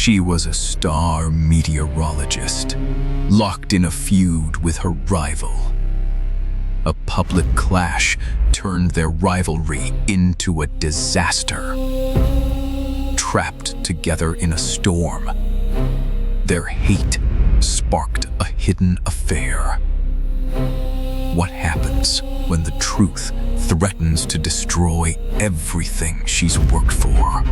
She was a star meteorologist, locked in a feud with her rival. A public clash turned their rivalry into a disaster. Trapped together in a storm, their hate sparked a hidden affair. What happens when the truth threatens to destroy everything she's worked for?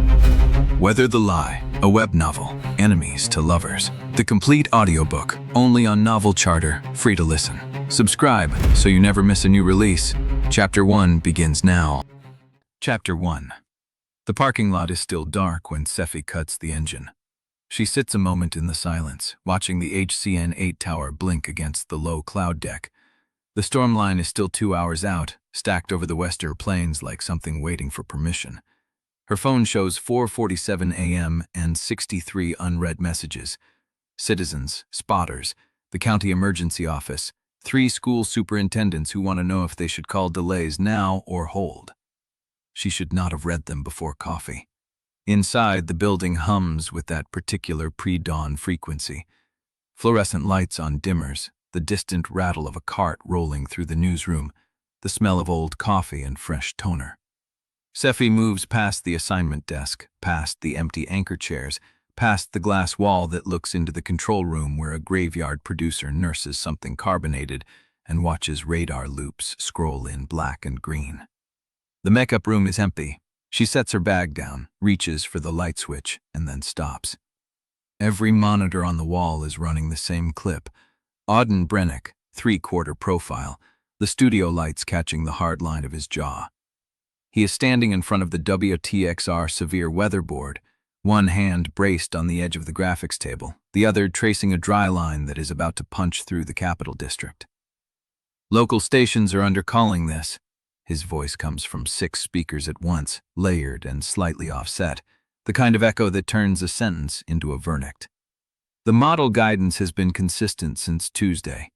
Weather the Lie, a web novel, enemies to lovers. The complete audiobook, only on Novel Charter, free to listen. Subscribe so you never miss a new release. Chapter 1 begins now. Chapter 1. The parking lot is still dark when Sephy cuts the engine. She sits a moment in the silence, watching the HCN-8 tower blink against the low cloud deck. The storm line is still 2 hours out, stacked over the western plains like something waiting for permission. Her phone shows 4:47 a.m. and 63 unread messages. Citizens, spotters, the county emergency office, 3 school superintendents who want to know if they should call delays now or hold. She should not have read them before coffee. Inside, the building hums with that particular pre-dawn frequency. Fluorescent lights on dimmers, the distant rattle of a cart rolling through the newsroom, the smell of old coffee and fresh toner. Sephy moves past the assignment desk, past the empty anchor chairs, past the glass wall that looks into the control room where a graveyard producer nurses something carbonated and watches radar loops scroll in black and green. The makeup room is empty. She sets her bag down, reaches for the light switch, and then stops. Every monitor on the wall is running the same clip. Auden Brennick, 3/4 profile, the studio lights catching the hard line of his jaw. He is standing in front of the WTXR severe weather board, one hand braced on the edge of the graphics table, the other tracing a dry line that is about to punch through the Capital District. Local stations are undercalling this. His voice comes from 6 speakers at once, layered and slightly offset, the kind of echo that turns a sentence into a verdict. The model guidance has been consistent since Tuesday.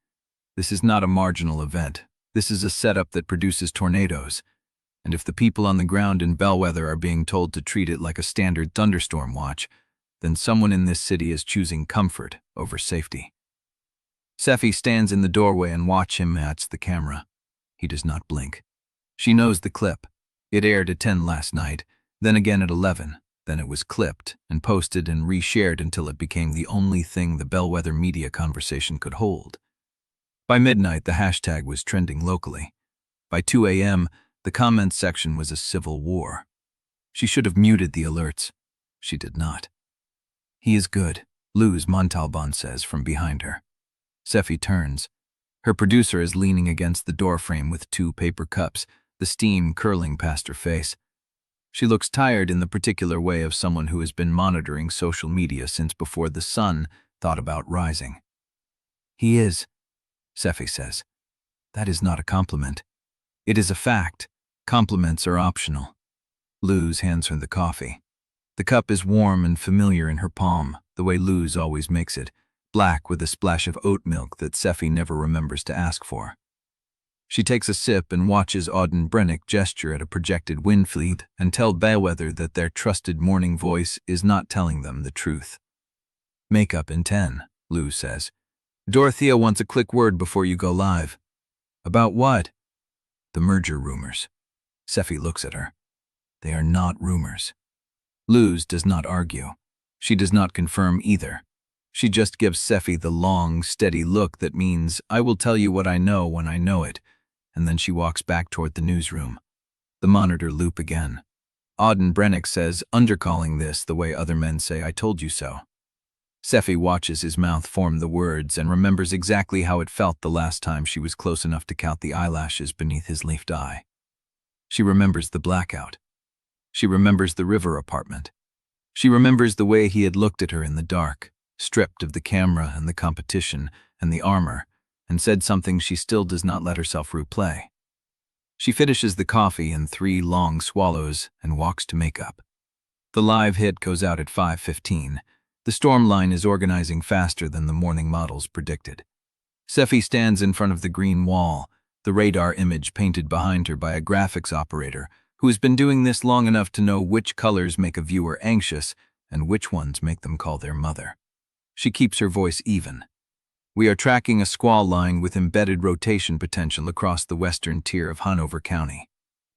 This is not a marginal event. This is a setup that produces tornadoes. And if the people on the ground in Bellweather are being told to treat it like a standard thunderstorm watch, then someone in this city is choosing comfort over safety. Sephy stands in the doorway and watches him match the camera. He does not blink. She knows the clip. It aired at 10 last night, then again at 11. Then it was clipped and posted and reshared until it became the only thing the Bellweather media conversation could hold. By midnight, the hashtag was trending locally. By 2 a.m., the comments section was a civil war. She should have muted the alerts. She did not. "He is good," Luz Montalban says from behind her. Sephy turns. Her producer is leaning against the doorframe with 2 paper cups, the steam curling past her face. She looks tired in the particular way of someone who has been monitoring social media since before the sun thought about rising. "He is," Sephy says. "That is not a compliment. It is a fact. Compliments are optional." Luz hands her the coffee. The cup is warm and familiar in her palm, the way Luz always makes it, black with a splash of oat milk that Sephy never remembers to ask for. She takes a sip and watches Auden Brennick gesture at a projected wind fleet and tell Bellweather that their trusted morning voice is not telling them the truth. "Makeup in 10, Luz says. "Dorothea wants a quick word before you go live." "About what?" "The merger rumors." Sephy looks at her. They are not rumors. Luz does not argue. She does not confirm either. She just gives Sephy the long, steady look that means, "I will tell you what I know when I know it," and then she walks back toward the newsroom. The monitor loop again. Auden Brennick says, undercalling this the way other men say, "I told you so." Sephy watches his mouth form the words and remembers exactly how it felt the last time she was close enough to count the eyelashes beneath his leafed eye. She remembers the blackout. She remembers the river apartment. She remembers the way he had looked at her in the dark, stripped of the camera and the competition and the armor, and said something she still does not let herself replay. She finishes the coffee in 3 long swallows and walks to makeup. The live hit goes out at 5:15. The storm line is organizing faster than the morning models predicted. Sephy stands in front of the green wall, the radar image painted behind her by a graphics operator who has been doing this long enough to know which colors make a viewer anxious and which ones make them call their mother. She keeps her voice even. We are tracking a squall line with embedded rotation potential across the western tier of Hanover County.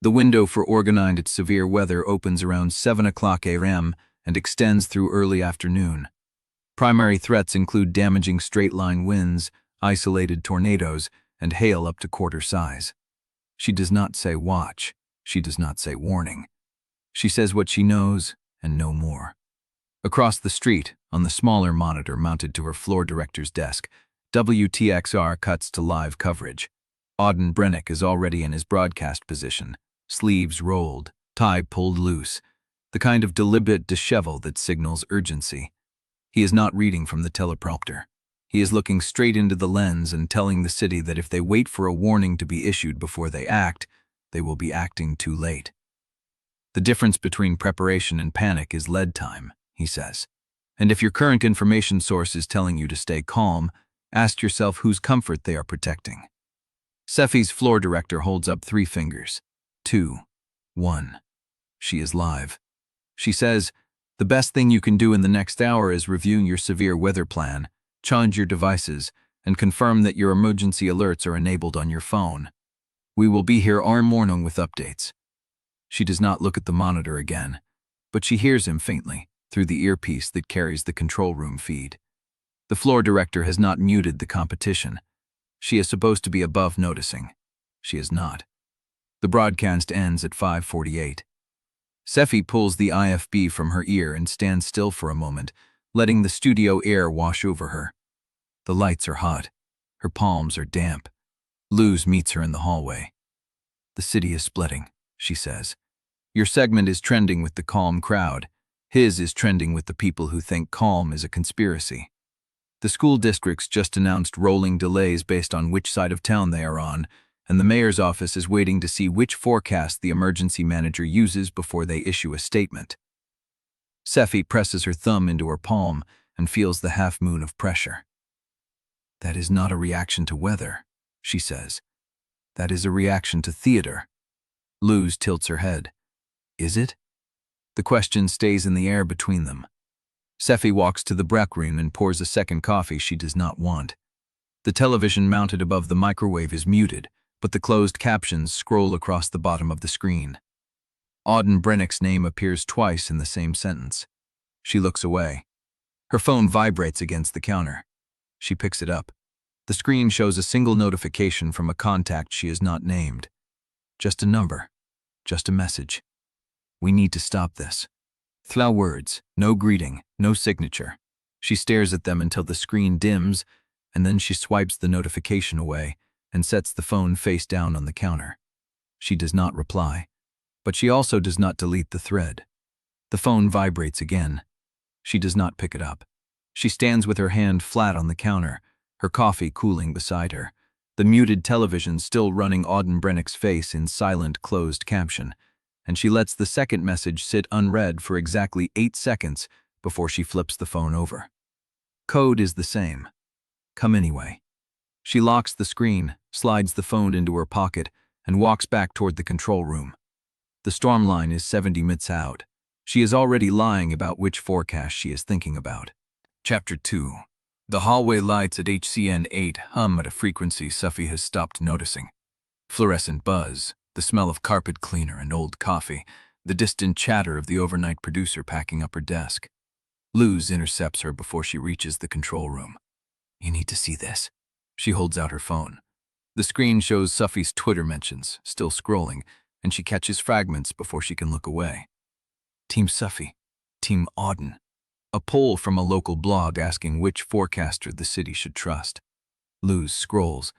The window for organized severe weather opens around 7 o'clock a.m. and extends through early afternoon. Primary threats include damaging straight-line winds, isolated tornadoes, and hail up to quarter size. She does not say watch. She does not say warning. She says what she knows and no more. Across the street, on the smaller monitor mounted to her floor director's desk, WTXR cuts to live coverage. Auden Brennick is already in his broadcast position, sleeves rolled, tie pulled loose, the kind of deliberate dishevel that signals urgency. He is not reading from the teleprompter. He is looking straight into the lens and telling the city that if they wait for a warning to be issued before they act, they will be acting too late. The difference between preparation and panic is lead time, he says. And if your current information source is telling you to stay calm, ask yourself whose comfort they are protecting. Sephy's floor director holds up 3 fingers. 2. 1. She is live. She says, the best thing you can do in the next hour is review your severe weather plan, charge your devices, and confirm that your emergency alerts are enabled on your phone. We will be here all morning with updates. She does not look at the monitor again, but she hears him faintly through the earpiece that carries the control room feed. The floor director has not muted the competition. She is supposed to be above noticing. She is not. The broadcast ends at 5:48. Sephy pulls the IFB from her ear and stands still for a moment, letting the studio air wash over her. The lights are hot. Her palms are damp. Luz meets her in the hallway. The city is splitting, she says. Your segment is trending with the calm crowd. His is trending with the people who think calm is a conspiracy. The school districts just announced rolling delays based on which side of town they are on, and the mayor's office is waiting to see which forecast the emergency manager uses before they issue a statement. Sephy presses her thumb into her palm and feels the half-moon of pressure. That is not a reaction to weather, she says. That is a reaction to theater. Luz tilts her head. Is it? The question stays in the air between them. Sephy walks to the break room and pours a second coffee she does not want. The television mounted above the microwave is muted, but the closed captions scroll across the bottom of the screen. Auden Brennick's name appears twice in the same sentence. She looks away. Her phone vibrates against the counter. She picks it up. The screen shows a single notification from a contact she has not named. Just a number. Just a message. We need to stop this. 3 words, no greeting, no signature. She stares at them until the screen dims, and then she swipes the notification away and sets the phone face down on the counter. She does not reply, but she also does not delete the thread. The phone vibrates again. She does not pick it up. She stands with her hand flat on the counter, her coffee cooling beside her, the muted television still running Auden Brennick's face in silent, closed caption, and she lets the second message sit unread for exactly 8 seconds before she flips the phone over. Code is the same. Come anyway. She locks the screen, slides the phone into her pocket, and walks back toward the control room. The storm line is 70 minutes out. She is already lying about which forecast she is thinking about. Chapter 2. The hallway lights at HCN 8 hum at a frequency Sephy has stopped noticing. Fluorescent buzz, the smell of carpet cleaner and old coffee, the distant chatter of the overnight producer packing up her desk. Luz intercepts her before she reaches the control room. You need to see this. She holds out her phone. The screen shows Sephy's Twitter mentions, still scrolling, and she catches fragments before she can look away. Team Sephy. Team Auden. A poll from a local blog asking which forecaster the city should trust. Luz scrolls.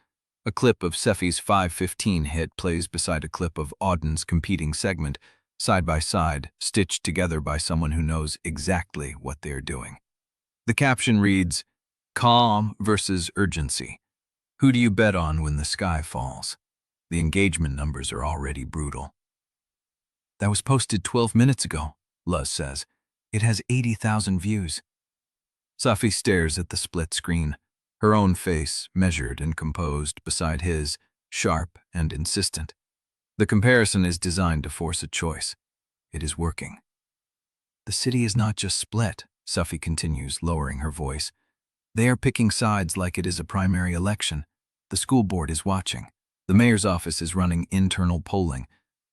A clip of Sephy's 5:15 hit plays beside a clip of Auden's competing segment, side by side, stitched together by someone who knows exactly what they are doing. The caption reads, Calm versus urgency. Who do you bet on when the sky falls? The engagement numbers are already brutal. That was posted 12 minutes ago, Luz says. It has 80,000 views. Sephy stares at the split screen, her own face measured and composed beside his, sharp and insistent. The comparison is designed to force a choice. It is working. The city is not just split, Sephy continues, lowering her voice. They are picking sides like it is a primary election. The school board is watching. The mayor's office is running internal polling.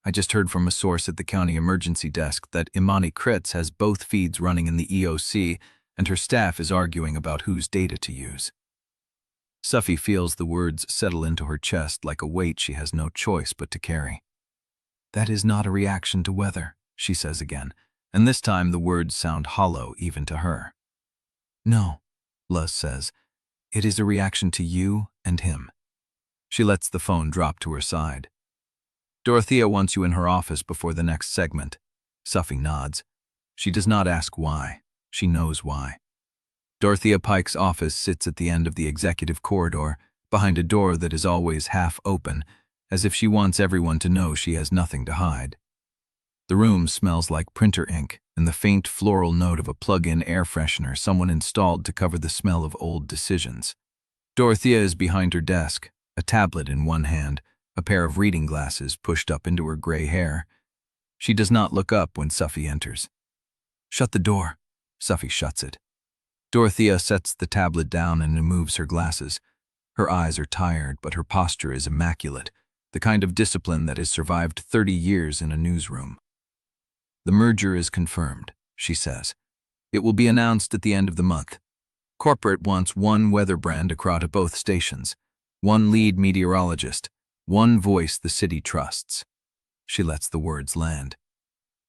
I just heard from a source at the county emergency desk that Imani Kritz has both feeds running in the EOC, and her staff is arguing about whose data to use. Sephy feels the words settle into her chest like a weight she has no choice but to carry. That is not a reaction to weather, she says again, and this time the words sound hollow even to her. No, Luz says, it is a reaction to you and him. She lets the phone drop to her side. Dorothea wants you in her office before the next segment. Sephy nods. She does not ask why. She knows why. Dorothea Pike's office sits at the end of the executive corridor, behind a door that is always half open, as if she wants everyone to know she has nothing to hide. The room smells like printer ink and the faint floral note of a plug-in air freshener someone installed to cover the smell of old decisions. Dorothea is behind her desk, a tablet in one hand, a pair of reading glasses pushed up into her gray hair. She does not look up when Sephy enters. Shut the door. Sephy shuts it. Dorothea sets the tablet down and removes her glasses. Her eyes are tired, but her posture is immaculate, the kind of discipline that has survived 30 years in a newsroom. The merger is confirmed, she says. It will be announced at the end of the month. Corporate wants one weather brand across both stations, one lead meteorologist, one voice the city trusts. She lets the words land.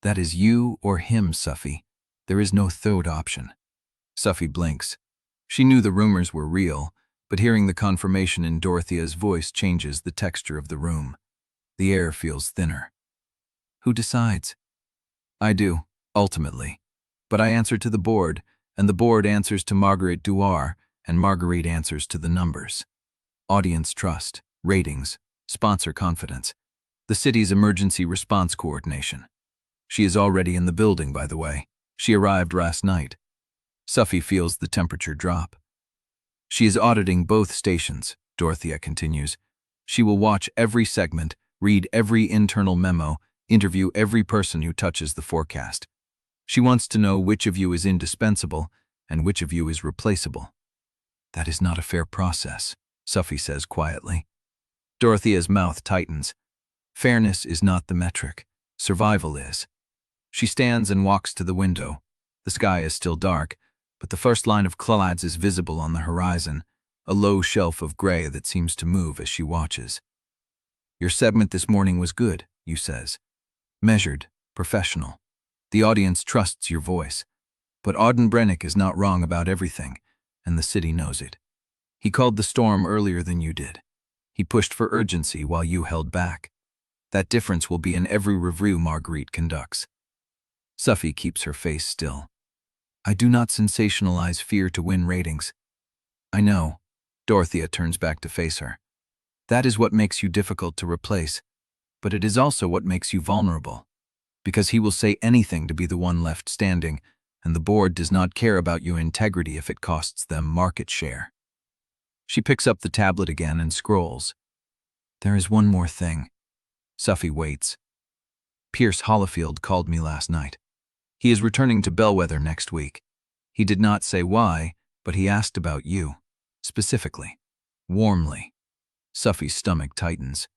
That is you or him, Sephy. There is no third option. Sephy blinks. She knew the rumors were real, but hearing the confirmation in Dorothea's voice changes the texture of the room. The air feels thinner. Who decides? I do, ultimately. But I answer to the board, and the board answers to Marguerite Dewar, and Marguerite answers to the numbers. Audience trust, ratings, sponsor confidence. The city's emergency response coordination. She is already in the building, by the way. She arrived last night. Sephy feels the temperature drop. She is auditing both stations, Dorothea continues. She will watch every segment, read every internal memo, interview every person who touches the forecast. She wants to know which of you is indispensable and which of you is replaceable. That is not a fair process, Sephy says quietly. Dorothea's mouth tightens. Fairness is not the metric. Survival is. She stands and walks to the window. The sky is still dark, but the first line of clouds is visible on the horizon, a low shelf of gray that seems to move as she watches. Your segment this morning was good, you says. Measured, professional. The audience trusts your voice. But Auden Brennick is not wrong about everything, and the city knows it. He called the storm earlier than you did. He pushed for urgency while you held back. That difference will be in every review Marguerite conducts. Sephy keeps her face still. I do not sensationalize fear to win ratings. I know. Dorothea turns back to face her. That is what makes you difficult to replace, but it is also what makes you vulnerable. Because he will say anything to be the one left standing, and the board does not care about your integrity if it costs them market share. She picks up the tablet again and scrolls. There is one more thing. Sephy waits. Pierce Hollifield called me last night. He is returning to Bellweather next week. He did not say why, but he asked about you. Specifically. Warmly. Sephy's stomach tightens.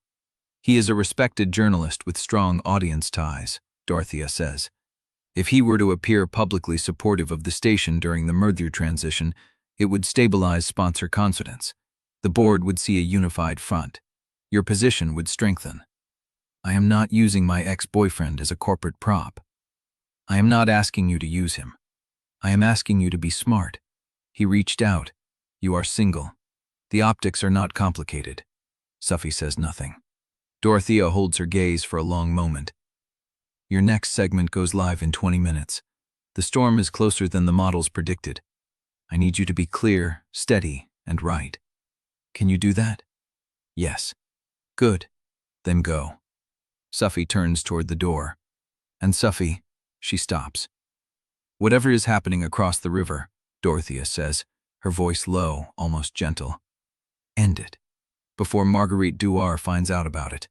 He is a respected journalist with strong audience ties, Dorothea says. If he were to appear publicly supportive of the station during the merger transition, it would stabilize sponsor confidence. The board would see a unified front. Your position would strengthen. I am not using my ex-boyfriend as a corporate prop. I am not asking you to use him. I am asking you to be smart. He reached out. You are single. The optics are not complicated. Sephy says nothing. Dorothea holds her gaze for a long moment. Your next segment goes live in 20 minutes. The storm is closer than the models predicted. I need you to be clear, steady, and right. Can you do that? Yes. Good. Then go. Sephy turns toward the door. And Sephy, she stops. Whatever is happening across the river, Dorothea says, her voice low, almost gentle. End it. Before Marguerite Dewar finds out about it.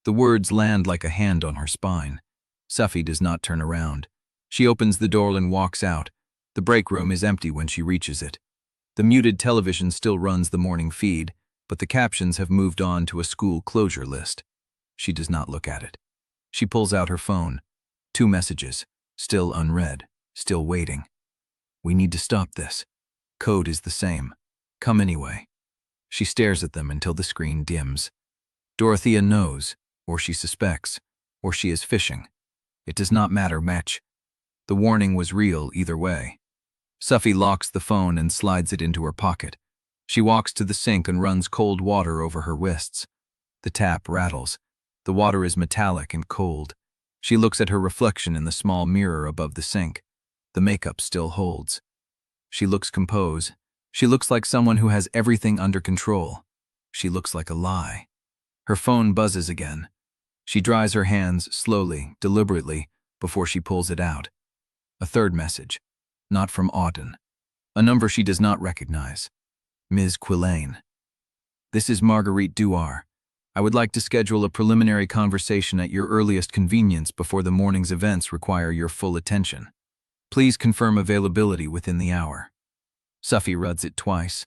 The words land like a hand on her spine. Sephy does not turn around. She opens the door and walks out. The break room is empty when she reaches it. The muted television still runs the morning feed, but the captions have moved on to a school closure list. She does not look at it. She pulls out her phone. 2 messages, still unread, still waiting. We need to stop this. Code is the same. Come anyway. She stares at them until the screen dims. Dorothea knows, or she suspects, or she is fishing. It does not matter much. The warning was real either way. Sephy locks the phone and slides it into her pocket. She walks to the sink and runs cold water over her wrists. The tap rattles. The water is metallic and cold. She looks at her reflection in the small mirror above the sink. The makeup still holds. She looks composed. She looks like someone who has everything under control. She looks like a lie. Her phone buzzes again. She dries her hands slowly, deliberately, before she pulls it out. A third message. Not from Auden. A number she does not recognize. Ms. Quillane. This is Marguerite Dewar. I would like to schedule a preliminary conversation at your earliest convenience before the morning's events require your full attention. Please confirm availability within the hour. Sephy reads it twice.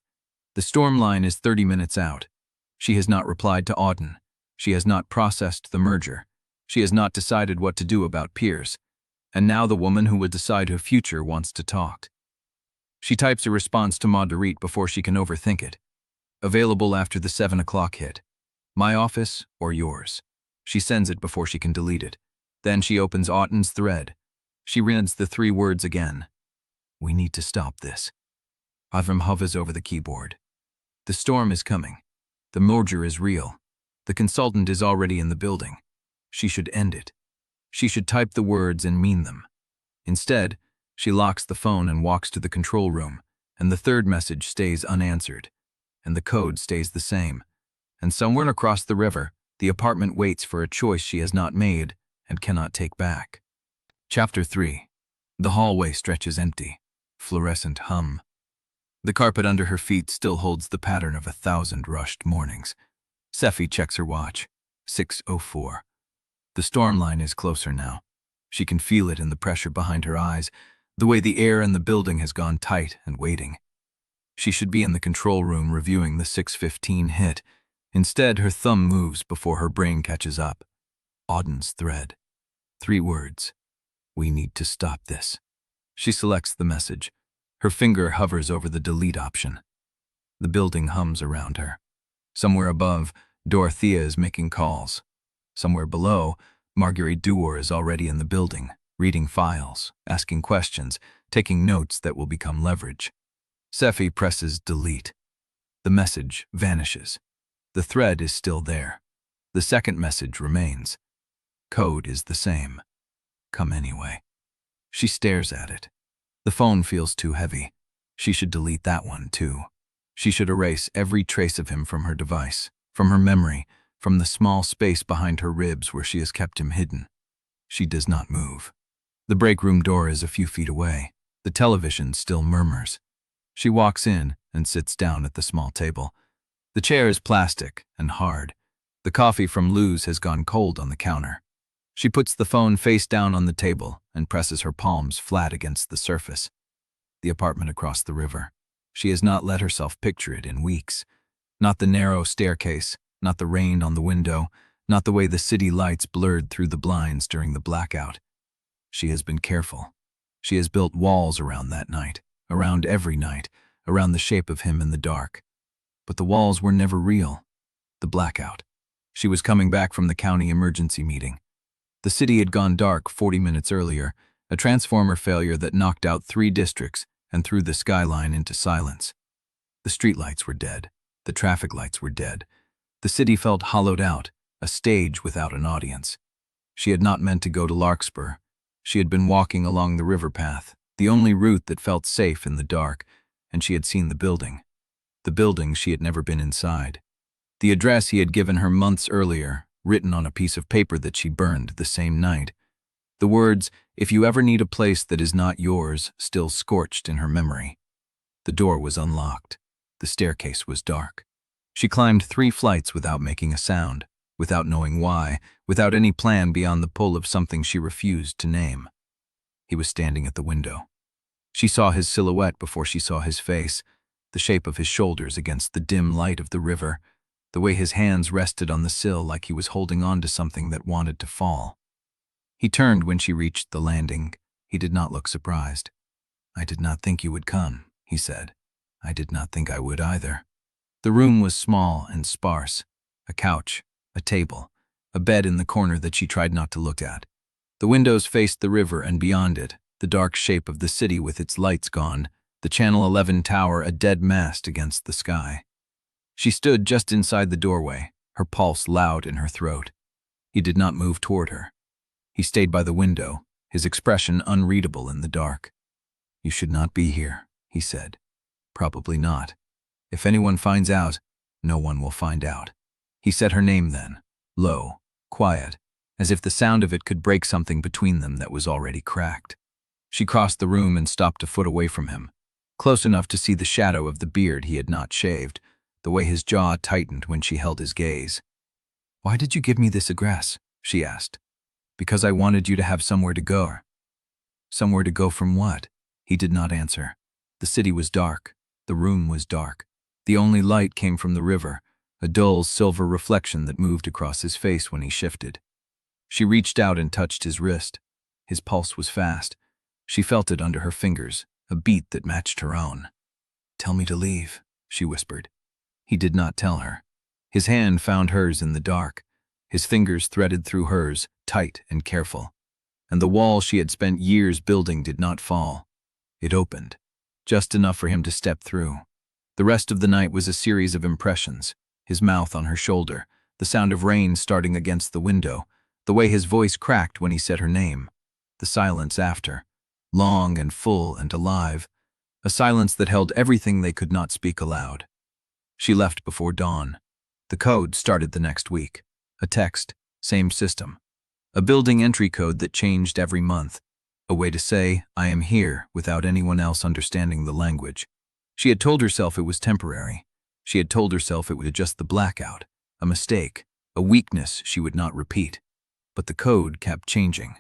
The storm line is 30 minutes out. She has not replied to Auden. She has not processed the merger. She has not decided what to do about Piers. And now the woman who would decide her future wants to talk. She types a response to Marguerite before she can overthink it. Available after the 7 o'clock hit. My office or yours. She sends it before she can delete it. Then she opens Auden's thread. She reads the 3 words again. We need to stop this. Avram hovers over the keyboard. The storm is coming. The merger is real. The consultant is already in the building. She should end it. She should type the words and mean them. Instead, she locks the phone and walks to the control room, and the third message stays unanswered, and the code stays the same. And somewhere across the river, the apartment waits for a choice she has not made and cannot take back. Chapter 3. The hallway stretches empty. Fluorescent hum. The carpet under her feet still holds the pattern of 1,000 rushed mornings. Sephy checks her watch. 6:04. The storm line is closer now. She can feel it in the pressure behind her eyes, the way the air in the building has gone tight and waiting. She should be in the control room reviewing the 6:15 hit. Instead, her thumb moves before her brain catches up. Auden's thread. 3 words. We need to stop this. She selects the message. Her finger hovers over the delete option. The building hums around her. Somewhere above, Dorothea is making calls. Somewhere below, Marguerite Dewar is already in the building, reading files, asking questions, taking notes that will become leverage. Sephy presses delete. The message vanishes. The thread is still there. The second message remains. Code is the same. Come anyway. She stares at it. The phone feels too heavy. She should delete that one too. She should erase every trace of him from her device, from her memory, from the small space behind her ribs where she has kept him hidden. She does not move. The break room door is a few feet away. The television still murmurs. She walks in and sits down at the small table. The chair is plastic and hard. The coffee from Lou's has gone cold on the counter. She puts the phone face down on the table and presses her palms flat against the surface. The apartment across the river. She has not let herself picture it in weeks. Not the narrow staircase, not the rain on the window, not the way the city lights blurred through the blinds during the blackout. She has been careful. She has built walls around that night, around every night, around the shape of him in the dark. But the walls were never real. The blackout. She was coming back from the county emergency meeting. The city had gone dark 40 minutes earlier, a transformer failure that knocked out 3 districts and threw the skyline into silence. The streetlights were dead. The traffic lights were dead. The city felt hollowed out, a stage without an audience. She had not meant to go to Larkspur. She had been walking along the river path, the only route that felt safe in the dark, and she had seen the building. The building she had never been inside. The address he had given her months earlier, written on a piece of paper that she burned the same night. The words, "If you ever need a place that is not yours," still scorched in her memory. The door was unlocked. The staircase was dark. She climbed 3 flights without making a sound, without knowing why, without any plan beyond the pull of something she refused to name. He was standing at the window. She saw his silhouette before she saw his face, the shape of his shoulders against the dim light of the river, the way his hands rested on the sill like he was holding on to something that wanted to fall. He turned when she reached the landing. He did not look surprised. "I did not think you would come," he said. "I did not think I would either." The room was small and sparse. A couch, a table, a bed in the corner that she tried not to look at. The windows faced the river, and beyond it, the dark shape of the city with its lights gone, the Channel 11 tower a dead mast against the sky. She stood just inside the doorway, her pulse loud in her throat. He did not move toward her. He stayed by the window, his expression unreadable in the dark. "You should not be here," he said. "Probably not. If anyone finds out, no one will find out." He said her name then, low, quiet, as if the sound of it could break something between them that was already cracked. She crossed the room and stopped a foot away from him, close enough to see the shadow of the beard he had not shaved, the way his jaw tightened when she held his gaze. "Why did you give me this address?" she asked. "Because I wanted you to have somewhere to go." "Somewhere to go from what?" He did not answer. The city was dark. The room was dark. The only light came from the river, a dull silver reflection that moved across his face when he shifted. She reached out and touched his wrist. His pulse was fast. She felt it under her fingers, a beat that matched her own. "Tell me to leave," she whispered. He did not tell her. His hand found hers in the dark. His fingers threaded through hers, tight and careful. And the wall she had spent years building did not fall. It opened, just enough for him to step through. The rest of the night was a series of impressions, his mouth on her shoulder, the sound of rain starting against the window, the way his voice cracked when he said her name, the silence after, long and full and alive, a silence that held everything they could not speak aloud. She left before dawn. The code started the next week. A text, same system. A building entry code that changed every month. A way to say, "I am here," without anyone else understanding the language. She had told herself it was temporary. She had told herself it was just the blackout, a mistake, a weakness she would not repeat. But the code kept changing.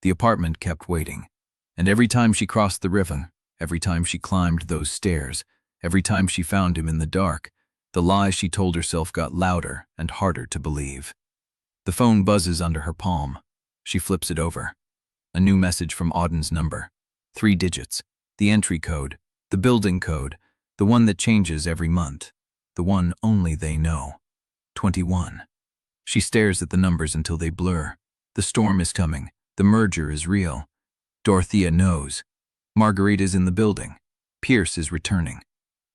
The apartment kept waiting. And every time she crossed the river, every time she climbed those stairs, every time she found him in the dark, the lies she told herself got louder and harder to believe. The phone buzzes under her palm. She flips it over. A new message from Auden's number. 3 digits. The entry code. The building code. The one that changes every month. The one only they know. 21. She stares at the numbers until they blur. The storm is coming. The merger is real. Dorothea knows. Marguerite is in the building. Pierce is returning.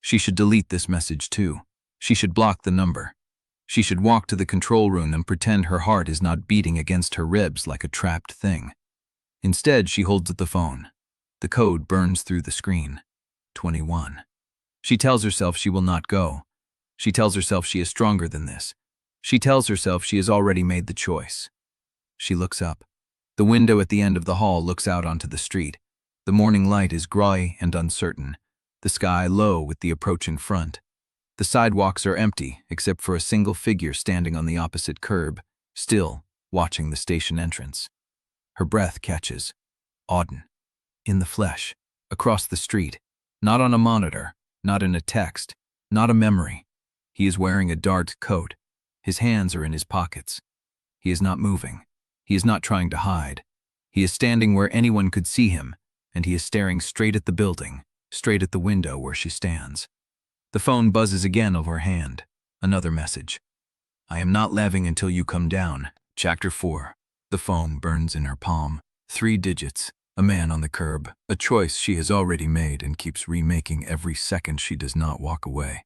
She should delete this message too. She should block the number. She should walk to the control room and pretend her heart is not beating against her ribs like a trapped thing. Instead, she holds up the phone. The code burns through the screen. 21. She tells herself she will not go. She tells herself she is stronger than this. She tells herself she has already made the choice. She looks up. The window at the end of the hall looks out onto the street. The morning light is gray and uncertain. The sky low with the approaching front. The sidewalks are empty, except for a single figure standing on the opposite curb, still watching the station entrance. Her breath catches. Auden. In the flesh. Across the street. Not on a monitor. Not in a text. Not a memory. He is wearing a dark coat. His hands are in his pockets. He is not moving. He is not trying to hide. He is standing where anyone could see him, and he is staring straight at the building, straight at the window where she stands. The phone buzzes again over her hand. Another message. "I am not leaving until you come down." Chapter 4. The phone burns in her palm. 3 digits. A man on the curb. A choice she has already made and keeps remaking every second she does not walk away.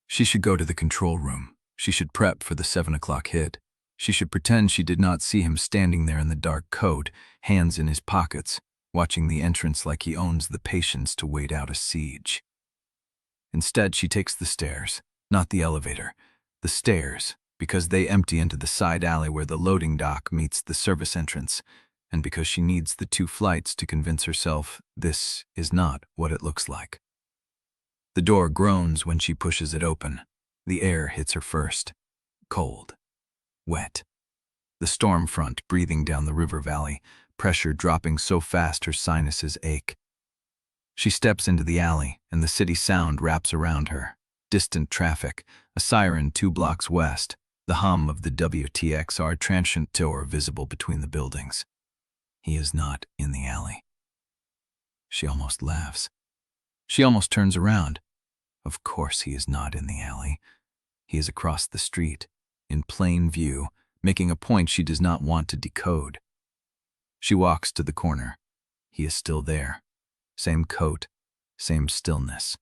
She should go to the control room. She should prep for the 7 o'clock hit. She should pretend she did not see him standing there in the dark coat, hands in his pockets, watching the entrance like he owns the patience to wait out a siege. Instead, she takes the stairs, not the elevator, the stairs, because they empty into the side alley where the loading dock meets the service entrance, and because she needs the 2 flights to convince herself this is not what it looks like. The door groans when she pushes it open. The air hits her first. Cold. Wet. The storm front breathing down the river valley, pressure dropping so fast her sinuses ache. She steps into the alley, and the city sound wraps around her. Distant traffic, a siren 2 blocks west, the hum of the WTXR transient tower visible between the buildings. He is not in the alley. She almost laughs. She almost turns around. Of course he is not in the alley. He is across the street, in plain view, making a point she does not want to decode. She walks to the corner. He is still there. Same coat, same stillness.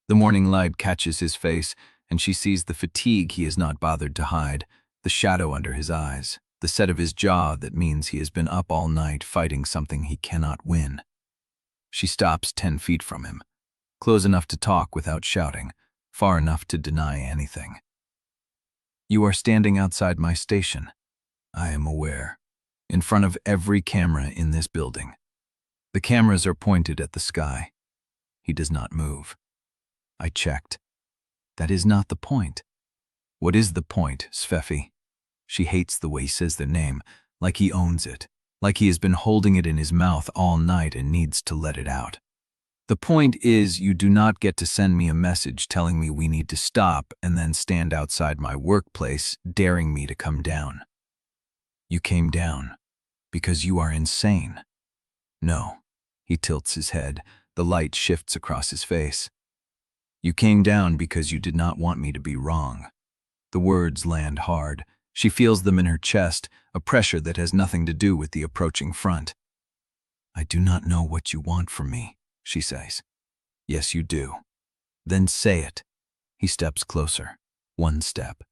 The morning light catches his face, and she sees the fatigue he has not bothered to hide, the shadow under his eyes, the set of his jaw that means he has been up all night fighting something he cannot win. She stops 10 feet from him, close enough to talk without shouting, far enough to deny anything. You are standing outside my station. I am aware. In front of every camera in this building. The cameras are pointed at the sky. He does not move. I checked. That is not the point. What is the point, Sephy? She hates the way he says their name, like he owns it, like he has been holding it in his mouth all night and needs to let it out. The point is, you do not get to send me a message telling me we need to stop and then stand outside my workplace daring me to come down. You came down because you are insane. No. He tilts his head. The light shifts across his face. You came down because you did not want me to be wrong. The words land hard. She feels them in her chest, a pressure that has nothing to do with the approaching front. I do not know what you want from me, she says. Yes, you do. Then say it. He steps closer. 1 step.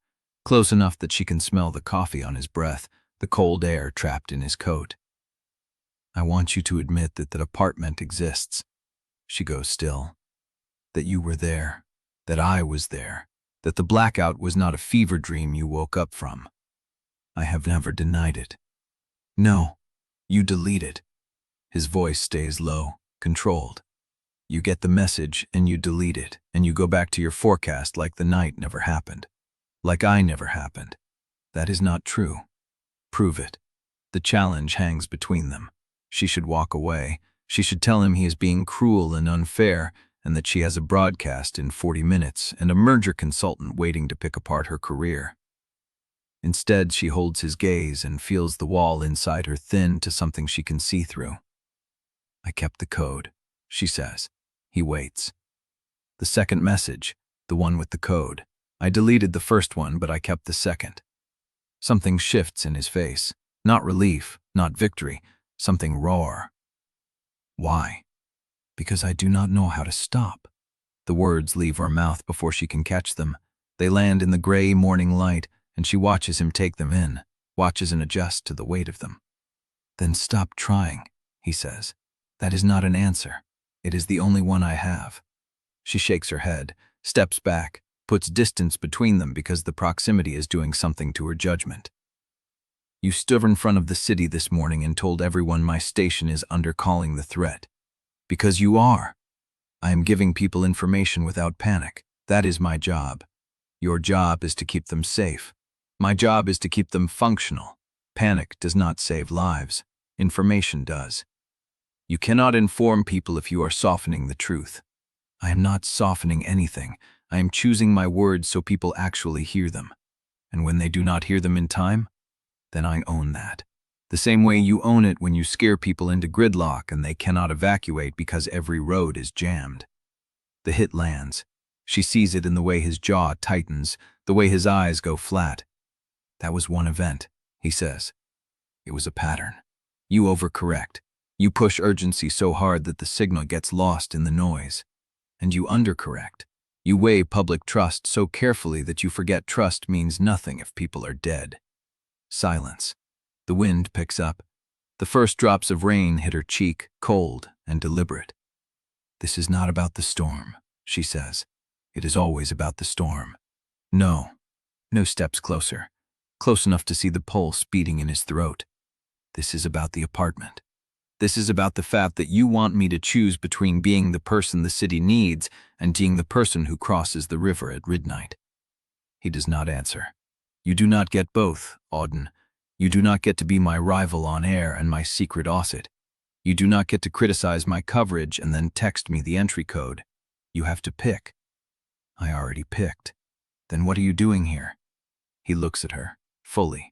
Close enough that she can smell the coffee on his breath, the cold air trapped in his coat. I want you to admit that that apartment exists. She goes still. That you were there. That I was there. That the blackout was not a fever dream you woke up from. I have never denied it. No, you delete it. His voice stays low, controlled. You get the message and you delete it, and you go back to your forecast like the night never happened. Like I never happened. That is not true. Prove it. The challenge hangs between them. She should walk away. She should tell him he is being cruel and unfair, and that she has a broadcast in 40 minutes and a merger consultant waiting to pick apart her career. Instead, she holds his gaze and feels the wall inside her thin to something she can see through. I kept the code, she says. He waits. The second message, the one with the code. I deleted the first one, but I kept the second. Something shifts in his face. Not relief, not victory, something raw. Why? Because I do not know how to stop. The words leave her mouth before she can catch them. They land in the gray morning light, and she watches him take them in, watches and adjust to the weight of them. Then stop trying, he says. That is not an answer. It is the only one I have. She shakes her head, steps back, puts distance between them because the proximity is doing something to her judgment. You stood in front of the city this morning and told everyone my station is undercalling the threat. Because you are. I am giving people information without panic. That is my job. Your job is to keep them safe. My job is to keep them functional. Panic does not save lives. Information does. You cannot inform people if you are softening the truth. I am not softening anything. I am choosing my words so people actually hear them. And when they do not hear them in time, then I own that. The same way you own it when you scare people into gridlock and they cannot evacuate because every road is jammed. The hit lands. She sees it in the way his jaw tightens, the way his eyes go flat. That was one event, he says. It was a pattern. You overcorrect. You push urgency so hard that the signal gets lost in the noise. And you undercorrect. You weigh public trust so carefully that you forget trust means nothing if people are dead. Silence. The wind picks up. The first drops of rain hit her cheek, cold and deliberate. This is not about the storm, she says. It is always about the storm. No. No steps closer. Close enough to see the pulse beating in his throat. This is about the apartment. This is about the fact that you want me to choose between being the person the city needs and being the person who crosses the river at midnight. He does not answer. You do not get both, Auden. You do not get to be my rival on air and my secret osset. You do not get to criticize my coverage and then text me the entry code. You have to pick. I already picked. Then what are you doing here? He looks at her, fully.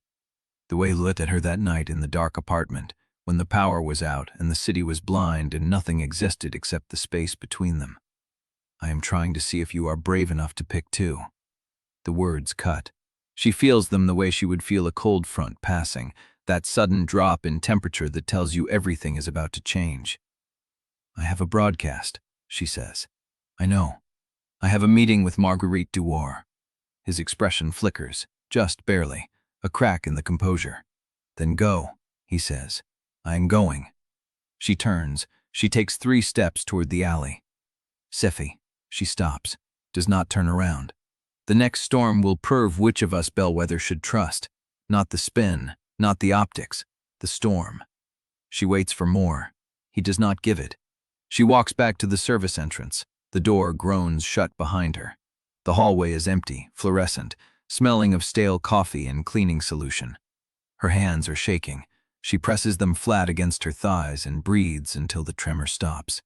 The way he looked at her that night in the dark apartment, when the power was out and the city was blind and nothing existed except the space between them. I am trying to see if you are brave enough to pick too. The words cut. She feels them the way she would feel a cold front passing, that sudden drop in temperature that tells you everything is about to change. I have a broadcast, she says. I know. I have a meeting with Marguerite Dewar. His expression flickers, just barely, a crack in the composure. Then go, he says. I am going. She turns. She takes 3 steps toward the alley. Sephy. She stops, does not turn around. The next storm will prove which of us Bellweather should trust. Not the spin, not the optics, the storm. She waits for more. He does not give it. She walks back to the service entrance. The door groans shut behind her. The hallway is empty, fluorescent, smelling of stale coffee and cleaning solution. Her hands are shaking. She presses them flat against her thighs and breathes until the tremor stops.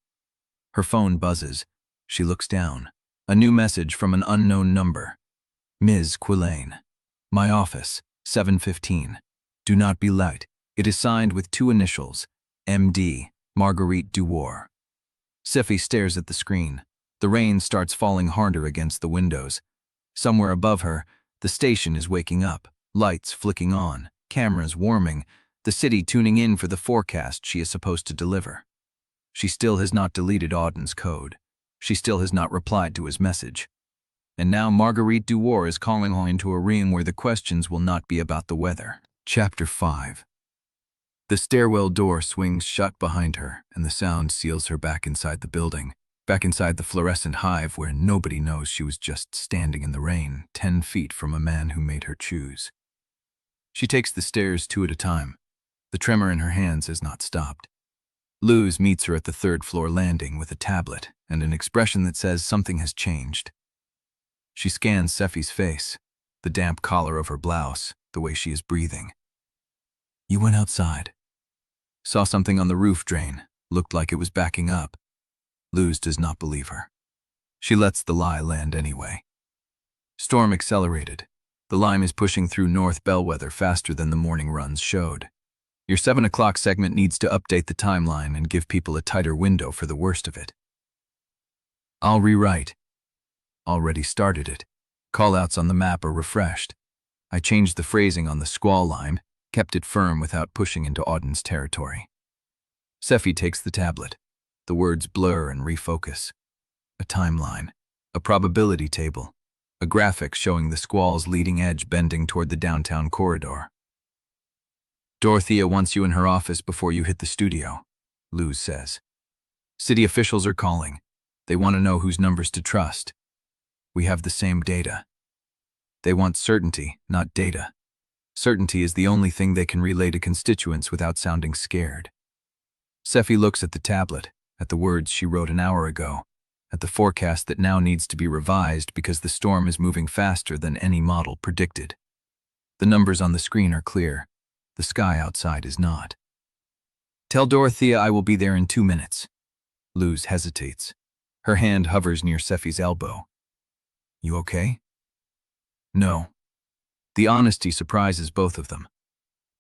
Her phone buzzes. She looks down. A new message from an unknown number. Ms. Quillane. My office, 7:15. Do not be late. It is signed with 2 initials, MD, Marguerite Dewar. Sephy stares at the screen. The rain starts falling harder against the windows. Somewhere above her, the station is waking up, lights flicking on, cameras warming, the city tuning in for the forecast she is supposed to deliver. She still has not deleted Auden's code. She still has not replied to his message. And now Marguerite Dewar is calling her into a room where the questions will not be about the weather. Chapter 5. The stairwell door swings shut behind her, and the sound seals her back inside the building, back inside the fluorescent hive where nobody knows she was just standing in the rain, 10 feet from a man who made her choose. She takes the stairs 2 at a time. The tremor in her hands has not stopped. Luz meets her at the 3rd floor landing with a tablet and an expression that says something has changed. She scans Sephy's face, the damp collar of her blouse, the way she is breathing. You went outside. Saw something on the roof drain, looked like it was backing up. Luz does not believe her. She lets the lie land anyway. Storm accelerated. The line is pushing through North Bellweather faster than the morning runs showed. Your 7 o'clock segment needs to update the timeline and give people a tighter window for the worst of it. I'll rewrite. Already started it. Callouts on the map are refreshed. I changed the phrasing on the squall line, kept it firm without pushing into Auden's territory. Sephy takes the tablet. The words blur and refocus. A timeline. A probability table. A graphic showing the squall's leading edge bending toward the downtown corridor. Dorothea wants you in her office before you hit the studio, Luz says. City officials are calling. They want to know whose numbers to trust. We have the same data. They want certainty, not data. Certainty is the only thing they can relay to constituents without sounding scared. Sephy looks at the tablet, at the words she wrote an hour ago, at the forecast that now needs to be revised because the storm is moving faster than any model predicted. The numbers on the screen are clear. The sky outside is not. Tell Dorothea I will be there in 2 minutes. Luz hesitates. Her hand hovers near Sephy's elbow. You okay? No. The honesty surprises both of them.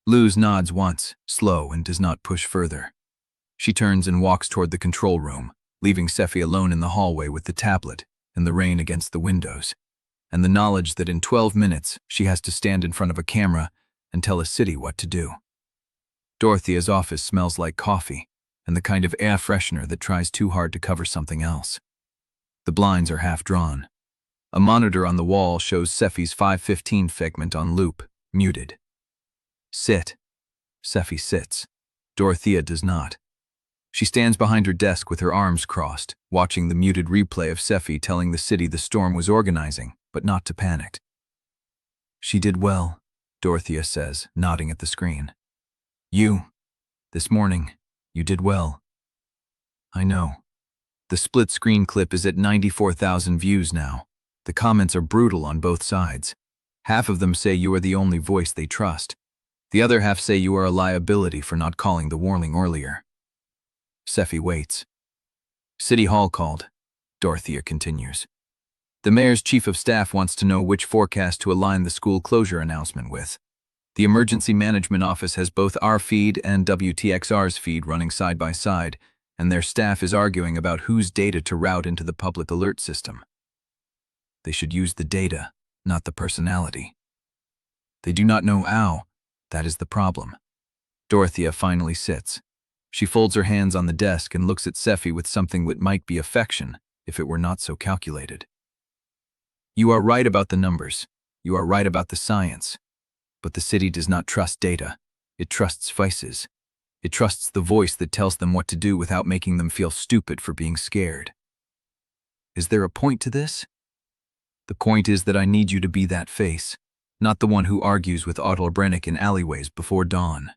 Luz nods once, slow, and does not push further. She turns and walks toward the control room, leaving Sephy alone in the hallway with the tablet and the rain against the windows, and the knowledge that in 12 minutes she has to stand in front of a camera and tell a city what to do. Dorothea's office smells like coffee and the kind of air freshener that tries too hard to cover something else. The blinds are half drawn. A monitor on the wall shows Sephy's 5:15 segment on loop, muted. Sit. Sephy sits. Dorothea does not. She stands behind her desk with her arms crossed, watching the muted replay of Sephy telling the city the storm was organizing, but not to panic. She did well, Dorothea says, nodding at the screen. This morning, you did well. I know. The split screen clip is at 94,000 views now. The comments are brutal on both sides. Half of them say you are the only voice they trust. The other half say you are a liability for not calling the warning earlier. Sephy waits. City Hall called. Dorothea continues. The mayor's chief of staff wants to know which forecast to align the school closure announcement with. The emergency management office has both our feed and WTXR's feed running side by side, and their staff is arguing about whose data to route into the public alert system. They should use the data, not the personality. They do not know how. That is the problem. Dorothea finally sits. She folds her hands on the desk and looks at Sephy with something that might be affection, if it were not so calculated. You are right about the numbers. You are right about the science. But the city does not trust data. It trusts voices. It trusts the voice that tells them what to do without making them feel stupid for being scared. Is there a point to this? The point is that I need you to be that face, not the one who argues with Auden Brennick in alleyways before dawn.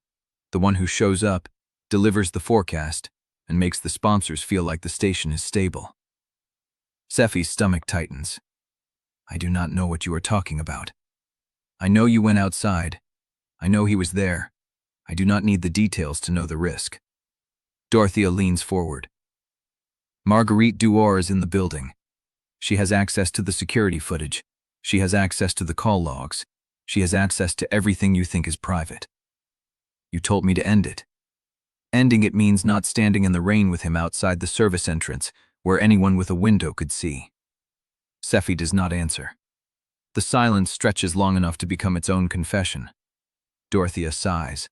The one who shows up, delivers the forecast, and makes the sponsors feel like the station is stable. Sephy's stomach tightens. I do not know what you are talking about. I know you went outside. I know he was there. I do not need the details to know the risk. Dorothea leans forward. Marguerite Dewar is in the building. She has access to the security footage. She has access to the call logs. She has access to everything you think is private. You told me to end it. Ending it means not standing in the rain with him outside the service entrance, where anyone with a window could see. Sephy does not answer. The silence stretches long enough to become its own confession. Dorothea sighs.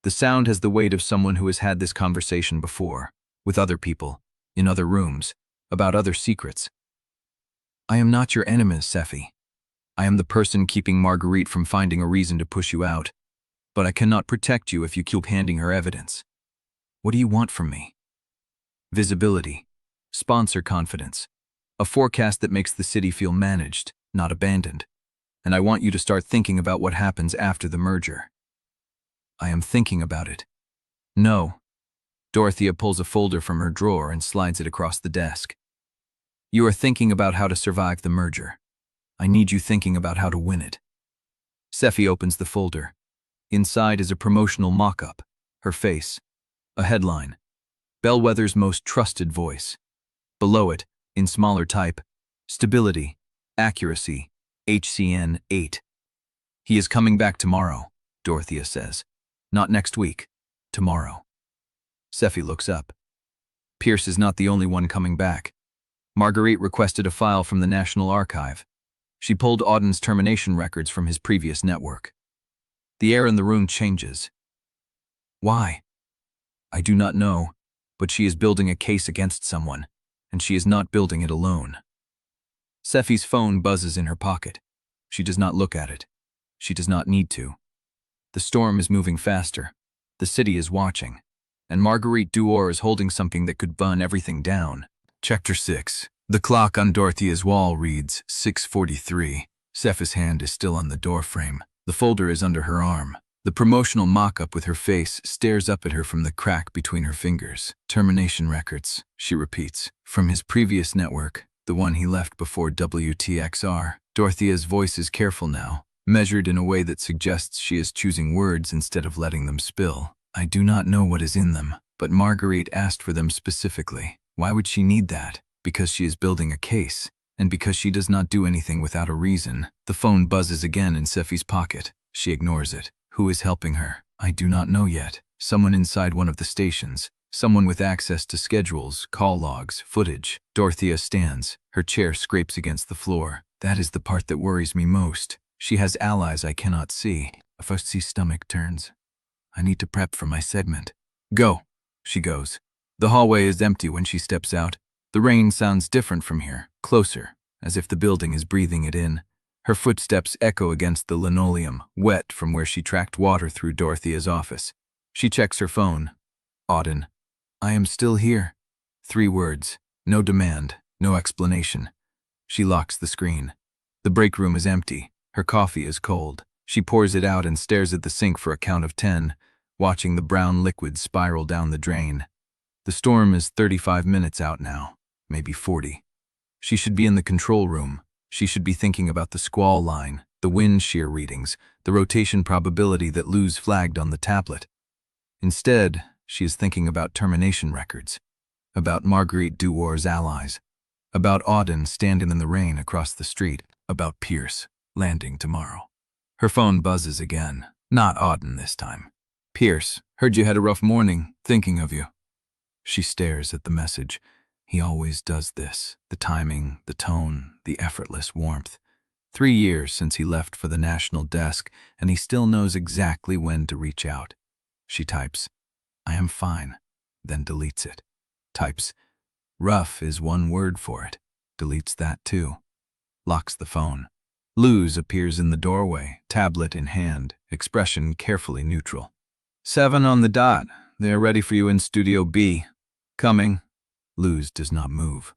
The sound has the weight of someone who has had this conversation before, with other people, in other rooms, about other secrets. I am not your enemy, Sephy. I am the person keeping Marguerite from finding a reason to push you out, but I cannot protect you if you keep handing her evidence. What do you want from me? Visibility, sponsor confidence, a forecast that makes the city feel managed, not abandoned, and I want you to start thinking about what happens after the merger. I am thinking about it. No. Dorothea pulls a folder from her drawer and slides it across the desk. You are thinking about how to survive the merger. I need you thinking about how to win it. Sephy opens the folder. Inside is a promotional mock-up, her face, a headline, Bellweather's most trusted voice. Below it, in smaller type, stability, accuracy, HCN 8. He is coming back tomorrow, Dorothea says. Not next week, tomorrow. Sephy looks up. Pierce is not the only one coming back. Marguerite requested a file from the National Archive. She pulled Auden's termination records from his previous network. The air in the room changes. Why? I do not know, but she is building a case against someone, and she is not building it alone. Sephy's phone buzzes in her pocket. She does not look at it. She does not need to. The storm is moving faster. The city is watching. And Marguerite Dewar is holding something that could burn everything down. Chapter 6. The clock on Dorothea's wall reads 6:43. Sephy's hand is still on the doorframe. The folder is under her arm. The promotional mock-up with her face stares up at her from the crack between her fingers. Termination records, she repeats. From his previous network, the one he left before WTXR. Dorothea's voice is careful now, measured in a way that suggests she is choosing words instead of letting them spill. I do not know what is in them, but Marguerite asked for them specifically. Why would she need that? Because she is building a case, and because she does not do anything without a reason. The phone buzzes again in Sephy's pocket. She ignores it. Who is helping her? I do not know yet. Someone inside one of the stations. Someone with access to schedules, call logs, footage. Dorothea stands. Her chair scrapes against the floor. That is the part that worries me most. She has allies I cannot see. Sephy's stomach turns. I need to prep for my segment. Go. She goes. The hallway is empty when she steps out. The rain sounds different from here, closer, as if the building is breathing it in. Her footsteps echo against the linoleum, wet from where she tracked water through Dorothea's office. She checks her phone. Auden. I am still here. 3 words. No demand, no explanation. She locks the screen. The break room is empty. Her coffee is cold. She pours it out and stares at the sink for a count of 10, watching the brown liquid spiral down the drain. The storm is 35 minutes out now, maybe 40. She should be in the control room. She should be thinking about the squall line, the wind shear readings, the rotation probability that Luz flagged on the tablet. Instead, she is thinking about termination records, about Marguerite Dewar's allies, about Auden standing in the rain across the street, about Pierce landing tomorrow. Her phone buzzes again. Not Auden this time. Pierce, heard you had a rough morning, thinking of you. She stares at the message. He always does this. The timing, the tone, the effortless warmth. 3 years since he left for the national desk, and he still knows exactly when to reach out. She types, I am fine, then deletes it. Types, rough is one word for it. Deletes that too. Locks the phone. Luz appears in the doorway, tablet in hand, expression carefully neutral. 7 on the dot. They're ready for you in Studio B. Coming. Luz does not move.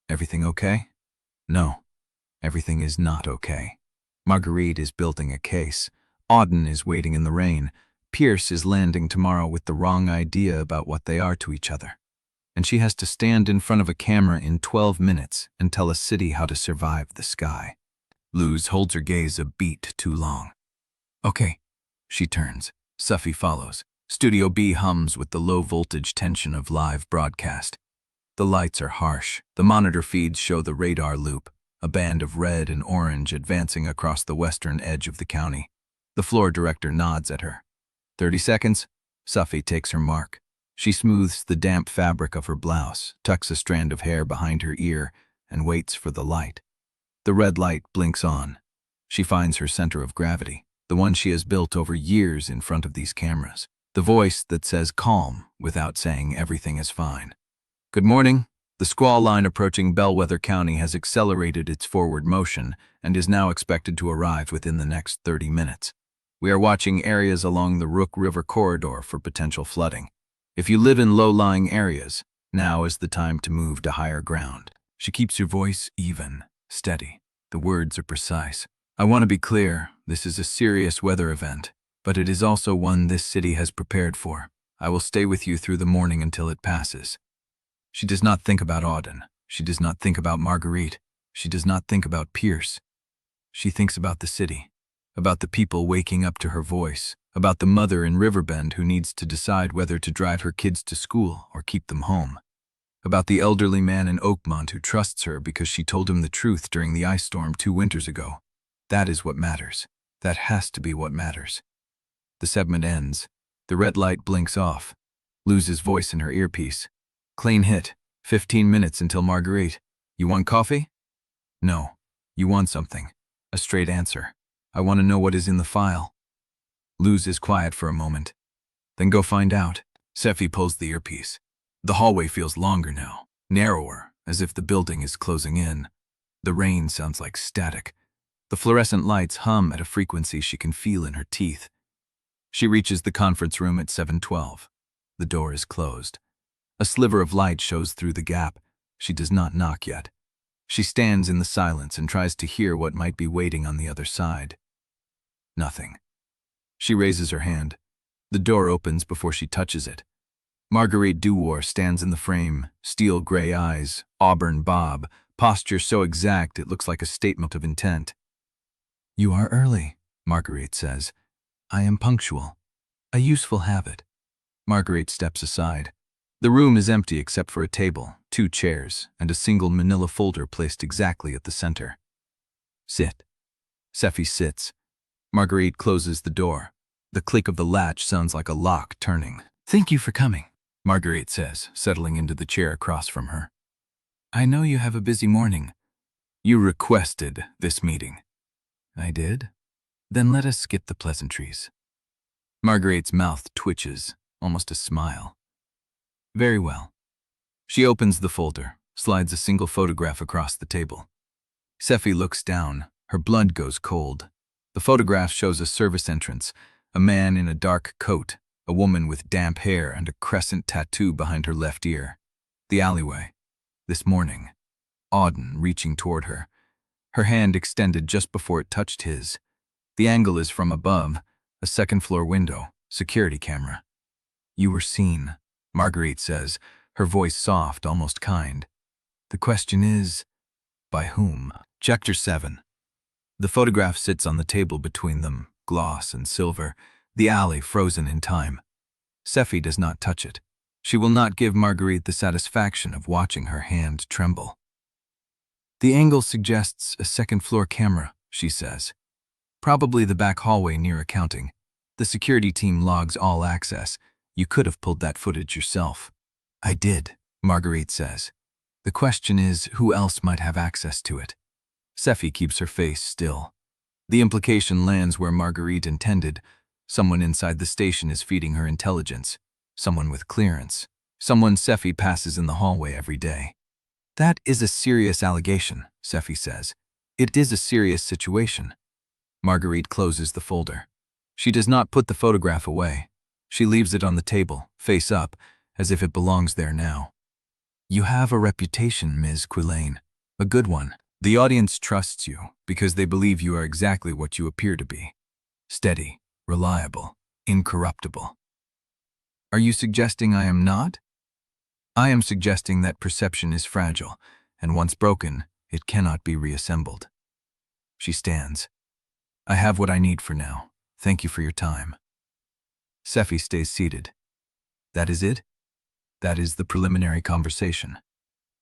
Everything okay? No. Everything is not okay. Marguerite is building a case. Auden is waiting in the rain. Pierce is landing tomorrow with the wrong idea about what they are to each other. And she has to stand in front of a camera in 12 minutes and tell a city how to survive the sky. Luz holds her gaze a beat too long. Okay. She turns. Sephy follows. Studio B hums with the low-voltage tension of live broadcast. The lights are harsh. The monitor feeds show the radar loop, a band of red and orange advancing across the western edge of the county. The floor director nods at her. 30 seconds. Sephy takes her mark. She smooths the damp fabric of her blouse, tucks a strand of hair behind her ear, and waits for the light. The red light blinks on. She finds her center of gravity, the one she has built over years in front of these cameras. The voice that says calm without saying everything is fine. Good morning. The squall line approaching Bellweather County has accelerated its forward motion and is now expected to arrive within the next 30 minutes. We are watching areas along the Rook River corridor for potential flooding. If you live in low-lying areas, now is the time to move to higher ground. She keeps her voice even, steady. The words are precise. I want to be clear, this is a serious weather event, but it is also one this city has prepared for. I will stay with you through the morning until it passes. She does not think about Auden. She does not think about Marguerite. She does not think about Pierce. She thinks about the city, about the people waking up to her voice, about the mother in Riverbend who needs to decide whether to drive her kids to school or keep them home, about the elderly man in Oakmont who trusts her because she told him the truth during the ice storm 2 winters ago. That is what matters. That has to be what matters. The segment ends. The red light blinks off. Luz's voice in her earpiece. Clean hit. 15 minutes until Marguerite. You want coffee? No. You want something. A straight answer. I want to know what is in the file. Luz is quiet for a moment. Then go find out. Sephy pulls the earpiece. The hallway feels longer now, narrower, as if the building is closing in. The rain sounds like static. The fluorescent lights hum at a frequency she can feel in her teeth. She reaches the conference room at 7:12. The door is closed. A sliver of light shows through the gap. She does not knock yet. She stands in the silence and tries to hear what might be waiting on the other side. Nothing. She raises her hand. The door opens before she touches it. Marguerite Dewar stands in the frame, steel gray eyes, auburn bob, posture so exact it looks like a statement of intent. You are early, Marguerite says. I am punctual. A useful habit. Marguerite steps aside. The room is empty except for a table, 2 chairs, and a single manila folder placed exactly at the center. Sit. Sephy sits. Marguerite closes the door. The click of the latch sounds like a lock turning. Thank you for coming, Marguerite says, settling into the chair across from her. I know you have a busy morning. You requested this meeting. I did? Then let us skip the pleasantries. Marguerite's mouth twitches, almost a smile. Very well. She opens the folder, slides a single photograph across the table. Sephy looks down. Her blood goes cold. The photograph shows a service entrance, a man in a dark coat, a woman with damp hair and a crescent tattoo behind her left ear. The alleyway. This morning. Auden reaching toward her. Her hand extended just before it touched his. The angle is from above, a second-floor window, security camera. You were seen, Marguerite says, her voice soft, almost kind. The question is, by whom? Chapter 7. The photograph sits on the table between them, gloss and silver, the alley frozen in time. Sephy does not touch it. She will not give Marguerite the satisfaction of watching her hand tremble. The angle suggests a second-floor camera, she says. Probably the back hallway near accounting. The security team logs all access. You could have pulled that footage yourself. I did, Marguerite says. The question is, who else might have access to it? Sephy keeps her face still. The implication lands where Marguerite intended. Someone inside the station is feeding her intelligence. Someone with clearance. Someone Sephy passes in the hallway every day. That is a serious allegation, Sephy says. It is a serious situation. Marguerite closes the folder. She does not put the photograph away. She leaves it on the table, face up, as if it belongs there now. You have a reputation, Ms. Quillane. A good one. The audience trusts you because they believe you are exactly what you appear to be. Steady, reliable, incorruptible. Are you suggesting I am not? I am suggesting that perception is fragile, and once broken, it cannot be reassembled. She stands. I have what I need for now. Thank you for your time. Sephy stays seated. That is it? That is the preliminary conversation.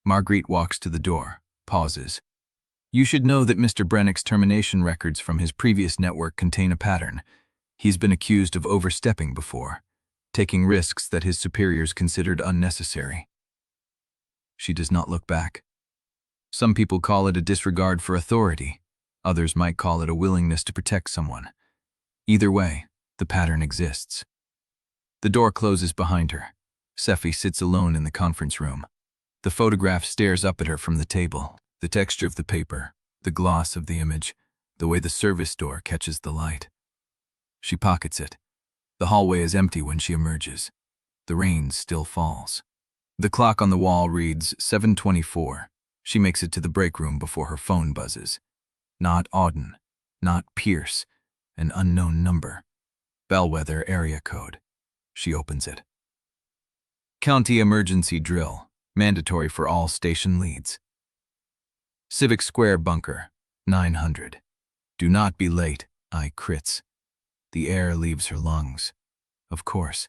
Marguerite walks to the door, pauses. You should know that Mr. Brennick's termination records from his previous network contain a pattern. He's been accused of overstepping before, taking risks that his superiors considered unnecessary. She does not look back. Some people call it a disregard for authority. Others might call it a willingness to protect someone. Either way, the pattern exists. The door closes behind her. Sephy sits alone in the conference room. The photograph stares up at her from the table. The texture of the paper, the gloss of the image, the way the service door catches the light. She pockets it. The hallway is empty when she emerges. The rain still falls. The clock on the wall reads 7:24. She makes it to the break room before her phone buzzes. Not Auden, not Pierce, an unknown number. Bellweather area code. She opens it. County emergency drill, mandatory for all station leads. Civic Square bunker, 900. Do not be late, I crits. The air leaves her lungs. Of course,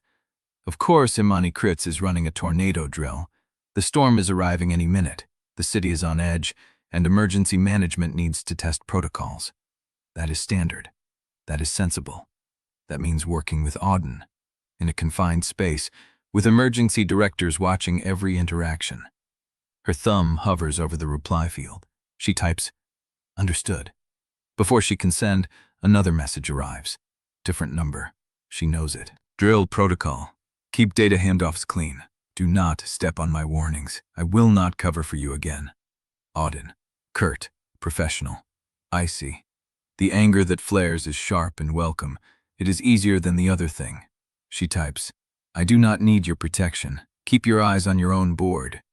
Imani Crits is running a tornado drill. The storm is arriving any minute. The city is on edge, and emergency management needs to test protocols. That is standard. That is sensible. That means working with Auden, in a confined space, with emergency directors watching every interaction. Her thumb hovers over the reply field. She types, understood. Before she can send, another message arrives. Different number. She knows it. Drill protocol. Keep data handoffs clean. Do not step on my warnings. I will not cover for you again. Auden. Curt. Professional. Icy. The anger that flares is sharp and welcome. It is easier than the other thing. She types, I do not need your protection. Keep your eyes on your own board.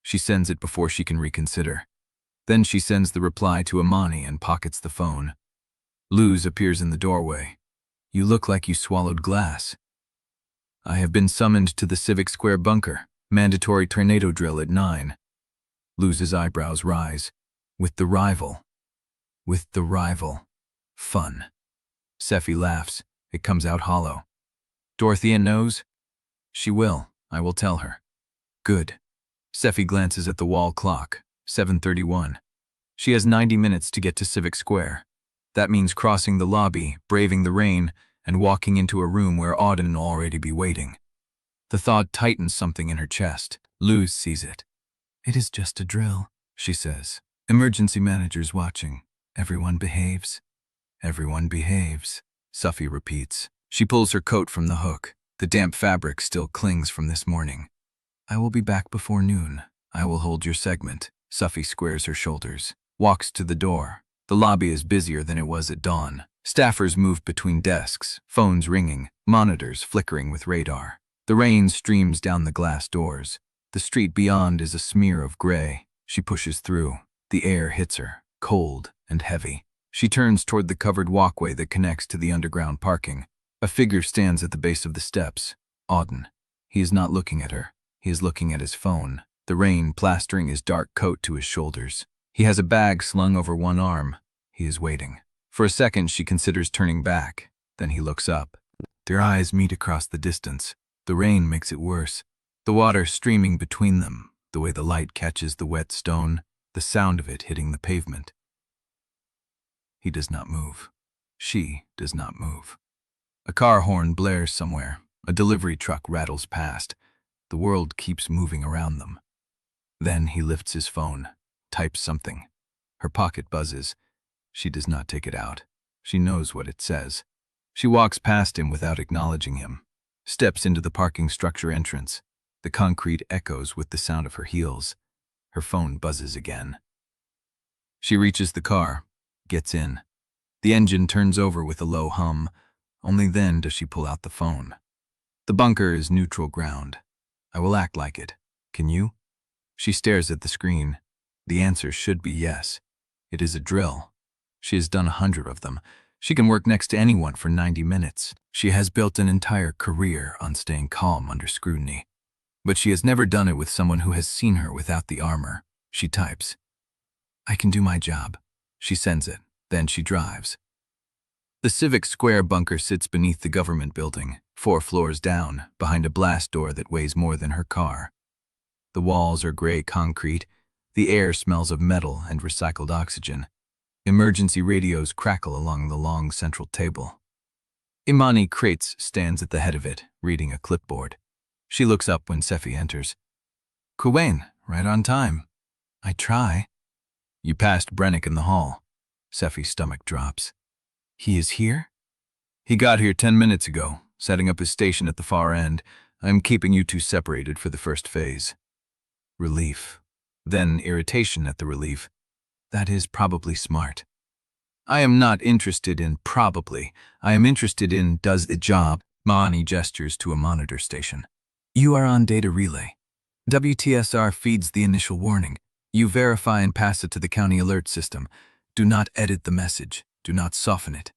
She sends it before she can reconsider. Then she sends the reply to Imani and pockets the phone. Luz appears in the doorway. You look like you swallowed glass. I have been summoned to the Civic Square bunker. Mandatory tornado drill at 9. Luz's eyebrows rise. With the rival. With the rival. Fun. Sephy laughs. It comes out hollow. Dorothea knows? She will. I will tell her. Good. Sephy glances at the wall clock. 7:31. She has 90 minutes to get to Civic Square. That means crossing the lobby, braving the rain, and walking into a room where Auden will already be waiting. The thought tightens something in her chest. Luz sees it. It is just a drill, she says. Emergency manager's watching. Everyone behaves. Everyone behaves, Sephy repeats. She pulls her coat from the hook. The damp fabric still clings from this morning. I will be back before noon. I will hold your segment. Sephy squares her shoulders, walks to the door. The lobby is busier than it was at dawn. Staffers move between desks, phones ringing, monitors flickering with radar. The rain streams down the glass doors. The street beyond is a smear of gray. She pushes through. The air hits her, cold and heavy. She turns toward the covered walkway that connects to the underground parking. A figure stands at the base of the steps. Auden. He is not looking at her. He is looking at his phone, the rain plastering his dark coat to his shoulders. He has a bag slung over one arm. He is waiting. For a second, she considers turning back. Then he looks up. Their eyes meet across the distance. The rain makes it worse. The water streaming between them, the way the light catches the wet stone, the sound of it hitting the pavement. He does not move. She does not move. A car horn blares somewhere. A delivery truck rattles past. The world keeps moving around them. Then he lifts his phone, types something. Her pocket buzzes. She does not take it out. She knows what it says. She walks past him without acknowledging him, steps into the parking structure entrance. The concrete echoes with the sound of her heels. Her phone buzzes again. She reaches the car, gets in. The engine turns over with a low hum. Only then does she pull out the phone. The bunker is neutral ground. I will act like it. Can you? She stares at the screen. The answer should be yes. It is a drill. She has done 100 of them. She can work next to anyone for 90 minutes. She has built an entire career on staying calm under scrutiny. But she has never done it with someone who has seen her without the armor. She types. I can do my job. She sends it. Then she drives. The Civic Square bunker sits beneath the government building, 4 floors down, behind a blast door that weighs more than her car. The walls are gray concrete. The air smells of metal and recycled oxygen. Emergency radios crackle along the long central table. Imani Crates stands at the head of it, reading a clipboard. She looks up when Sephy enters. Quillane, right on time. I try. You passed Brennick in the hall. Sephy's stomach drops. He is here? He got here 10 minutes ago, setting up his station at the far end. I'm keeping you two separated for the first phase. Relief. Then irritation at the relief. That is probably smart. I am not interested in probably. I am interested in does the job. Mani gestures to a monitor station. You are on data relay. WTSR feeds the initial warning. You verify and pass it to the county alert system. Do not edit the message. Do not soften it.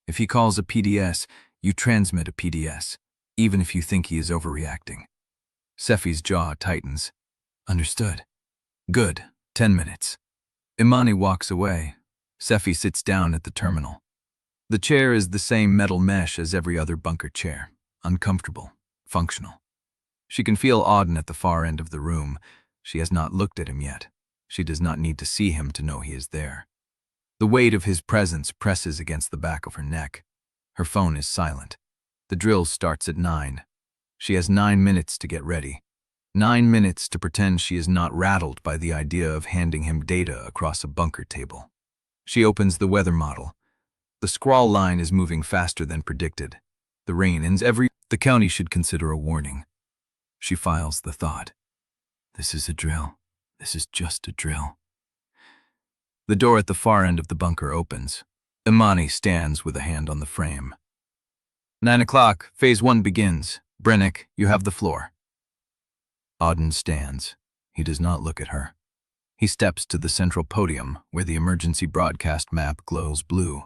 If he calls a PDS, you transmit a PDS, even if you think he is overreacting. Sephy's jaw tightens. Understood. Good. 10 minutes. Imani walks away. Sephy sits down at the terminal. The chair is the same metal mesh as every other bunker chair. Uncomfortable. Functional. She can feel Auden at the far end of the room. She has not looked at him yet. She does not need to see him to know he is there. The weight of his presence presses against the back of her neck. Her phone is silent. The drill starts at 9. She has 9 minutes to get ready. 9 minutes to pretend she is not rattled by the idea of handing him data across a bunker table. She opens the weather model. The squall line is moving faster than predicted. The rain ends The county should consider a warning. She files the thought. This is a drill. This is just a drill. The door at the far end of the bunker opens. Imani stands with a hand on the frame. 9 o'clock, phase 1 begins. Brennick, you have the floor. Auden stands. He does not look at her. He steps to the central podium where the emergency broadcast map glows blue.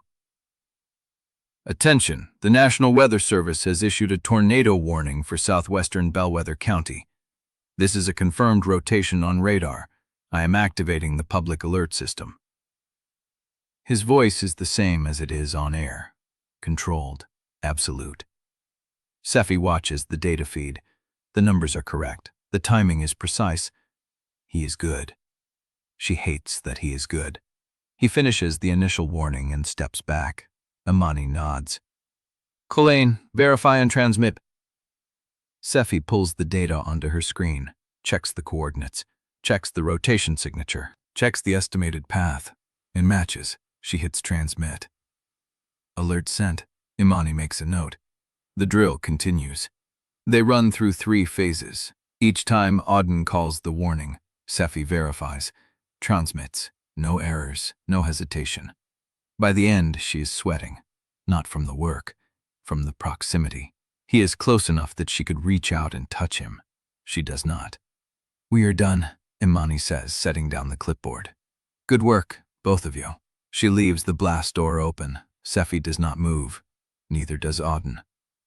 Attention, the National Weather Service has issued a tornado warning for southwestern Bellweather County. This is a confirmed rotation on radar. I am activating the public alert system. His voice is the same as it is on air. Controlled. Absolute. Sephy watches the data feed. The numbers are correct. The timing is precise. He is good. She hates that he is good. He finishes the initial warning and steps back. Imani nods. Quillane, verify and transmit. Sephy pulls the data onto her screen, checks the coordinates, checks the rotation signature, checks the estimated path. It matches. She hits transmit. Alert sent. Imani makes a note. The drill continues. They run through 3 phases. Each time Auden calls the warning, Sephy verifies, transmits. No errors, no hesitation. By the end, she is sweating. Not from the work, from the proximity. He is close enough that she could reach out and touch him. She does not. We are done, Imani says, setting down the clipboard. Good work, both of you. She leaves the blast door open. Sephy does not move. Neither does Auden.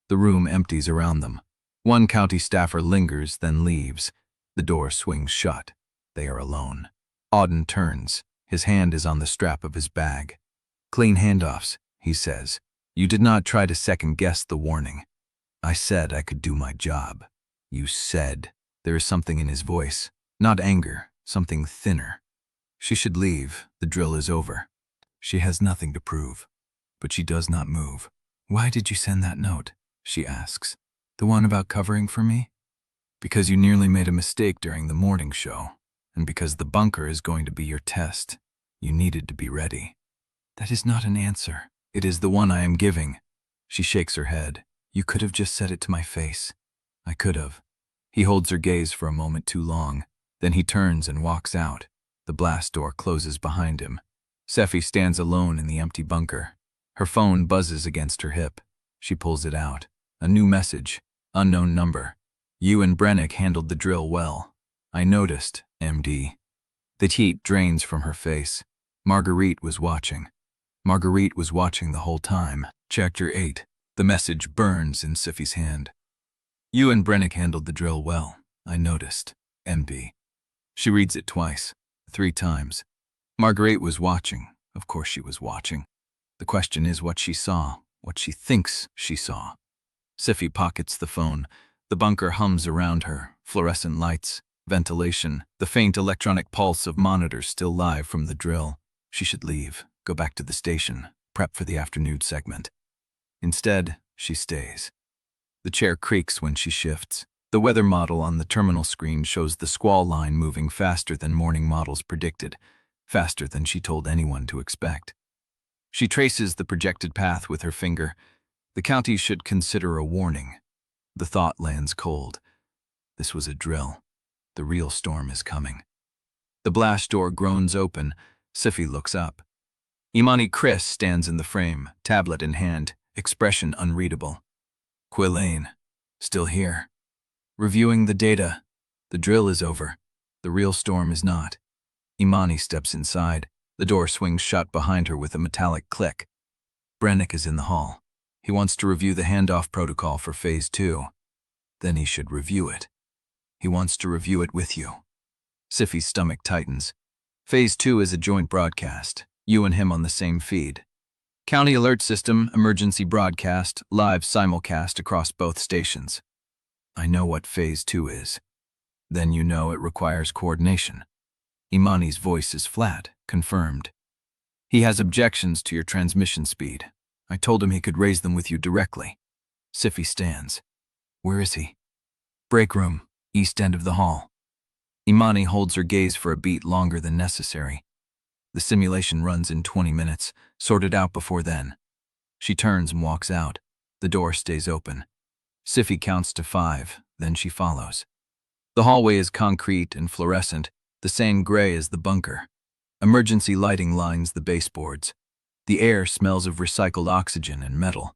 The room empties around them. One county staffer lingers, then leaves. The door swings shut. They are alone. Auden turns. His hand is on the strap of his bag. Clean handoffs, he says. You did not try to second-guess the warning. I said I could do my job. You said. There is something in his voice. Not anger, something thinner. She should leave. The drill is over. She has nothing to prove. But she does not move. Why did you send that note? She asks. The one about covering for me? Because you nearly made a mistake during the morning show, and because the bunker is going to be your test. You needed to be ready. That is not an answer. It is the one I am giving. She shakes her head. You could have just said it to my face. I could have. He holds her gaze for a moment too long. Then he turns and walks out. The blast door closes behind him. Sephy stands alone in the empty bunker. Her phone buzzes against her hip. She pulls it out. A new message. Unknown number. Auden Brennick handled the drill well. I noticed, MD. The heat drains from her face. Marguerite was watching. Marguerite was watching the whole time. Chapter 8. The message burns in Sephy's hand. Auden Brennick handled the drill well. I noticed, MD. She reads it twice, 3 times. Marguerite was watching. Of course she was watching. The question is what she saw, what she thinks she saw. Sephy pockets the phone. The bunker hums around her. Fluorescent lights, ventilation, the faint electronic pulse of monitors still live from the drill. She should leave, go back to the station, prep for the afternoon segment. Instead, she stays. The chair creaks when she shifts. The weather model on the terminal screen shows the squall line moving faster than morning models predicted, faster than she told anyone to expect. She traces the projected path with her finger. The county should consider a warning. The thought lands cold. This was a drill. The real storm is coming. The blast door groans open. Sephy looks up. Imani Chris stands in the frame, tablet in hand, expression unreadable. Quillane, still here. Reviewing the data. The drill is over. The real storm is not. Imani steps inside. The door swings shut behind her with a metallic click. Brennick is in the hall. He wants to review the handoff protocol for Phase 2. Then he should review it. He wants to review it with you. Sephy's stomach tightens. Phase 2 is a joint broadcast. You and him on the same feed. County alert system, emergency broadcast, live simulcast across both stations. I know what Phase 2 is. Then you know it requires coordination. Imani's voice is flat, confirmed. He has objections to your transmission speed. I told him he could raise them with you directly. Sephy stands. Where is he? Break room, east end of the hall. Imani holds her gaze for a beat longer than necessary. The simulation runs in 20 minutes, sorted out before then. She turns and walks out. The door stays open. Sephy counts to 5, then she follows. The hallway is concrete and fluorescent, the same gray as the bunker. Emergency lighting lines the baseboards. The air smells of recycled oxygen and metal.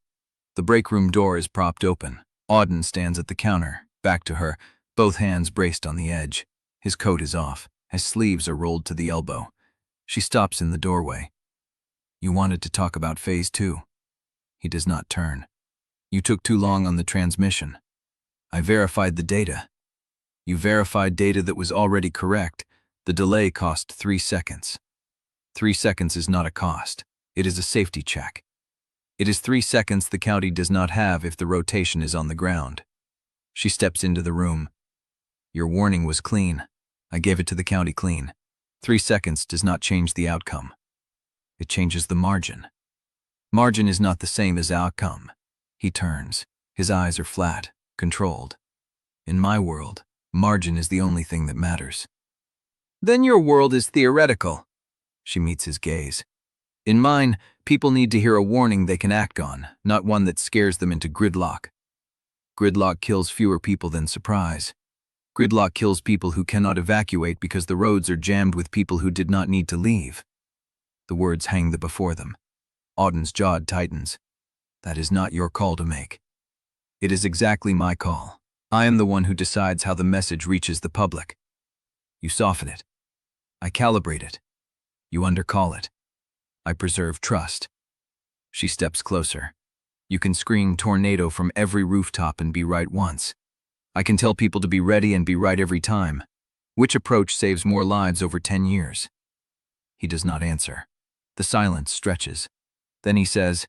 The break room door is propped open. Auden stands at the counter, back to her, both hands braced on the edge. His coat is off. His sleeves are rolled to the elbow. She stops in the doorway. You wanted to talk about Phase 2. He does not turn. You took too long on the transmission. I verified the data. You verified data that was already correct. The delay cost 3 seconds. 3 seconds is not a cost. It is a safety check. It is 3 seconds the county does not have if the rotation is on the ground. She steps into the room. Your warning was clean. I gave it to the county clean. 3 seconds does not change the outcome. It changes the margin. Margin is not the same as outcome. He turns. His eyes are flat, controlled. In my world, margin is the only thing that matters. Then your world is theoretical. She meets his gaze. In mine, people need to hear a warning they can act on, not one that scares them into gridlock. Gridlock kills fewer people than surprise. Gridlock kills people who cannot evacuate because the roads are jammed with people who did not need to leave. The words hang before them. Auden's jaw tightens. That is not your call to make. It is exactly my call. I am the one who decides how the message reaches the public. You soften it. I calibrate it. You undercall it. I preserve trust. She steps closer. You can scream tornado from every rooftop and be right once. I can tell people to be ready and be right every time. Which approach saves more lives over 10 years? He does not answer. The silence stretches. Then he says,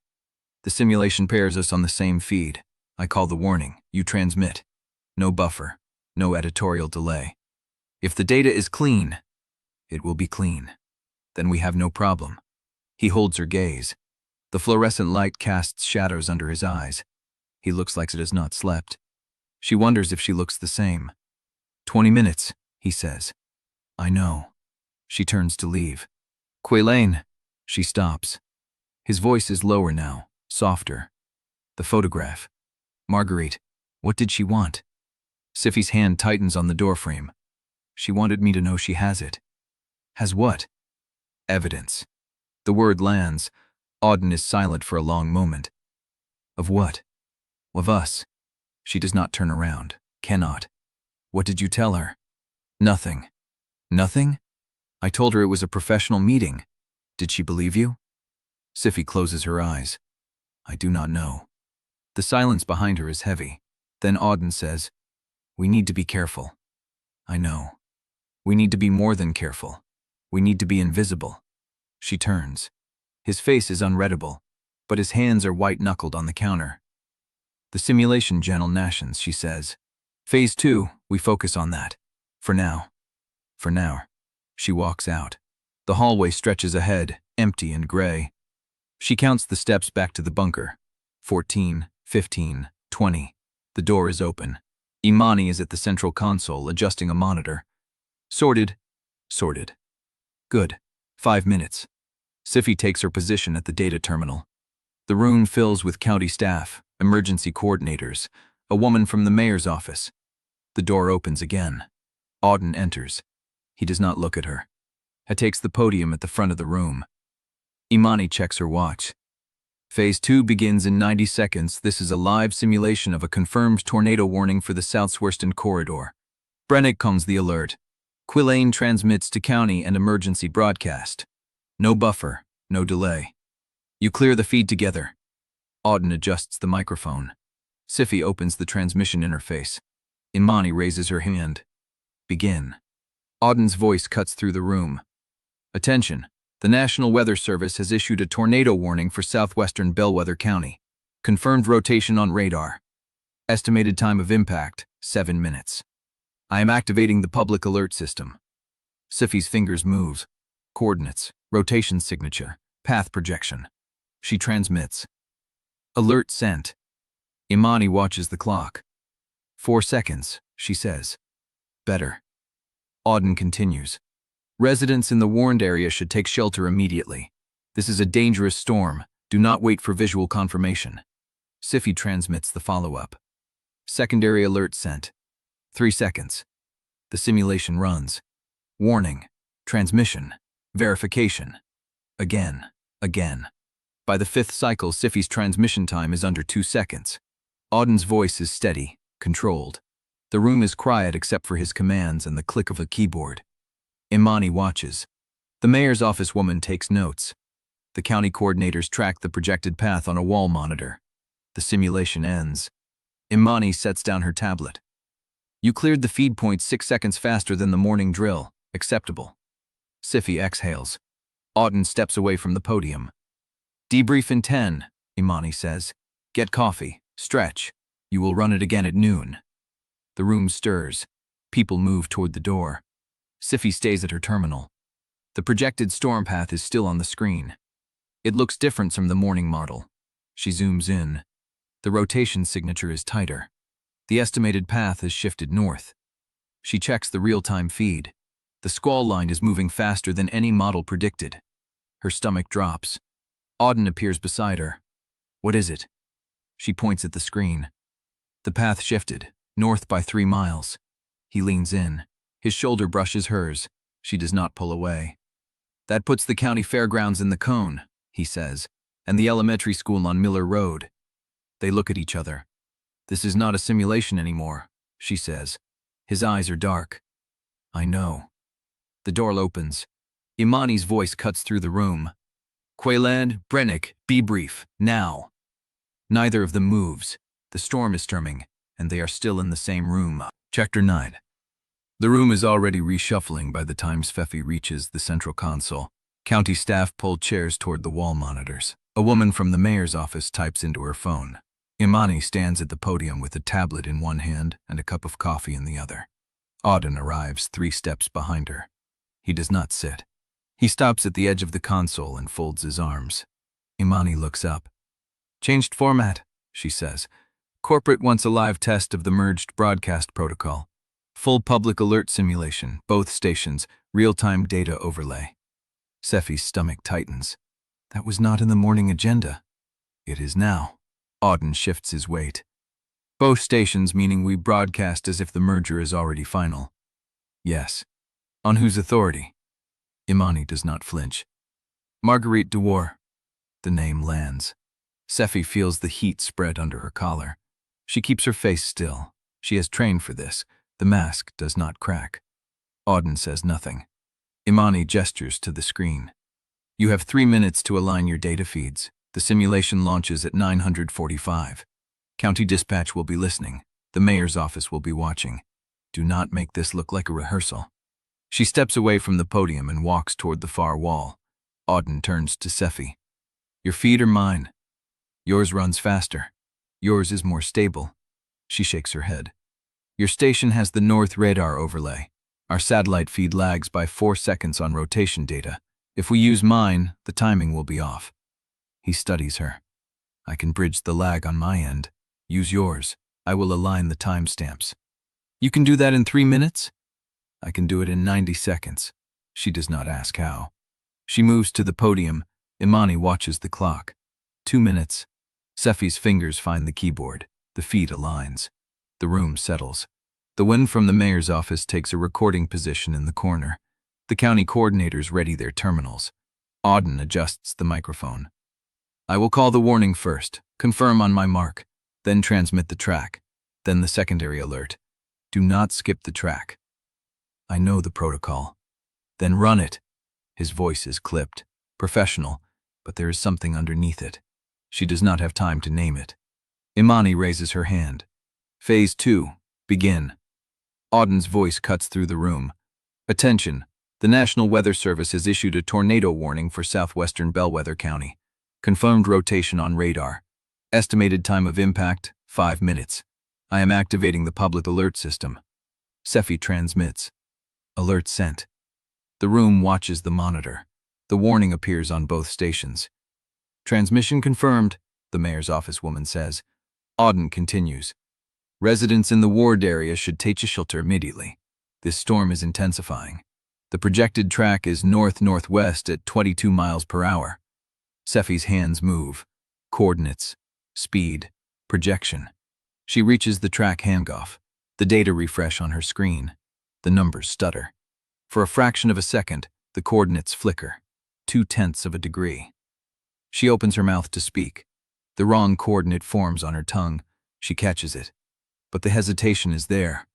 "The simulation pairs us on the same feed. I call the warning. You transmit. No buffer. No editorial delay. If the data is clean, it will be clean. Then we have no problem." He holds her gaze. The fluorescent light casts shadows under his eyes. He looks like he has not slept. She wonders if she looks the same. 20 minutes, he says. I know. She turns to leave. Quillane. She stops. His voice is lower now, softer. The photograph. Marguerite, what did she want? Sephy's hand tightens on the doorframe. She wanted me to know she has it. Has what? Evidence. The word lands. Auden is silent for a long moment. Of what? Of us. She does not turn around. Cannot. What did you tell her? Nothing. Nothing? I told her it was a professional meeting. Did she believe you? Sephy closes her eyes. I do not know. The silence behind her is heavy. Then Auden says, we need to be careful. I know. We need to be more than careful. We need to be invisible. She turns. His face is unreadable, but his hands are white-knuckled on the counter. The simulation gentle nations, she says. Phase 2, we focus on that. For now. For now. She walks out. The hallway stretches ahead, empty and gray. She counts the steps back to the bunker. 14, 15, 20. The door is open. Imani is at the central console, adjusting a monitor. Sorted. Sorted. Good. 5 minutes. Sephy takes her position at the data terminal. The room fills with county staff, emergency coordinators, a woman from the mayor's office. The door opens again. Auden enters. He does not look at her. He takes the podium at the front of the room. Imani checks her watch. Phase 2 begins in 90 seconds. This is a live simulation of a confirmed tornado warning for the southwestern corridor. Brennick comes the alert. Quillane transmits to county and emergency broadcast. No buffer, no delay. You clear the feed together. Auden adjusts the microphone. Sephy opens the transmission interface. Imani raises her hand. Begin. Auden's voice cuts through the room. Attention. The National Weather Service has issued a tornado warning for southwestern Bellweather County. Confirmed rotation on radar. Estimated time of impact, 7 minutes. I am activating the public alert system. Sephy's fingers move. Coordinates, rotation signature, path projection. She transmits. Alert sent. Imani watches the clock. 4 seconds, she says. Better. Auden continues. Residents in the warned area should take shelter immediately. This is a dangerous storm. Do not wait for visual confirmation. Sephy transmits the follow-up. Secondary alert sent. 3 seconds. The simulation runs. Warning. Transmission. Verification. Again. Again. By the 5th cycle, Sephy's transmission time is under 2 seconds. Auden's voice is steady, controlled. The room is quiet except for his commands and the click of a keyboard. Imani watches. The mayor's office woman takes notes. The county coordinators track the projected path on a wall monitor. The simulation ends. Imani sets down her tablet. You cleared the feed point 6 seconds faster than the morning drill. Acceptable. Sephy exhales. Auden steps away from the podium. Debrief in 10, Imani says. Get coffee. Stretch. You will run it again at noon. The room stirs. People move toward the door. Sephy stays at her terminal. The projected storm path is still on the screen. It looks different from the morning model. She zooms in. The rotation signature is tighter. The estimated path has shifted north. She checks the real-time feed. The squall line is moving faster than any model predicted. Her stomach drops. Auden appears beside her. What is it? She points at the screen. The path shifted, north by 3 miles. He leans in. His shoulder brushes hers. She does not pull away. That puts the county fairgrounds in the cone, he says, and the elementary school on Miller Road. They look at each other. This is not a simulation anymore, she says. His eyes are dark. I know. The door opens. Imani's voice cuts through the room. Quillane, Brennick, be brief, now. Neither of them moves. The storm is storming, and they are still in the same room. Chapter 9. The room is already reshuffling by the time Sephy reaches the central console. County staff pull chairs toward the wall monitors. A woman from the mayor's office types into her phone. Imani stands at the podium with a tablet in one hand and a cup of coffee in the other. Auden arrives 3 steps behind her. He does not sit. He stops at the edge of the console and folds his arms. Imani looks up. "Changed format," she says. "Corporate wants a live test of the merged broadcast protocol. Full public alert simulation, both stations, real-time data overlay." Sephy's stomach tightens. That was not in the morning agenda. It is now. Auden shifts his weight. "Both stations, meaning we broadcast as if the merger is already final." "Yes." "On whose authority?" Imani does not flinch. "Marguerite Dewar." The name lands. Sephy feels the heat spread under her collar. She keeps her face still. She has trained for this. The mask does not crack. Auden says nothing. Imani gestures to the screen. "You have 3 minutes to align your data feeds. The simulation launches at 9:45. County dispatch will be listening. The mayor's office will be watching. Do not make this look like a rehearsal." She steps away from the podium and walks toward the far wall. Auden turns to Sephy. "Your feed or mine?" "Yours runs faster. Yours is more stable." She shakes her head. "Your station has the north radar overlay. Our satellite feed lags by 4 seconds on rotation data. If we use mine, the timing will be off." He studies her. "I can bridge the lag on my end. Use yours. I will align the timestamps." "You can do that in 3 minutes?" "I can do it in 90 seconds. She does not ask how. She moves to the podium. Imani watches the clock. 2 minutes. Sephy's fingers find the keyboard. The feed aligns. The room settles. The wind from the mayor's office takes a recording position in the corner. The county coordinators ready their terminals. Auden adjusts the microphone. "I will call the warning first, confirm on my mark, then transmit the track, then the secondary alert. Do not skip the track." "I know the protocol." "Then run it." His voice is clipped, professional, but there is something underneath it. She does not have time to name it. Imani raises her hand. "Phase 2. Begin." Auden's voice cuts through the room. "Attention. The National Weather Service has issued a tornado warning for southwestern Bellweather County. Confirmed rotation on radar. Estimated time of impact, 5 minutes. I am activating the public alert system." Sephy transmits. "Alert sent." The room watches the monitor. The warning appears on both stations. "Transmission confirmed," the mayor's office woman says. Auden continues. "Residents in the ward area should take a shelter immediately. This storm is intensifying. The projected track is north-northwest at 22 miles per hour. Sephy's hands move. Coordinates, speed, projection. She reaches the track handoff. The data refresh on her screen. The numbers stutter. For a fraction of a second, the coordinates flicker. 0.2 of a degree. She opens her mouth to speak. The wrong coordinate forms on her tongue. She catches it. But the hesitation is there.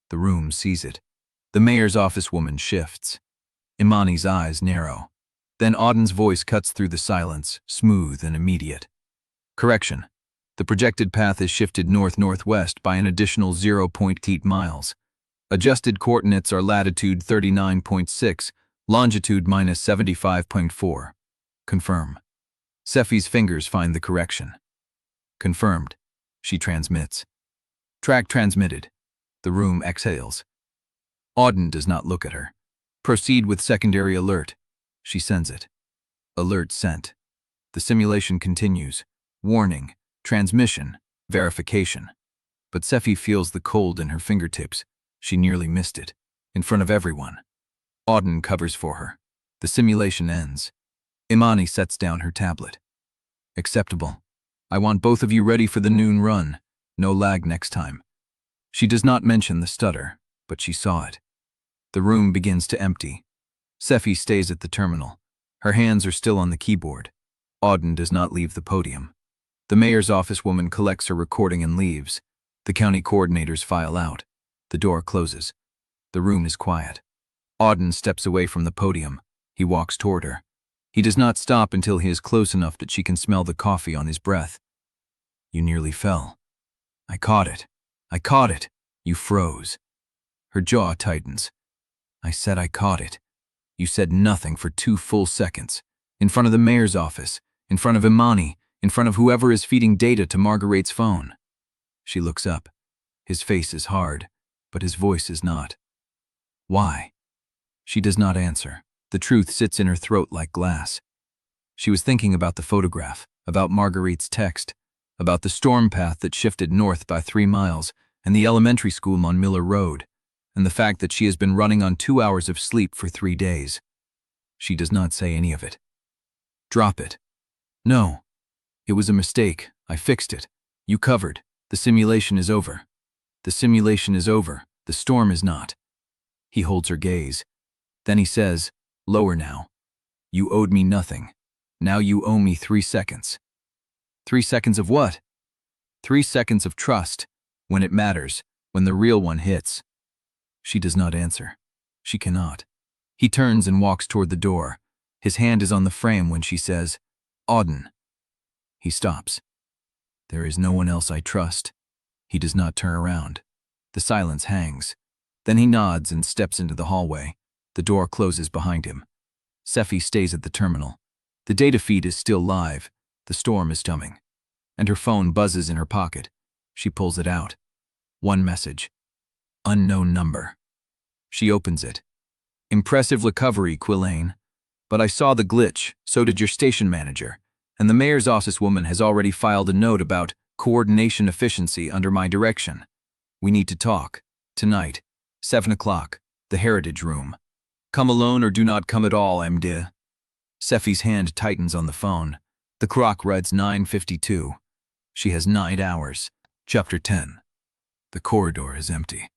The room sees it. The mayor's office woman shifts. Imani's eyes narrow. Then Auden's voice cuts through the silence, smooth and immediate. "Correction. The projected path is shifted north-northwest by an additional 0.8 miles. Adjusted coordinates are latitude 39.6, longitude -75.4. Confirm." Sephy's fingers find the correction. "Confirmed." She transmits. Track transmitted. The room exhales. Auden does not look at her. "Proceed with secondary alert." She sends it. Alert sent. The simulation continues. Warning, transmission, verification. But Sephy feels the cold in her fingertips. She nearly missed it. In front of everyone. Auden covers for her. The simulation ends. Imani sets down her tablet. "Acceptable. I want both of you ready for the noon run. No lag next time." She does not mention the stutter, but she saw it. The room begins to empty. Sephy stays at the terminal. Her hands are still on the keyboard. Auden does not leave the podium. The mayor's office woman collects her recording and leaves. The county coordinators file out. The door closes. The room is quiet. Auden steps away from the podium. He walks toward her. He does not stop until he is close enough that she can smell the coffee on his breath. "You nearly fell." "I caught it. I caught it." "You froze." Her jaw tightens. "I said I caught it." You said nothing for 2 full seconds. In front of the mayor's office, in front of Imani, in front of whoever is feeding data to Marguerite's phone. She looks up. His face is hard, but his voice is not. Why? She does not answer. The truth sits in her throat like glass. She was thinking about the photograph, about Marguerite's text, about the storm path that shifted north by 3 miles, and the elementary school on Miller Road, and the fact that she has been running on 2 hours of sleep for 3 days. She does not say any of it. Drop it. No. It was a mistake. I fixed it. You covered. The simulation is over. The simulation is over. The storm is not. He holds her gaze. Then he says, lower now. You owed me nothing. Now you owe me 3 seconds. 3 seconds of what? 3 seconds of trust, when it matters, when the real one hits. She does not answer. She cannot. He turns and walks toward the door. His hand is on the frame when she says, Auden. He stops. There is no one else I trust. He does not turn around. The silence hangs. Then he nods and steps into the hallway. The door closes behind him. Sephy stays at the terminal. The data feed is still live. The storm is coming. And her phone buzzes in her pocket. She pulls it out. One message. Unknown number. She opens it. Impressive recovery, Quillane. But I saw the glitch, so did your station manager. And the mayor's office woman has already filed a note about coordination efficiency under my direction. We need to talk. Tonight. 7 o'clock. The Heritage Room. Come alone or do not come at all, MD. Sephy's hand tightens on the phone. The clock reads 9:52. She has 9 hours. Chapter 10. The corridor is empty.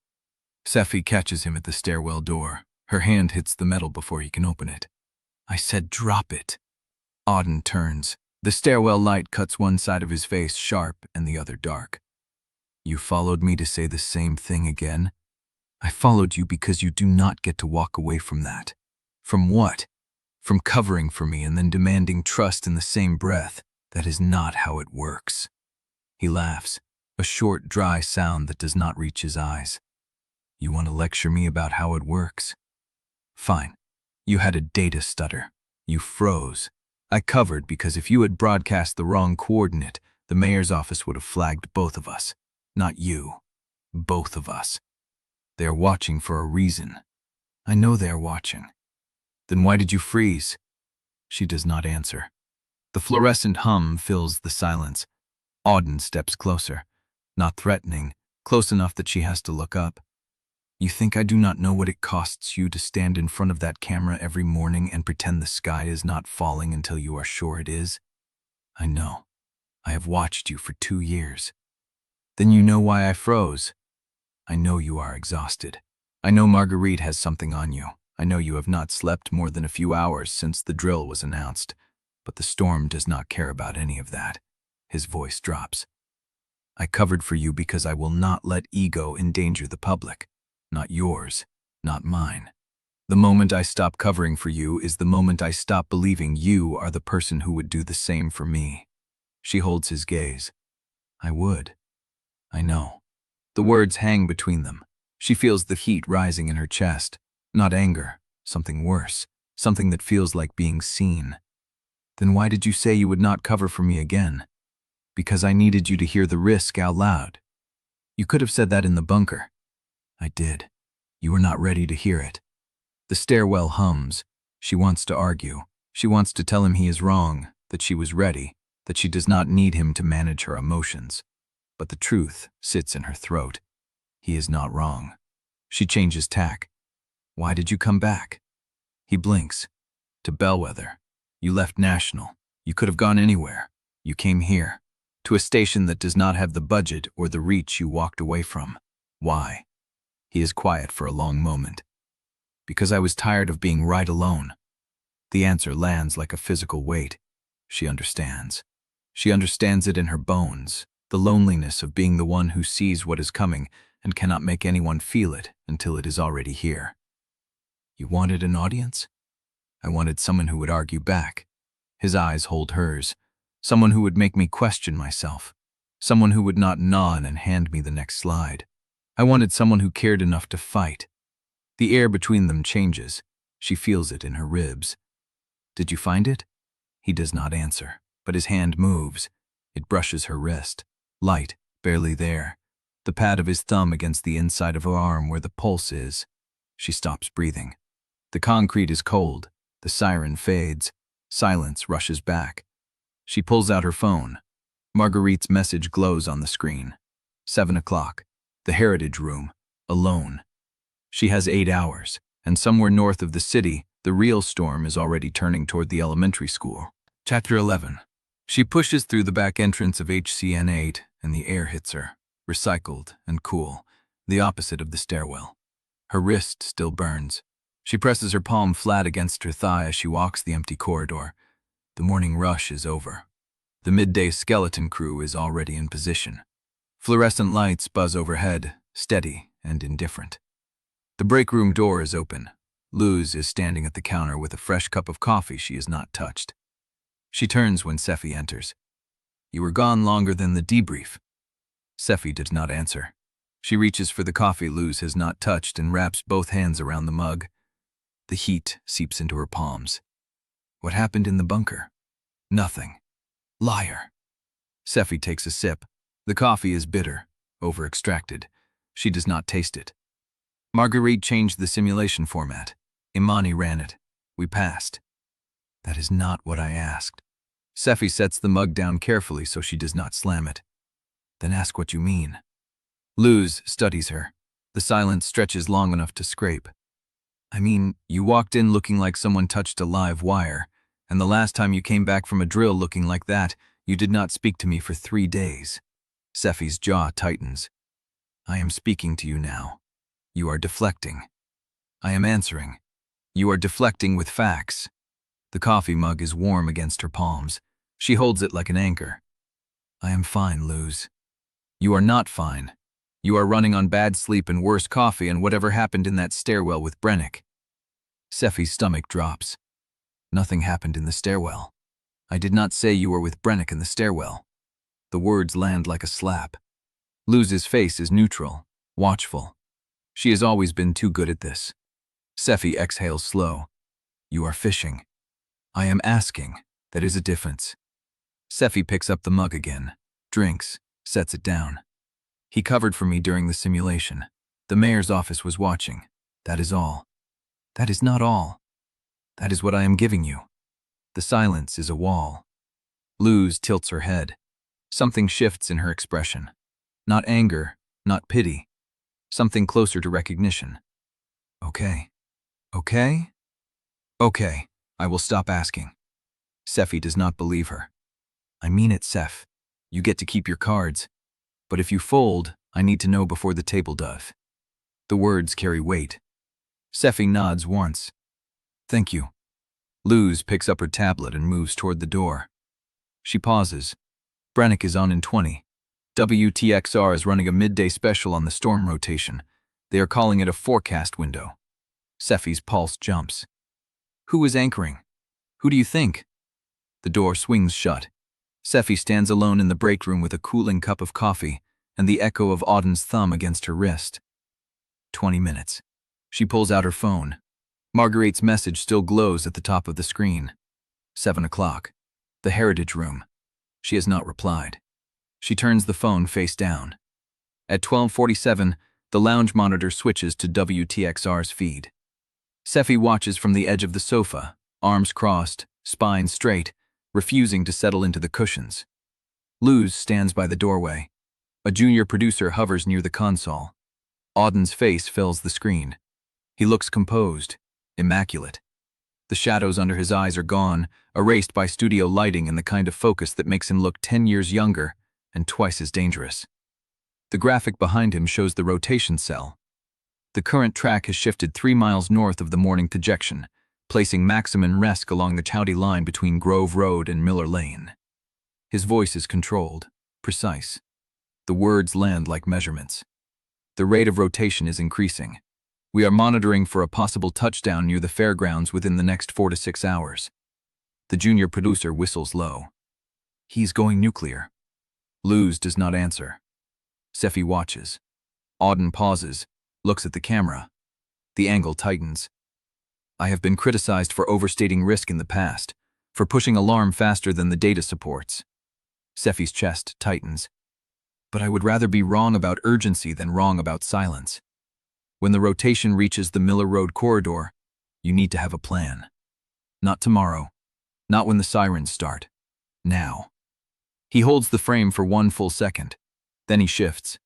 Sephy catches him at the stairwell door. Her hand hits the metal before he can open it. I said drop it. Auden turns. The stairwell light cuts one side of his face sharp and the other dark. You followed me to say the same thing again? I followed you because you do not get to walk away from that. From what? From covering for me and then demanding trust in the same breath. That is not how it works. He laughs, a short, dry sound that does not reach his eyes. You want to lecture me about how it works? Fine. You had a data stutter. You froze. I covered because if you had broadcast the wrong coordinate, the mayor's office would have flagged both of us. Not you. Both of us. They are watching for a reason. I know they are watching. Then why did you freeze? She does not answer. The fluorescent hum fills the silence. Auden steps closer. Not threatening, close enough that she has to look up. You think I do not know what it costs you to stand in front of that camera every morning and pretend the sky is not falling until you are sure it is? I know. I have watched you for 2 years. Then you know why I froze. I know you are exhausted. I know Marguerite has something on you. I know you have not slept more than a few hours since the drill was announced. But the storm does not care about any of that. His voice drops. I covered for you because I will not let ego endanger the public. Not yours, not mine. The moment I stop covering for you is the moment I stop believing you are the person who would do the same for me. She holds his gaze. I would. I know. The words hang between them. She feels the heat rising in her chest. Not anger, something worse, something that feels like being seen. Then why did you say you would not cover for me again? Because I needed you to hear the risk out loud. You could have said that in the bunker. I did. You were not ready to hear it. The stairwell hums. She wants to argue. She wants to tell him he is wrong, that she was ready, that she does not need him to manage her emotions. But the truth sits in her throat. He is not wrong. She changes tack. Why did you come back? He blinks. To Bellweather. You left National. You could have gone anywhere. You came here. To a station that does not have the budget or the reach you walked away from. Why? He is quiet for a long moment. Because I was tired of being right alone. The answer lands like a physical weight. She understands. She understands it in her bones, the loneliness of being the one who sees what is coming and cannot make anyone feel it until it is already here. You wanted an audience? I wanted someone who would argue back. His eyes hold hers. Someone who would make me question myself. Someone who would not nod and hand me the next slide. I wanted someone who cared enough to fight. The air between them changes. She feels it in her ribs. Did you find it? He does not answer, but his hand moves. It brushes her wrist. Light, barely there. The pad of his thumb against the inside of her arm where the pulse is. She stops breathing. The concrete is cold. The siren fades. Silence rushes back. She pulls out her phone. Marguerite's message glows on the screen. 7 o'clock. The Heritage Room. Alone. She has 8 hours, and somewhere north of the city, the real storm is already turning toward the elementary school. Chapter 11. She pushes through the back entrance of HCN 8, and the air hits her, recycled and cool, the opposite of the stairwell. Her wrist still burns. She presses her palm flat against her thigh as she walks the empty corridor. The morning rush is over. The midday skeleton crew is already in position. Fluorescent lights buzz overhead, steady and indifferent. The break room door is open. Luz is standing at the counter with a fresh cup of coffee she has not touched. She turns when Sephy enters. You were gone longer than the debrief. Sephy does not answer. She reaches for the coffee Luz has not touched and wraps both hands around the mug. The heat seeps into her palms. What happened in the bunker? Nothing. Liar. Sephy takes a sip. The coffee is bitter, over-extracted. She does not taste it. Marguerite changed the simulation format. Imani ran it. We passed. That is not what I asked. Sephy sets the mug down carefully so she does not slam it. Then ask what you mean. Luz studies her. The silence stretches long enough to scrape. I mean, you walked in looking like someone touched a live wire, and the last time you came back from a drill looking like that, you did not speak to me for 3 days. Sephy's jaw tightens. I am speaking to you now. You are deflecting. I am answering. You are deflecting with facts. The coffee mug is warm against her palms. She holds it like an anchor. I am fine, Luz. You are not fine. You are running on bad sleep and worse coffee and whatever happened in that stairwell with Brennick. Sephy's stomach drops. Nothing happened in the stairwell. I did not say you were with Brennick in the stairwell. The words land like a slap. Luz's face is neutral, watchful. She has always been too good at this. Sephy exhales slow. You are fishing. I am asking. That is a difference. Sephy picks up the mug again, drinks, sets it down. He covered for me during the simulation. The mayor's office was watching. That is all. That is not all. That is what I am giving you. The silence is a wall. Luz tilts her head. Something shifts in her expression. Not anger, not pity. Something closer to recognition. Okay. Okay? Okay, I will stop asking. Sephy does not believe her. I mean it, Seph. You get to keep your cards. But if you fold, I need to know before the table does. The words carry weight. Sephy nods once. Thank you. Luz picks up her tablet and moves toward the door. She pauses. Brennick is on in 20. WTXR is running a midday special on the storm rotation. They are calling it a forecast window. Sephy's pulse jumps. Who is anchoring? Who do you think? The door swings shut. Sephy stands alone in the break room with a cooling cup of coffee and the echo of Auden's thumb against her wrist. 20 minutes. She pulls out her phone. Marguerite's message still glows at the top of the screen. 7 o'clock. The Heritage Room. She has not replied. She turns the phone face down. At 12:47, the lounge monitor switches to WTXR's feed. Sephy watches from the edge of the sofa, arms crossed, spine straight, refusing to settle into the cushions. Luz stands by the doorway. A junior producer hovers near the console. Auden's face fills the screen. He looks composed, immaculate. The shadows under his eyes are gone, erased by studio lighting and the kind of focus that makes him look 10 years younger and twice as dangerous. The graphic behind him shows the rotation cell. The current track has shifted 3 miles north of the morning projection, placing Maximum Resk along the Chowdy line between Grove Road and Miller Lane. His voice is controlled, precise. The words land like measurements. The rate of rotation is increasing. We are monitoring for a possible touchdown near the fairgrounds within the next 4 to 6 hours. The junior producer whistles low. He's going nuclear. Luz does not answer. Sephy watches. Auden pauses, looks at the camera. The angle tightens. I have been criticized for overstating risk in the past, for pushing alarm faster than the data supports. Sephy's chest tightens. But I would rather be wrong about urgency than wrong about silence. When the rotation reaches the Miller Road corridor, you need to have a plan. Not tomorrow. Not when the sirens start. Now. He holds the frame for 1 full second. Then he shifts.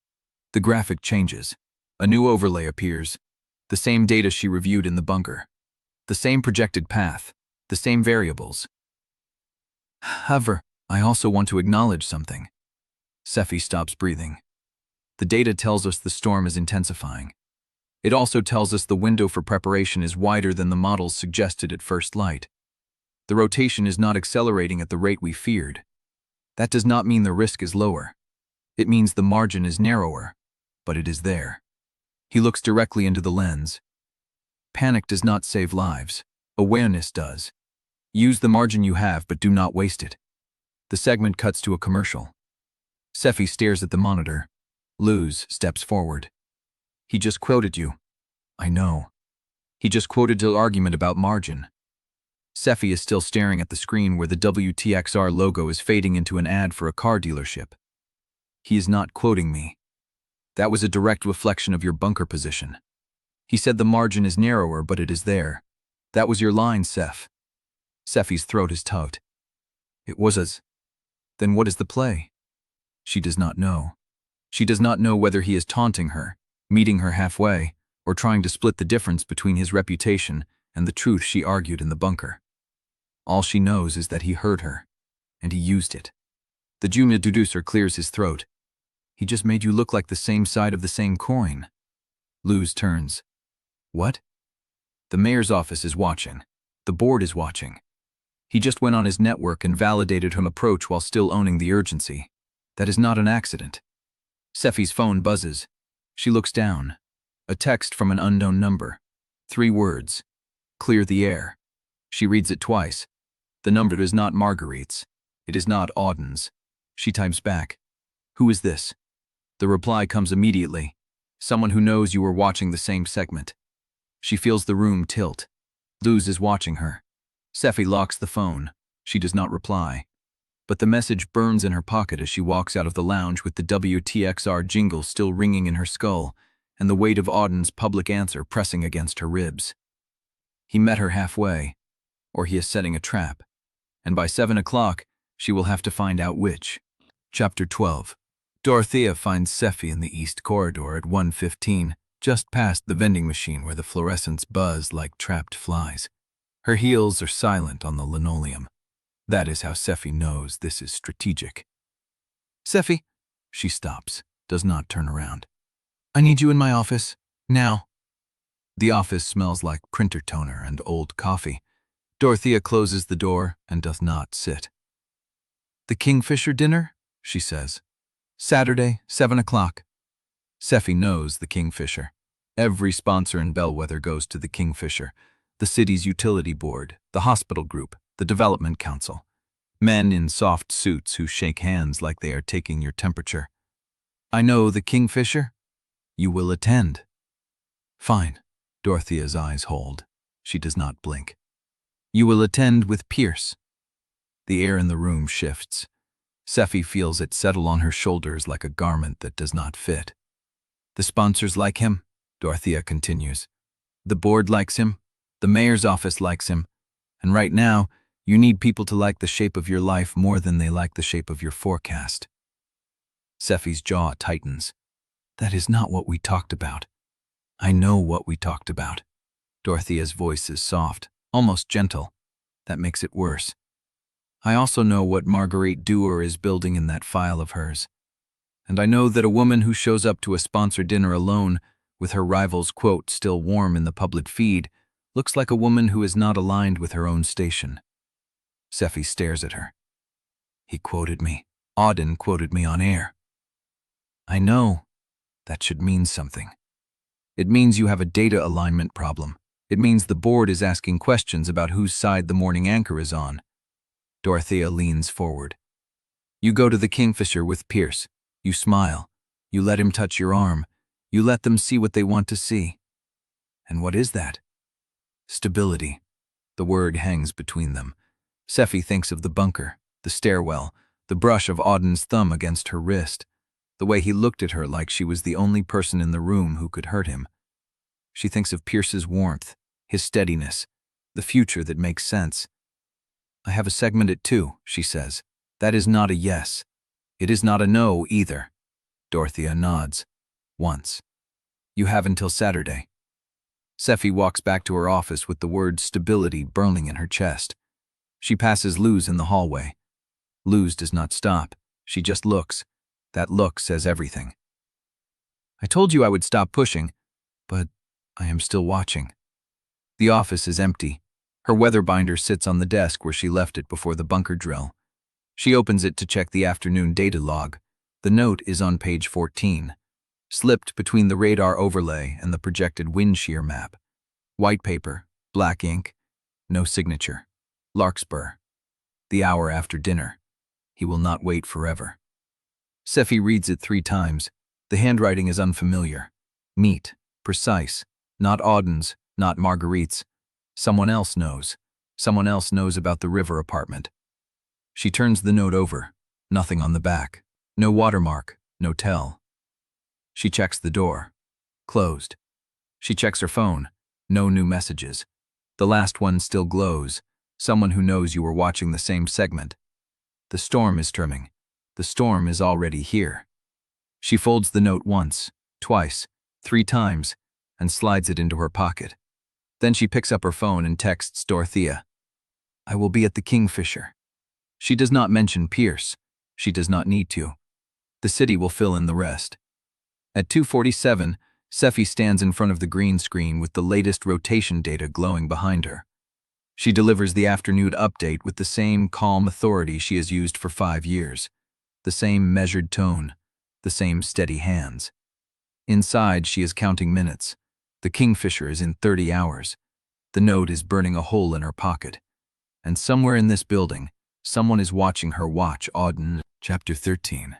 The graphic changes. A new overlay appears. The same data she reviewed in the bunker. The same projected path. The same variables. However, I also want to acknowledge something. Sephy stops breathing. The data tells us the storm is intensifying. It also tells us the window for preparation is wider than the models suggested at first light. The rotation is not accelerating at the rate we feared. That does not mean the risk is lower. It means the margin is narrower, but it is there. He looks directly into the lens. Panic does not save lives. Awareness does. Use the margin you have, but do not waste it. The segment cuts to a commercial. Sephy stares at the monitor. Luz steps forward. He just quoted you. I know. He just quoted the argument about margin. Sephy is still staring at the screen where the WTXR logo is fading into an ad for a car dealership. He is not quoting me. That was a direct reflection of your bunker position. He said the margin is narrower, but it is there. That was your line, Seph. Sephy's throat is taut. It was as. Then what is the play? She does not know. She does not know whether he is taunting her, meeting her halfway, or trying to split the difference between his reputation and the truth she argued in the bunker. All she knows is that he heard her, and he used it. The junior deducer clears his throat. He just made you look like the same side of the same coin. Luz turns. What? The mayor's office is watching. The board is watching. He just went on his network and validated her approach while still owning the urgency. That is not an accident. Sephy's phone buzzes. She looks down. A text from an unknown number. 3 words. Clear the air. She reads it twice. The number is not Marguerite's. It is not Auden's. She types back. Who is this? The reply comes immediately. Someone who knows you were watching the same segment. She feels the room tilt. Luz is watching her. Sephy locks the phone. She does not reply. But the message burns in her pocket as she walks out of the lounge with the WTXR jingle still ringing in her skull and the weight of Auden's public answer pressing against her ribs. He met her halfway, or he is setting a trap, and by 7 o'clock she will have to find out which. Chapter 12. Dorothea finds Sephy in the east corridor at 1:15, just past the vending machine where the fluorescents buzz like trapped flies. Her heels are silent on the linoleum. That is how Sephy knows this is strategic. Sephy, she stops, does not turn around. I need you in my office, now. The office smells like printer toner and old coffee. Dorothea closes the door and does not sit. The Kingfisher dinner, she says. Saturday, 7 o'clock. Sephy knows the Kingfisher. Every sponsor in Bellweather goes to the Kingfisher. The city's utility board, the hospital group, the development council. Men in soft suits who shake hands like they are taking your temperature. I know the Kingfisher. You will attend. Fine. Dorothea's eyes hold. She does not blink. You will attend with Pierce. The air in the room shifts. Sephy feels it settle on her shoulders like a garment that does not fit. The sponsors like him, Dorothea continues. The board likes him. The mayor's office likes him. And right now, you need people to like the shape of your life more than they like the shape of your forecast. Sephy's jaw tightens. That is not what we talked about. I know what we talked about. Dorothea's voice is soft, almost gentle. That makes it worse. I also know what Marguerite Dewar is building in that file of hers. And I know that a woman who shows up to a sponsor dinner alone, with her rival's quote still warm in the public feed, looks like a woman who is not aligned with her own station. Sephy stares at her. He quoted me. Auden quoted me on air. I know. That should mean something. It means you have a data alignment problem. It means the board is asking questions about whose side the morning anchor is on. Dorothea leans forward. You go to the Kingfisher with Pierce. You smile. You let him touch your arm. You let them see what they want to see. And what is that? Stability. The word hangs between them. Sephy thinks of the bunker, the stairwell, the brush of Auden's thumb against her wrist, the way he looked at her like she was the only person in the room who could hurt him. She thinks of Pierce's warmth, his steadiness, the future that makes sense. "I have a segment at 2, she says. "That is not a yes. It is not a no either." Dorothea nods. "Once. You have until Saturday." Sephy walks back to her office with the word stability burning in her chest. She passes Luz in the hallway. Luz does not stop. She just looks. That look says everything. "I told you I would stop pushing, but I am still watching." The office is empty. Her weather binder sits on the desk where she left it before the bunker drill. She opens it to check the afternoon data log. The note is on page 14, slipped between the radar overlay and the projected wind shear map. White paper, black ink, no signature. Larkspur. The hour after dinner. He will not wait forever. Sephy reads it 3 times. The handwriting is unfamiliar. Neat, precise, not Auden's, not Marguerite's. Someone else knows. Someone else knows about the river apartment. She turns the note over. Nothing on the back. No watermark, no tell. She checks the door. Closed. She checks her phone. No new messages. The last one still glows. Someone who knows you were watching the same segment. The storm is trimming. The storm is already here. She folds the note once, twice, 3 times, and slides it into her pocket. Then she picks up her phone and texts Dorothea. "I will be at the Kingfisher." She does not mention Pierce. She does not need to. The city will fill in the rest. At 2:47, Sephy stands in front of the green screen with the latest rotation data glowing behind her. She delivers the afternoon update with the same calm authority she has used for 5 years, the same measured tone, the same steady hands. Inside, she is counting minutes. The Kingfisher is in 30 hours. The note is burning a hole in her pocket. And somewhere in this building, someone is watching her watch Auden. Chapter 13.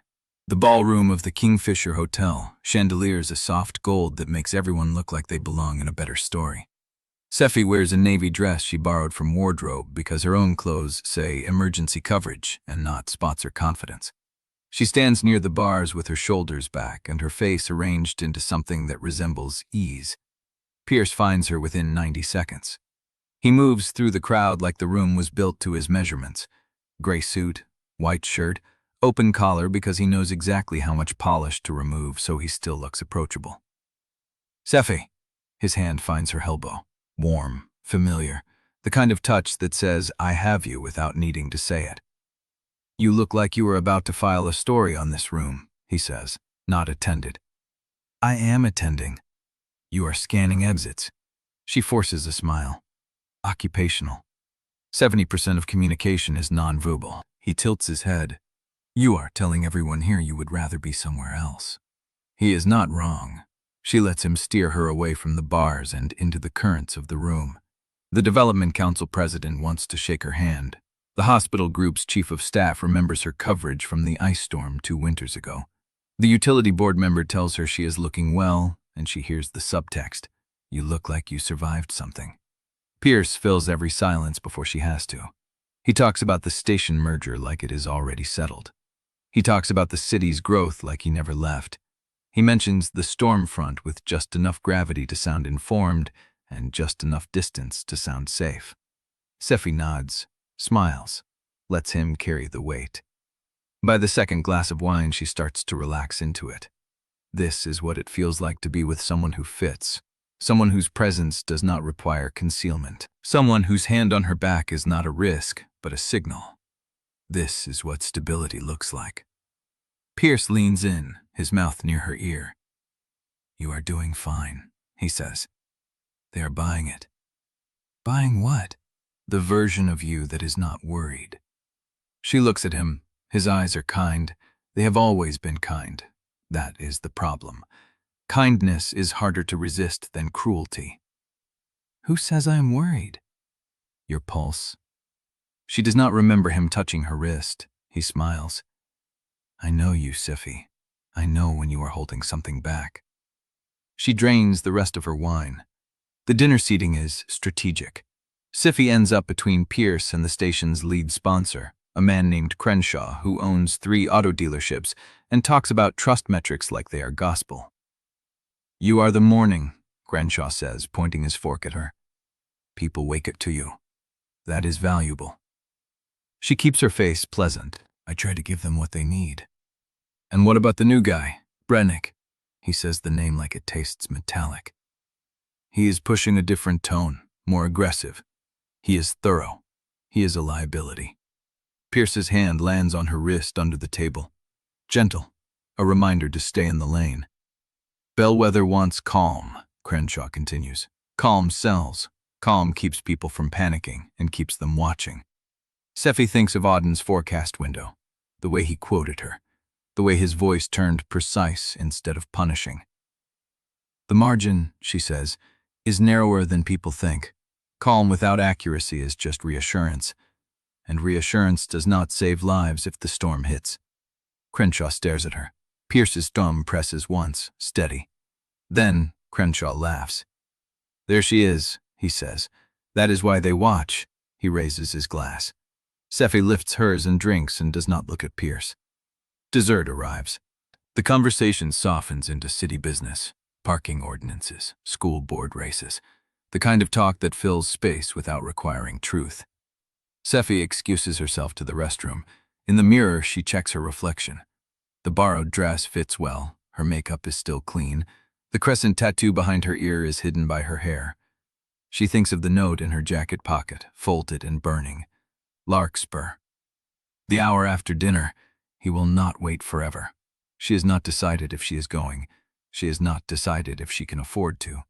The ballroom of the Kingfisher Hotel, chandeliers a soft gold that makes everyone look like they belong in a better story. Sephy wears a navy dress she borrowed from wardrobe because her own clothes say emergency coverage and not spots her confidence. She stands near the bars with her shoulders back and her face arranged into something that resembles ease. Pierce finds her within 90 seconds. He moves through the crowd like the room was built to his measurements. Gray suit, white shirt, open collar because he knows exactly how much polish to remove so he still looks approachable. "Sephy." His hand finds her elbow. Warm, familiar, the kind of touch that says, "I have you," without needing to say it. "You look like you were about to file a story on this room," he says, not attended. "I am attending." "You are scanning exits." She forces a smile. "Occupational. 70% of communication is nonverbal." He tilts his head. "You are telling everyone here you would rather be somewhere else." He is not wrong. She lets him steer her away from the bars and into the currents of the room. The Development Council president wants to shake her hand. The hospital group's chief of staff remembers her coverage from the ice storm 2 winters ago. The utility board member tells her she is looking well, and she hears the subtext, "You look like you survived something." Pierce fills every silence before she has to. He talks about the station merger like it is already settled. He talks about the city's growth like he never left. He mentions the storm front with just enough gravity to sound informed and just enough distance to sound safe. Sephy nods, smiles, lets him carry the weight. By the second glass of wine, she starts to relax into it. This is what it feels like to be with someone who fits, someone whose presence does not require concealment, someone whose hand on her back is not a risk, but a signal. This is what stability looks like. Pierce leans in, his mouth near her ear. "You are doing fine," he says. "They are buying it." "Buying what?" "The version of you that is not worried." She looks at him. His eyes are kind. They have always been kind. That is the problem. Kindness is harder to resist than cruelty. "Who says I am worried?" "Your pulse." She does not remember him touching her wrist. He smiles. "I know you, Sephy. I know when you are holding something back." She drains the rest of her wine. The dinner seating is strategic. Sephy ends up between Pierce and the station's lead sponsor, a man named Crenshaw who owns 3 auto dealerships and talks about trust metrics like they are gospel. "You are the morning," Crenshaw says, pointing his fork at her. "People wake up to you. That is valuable." She keeps her face pleasant. "I try to give them what they need." "And what about the new guy, Brennick?" He says the name like it tastes metallic. "He is pushing a different tone, more aggressive. He is thorough. He is a liability." Pierce's hand lands on her wrist under the table. Gentle, a reminder to stay in the lane. "Bellweather wants calm," Crenshaw continues. "Calm sells. Calm keeps people from panicking and keeps them watching." Sephy thinks of Auden's forecast window, the way he quoted her, the way his voice turned precise instead of punishing. "The margin," she says, "is narrower than people think. Calm without accuracy is just reassurance, and reassurance does not save lives if the storm hits." Crenshaw stares at her. Pierce's thumb presses once, steady. Then Crenshaw laughs. "There she is," he says. "That is why they watch." He raises his glass. Sephy lifts hers and drinks and does not look at Pierce. Dessert arrives. The conversation softens into city business, parking ordinances, school board races, the kind of talk that fills space without requiring truth. Sephy excuses herself to the restroom. In the mirror, she checks her reflection. The borrowed dress fits well, her makeup is still clean, the crescent tattoo behind her ear is hidden by her hair. She thinks of the note in her jacket pocket, folded and burning. Larkspur. The hour after dinner, he will not wait forever. She has not decided if she is going. She has not decided if she can afford to.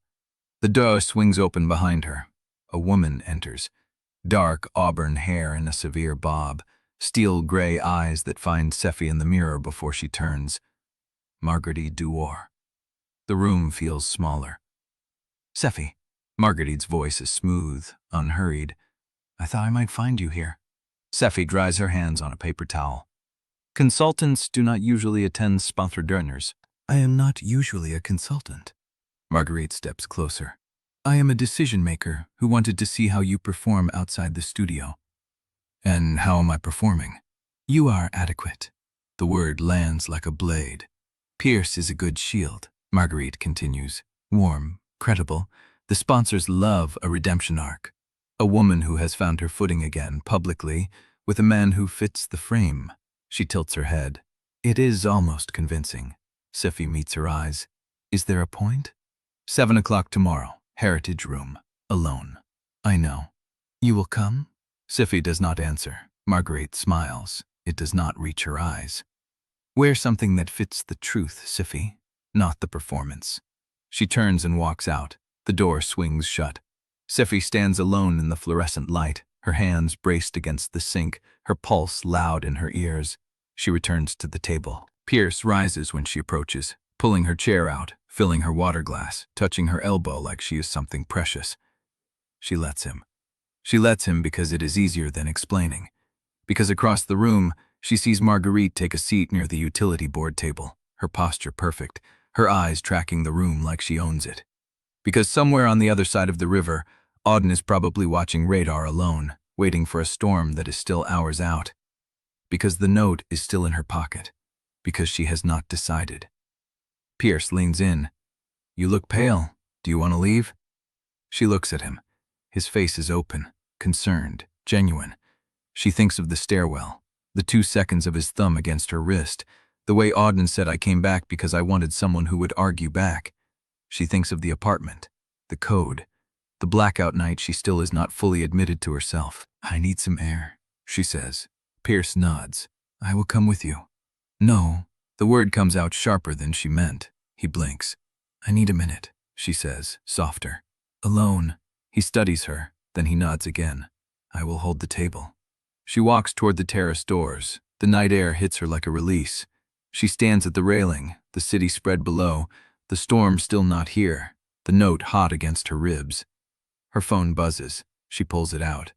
The door swings open behind her. A woman enters. Dark auburn hair in a severe bob, steel gray eyes that find Sephy in the mirror before she turns. Marguerite Dewar. The room feels smaller. "Sephy." Marguerite's voice is smooth, unhurried. "I thought I might find you here." Sephy dries her hands on a paper towel. "Consultants do not usually attend sponsored dinners." "I am not usually a consultant." Marguerite steps closer. "I am a decision-maker who wanted to see how you perform outside the studio." "And how am I performing?" "You are adequate." The word lands like a blade. "Pierce is a good shield," Marguerite continues. "Warm, credible. The sponsors love a redemption arc. A woman who has found her footing again, publicly, with a man who fits the frame." She tilts her head. "It is almost convincing." Sephy meets her eyes. "Is there a point?" 7 o'clock tomorrow, Heritage Room, alone. "I know." "You will come?" Sephy does not answer. Marguerite smiles. It does not reach her eyes. "Wear something that fits the truth, Sephy, not the performance." She turns and walks out. The door swings shut. Sephy stands alone in the fluorescent light, her hands braced against the sink, her pulse loud in her ears. She returns to the table. Pierce rises when she approaches, pulling her chair out, filling her water glass, touching her elbow like she is something precious. She lets him. She lets him because it is easier than explaining. Because across the room, she sees Marguerite take a seat near the utility board table, her posture perfect, her eyes tracking the room like she owns it. Because somewhere on the other side of the river, Auden is probably watching radar alone, waiting for a storm that is still hours out. Because the note is still in her pocket. Because she has not decided. Pierce leans in. "You look pale. Do you want to leave?" She looks at him. His face is open, concerned, genuine. She thinks of the stairwell, the 2 seconds of his thumb against her wrist, the way Auden said, "I came back because I wanted someone who would argue back." She thinks of the apartment, the code, the blackout night she still is not fully admitted to herself. "I need some air," she says. Pierce nods. "I will come with you." "No." The word comes out sharper than she meant. He blinks. "I need a minute," she says, softer. "Alone." He studies her, then he nods again. "I will hold the table." She walks toward the terrace doors. The night air hits her like a release. She stands at the railing, the city spread below, the storm still not here, the note hot against her ribs. Her phone buzzes. She pulls it out.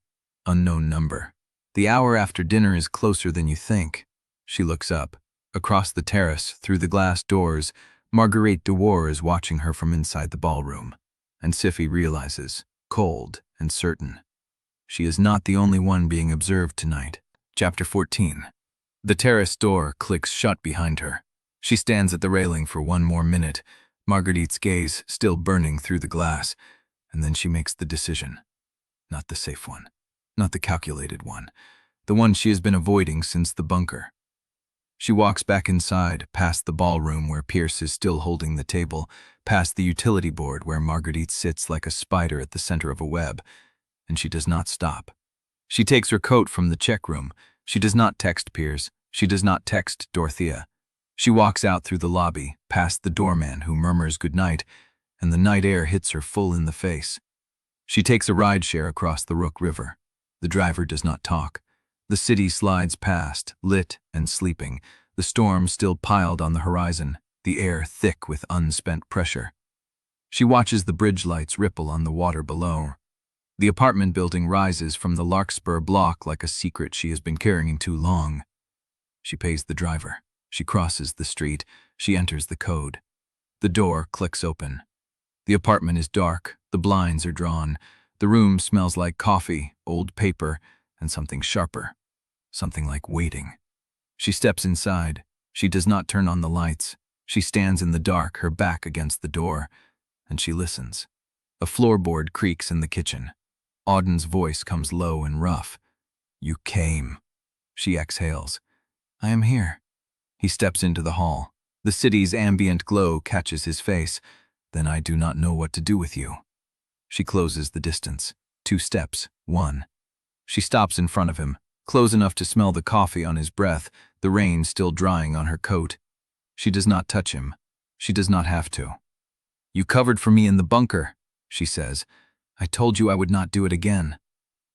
Unknown number. The hour after dinner is closer than you think. She looks up. Across the terrace, through the glass doors, Marguerite Dewar is watching her from inside the ballroom. and Sephy realizes, cold and certain, she is not the only one being observed tonight. Chapter 14. The terrace door clicks shut behind her. She stands at the railing for one more minute, Marguerite's gaze still burning through the glass, and then she makes the decision. Not the safe one, not the calculated one, the one she has been avoiding since the bunker. She walks back inside, past the ballroom where Pierce is still holding the table, past the utility board where Marguerite sits like a spider at the center of a web, and she does not stop. She takes her coat from the check room. She does not text Pierce. She does not text Dorothea. She walks out through the lobby, past the doorman who murmurs goodnight, and the night air hits her full in the face. She takes a rideshare across the Rook River. The driver does not talk. The city slides past, lit and sleeping, the storm still piled on the horizon, the air thick with unspent pressure. She watches the bridge lights ripple on the water below. The apartment building rises from the Larkspur block like a secret she has been carrying too long. She pays the driver. She crosses the street. She enters the code. The door clicks open. The apartment is dark. The blinds are drawn. The room smells like coffee, old paper, and something sharper. Something like waiting. She steps inside. She does not turn on the lights. She stands in the dark, her back against the door, and she listens. A floorboard creaks in the kitchen. Auden's voice comes low and rough. "You came." She exhales. "I am here." He steps into the hall. The city's ambient glow catches his face. "Then I do not know what to do with you." She closes the distance. 2 steps, 1. She stops in front of him, close enough to smell the coffee on his breath, the rain still drying on her coat. She does not touch him. She does not have to. "You covered for me in the bunker," she says. "I told you I would not do it again.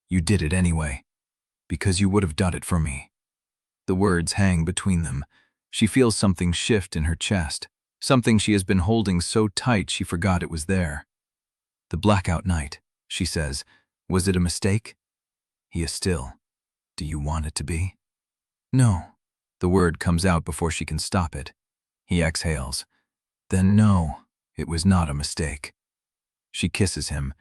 You did it anyway, because you would have done it for me." The words hang between them. She feels something shift in her chest, something she has been holding so tight she forgot it was there. "The blackout night," she says. "Was it a mistake?" He is still. "Do you want it to be?" "No." The word comes out before she can stop it. He exhales. "Then no, it was not a mistake." She kisses him.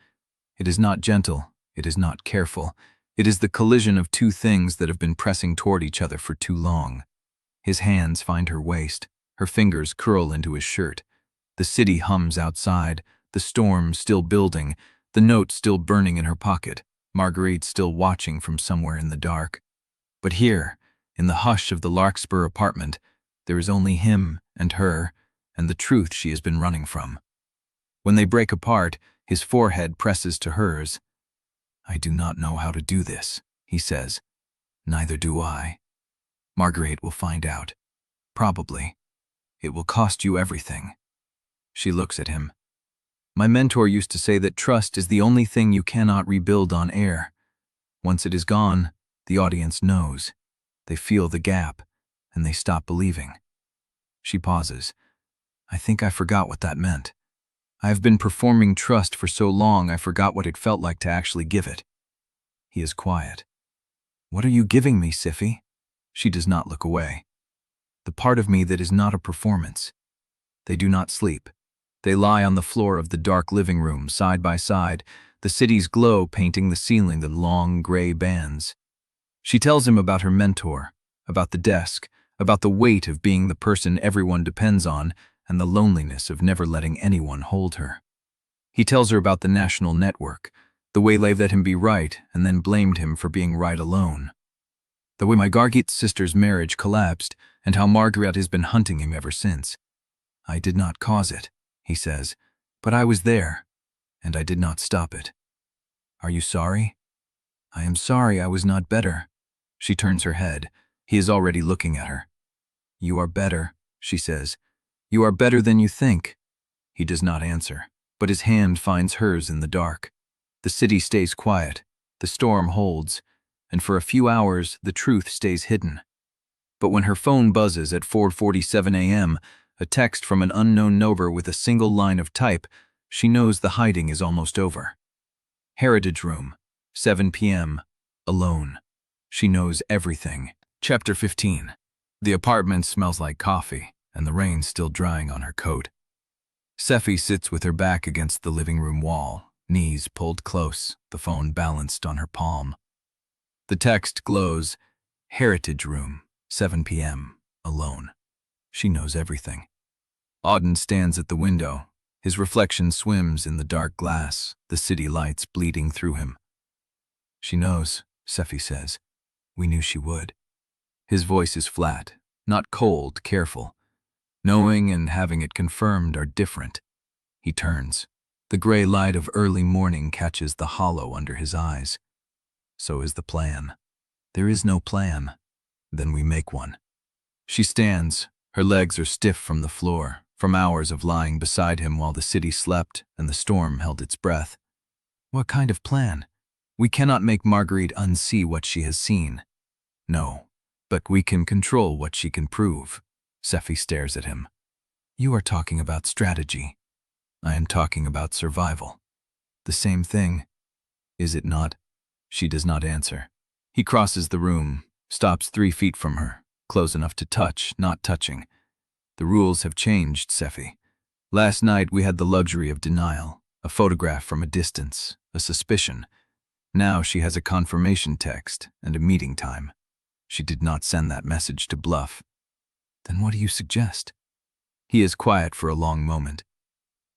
It is not gentle. It is not careful. It is the collision of 2 things that have been pressing toward each other for too long. His hands find her waist. Her fingers curl into his shirt. The city hums outside, the storm still building, the note still burning in her pocket, Marguerite still watching from somewhere in the dark. But here, in the hush of the Larkspur apartment, there is only him and her, and the truth she has been running from. When they break apart, his forehead presses to hers. "I do not know how to do this," he says. "Neither do I. Marguerite will find out. Probably. It will cost you everything." She looks at him. "My mentor used to say that trust is the only thing you cannot rebuild on air. Once it is gone, the audience knows. They feel the gap, and they stop believing." She pauses. "I think I forgot what that meant. I have been performing trust for so long I forgot what it felt like to actually give it." He is quiet. "What are you giving me, Sephy?" She does not look away. "The part of me that is not a performance." They do not sleep. They lie on the floor of the dark living room, side by side, the city's glow painting the ceiling in long gray bands. She tells him about her mentor, about the desk, about the weight of being the person everyone depends on, and the loneliness of never letting anyone hold her. He tells her about the national network, the way they let him be right and then blamed him for being right alone. The way Marguerite's sister's marriage collapsed and how Marguerite has been hunting him ever since. "I did not cause it," he says, "but I was there, and I did not stop it." "Are you sorry?" "I am sorry I was not better." She turns her head. He is already looking at her. "You are better," she says. "You are better than you think." He does not answer, but his hand finds hers in the dark. The city stays quiet, the storm holds, and for a few hours the truth stays hidden. But when her phone buzzes at 4:47 a.m., a text from an unknown number with a single line of type, she knows the hiding is almost over. Heritage Room, 7 p.m., alone. She knows everything. Chapter 15. The apartment smells like coffee, and the rain still drying on her coat. Sephy sits with her back against the living room wall, knees pulled close, the phone balanced on her palm. The text glows, Heritage Room, 7 p.m., alone. She knows everything. Auden stands at the window. His reflection swims in the dark glass, the city lights bleeding through him. She knows, Sephy says. We knew she would. His voice is flat, not cold, careful. Knowing and having it confirmed are different. He turns. The gray light of early morning catches the hollow under his eyes. So is the plan. There is no plan. Then we make one. She stands. Her legs are stiff from the floor, from hours of lying beside him while the city slept and the storm held its breath. What kind of plan? We cannot make Marguerite unsee what she has seen. No, but we can control what she can prove. Sephy stares at him. You are talking about strategy. I am talking about survival. The same thing, is it not? She does not answer. He crosses the room, stops 3 feet from her, close enough to touch, not touching. The rules have changed, Sephy. Last night we had the luxury of denial, a photograph from a distance, a suspicion. Now she has a confirmation text and a meeting time. She did not send that message to bluff. Then what do you suggest? He is quiet for a long moment.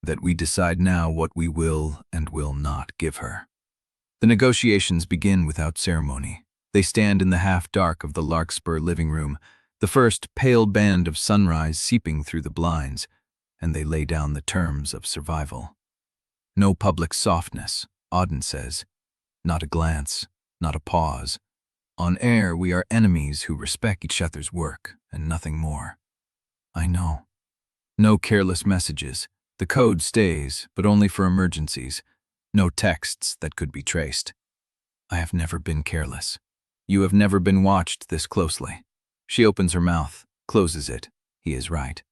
That we decide now what we will and will not give her. The negotiations begin without ceremony. They stand in the half-dark of the Larkspur living room, the first pale band of sunrise seeping through the blinds, and they lay down the terms of survival. No public softness, Auden says. Not a glance, not a pause. On air, we are enemies who respect each other's work, and nothing more. I know. No careless messages. The code stays, but only for emergencies. No texts that could be traced. I have never been careless. You have never been watched this closely. She opens her mouth, closes it. He is right.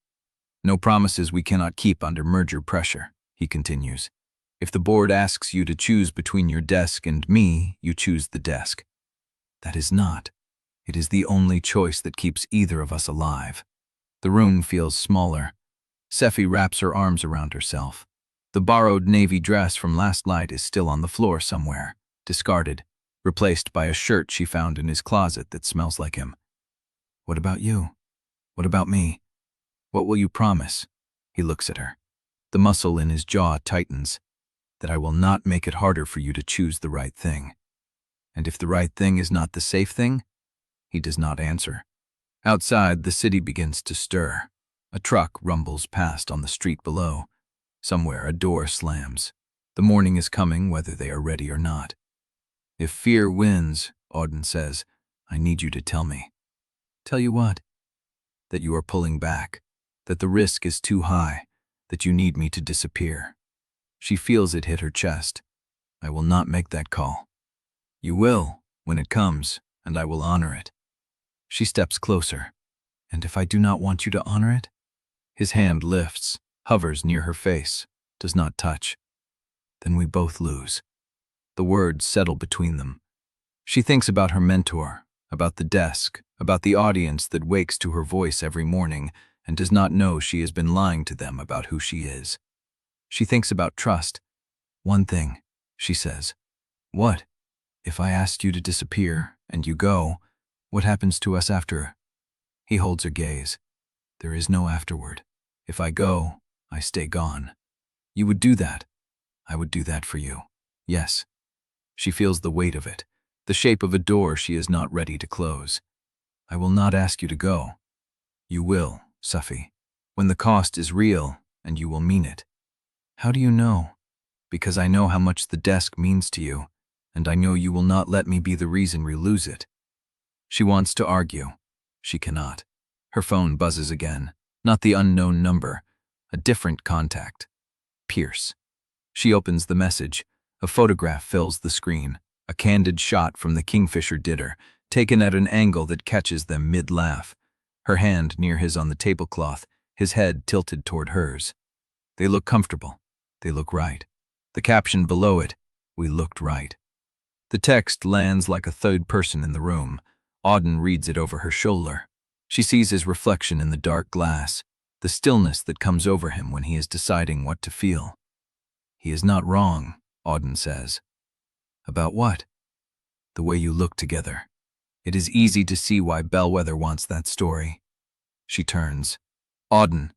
No promises we cannot keep under merger pressure, he continues. If the board asks you to choose between your desk and me, you choose the desk. That is not. It is the only choice that keeps either of us alive. The room feels smaller. Sephy wraps her arms around herself. The borrowed navy dress from last night is still on the floor somewhere, discarded, replaced by a shirt she found in his closet that smells like him. What about you? What about me? What will you promise? He looks at her. The muscle in his jaw tightens. That I will not make it harder for you to choose the right thing. And if the right thing is not the safe thing? He does not answer. Outside, the city begins to stir. A truck rumbles past on the street below. Somewhere a door slams. The morning is coming whether they are ready or not. If fear wins, Auden says, I need you to tell me. Tell you what? That you are pulling back. That the risk is too high. That you need me to disappear. She feels it hit her chest. I will not make that call. You will, when it comes, and I will honor it. She steps closer. And if I do not want you to honor it? His hand lifts, hovers near her face, does not touch. Then we both lose. The words settle between them. She thinks about her mentor, about the desk, about the audience that wakes to her voice every morning and does not know she has been lying to them about who she is. She thinks about trust. One thing, she says. What? If I asked you to disappear, and you go, what happens to us after? He holds her gaze. There is no afterward. If I go, I stay gone. You would do that. I would do that for you. Yes. She feels the weight of it, the shape of a door she is not ready to close. I will not ask you to go. You will, Sephy, when the cost is real, and you will mean it. How do you know? Because I know how much the desk means to you, and I know you will not let me be the reason we lose it. She wants to argue. She cannot. Her phone buzzes again. Not the unknown number. A different contact. Pierce. She opens the message. A photograph fills the screen. A candid shot from the Kingfisher dinner, taken at an angle that catches them mid-laugh. Her hand near his on the tablecloth, his head tilted toward hers. They look comfortable. They look right. The caption below it, we looked right. The text lands like a third person in the room. Auden reads it over her shoulder. She sees his reflection in the dark glass. the stillness that comes over him when he is deciding what to feel. He is not wrong, Auden says. About what? The way you look together. It is easy to see why Bellweather wants that story. She turns. Auden,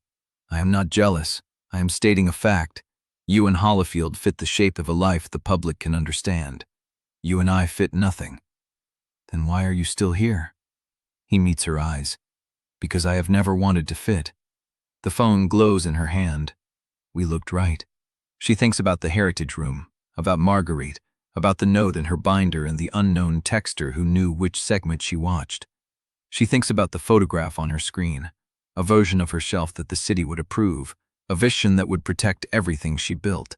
I am not jealous. I am stating a fact. You and Hollifield fit the shape of a life the public can understand. You and I fit nothing. Then why are you still here? He meets her eyes. Because I have never wanted to fit. The phone glows in her hand. We looked right. She thinks about the heritage room, about Marguerite, about the note in her binder and the unknown texter who knew which segment she watched. She thinks about the photograph on her screen, a version of herself that the city would approve, a vision that would protect everything she built.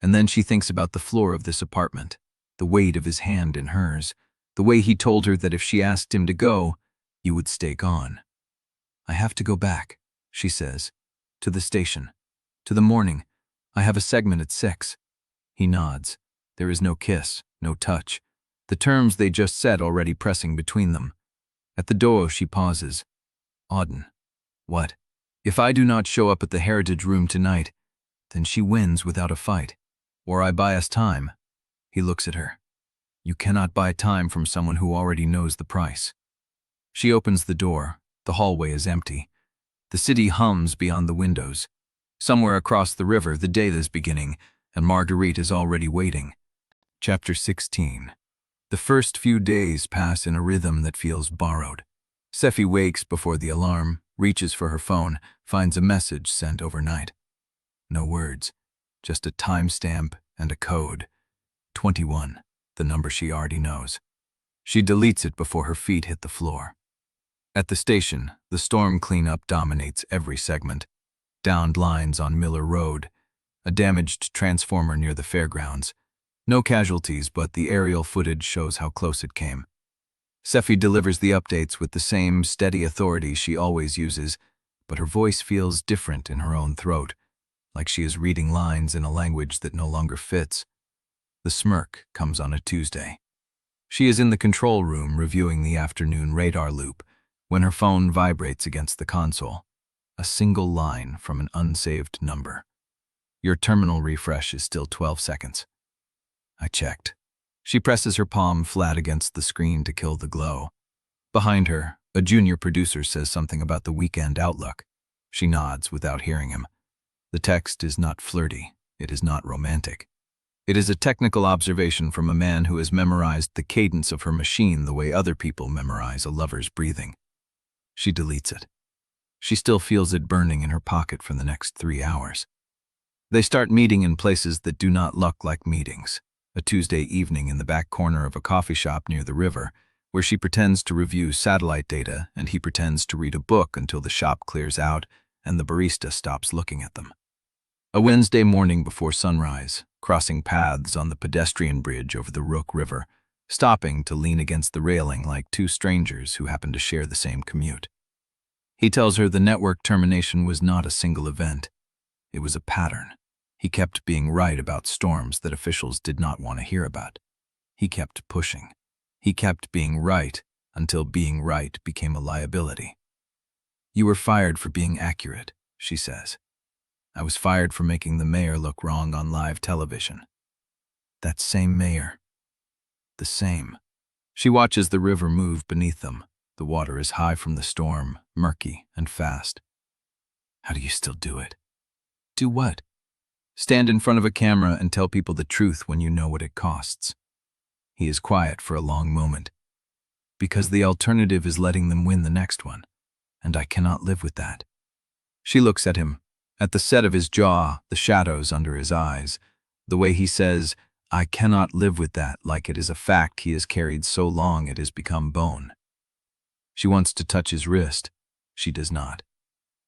And then she thinks about the floor of this apartment, the weight of his hand in hers, the way he told her that if she asked him to go, he would stay gone. I have to go back, she says, to the station, to the morning. I have a segment at 6. He nods. There is no kiss, no touch. The terms they just said already pressing between them. At the door, she pauses. Auden. What? If I do not show up at the heritage room tonight, then she wins without a fight. Or I buy us time. He looks at her. You cannot buy time from someone who already knows the price. She opens the door. The hallway is empty. The city hums beyond the windows. Somewhere across the river, the day is beginning, and Marguerite is already waiting. Chapter 16. The first few days pass in a rhythm that feels borrowed. Sephy wakes before the alarm, reaches for her phone, finds a message sent overnight. No words, just a timestamp and a code. 21, the number she already knows. She deletes it before her feet hit the floor. At the station, the storm cleanup dominates every segment. Downed lines on Miller Road, a damaged transformer near the fairgrounds. No casualties, but the aerial footage shows how close it came. Sephy delivers the updates with the same steady authority she always uses, but her voice feels different in her own throat, like she is reading lines in a language that no longer fits. The smirk comes on a Tuesday. She is in the control room reviewing the afternoon radar loop when her phone vibrates against the console. A single line from an unsaved number. Your terminal refresh is still 12 seconds. I checked. She presses her palm flat against the screen to kill the glow. Behind her, a junior producer says something about the weekend outlook. She nods without hearing him. The text is not flirty. It is not romantic. It is a technical observation from a man who has memorized the cadence of her machine the way other people memorize a lover's breathing. She deletes it. She still feels it burning in her pocket for the next 3 hours. They start meeting in places that do not look like meetings. A Tuesday evening in the back corner of a coffee shop near the river, where she pretends to review satellite data and he pretends to read a book until the shop clears out and the barista stops looking at them. A Wednesday morning before sunrise, crossing paths on the pedestrian bridge over the Rook River, stopping to lean against the railing like two strangers who happen to share the same commute. He tells her the network termination was not a single event. It was a pattern. He kept being right about storms that officials did not want to hear about. He kept pushing. He kept being right until being right became a liability. You were fired for being accurate, she says. I was fired for making the mayor look wrong on live television. That same mayor. The same. She watches the river move beneath them. The water is high from the storm, murky and fast. How do you still do it? Do what? Stand in front of a camera and tell people the truth when you know what it costs. He is quiet for a long moment. Because the alternative is letting them win the next one, and I cannot live with that. She looks at him, at the set of his jaw, the shadows under his eyes, the way he says, I cannot live with that, like it is a fact he has carried so long it has become bone. She wants to touch his wrist. She does not.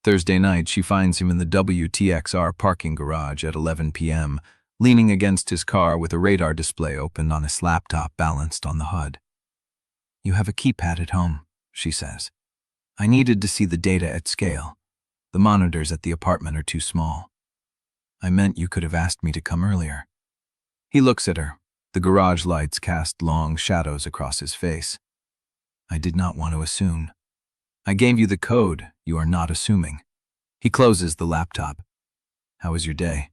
Thursday night, she finds him in the WTXR parking garage at 11 p.m., leaning against his car with a radar display open on his laptop balanced on the HUD. You have a keypad at home, she says. I needed to see the data at scale. The monitors at the apartment are too small. I meant you could have asked me to come earlier. He looks at her. The garage lights cast long shadows across his face. I did not want to assume. I gave you the code. You are not assuming. He closes the laptop. How was your day?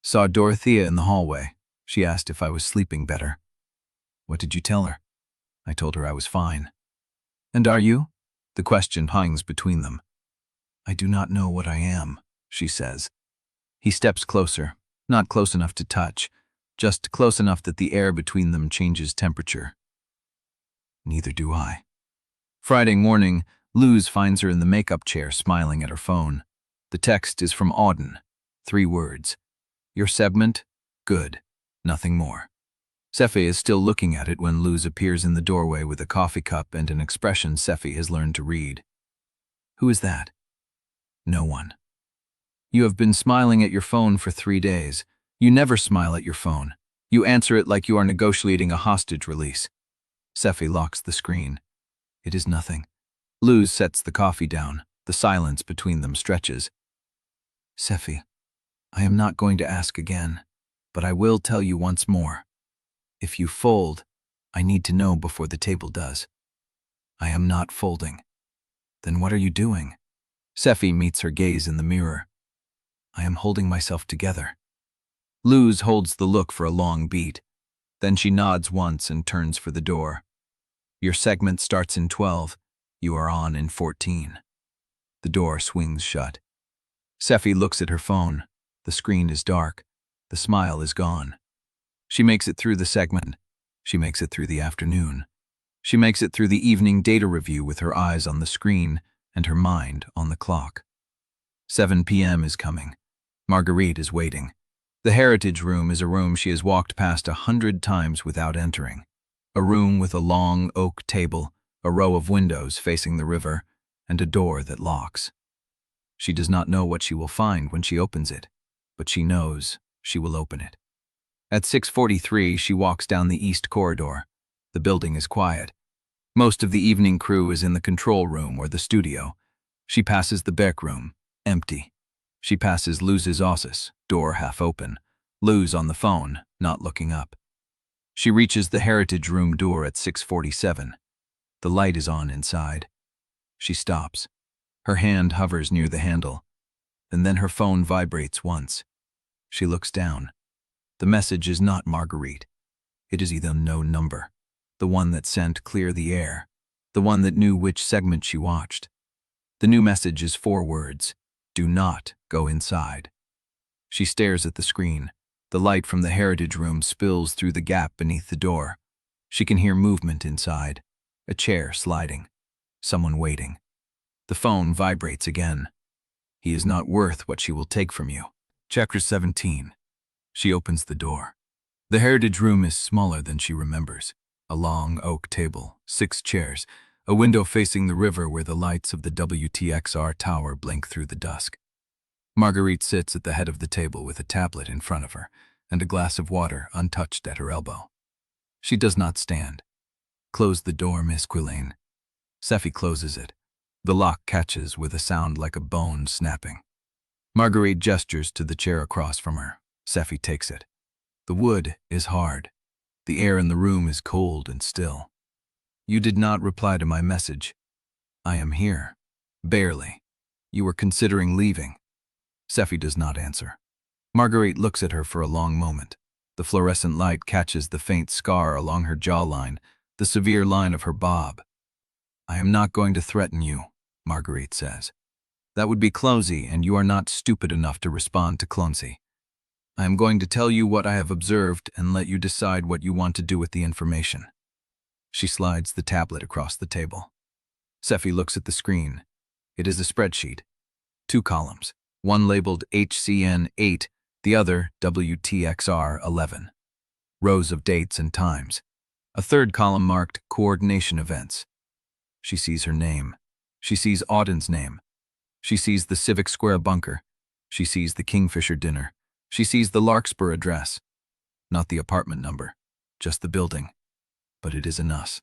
Saw Dorothea in the hallway. She asked if I was sleeping better. What did you tell her? I told her I was fine. And are you? The question hangs between them. I do not know what I am, she says. He steps closer, not close enough to touch, just close enough that the air between them changes temperature. Neither do I. Friday morning, Luz finds her in the makeup chair smiling at her phone. The text is from Auden. 3 words. Your segment? Good. Nothing more. Sephy is still looking at it when Luz appears in the doorway with a coffee cup and an expression Sephy has learned to read. Who is that? No one. You have been smiling at your phone for 3 days. You never smile at your phone. You answer it like you are negotiating a hostage release. Sephy locks the screen. It is nothing. Luz sets the coffee down. The silence between them stretches. Sephy, I am not going to ask again, but I will tell you once more. If you fold, I need to know before the table does. I am not folding. Then what are you doing? Sephy meets her gaze in the mirror. I am holding myself together. Luz holds the look for a long beat. Then she nods once and turns for the door. Your segment starts in 12. You are on in 14. The door swings shut. Sephy looks at her phone. The screen is dark. The smile is gone. She makes it through the segment. She makes it through the afternoon. She makes it through the evening data review with her eyes on the screen and her mind on the clock. 7 p.m. is coming. Marguerite is waiting. The Heritage Room is a room she has walked past 100 times without entering. A room with a long oak table, a row of windows facing the river, and a door that locks. She does not know what she will find when she opens it, but she knows she will open it. At 6:43, she walks down the east corridor. The building is quiet. Most of the evening crew is in the control room or the studio. She passes the back room, empty. She passes Luz's office, door half open. Luz on the phone, not looking up. She reaches the Heritage Room door at 6:47. The light is on inside. She stops. Her hand hovers near the handle, and then her phone vibrates once. She looks down. The message is not Marguerite. It is either no number, the one that sent clear the air, the one that knew which segment she watched. The new message is 4 words. Do not go inside. She stares at the screen. The light from the Heritage Room spills through the gap beneath the door. She can hear movement inside. A chair sliding. Someone waiting. The phone vibrates again. He is not worth what she will take from you. Chapter 17. She opens the door. The Heritage Room is smaller than she remembers. A long oak table, 6 chairs, a window facing the river where the lights of the WTXR tower blink through the dusk. Marguerite sits at the head of the table with a tablet in front of her and a glass of water untouched at her elbow. She does not stand. Close the door, Miss Quillane. Sephy closes it. The lock catches with a sound like a bone snapping. Marguerite gestures to the chair across from her. Sephy takes it. The wood is hard. The air in the room is cold and still. You did not reply to my message. I am here. Barely. You were considering leaving. Sephy does not answer. Marguerite looks at her for a long moment. The fluorescent light catches the faint scar along her jawline, the severe line of her bob. I am not going to threaten you, Marguerite says. That would be clumsy, and you are not stupid enough to respond to clumsy. I am going to tell you what I have observed and let you decide what you want to do with the information. She slides the tablet across the table. Sephy looks at the screen. It is a spreadsheet. 2 columns, one labeled HCN 8, the other WTXR 11. Rows of dates and times. A 3rd column marked Coordination Events. She sees her name. She sees Auden's name. She sees the Civic Square bunker. She sees the Kingfisher dinner. She sees the Larkspur address. Not the apartment number, just the building. But it is an us.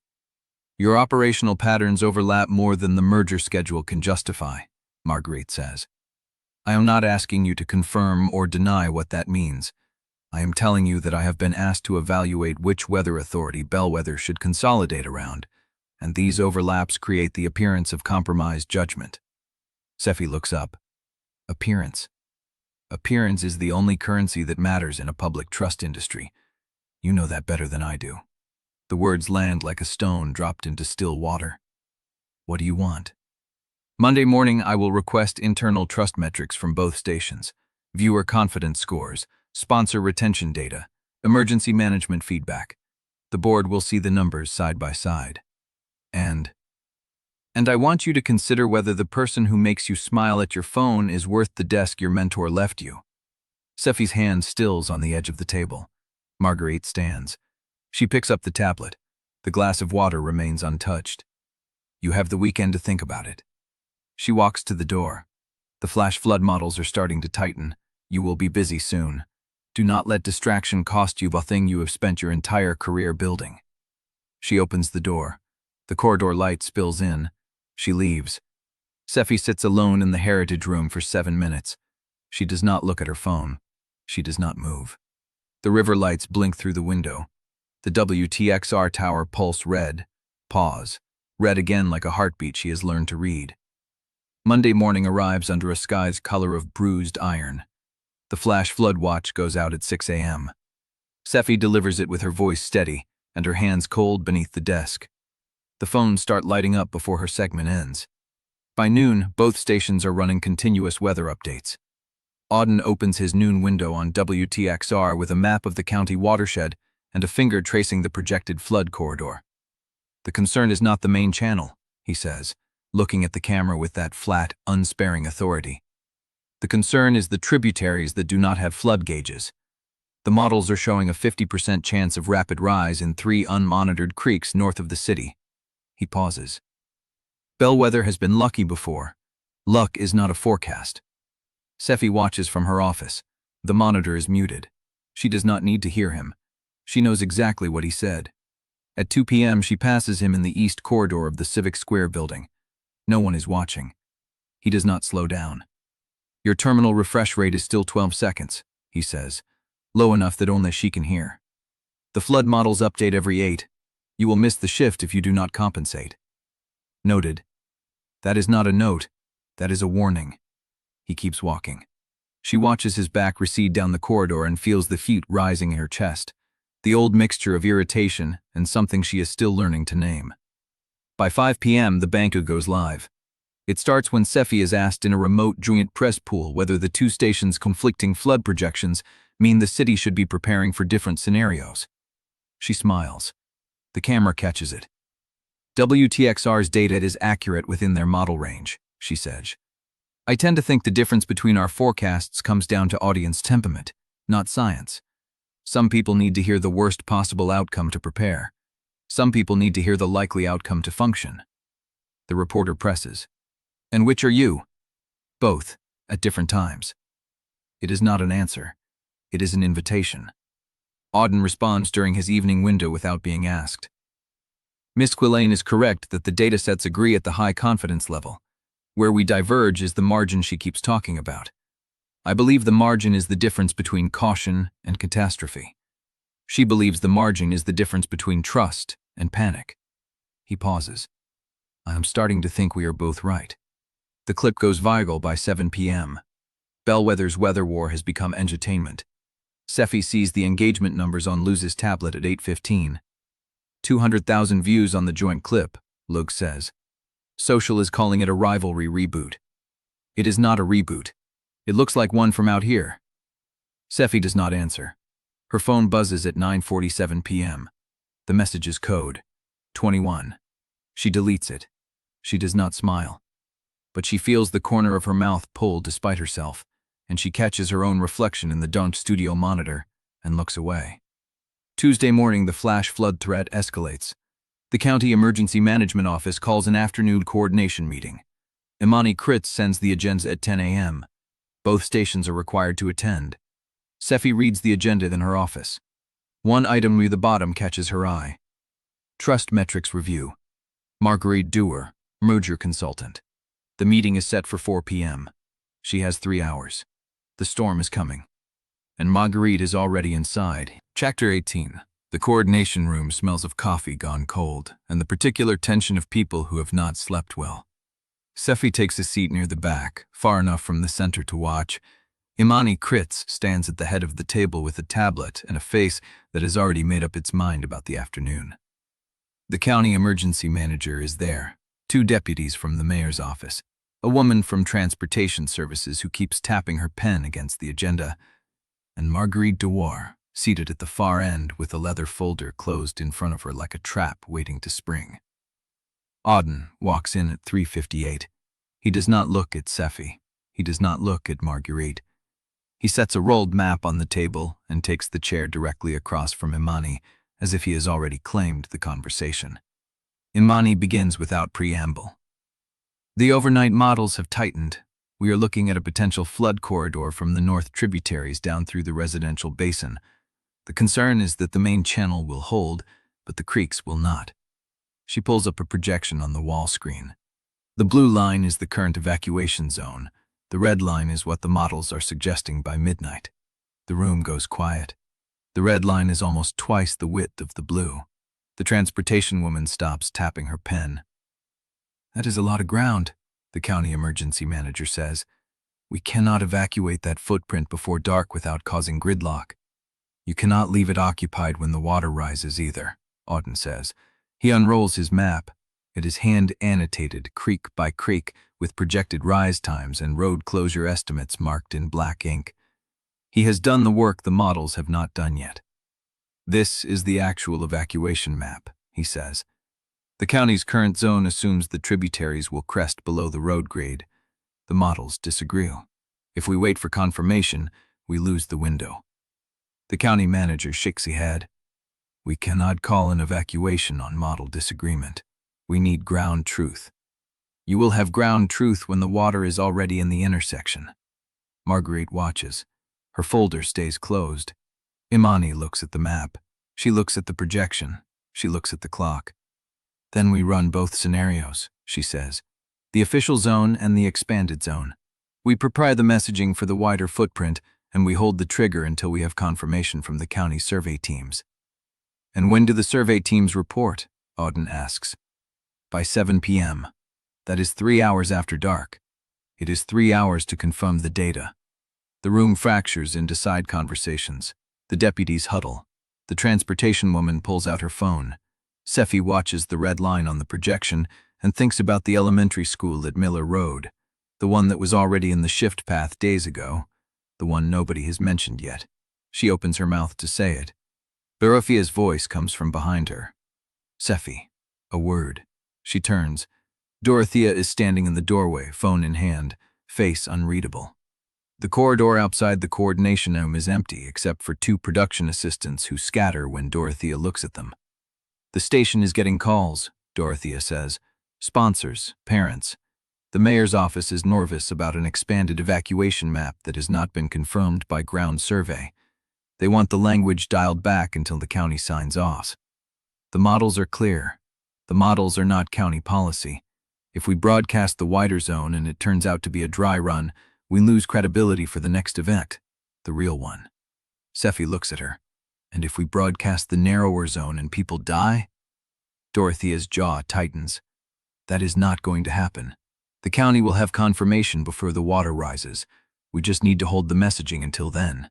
Your operational patterns overlap more than the merger schedule can justify, Marguerite says. I am not asking you to confirm or deny what that means. I am telling you that I have been asked to evaluate which weather authority Bellweather should consolidate around, and these overlaps create the appearance of compromised judgment. Sephy looks up. Appearance. Appearance is the only currency that matters in a public trust industry. You know that better than I do. The words land like a stone dropped into still water. What do you want? Monday morning, I will request internal trust metrics from both stations, viewer confidence scores, sponsor retention data, emergency management feedback. The board will see the numbers side by side. And I want you to consider whether the person who makes you smile at your phone is worth the desk your mentor left you. Sephy's hand stills on the edge of the table. Marguerite stands. She picks up the tablet. The glass of water remains untouched. You have the weekend to think about it. She walks to the door. The flash flood models are starting to tighten. You will be busy soon. Do not let distraction cost you the thing you have spent your entire career building. She opens the door. The corridor light spills in. She leaves. Sephy sits alone in the heritage room for 7 minutes. She does not look at her phone. She does not move. The river lights blink through the window. The WTXR tower pulse red. Pause. Red again like a heartbeat she has learned to read. Monday morning arrives under a sky's color of bruised iron. The flash flood watch goes out at 6 a.m. Sephy delivers it with her voice steady and her hands cold beneath the desk. The phones start lighting up before her segment ends. By noon, both stations are running continuous weather updates. Auden opens his noon window on WTXR with a map of the county watershed and a finger tracing the projected flood corridor. The concern is not the main channel, he says, looking at the camera with that flat, unsparing authority. The concern is the tributaries that do not have flood gauges. The models are showing a 50% chance of rapid rise in 3 unmonitored creeks north of the city. He pauses. Bellweather has been lucky before. Luck is not a forecast. Sephy watches from her office. The monitor is muted. She does not need to hear him. She knows exactly what he said. At 2 p.m., she passes him in the east corridor of the Civic Square building. No one is watching. He does not slow down. Your terminal refresh rate is still 12 seconds, he says, low enough that only she can hear. The flood models update every 8. You will miss the shift if you do not compensate. Noted. That is not a note. That is a warning. He keeps walking. She watches his back recede down the corridor and feels the heat rising in her chest, the old mixture of irritation and something she is still learning to name. By 5 p.m., the banker goes live. It starts when Sephy is asked in a remote joint press pool whether the 2 stations' conflicting flood projections mean the city should be preparing for different scenarios. She smiles. The camera catches it. WTXR's data is accurate within their model range, she says. I tend to think the difference between our forecasts comes down to audience temperament, not science. Some people need to hear the worst possible outcome to prepare. Some people need to hear the likely outcome to function. The reporter presses. And which are you? Both, at different times. It is not an answer. It is an invitation. Auden responds during his evening window without being asked. Miss Quillane is correct that the datasets agree at the high confidence level. Where we diverge is the margin she keeps talking about. I believe the margin is the difference between caution and catastrophe. She believes the margin is the difference between trust and panic. He pauses. I am starting to think we are both right. The clip goes viral by 7 p.m. Bellweather's weather war has become entertainment. Sephy sees the engagement numbers on Luz's tablet at 8:15. 200,000 views on the joint clip, Luke says. Social is calling it a rivalry reboot. It is not a reboot. It looks like one from out here. Sephy does not answer. Her phone buzzes at 9:47 p.m. The message is code 21. She deletes it. She does not smile. But she feels the corner of her mouth pulled despite herself, and she catches her own reflection in the Don't Studio monitor and looks away. Tuesday morning, the flash flood threat escalates. The County Emergency Management Office calls an afternoon coordination meeting. Imani Kritz sends the agenda at 10 a.m. Both stations are required to attend. Sephy reads the agenda in her office. One item near the bottom catches her eye. Trust Metrics Review. Marguerite Dewar, Merger Consultant. The meeting is set for 4 p.m. She has 3 hours. The storm is coming. And Marguerite is already inside. Chapter 18. The coordination room smells of coffee gone cold and the particular tension of people who have not slept well. Sephy takes a seat near the back, far enough from the center to watch. Imani Kritz stands at the head of the table with a tablet and a face that has already made up its mind about the afternoon. The county emergency manager is there, 2 deputies from the mayor's office, a woman from transportation services who keeps tapping her pen against the agenda, and Marguerite Dewar, seated at the far end with a leather folder closed in front of her like a trap waiting to spring. Auden walks in at 3:58. He does not look at Sephy. He does not look at Marguerite. He sets a rolled map on the table and takes the chair directly across from Imani, as if he has already claimed the conversation. Imani begins without preamble. The overnight models have tightened. We are looking at a potential flood corridor from the north tributaries down through the residential basin. The concern is that the main channel will hold, but the creeks will not. She pulls up a projection on the wall screen. The blue line is the current evacuation zone. The red line is what the models are suggesting by midnight. The room goes quiet. The red line is almost twice the width of the blue. The transportation woman stops tapping her pen. "That is a lot of ground," the county emergency manager says. "We cannot evacuate that footprint before dark without causing gridlock." "You cannot leave it occupied when the water rises either," Auden says. He unrolls his map. It is hand-annotated, creek by creek, with projected rise times and road closure estimates marked in black ink. He has done the work the models have not done yet. "This is the actual evacuation map," he says. "The county's current zone assumes the tributaries will crest below the road grade. The models disagree. If we wait for confirmation, we lose the window." The county manager shakes his head. "We cannot call an evacuation on model disagreement. We need ground truth." "You will have ground truth when the water is already in the intersection." Marguerite watches. Her folder stays closed. Imani looks at the map. She looks at the projection. She looks at the clock. "Then we run both scenarios," she says. "The official zone and the expanded zone. We prepare the messaging for the wider footprint, and we hold the trigger until we have confirmation from the county survey teams." "And when do the survey teams report?" Auden asks. "By 7 p.m. That is 3 hours after dark. It is 3 hours to confirm the data." The room fractures into side conversations. The deputies huddle. The transportation woman pulls out her phone. Sephy watches the red line on the projection and thinks about the elementary school at Miller Road, the one that was already in the shift path days ago, the one nobody has mentioned yet. She opens her mouth to say it. Dorothea's voice comes from behind her. "Sephy." A word. She turns. Dorothea is standing in the doorway, phone in hand, face unreadable. The corridor outside the coordination room is empty except for 2 production assistants who scatter when Dorothea looks at them. "The station is getting calls," Dorothea says. "Sponsors, parents. The mayor's office is nervous about an expanded evacuation map that has not been confirmed by ground survey. They want the language dialed back until the county signs off. The models are clear. The models are not county policy. If we broadcast the wider zone and it turns out to be a dry run, we lose credibility for the next event, the real one." Sephy looks at her. "And if we broadcast the narrower zone and people die?" Dorothea's jaw tightens. "That is not going to happen. The county will have confirmation before the water rises. We just need to hold the messaging until then."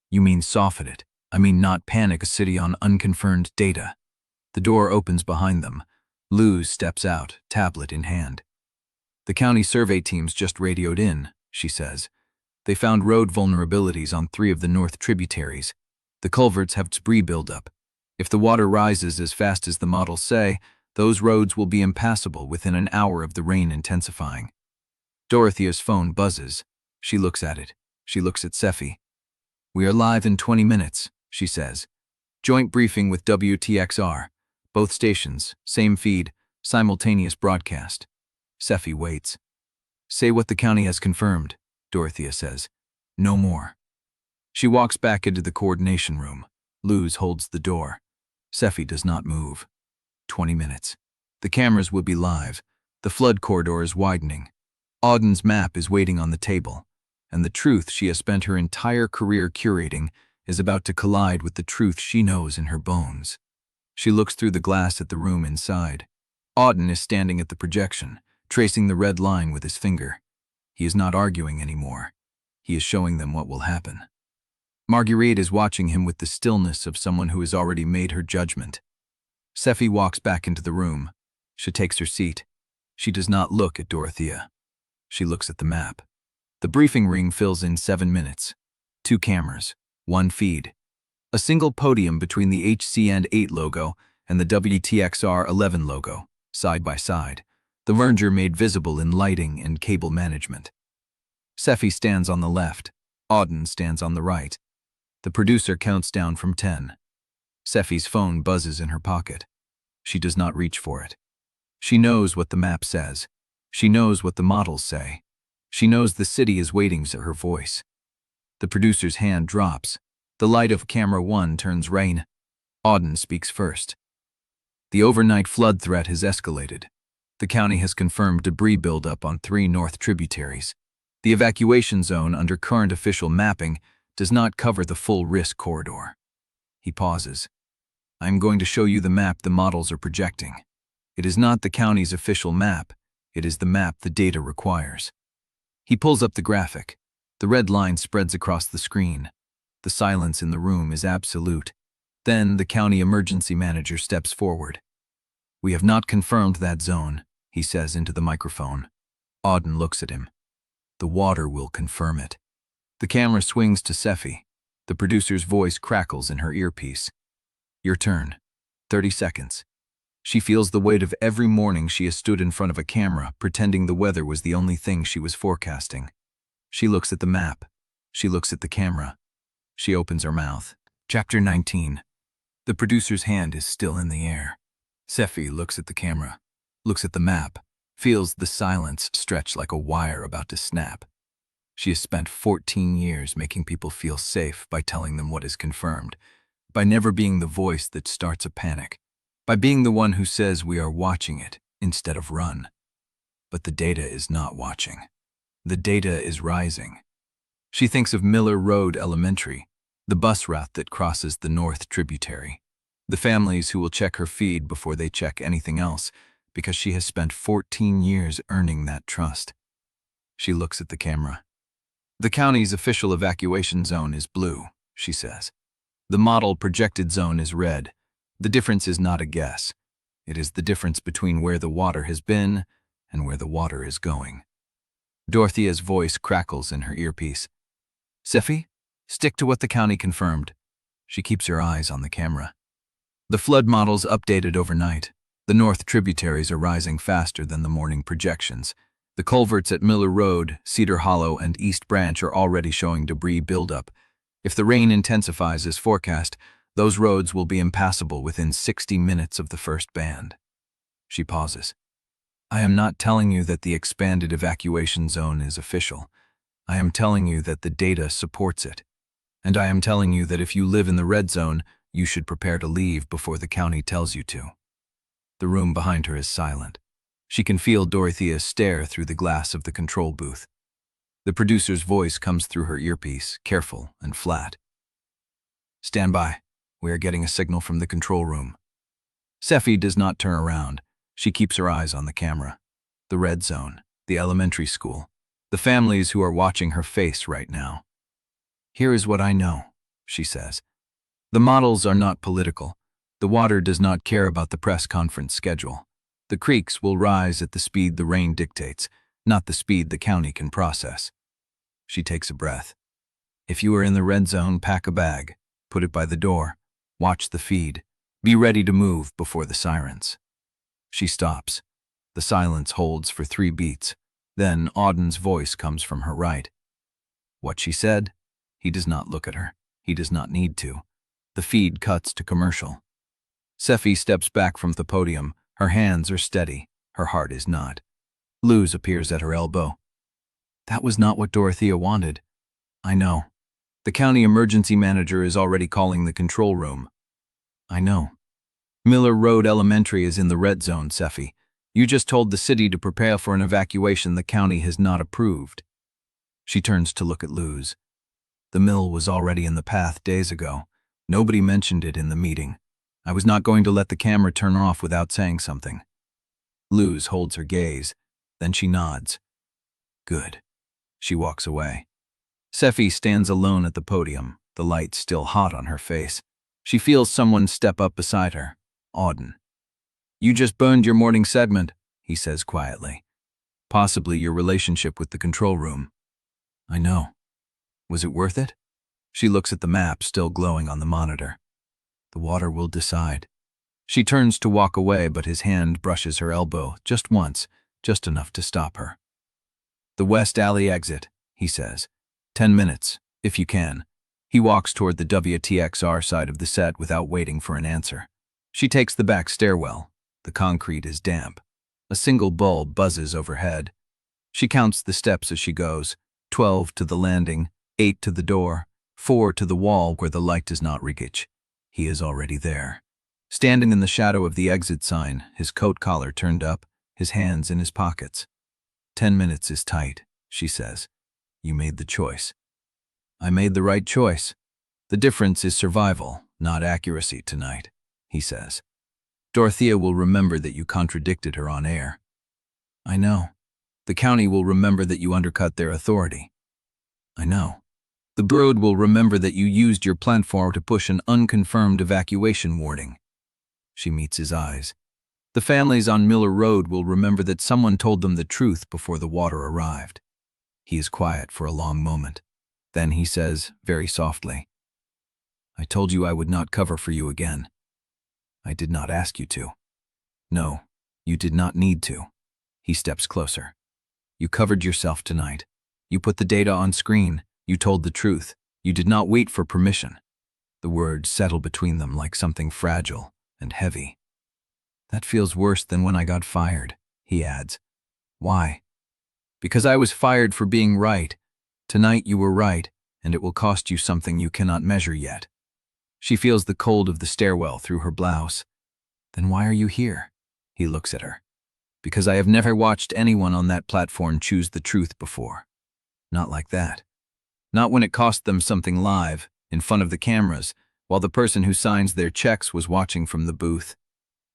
"You mean soften it. I mean not panic a city on unconfirmed data." The door opens behind them. Luz steps out, tablet in hand. "The county survey teams just radioed in," she says. "They found road vulnerabilities on 3 of the north tributaries. The culverts have debris buildup. If the water rises as fast as the models say, those roads will be impassable within an hour of the rain intensifying." Dorothea's phone buzzes. She looks at it. She looks at Sephy. "We are live in 20 minutes, she says. "Joint briefing with WTXR. Both stations, same feed, simultaneous broadcast." Sephy waits. "Say what the county has confirmed," Dorothea says. "No more." She walks back into the coordination room. Luz holds the door. Sephy does not move. 20 minutes. The cameras will be live. The flood corridor is widening. Auden's map is waiting on the table, and the truth she has spent her entire career curating is about to collide with the truth she knows in her bones. She looks through the glass at the room inside. Auden is standing at the projection, tracing the red line with his finger. He is not arguing anymore. He is showing them what will happen. Marguerite is watching him with the stillness of someone who has already made her judgment. Sephy walks back into the room. She takes her seat. She does not look at Dorothea. She looks at the map. The briefing ring fills in 7 minutes. 2 cameras, 1 feed. A single podium between the HCN8 logo and the WTXR11 logo, side by side. The merger made visible in lighting and cable management. Sephy stands on the left. Auden stands on the right. The producer counts down from 10. Sephy's phone buzzes in her pocket. She does not reach for it. She knows what the map says. She knows what the models say. She knows the city is waiting for her voice. The producer's hand drops. The light of camera 1 turns rain. Auden speaks first. The overnight flood threat has escalated. The county has confirmed debris buildup on 3 north tributaries. The evacuation zone under current official mapping does not cover the full risk corridor. He pauses. I am going to show you the map the models are projecting. It is not the county's official map. It is the map the data requires. He pulls up the graphic. The red line spreads across the screen. The silence in the room is absolute. Then the county emergency manager steps forward. We have not confirmed that zone, he says into the microphone. Auden looks at him. The water will confirm it. The camera swings to Sephy. The producer's voice crackles in her earpiece. Your turn. 30 seconds. She feels the weight of every morning she has stood in front of a camera, pretending the weather was the only thing she was forecasting. She looks at the map. She looks at the camera. She opens her mouth. Chapter 19. The producer's hand is still in the air. Sephy looks at the camera, looks at the map, feels the silence stretch like a wire about to snap. She has spent 14 years making people feel safe by telling them what is confirmed, by never being the voice that starts a panic, by being the one who says we are watching it instead of run. But the data is not watching. The data is rising. She thinks of Miller Road Elementary, the bus route that crosses the north tributary, the families who will check her feed before they check anything else because she has spent 14 years earning that trust. She looks at the camera. The county's official evacuation zone is blue, she says. The model projected zone is red. The difference is not a guess. It is the difference between where the water has been and where the water is going. Dorothea's voice crackles in her earpiece. Sephy, stick to what the county confirmed. She keeps her eyes on the camera. The flood models updated overnight. The north tributaries are rising faster than the morning projections. The culverts at Miller Road, Cedar Hollow, and East Branch are already showing debris buildup. If the rain intensifies as forecast, those roads will be impassable within 60 minutes of the first band. She pauses. I am not telling you that the expanded evacuation zone is official. I am telling you that the data supports it. And I am telling you that if you live in the red zone, you should prepare to leave before the county tells you to. The room behind her is silent. She can feel Dorothea stare through the glass of the control booth. The producer's voice comes through her earpiece, careful and flat. Stand by. We are getting a signal from the control room. Sephy does not turn around. She keeps her eyes on the camera. The red zone, the elementary school, the families who are watching her face right now. Here is what I know, she says. The models are not political. The water does not care about the press conference schedule. The creeks will rise at the speed the rain dictates, not the speed the county can process. She takes a breath. If you are in the red zone, pack a bag, put it by the door, watch the feed, be ready to move before the sirens. She stops. The silence holds for 3 beats. Then Auden's voice comes from her right. What she said? He does not look at her. He does not need to. The feed cuts to commercial. Sephy steps back from the podium. Her hands are steady. Her heart is not. Luz appears at her elbow. That was not what Dorothea wanted. I know. The county emergency manager is already calling the control room. I know. Miller Road Elementary is in the red zone, Sephy. You just told the city to prepare for an evacuation the county has not approved. She turns to look at Luz. The mill was already in the path days ago. Nobody mentioned it in the meeting. I was not going to let the camera turn off without saying something. Luz holds her gaze. Then she nods. Good. She walks away. Sephy stands alone at the podium, the light still hot on her face. She feels someone step up beside her. Auden. You just burned your morning segment, he says quietly. Possibly your relationship with the control room. I know. Was it worth it? She looks at the map still glowing on the monitor. The water will decide. She turns to walk away, but his hand brushes her elbow just once, just enough to stop her. The West Alley exit, he says. 10 minutes, if you can. He walks toward the WTXR side of the set without waiting for an answer. She takes the back stairwell. The concrete is damp. A single bulb buzzes overhead. She counts the steps as she goes. 12 to the landing, 8 to the door, 4 to the wall where the light does not reach. He is already there. Standing in the shadow of the exit sign, his coat collar turned up, his hands in his pockets. 10 minutes is tight, she says. You made the choice. I made the right choice. The difference is survival, not accuracy tonight, he says. Dorothea will remember that you contradicted her on air. I know. The county will remember that you undercut their authority. I know. The Broad will remember that you used your platform to push an unconfirmed evacuation warning. She meets his eyes. The families on Miller Road will remember that someone told them the truth before the water arrived. He is quiet for a long moment. Then he says, very softly, I told you I would not cover for you again. I did not ask you to. No, you did not need to. He steps closer. You covered yourself tonight. You put the data on screen. You told the truth. You did not wait for permission. The words settle between them like something fragile and heavy. That feels worse than when I got fired, he adds. Why? Because I was fired for being right. Tonight you were right, and it will cost you something you cannot measure yet. She feels the cold of the stairwell through her blouse. Then why are you here? He looks at her. Because I have never watched anyone on that platform choose the truth before. Not like that. Not when it cost them something live, in front of the cameras, while the person who signs their checks was watching from the booth.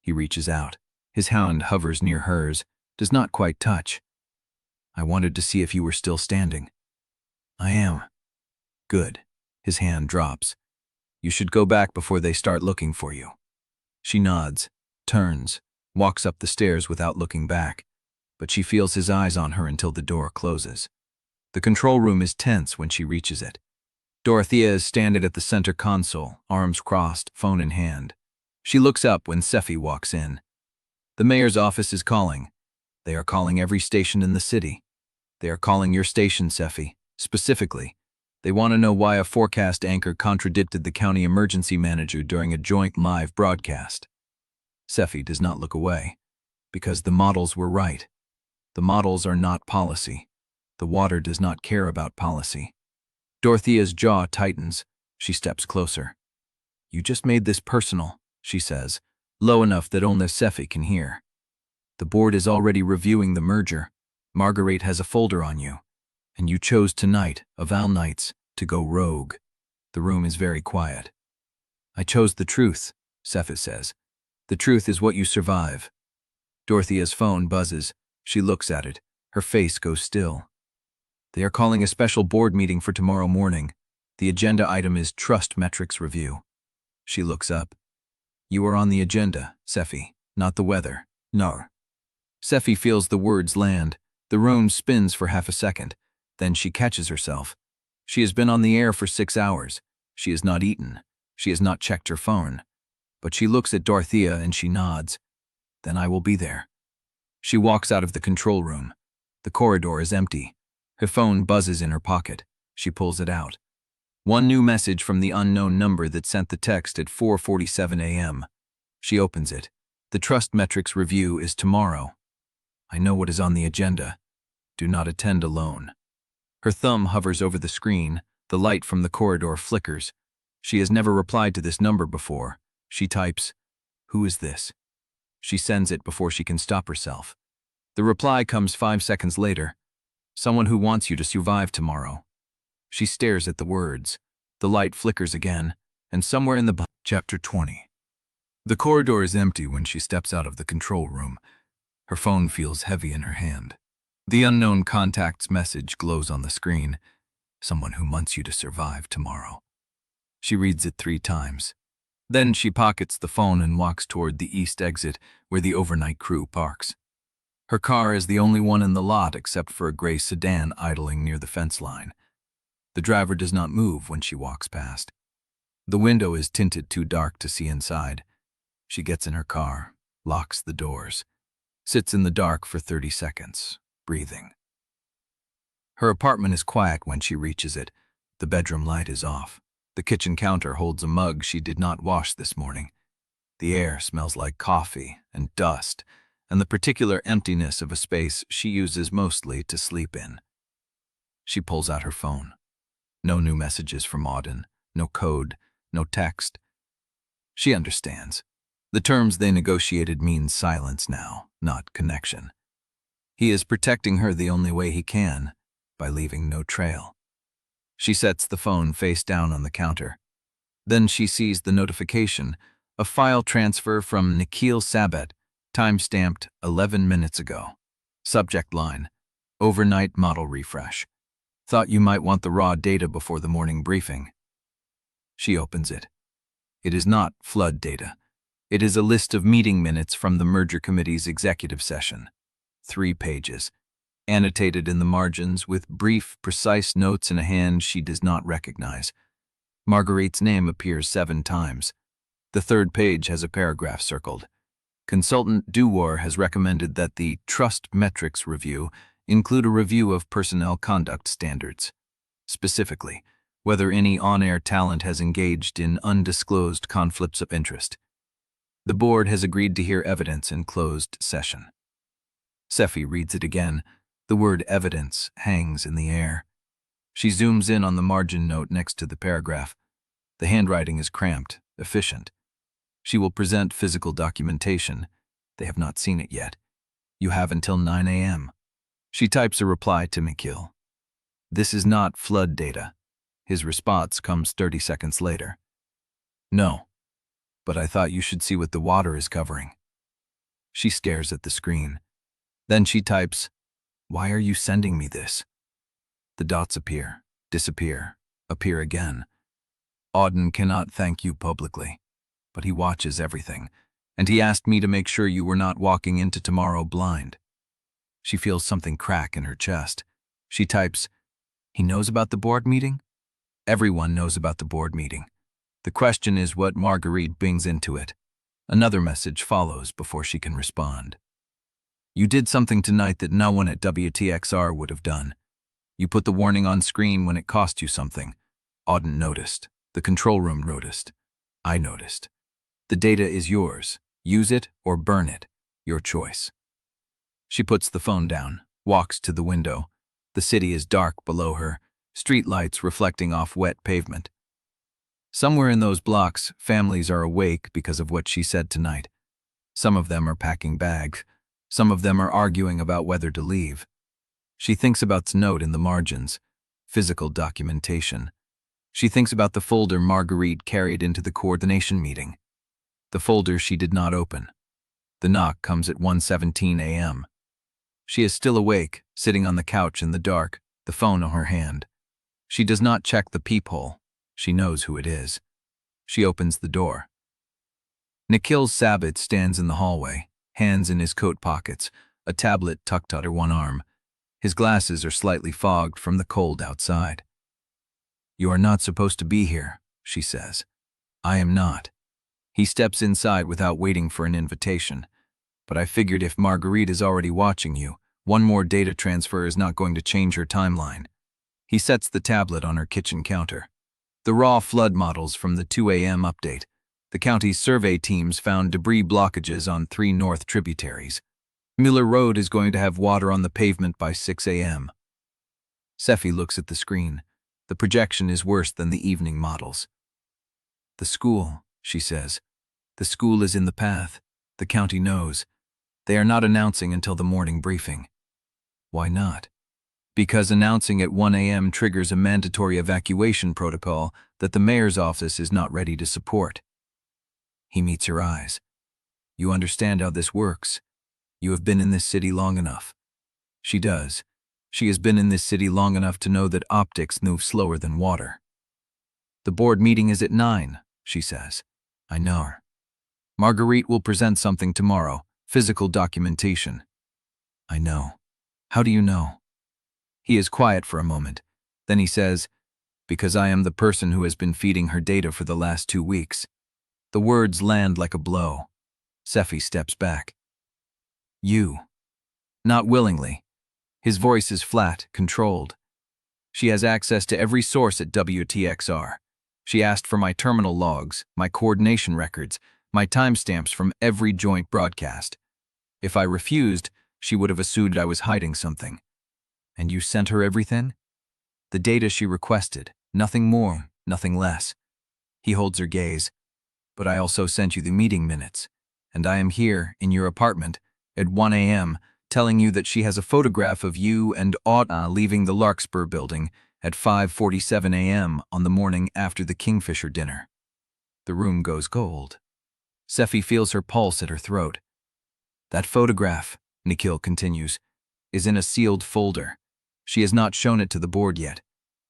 He reaches out. His hand hovers near hers, does not quite touch. I wanted to see if you were still standing. I am. Good. His hand drops. You should go back before they start looking for you. She nods, turns, walks up the stairs without looking back, but she feels his eyes on her until the door closes. The control room is tense when she reaches it. Dorothea is standing at the center console, arms crossed, phone in hand. She looks up when Sephy walks in. The mayor's office is calling. They are calling every station in the city. They are calling your station, Sephy, specifically. They want to know why a forecast anchor contradicted the county emergency manager during a joint live broadcast. Sephy does not look away, because the models were right. The models are not policy. The water does not care about policy. Dorothea's jaw tightens. She steps closer. You just made this personal, she says, low enough that only Sephy can hear. The board is already reviewing the merger. Marguerite has a folder on you. And you chose tonight, of all nights, to go rogue. The room is very quiet. I chose the truth, Sephy says. The truth is what you survive. Dorothea's phone buzzes. She looks at it. Her face goes still. They are calling a special board meeting for tomorrow morning. The agenda item is Trust Metrics Review. She looks up. You are on the agenda, Sephy, not the weather. No. Sephy feels the words land. The room spins for half a second. Then she catches herself. She has been on the air for 6 hours. She has not eaten. She has not checked her phone. But she looks at Dorothea and she nods. Then I will be there. She walks out of the control room. The corridor is empty. Her phone buzzes in her pocket. She pulls it out. One new message from the unknown number that sent the text at 4:47 a.m. She opens it. The Trust Metrics Review is tomorrow. I know what is on the agenda. Do not attend alone. Her thumb hovers over the screen. The light from the corridor flickers. She has never replied to this number before. She types, "Who is this?" She sends it before she can stop herself. The reply comes 5 seconds later. Someone who wants you to survive tomorrow. She stares at the words. The light flickers again, and somewhere in the Chapter 20. The corridor is empty when she steps out of the control room. Her phone feels heavy in her hand. The unknown contact's message glows on the screen. Someone who wants you to survive tomorrow. She reads it 3 times. Then she pockets the phone and walks toward the east exit where the overnight crew parks. Her car is the only one in the lot except for a gray sedan idling near the fence line. The driver does not move when she walks past. The window is tinted too dark to see inside. She gets in her car, locks the doors, sits in the dark for 30 seconds, breathing. Her apartment is quiet when she reaches it. The bedroom light is off. The kitchen counter holds a mug she did not wash this morning. The air smells like coffee and dust, and the particular emptiness of a space she uses mostly to sleep in. She pulls out her phone. No new messages from Auden, no code, no text. She understands. The terms they negotiated mean silence now, not connection. He is protecting her the only way he can, by leaving no trail. She sets the phone face down on the counter. Then she sees the notification, a file transfer from Nikhil Sabat, time-stamped 11 minutes ago. Subject line, overnight model refresh. Thought you might want the raw data before the morning briefing. She opens it. It is not flood data. It is a list of meeting minutes from the merger committee's executive session. 3 pages. Annotated in the margins with brief, precise notes in a hand she does not recognize. Marguerite's name appears 7 times. The 3rd page has a paragraph circled. Consultant Dewar has recommended that the Trust Metrics Review include a review of personnel conduct standards. Specifically, whether any on-air talent has engaged in undisclosed conflicts of interest. The board has agreed to hear evidence in closed session. Sephy reads it again. The word evidence hangs in the air. She zooms in on the margin note next to the paragraph. The handwriting is cramped, efficient. She will present physical documentation. They have not seen it yet. You have until 9 a.m. She types a reply to Nikhil. This is not flood data. His response comes 30 seconds later. No, but I thought you should see what the water is covering. She stares at the screen. Then she types, why are you sending me this? The dots appear, disappear, appear again. Auden cannot thank you publicly, but he watches everything, and he asked me to make sure you were not walking into tomorrow blind. She feels something crack in her chest. She types, he knows about the board meeting? Everyone knows about the board meeting. The question is what Marguerite brings into it. Another message follows before she can respond. You did something tonight that no one at WTXR would have done. You put the warning on screen when it cost you something. Auden noticed. The control room noticed. I noticed. The data is yours. Use it or burn it. Your choice. She puts the phone down, walks to the window. The city is dark below her, street lights reflecting off wet pavement. Somewhere in those blocks, families are awake because of what she said tonight. Some of them are packing bags. Some of them are arguing about whether to leave. She thinks about the note in the margins, physical documentation. She thinks about the folder Marguerite carried into the coordination meeting. The folder she did not open. The knock comes at 1:17 a.m. She is still awake, sitting on the couch in the dark, the phone on her hand. She does not check the peephole. She knows who it is. She opens the door. Nikhil Sabat stands in the hallway, hands in his coat pockets, a tablet tucked under one arm. His glasses are slightly fogged from the cold outside. You are not supposed to be here, she says. I am not. He steps inside without waiting for an invitation. But I figured if Marguerite is already watching you, one more data transfer is not going to change her timeline. He sets the tablet on her kitchen counter. The raw flood models from the 2 a.m. update. The county's survey teams found debris blockages on 3 north tributaries. Miller Road is going to have water on the pavement by 6 a.m. Sephy looks at the screen. The projection is worse than the evening models. The school, she says. The school is in the path. The county knows. They are not announcing until the morning briefing. Why not? Because announcing at 1 a.m. triggers a mandatory evacuation protocol that the mayor's office is not ready to support. He meets her eyes. You understand how this works. You have been in this city long enough. She does. She has been in this city long enough to know that optics move slower than water. The board meeting is at 9, she says. I know her. Marguerite will present something tomorrow, physical documentation. I know. How do you know? He is quiet for a moment. Then he says, because I am the person who has been feeding her data for the last 2 weeks. The words land like a blow. Sephy steps back. You. Not willingly. His voice is flat, controlled. She has access to every source at WTXR. She asked for my terminal logs, my coordination records, my timestamps from every joint broadcast. If I refused, she would have assumed I was hiding something. And you sent her everything? The data she requested, nothing more, nothing less. He holds her gaze. But I also sent you the meeting minutes, and I am here, in your apartment, at 1 a.m., telling you that she has a photograph of you and Auden leaving the Larkspur building at 5:47 a.m. on the morning after the Kingfisher dinner. The room goes cold. Sephy feels her pulse at her throat. That photograph, Nikhil continues, is in a sealed folder. She has not shown it to the board yet.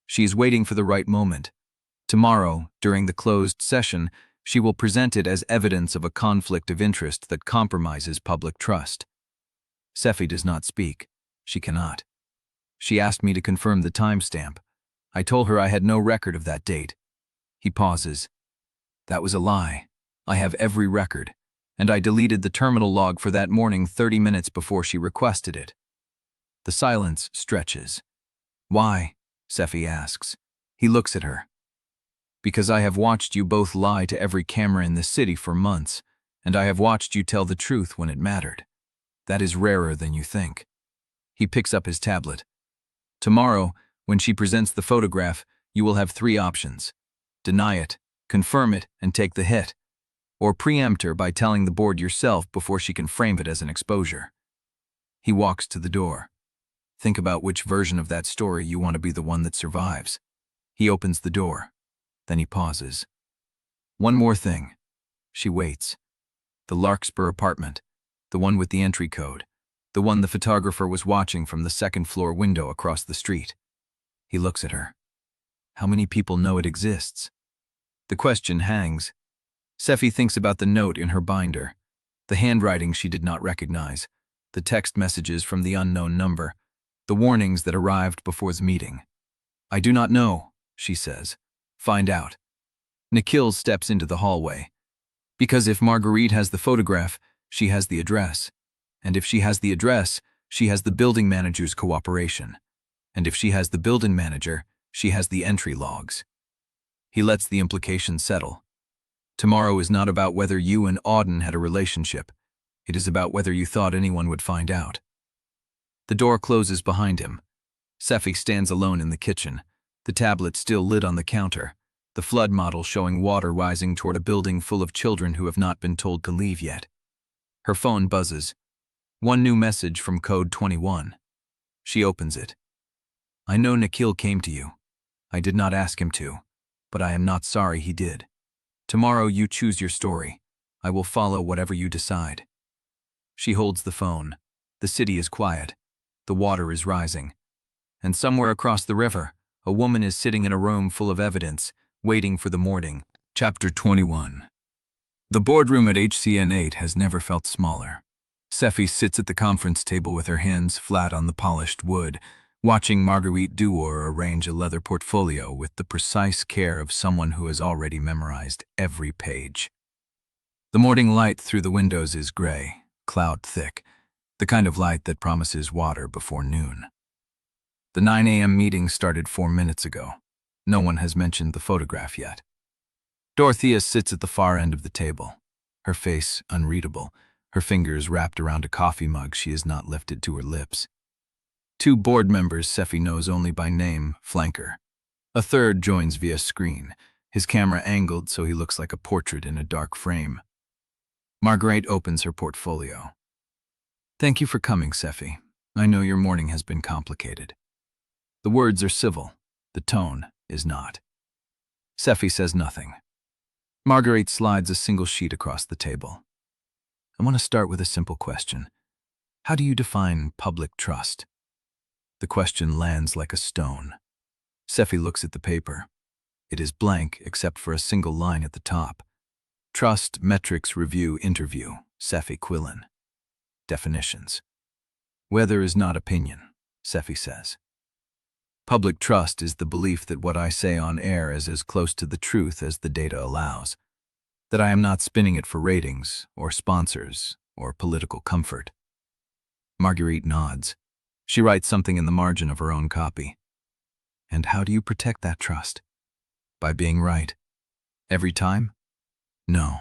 She is waiting for the right moment. Tomorrow, during the closed session, she will present it as evidence of a conflict of interest that compromises public trust. Sephy does not speak. She cannot. She asked me to confirm the timestamp. I told her I had no record of that date. He pauses. That was a lie. I have every record, and I deleted the terminal log for that morning 30 minutes before she requested it. The silence stretches. Why? Sephy asks. He looks at her. Because I have watched you both lie to every camera in the city for months, and I have watched you tell the truth when it mattered. That is rarer than you think. He picks up his tablet. Tomorrow, when she presents the photograph, you will have 3 options. Deny it, confirm it, and take the hit. Or preempt her by telling the board yourself before she can frame it as an exposure. He walks to the door. Think about which version of that story you want to be the one that survives. He opens the door. Then he pauses. One more thing. She waits. The Larkspur apartment. The one with the entry code. The one the photographer was watching from the second-floor window across the street. He looks at her. How many people know it exists? The question hangs. Sephy thinks about the note in her binder, the handwriting she did not recognize, the text messages from the unknown number, the warnings that arrived before the meeting. I do not know, she says. Find out. Nikhil steps into the hallway. Because if Marguerite has the photograph, she has the address. And if she has the address, she has the building manager's cooperation. And if she has the building manager, she has the entry logs. He lets the implication settle. Tomorrow is not about whether you and Auden had a relationship. It is about whether you thought anyone would find out. The door closes behind him. Sephy stands alone in the kitchen, the tablet still lit on the counter, the flood model showing water rising toward a building full of children who have not been told to leave yet. Her phone buzzes. One new message from code 21. She opens it. I know Nikhil came to you. I did not ask him to, but I am not sorry he did. Tomorrow you choose your story. I will follow whatever you decide. She holds the phone. The city is quiet. The water is rising. And somewhere across the river, a woman is sitting in a room full of evidence, waiting for the morning. Chapter 21. The boardroom at HCN 8 has never felt smaller. Sephy sits at the conference table with her hands flat on the polished wood, watching Marguerite Dewar arrange a leather portfolio with the precise care of someone who has already memorized every page. The morning light through the windows is gray, cloud thick, the kind of light that promises water before noon. The 9 a.m. meeting started 4 minutes ago. No one has mentioned the photograph yet. Dorothea sits at the far end of the table, her face unreadable, her fingers wrapped around a coffee mug she has not lifted to her lips. 2 board members Sephy knows only by name flank her. A third joins via screen, his camera angled so he looks like a portrait in a dark frame. Marguerite opens her portfolio. Thank you for coming, Sephy. I know your morning has been complicated. The words are civil. The tone is not. Sephy says nothing. Marguerite slides a single sheet across the table. I want to start with a simple question. How do you define public trust? The question lands like a stone. Sephy looks at the paper. It is blank except for a single line at the top. Trust Metrics Review Interview, Sephy Quillane. Definitions. Weather is not opinion, Sephy says. Public trust is the belief that what I say on air is as close to the truth as the data allows, that I am not spinning it for ratings, or sponsors, or political comfort. Marguerite nods. She writes something in the margin of her own copy. And how do you protect that trust? By being right. Every time? No.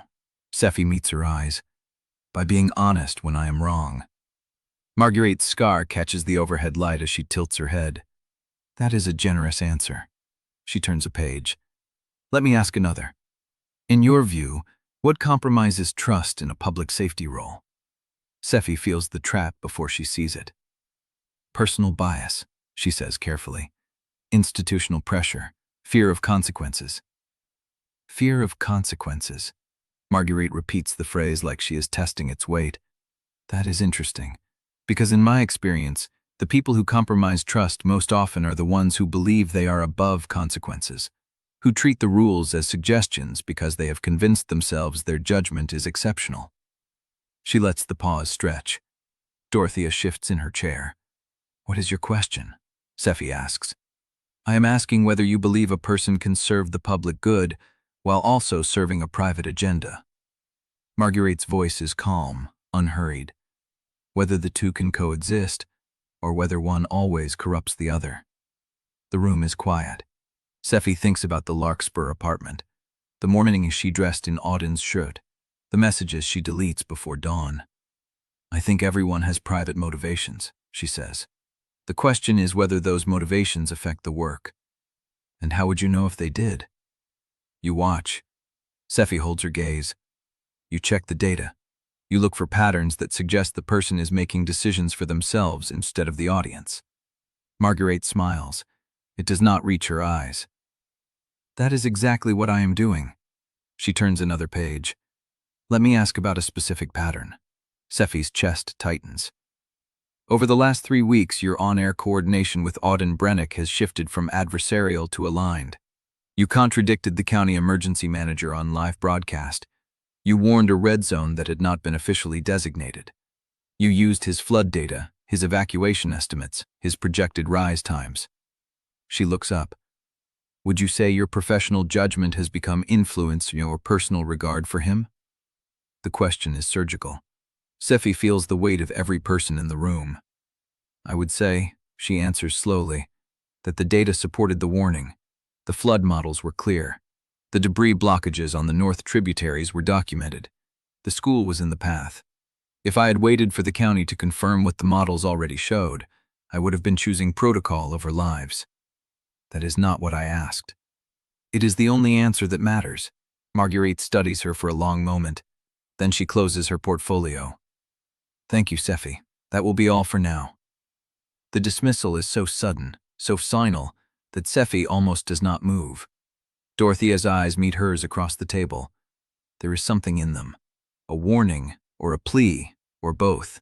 Sephy meets her eyes. By being honest when I am wrong. Marguerite's scar catches the overhead light as she tilts her head. That is a generous answer. She turns a page. Let me ask another. In your view, what compromises trust in a public safety role? Sephy feels the trap before she sees it. Personal bias, she says carefully. Institutional pressure. Fear of consequences. Fear of consequences. Marguerite repeats the phrase like she is testing its weight. That is interesting, because in my experience, the people who compromise trust most often are the ones who believe they are above consequences, who treat the rules as suggestions because they have convinced themselves their judgment is exceptional. She lets the pause stretch. Dorothea shifts in her chair. What is your question? Sephy asks. I am asking whether you believe a person can serve the public good while also serving a private agenda. Marguerite's voice is calm, unhurried. Whether the two can coexist, or whether one always corrupts the other. The room is quiet. Sephy thinks about the Larkspur apartment. The morning she dressed in Auden's shirt. The messages she deletes before dawn. I think everyone has private motivations, she says. The question is whether those motivations affect the work. And how would you know if they did? You watch. Sephy holds her gaze. You check the data. You look for patterns that suggest the person is making decisions for themselves instead of the audience. Marguerite smiles. It does not reach her eyes. That is exactly what I am doing. She turns another page. Let me ask about a specific pattern. Sephy's chest tightens. Over the last 3 weeks, your on-air coordination with Auden Brennick has shifted from adversarial to aligned. You contradicted the county emergency manager on live broadcast. You warned a red zone that had not been officially designated. You used his flood data, his evacuation estimates, his projected rise times. She looks up. Would you say your professional judgment has become influenced in your personal regard for him? The question is surgical. Sephy feels the weight of every person in the room. I would say, she answers slowly, that the data supported the warning. The flood models were clear. The debris blockages on the north tributaries were documented. The school was in the path. If I had waited for the county to confirm what the models already showed, I would have been choosing protocol over lives. That is not what I asked. It is the only answer that matters. Marguerite studies her for a long moment. Then she closes her portfolio. Thank you, Sephy. That will be all for now. The dismissal is so sudden, so final, that Sephy almost does not move. Dorothea's eyes meet hers across the table. There is something in them. A warning, or a plea, or both.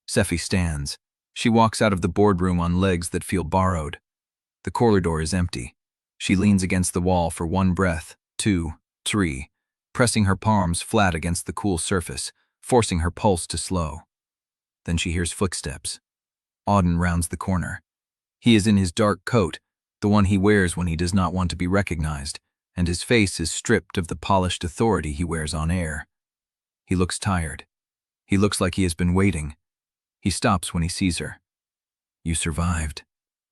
Sephy stands. She walks out of the boardroom on legs that feel borrowed. The corridor is empty. She leans against the wall for 1 breath, 2, 3, pressing her palms flat against the cool surface, forcing her pulse to slow. Then she hears footsteps. Auden rounds the corner. He is in his dark coat, the one he wears when he does not want to be recognized, and his face is stripped of the polished authority he wears on air. He looks tired. He looks like he has been waiting. He stops when he sees her. You survived.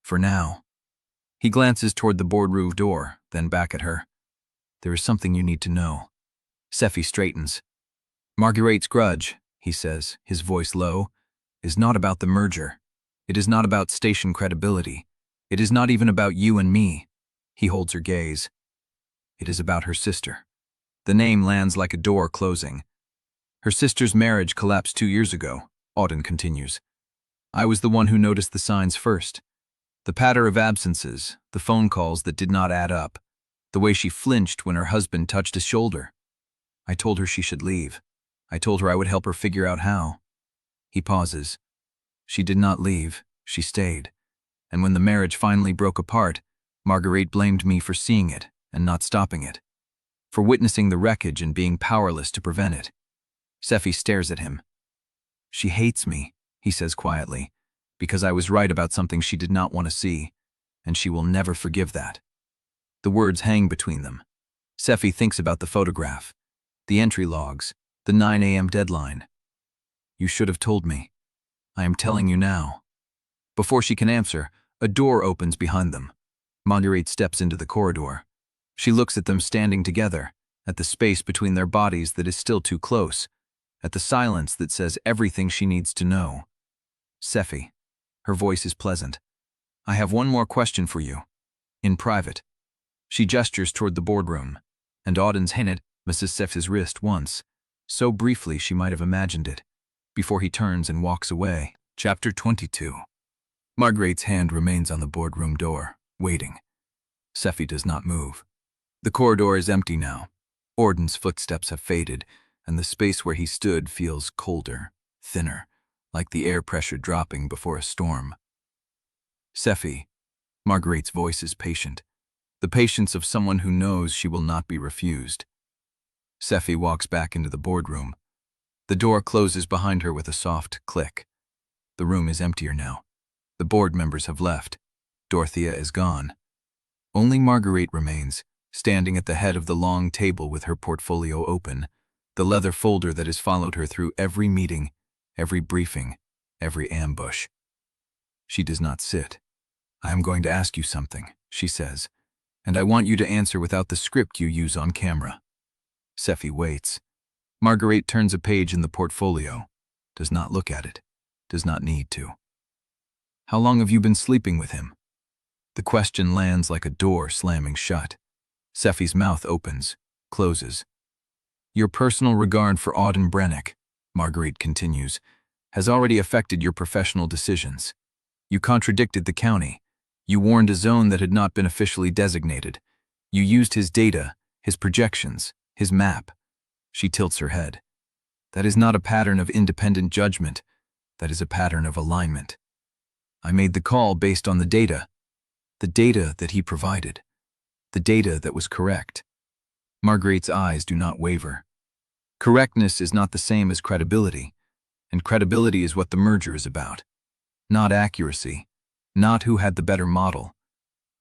For now. He glances toward the boardroom door, then back at her. There is something you need to know. Sephy straightens. Marguerite's grudge, he says, his voice low, is not about the merger. It is not about station credibility. It is not even about you and me. He holds her gaze. It is about her sister. The name lands like a door closing. Her sister's marriage collapsed 2 years ago, Auden continues. I was the one who noticed the signs first. The patter of absences, the phone calls that did not add up, the way she flinched when her husband touched his shoulder. I told her she should leave. I told her I would help her figure out how. He pauses. She did not leave. She stayed. And when the marriage finally broke apart, Marguerite blamed me for seeing it and not stopping it, for witnessing the wreckage and being powerless to prevent it. Sephy stares at him. She hates me, he says quietly, because I was right about something she did not want to see, and she will never forgive that. The words hang between them. Sephy thinks about the photograph, the entry logs, the 9 a.m. deadline. You should have told me. I am telling you now. Before she can answer, a door opens behind them. Marguerite steps into the corridor. She looks at them standing together, at the space between their bodies that is still too close, at the silence that says everything she needs to know. Sephy. Her voice is pleasant. I have one more question for you. In private. She gestures toward the boardroom, and Auden's hand Mrs. Sephy's wrist once, so briefly she might have imagined it, before he turns and walks away. Chapter 22. Marguerite's hand remains on the boardroom door, waiting. Sephy does not move. The corridor is empty now. Auden's footsteps have faded, and the space where he stood feels colder, thinner, like the air pressure dropping before a storm. Sephy. Marguerite's voice is patient, the patience of someone who knows she will not be refused. Sephy walks back into the boardroom. The door closes behind her with a soft click. The room is emptier now. The board members have left. Dorothea is gone. Only Marguerite remains, standing at the head of the long table with her portfolio open, the leather folder that has followed her through every meeting, every briefing, every ambush. She does not sit. I am going to ask you something, she says, and I want you to answer without the script you use on camera. Sephy waits. Marguerite turns a page in the portfolio, does not look at it, does not need to. How long have you been sleeping with him? The question lands like a door slamming shut. Sephy's mouth opens, closes. Your personal regard for Auden Brennick, Marguerite continues, has already affected your professional decisions. You contradicted the county. You warned a zone that had not been officially designated. You used his data, his projections, his map. She tilts her head. That is not a pattern of independent judgment. That is a pattern of alignment. I made the call based on the data that he provided, the data that was correct. Marguerite's eyes do not waver. Correctness is not the same as credibility, and credibility is what the merger is about. Not accuracy, not who had the better model,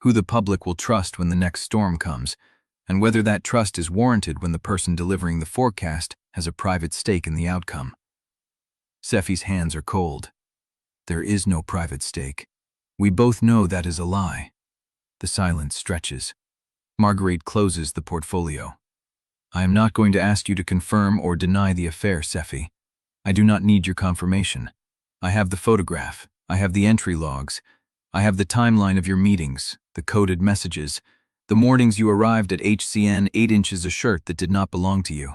who the public will trust when the next storm comes, and whether that trust is warranted when the person delivering the forecast has a private stake in the outcome. Sephy's hands are cold. There is no private stake. We both know that is a lie. The silence stretches. Marguerite closes the portfolio. I am not going to ask you to confirm or deny the affair, Sephy. I do not need your confirmation. I have the photograph. I have the entry logs. I have the timeline of your meetings, the coded messages, the mornings you arrived at HCN 8 inches a shirt that did not belong to you.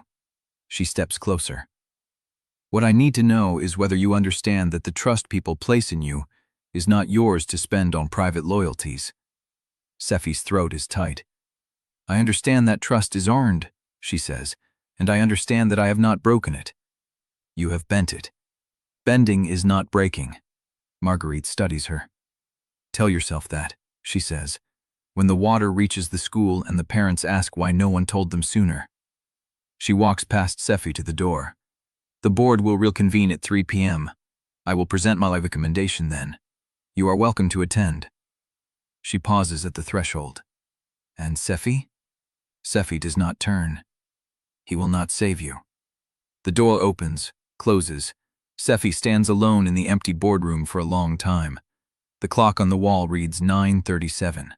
She steps closer. What I need to know is whether you understand that the trust people place in you is not yours to spend on private loyalties. Sephy's throat is tight. I understand that trust is earned, she says, and I understand that I have not broken it. You have bent it. Bending is not breaking. Marguerite studies her. Tell yourself that, she says, when the water reaches the school and the parents ask why no one told them sooner. She walks past Sephy to the door. The board will reconvene at 3 p.m. I will present my recommendation then. You are welcome to attend. She pauses at the threshold. And Sephy? Sephy does not turn. He will not save you. The door opens, closes. Sephy stands alone in the empty boardroom for a long time. The clock on the wall reads 9:37.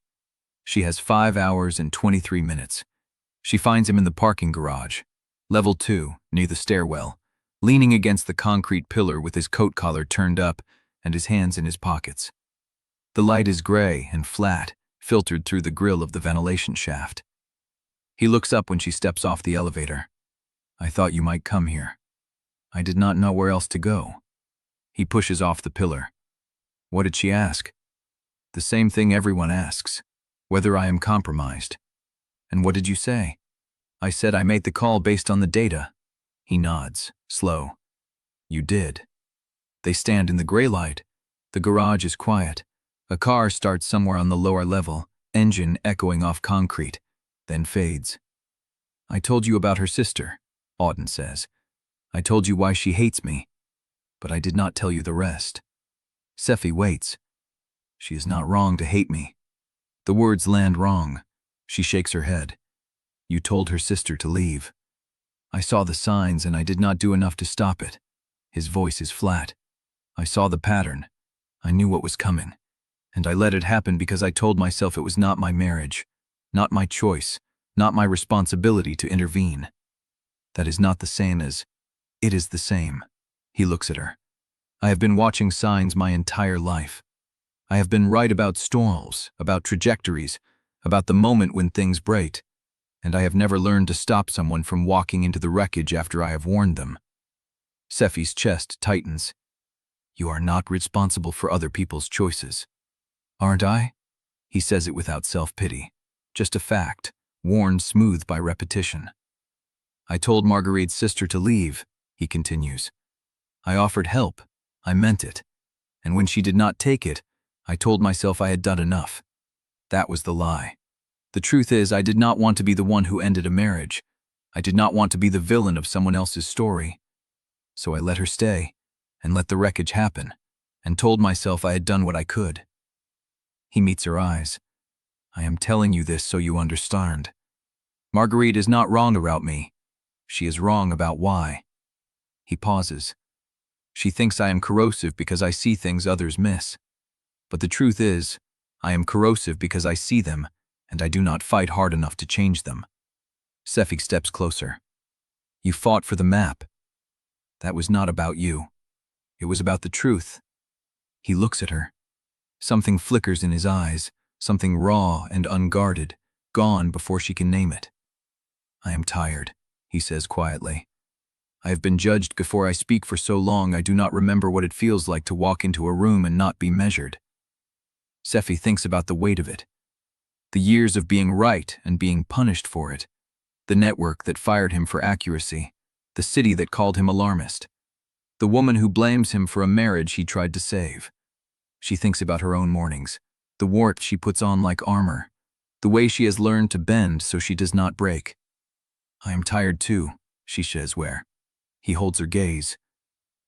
She has 5 hours and 23 minutes. She finds him in the parking garage, level 2, near the stairwell, leaning against the concrete pillar with his coat collar turned up and his hands in his pockets. The light is gray and flat, filtered through the grill of the ventilation shaft. He looks up when she steps off the elevator. I thought you might come here. I did not know where else to go. He pushes off the pillar. What did she ask? The same thing everyone asks, whether I am compromised. And what did you say? I said I made the call based on the data. He nods, slow. You did. They stand in the gray light. The garage is quiet. A car starts somewhere on the lower level, engine echoing off concrete, then fades. "I told you about her sister," Auden says. "I told you why she hates me, but I did not tell you the rest." Sephy waits. "She is not wrong to hate me." The words land wrong. She shakes her head. "You told her sister to leave. I saw the signs and I did not do enough to stop it." His voice is flat. "I saw the pattern. I knew what was coming. And I let it happen because I told myself it was not my marriage, not my choice, not my responsibility to intervene." That is not the same as, "It is the same." He looks at her. "I have been watching signs my entire life. I have been right about storms, about trajectories, about the moment when things break, and I have never learned to stop someone from walking into the wreckage after I have warned them." Sephy's chest tightens. "You are not responsible for other people's choices." "Aren't I?" He says it without self-pity. Just a fact, worn smooth by repetition. "I told Marguerite's sister to leave," he continues. "I offered help. I meant it. And when she did not take it, I told myself I had done enough. That was the lie. The truth is, I did not want to be the one who ended a marriage. I did not want to be the villain of someone else's story. So I let her stay, and let the wreckage happen, and told myself I had done what I could." He meets her eyes. "I am telling you this so you understand. Marguerite is not wrong about me. She is wrong about why." He pauses. "She thinks I am corrosive because I see things others miss. But the truth is, I am corrosive because I see them, and I do not fight hard enough to change them." Sephy steps closer. "You fought for the map. That was not about you. It was about the truth." He looks at her. Something flickers in his eyes, something raw and unguarded, gone before she can name it. "I am tired," he says quietly. "I have been judged before I speak for so long I do not remember what it feels like to walk into a room and not be measured." Sephy thinks about the weight of it. The years of being right and being punished for it. The network that fired him for accuracy. The city that called him alarmist. The woman who blames him for a marriage he tried to save. She thinks about her own mornings, the warmth she puts on like armor, the way she has learned to bend so she does not break. "I am tired too," she says where. He holds her gaze.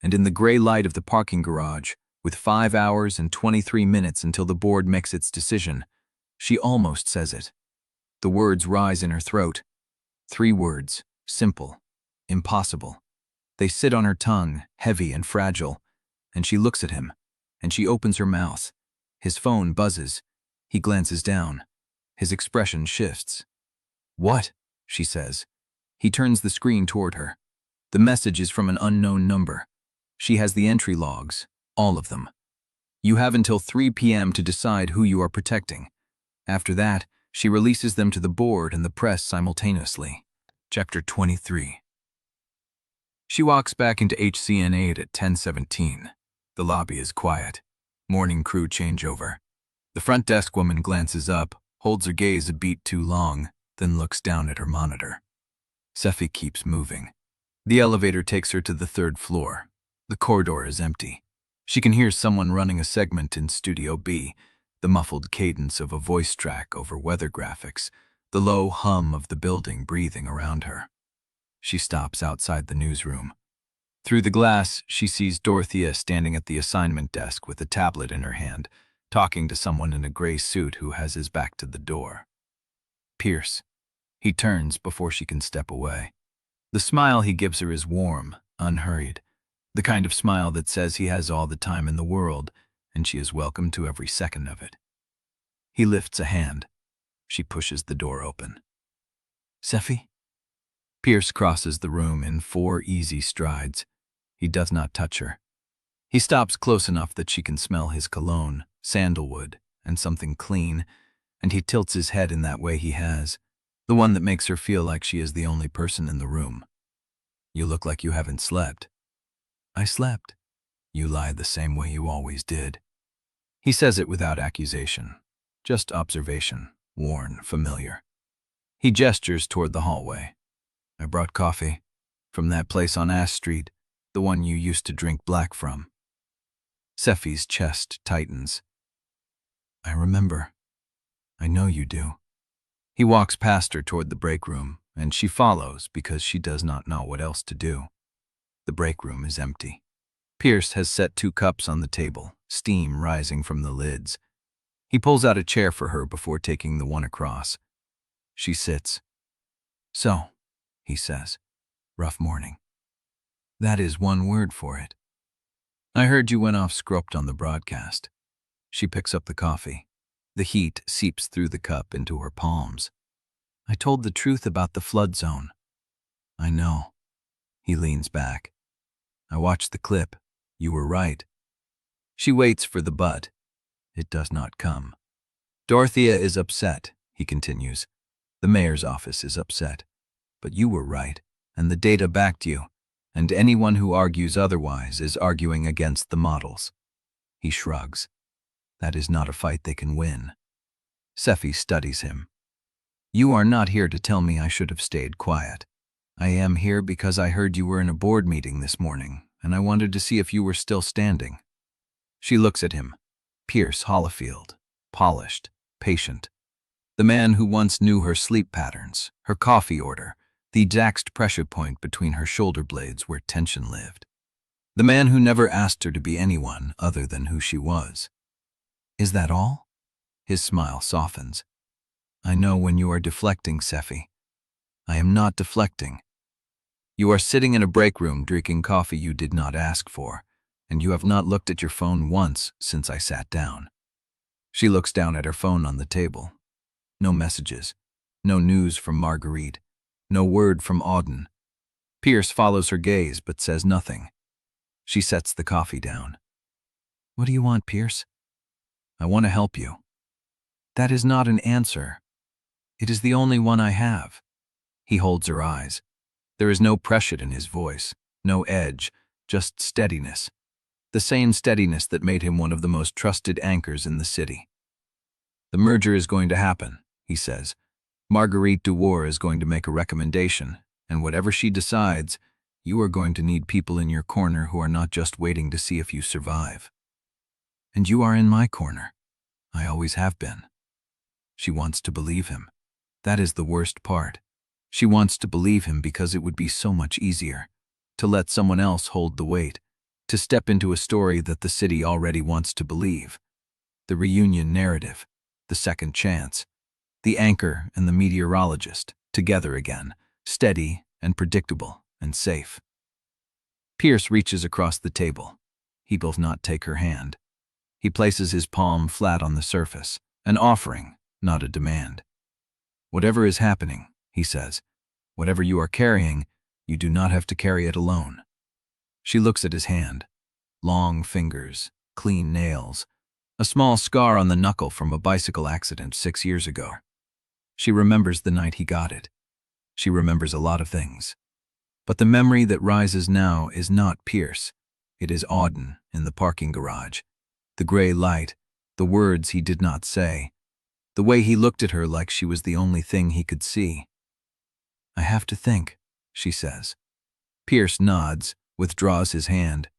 And in the gray light of the parking garage, with 5 hours and 23 minutes until the board makes its decision, she almost says it. The words rise in her throat. 3 words, simple, impossible. They sit on her tongue, heavy and fragile, and she looks at him, and she opens her mouth. His phone buzzes. He glances down. His expression shifts. "What?" she says. He turns the screen toward her. The message is from an unknown number. She has the entry logs, all of them. "You have until 3 p.m. to decide who you are protecting." After that, she releases them to the board and the press simultaneously. Chapter 23. She walks back into HCN8 at 10:17. The lobby is quiet. Morning crew changeover. The front desk woman glances up, holds her gaze a beat too long, then looks down at her monitor. Sephy keeps moving. The elevator takes her to the 3rd floor. The corridor is empty. She can hear someone running a segment in Studio B, the muffled cadence of a voice track over weather graphics, the low hum of the building breathing around her. She stops outside the newsroom. Through the glass, she sees Dorothea standing at the assignment desk with a tablet in her hand, talking to someone in a gray suit who has his back to the door. Pierce. He turns before she can step away. The smile he gives her is warm, unhurried, the kind of smile that says he has all the time in the world, and she is welcome to every second of it. He lifts a hand. She pushes the door open. "Sephy?" Pierce crosses the room in 4 easy strides. He does not touch her. He stops close enough that she can smell his cologne, sandalwood, and something clean, and he tilts his head in that way he has, the one that makes her feel like she is the only person in the room. "You look like you haven't slept." "I slept." "You lie the same way you always did." He says it without accusation, just observation, worn, familiar. He gestures toward the hallway. "I brought coffee from that place on Ash Street, the one you used to drink black from." Sephy's chest tightens. I remember. I know you do. He walks past her toward the break room, and she follows because she does not know what else to do. The break room is empty. Pierce has set 2 cups on the table, steam rising from the lids. He pulls out a chair for her before taking the one across. She sits. So, he says, rough morning. That is one word for it. I heard you went off script on the broadcast. She picks up the coffee. The heat seeps through the cup into her palms. I told the truth about the flood zone. I know. He leans back. I watched the clip. You were right. She waits for the but. It does not come. Dorothea is upset, he continues. The mayor's office is upset. But you were right, and the data backed you, and anyone who argues otherwise is arguing against the models. He shrugs. That is not a fight they can win. Sephy studies him. You are not here to tell me I should have stayed quiet. I am here because I heard you were in a board meeting this morning, and I wanted to see if you were still standing. She looks at him. Pierce Hollifield, polished, patient. The man who once knew her sleep patterns, her coffee order, the exact pressure point between her shoulder blades where tension lived. The man who never asked her to be anyone other than who she was. Is that all? His smile softens. I know when you are deflecting, Sephy. I am not deflecting. You are sitting in a break room drinking coffee you did not ask for, and you have not looked at your phone once since I sat down. She looks down at her phone on the table. No messages. No news from Marguerite. No word from Auden. Pierce follows her gaze but says nothing. She sets the coffee down. What do you want, Pierce? I want to help you. That is not an answer. It is the only one I have. He holds her eyes. There is no pressure in his voice, no edge, just steadiness. The same steadiness that made him one of the most trusted anchors in the city. The merger is going to happen, he says. Marguerite Dewar is going to make a recommendation, and whatever she decides, you are going to need people in your corner who are not just waiting to see if you survive. And you are in my corner. I always have been. She wants to believe him. That is the worst part. She wants to believe him because it would be so much easier to let someone else hold the weight, to step into a story that the city already wants to believe. The reunion narrative, the second chance, the anchor and the meteorologist, together again, steady and predictable and safe. Pierce reaches across the table. He will not take her hand. He places his palm flat on the surface, an offering, not a demand. Whatever is happening, he says, whatever you are carrying, you do not have to carry it alone. She looks at his hand. Long fingers, clean nails, a small scar on the knuckle from a bicycle accident 6 years ago. She remembers the night he got it. She remembers a lot of things. But the memory that rises now is not Pierce. It is Auden in the parking garage. The gray light, the words he did not say, the way he looked at her like she was the only thing he could see. I have to think, she says. Pierce nods, withdraws his hand.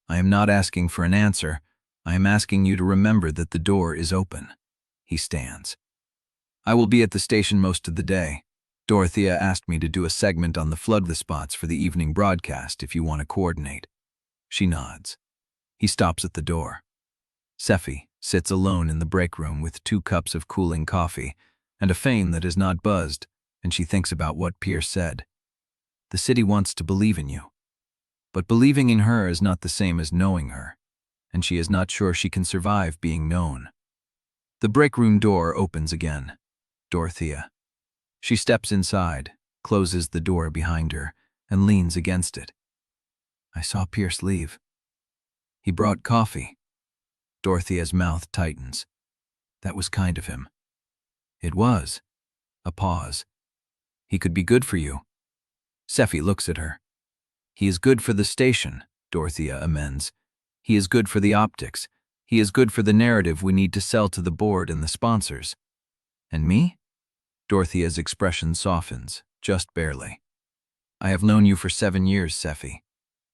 I am not asking for an answer. I am asking you to remember that the door is open. He stands. I will be at the station most of the day. Dorothea asked me to do a segment on the flood spots for the evening broadcast if you want to coordinate. She nods. He stops at the door. Sephy sits alone in the break room with 2 cups of cooling coffee and a phone that is not buzzed, and she thinks about what Pierce said. The city wants to believe in you. But believing in her is not the same as knowing her, and she is not sure she can survive being known. The break room door opens again. Dorothea. She steps inside, closes the door behind her, and leans against it. I saw Pierce leave. He brought coffee. Dorothea's mouth tightens. That was kind of him. It was. A pause. He could be good for you. Sephy looks at her. He is good for the station, Dorothea amends. He is good for the optics. He is good for the narrative we need to sell to the board and the sponsors. And me? Dorothea's expression softens, just barely. I have known you for 7 years, Sephy.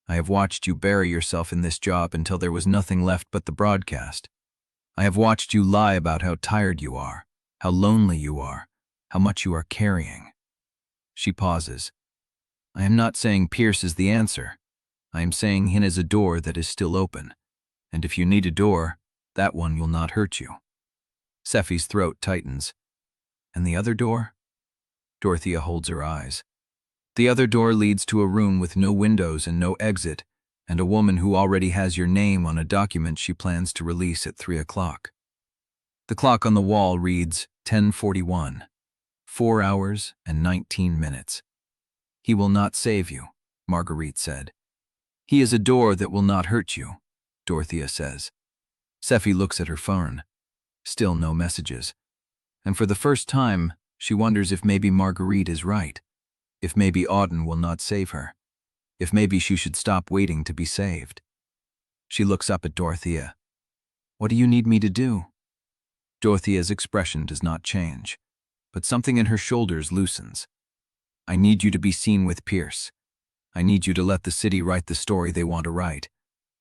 I have watched you bury yourself in this job until there was nothing left but the broadcast. I have watched you lie about how tired you are, how lonely you are, how much you are carrying. She pauses. I am not saying Pierce is the answer. I am saying he is a door that is still open. And if you need a door, that one will not hurt you. Sephy's throat tightens. And the other door? Dorothea holds her eyes. The other door leads to a room with no windows and no exit, and a woman who already has your name on a document she plans to release at 3 o'clock. The clock on the wall reads 10:41, 4 hours and 19 minutes. He will not save you, Marguerite said. He is a door that will not hurt you, Dorothea says. Sephy looks at her phone. Still no messages. And for the first time, she wonders if maybe Marguerite is right, if maybe Auden will not save her, if maybe she should stop waiting to be saved. She looks up at Dorothea. What do you need me to do? Dorothea's expression does not change, but something in her shoulders loosens. I need you to be seen with Pierce. I need you to let the city write the story they want to write.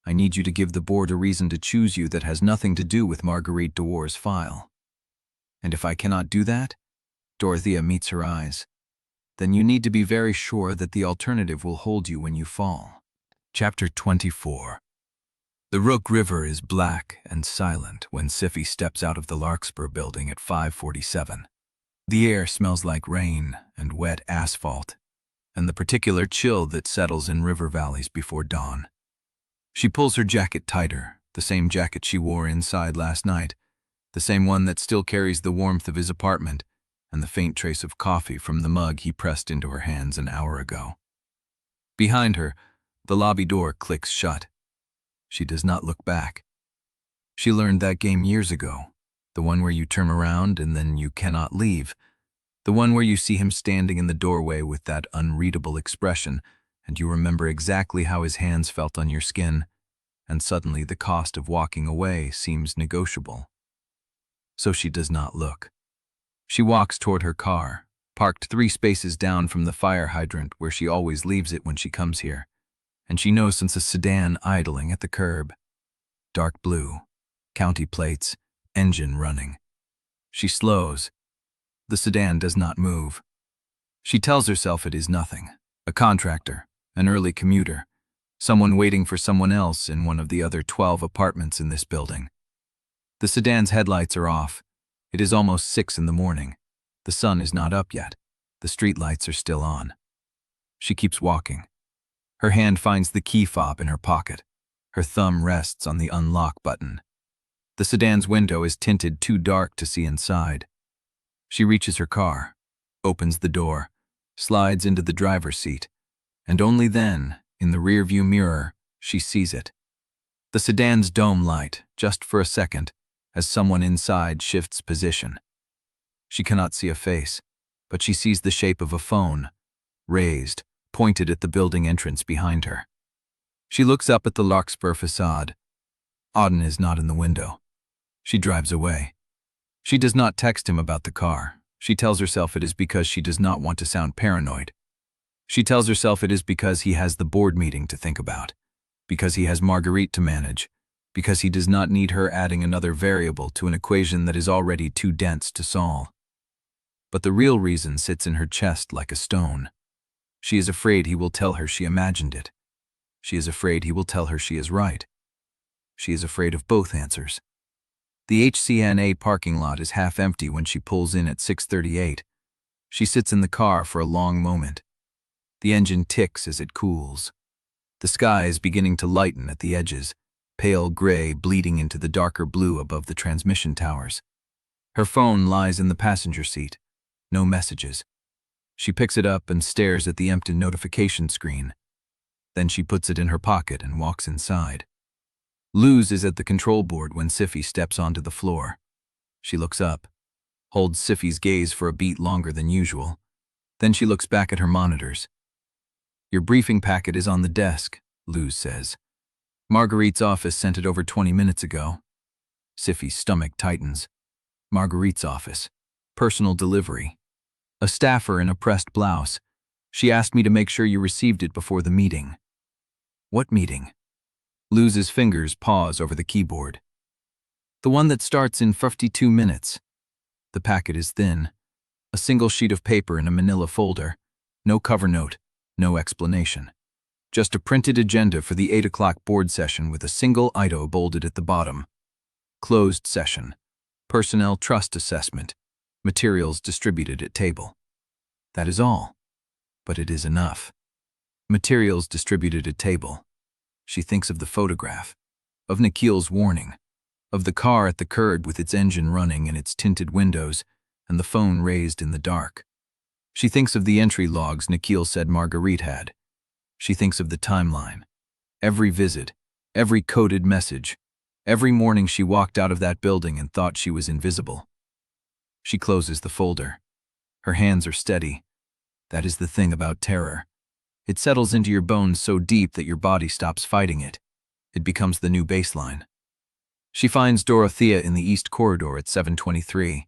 I need you to give the board a reason to choose you that has nothing to do with Marguerite Dewar's file. And if I cannot do that, Dorothea meets her eyes, then you need to be very sure that the alternative will hold you when you fall. Chapter 24. The Rook River is black and silent when Sephy steps out of the Larkspur building at 5:47. The air smells like rain and wet asphalt, and the particular chill that settles in river valleys before dawn. She pulls her jacket tighter, the same jacket she wore inside last night, the same one that still carries the warmth of his apartment and the faint trace of coffee from the mug he pressed into her hands an hour ago. Behind her, the lobby door clicks shut. She does not look back. She learned that game years ago, the one where you turn around and then you cannot leave, the one where you see him standing in the doorway with that unreadable expression, and you remember exactly how his hands felt on your skin, and suddenly the cost of walking away seems negotiable. So she does not look. She walks toward her car, parked 3 spaces down from the fire hydrant where she always leaves it when she comes here, and she knows it's a sedan idling at the curb. Dark blue, county plates, engine running. She slows. The sedan does not move. She tells herself it is nothing, a contractor, an early commuter, someone waiting for someone else in one of the other 12 apartments in this building. The sedan's headlights are off. It is almost 6 in the morning. The sun is not up yet. The street lights are still on. She keeps walking. Her hand finds the key fob in her pocket. Her thumb rests on the unlock button. The sedan's window is tinted too dark to see inside. She reaches her car, opens the door, slides into the driver's seat, and only then, in the rearview mirror, she sees it. The sedan's dome light, just for a second, as someone inside shifts position. She cannot see a face, but she sees the shape of a phone, raised, pointed at the building entrance behind her. She looks up at the Larkspur facade. Auden is not in the window. She drives away. She does not text him about the car. She tells herself it is because she does not want to sound paranoid. She tells herself it is because he has the board meeting to think about, because he has Marguerite to manage, because he does not need her adding another variable to an equation that is already too dense to solve. But the real reason sits in her chest like a stone. She is afraid he will tell her she imagined it. She is afraid he will tell her she is right. She is afraid of both answers. The HCNA parking lot is half empty when she pulls in at 6:38. She sits in the car for a long moment. The engine ticks as it cools. The sky is beginning to lighten at the edges, pale gray bleeding into the darker blue above the transmission towers. Her phone lies in the passenger seat. No messages. She picks it up and stares at the empty notification screen. Then she puts it in her pocket and walks inside. Luz is at the control board when Sephy steps onto the floor. She looks up, holds Sephy's gaze for a beat longer than usual. Then she looks back at her monitors. Your briefing packet is on the desk, Luz says. Marguerite's office sent it over 20 minutes ago. Sephy's stomach tightens. Marguerite's office. Personal delivery. A staffer in a pressed blouse. She asked me to make sure you received it before the meeting. What meeting? Luz's fingers pause over the keyboard. The one that starts in 52 minutes. The packet is thin. A single sheet of paper in a manila folder. No cover note, no explanation. Just a printed agenda for the 8 o'clock board session with a single item bolded at the bottom. Closed session. Personnel trust assessment. Materials distributed at table. That is all. But it is enough. Materials distributed at table. She thinks of the photograph, of Nikhil's warning, of the car at the curb with its engine running and its tinted windows, and the phone raised in the dark. She thinks of the entry logs Nikhil said Marguerite had. She thinks of the timeline. Every visit, every coded message, every morning she walked out of that building and thought she was invisible. She closes the folder. Her hands are steady. That is the thing about terror. It settles into your bones so deep that your body stops fighting it. It becomes the new baseline. She finds Dorothea in the East Corridor at 7:23.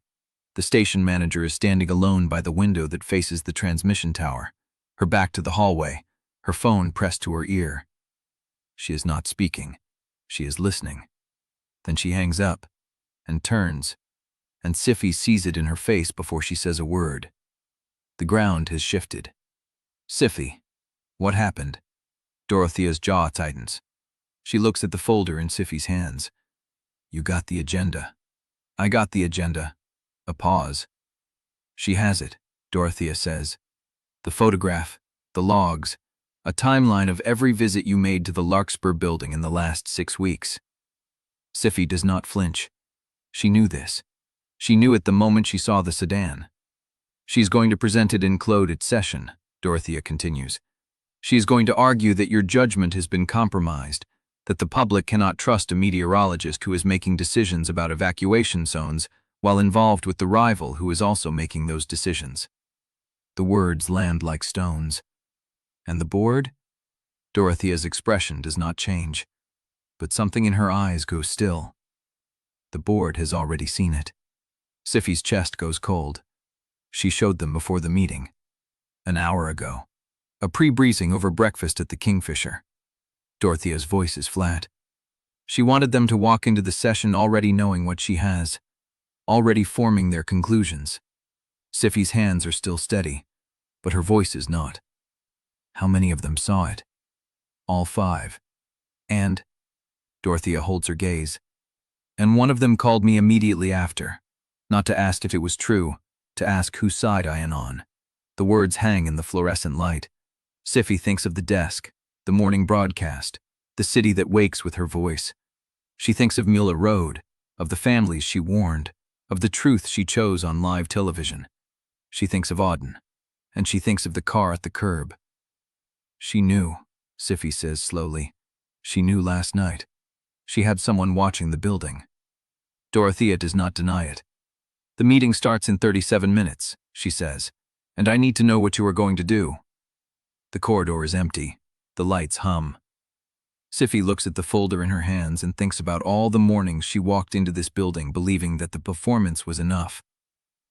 The station manager is standing alone by the window that faces the transmission tower, her back to the hallway, her phone pressed to her ear. She is not speaking. She is listening. Then she hangs up and turns, and Sephy sees it in her face before she says a word. The ground has shifted. Sephy, what happened? Dorothea's jaw tightens. She looks at the folder in Sephy's hands. You got the agenda. I got the agenda. A pause. She has it, Dorothea says. The photograph, the logs, a timeline of every visit you made to the Larkspur building in the last 6 weeks. Sephy does not flinch. She knew this. She knew it the moment she saw the sedan. She's going to present it in closed session, Dorothea continues. She is going to argue that your judgment has been compromised, that the public cannot trust a meteorologist who is making decisions about evacuation zones while involved with the rival who is also making those decisions. The words land like stones. And the board? Dorothea's expression does not change, but something in her eyes goes still. The board has already seen it. Sephy's chest goes cold. She showed them before the meeting. An hour ago. A pre-briefing over breakfast at the Kingfisher. Dorothea's voice is flat. She wanted them to walk into the session already knowing what she has, already forming their conclusions. Sephy's hands are still steady, but her voice is not. How many of them saw it? All 5. And, Dorothea holds her gaze, and one of them called me immediately after, not to ask if it was true, to ask whose side I am on. The words hang in the fluorescent light. Sephy thinks of the desk, the morning broadcast, the city that wakes with her voice. She thinks of Muller Road, of the families she warned, of the truth she chose on live television. She thinks of Auden, and she thinks of the car at the curb. She knew, Sephy says slowly. She knew last night. She had someone watching the building. Dorothea does not deny it. The meeting starts in 37 minutes, she says, and I need to know what you are going to do. The corridor is empty. The lights hum. Sephy looks at the folder in her hands and thinks about all the mornings she walked into this building believing that the performance was enough,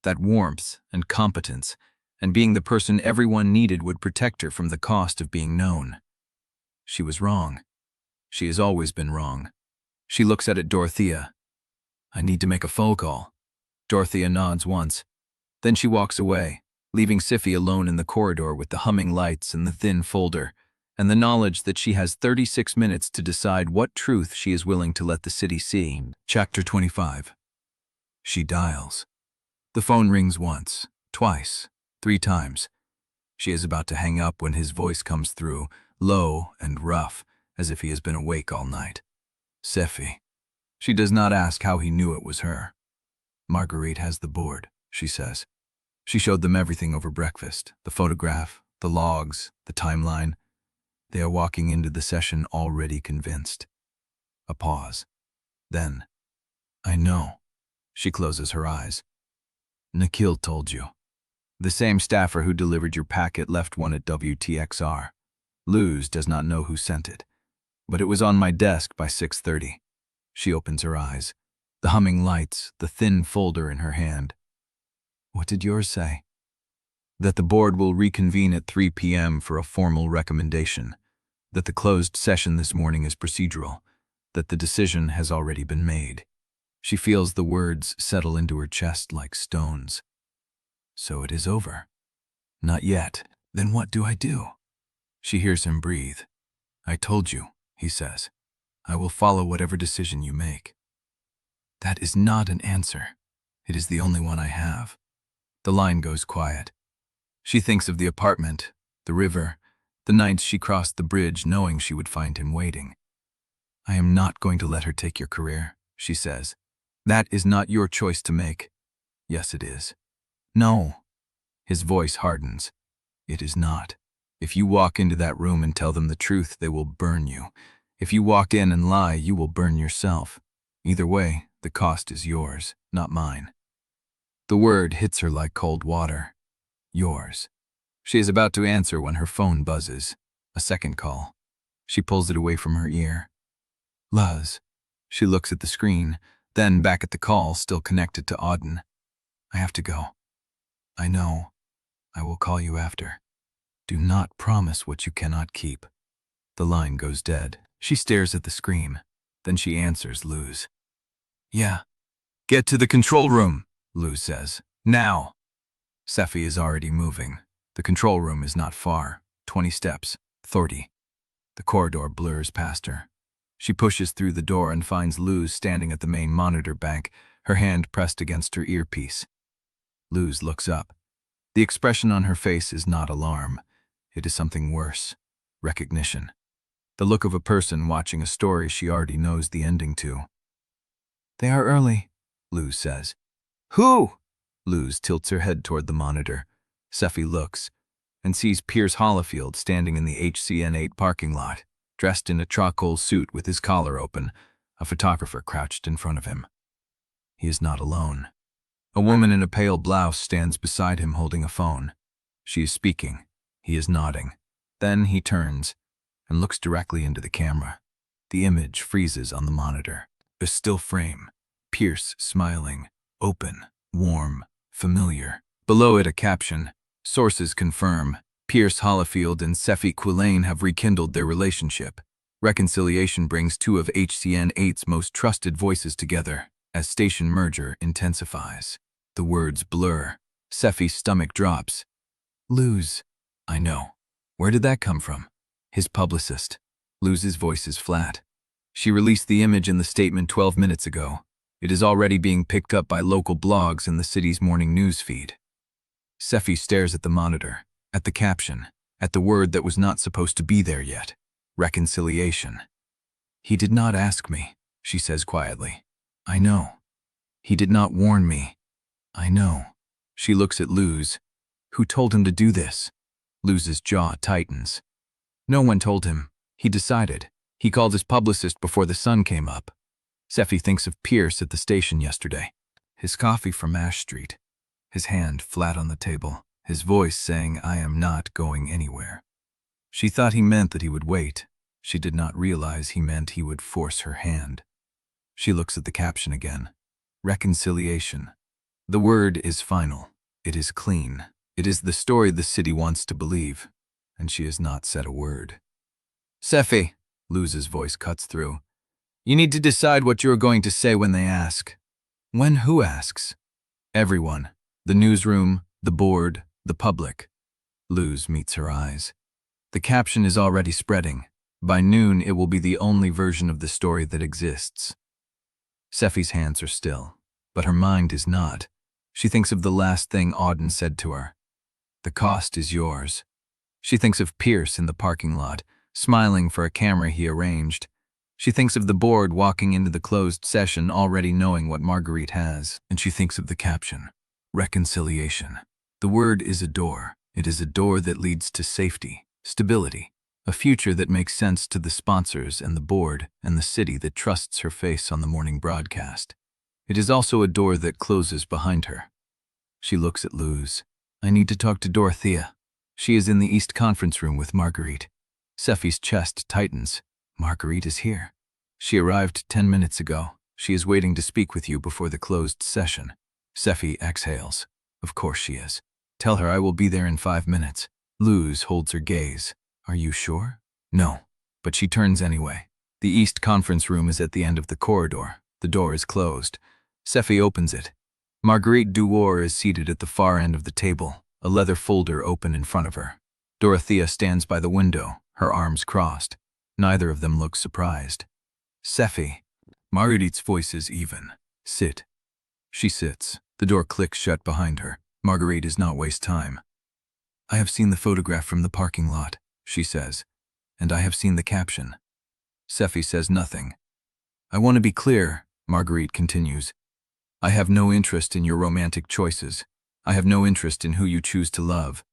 that warmth and competence and being the person everyone needed would protect her from the cost of being known. She was wrong. She has always been wrong. She looks at Dorothea. I need to make a phone call. Dorothea nods once. Then she walks away, leaving Sephy alone in the corridor with the humming lights and the thin folder, and the knowledge that she has 36 minutes to decide what truth she is willing to let the city see. Chapter 25. She dials. The phone rings once, twice, 3 times. She is about to hang up when his voice comes through, low and rough, as if he has been awake all night. Sephy. She does not ask how he knew it was her. Marguerite has the board, she says. She showed them everything over breakfast, the photograph, the logs, the timeline. They are walking into the session already convinced. A pause. Then, I know. She closes her eyes. Nikhil told you. The same staffer who delivered your packet left one at WTXR. Luz does not know who sent it, but it was on my desk by 6:30. She opens her eyes. The humming lights, the thin folder in her hand. What did yours say? That the board will reconvene at 3 p.m. for a formal recommendation. That the closed session this morning is procedural. That the decision has already been made. She feels the words settle into her chest like stones. So it is over. Not yet. Then what do I do? She hears him breathe. I told you, he says. I will follow whatever decision you make. That is not an answer. It is the only one I have. The line goes quiet. She thinks of the apartment, the river, the nights she crossed the bridge knowing she would find him waiting. I am not going to let her take your career, she says. That is not your choice to make. Yes, it is. No. His voice hardens. It is not. If you walk into that room and tell them the truth, they will burn you. If you walk in and lie, you will burn yourself. Either way, the cost is yours, not mine. The word hits her like cold water. Yours. She is about to answer when her phone buzzes. A second call. She pulls it away from her ear. Luz. She looks at the screen, then back at the call still connected to Auden. I have to go. I know. I will call you after. Do not promise what you cannot keep. The line goes dead. She stares at the screen. Then she answers Luz. Yeah. Get to the control room, Luz says. Now. Sephy is already moving. The control room is not far. 20 steps. 30. The corridor blurs past her. She pushes through the door and finds Luz standing at the main monitor bank, her hand pressed against her earpiece. Luz looks up. The expression on her face is not alarm. It is something worse. Recognition. The look of a person watching a story she already knows the ending to. They are early, Luz says. Who? Luz tilts her head toward the monitor. Sephy looks and sees Pierce Hollifield standing in the HCN8 parking lot, dressed in a charcoal suit with his collar open, a photographer crouched in front of him. He is not alone. A woman in a pale blouse stands beside him holding a phone. She is speaking. He is nodding. Then he turns and looks directly into the camera. The image freezes on the monitor. A still frame. Pierce smiling. Open. Warm. Familiar. Below it a caption. Sources confirm. Pierce Hollifield and Sephy Quillane have rekindled their relationship. Reconciliation brings two of HCN8's most trusted voices together as station merger intensifies. The words blur. Sephy's stomach drops. Luz. I know. Where did that come from? His publicist. Luz's voice is flat. She released the image in the statement 12 minutes ago. It is already being picked up by local blogs in the city's morning news feed. Sephy stares at the monitor, at the caption, at the word that was not supposed to be there yet. Reconciliation. He did not ask me, she says quietly. I know. He did not warn me. I know. She looks at Luz. Who told him to do this? Luz's jaw tightens. No one told him. He decided. He called his publicist before the sun came up. Sephy thinks of Pierce at the station yesterday. His coffee from Ash Street. His hand flat on the table. His voice saying, I am not going anywhere. She thought he meant that he would wait. She did not realize he meant he would force her hand. She looks at the caption again. Reconciliation. The word is final. It is clean. It is the story the city wants to believe. And she has not said a word. Sephy, Luz's voice cuts through. You need to decide what you are going to say when they ask. When who asks? Everyone. The newsroom, the board, the public. Luz meets her eyes. The caption is already spreading. By noon, it will be the only version of the story that exists. Sephy's hands are still, but her mind is not. She thinks of the last thing Auden said to her. The cost is yours. She thinks of Pierce in the parking lot, smiling for a camera he arranged. She thinks of the board walking into the closed session already knowing what Marguerite has, and she thinks of the caption. Reconciliation. The word is a door. It is a door that leads to safety, stability, a future that makes sense to the sponsors and the board and the city that trusts her face on the morning broadcast. It is also a door that closes behind her. She looks at Luz. I need to talk to Dorothea. She is in the East conference room with Marguerite. Sephy's chest tightens. Marguerite is here. She arrived 10 minutes ago. She is waiting to speak with you before the closed session. Sephy exhales. Of course she is. Tell her I will be there in 5 minutes. Luz holds her gaze. Are you sure? No. But she turns anyway. The East conference room is at the end of the corridor. The door is closed. Sephy opens it. Marguerite Dewar is seated at the far end of the table, a leather folder open in front of her. Dorothea stands by the window, her arms crossed. Neither of them looks surprised. Sephy. Marguerite's voice is even. Sit. She sits. The door clicks shut behind her. Marguerite does not waste time. I have seen the photograph from the parking lot, she says, and I have seen the caption. Sephy says nothing. I want to be clear, Marguerite continues. I have no interest in your romantic choices. I have no interest in who you choose to love.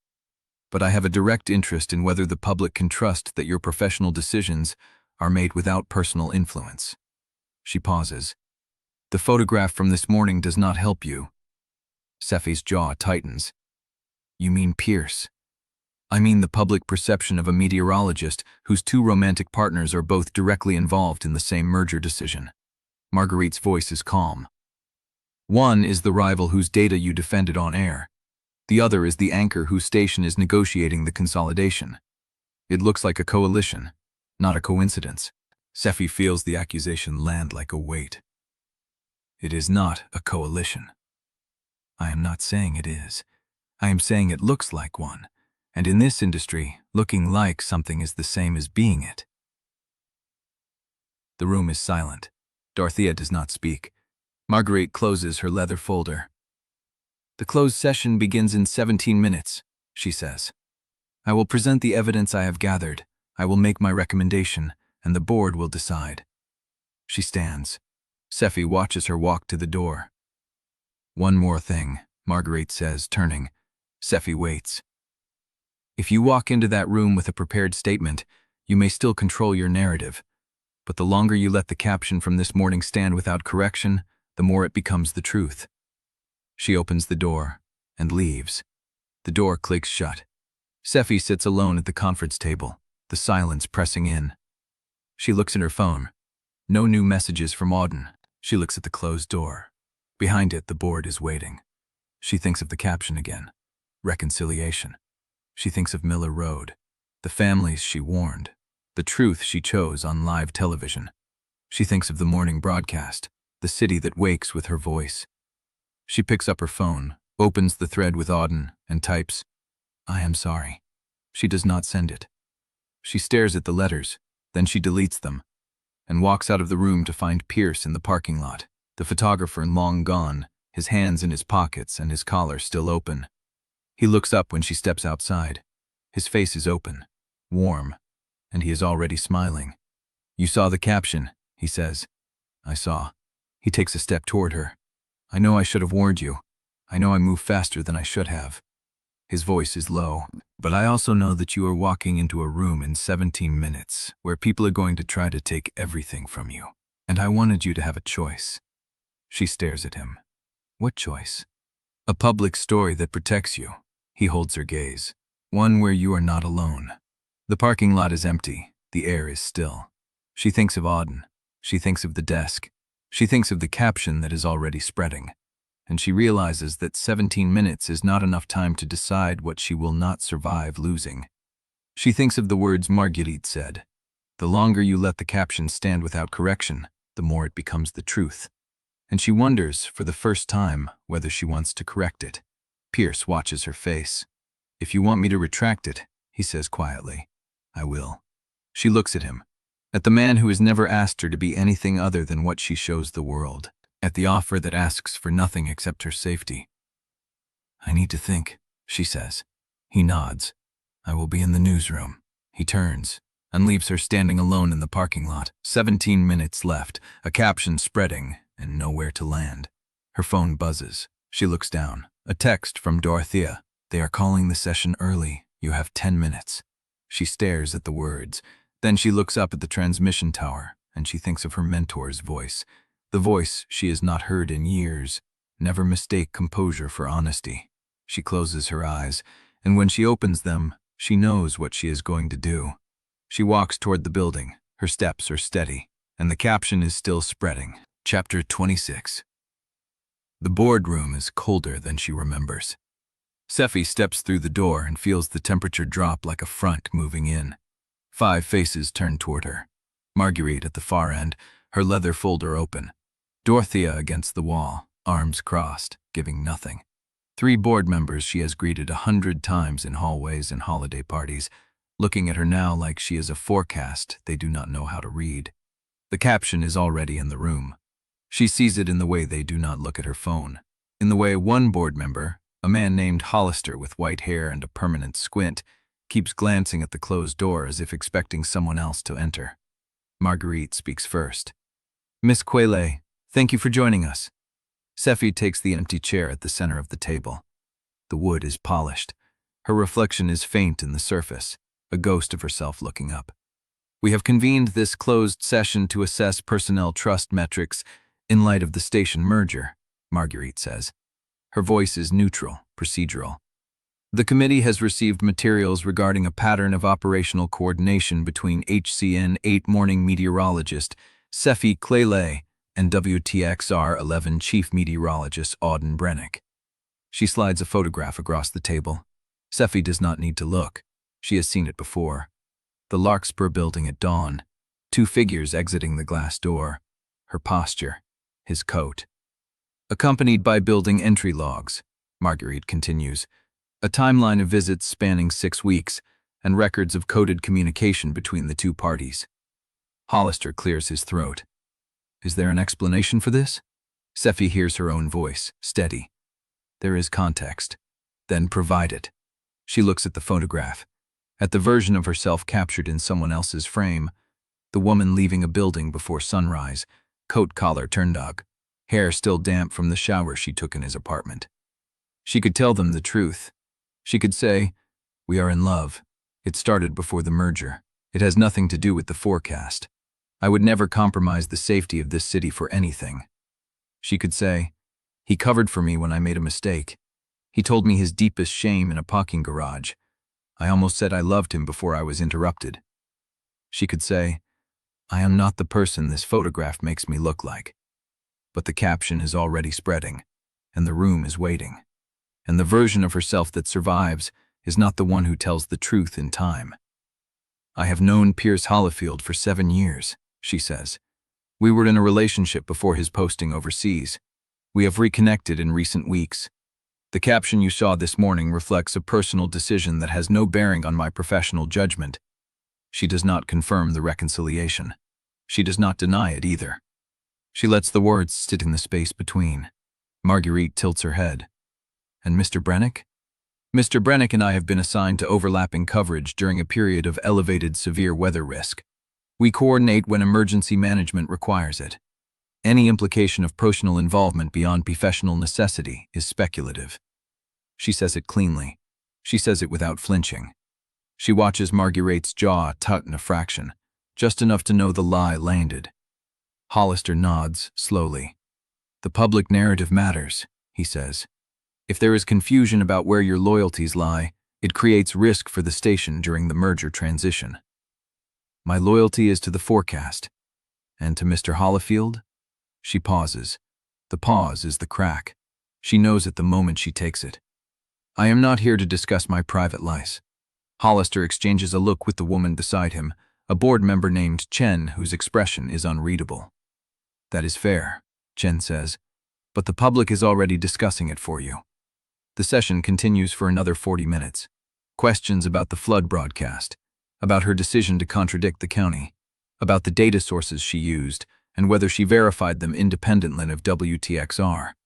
But I have a direct interest in whether the public can trust that your professional decisions are made without personal influence. She pauses. The photograph from this morning does not help you. Sephy's jaw tightens. You mean Pierce? I mean the public perception of a meteorologist whose two romantic partners are both directly involved in the same merger decision. Marguerite's voice is calm. One is the rival whose data you defended on air. The other is the anchor whose station is negotiating the consolidation. It looks like a coalition, not a coincidence. Sephy feels the accusation land like a weight. It is not a coalition. I am not saying it is. I am saying it looks like one. And in this industry, looking like something is the same as being it. The room is silent. Dorothea does not speak. Marguerite closes her leather folder. The closed session begins in 17 minutes, she says. I will present the evidence I have gathered. I will make my recommendation, and the board will decide. She stands. Sephy watches her walk to the door. One more thing, Marguerite says, turning. Sephy waits. If you walk into that room with a prepared statement, you may still control your narrative. But the longer you let the caption from this morning stand without correction, the more it becomes the truth. She opens the door and leaves. The door clicks shut. Sephy sits alone at the conference table, the silence pressing in. She looks at her phone. No new messages from Auden. She looks at the closed door. Behind it, the board is waiting. She thinks of the caption again. Reconciliation. She thinks of Miller Road, the families she warned, the truth she chose on live television. She thinks of the morning broadcast, the city that wakes with her voice. She picks up her phone, opens the thread with Auden, and types, I am sorry. She does not send it. She stares at the letters, then she deletes them, and walks out of the room to find Pierce in the parking lot, the photographer long gone, his hands in his pockets and his collar still open. He looks up when she steps outside. His face is open, warm, and he is already smiling. You saw the caption, he says. I saw. He takes a step toward her. I know I should have warned you. I know I moved faster than I should have. His voice is low, but I also know that you are walking into a room in 17 minutes where people are going to try to take everything from you. And I wanted you to have a choice. She stares at him. What choice? A public story that protects you. He holds her gaze. One where you are not alone. The parking lot is empty. The air is still. She thinks of Auden. She thinks of the desk. She thinks of the caption that is already spreading. And she realizes that 17 minutes is not enough time to decide what she will not survive losing. She thinks of the words Marguerite said. The longer you let the caption stand without correction, the more it becomes the truth. And she wonders, for the first time, whether she wants to correct it. Pierce watches her face. If you want me to retract it, he says quietly, I will. She looks at him, at the man who has never asked her to be anything other than what she shows the world, at the offer that asks for nothing except her safety. I need to think, she says. He nods. I will be in the newsroom. He turns and leaves her standing alone in the parking lot. 17 minutes left, a caption spreading, and nowhere to land. Her phone buzzes. She looks down. A text from Dorothea. They are calling the session early. You have 10 minutes. She stares at the words. Then she looks up at the transmission tower, and she thinks of her mentor's voice. The voice she has not heard in years. Never mistake composure for honesty. She closes her eyes, and when she opens them, she knows what she is going to do. She walks toward the building. Her steps are steady, and the caption is still spreading. Chapter 26. The boardroom is colder than she remembers. Sephy steps through the door and feels the temperature drop like a front moving in. 5 faces turn toward her. Marguerite at the far end, her leather folder open. Dorothea against the wall, arms crossed, giving nothing. 3 board members she has greeted 100 times in hallways and holiday parties, looking at her now like she is a forecast they do not know how to read. The caption is already in the room. She sees it in the way they do not look at her phone. In the way one board member, a man named Hollister with white hair and a permanent squint, keeps glancing at the closed door as if expecting someone else to enter. Marguerite speaks first. "Miss Quillane, thank you for joining us." Sephy takes the empty chair at the center of the table. The wood is polished. Her reflection is faint in the surface, a ghost of herself looking up. "We have convened this closed session to assess personnel trust metrics in light of the station merger," Marguerite says. Her voice is neutral, procedural. "The committee has received materials regarding a pattern of operational coordination between HCN 8 morning meteorologist Sephy Quillane and WTXR 11 chief meteorologist Auden Brennick." She slides a photograph across the table. Sephy does not need to look. She has seen it before. The Larkspur building at dawn. 2 figures exiting the glass door. Her posture. His coat. Accompanied by building entry logs, Marguerite continues. A timeline of visits spanning 6 weeks, and records of coded communication between the 2 parties. Hollister clears his throat. "Is there an explanation for this?" Sephy hears her own voice, steady. "There is context." "Then provide it." She looks at the photograph, at the version of herself captured in someone else's frame, the woman leaving a building before sunrise, coat collar turned up, hair still damp from the shower she took in his apartment. She could tell them the truth. She could say, "We are in love. It started before the merger. It has nothing to do with the forecast. I would never compromise the safety of this city for anything." She could say, "He covered for me when I made a mistake. He told me his deepest shame in a parking garage. I almost said I loved him before I was interrupted." She could say, "I am not the person this photograph makes me look like." But the caption is already spreading, and the room is waiting. And the version of herself that survives is not the one who tells the truth in time. "I have known Pierce Hollifield for 7 years, she says. "We were in a relationship before his posting overseas. We have reconnected in recent weeks. The caption you saw this morning reflects a personal decision that has no bearing on my professional judgment." She does not confirm the reconciliation. She does not deny it either. She lets the words sit in the space between. Marguerite tilts her head. "And Mr. Brennick?" "Mr. Brennick and I have been assigned to overlapping coverage during a period of elevated severe weather risk. We coordinate when emergency management requires it. Any implication of personal involvement beyond professional necessity is speculative." She says it cleanly. She says it without flinching. She watches Marguerite's jaw tighten a fraction, just enough to know the lie landed. Hollister nods slowly. "The public narrative matters," he says. "If there is confusion about where your loyalties lie, it creates risk for the station during the merger transition." "My loyalty is to the forecast. And to Mr. Hollifield?" She pauses. The pause is the crack. She knows it the moment she takes it. "I am not here to discuss my private life." Hollister exchanges a look with the woman beside him, a board member named Chen, whose expression is unreadable. "That is fair," Chen says, "but the public is already discussing it for you." The session continues for another 40 minutes. Questions about the flood broadcast, about her decision to contradict the county, about the data sources she used, and whether she verified them independently of WTXR.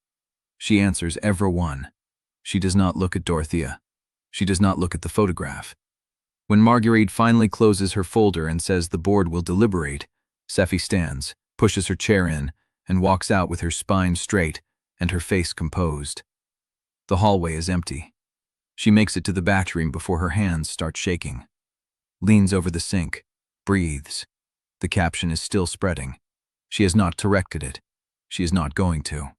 She answers every one. She does not look at Dorothea. She does not look at the photograph. When Marguerite finally closes her folder and says the board will deliberate, Sephy stands, pushes her chair in, and walks out with her spine straight and her face composed. The hallway is empty. She makes it to the bathroom before her hands start shaking. Leans over the sink, breathes. The caption is still spreading. She has not corrected it. She is not going to.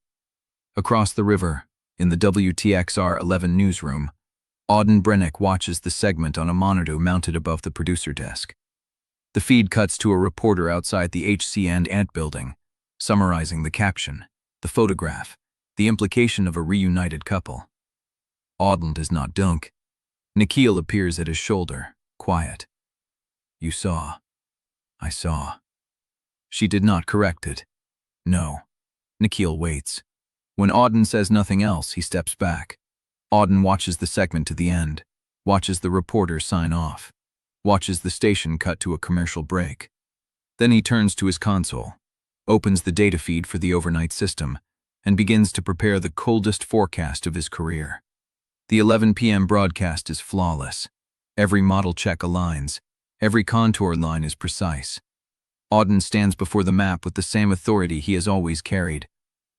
Across the river, in the WTXR 11 newsroom, Auden Brennick watches the segment on a monitor mounted above the producer desk. The feed cuts to a reporter outside the HCN Ant building, summarizing the caption, the photograph, the implication of a reunited couple. Auden does not dunk. Nikhil appears at his shoulder, quiet. "You saw." "I saw." She did not correct it. No. Nikhil waits. When Auden says nothing else, he steps back. Auden watches the segment to the end, watches the reporter sign off, watches the station cut to a commercial break. Then he turns to his console, opens the data feed for the overnight system, and begins to prepare the coldest forecast of his career. The 11 p.m. broadcast is flawless. Every model check aligns. Every contour line is precise. Auden stands before the map with the same authority he has always carried,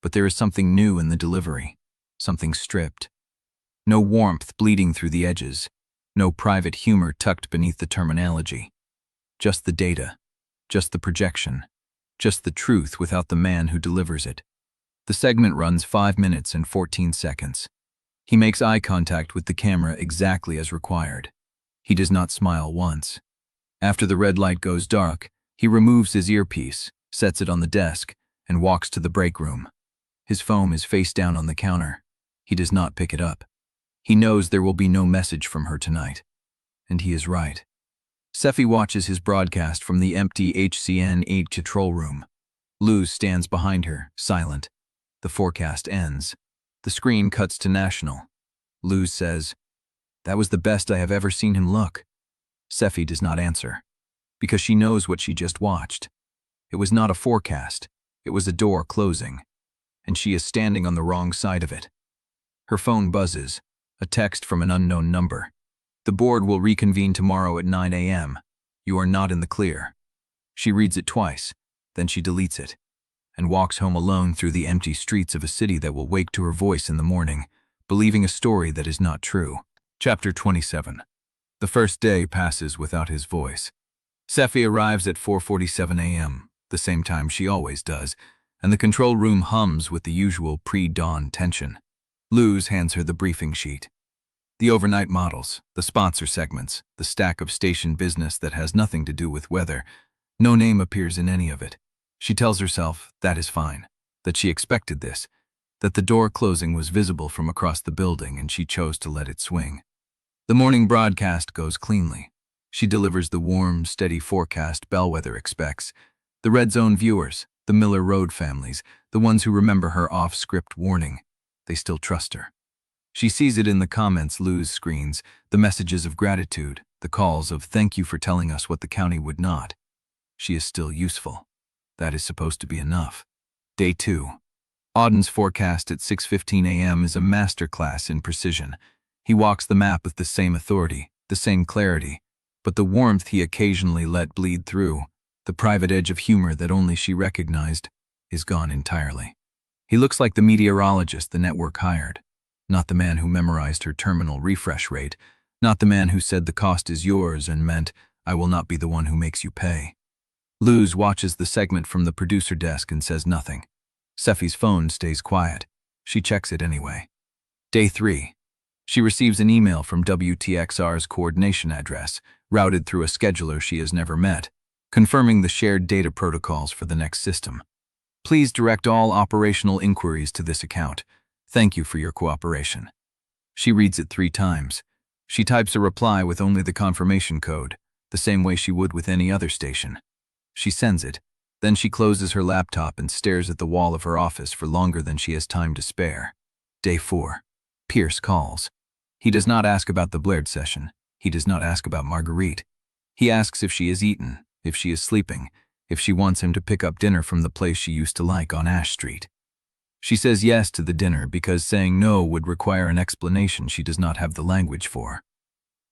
but there is something new in the delivery, something stripped. No warmth bleeding through the edges, no private humor tucked beneath the terminology. Just the data, just the projection, just the truth without the man who delivers it. The segment runs 5 minutes and 14 seconds. He makes eye contact with the camera exactly as required. He does not smile once. After the red light goes dark, he removes his earpiece, sets it on the desk, and walks to the break room. His phone is face down on the counter. He does not pick it up. He knows there will be no message from her tonight. And he is right. Sephy watches his broadcast from the empty HCN8 control room. Luz stands behind her, silent. The forecast ends. The screen cuts to national. Luz says, "That was the best I have ever seen him look." Sephy does not answer, because she knows what she just watched. It was not a forecast. It was a door closing, and she is standing on the wrong side of it. Her phone buzzes, a text from an unknown number. "The board will reconvene tomorrow at 9 a.m. You are not in the clear." She reads it twice, then she deletes it, and walks home alone through the empty streets of a city that will wake to her voice in the morning, believing a story that is not true. Chapter 27. The first day passes without his voice. Sephy arrives at 4:47 a.m., the same time she always does, and the control room hums with the usual pre-dawn tension. Luz hands her the briefing sheet. The overnight models, the sponsor segments, the stack of station business that has nothing to do with weather. No name appears in any of it. She tells herself that is fine, that she expected this, that the door closing was visible from across the building and she chose to let it swing. The morning broadcast goes cleanly. She delivers the warm, steady forecast Bellweather expects. The Red Zone viewers, the Miller Road families, the ones who remember her off-script warning, they still trust her. She sees it in the comments Luz screens, the messages of gratitude, the calls of "thank you for telling us what the county would not." She is still useful. That is supposed to be enough. Day 2. Auden's forecast at 6:15 a.m. is a masterclass in precision. He walks the map with the same authority, the same clarity, but the warmth he occasionally let bleed through, the private edge of humor that only she recognized, is gone entirely. He looks like the meteorologist the network hired, not the man who memorized her terminal refresh rate, not the man who said the cost is yours and meant, "I will not be the one who makes you pay." Luz watches the segment from the producer desk and says nothing. Sephy's phone stays quiet. She checks it anyway. Day 3. She receives an email from WTXR's coordination address, routed through a scheduler she has never met, confirming the shared data protocols for the next system. "Please direct all operational inquiries to this account. Thank you for your cooperation." She reads it 3 times. She types a reply with only the confirmation code, the same way she would with any other station. She sends it. Then she closes her laptop and stares at the wall of her office for longer than she has time to spare. Day 4. Pierce calls. He does not ask about the Blaird session. He does not ask about Marguerite. He asks if she has eaten, if she is sleeping, if she wants him to pick up dinner from the place she used to like on Ash Street. She says yes to the dinner because saying no would require an explanation she does not have the language for.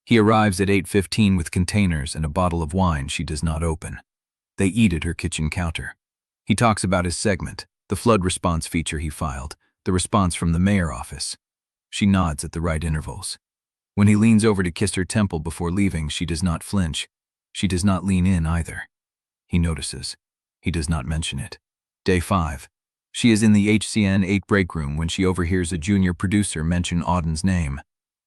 He arrives at 8:15 with containers and a bottle of wine she does not open. They eat at her kitchen counter. He talks about his segment, the flood response feature he filed, the response from the mayor office. She nods at the right intervals. When he leans over to kiss her temple before leaving, she does not flinch. She does not lean in either. He notices. He does not mention it. Day 5. She is in the HCN8 break room when she overhears a junior producer mention Auden's name.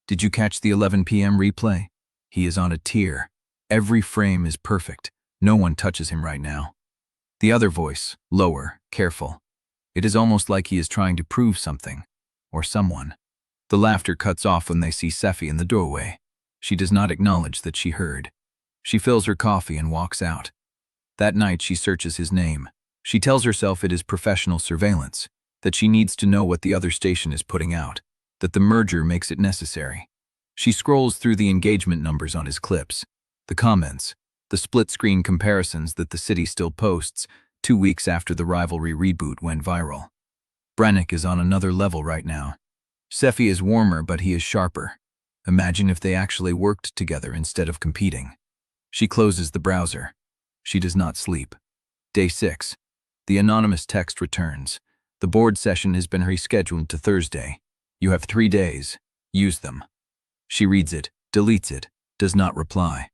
"Did you catch the 11 p.m. replay? He is on a tear. Every frame is perfect. No one touches him right now." The other voice, lower, careful. It is almost like he is trying to prove something, or someone. The laughter cuts off when they see Sephy in the doorway. She does not acknowledge that she heard. She fills her coffee and walks out. That night she searches his name. She tells herself it is professional surveillance. that she needs to know what the other station is putting out, that the merger makes it necessary. She scrolls through the engagement numbers on his clips, the comments, the split-screen comparisons that the city still posts 2 weeks after the rivalry reboot went viral. Brennick is on another level right now. Sephy is warmer, but he is sharper. Imagine if they actually worked together instead of competing. She closes the browser. She does not sleep. Day 6. The anonymous text returns. The board session has been rescheduled to Thursday. You have 3 days. Use them. She reads it, deletes it, does not reply.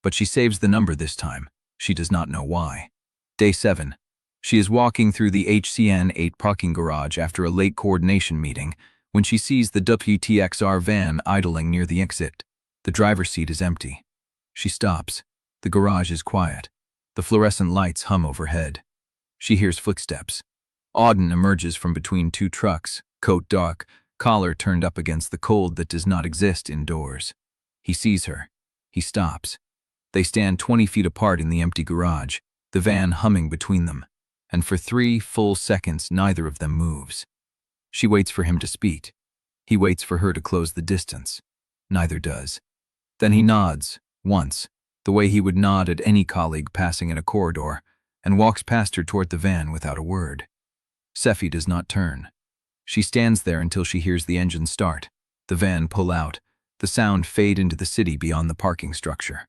But she saves the number this time. She does not know why. Day 7. She is walking through the HCN 8 parking garage after a late coordination meeting when she sees the WTXR van idling near the exit. The driver's seat is empty. She stops. The garage is quiet. The fluorescent lights hum overhead. She hears footsteps. Auden emerges from between 2 trucks, coat dark, collar turned up against the cold that does not exist indoors. He sees her. He stops. They stand 20 feet apart in the empty garage, the van humming between them, and for 3 full seconds neither of them moves. She waits for him to speak. He waits for her to close the distance. Neither does. Then he nods, once, the way he would nod at any colleague passing in a corridor, and walks past her toward the van without a word. Sephy does not turn. She stands there until she hears the engine start, the van pull out, the sound fade into the city beyond the parking structure.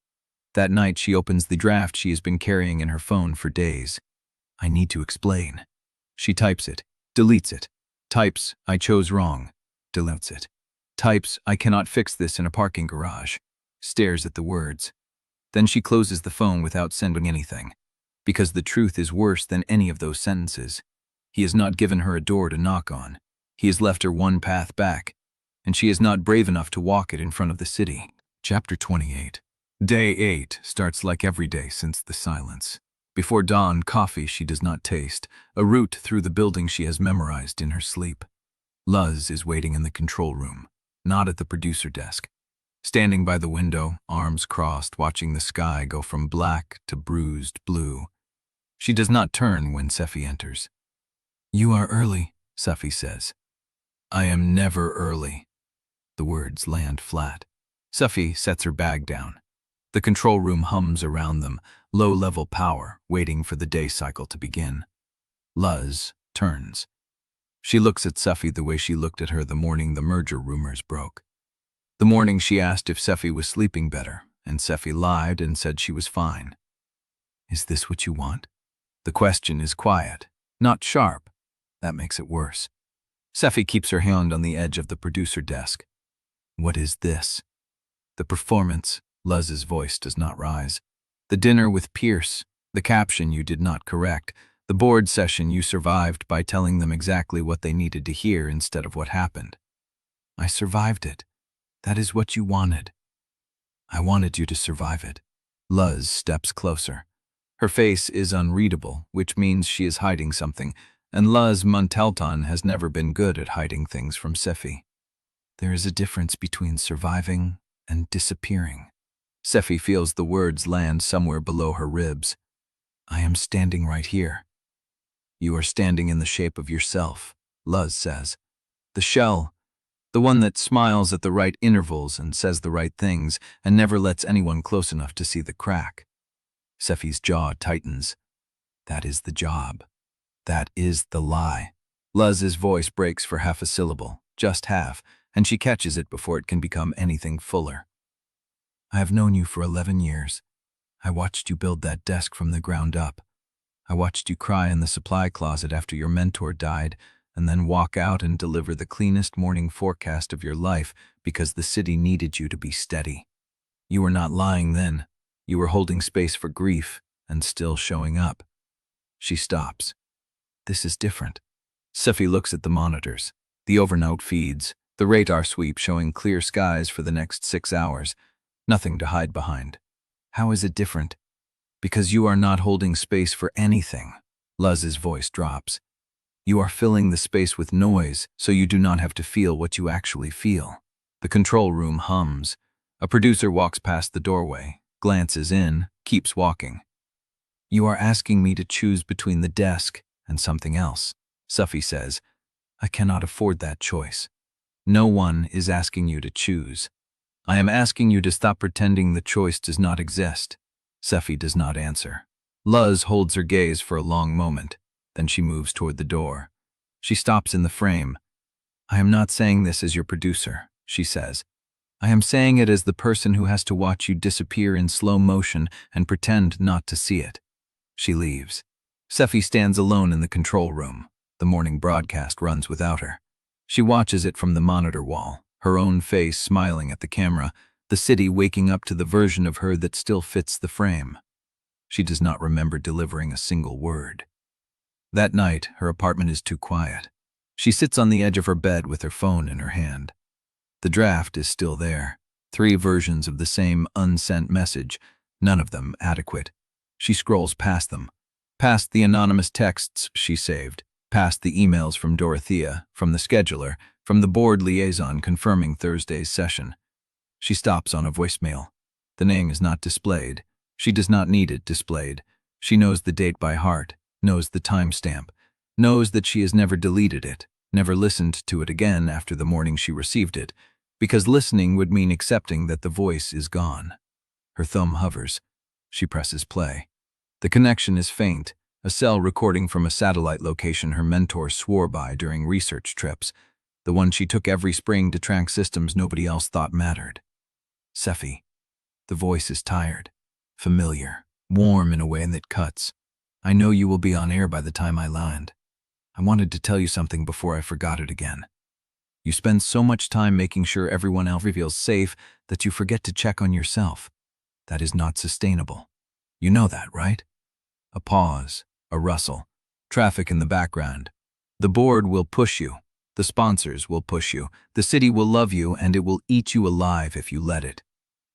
That night she opens the draft she has been carrying in her phone for days. I need to explain. She types it, deletes it. Types, I chose wrong. Deletes it. Types, I cannot fix this in a parking garage. Stares at the words. Then she closes the phone without sending anything. Because the truth is worse than any of those sentences. He has not given her a door to knock on. He has left her one path back, and she is not brave enough to walk it in front of the city. Chapter 28. Day 8 starts like every day since the silence. Before dawn, coffee she does not taste, a route through the building she has memorized in her sleep. Luz is waiting in the control room, not at the producer desk. Standing by the window, arms crossed, watching the sky go from black to bruised blue. She does not turn when Sephy enters. You are early, Sephy says. I am never early. The words land flat. Sephy sets her bag down. The control room hums around them, low-level power, waiting for the day cycle to begin. Luz turns. She looks at Sephy the way she looked at her the morning the merger rumors broke. The morning she asked if Sephy was sleeping better, and Sephy lied and said she was fine. Is this what you want? The question is quiet, not sharp. That makes it worse. Sephy keeps her hand on the edge of the producer desk. What is this? The performance. Luz's voice does not rise. The dinner with Pierce, the caption you did not correct, the board session you survived by telling them exactly what they needed to hear instead of what happened. I survived it. That is what you wanted. I wanted you to survive it. Luz steps closer. Her face is unreadable, which means she is hiding something, and Luz Montalton has never been good at hiding things from Sephy. There is a difference between surviving and disappearing. Sephy feels the words land somewhere below her ribs. I am standing right here. You are standing in the shape of yourself, Luz says. The shell, the one that smiles at the right intervals and says the right things and never lets anyone close enough to see the crack. Sephy's jaw tightens. That is the job. That is the lie. Luz's voice breaks for half a syllable, just half, and she catches it before it can become anything fuller. I have known you for 11 years. I watched you build that desk from the ground up. I watched you cry in the supply closet after your mentor died, and then walk out and deliver the cleanest morning forecast of your life because the city needed you to be steady. You were not lying then. You were holding space for grief and still showing up. She stops. This is different. Sephy looks at the monitors, the overnight feeds, the radar sweep showing clear skies for the next 6 hours. Nothing to hide behind. How is it different? Because you are not holding space for anything. Luz's voice drops. You are filling the space with noise so you do not have to feel what you actually feel. The control room hums. A producer walks past the doorway, glances in, keeps walking. You are asking me to choose between the desk and something else, Sephy says, "I cannot afford that choice. No one is asking you to choose. I am asking you to stop pretending the choice does not exist." Sephy does not answer. Luz holds her gaze for a long moment. Then she moves toward the door. She stops in the frame. "I am not saying this as your producer," she says. "I am saying it as the person who has to watch you disappear in slow motion and pretend not to see it." She leaves. Sephy stands alone in the control room. The morning broadcast runs without her. She watches it from the monitor wall, her own face smiling at the camera, the city waking up to the version of her that still fits the frame. She does not remember delivering a single word. That night, her apartment is too quiet. She sits on the edge of her bed with her phone in her hand. The draft is still there. 3 versions of the same unsent message, none of them adequate. She scrolls past them, past the anonymous texts she saved, past the emails from Dorothea, from the scheduler, from the board liaison confirming Thursday's session. She stops on a voicemail. The name is not displayed. She does not need it displayed. She knows the date by heart, knows the timestamp, knows that she has never deleted it, never listened to it again after the morning she received it, because listening would mean accepting that the voice is gone. Her thumb hovers. She presses play. The connection is faint, a cell recording from a satellite location her mentor swore by during research trips, the one she took every spring to track systems nobody else thought mattered. "Sephy." The voice is tired, familiar, warm in a way that cuts. "I know you will be on air by the time I land. I wanted to tell you something before I forgot it again. You spend so much time making sure everyone else feels safe that you forget to check on yourself. That is not sustainable. You know that, right?" A pause, a rustle, traffic in the background. "The board will push you. The sponsors will push you. The city will love you, and it will eat you alive if you let it.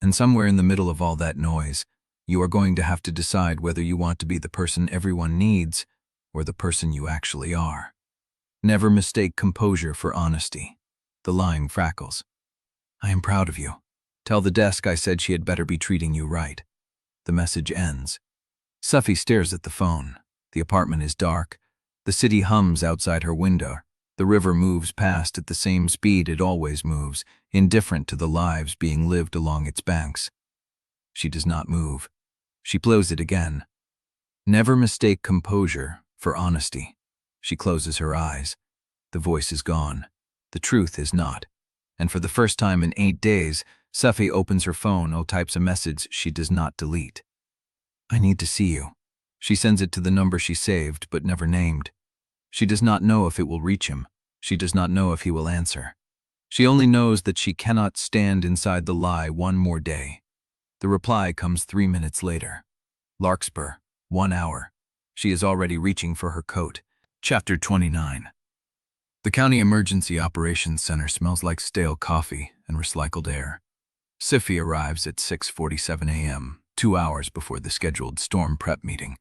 And somewhere in the middle of all that noise, you are going to have to decide whether you want to be the person everyone needs or the person you actually are. Never mistake composure for honesty." The line crackles. "I am proud of you. Tell the desk I said she had better be treating you right." The message ends. Sephy stares at the phone. The apartment is dark. The city hums outside her window. The river moves past at the same speed it always moves, indifferent to the lives being lived along its banks. She does not move. She blows it again. "Never mistake composure for honesty." She closes her eyes. The voice is gone. The truth is not. And for the first time in 8 days, Sephy opens her phone or types a message she does not delete. "I need to see you." She sends it to the number she saved but never named. She does not know if it will reach him. She does not know if he will answer. She only knows that she cannot stand inside the lie one more day. The reply comes 3 minutes later. Larkspur, 1 hour. She is already reaching for her coat. Chapter 29. The County Emergency Operations Center smells like stale coffee and recycled air. Sephy arrives at 6:47 a.m., 2 hours before the scheduled storm prep meeting,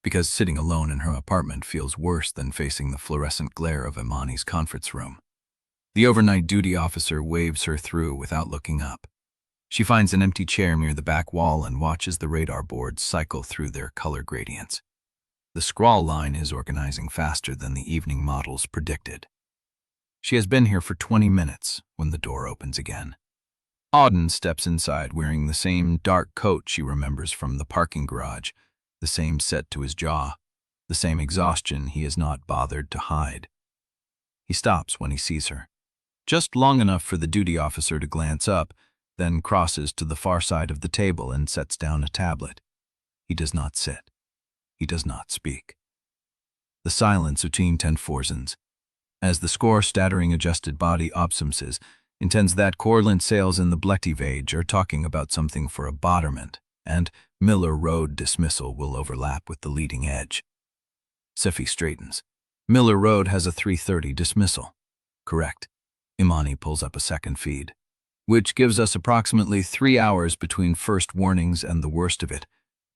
because sitting alone in her apartment feels worse than facing the fluorescent glare of Imani's conference room. The overnight duty officer waves her through without looking up. She finds an empty chair near the back wall and watches the radar boards cycle through their color gradients. The scroll line is organizing faster than the evening models predicted. She has been here for 20 minutes when the door opens again. Auden steps inside wearing the same dark coat she remembers from the parking garage, the same set to his jaw, the same exhaustion he has not bothered to hide. He stops when he sees her, just long enough for the duty officer to glance up, then crosses to the far side of the table and sets down a tablet. He does not sit. He does not speak. The silence between 10 forzens. As the score stattering adjusted body obsumses, intends that Corlint sales in the Blechtivage are talking about something for a botterment, and Miller Road dismissal will overlap with the leading edge. Sephy straightens. Miller Road has a 3:30 dismissal. Correct. Imani pulls up a second feed, which gives us approximately 3 hours between first warnings and the worst of it.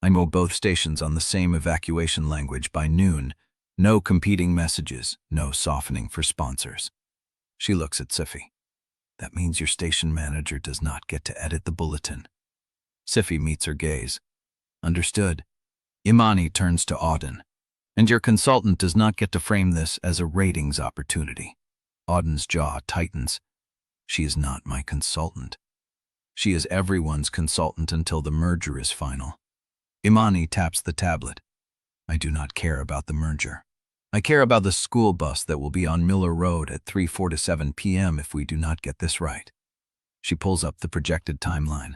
I know both stations on the same evacuation language by noon. No competing messages, no softening for sponsors. She looks at Sephy. That means your station manager does not get to edit the bulletin. Sephy meets her gaze. Understood. Imani turns to Auden. And your consultant does not get to frame this as a ratings opportunity. Auden's jaw tightens. She is not my consultant. She is everyone's consultant until the merger is final. Imani taps the tablet. I do not care about the merger. I care about the school bus that will be on Miller Road at 3:47 p.m. if we do not get this right. She pulls up the projected timeline.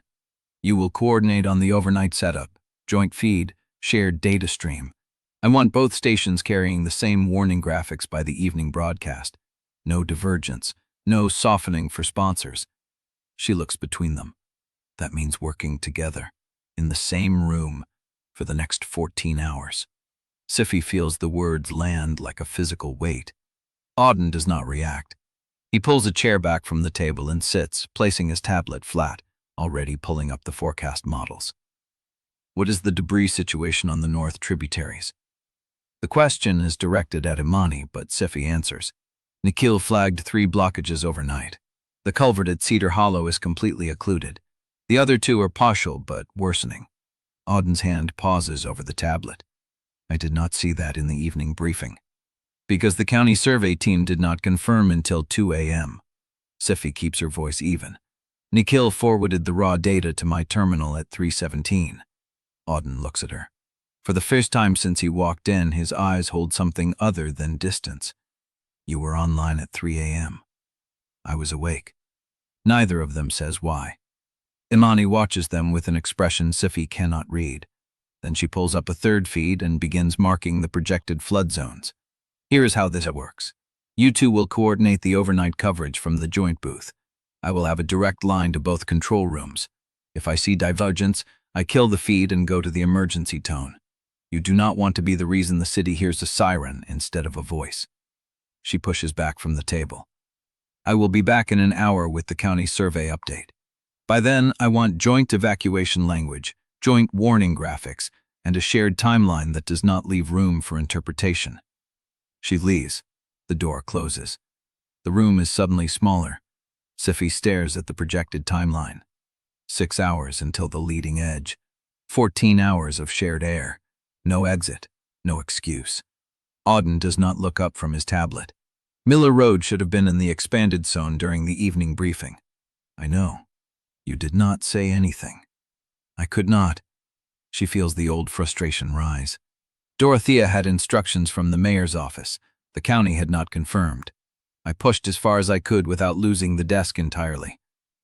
You will coordinate on the overnight setup, joint feed, shared data stream. I want both stations carrying the same warning graphics by the evening broadcast. No divergence, no softening for sponsors. She looks between them. That means working together, in the same room, for the next 14 hours. Sephy feels the words land like a physical weight. Auden does not react. He pulls a chair back from the table and sits, placing his tablet flat, already pulling up the forecast models. What is the debris situation on the north tributaries? The question is directed at Imani, but Sephy answers. Nikhil flagged 3 blockages overnight. The culvert at Cedar Hollow is completely occluded. The other 2 are partial but worsening. Auden's hand pauses over the tablet. I did not see that in the evening briefing. Because the county survey team did not confirm until 2 a.m. Sephy keeps her voice even. Nikhil forwarded the raw data to my terminal at 3:17. Auden looks at her. For the first time since he walked in, his eyes hold something other than distance. You were online at 3 a.m. I was awake. Neither of them says why. Imani watches them with an expression Sephy cannot read. Then she pulls up a third feed and begins marking the projected flood zones. Here is how this works. You two will coordinate the overnight coverage from the joint booth. I will have a direct line to both control rooms. If I see divergence, I kill the feed and go to the emergency tone. You do not want to be the reason the city hears a siren instead of a voice. She pushes back from the table. I will be back in an hour with the county survey update. By then, I want joint evacuation language, joint warning graphics, and a shared timeline that does not leave room for interpretation. She leaves. The door closes. The room is suddenly smaller. Sephy stares at the projected timeline. 6 hours until the leading edge. 14 hours of shared air. No exit. No excuse. Auden does not look up from his tablet. Miller Road should have been in the expanded zone during the evening briefing. I know. You did not say anything. I could not. She feels the old frustration rise. Dorothea had instructions from the mayor's office. The county had not confirmed. I pushed as far as I could without losing the desk entirely.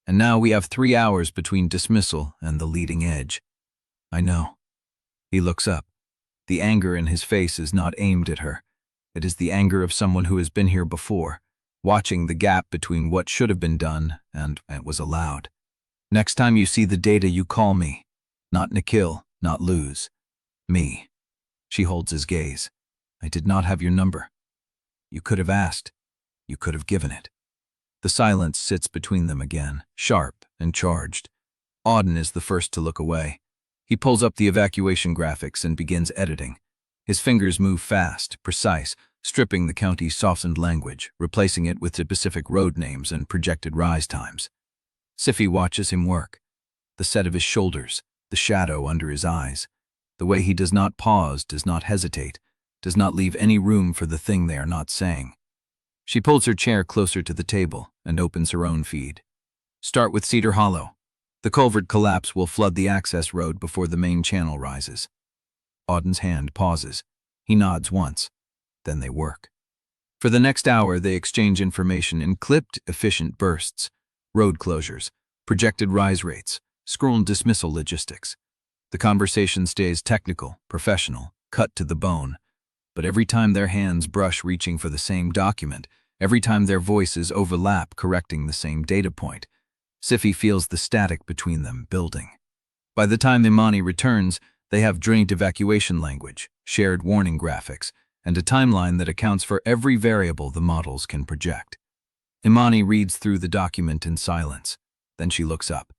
And now we have 3 hours between dismissal and the leading edge. I know. He looks up. The anger in his face is not aimed at her. It is the anger of someone who has been here before, watching the gap between what should have been done and was allowed. Next time you see the data, you call me. Not Nikhil, not lose. Me. She holds his gaze. I did not have your number. You could have asked. You could have given it. The silence sits between them again, sharp and charged. Auden is the first to look away. He pulls up the evacuation graphics and begins editing. His fingers move fast, precise, stripping the county's softened language, replacing it with specific road names and projected rise times. Sephy watches him work. The set of his shoulders, the shadow under his eyes. The way he does not pause, does not hesitate, does not leave any room for the thing they are not saying. She pulls her chair closer to the table and opens her own feed. Start with Cedar Hollow. The culvert collapse will flood the access road before the main channel rises. Auden's hand pauses. He nods once. Then they work. For the next hour, they exchange information in clipped, efficient bursts. Road closures, projected rise rates, scroll dismissal logistics. The conversation stays technical, professional, cut to the bone. But every time their hands brush reaching for the same document, every time their voices overlap correcting the same data point, Sephy feels the static between them building. By the time Imani returns, they have joint evacuation language, shared warning graphics, and a timeline that accounts for every variable the models can project. Imani reads through the document in silence. Then she looks up.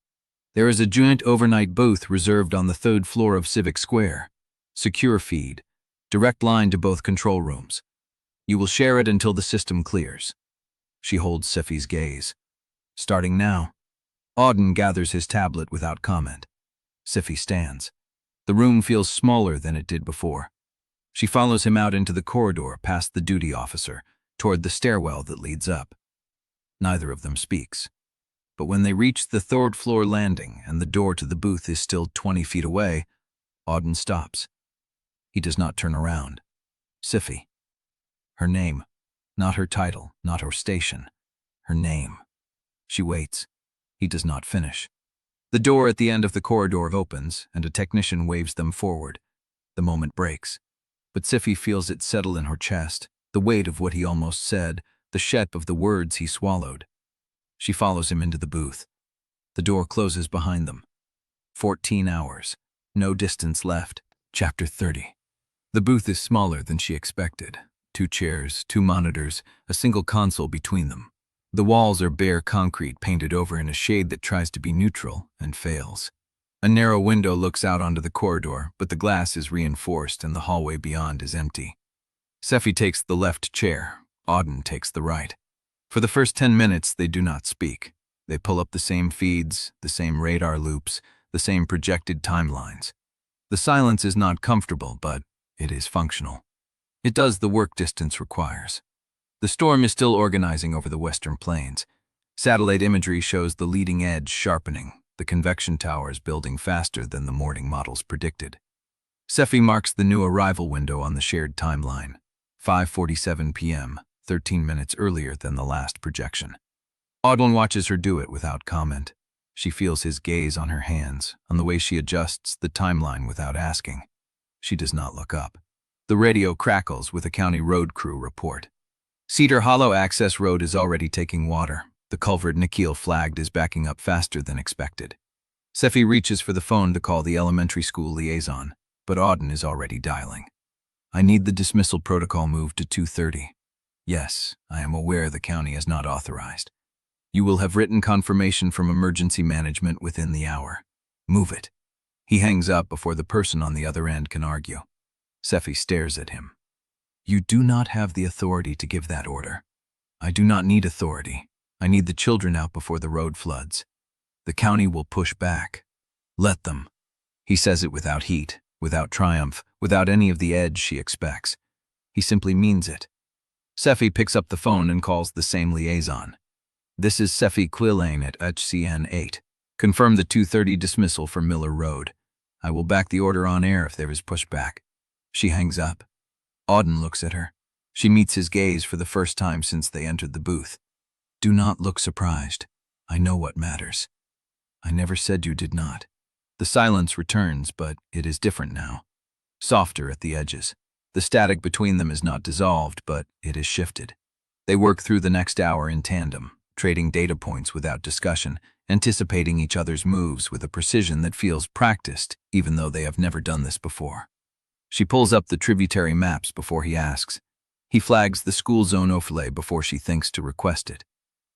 There is a joint overnight booth reserved on the 3rd floor of Civic Square. Secure feed. Direct line to both control rooms. You will share it until the system clears. She holds Sephy's gaze. Starting now. Auden gathers his tablet without comment. Sephy stands. The room feels smaller than it did before. She follows him out into the corridor past the duty officer, toward the stairwell that leads up. Neither of them speaks. But when they reach the third-floor landing and the door to the booth is still 20 feet away, Auden stops. He does not turn around. Sephy. Her name. Not her title, not her station. Her name. She waits. He does not finish. The door at the end of the corridor opens, and a technician waves them forward. The moment breaks. But Sephy feels it settle in her chest, the weight of what he almost said, the shep of the words he swallowed. She follows him into the booth. The door closes behind them. 14 hours. No distance left. Chapter 30. The booth is smaller than she expected. 2 chairs, 2 monitors, a single console between them. The walls are bare concrete painted over in a shade that tries to be neutral and fails. A narrow window looks out onto the corridor, but the glass is reinforced and the hallway beyond is empty. Sephy takes the left chair. Auden takes the right. For the first 10 minutes, they do not speak. They pull up the same feeds, the same radar loops, the same projected timelines. The silence is not comfortable, but it is functional. It does the work distance requires. The storm is still organizing over the western plains. Satellite imagery shows the leading edge sharpening, the convection towers building faster than the morning models predicted. Sephy marks the new arrival window on the shared timeline. 5:47 p.m., 13 minutes earlier than the last projection. Auden watches her do it without comment. She feels his gaze on her hands, on the way she adjusts the timeline without asking. She does not look up. The radio crackles with a county road crew report. Cedar Hollow Access Road is already taking water. The culvert Nikhil flagged is backing up faster than expected. Sephy reaches for the phone to call the elementary school liaison, but Auden is already dialing. I need the dismissal protocol moved to 2:30. Yes, I am aware the county has not authorized. You will have written confirmation from emergency management within the hour. Move it. He hangs up before the person on the other end can argue. Sephy stares at him. You do not have the authority to give that order. I do not need authority. I need the children out before the road floods. The county will push back. Let them. He says it without heat, without triumph, without any of the edge she expects. He simply means it. Sephy picks up the phone and calls the same liaison. This is Sephy Quillane at HCN 8. Confirm the 2:30 dismissal for Miller Road. I will back the order on air if there is pushback. She hangs up. Auden looks at her. She meets his gaze for the first time since they entered the booth. Do not look surprised. I know what matters. I never said you did not. The silence returns, but it is different now. Softer at the edges. The static between them is not dissolved, but it is shifted. They work through the next hour in tandem, trading data points without discussion, anticipating each other's moves with a precision that feels practiced, even though they have never done this before. She pulls up the tributary maps before he asks. He flags the school zone overlay before she thinks to request it.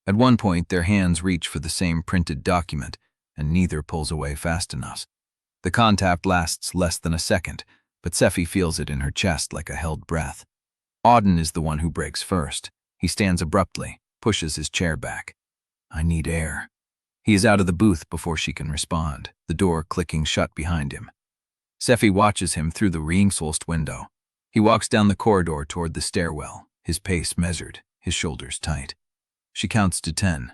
At one point, their hands reach for the same printed document, and neither pulls away fast enough. The contact lasts less than a second, but Sephy feels it in her chest like a held breath. Auden is the one who breaks first. He stands abruptly, pushes his chair back. I need air. He is out of the booth before she can respond, the door clicking shut behind him. Sephy watches him through the reinforced window. He walks down the corridor toward the stairwell, his pace measured, his shoulders tight. She counts to 10.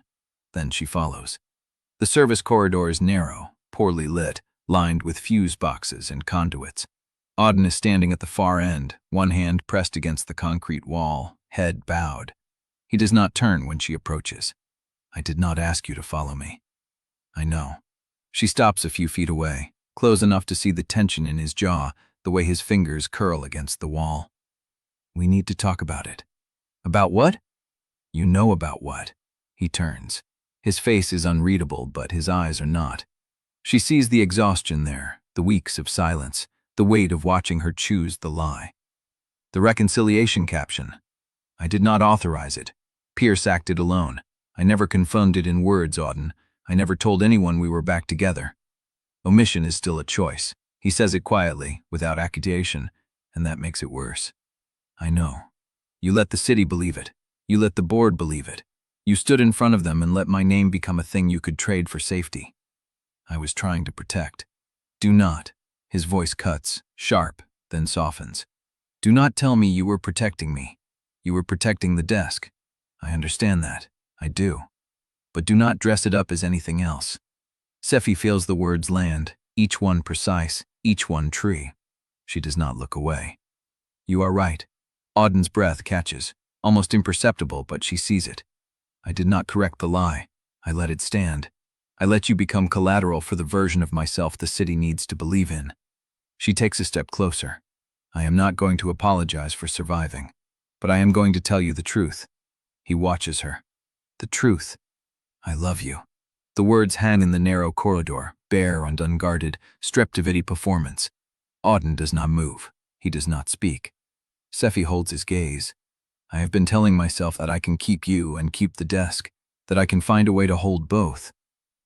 Then she follows. The service corridor is narrow, poorly lit, lined with fuse boxes and conduits. Auden is standing at the far end, one hand pressed against the concrete wall, head bowed. He does not turn when she approaches. I did not ask you to follow me. I know. She stops a few feet away, close enough to see the tension in his jaw, the way his fingers curl against the wall. We need to talk about it. About what? You know about what. He turns. His face is unreadable, but his eyes are not. She sees the exhaustion there, the weeks of silence, the weight of watching her choose the lie. The reconciliation caption. I did not authorize it. Pierce acted alone. I never confirmed it in words, Auden. I never told anyone we were back together. Omission is still a choice. He says it quietly, without accusation, and that makes it worse. I know. You let the city believe it. You let the board believe it. You stood in front of them and let my name become a thing you could trade for safety. I was trying to protect. Do not. His voice cuts, sharp, then softens. Do not tell me you were protecting me. You were protecting the desk. I understand that. I do. But do not dress it up as anything else. Sephy feels the words land, each one precise, each one tree. She does not look away. You are right. Auden's breath catches, almost imperceptible, but she sees it. I did not correct the lie. I let it stand. I let you become collateral for the version of myself the city needs to believe in. She takes a step closer. I am not going to apologize for surviving, but I am going to tell you the truth. He watches her. The truth. I love you. The words hang in the narrow corridor, bare and unguarded, stripped of any performance. Auden does not move. He does not speak. Sephy holds his gaze. I have been telling myself that I can keep you and keep the desk, that I can find a way to hold both.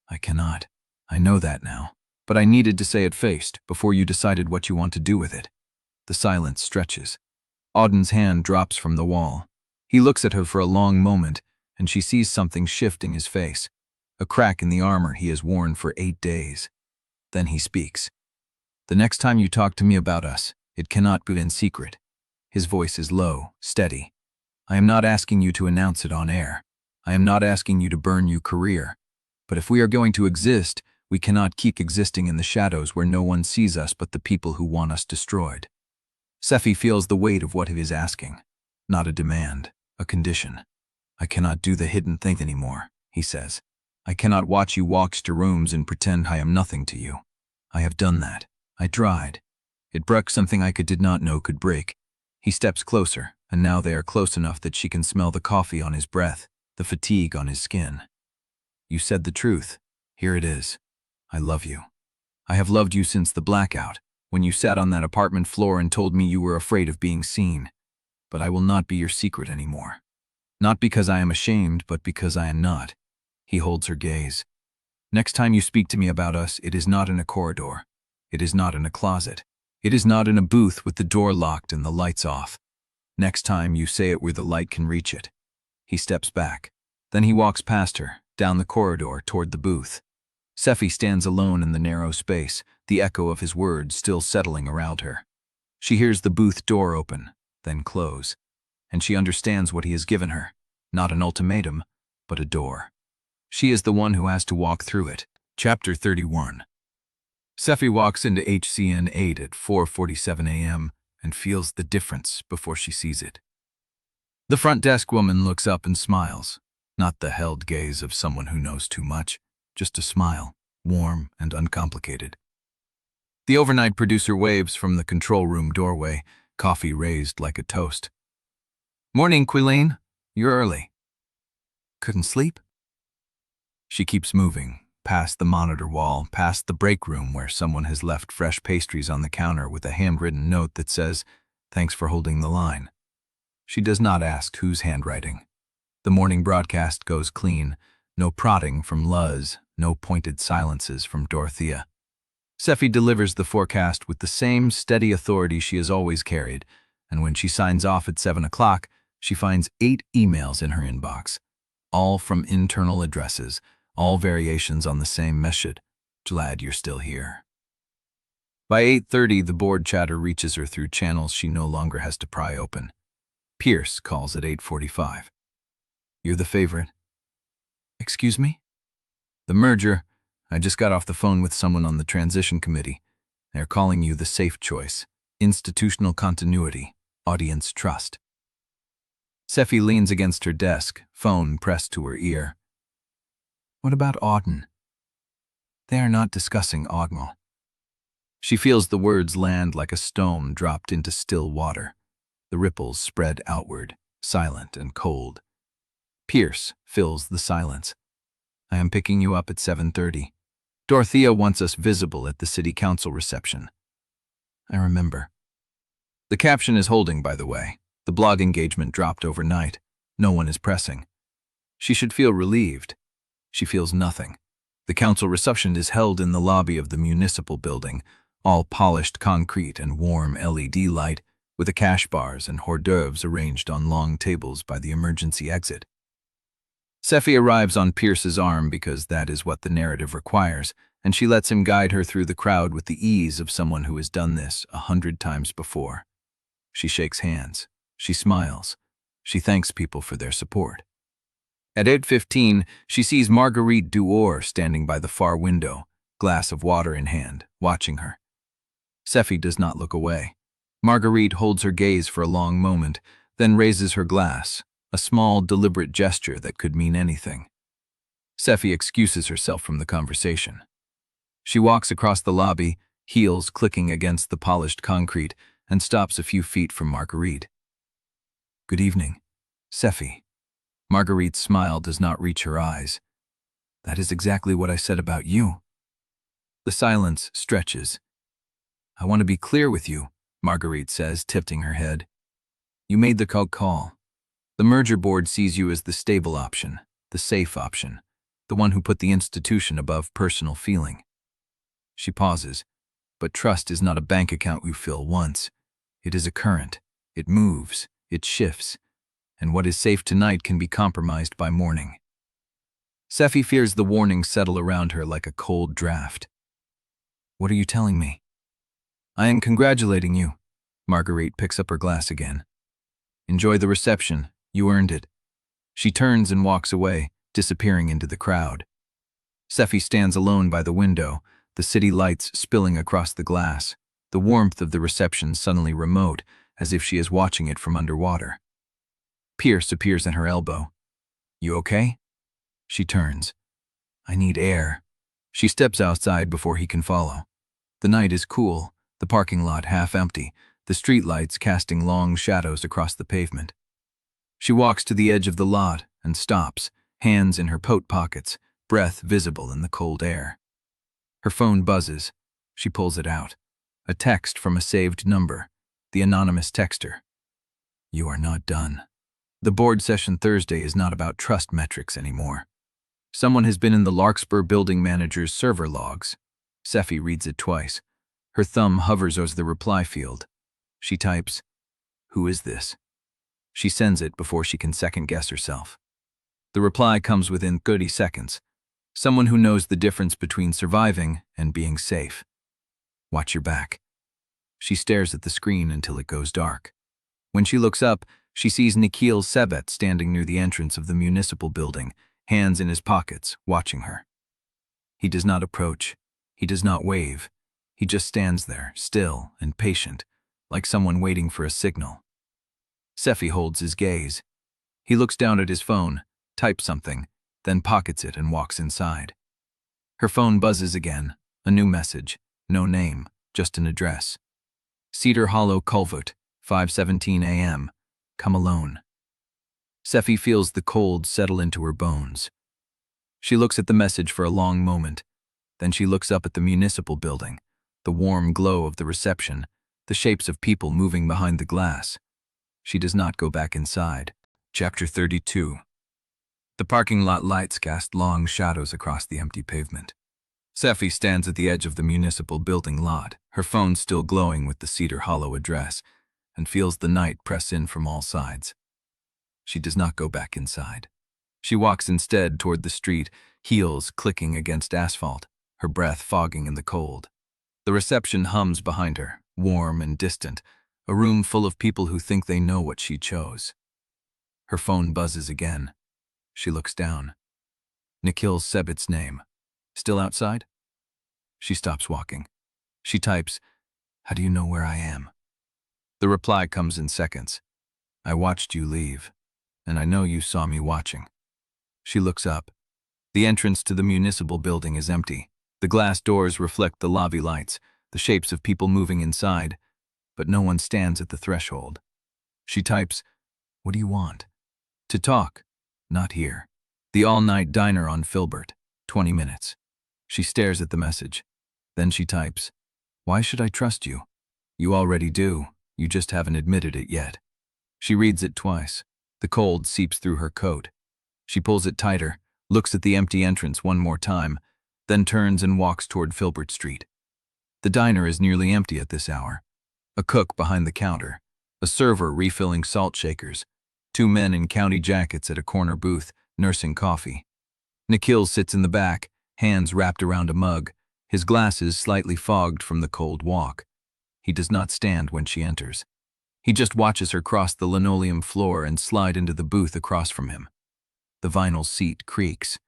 I cannot. I know that now. But I needed to say it faced before you decided what you want to do with it. The silence stretches. Auden's hand drops from the wall. He looks at her for a long moment, and she sees something shift in his face, a crack in the armor he has worn for 8 days. Then he speaks. The next time you talk to me about us, it cannot be in secret. His voice is low, steady. I am not asking you to announce it on air. I am not asking you to burn your career. But if we are going to exist, we cannot keep existing in the shadows where no one sees us but the people who want us destroyed. Sephy feels the weight of what he is asking. Not a demand, a condition. I cannot do the hidden thing anymore, he says. I cannot watch you walk to rooms and pretend I am nothing to you. I have done that. I tried. It broke something I did not know could break. He steps closer, and now they are close enough that she can smell the coffee on his breath, the fatigue on his skin. You said the truth. Here it is. I love you. I have loved you since the blackout, when you sat on that apartment floor and told me you were afraid of being seen. But I will not be your secret anymore. Not because I am ashamed, but because I am not. He holds her gaze. Next time you speak to me about us, it is not in a corridor. It is not in a closet. It is not in a booth with the door locked and the lights off. Next time you say it where the light can reach it. He steps back. Then he walks past her, down the corridor toward the booth. Sephy stands alone in the narrow space, the echo of his words still settling around her. She hears the booth door open, then close, and she understands what he has given her, not an ultimatum, but a door. She is the one who has to walk through it. Chapter 31. Sephy walks into HCN 8 at 4:47 a.m. and feels the difference before she sees it. The front desk woman looks up and smiles, not the held gaze of someone who knows too much, just a smile, warm and uncomplicated. The overnight producer waves from the control room doorway, coffee raised like a toast. Morning, Quillane. You're early. Couldn't sleep? She keeps moving, past the monitor wall, past the break room where someone has left fresh pastries on the counter with a handwritten note that says, "Thanks for holding the line." She does not ask whose handwriting. The morning broadcast goes clean, no prodding from Luz, no pointed silences from Dorothea. Sephy delivers the forecast with the same steady authority she has always carried, and when she signs off at 7 o'clock, she finds 8 emails in her inbox, all from internal addresses, all variations on the same message. Glad you're still here. By 8:30, the board chatter reaches her through channels she no longer has to pry open. Pierce calls at 8:45. You're the favorite. Excuse me? The merger. I just got off the phone with someone on the transition committee. They're calling you the safe choice. Institutional continuity. Audience trust. Sephy leans against her desk, phone pressed to her ear. What about Auden? They are not discussing Auden. She feels the words land like a stone dropped into still water. The ripples spread outward, silent and cold. Pierce fills the silence. I am picking you up at 7:30. Dorothea wants us visible at the city council reception. I remember. The caption is holding, by the way. The blog engagement dropped overnight. No one is pressing. She should feel relieved. She feels nothing. The council reception is held in the lobby of the municipal building, all polished concrete and warm LED light, with the cash bars and hors d'oeuvres arranged on long tables by the emergency exit. Sephy arrives on Pierce's arm because that is what the narrative requires, and she lets him guide her through the crowd with the ease of someone who has done this 100 times before. She shakes hands. She smiles. She thanks people for their support. At 8:15, she sees Marguerite Dewar standing by the far window, glass of water in hand, watching her. Sephy does not look away. Marguerite holds her gaze for a long moment, then raises her glass, a small, deliberate gesture that could mean anything. Sephy excuses herself from the conversation. She walks across the lobby, heels clicking against the polished concrete, and stops a few feet from Marguerite. "Good evening, Sephy." Marguerite's smile does not reach her eyes. "That is exactly what I said about you." The silence stretches. "I want to be clear with you," Marguerite says, tilting her head. "You made the call. The merger board sees you as the stable option, the safe option, the one who put the institution above personal feeling." She pauses. But trust is not a bank account you fill once. It is a current. It moves. It shifts. And what is safe tonight can be compromised by morning. Sephy fears the warnings settle around her like a cold draft. "What are you telling me?" "I am congratulating you." Marguerite picks up her glass again. "Enjoy the reception. You earned it." She turns and walks away, disappearing into the crowd. Sephy stands alone by the window, the city lights spilling across the glass, the warmth of the reception suddenly remote, as if she is watching it from underwater. Pierce appears at her elbow. "You okay?" She turns. "I need air." She steps outside before he can follow. The night is cool, the parking lot half empty, the streetlights casting long shadows across the pavement. She walks to the edge of the lot and stops, hands in her coat pockets, breath visible in the cold air. Her phone buzzes. She pulls it out. A text from a saved number, the anonymous texter. "You are not done." The board session Thursday is not about trust metrics anymore. Someone has been in the Larkspur building manager's server logs. Sephy reads it twice. Her thumb hovers over the reply field. She types, "Who is this?" She sends it before she can second-guess herself. The reply comes within 30 seconds. Someone who knows the difference between surviving and being safe. "Watch your back." She stares at the screen until it goes dark. When she looks up, she sees Nikhil Sebet standing near the entrance of the municipal building, hands in his pockets, watching her. He does not approach. He does not wave. He just stands there, still and patient, like someone waiting for a signal. Sephy holds his gaze. He looks down at his phone, types something, then pockets it and walks inside. Her phone buzzes again, a new message, no name, just an address. Cedar Hollow Culvert, 5:17 a.m. Come alone. Sephy feels the cold settle into her bones. She looks at the message for a long moment. Then she looks up at the municipal building, the warm glow of the reception, the shapes of people moving behind the glass. She does not go back inside. Chapter 32. The parking lot lights cast long shadows across the empty pavement. Sephy stands at the edge of the municipal building lot, her phone still glowing with the Cedar Hollow address, and feels the night press in from all sides. She does not go back inside. She walks instead toward the street, heels clicking against asphalt, her breath fogging in the cold. The reception hums behind her, warm and distant, a room full of people who think they know what she chose. Her phone buzzes again. She looks down. Nikhil Sebet's name. Still outside? She stops walking. She types, "How do you know where I am?" The reply comes in seconds. "I watched you leave, and I know you saw me watching." She looks up. The entrance to the municipal building is empty. The glass doors reflect the lobby lights, the shapes of people moving inside, but no one stands at the threshold. She types, "What do you want?" "To talk. Not here. The all-night diner on Filbert. 20 minutes. She stares at the message. Then she types, "Why should I trust you?" "You already do. You just haven't admitted it yet." She reads it twice. The cold seeps through her coat. She pulls it tighter, looks at the empty entrance one more time, then turns and walks toward Filbert Street. The diner is nearly empty at this hour. A cook behind the counter, a server refilling salt shakers, 2 men in county jackets at a corner booth, nursing coffee. Nikhil sits in the back, hands wrapped around a mug, his glasses slightly fogged from the cold walk. He does not stand when she enters. He just watches her cross the linoleum floor and slide into the booth across from him. The vinyl seat creaks.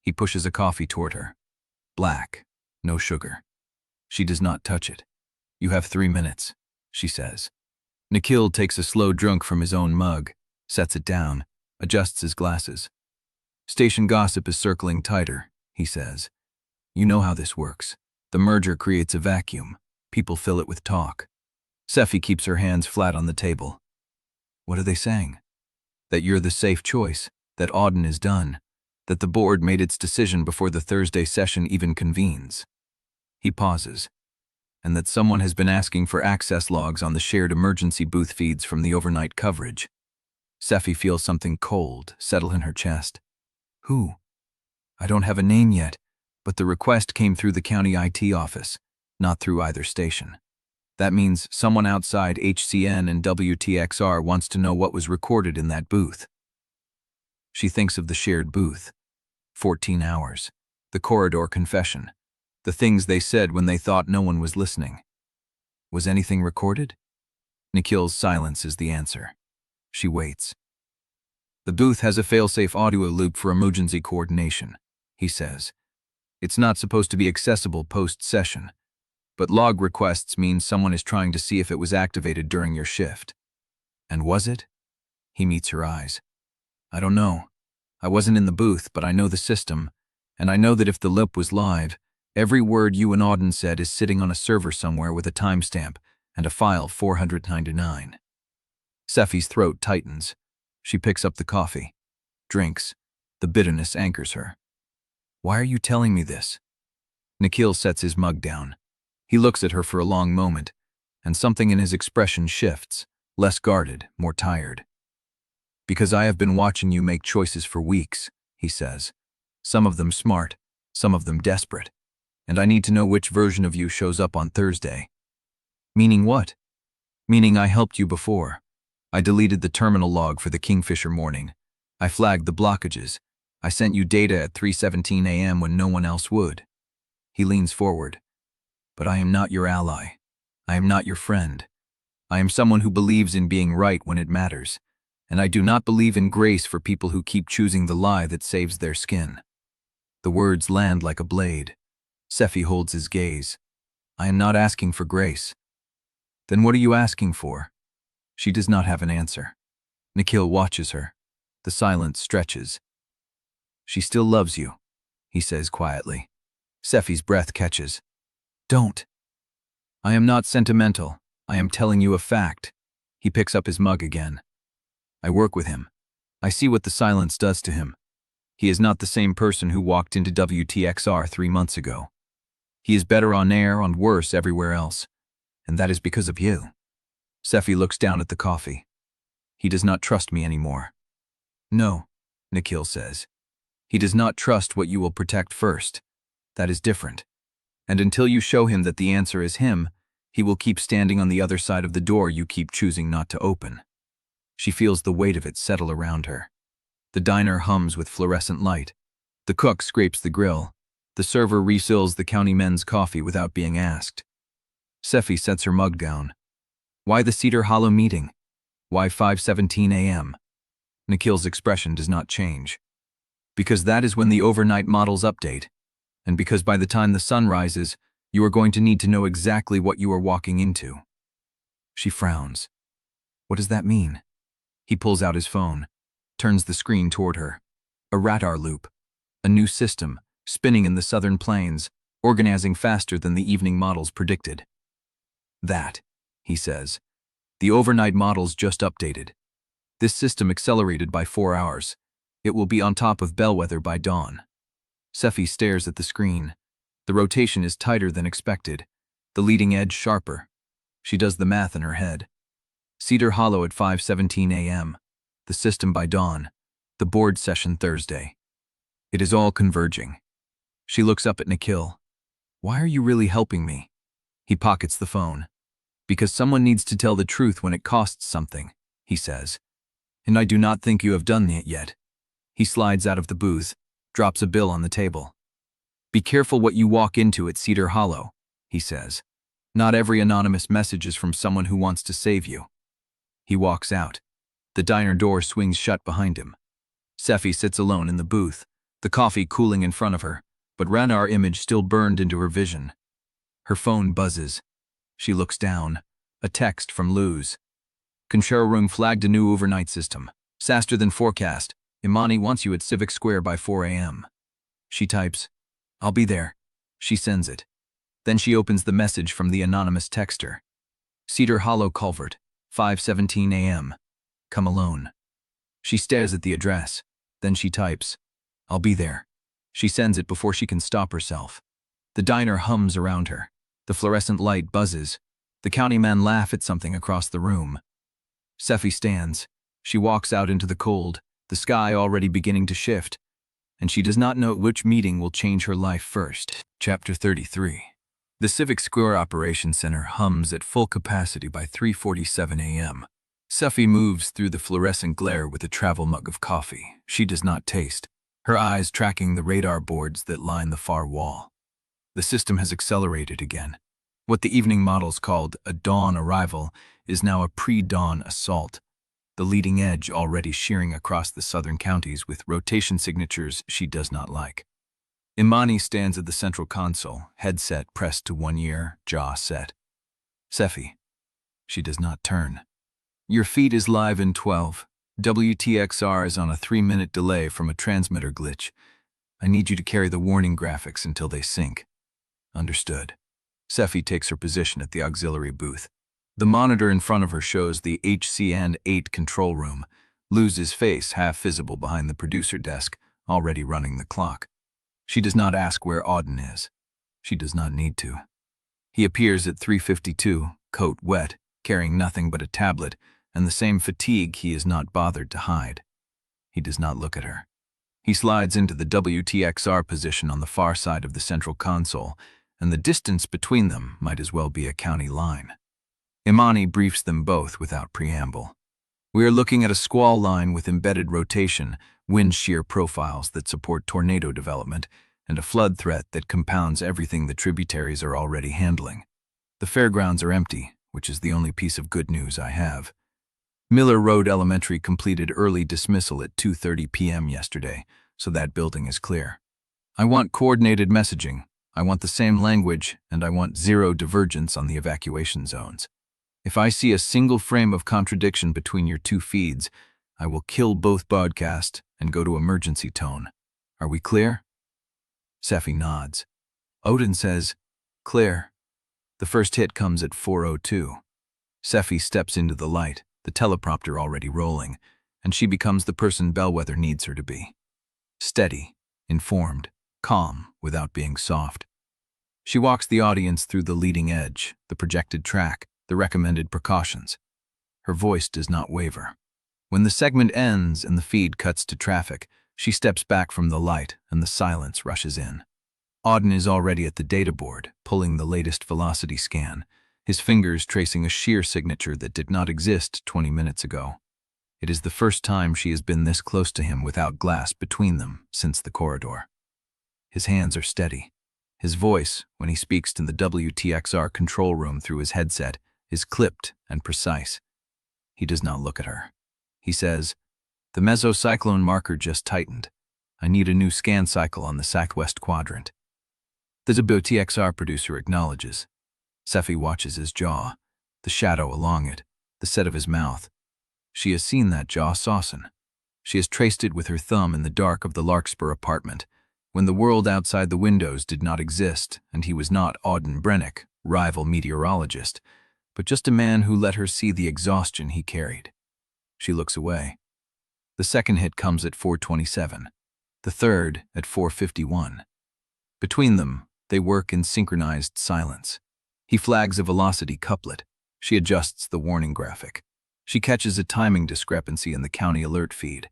He pushes a coffee toward her. Black, no sugar. She does not touch it. "You have 3 minutes," she says. Nikhil takes a slow drink from his own mug, sets it down, adjusts his glasses. "Station gossip is circling tighter," he says. "You know how this works. The merger creates a vacuum. People fill it with talk." Sephy keeps her hands flat on the table. "What are they saying?" "That you're the safe choice, that Auden is done, that the board made its decision before the Thursday session even convenes." He pauses. "And that someone has been asking for access logs on the shared emergency booth feeds from the overnight coverage." Sephy feels something cold settle in her chest. "Who?" "I don't have a name yet, but the request came through the county IT office, not through either station. That means someone outside HCN and WTXR wants to know what was recorded in that booth." She thinks of the shared booth. 14 hours. The corridor confession. The things they said when they thought no one was listening. Was anything recorded? Nikhil's silence is the answer. She waits. "The booth has a failsafe audio loop for emergency coordination," he says. "It's not supposed to be accessible post-session, but log requests mean someone is trying to see if it was activated during your shift." "And was it?" He meets her eyes. "I don't know. I wasn't in the booth, but I know the system, and I know that if the loop was live, every word you and Auden said is sitting on a server somewhere with a timestamp and a file 499. Sephy's throat tightens. She picks up the coffee. Drinks. The bitterness anchors her. "Why are you telling me this?" Nikhil sets his mug down. He looks at her for a long moment, and something in his expression shifts, less guarded, more tired. "Because I have been watching you make choices for weeks," he says. "Some of them smart, some of them desperate. And I need to know which version of you shows up on Thursday." "Meaning what?" "Meaning I helped you before. I deleted the terminal log for the Kingfisher morning. I flagged the blockages. I sent you data at 3:17 a.m. when no one else would." He leans forward. "But I am not your ally. I am not your friend. I am someone who believes in being right when it matters, and I do not believe in grace for people who keep choosing the lie that saves their skin." The words land like a blade. Sephy holds his gaze. "I am not asking for grace." "Then what are you asking for?" She does not have an answer. Nikhil watches her. The silence stretches. "She still loves you," he says quietly. Sephy's breath catches. "Don't." "I am not sentimental. I am telling you a fact." He picks up his mug again. "I work with him. I see what the silence does to him. He is not the same person who walked into WTXR 3 months ago. He is better on air and worse everywhere else. And that is because of you." Sephy looks down at the coffee. "He does not trust me anymore." "No," Nikhil says. "He does not trust what you will protect first. That is different. And until you show him that the answer is him, he will keep standing on the other side of the door you keep choosing not to open." She feels the weight of it settle around her. The diner hums with fluorescent light. The cook scrapes the grill. The server refills the county men's coffee without being asked. Sephy sets her mug down. "Why the Cedar Hollow meeting? Why 5:17 a.m.? Nikhil's expression does not change. "Because that is when the overnight models update. And because by the time the sun rises, you are going to need to know exactly what you are walking into." She frowns. "What does that mean?" He pulls out his phone, turns the screen toward her. A radar loop. A new system, spinning in the southern plains, organizing faster than the evening models predicted. "That," he says. "The overnight models just updated. This system accelerated by 4 hours. It will be on top of Bellweather by dawn." Sephy stares at the screen. The rotation is tighter than expected, the leading edge sharper. She does the math in her head. Cedar Hollow at 5:17 a.m. The system by dawn. The board session Thursday. It is all converging. She looks up at Nikhil. "Why are you really helping me?" He pockets the phone. "Because someone needs to tell the truth when it costs something," he says. "And I do not think you have done it yet." He slides out of the booth, drops a bill on the table. "Be careful what you walk into at Cedar Hollow," he says. "Not every anonymous message is from someone who wants to save you." He walks out. The diner door swings shut behind him. Sephy sits alone in the booth, the coffee cooling in front of her, but Ranar image still burned into her vision. Her phone buzzes. She looks down. A text from Luz. Concourse flagged a new overnight system. Faster than forecast. Imani wants you at Civic Square by 4 a.m. She types, "I'll be there." She sends it. Then she opens the message from the anonymous texter. Cedar Hollow Culvert, 5:17 a.m. Come alone. She stares at the address. Then she types, "I'll be there." She sends it before she can stop herself. The diner hums around her. The fluorescent light buzzes. The countymen laugh at something across the room. Sephy stands. She walks out into the cold, the sky already beginning to shift, and she does not know which meeting will change her life first. Chapter 33. The Civic Square Operations Center hums at full capacity by 3:47 a.m. Sephy moves through the fluorescent glare with a travel mug of coffee. She does not taste, her eyes tracking the radar boards that line the far wall. The system has accelerated again. What the evening models called a dawn arrival is now a pre-dawn assault, the leading edge already shearing across the southern counties with rotation signatures she does not like. Imani stands at the central console, headset pressed to one ear, jaw set. "Sephy." She does not turn. "Your feed is live in 12. WTXR is on a 3-minute delay from a transmitter glitch. I need you to carry the warning graphics until they sync." "Understood." Sephy takes her position at the auxiliary booth. The monitor in front of her shows the HCN8 control room, Luz's face half visible behind the producer desk, already running the clock. She does not ask where Auden is. She does not need to. He appears at 3:52, coat wet, carrying nothing but a tablet and the same fatigue he is not bothered to hide. He does not look at her. He slides into the WTXR position on the far side of the central console, and the distance between them might as well be a county line. Imani briefs them both without preamble. "We are looking at a squall line with embedded rotation, wind shear profiles that support tornado development, and a flood threat that compounds everything the tributaries are already handling. The fairgrounds are empty, which is the only piece of good news I have. Miller Road Elementary completed early dismissal at 2:30 p.m. yesterday, so that building is clear. I want coordinated messaging. I want the same language, and I want zero divergence on the evacuation zones. If I see a single frame of contradiction between your two feeds, I will kill both broadcasts and go to emergency tone. Are we clear?" Sephy nods. Auden says, "Clear." The first hit comes at 4:02. Sephy steps into the light, the teleprompter already rolling, and she becomes the person Bellweather needs her to be. Steady, informed, calm without being soft. She walks the audience through the leading edge, the projected track, the recommended precautions. Her voice does not waver. When the segment ends and the feed cuts to traffic, she steps back from the light and the silence rushes in. Auden is already at the data board, pulling the latest velocity scan, his fingers tracing a shear signature that did not exist 20 minutes ago. It is the first time she has been this close to him without glass between them since the corridor. His hands are steady. His voice, when he speaks to the WTXR control room through his headset, is clipped and precise. He does not look at her. He says, "The mesocyclone marker just tightened. I need a new scan cycle on the southwest quadrant." The WTXR producer acknowledges. Sephy watches his jaw, the shadow along it, the set of his mouth. She has seen that jaw soften. She has traced it with her thumb in the dark of the Larkspur apartment, when the world outside the windows did not exist and he was not Auden Brennick, rival meteorologist, but just a man who let her see the exhaustion he carried. She looks away. The second hit comes at 4:27, the third at 4:51. Between them, they work in synchronized silence. He flags a velocity couplet. She adjusts the warning graphic. She catches a timing discrepancy in the county alert feed.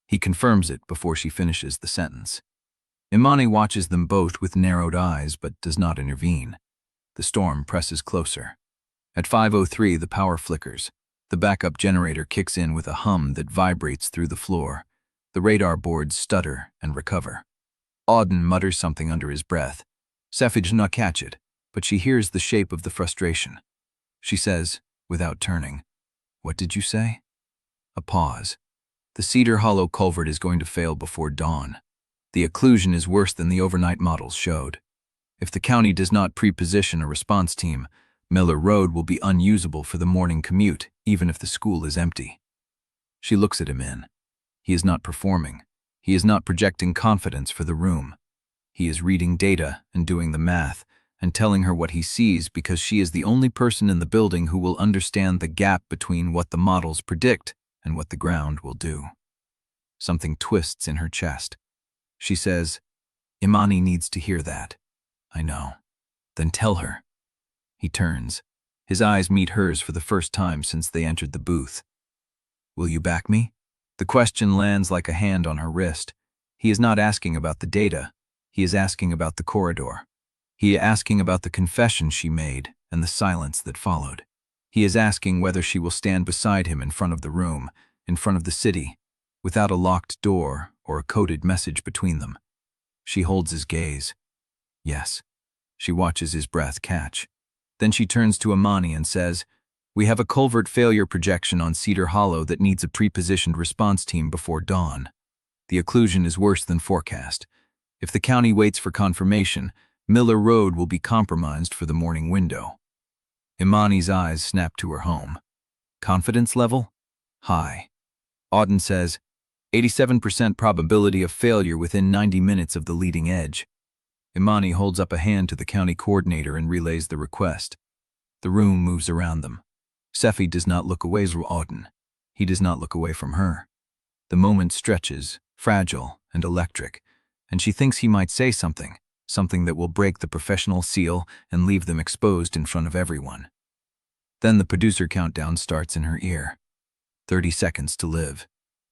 He confirms it before she finishes the sentence. Imani watches them both with narrowed eyes but does not intervene. The storm presses closer. At 5:03, the power flickers. The backup generator kicks in with a hum that vibrates through the floor. The radar boards stutter and recover. Auden mutters something under his breath. Sephy does not catch it, but she hears the shape of the frustration. She says, without turning, What did you say? A pause. The Cedar Hollow culvert is going to fail before dawn. The occlusion is worse than the overnight models showed. If the county does not pre-position a response team, Miller Road will be unusable for the morning commute, even if the school is empty. She looks at him in. He is not performing. He is not projecting confidence for the room. He is reading data and doing the math and telling her what he sees because she is the only person in the building who will understand the gap between what the models predict and what the ground will do. Something twists in her chest. She says, Imani needs to hear that. I know. Then tell her. He turns. His eyes meet hers for the first time since they entered the booth. Will you back me? The question lands like a hand on her wrist. He is not asking about the data. He is asking about the corridor. He is asking about the confession she made and the silence that followed. He is asking whether she will stand beside him in front of the room, in front of the city, without a locked door or a coded message between them. She holds his gaze. Yes. She watches his breath catch. Then she turns to Imani and says, We have a culvert failure projection on Cedar Hollow that needs a pre-positioned response team before dawn. The occlusion is worse than forecast. If the county waits for confirmation, Miller Road will be compromised for the morning window. Imani's eyes snap to her home. Confidence level? High. Auden says, 87% probability of failure within 90 minutes of the leading edge. Imani holds up a hand to the county coordinator and relays the request. The room moves around them. Sephy does not look away from Auden. He does not look away from her. The moment stretches, fragile and electric, and she thinks he might say something that will break the professional seal and leave them exposed in front of everyone. Then the producer countdown starts in her ear. 30 seconds to live.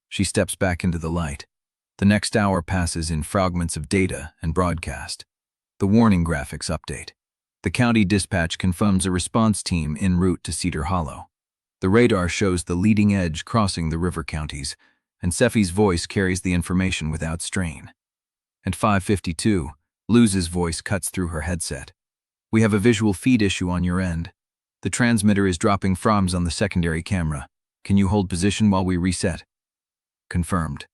She steps back into the light. The next hour passes in fragments of data and broadcast. The warning graphics update. The county dispatch confirms a response team en route to Cedar Hollow. The radar shows the leading edge crossing the river counties, and Sephy's voice carries the information without strain. At 5:52, Luz's voice cuts through her headset. We have a visual feed issue on your end. The transmitter is dropping frames on the secondary camera. Can you hold position while we reset? Confirmed.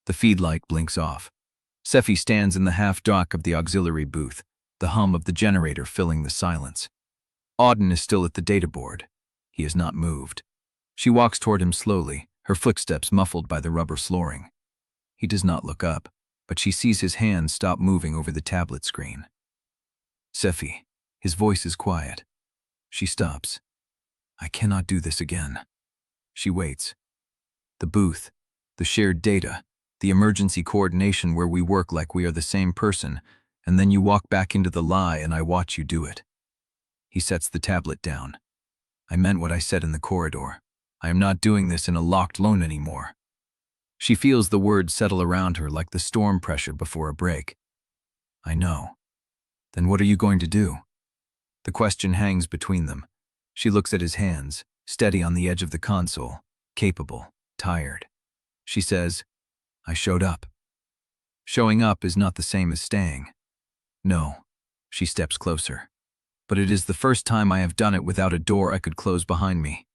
The feed light blinks off. Sephy stands in the half-dock of the auxiliary booth, the hum of the generator filling the silence. Auden is still at the data board. He has not moved. She walks toward him slowly, her footsteps muffled by the rubber flooring. He does not look up, but she sees his hands stop moving over the tablet screen. Sephy. His voice is quiet. She stops. I cannot do this again. She waits. The booth, the shared data, the emergency coordination where we work like we are the same person, and then you walk back into the lie and I watch you do it. He sets the tablet down. I meant what I said in the corridor. I am not doing this in a locked loan anymore. She feels the words settle around her like the storm pressure before a break. I know. Then what are you going to do? The question hangs between them. She looks at his hands, steady on the edge of the console, capable, tired. She says, I showed up. Showing up is not the same as staying. No. She steps closer. But it is the first time I have done it without a door I could close behind me.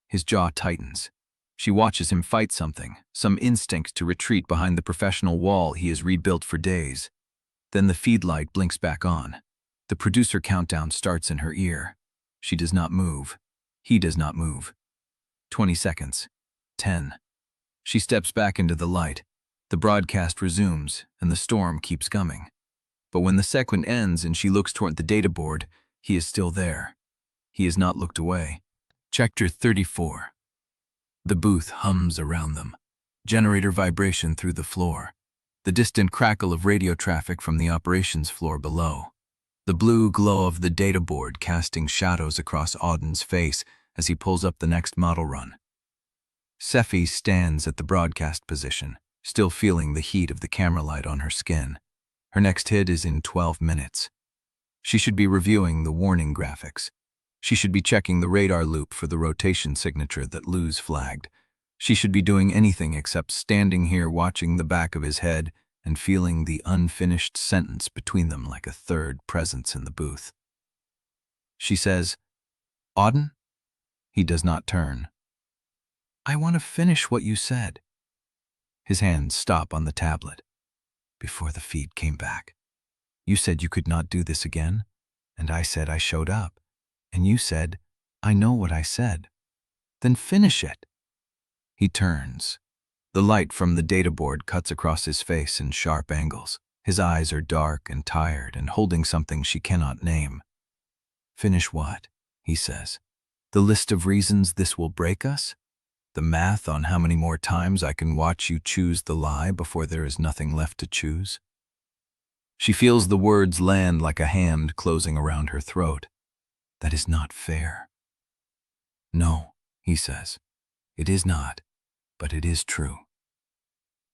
His jaw tightens. She watches him fight something, some instinct to retreat behind the professional wall he has rebuilt for days. Then the feed light blinks back on. The producer countdown starts in her ear. She does not move. He does not move. 20 seconds. 10. She steps back into the light. The broadcast resumes, and the storm keeps coming. But when the second ends and she looks toward the data board, he is still there. He has not looked away. Chapter 34. The booth hums around them. Generator vibration through the floor. The distant crackle of radio traffic from the operations floor below. The blue glow of the data board casting shadows across Auden's face as he pulls up the next model run. Sephy stands at the broadcast position, still feeling the heat of the camera light on her skin. Her next hit is in 12 minutes. She should be reviewing the warning graphics. She should be checking the radar loop for the rotation signature that Luz flagged. She should be doing anything except standing here watching the back of his head and feeling the unfinished sentence between them like a third presence in the booth. She says, Auden? He does not turn. I want to finish what you said. His hands stop on the tablet. Before the feed came back. You said you could not do this again, and I said I showed up. And you said, I know what I said. Then finish it. He turns. The light from the data board cuts across his face in sharp angles. His eyes are dark and tired and holding something she cannot name. Finish what? He says. The list of reasons this will break us? The math on how many more times I can watch you choose the lie before there is nothing left to choose? She feels the words land like a hand closing around her throat. That is not fair. No, he says. It is not, but it is true.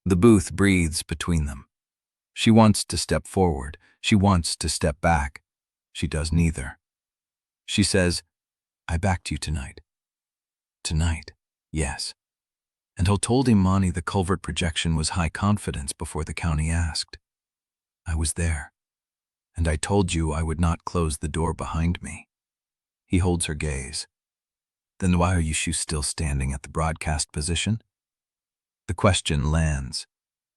The booth breathes between them. She wants to step forward. She wants to step back. She does neither. She says, I backed you tonight. Tonight, yes. And I told Imani the culvert projection was high confidence before the county asked. I was there, and I told you I would not close the door behind me. He holds her gaze. Then why are you still standing at the broadcast position? The question lands.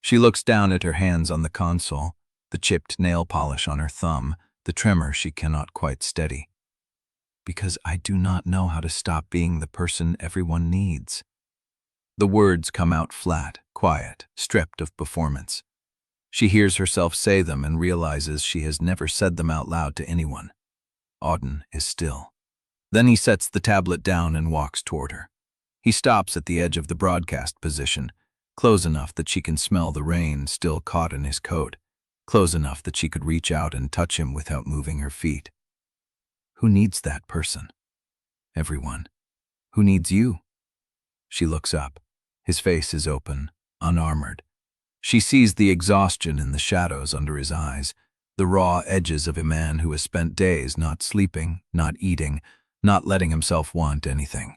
She looks down at her hands on the console, the chipped nail polish on her thumb, the tremor she cannot quite steady. Because I do not know how to stop being the person everyone needs. The words come out flat, quiet, stripped of performance. She hears herself say them and realizes she has never said them out loud to anyone. Auden is still. Then he sets the tablet down and walks toward her. He stops at the edge of the broadcast position, close enough that she can smell the rain still caught in his coat, close enough that she could reach out and touch him without moving her feet. Who needs that person? Everyone. Who needs you? She looks up. His face is open, unarmored. She sees the exhaustion in the shadows under his eyes, the raw edges of a man who has spent days not sleeping, not eating, not letting himself want anything.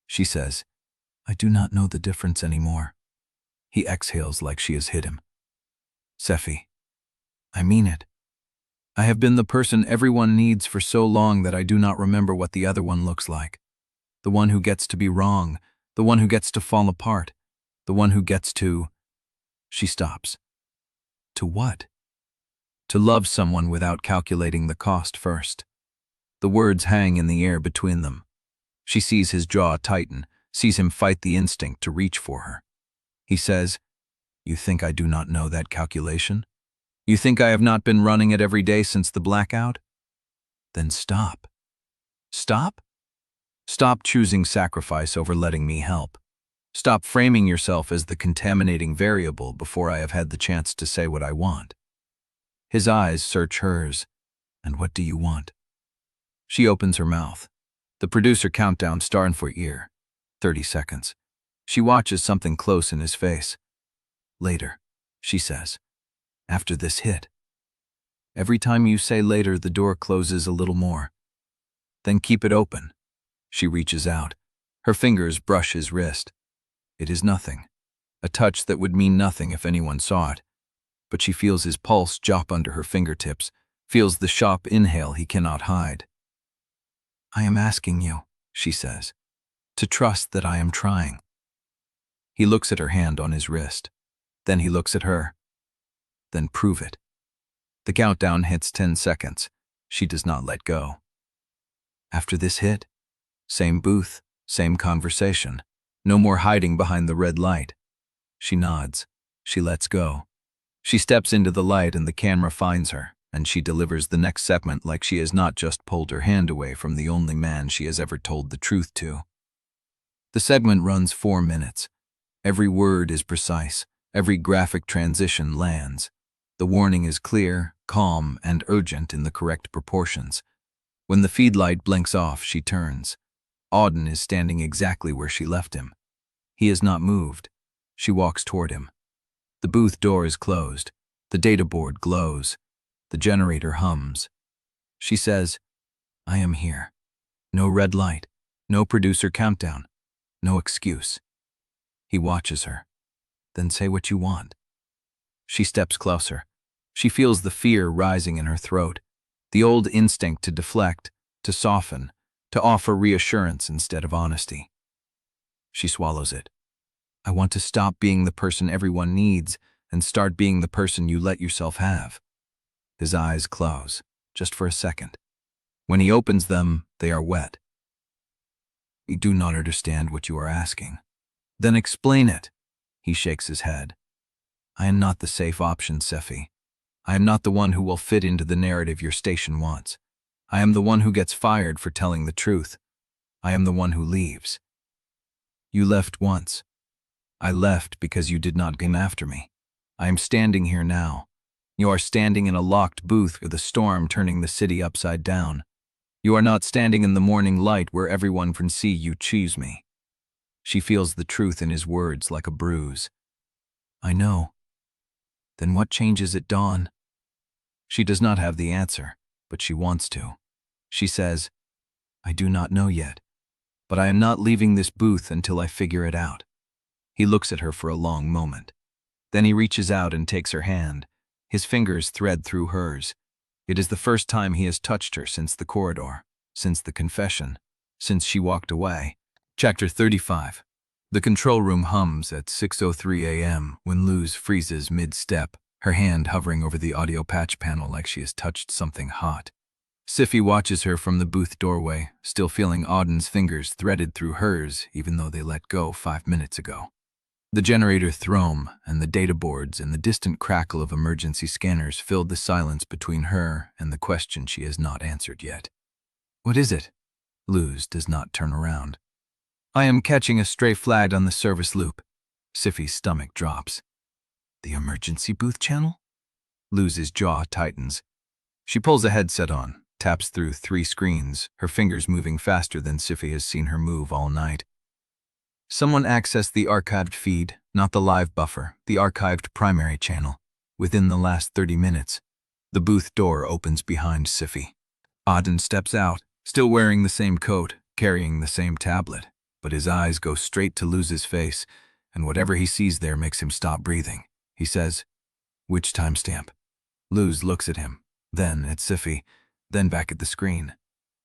She says, I do not know the difference anymore. He exhales like she has hit him. Sephy, I mean it. I have been the person everyone needs for so long that I do not remember what the other one looks like. The one who gets to be wrong, the one who gets to fall apart, the one who gets to… She stops. To what? To love someone without calculating the cost first. The words hang in the air between them. She sees his jaw tighten, sees him fight the instinct to reach for her. He says, You think I do not know that calculation? You think I have not been running it every day since the blackout? Then stop. Stop? Stop choosing sacrifice over letting me help. Stop framing yourself as the contaminating variable before I have had the chance to say what I want. His eyes search hers. And what do you want? She opens her mouth. The producer countdown starts for ear. 30 seconds. She watches something close in his face. Later, she says. After this hit. Every time you say later, the door closes a little more. Then keep it open. She reaches out. Her fingers brush his wrist. It is nothing. A touch that would mean nothing if anyone saw it. But she feels his pulse drop under her fingertips, feels the sharp inhale he cannot hide. I am asking you, she says, to trust that I am trying. He looks at her hand on his wrist. Then he looks at her. Then prove it. The countdown hits 10 seconds. She does not let go. After this hit, same booth, same conversation. No more hiding behind the red light. She nods. She lets go. She steps into the light and the camera finds her, and she delivers the next segment like she has not just pulled her hand away from the only man she has ever told the truth to. The segment runs 4 minutes. Every word is precise. Every graphic transition lands. The warning is clear, calm, and urgent in the correct proportions. When the feed light blinks off, she turns. Auden is standing exactly where she left him. He has not moved. She walks toward him. The booth door is closed. The data board glows. The generator hums. She says, I am here. No red light. No producer countdown. No excuse. He watches her. Then say what you want. She steps closer. She feels the fear rising in her throat, the old instinct to deflect, to soften, to offer reassurance instead of honesty. She swallows it. I want to stop being the person everyone needs and start being the person you let yourself have. His eyes close, just for a second. When he opens them, they are wet. I do not understand what you are asking. Then explain it. He shakes his head. I am not the safe option, Sephy. I am not the one who will fit into the narrative your station wants. I am the one who gets fired for telling the truth. I am the one who leaves. You left once. I left because you did not come after me. I am standing here now. You are standing in a locked booth with a storm turning the city upside down. You are not standing in the morning light where everyone can see you choose me. She feels the truth in his words like a bruise. I know. Then what changes at dawn? She does not have the answer, but she wants to. She says, I do not know yet, but I am not leaving this booth until I figure it out. He looks at her for a long moment. Then he reaches out and takes her hand. His fingers thread through hers. It is the first time he has touched her since the corridor, since the confession, since she walked away. Chapter 35. The control room hums at 6:03 a.m. when Luz freezes mid-step, her hand hovering over the audio patch panel like she has touched something hot. Sephy watches her from the booth doorway, still feeling Auden's fingers threaded through hers even though they let go 5 minutes ago. The generator thrum and the data boards and the distant crackle of emergency scanners filled the silence between her and the question she has not answered yet. What is it? Luz does not turn around. I am catching a stray flag on the service loop. Sephy's stomach drops. The emergency booth channel? Luz's jaw tightens. She pulls a headset on, taps through 3 screens, her fingers moving faster than Sephy has seen her move all night. Someone accessed the archived feed, not the live buffer, the archived primary channel. Within the last 30 minutes, the booth door opens behind Sephy. Auden steps out, still wearing the same coat, carrying the same tablet, but his eyes go straight to Luz's face, and whatever he sees there makes him stop breathing. He says, which timestamp? Luz looks at him, then at Sephy, then back at the screen.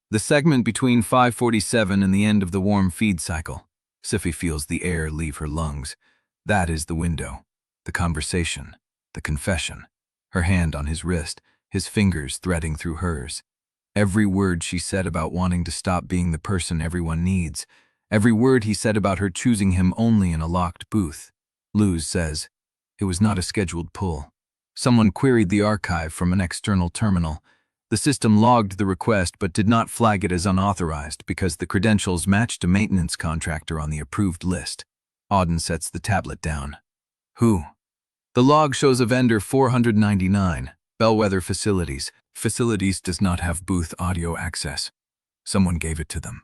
The segment between 5:47 and the end of the warm feed cycle. Sephy feels the air leave her lungs. That is the window, the conversation, the confession. Her hand on his wrist, his fingers threading through hers. Every word she said about wanting to stop being the person everyone needs. Every word he said about her choosing him only in a locked booth. Luz says, it was not a scheduled pull. Someone queried the archive from an external terminal. The system logged the request but did not flag it as unauthorized because the credentials matched a maintenance contractor on the approved list. Auden sets the tablet down. Who? The log shows a vendor 499, Bellweather Facilities. Facilities does not have booth audio access. Someone gave it to them.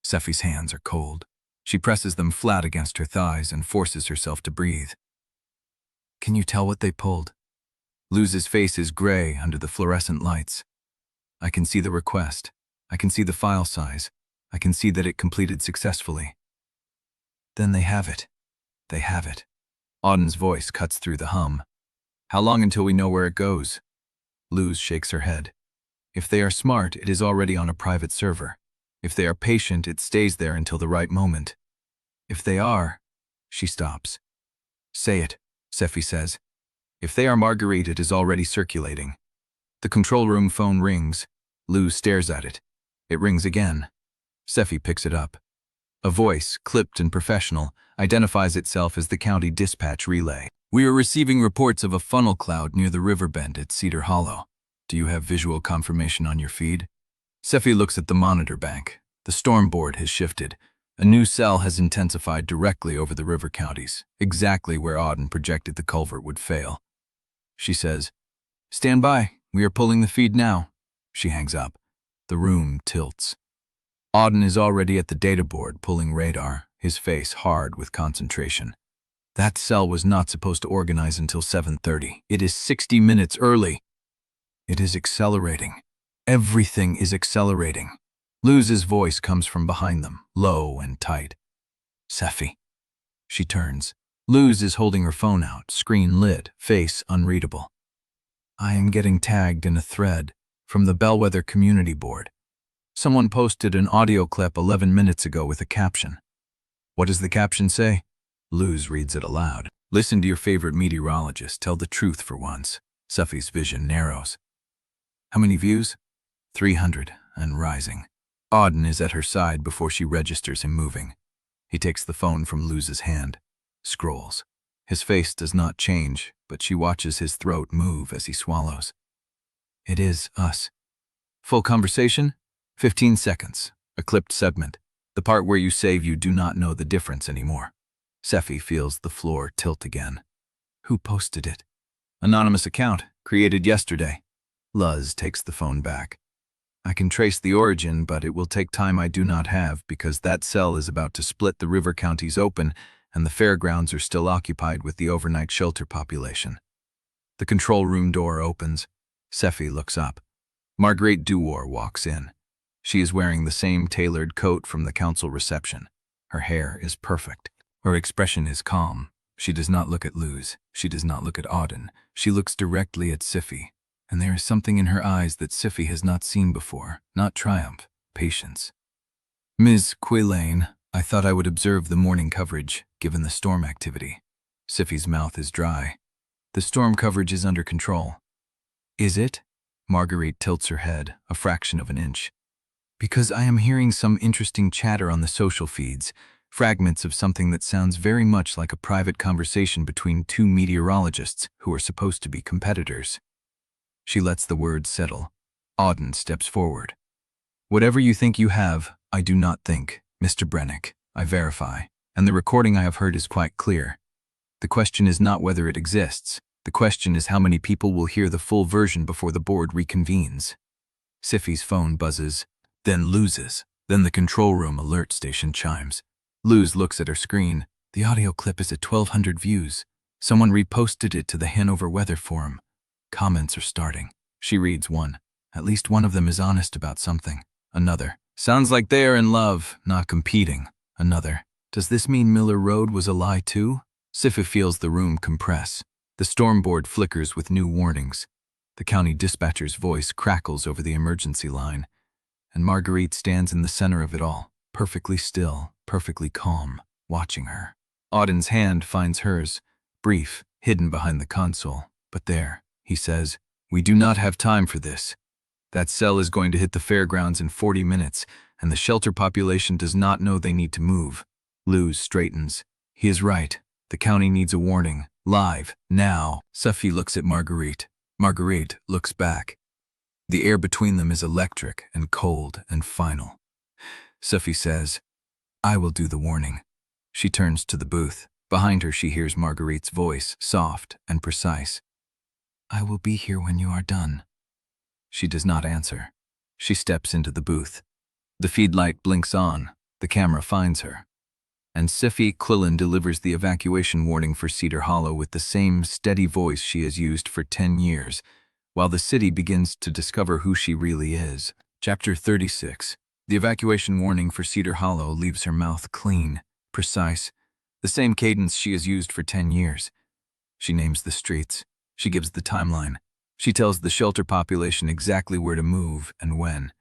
Sephy's hands are cold. She presses them flat against her thighs and forces herself to breathe. Can you tell what they pulled? Luz's face is gray under the fluorescent lights. I can see the request. I can see the file size. I can see that it completed successfully. Then they have it. They have it. Auden's voice cuts through the hum. How long until we know where it goes? Luz shakes her head. If they are smart, it is already on a private server. If they are patient, it stays there until the right moment. If they are... She stops. Say it, Sephy says. If they are Marguerite, it is already circulating. The control room phone rings. Luz stares at it. It rings again. Sephy picks it up. A voice, clipped and professional, identifies itself as the county dispatch relay. We are receiving reports of a funnel cloud near the river bend at Cedar Hollow. Do you have visual confirmation on your feed? Sephy looks at the monitor bank. The storm board has shifted. A new cell has intensified directly over the river counties, exactly where Auden projected the culvert would fail. She says, Stand by. We are pulling the feed now. She hangs up. The room tilts. Auden is already at the data board pulling radar, his face hard with concentration. That cell was not supposed to organize until 7:30. It is 60 minutes early. It is accelerating. Everything is accelerating. Luz's voice comes from behind them, low and tight. Sephy. She turns. Luz is holding her phone out, screen lit, face unreadable. I am getting tagged in a thread from the Bellweather community board. Someone posted an audio clip 11 minutes ago with a caption. What does the caption say? Luz reads it aloud. Listen to your favorite meteorologist. Tell the truth for once. Sephy's vision narrows. How many views? 300 and rising. Auden is at her side before she registers him moving. He takes the phone from Luz's hand, scrolls. His face does not change, but she watches his throat move as he swallows. It is us. Full conversation? 15 seconds. A clipped segment. The part where you say you do not know the difference anymore. Sephy feels the floor tilt again. Who posted it? Anonymous account, created yesterday. Luz takes the phone back. I can trace the origin, but it will take time I do not have because that cell is about to split the river counties open and the fairgrounds are still occupied with the overnight shelter population. The control room door opens. Sephy looks up. Marguerite Dewar walks in. She is wearing the same tailored coat from the council reception. Her hair is perfect. Her expression is calm. She does not look at Luz. She does not look at Auden. She looks directly at Sephy. And there is something in her eyes that Sephy has not seen before. Not triumph, patience. Ms. Quillane, I thought I would observe the morning coverage, given the storm activity. Sephy's mouth is dry. The storm coverage is under control. Is it? Marguerite tilts her head, a fraction of an inch. Because I am hearing some interesting chatter on the social feeds, fragments of something that sounds very much like a private conversation between two meteorologists who are supposed to be competitors. She lets the words settle. Auden steps forward. Whatever you think you have, I do not think, Mr. Brennick. I verify, and the recording I have heard is quite clear. The question is not whether it exists. The question is how many people will hear the full version before the board reconvenes. Sephy's phone buzzes, then loses. Then the control room alert station chimes. Luz looks at her screen. The audio clip is at 1,200 views. Someone reposted it to the Hanover Weather Forum. Comments are starting. She reads one. At least one of them is honest about something. Another. Sounds like they are in love, not competing. Another. Does this mean Miller Road was a lie too? Sephy feels the room compress. The storm board flickers with new warnings. The county dispatcher's voice crackles over the emergency line. And Marguerite stands in the center of it all, perfectly still, perfectly calm, watching her. Auden's hand finds hers, brief, hidden behind the console. But there, he says, we do not have time for this. That cell is going to hit the fairgrounds in 40 minutes, and the shelter population does not know they need to move. Luz straightens. He is right. The county needs a warning. Live, now. Sephy looks at Marguerite. Marguerite looks back. The air between them is electric and cold and final. Sephy says, I will do the warning. She turns to the booth. Behind her she hears Marguerite's voice, soft and precise. I will be here when you are done. She does not answer. She steps into the booth. The feed light blinks on. The camera finds her. And Sephy Quillane delivers the evacuation warning for Cedar Hollow with the same steady voice she has used for 10 years, while the city begins to discover who she really is. Chapter 36. The evacuation warning for Cedar Hollow leaves her mouth clean, precise, the same cadence she has used for 10 years. She names the streets. She gives the timeline. She tells the shelter population exactly where to move and when.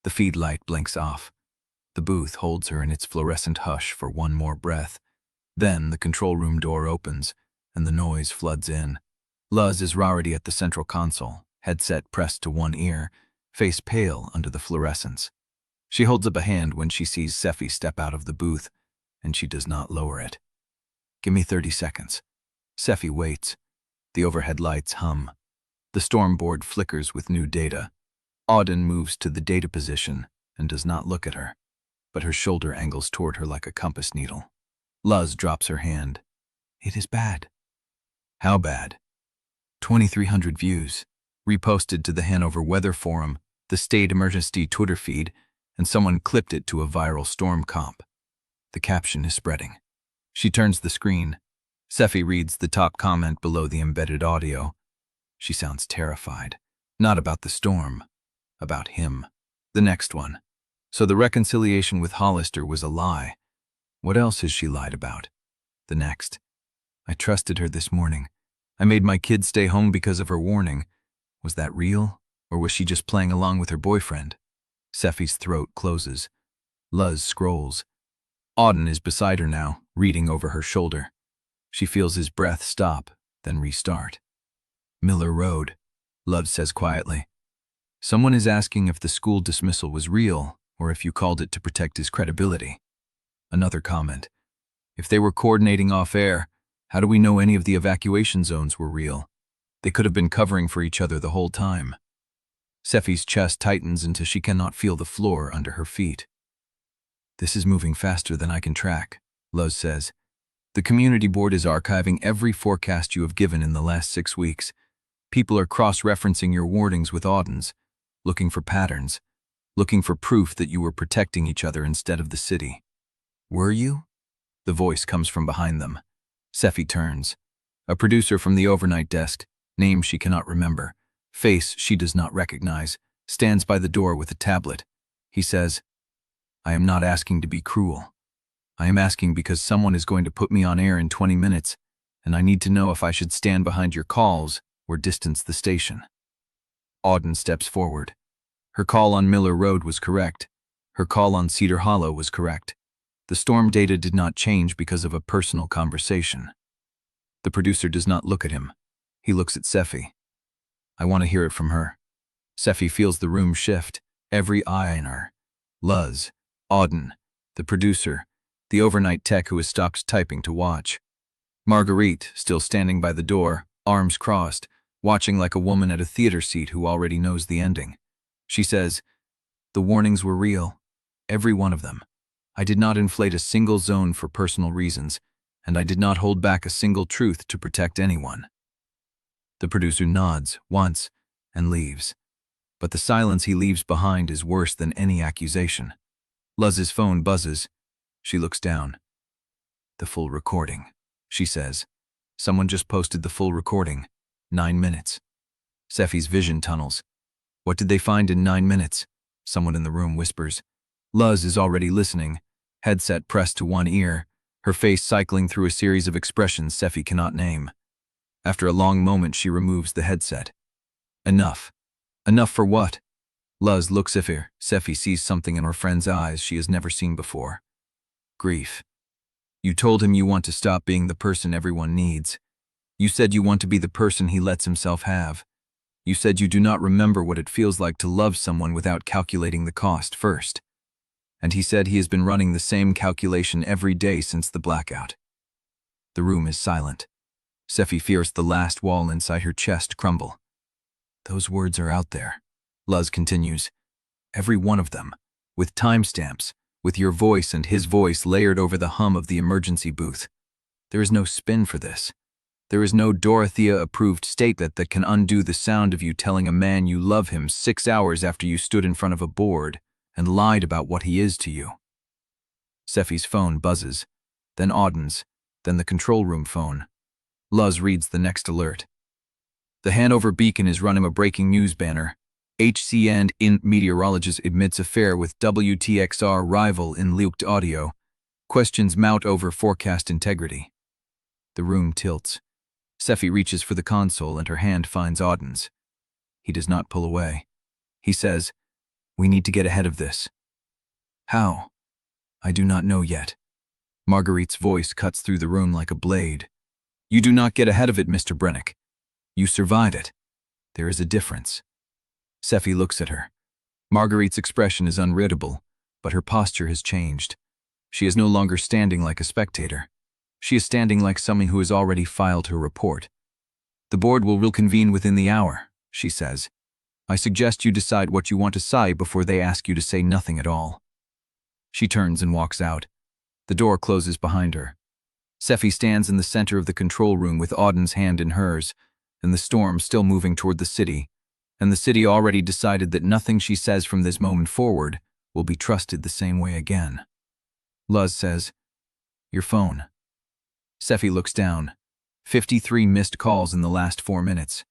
The feed light blinks off. The booth holds her in its fluorescent hush for one more breath. Then the control room door opens, and the noise floods in. Luz is already at the central console, headset pressed to one ear, face pale under the fluorescence. She holds up a hand when she sees Sephy step out of the booth, and she does not lower it. Give me 30 seconds. Sephy waits. The overhead lights hum. The storm board flickers with new data. Auden moves to the data position and does not look at her, but her shoulder angles toward her like a compass needle. Luz drops her hand. It is bad. How bad? 2,300 views. Reposted to the Hanover Weather Forum, the state emergency Twitter feed, and someone clipped it to a viral storm comp. The caption is spreading. She turns the screen. Sephy reads the top comment below the embedded audio. She sounds terrified. Not about the storm. About him. The next one. So the reconciliation with Hollister was a lie. What else has she lied about? The next. I trusted her this morning. I made my kids stay home because of her warning. Was that real? Or was she just playing along with her boyfriend? Sephy's throat closes. Luz scrolls. Auden is beside her now, reading over her shoulder. She feels his breath stop, then restart. Miller Road, Love says quietly. Someone is asking if the school dismissal was real, or if you called it to protect his credibility. Another comment. If they were coordinating off-air, how do we know any of the evacuation zones were real? They could have been covering for each other the whole time. Sephy's chest tightens until she cannot feel the floor under her feet. This is moving faster than I can track, Luz says. The community board is archiving every forecast you have given in the last 6 weeks. People are cross-referencing your warnings with Auden's, looking for patterns, looking for proof that you were protecting each other instead of the city. Were you? The voice comes from behind them. Sephy turns. A producer from the overnight desk, name she cannot remember, face she does not recognize, stands by the door with a tablet. He says, I am not asking to be cruel. I am asking because someone is going to put me on air in 20 minutes, and I need to know if I should stand behind your calls or distance the station. Auden steps forward. Her call on Miller Road was correct. Her call on Cedar Hollow was correct. The storm data did not change because of a personal conversation. The producer does not look at him. He looks at Sephy. I want to hear it from her. Sephy feels the room shift, every eye on her. Luz, Auden, the producer, the overnight tech who has stopped typing to watch. Marguerite, still standing by the door, arms crossed, watching like a woman at a theater seat who already knows the ending. She says, the warnings were real, every one of them. I did not inflate a single zone for personal reasons, and I did not hold back a single truth to protect anyone. The producer nods once and leaves, but the silence he leaves behind is worse than any accusation. Luz's phone buzzes. She looks down. The full recording, she says. Someone just posted the full recording. 9 minutes. Sephy's vision tunnels. What did they find in 9 minutes? Someone in the room whispers. Luz is already listening, headset pressed to one ear, her face cycling through a series of expressions Sephy cannot name. After a long moment, she removes the headset. Enough. Enough for what? Luz looks at her. Sephy sees something in her friend's eyes she has never seen before. Grief. You told him you want to stop being the person everyone needs. You said you want to be the person he lets himself have. You said you do not remember what it feels like to love someone without calculating the cost first. And he said he has been running the same calculation every day since the blackout. The room is silent. Sephy fears the last wall inside her chest crumble. Those words are out there. Luz continues. Every one of them, with timestamps, with your voice and his voice layered over the hum of the emergency booth. There is no spin for this. There is no Dorothea-approved statement that can undo the sound of you telling a man you love him 6 hours after you stood in front of a board and lied about what he is to you. Sephy's phone buzzes, then Auden's, then the control room phone. Luz reads the next alert. The Hanover Beacon is running a breaking news banner. HC and meteorologist admits affair with WTXR rival in leaked audio. Questions mount over forecast integrity. The room tilts. Sephy reaches for the console and her hand finds Auden's. He does not pull away. He says, we need to get ahead of this. How? I do not know yet. Marguerite's voice cuts through the room like a blade. You do not get ahead of it, Mr. Brennick. You survive it. There is a difference. Sephy looks at her. Marguerite's expression is unreadable, but her posture has changed. She is no longer standing like a spectator. She is standing like someone who has already filed her report. The board will reconvene within the hour, she says. I suggest you decide what you want to say before they ask you to say nothing at all. She turns and walks out. The door closes behind her. Sephy stands in the center of the control room with Auden's hand in hers, and the storm still moving toward the city, and the city already decided that nothing she says from this moment forward will be trusted the same way again. Luz says, your phone. Sephy looks down. 53 missed calls in the last 4 minutes.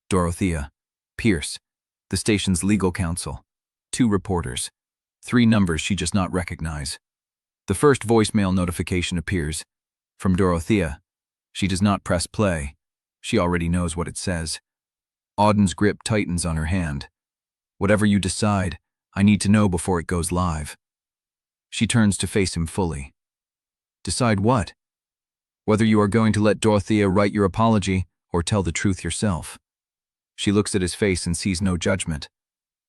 Dorothea, Pierce, the station's legal counsel, 2 reporters, 3 numbers she does not recognize. The first voicemail notification appears. From Dorothea. She does not press play. She already knows what it says. Auden's grip tightens on her hand. Whatever you decide, I need to know before it goes live. She turns to face him fully. Decide what? Whether you are going to let Dorothea write your apology or tell the truth yourself. She looks at his face and sees no judgment.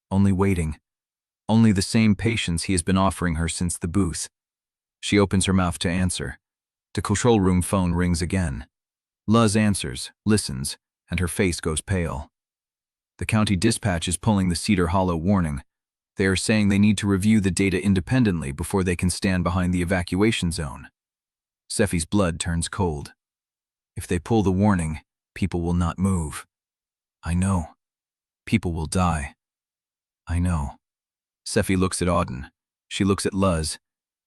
Only waiting. Only the same patience he has been offering her since the booth. She opens her mouth to answer. The control room phone rings again. Luz answers, listens, and her face goes pale. The county dispatch is pulling the Cedar Hollow warning. They are saying they need to review the data independently before they can stand behind the evacuation zone. Sephy's blood turns cold. If they pull the warning, people will not move. I know. People will die. I know. Sephy looks at Auden. She looks at Luz.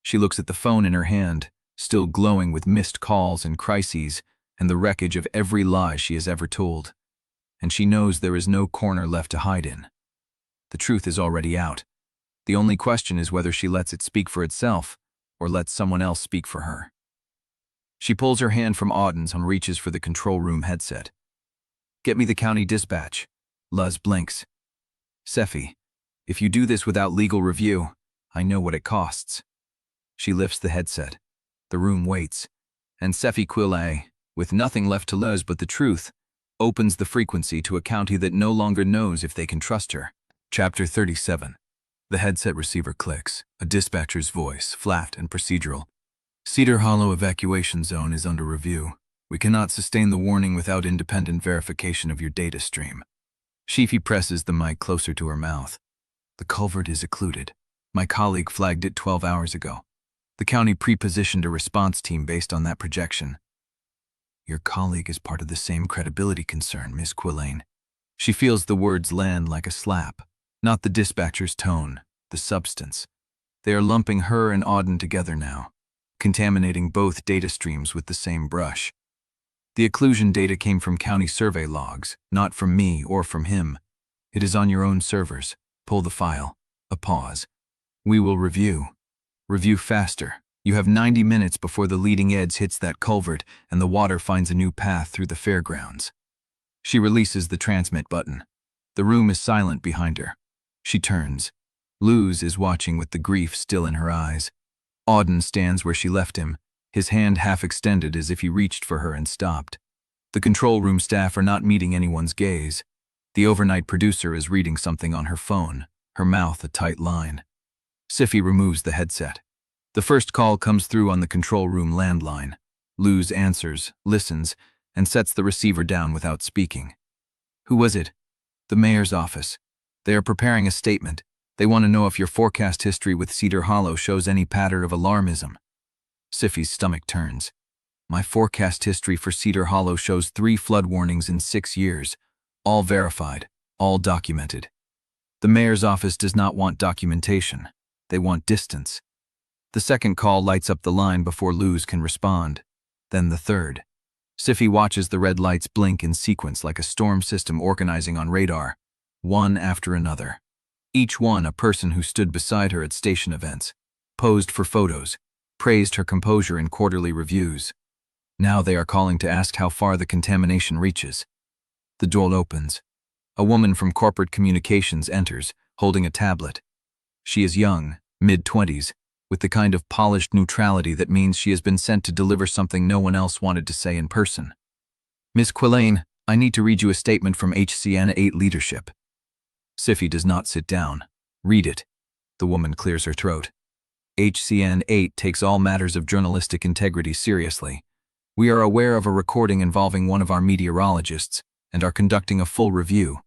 She looks at the phone in her hand, still glowing with missed calls and crises and the wreckage of every lie she has ever told. And she knows there is no corner left to hide in. The truth is already out. The only question is whether she lets it speak for itself or lets someone else speak for her. She pulls her hand from Auden's and reaches for the control room headset. Get me the county dispatch. Luz blinks. Sephy, if you do this without legal review, I know what it costs. She lifts the headset. The room waits. And Sephy Quillane, with nothing left to lose but the truth, opens the frequency to a county that no longer knows if they can trust her. Chapter 37. The headset receiver clicks. A dispatcher's voice, flat and procedural. Cedar Hollow evacuation zone is under review. We cannot sustain the warning without independent verification of your data stream. Sephy presses the mic closer to her mouth. The culvert is occluded. My colleague flagged it 12 hours ago. The county pre-positioned a response team based on that projection. Your colleague is part of the same credibility concern, Miss Quillane. She feels the words land like a slap. Not the dispatcher's tone, the substance. They are lumping her and Auden together now, contaminating both data streams with the same brush. The occlusion data came from county survey logs, not from me or from him. It is on your own servers. Pull the file. A pause. We will review. Review faster. You have 90 minutes before the leading edge hits that culvert and the water finds a new path through the fairgrounds. She releases the transmit button. The room is silent behind her. She turns. Luz is watching with the grief still in her eyes. Auden stands where she left him, his hand half extended as if he reached for her and stopped. The control room staff are not meeting anyone's gaze. The overnight producer is reading something on her phone, her mouth a tight line. Sephy removes the headset. The first call comes through on the control room landline. Luz answers, listens, and sets the receiver down without speaking. Who was it? The mayor's office. They are preparing a statement. They want to know if your forecast history with Cedar Hollow shows any pattern of alarmism. Sephy's stomach turns. My forecast history for Cedar Hollow shows 3 flood warnings in 6 years, all verified, all documented. The mayor's office does not want documentation. They want distance. The second call lights up the line before Luz can respond. Then the third. Sephy watches the red lights blink in sequence like a storm system organizing on radar, one after another. Each one a person who stood beside her at station events, posed for photos, praised her composure in quarterly reviews. Now they are calling to ask how far the contamination reaches. The door opens. A woman from corporate communications enters, holding a tablet. She is young, mid-20s, with the kind of polished neutrality that means she has been sent to deliver something no one else wanted to say in person. Miss Quillane, I need to read you a statement from HCN 8 leadership. Sephy does not sit down. Read it. The woman clears her throat. HCN 8 takes all matters of journalistic integrity seriously. We are aware of a recording involving one of our meteorologists and are conducting a full review.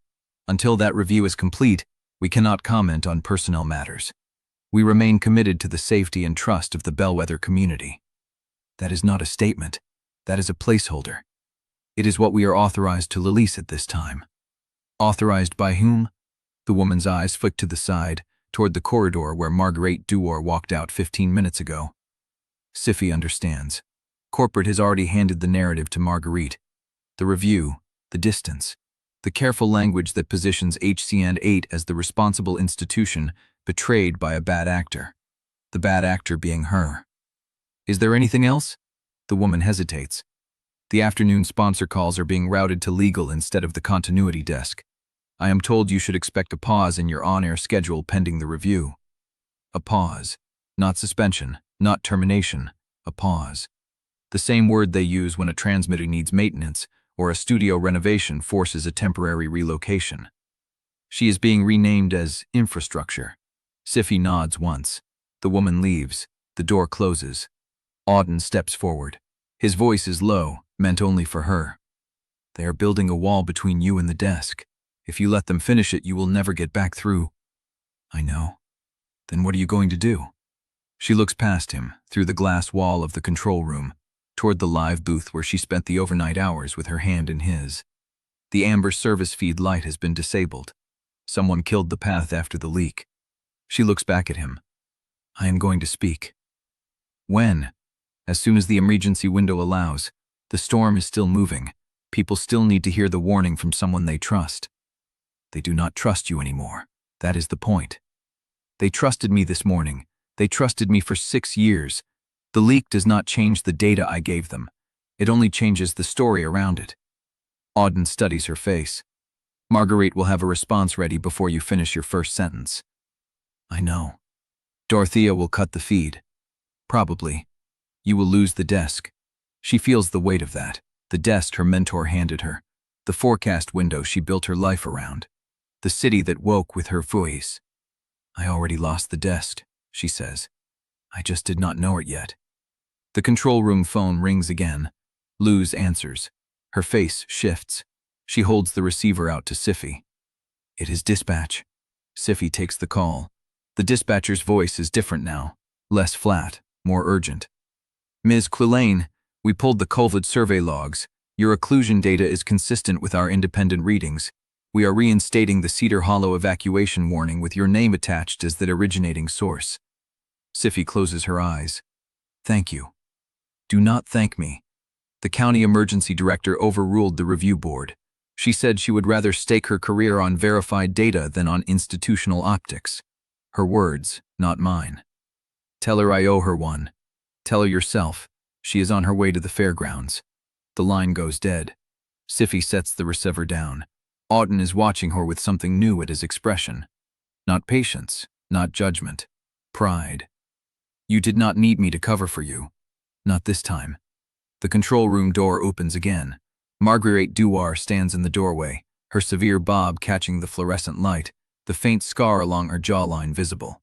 Until that review is complete, we cannot comment on personnel matters. We remain committed to the safety and trust of the Bellweather community. That is not a statement. That is a placeholder. It is what we are authorized to release at this time. Authorized by whom? The woman's eyes flick to the side, toward the corridor where Marguerite Dewar walked out 15 minutes ago. Sephy understands. Corporate has already handed the narrative to Marguerite. The review, the distance, the careful language that positions HCN 8 as the responsible institution betrayed by a bad actor. The bad actor being her. Is there anything else? The woman hesitates. The afternoon sponsor calls are being routed to legal instead of the continuity desk. I am told you should expect a pause in your on-air schedule pending the review. A pause. Not suspension, not termination. A pause. The same word they use when a transmitter needs maintenance or a studio renovation forces a temporary relocation. She is being renamed as infrastructure. Sephy nods once. The woman leaves. The door closes. Auden steps forward. His voice is low, meant only for her. They are building a wall between you and the desk. If you let them finish it, you will never get back through. I know. Then what are you going to do? She looks past him, through the glass wall of the control room, toward the live booth where she spent the overnight hours with her hand in his. The amber service feed light has been disabled. Someone killed the path after the leak. She looks back at him. I am going to speak. When? As soon as the emergency window allows. The storm is still moving. People still need to hear the warning from someone they trust. They do not trust you anymore. That is the point. They trusted me this morning. They trusted me for 6 years. The leak does not change the data I gave them. It only changes the story around it. Auden studies her face. Marguerite will have a response ready before you finish your first sentence. I know. Dorothea will cut the feed. Probably. You will lose the desk. She feels the weight of that. The desk her mentor handed her. The forecast window she built her life around. The city that woke with her voice. I already lost the desk, she says. I just did not know it yet. The control room phone rings again. Luz answers. Her face shifts. She holds the receiver out to Sephy. It is dispatch. Sephy takes the call. The dispatcher's voice is different now. Less flat, more urgent. Ms. Quillane, we pulled the COVID survey logs. Your occlusion data is consistent with our independent readings. We are reinstating the Cedar Hollow evacuation warning with your name attached as the originating source. Sephy closes her eyes. Thank you. Do not thank me. The county emergency director overruled the review board. She said she would rather stake her career on verified data than on institutional optics. Her words, not mine. Tell her I owe her one. Tell her yourself. She is on her way to the fairgrounds. The line goes dead. Sephy sets the receiver down. Auden is watching her with something new at his expression. Not patience, not judgment. Pride. You did not need me to cover for you. Not this time. The control room door opens again. Marguerite Dewar stands in the doorway, her severe bob catching the fluorescent light, the faint scar along her jawline visible.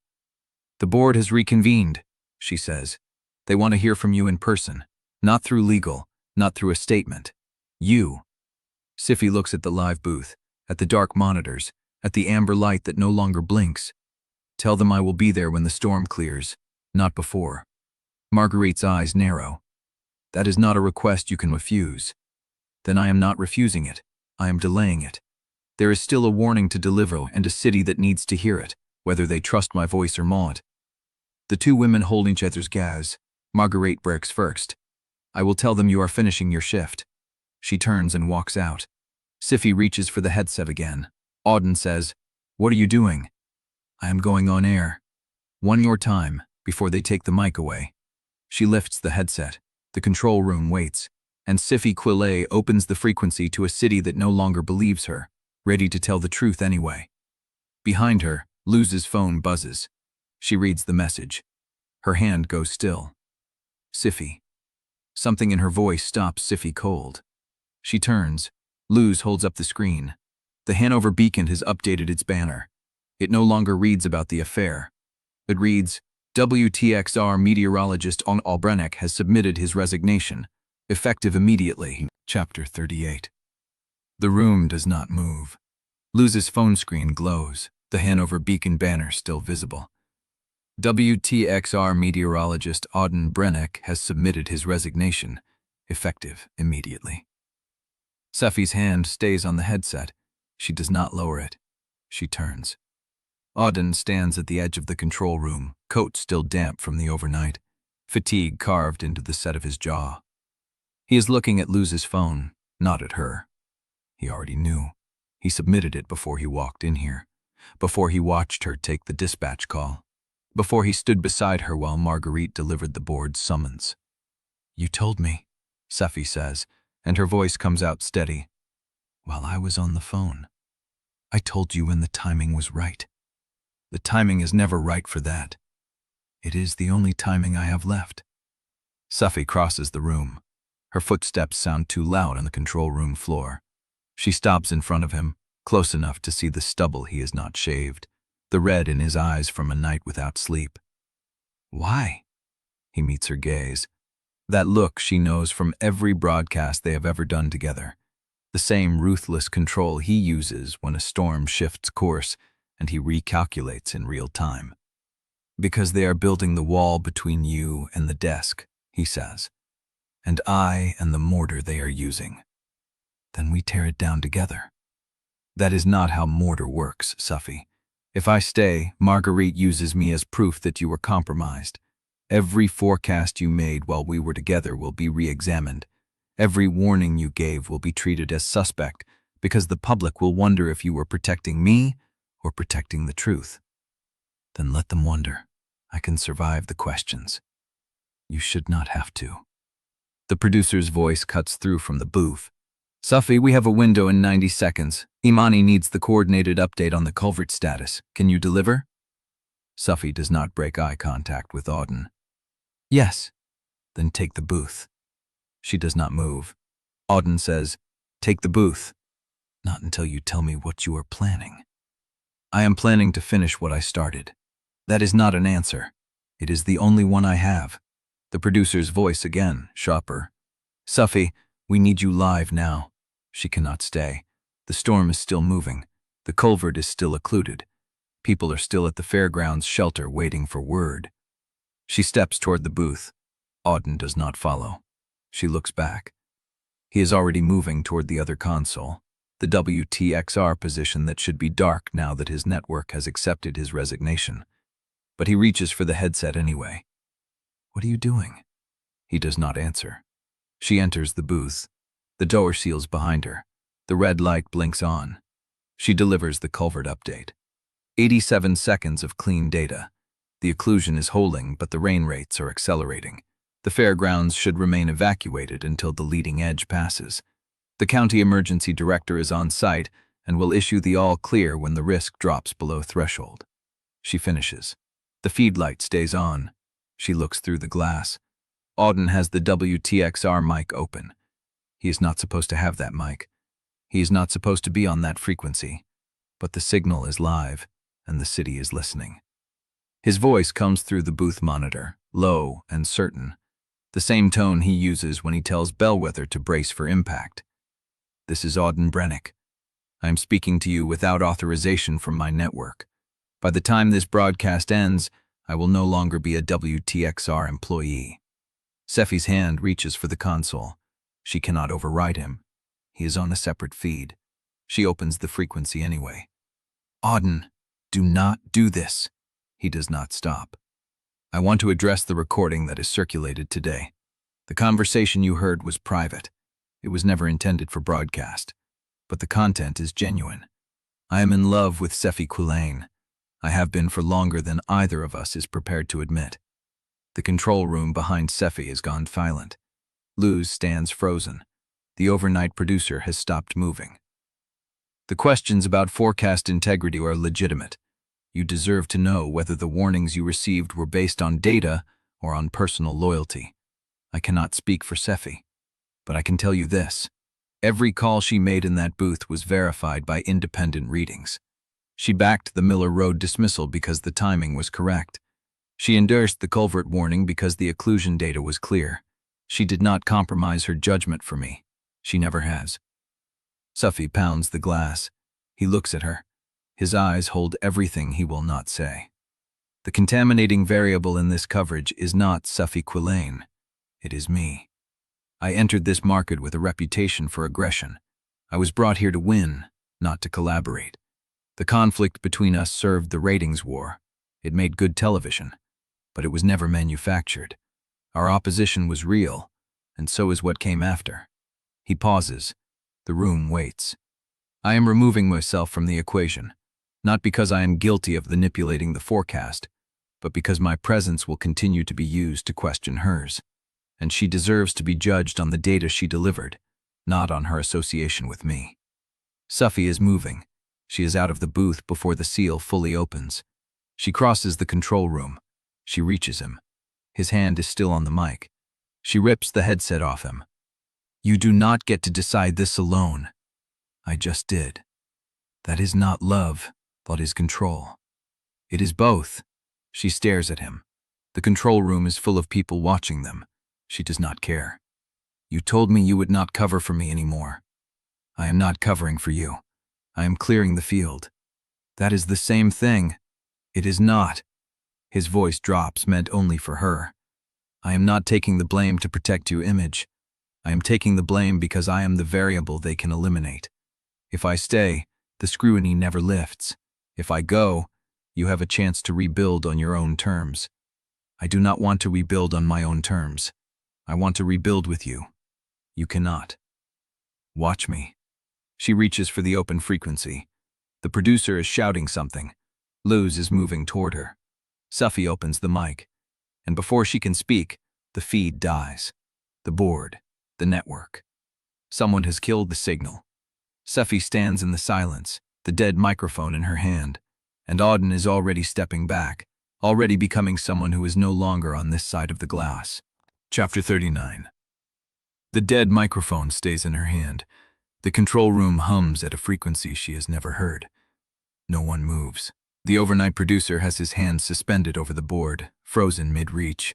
The board has reconvened, she says. They want to hear from you in person, not through legal, not through a statement. You. Sephy looks at the live booth, at the dark monitors, at the amber light that no longer blinks. Tell them I will be there when the storm clears, not before. Marguerite's eyes narrow. That is not a request you can refuse. Then I am not refusing it. I am delaying it. There is still a warning to deliver and a city that needs to hear it, whether they trust my voice or not. The two women hold each other's gaze. Marguerite breaks first. I will tell them you are finishing your shift. She turns and walks out. Sephy reaches for the headset again. Auden says, What are you doing? I am going on air. One more time, before they take the mic away. She lifts the headset. The control room waits, and Sephy Quillane opens the frequency to a city that no longer believes her, ready to tell the truth anyway. Behind her, Luz's phone buzzes. She reads the message. Her hand goes still. Sephy. Something in her voice stops Sephy cold. She turns. Luz holds up the screen. The Hanover Beacon has updated its banner. It no longer reads about the affair. It reads, WTXR meteorologist Auden Brennick has submitted his resignation, effective immediately. Chapter 38. The room does not move. Luz's phone screen glows, the Hanover Beacon banner still visible. WTXR meteorologist Auden Brennick has submitted his resignation, effective immediately. Sephy's hand stays on the headset. She does not lower it. She turns. Auden stands at the edge of the control room, coat still damp from the overnight, fatigue carved into the set of his jaw. He is looking at Luz's phone, not at her. He already knew. He submitted it before he walked in here, before he watched her take the dispatch call, before he stood beside her while Marguerite delivered the board's summons. You told me, Sephy says, and her voice comes out steady. While I was on the phone. I told you when the timing was right. The timing is never right for that. It is the only timing I have left. Sephy crosses the room. Her footsteps sound too loud on the control room floor. She stops in front of him, close enough to see the stubble he has not shaved, the red in his eyes from a night without sleep. Why? He meets her gaze. That look she knows from every broadcast they have ever done together. The same ruthless control he uses when a storm shifts course and he recalculates in real time. Because they are building the wall between you and the desk, he says, and I and the mortar they are using. Then we tear it down together. That is not how mortar works, Sephy. If I stay, Marguerite uses me as proof that you were compromised. Every forecast you made while we were together will be re-examined. Every warning you gave will be treated as suspect because the public will wonder if you were protecting me or protecting the truth. Then let them wonder. I can survive the questions. You should not have to. The producer's voice cuts through from the booth. Sephy, we have a window in 90 seconds. Imani needs the coordinated update on the culvert status. Can you deliver? Sephy does not break eye contact with Auden. Yes. Then take the booth. She does not move. Auden says, take the booth. Not until you tell me what you are planning. I am planning to finish what I started. That is not an answer. It is the only one I have. The producer's voice again, sharper. Sephy, we need you live now. She cannot stay. The storm is still moving. The culvert is still occluded. People are still at the fairgrounds shelter waiting for word. She steps toward the booth. Auden does not follow. She looks back. He is already moving toward the other console, the WTXR position that should be dark now that his network has accepted his resignation. But he reaches for the headset anyway. What are you doing? He does not answer. She enters the booth. The door seals behind her. The red light blinks on. She delivers the culvert update. 87 seconds of clean data. The occlusion is holding, but the rain rates are accelerating. The fairgrounds should remain evacuated until the leading edge passes. The county emergency director is on site and will issue the all clear when the risk drops below threshold. She finishes. The feed light stays on. She looks through the glass. Auden has the WTXR mic open. He is not supposed to have that mic. He is not supposed to be on that frequency. But the signal is live, and the city is listening. His voice comes through the booth monitor, low and certain, the same tone he uses when he tells Bellweather to brace for impact. This is Auden Brennick. I am speaking to you without authorization from my network. By the time this broadcast ends, I will no longer be a WTXR employee. Sephy's hand reaches for the console. She cannot override him. He is on a separate feed. She opens the frequency anyway. Auden, do not do this. He does not stop. I want to address the recording that is circulated today. The conversation you heard was private. It was never intended for broadcast. But the content is genuine. I am in love with Sephy Quillane. I have been for longer than either of us is prepared to admit. The control room behind Sephy has gone silent. Luz stands frozen. The overnight producer has stopped moving. The questions about forecast integrity are legitimate. You deserve to know whether the warnings you received were based on data or on personal loyalty. I cannot speak for Sephy, but I can tell you this. Every call she made in that booth was verified by independent readings. She backed the Miller Road dismissal because the timing was correct. She endorsed the culvert warning because the occlusion data was clear. She did not compromise her judgment for me. She never has. Sephy pounds the glass. He looks at her. His eyes hold everything he will not say. The contaminating variable in this coverage is not Sephy Quillane. It is me. I entered this market with a reputation for aggression. I was brought here to win, not to collaborate. The conflict between us served the ratings war. It made good television, but it was never manufactured. Our opposition was real, and so is what came after. He pauses. The room waits. I am removing myself from the equation, not because I am guilty of manipulating the forecast, but because my presence will continue to be used to question hers, and she deserves to be judged on the data she delivered, not on her association with me. Sephy is moving. She is out of the booth before the seal fully opens. She crosses the control room. She reaches him. His hand is still on the mic. She rips the headset off him. You do not get to decide this alone. I just did. That is not love, that is control. It is both. She stares at him. The control room is full of people watching them. She does not care. You told me you would not cover for me anymore. I am not covering for you. I am clearing the field. That is the same thing. It is not. His voice drops, meant only for her. I am not taking the blame to protect your image. I am taking the blame because I am the variable they can eliminate. If I stay, the scrutiny never lifts. If I go, you have a chance to rebuild on your own terms. I do not want to rebuild on my own terms. I want to rebuild with you. You cannot. Watch me. She reaches for the open frequency. The producer is shouting something. Luz is moving toward her. Sephy opens the mic, and before she can speak, the feed dies. The board, the network. Someone has killed the signal. Sephy stands in the silence, the dead microphone in her hand, and Auden is already stepping back, already becoming someone who is no longer on this side of the glass. Chapter 39. The dead microphone stays in her hand. The control room hums at a frequency she has never heard. No one moves. The overnight producer has his hands suspended over the board, frozen mid-reach.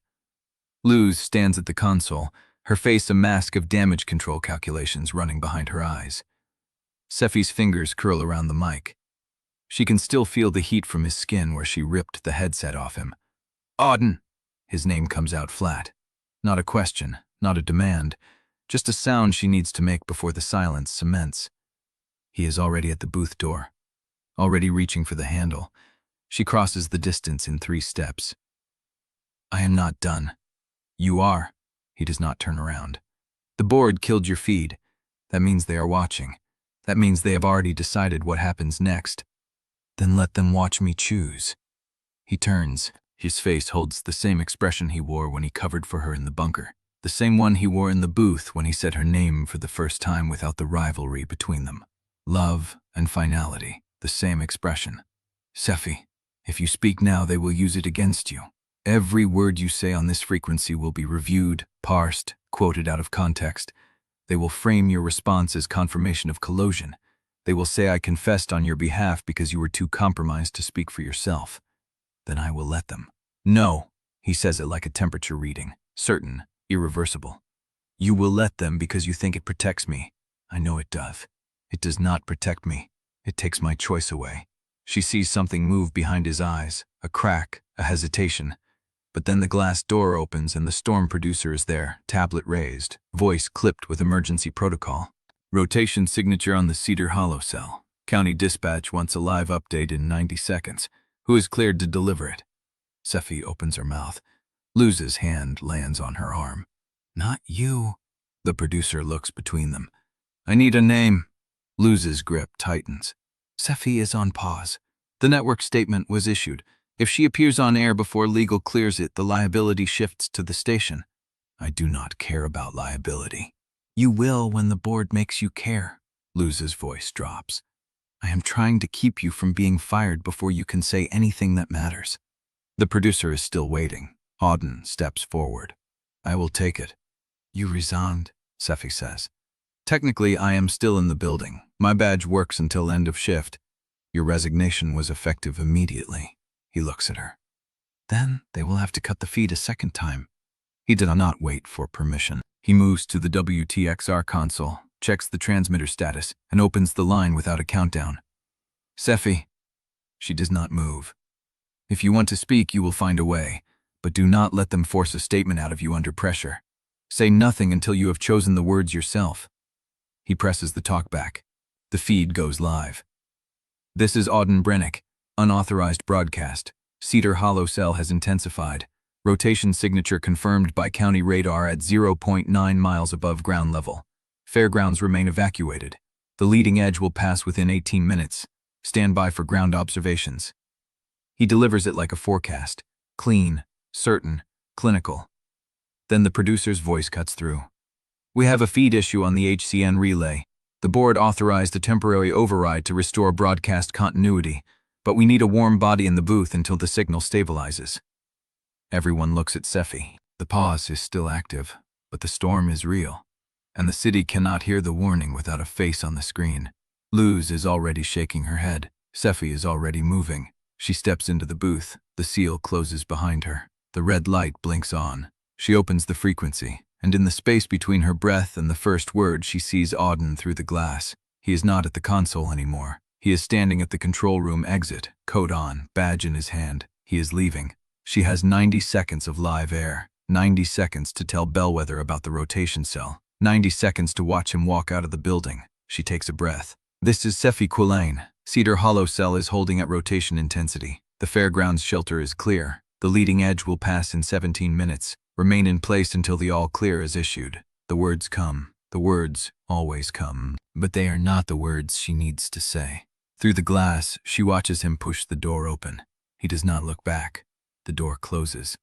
Luz stands at the console, her face a mask of damage control calculations running behind her eyes. Sephy's fingers curl around the mic. She can still feel the heat from his skin where she ripped the headset off him. Auden! His name comes out flat. Not a question, not a demand, just a sound she needs to make before the silence cements. He is already at the booth door, already reaching for the handle. She crosses the distance in 3 steps. I am not done. You are. He does not turn around. The board killed your feed. That means they are watching. That means they have already decided what happens next. Then let them watch me choose. He turns. His face holds the same expression he wore when he covered for her in the bunker. The same one he wore in the booth when he said her name for the first time without the rivalry between them. Love and finality, the same expression. Sephy, if you speak now, they will use it against you. Every word you say on this frequency will be reviewed, parsed, quoted out of context. They will frame your response as confirmation of collusion. They will say I confessed on your behalf because you were too compromised to speak for yourself. Then I will let them. No, he says it like a temperature reading, certain, irreversible. You will let them because you think it protects me. I know it does. It does not protect me. It takes my choice away. She sees something move behind his eyes, a crack, a hesitation. But then the glass door opens and the storm producer is there, tablet raised, voice clipped with emergency protocol. Rotation signature on the Cedar Hollow cell. County dispatch wants a live update in 90 seconds. Who is cleared to deliver it? Sephy opens her mouth. Luz's hand lands on her arm. Not you. The producer looks between them. I need a name. Luz's grip tightens. Sephy is on pause. The network statement was issued. If she appears on air before legal clears it, the liability shifts to the station. I do not care about liability. You will when the board makes you care. Luz's voice drops. I am trying to keep you from being fired before you can say anything that matters. The producer is still waiting. Auden steps forward. I will take it. You resigned, Sephy says. Technically, I am still in the building. My badge works until end of shift. Your resignation was effective immediately. He looks at her. Then they will have to cut the feed a second time. He did not wait for permission. He moves to the WTXR console, checks the transmitter status, and opens the line without a countdown. Sephy. She does not move. If you want to speak, you will find a way, but do not let them force a statement out of you under pressure. Say nothing until you have chosen the words yourself. He presses the talkback. The feed goes live. This is Auden Brennick. Unauthorized broadcast. Cedar Hollow cell has intensified. Rotation signature confirmed by county radar at 0.9 miles above ground level. Fairgrounds remain evacuated. The leading edge will pass within 18 minutes. Stand by for ground observations. He delivers it like a forecast. Clean, certain, clinical. Then the producer's voice cuts through. We have a feed issue on the HCN relay. The board authorized a temporary override to restore broadcast continuity, but we need a warm body in the booth until the signal stabilizes. Everyone looks at Sephy. The pause is still active. But the storm is real, and the city cannot hear the warning without a face on the screen. Luz is already shaking her head. Sephy is already moving. She steps into the booth. The seal closes behind her. The red light blinks on. She opens the frequency, and in the space between her breath and the first word, she sees Auden through the glass. He is not at the console anymore. He is standing at the control room exit, coat on, badge in his hand. He is leaving. She has 90 seconds of live air, 90 seconds to tell Bellweather about the rotation cell, 90 seconds to watch him walk out of the building. She takes a breath. This is Sephy Quillane. Cedar Hollow cell is holding at rotation intensity. The fairgrounds shelter is clear. The leading edge will pass in 17 minutes. Remain in place until the all clear is issued. The words come. The words always come. But they are not the words she needs to say. Through the glass, she watches him push the door open. He does not look back. The door closes,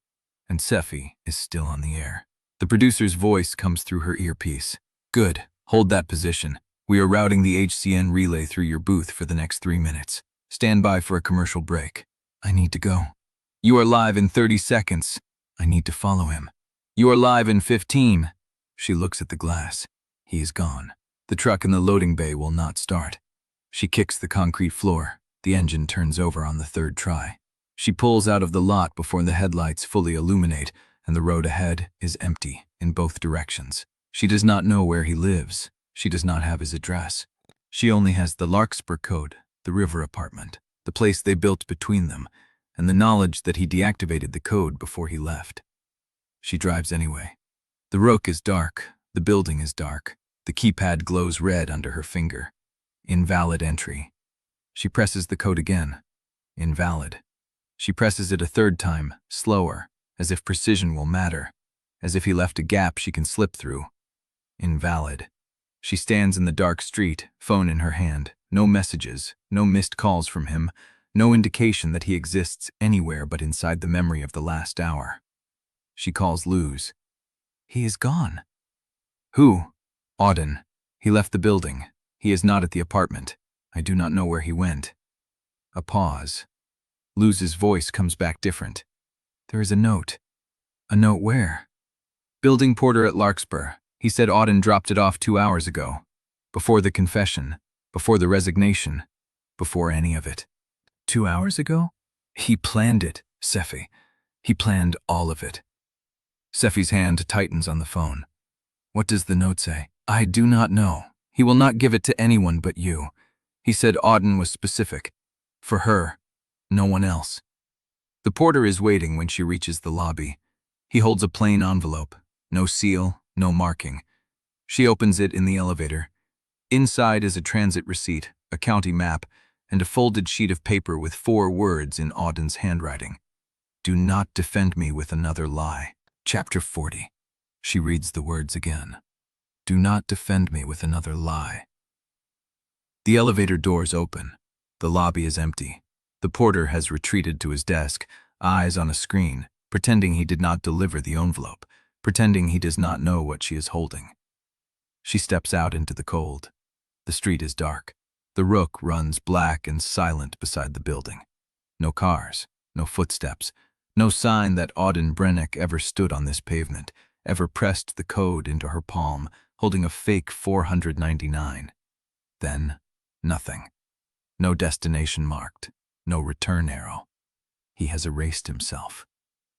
and Sephy is still on the air. The producer's voice comes through her earpiece. Good. Hold that position. We are routing the HCN relay through your booth for the next 3 minutes. Stand by for a commercial break. I need to go. You are live in 30 seconds. I need to follow him. You are live in 15. She looks at the glass. He is gone. The truck in the loading bay will not start. She kicks the concrete floor. The engine turns over on the third try. She pulls out of the lot before the headlights fully illuminate, and the road ahead is empty in both directions. She does not know where he lives. She does not have his address. She only has the Larkspur code, the river apartment, the place they built between them, and the knowledge that he deactivated the code before he left. She drives anyway. The Rook is dark. The building is dark. The keypad glows red under her finger. Invalid entry. She presses the code again. Invalid. She presses it a third time, slower, as if precision will matter, as if he left a gap she can slip through. Invalid. She stands in the dark street, phone in her hand. No messages, no missed calls from him, no indication that he exists anywhere but inside the memory of the last hour. She calls Luz. He is gone. Who? Auden. He left the building. He is not at the apartment. I do not know where he went. A pause. Luz's voice comes back different. There is a note. A note where? Building porter at Larkspur. He said Auden dropped it off 2 hours ago. Before the confession. Before the resignation. Before any of it. 2 hours ago? He planned it, Sephy. He planned all of it. Sephy's hand tightens on the phone. What does the note say? I do not know. He will not give it to anyone but you. He said Auden was specific. For her. No one else. The porter is waiting when she reaches the lobby. He holds a plain envelope. No seal, no marking. She opens it in the elevator. Inside is a transit receipt, a county map, and a folded sheet of paper with 4 words in Auden's handwriting. Do not defend me with another lie. Chapter 40. She reads the words again. Do not defend me with another lie. The elevator doors open. The lobby is empty. The porter has retreated to his desk, eyes on a screen, pretending he did not deliver the envelope, pretending he does not know what she is holding. She steps out into the cold. The street is dark. The Rook runs black and silent beside the building. No cars, no footsteps, no sign that Auden Brennick ever stood on this pavement, ever pressed the code into her palm, holding a fake 499. Then, nothing. No destination marked. No return arrow. He has erased himself.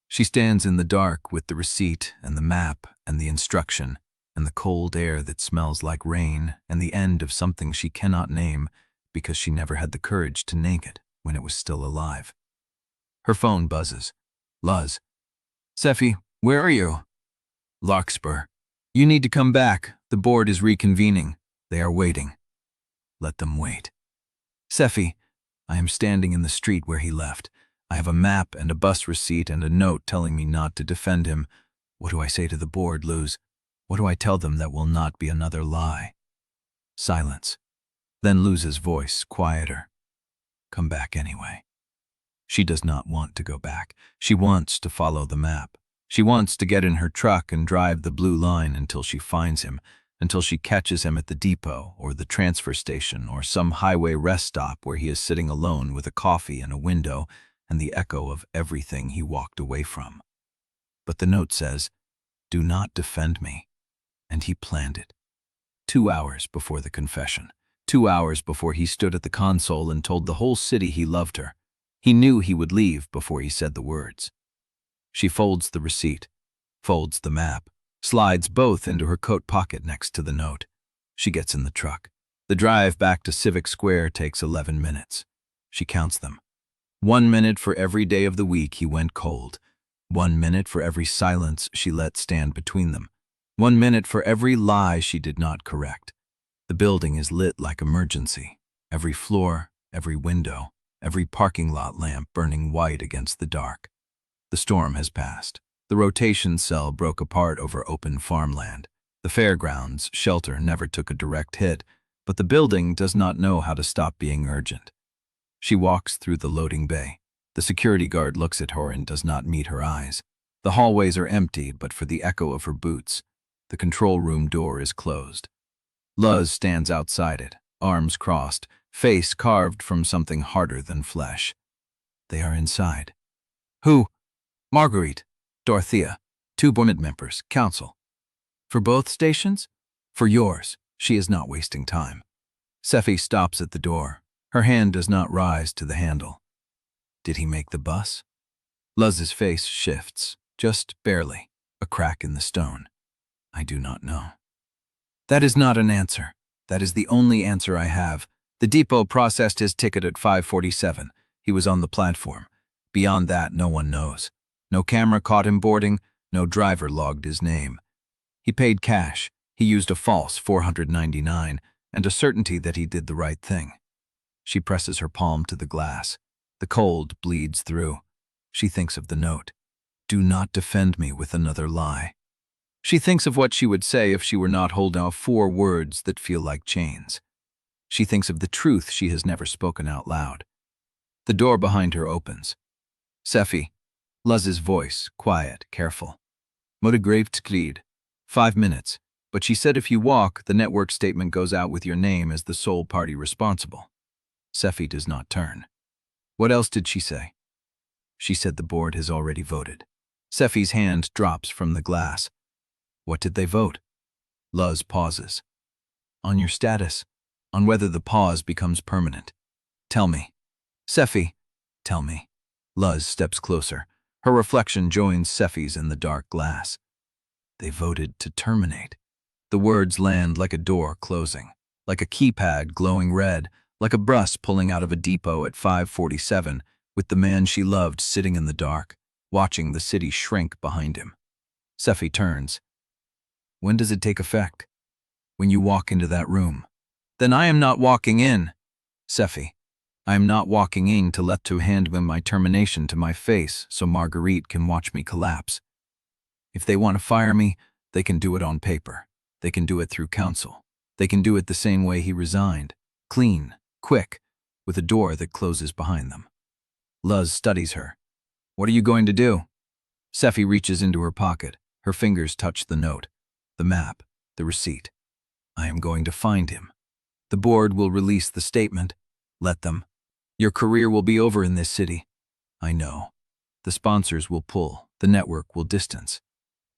She stands in the dark with the receipt and the map and the instruction and the cold air that smells like rain and the end of something she cannot name because she never had the courage to name it when it was still alive. Her phone buzzes. Luz. Sephy, where are you? Larkspur. You need to come back. The board is reconvening. They are waiting. Let them wait. Sephy. I am standing in the street where he left. I have a map and a bus receipt and a note telling me not to defend him. What do I say to the board, Luz? What do I tell them that will not be another lie? Silence. Then Luz's voice, quieter. Come back anyway. She does not want to go back. She wants to follow the map. She wants to get in her truck and drive the blue line until she finds him, until she catches him at the depot or the transfer station or some highway rest stop where he is sitting alone with a coffee and a window and the echo of everything he walked away from. But the note says, "Do not defend me." And he planned it. 2 hours before the confession. 2 hours before he stood at the console and told the whole city he loved her. He knew he would leave before he said the words. She folds the receipt, folds the map, slides both into her coat pocket next to the note. She gets in the truck. The drive back to Civic Square takes 11 minutes. She counts them. 1 minute for every day of the week he went cold. 1 minute for every silence she let stand between them. 1 minute for every lie she did not correct. The building is lit like emergency. Every floor, every window, every parking lot lamp burning white against the dark. The storm has passed. The rotation cell broke apart over open farmland. The fairgrounds shelter never took a direct hit, but the building does not know how to stop being urgent. She walks through the loading bay. The security guard looks at her and does not meet her eyes. The hallways are empty, but for the echo of her boots. The control room door is closed. Luz stands outside it, arms crossed, face carved from something harder than flesh. They are inside. Who? Marguerite, Dorothea, 2 board members, council. For both stations? For yours. She is not wasting time. Sephy stops at the door. Her hand does not rise to the handle. Did he make the bus? Luz's face shifts, just barely, a crack in the stone. I do not know. That is not an answer. That is the only answer I have. The depot processed his ticket at 5:47. He was on the platform. Beyond that, no one knows. No camera caught him boarding, no driver logged his name. He paid cash. He used a false $499 and a certainty that he did the right thing. She presses her palm to the glass. The cold bleeds through. She thinks of the note. Do not defend me with another lie. She thinks of what she would say if she were not holding out 4 words that feel like chains. She thinks of the truth she has never spoken out loud. The door behind her opens. Sephy, Luz's voice, quiet, careful. Motigrave Creed. 5 minutes, but she said if you walk, the network statement goes out with your name as the sole party responsible. Sephy does not turn. What else did she say? She said the board has already voted. Sephy's hand drops from the glass. What did they vote? Luz pauses. On your status, on whether the pause becomes permanent. Tell me. Sephy, tell me. Luz steps closer. Her reflection joins Sephy's in the dark glass. They voted to terminate. The words land like a door closing, like a keypad glowing red, like a bus pulling out of a depot at 5:47, with the man she loved sitting in the dark, watching the city shrink behind him. Sephy turns. When does it take effect? When you walk into that room. Then I am not walking in. Sephy, I am not walking in to let to hand him my termination to my face so Marguerite can watch me collapse. If they want to fire me, they can do it on paper. They can do it through counsel. They can do it the same way he resigned. Clean, quick, with a door that closes behind them. Luz studies her. What are you going to do? Sephy reaches into her pocket. Her fingers touch the note, the map, the receipt. I am going to find him. The board will release the statement. Let them. Your career will be over in this city. I know. The sponsors will pull. The network will distance.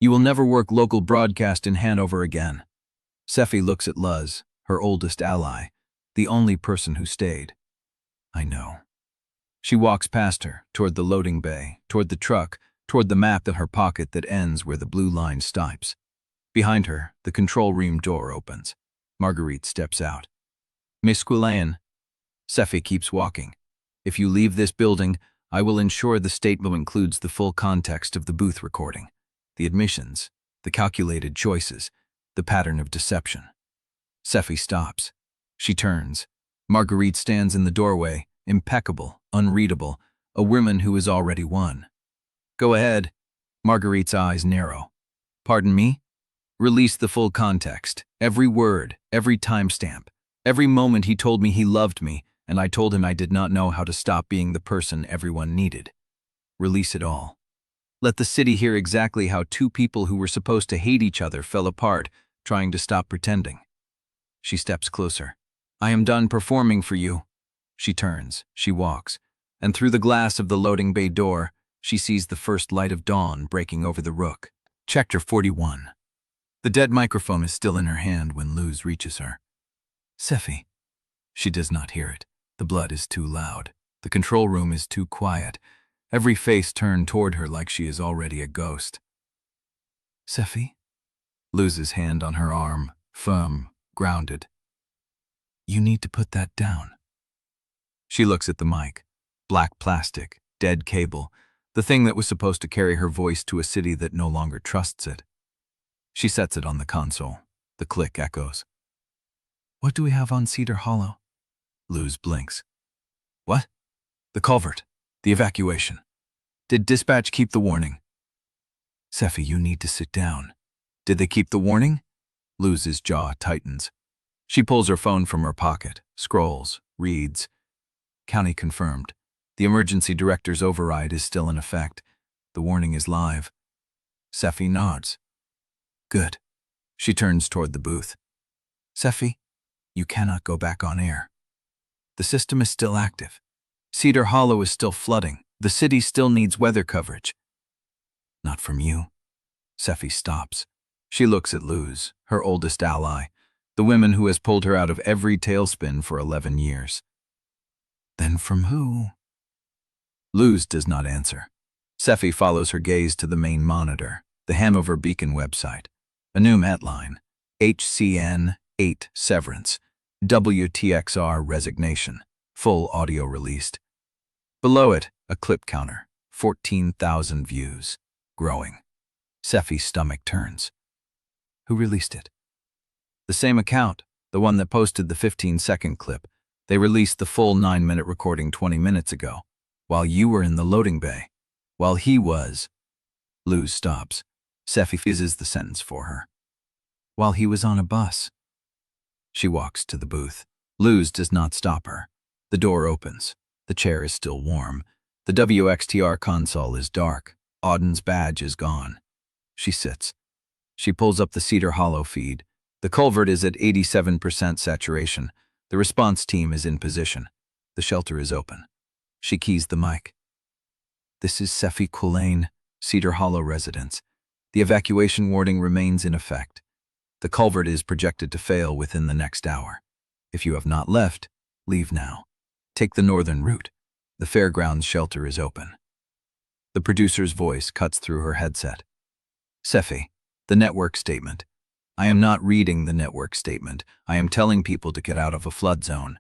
You will never work local broadcast in Hanover again. Sephy looks at Luz, her oldest ally, the only person who stayed. I know. She walks past her, toward the loading bay, toward the truck, toward the map in her pocket that ends where the blue line stops. Behind her, the control room door opens. Marguerite steps out. Miss Quillane. Sephy keeps walking. If you leave this building, I will ensure the statement includes the full context of the booth recording, the admissions, the calculated choices, the pattern of deception. Sephy stops. She turns. Marguerite stands in the doorway, impeccable, unreadable, a woman who has already won. Go ahead. Marguerite's eyes narrow. Pardon me? Release the full context, every word, every timestamp, every moment he told me he loved me, and I told him I did not know how to stop being the person everyone needed. Release it all. Let the city hear exactly how 2 people who were supposed to hate each other fell apart, trying to stop pretending. She steps closer. I am done performing for you. She turns, she walks, and through the glass of the loading bay door, she sees the first light of dawn breaking over the Rook. Chapter 41. The dead microphone is still in her hand when Luz reaches her. Sephy. She does not hear it. The blood is too loud. The control room is too quiet. Every face turned toward her like she is already a ghost. Sephy? Luz's hand on her arm, firm, grounded. You need to put that down. She looks at the mic. Black plastic, dead cable, the thing that was supposed to carry her voice to a city that no longer trusts it. She sets it on the console. The click echoes. What do we have on Cedar Hollow? Luz blinks. What? The culvert. The evacuation. Did dispatch keep the warning? Sephy, you need to sit down. Did they keep the warning? Luz's jaw tightens. She pulls her phone from her pocket, scrolls, reads. County confirmed. The emergency director's override is still in effect. The warning is live. Sephy nods. Good. She turns toward the booth. Sephy, you cannot go back on air. The system is still active. Cedar Hollow is still flooding. The city still needs weather coverage. Not from you. Sephy stops. She looks at Luz, her oldest ally, the woman who has pulled her out of every tailspin for 11 years. Then from who? Luz does not answer. Sephy follows her gaze to the main monitor, the Hanover Beacon website. A new line. HCN 8 severance. WTXR resignation. Full audio released. Below it, a clip counter. 14,000 views. Growing. Sephy's stomach turns. Who released it? The same account, the one that posted the 15-second clip. They released the full 9-minute recording 20 minutes ago, while you were in the loading bay. While he was... Luz stops. Sephy fizzes the sentence for her. While he was on a bus. She walks to the booth. Luz does not stop her. The door opens. The chair is still warm. The WXTR console is dark. Auden's badge is gone. She sits. She pulls up the Cedar Hollow feed. The culvert is at 87% saturation. The response team is in position. The shelter is open. She keys the mic. This is Sephy Quillane, Cedar Hollow residents. The evacuation warning remains in effect. The culvert is projected to fail within the next hour. If you have not left, leave now. Take the northern route. The fairgrounds shelter is open. The producer's voice cuts through her headset. Sephy, the network statement. I am not reading the network statement. I am telling people to get out of a flood zone.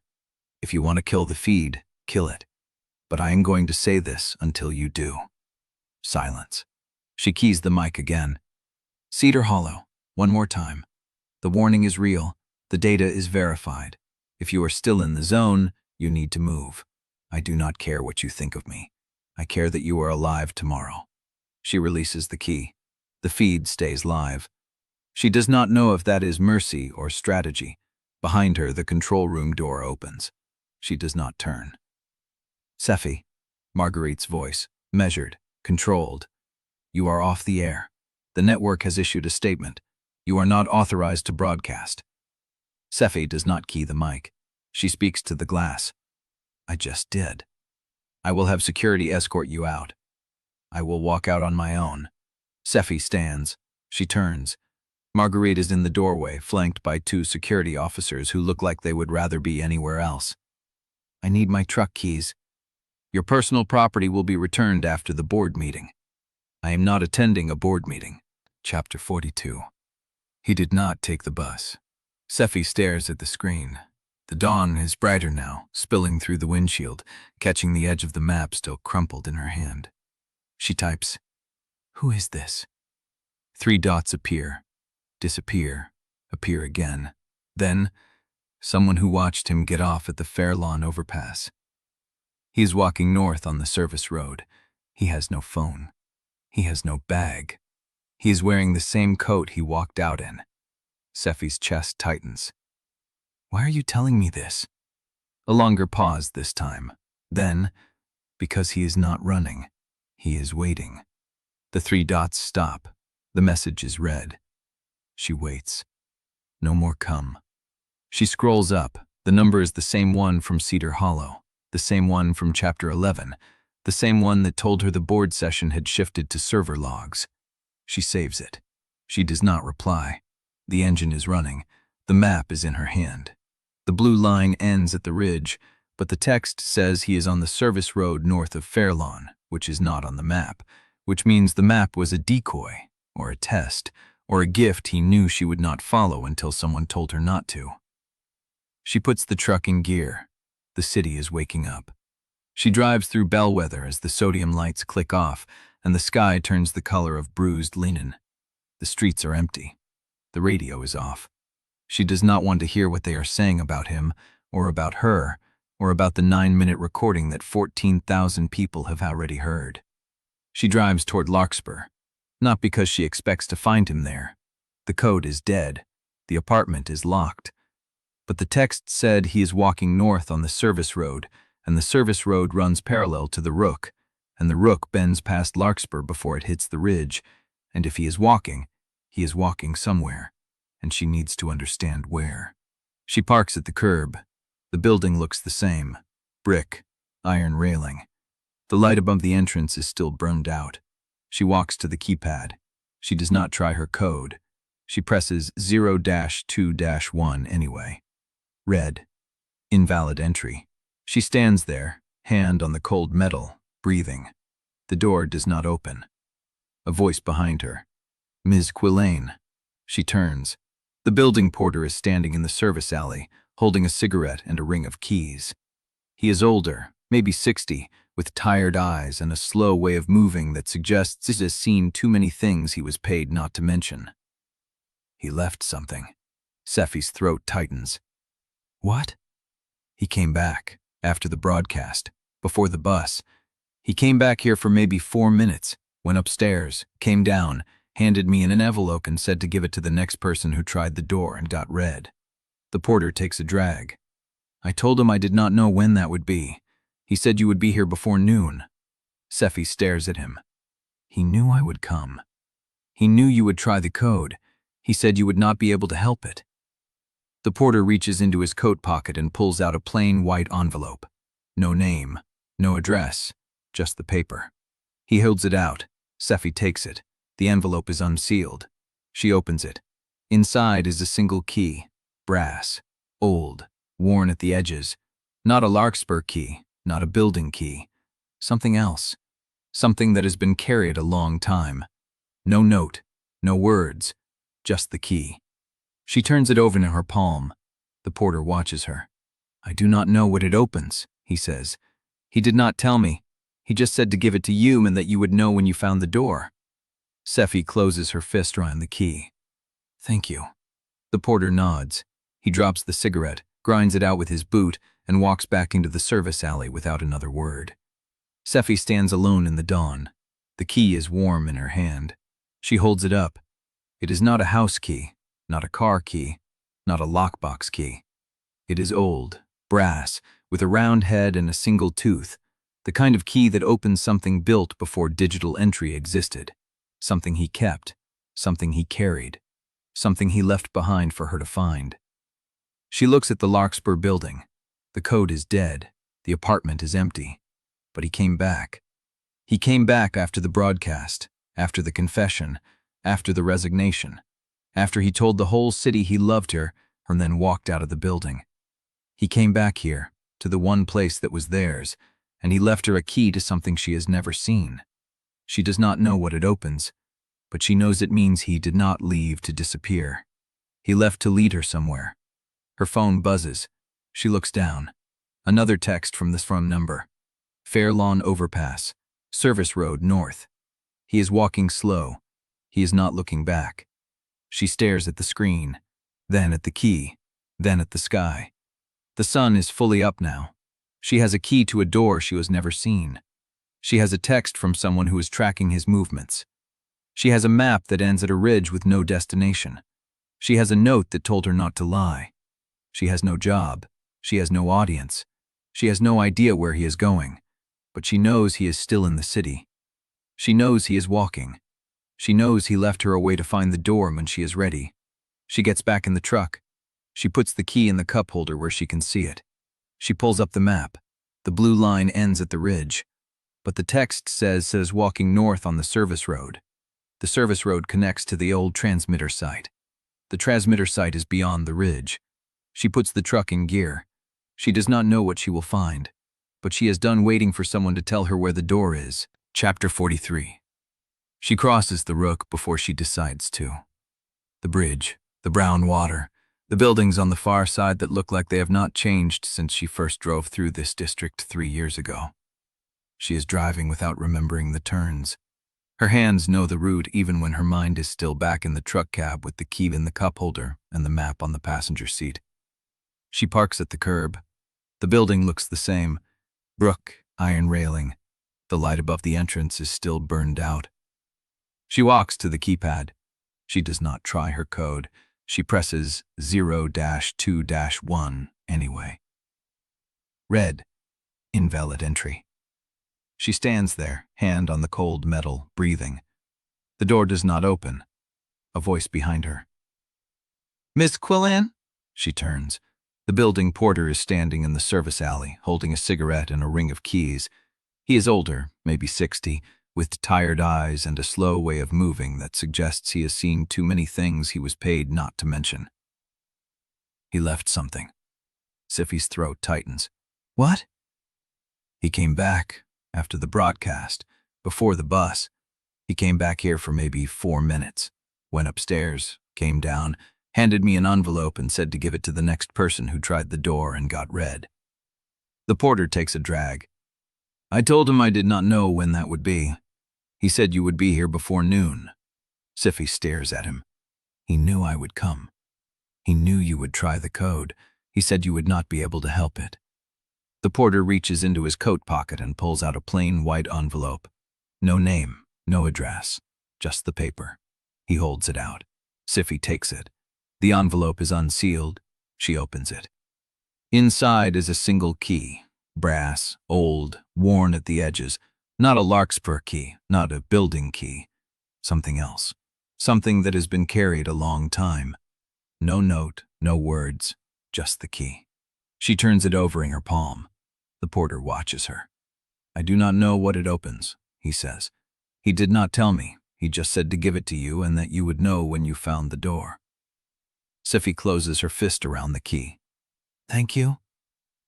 If you want to kill the feed, kill it. But I am going to say this until you do. Silence. She keys the mic again. Cedar Hollow, one more time. The warning is real. The data is verified. If you are still in the zone, you need to move. I do not care what you think of me. I care that you are alive tomorrow. She releases the key. The feed stays live. She does not know if that is mercy or strategy. Behind her, the control room door opens. She does not turn. Sephy, Marguerite's voice, measured, controlled. You are off the air. The network has issued a statement. You are not authorized to broadcast. Sephy does not key the mic. She speaks to the glass. I just did. I will have security escort you out. I will walk out on my own. Sephy stands. She turns. Marguerite is in the doorway, flanked by 2 security officers who look like they would rather be anywhere else. I need my truck keys. Your personal property will be returned after the board meeting. I am not attending a board meeting. Chapter 42. He did not take the bus. Sephy stares at the screen. The dawn is brighter now, spilling through the windshield, catching the edge of the map still crumpled in her hand. She types, Who is this? 3 dots appear, disappear, appear again. Then, someone who watched him get off at the Fairlawn overpass. He is walking north on the service road. He has no phone. He has no bag. He is wearing the same coat he walked out in. Sephy's chest tightens. Why are you telling me this? A longer pause this time. Then, because he is not running, he is waiting. The 3 dots stop. The message is read. She waits. No more come. She scrolls up. The number is the same one from Cedar Hollow, the same one from Chapter 11, the same one that told her the board session had shifted to server logs. She saves it. She does not reply. The engine is running. The map is in her hand. The blue line ends at the ridge, but the text says he is on the service road north of Fairlawn, which is not on the map, which means the map was a decoy, or a test, or a gift he knew she would not follow until someone told her not to. She puts the truck in gear. The city is waking up. She drives through Bellweather as the sodium lights click off and the sky turns the color of bruised linen. The streets are empty. The radio is off. She does not want to hear what they are saying about him, or about her, or about the 9-minute recording that 14,000 people have already heard. She drives toward Larkspur, not because she expects to find him there. The code is dead. The apartment is locked. But the text said he is walking north on the service road, and the service road runs parallel to the Rook, and the Rook bends past Larkspur before it hits the ridge, and if he is walking somewhere, and she needs to understand where. She parks at the curb. The building looks the same. Brick, iron railing. The light above the entrance is still burned out. She walks to the keypad. She does not try her code. She presses 0-2-1 anyway. Red. Invalid entry. She stands there, hand on the cold metal, breathing. The door does not open. A voice behind her. Ms. Quillane. She turns. The building porter is standing in the service alley, holding a cigarette and a ring of keys. He is older, maybe 60, with tired eyes and a slow way of moving that suggests he has seen too many things he was paid not to mention. He left something. Sephy's throat tightens. What? He came back, after the broadcast, before the bus. He came back here for maybe 4 minutes, went upstairs, came down, handed me in an envelope and said to give it to the next person who tried the door and got red. The porter takes a drag. I told him I did not know when that would be. He said you would be here before noon. Sephy stares at him. He knew I would come. He knew you would try the code. He said you would not be able to help it. The porter reaches into his coat pocket and pulls out a plain white envelope. No name, no address, just the paper. He holds it out. Sephy takes it. The envelope is unsealed. She opens it. Inside is a single key, brass, old, worn at the edges. Not a Larkspur key, not a building key. Something else. Something that has been carried a long time. No note, no words, just the key. She turns it over in her palm. The porter watches her. I do not know what it opens, he says. He did not tell me. He just said to give it to you and that you would know when you found the door. Sephy closes her fist around the key. Thank you. The porter nods. He drops the cigarette, grinds it out with his boot, and walks back into the service alley without another word. Sephy stands alone in the dawn. The key is warm in her hand. She holds it up. It is not a house key, not a car key, not a lockbox key. It is old, brass, with a round head and a single tooth, the kind of key that opens something built before digital entry existed, something he kept, something he carried, something he left behind for her to find. She looks at the Larkspur building. The code is dead. The apartment is empty. But he came back. He came back after the broadcast, after the confession, after the resignation, after he told the whole city he loved her and then walked out of the building. He came back here, to the one place that was theirs, and he left her a key to something she has never seen. She does not know what it opens, but she knows it means he did not leave to disappear. He left to lead her somewhere. Her phone buzzes. She looks down. Another text from this number. Fairlawn Overpass, Service Road North. He is walking slow. He is not looking back. She stares at the screen, then at the key, then at the sky. The sun is fully up now. She has a key to a door she has never seen. She has a text from someone who is tracking his movements. She has a map that ends at a ridge with no destination. She has a note that told her not to lie. She has no job. She has no audience. She has no idea where he is going, but she knows he is still in the city. She knows he is walking. She knows he left her a way to find the door when she is ready. She gets back in the truck. She puts the key in the cup holder where she can see it. She pulls up the map. The blue line ends at the ridge, but the text says walking north on the service road. The service road connects to the old transmitter site. The transmitter site is beyond the ridge. She puts the truck in gear. She does not know what she will find, but she is done waiting for someone to tell her where the door is. Chapter 43. She crosses the Rook before she decides to. The bridge, the brown water, the buildings on the far side that look like they have not changed since she first drove through this district 3 years ago. She is driving without remembering the turns. Her hands know the route even when her mind is still back in the truck cab with the key in the cup holder and the map on the passenger seat. She parks at the curb. The building looks the same. Brick, iron railing. The light above the entrance is still burned out. She walks to the keypad. She does not try her code. She presses 0-2-1 anyway. Red. Invalid entry. She stands there, hand on the cold metal, breathing. The door does not open. A voice behind her. "Miss Quillane?" She turns. The building porter is standing in the service alley, holding a cigarette and a ring of keys. He is older, maybe 60, with tired eyes and a slow way of moving that suggests he has seen too many things he was paid not to mention. He left something. Sephy's throat tightens. What? He came back. After the broadcast, before the bus. He came back here for maybe 4 minutes, went upstairs, came down, handed me an envelope and said to give it to the next person who tried the door and got red. The porter takes a drag. I told him I did not know when that would be. He said you would be here before noon. Sephy stares at him. He knew I would come. He knew you would try the code. He said you would not be able to help it. The porter reaches into his coat pocket and pulls out a plain white envelope. No name, no address, just the paper. He holds it out. Sephy takes it. The envelope is unsealed. She opens it. Inside is a single key, brass, old, worn at the edges. Not a Larkspur key, not a building key. Something else. Something that has been carried a long time. No note, no words, just the key. She turns it over in her palm. The porter watches her. I do not know what it opens, he says. He did not tell me. He just said to give it to you and that you would know when you found the door. Sephy closes her fist around the key. Thank you.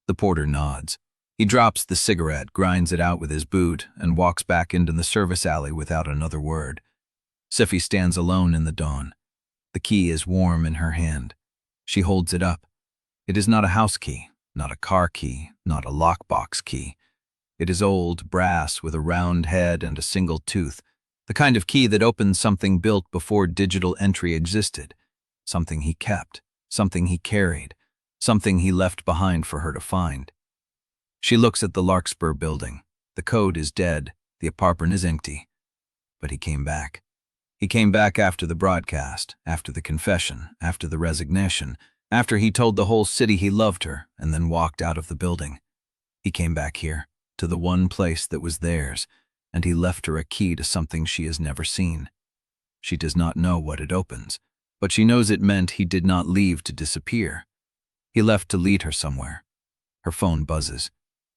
The porter nods. He drops the cigarette, grinds it out with his boot, and walks back into the service alley without another word. Sephy stands alone in the dawn. The key is warm in her hand. She holds it up. It is not a house key, not a car key, not a lockbox key. It is old, brass with a round head and a single tooth, the kind of key that opens something built before digital entry existed, something he kept, something he carried, something he left behind for her to find. She looks at the Larkspur building. The code is dead, the apartment is empty. But he came back. He came back after the broadcast, after the confession, after the resignation, after he told the whole city he loved her and then walked out of the building. He came back here, to the one place that was theirs, and he left her a key to something she has never seen. She does not know what it opens, but she knows it meant he did not leave to disappear. He left to lead her somewhere. Her phone buzzes.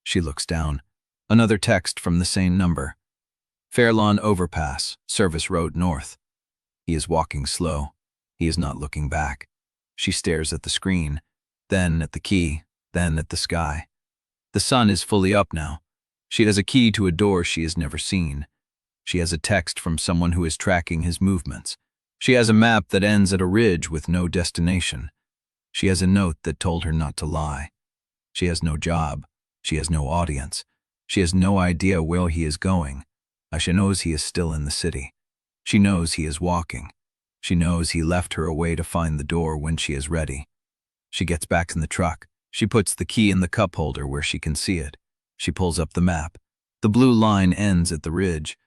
She looks down. Another text from the same number. Fairlawn Overpass, Service Road North. He is walking slow. He is not looking back. She stares at the screen, then at the key, then at the sky. The sun is fully up now. She has a key to a door she has never seen. She has a text from someone who is tracking his movements. She has a map that ends at a ridge with no destination. She has a note that told her not to lie. She has no job. She has no audience. She has no idea where he is going. She knows he is still in the city. She knows he is walking. She knows he left her away to find the door when she is ready. She gets back in the truck. She puts the key in the cup holder where she can see it. She pulls up the map. The blue line ends at the ridge,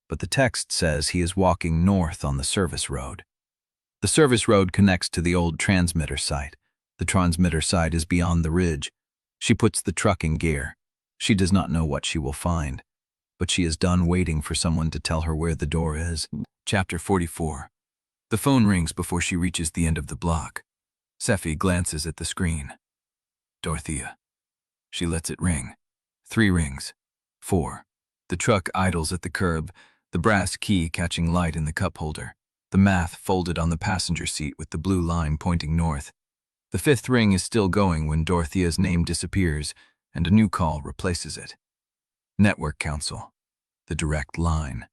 but the text says he is walking north on the service road. The service road connects to the old transmitter site. The transmitter site is beyond the ridge. She puts the truck in gear. She does not know what she will find, but she is done waiting for someone to tell her where the door is. Chapter 44. The phone rings before she reaches the end of the block. Sephy glances at the screen. Dorothea. She lets it ring. 3 rings. 4. The truck idles at the curb. the brass key catching light in the cup holder, the math folded on the passenger seat with the blue line pointing north. The fifth ring is still going when Dorothea's name disappears and a new call replaces it. Network Council. The direct line.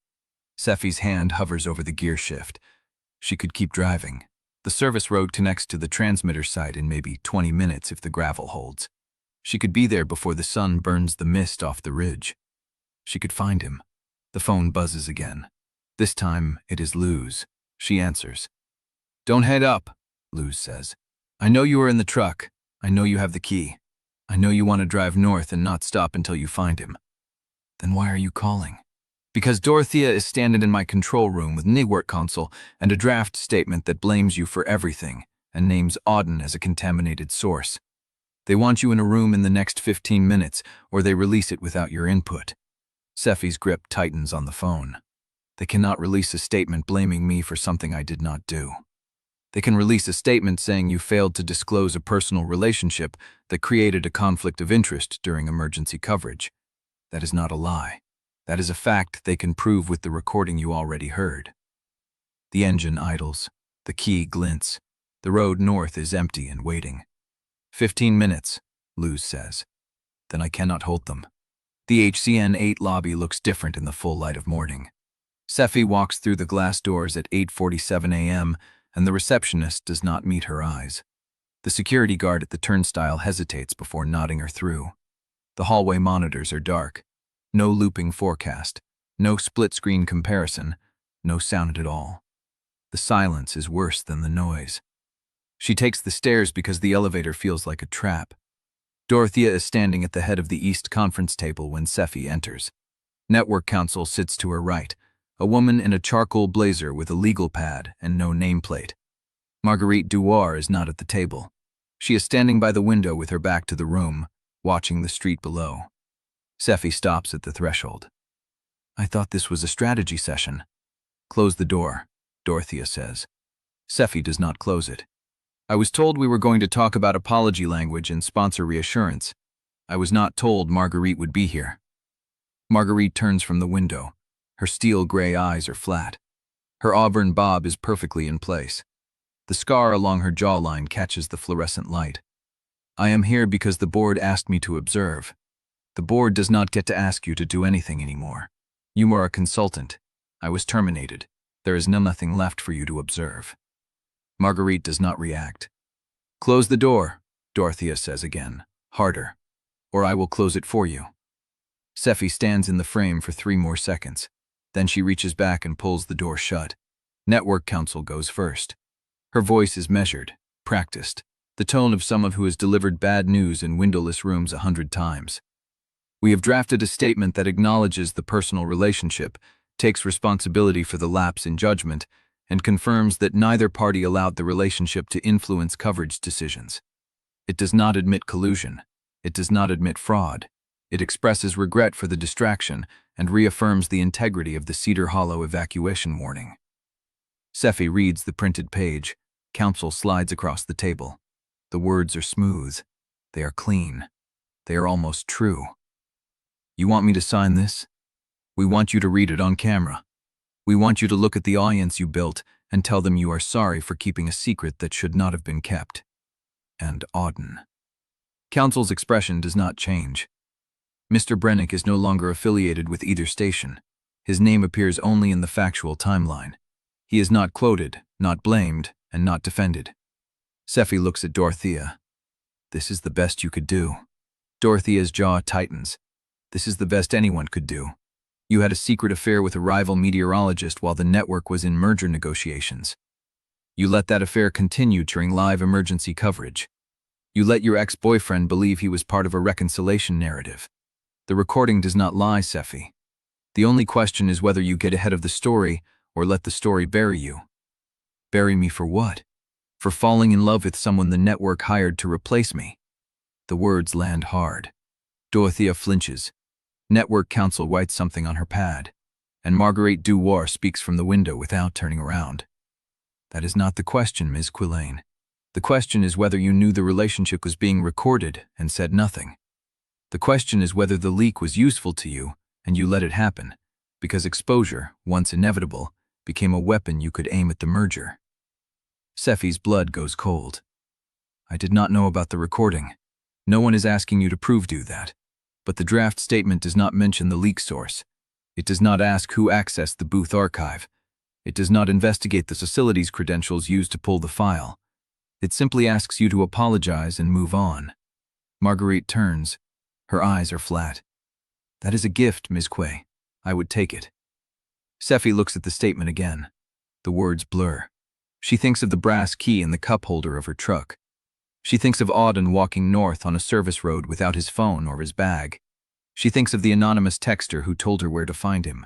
Sephy's hand hovers over the gear shift. She could keep driving. The service road connects to the transmitter site in maybe 20 minutes if the gravel holds. She could be there before the sun burns the mist off the ridge. She could find him. The phone buzzes again. This time it is Luz. She answers. "Don't head up," Luz says. "I know you are in the truck. I know you have the key. I know you want to drive north and not stop until you find him." "Then why are you calling?" "Because Dorothea is standing in my control room with Network Council and a draft statement that blames you for everything and names Auden as a contaminated source. They want you in a room in the next 15 minutes or they release it without your input." Sephy's grip tightens on the phone. "They cannot release a statement blaming me for something I did not do. They can release a statement saying you failed to disclose a personal relationship that created a conflict of interest during emergency coverage. That is not a lie. That is a fact they can prove with the recording you already heard." The engine idles. The key glints. The road north is empty and waiting. 15 minutes, Luz says. "Then I cannot hold them." The HCN 8 lobby looks different in the full light of morning. Sephy walks through the glass doors at 8:47 a.m., and the receptionist does not meet her eyes. The security guard at the turnstile hesitates before nodding her through. The hallway monitors are dark. No looping forecast, no split-screen comparison, no sound at all. The silence is worse than the noise. She takes the stairs because the elevator feels like a trap. Dorothea is standing at the head of the East Conference table when Sephy enters. Network Council sits to her right, a woman in a charcoal blazer with a legal pad and no nameplate. Marguerite Dewar is not at the table. She is standing by the window with her back to the room, watching the street below. Sephy stops at the threshold. "I thought this was a strategy session." "Close the door," Dorothea says. Sephy does not close it. "I was told we were going to talk about apology language and sponsor reassurance. I was not told Marguerite would be here." Marguerite turns from the window. Her steel gray eyes are flat. Her auburn bob is perfectly in place. The scar along her jawline catches the fluorescent light. "I am here because the board asked me to observe. The board does not get to ask you to do anything anymore. You are a consultant. I was terminated. There is nothing left for you to observe." Marguerite does not react. "Close the door," Dorothea says again, harder, "or I will close it for you." Sephy stands in the frame for 3 more seconds. Then she reaches back and pulls the door shut. Network Council goes first. Her voice is measured, practiced, the tone of someone who has delivered bad news in windowless rooms 100 times. "We have drafted a statement that acknowledges the personal relationship, takes responsibility for the lapse in judgment, and confirms that neither party allowed the relationship to influence coverage decisions. It does not admit collusion. It does not admit fraud. It expresses regret for the distraction and reaffirms the integrity of the Cedar Hollow evacuation warning." Sephy reads the printed page. Council slides across the table. The words are smooth. They are clean. They are almost true. "You want me to sign this? We want you to read it on camera. We want you to look at the audience you built and tell them you are sorry for keeping a secret that should not have been kept. And Auden." Council's expression does not change. Mr. Brennick is no longer affiliated with either station. His name appears only in the factual timeline. He is not quoted, not blamed, and not defended. Sephy looks at Dorothea. "This is the best you could do." Dorothea's jaw tightens. "This is the best anyone could do. You had a secret affair with a rival meteorologist while the network was in merger negotiations. You let that affair continue during live emergency coverage. You let your ex-boyfriend believe he was part of a reconciliation narrative. The recording does not lie, Sephy. The only question is whether you get ahead of the story or let the story bury you." "Bury me for what?" "For falling in love with someone the network hired to replace me." The words land hard. Dorothea flinches. Network Council writes something on her pad, and Marguerite Dewar speaks from the window without turning around. "That is not the question, Ms. Quillane. The question is whether you knew the relationship was being recorded and said nothing. The question is whether the leak was useful to you and you let it happen, because exposure, once inevitable, became a weapon you could aim at the merger. Sephy's blood goes cold. I did not know about the recording. No one is asking you to prove that. But the draft statement does not mention the leak source. It does not ask who accessed the booth archive. It does not investigate the facility's credentials used to pull the file. It simply asks you to apologize and move on. Marguerite turns. Her eyes are flat. That is a gift, Ms. Quay. I would take it. Sephy looks at the statement again. The words blur. She thinks of the brass key in the cup holder of her truck. She thinks of Auden walking north on a service road without his phone or his bag. She thinks of the anonymous texter who told her where to find him.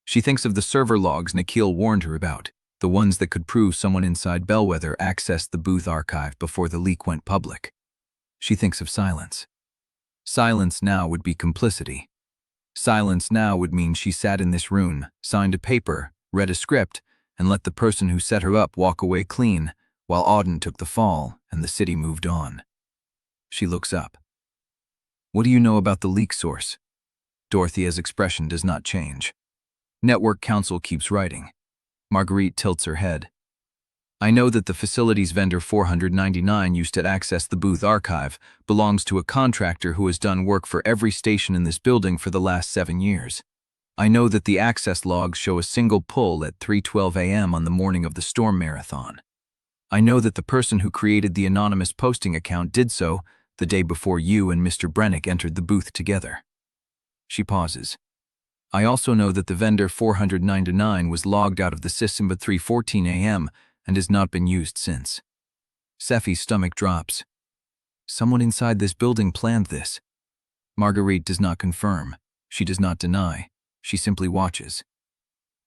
She thinks of the server logs Nikhil warned her about, the ones that could prove someone inside Bellweather accessed the booth archive before the leak went public. She thinks of silence. Silence now would be complicity. Silence now would mean she sat in this room, signed a paper, read a script, and let the person who set her up walk away clean, while Auden took the fall and the city moved on. She looks up. What do you know about the leak source? Dorothea's expression does not change. Network Counsel keeps writing. Marguerite tilts her head. I know that the facility's vendor 499 used to access the booth archive belongs to a contractor who has done work for every station in this building for the last 7 years. I know that the access logs show a single pull at 3:12 a.m. on the morning of the storm marathon. I know that the person who created the anonymous posting account did so the day before you and Mr. Brennick entered the booth together. She pauses. I also know that the vendor 499 was logged out of the system at 3:14 a.m. and has not been used since. Sephy's stomach drops. Someone inside this building planned this. Marguerite does not confirm. She does not deny. She simply watches.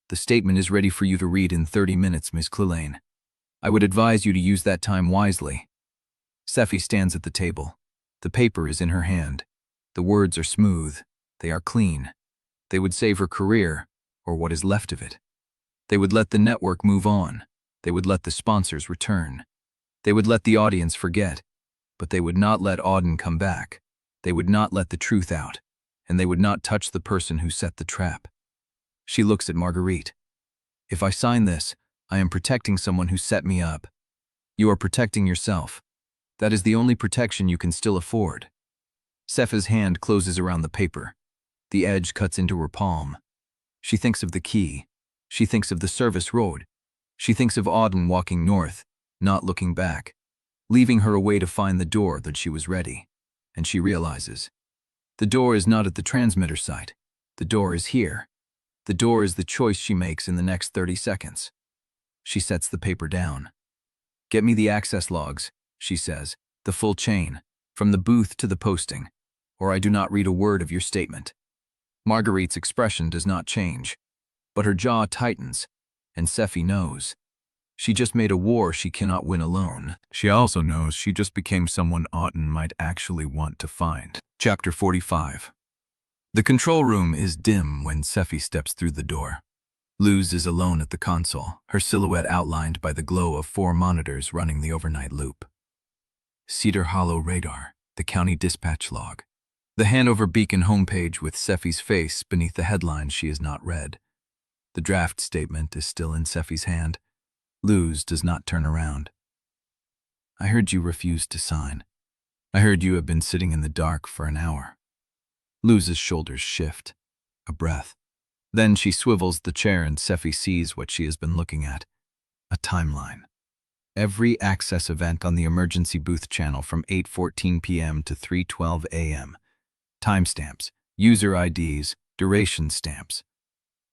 The statement is ready for you to read in 30 minutes, Ms. Quillane. I would advise you to use that time wisely. Sephy stands at the table. The paper is in her hand. The words are smooth. They are clean. They would save her career, or what is left of it. They would let the network move on. They would let the sponsors return. They would let the audience forget. But they would not let Auden come back. They would not let the truth out. And they would not touch the person who set the trap. She looks at Marguerite. If I sign this, I am protecting someone who set me up. You are protecting yourself. That is the only protection you can still afford. Sephy's hand closes around the paper. The edge cuts into her palm. She thinks of the key. She thinks of the service road. She thinks of Auden walking north, not looking back, leaving her a way to find the door that she was ready. And she realizes. The door is not at the transmitter site. The door is here. The door is the choice she makes in the next 30 seconds. She sets the paper down. Get me the access logs, she says, the full chain, from the booth to the posting, or I do not read a word of your statement. Marguerite's expression does not change, but her jaw tightens, and Sephy knows. She just made a war she cannot win alone. She also knows she just became someone Auden might actually want to find. Chapter 45. The control room is dim when Sephy steps through the door. Luz is alone at the console, her silhouette outlined by the glow of 4 monitors running the overnight loop. Cedar Hollow radar, the county dispatch log. The Handover Beacon homepage with Sephy's face beneath the headlines she has not read. The draft statement is still in Sephy's hand. Luz does not turn around. I heard you refused to sign. I heard you have been sitting in the dark for an hour. Luz's shoulders shift. A breath. Then she swivels the chair and Sephy sees what she has been looking at. A timeline. Every access event on the emergency booth channel from 8:14 p.m. to 3:12 a.m. Timestamps, user IDs, duration stamps.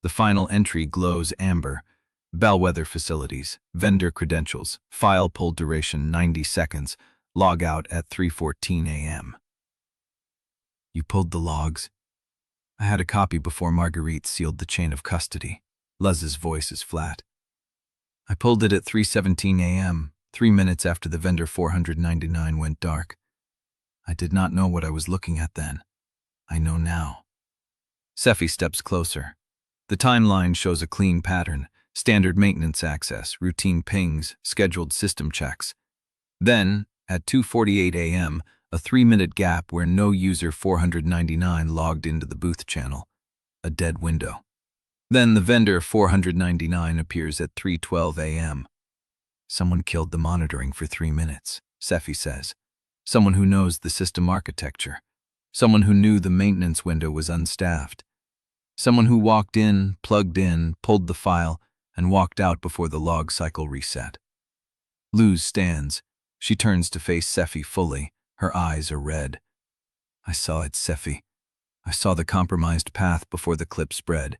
The final entry glows amber. Bellweather facilities, vendor credentials, file pull duration 90 seconds, log out at 3:14 a.m. You pulled the logs? I had a copy before Marguerite sealed the chain of custody. Luz's voice is flat. I pulled it at 3:17 a.m., 3 minutes after the vendor 499 went dark. I did not know what I was looking at then. I know now. Sephy steps closer. The timeline shows a clean pattern. Standard maintenance access, routine pings, scheduled system checks. Then, at 2:48 a.m., a 3-minute gap where no user 499 logged into the booth channel. A dead window. Then the vendor 499 appears at 3:12 a.m. Someone killed the monitoring for 3 minutes, Sephy says. Someone who knows the system architecture. Someone who knew the maintenance window was unstaffed. Someone who walked in, plugged in, pulled the file, and walked out before the log cycle reset. Luz stands. She turns to face Sephy fully. Her eyes are red. I saw it, Sephy. I saw the compromised path before the clip spread.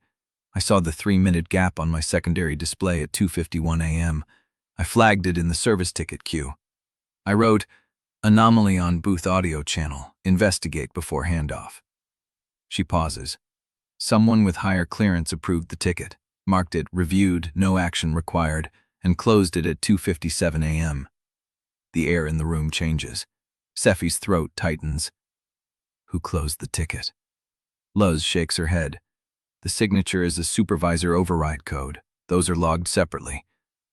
I saw the 3-minute gap on my secondary display at 2:51 a.m. I flagged it in the service ticket queue. I wrote, "Anomaly on booth audio channel. Investigate before handoff." She pauses. Someone with higher clearance approved the ticket, marked it reviewed, no action required, and closed it at 2:57 a.m. The air in the room changes. Sephy's throat tightens. Who closed the ticket? Luz shakes her head. The signature is a supervisor override code. Those are logged separately.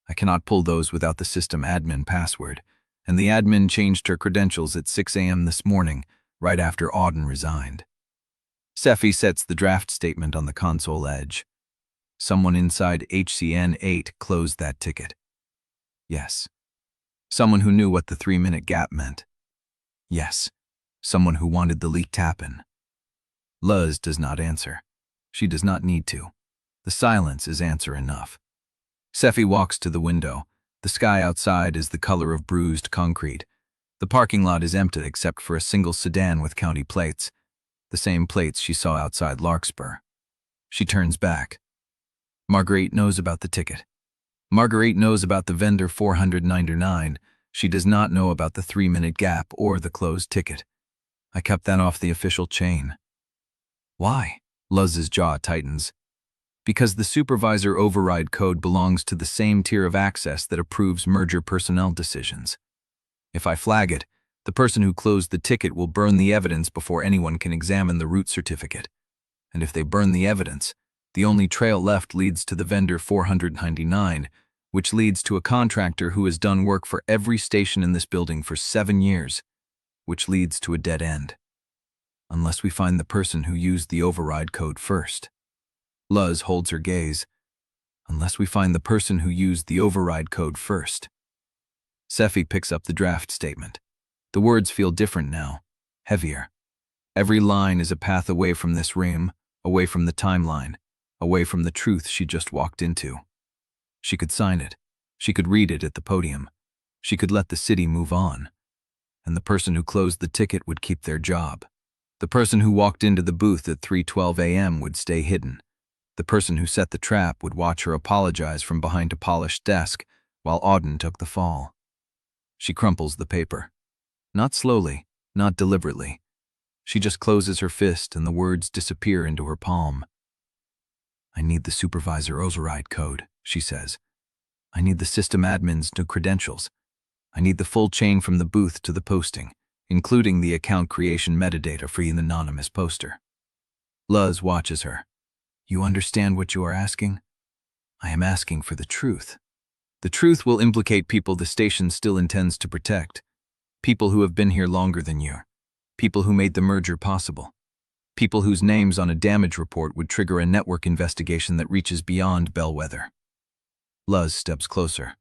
I cannot pull those without the system admin password, and the admin changed her credentials at 6 a.m. this morning, right after Auden resigned. Sephy sets the draft statement on the console edge. Someone inside HCN 8 closed that ticket. Yes. Someone who knew what the 3-minute gap meant. Yes. Someone who wanted the leak to happen. Luz does not answer. She does not need to. The silence is answer enough. Sephy walks to the window. The sky outside is the color of bruised concrete. The parking lot is empty except for a single sedan with county plates, the same plates she saw outside Larkspur. She turns back. Marguerite knows about the ticket. Marguerite knows about the vendor 499. She does not know about the 3-minute gap or the closed ticket. I kept that off the official chain. Why? Luz's jaw tightens. Because the supervisor override code belongs to the same tier of access that approves merger personnel decisions. If I flag it, the person who closed the ticket will burn the evidence before anyone can examine the root certificate. And if they burn the evidence, the only trail left leads to the vendor 499, which leads to a contractor who has done work for every station in this building for 7 years, which leads to a dead end. Unless we find the person who used the override code first. Luz holds her gaze. Unless we find the person who used the override code first. Sephy picks up the draft statement. The words feel different now, heavier. Every line is a path away from this room, away from the timeline, away from the truth she just walked into. She could sign it. She could read it at the podium. She could let the city move on. And the person who closed the ticket would keep their job. The person who walked into the booth at 3:12 a.m. would stay hidden. The person who set the trap would watch her apologize from behind a polished desk while Auden took the fall. She crumples the paper. Not slowly, not deliberately. She just closes her fist and the words disappear into her palm. I need the supervisor override code, she says. I need the system admin's new credentials. I need the full chain from the booth to the posting, including the account creation metadata for an anonymous poster. Luz watches her. You understand what you are asking? I am asking for the truth. The truth will implicate people the station still intends to protect. People who have been here longer than you. People who made the merger possible. People whose names on a damage report would trigger a network investigation that reaches beyond Bellweather. Luz steps closer.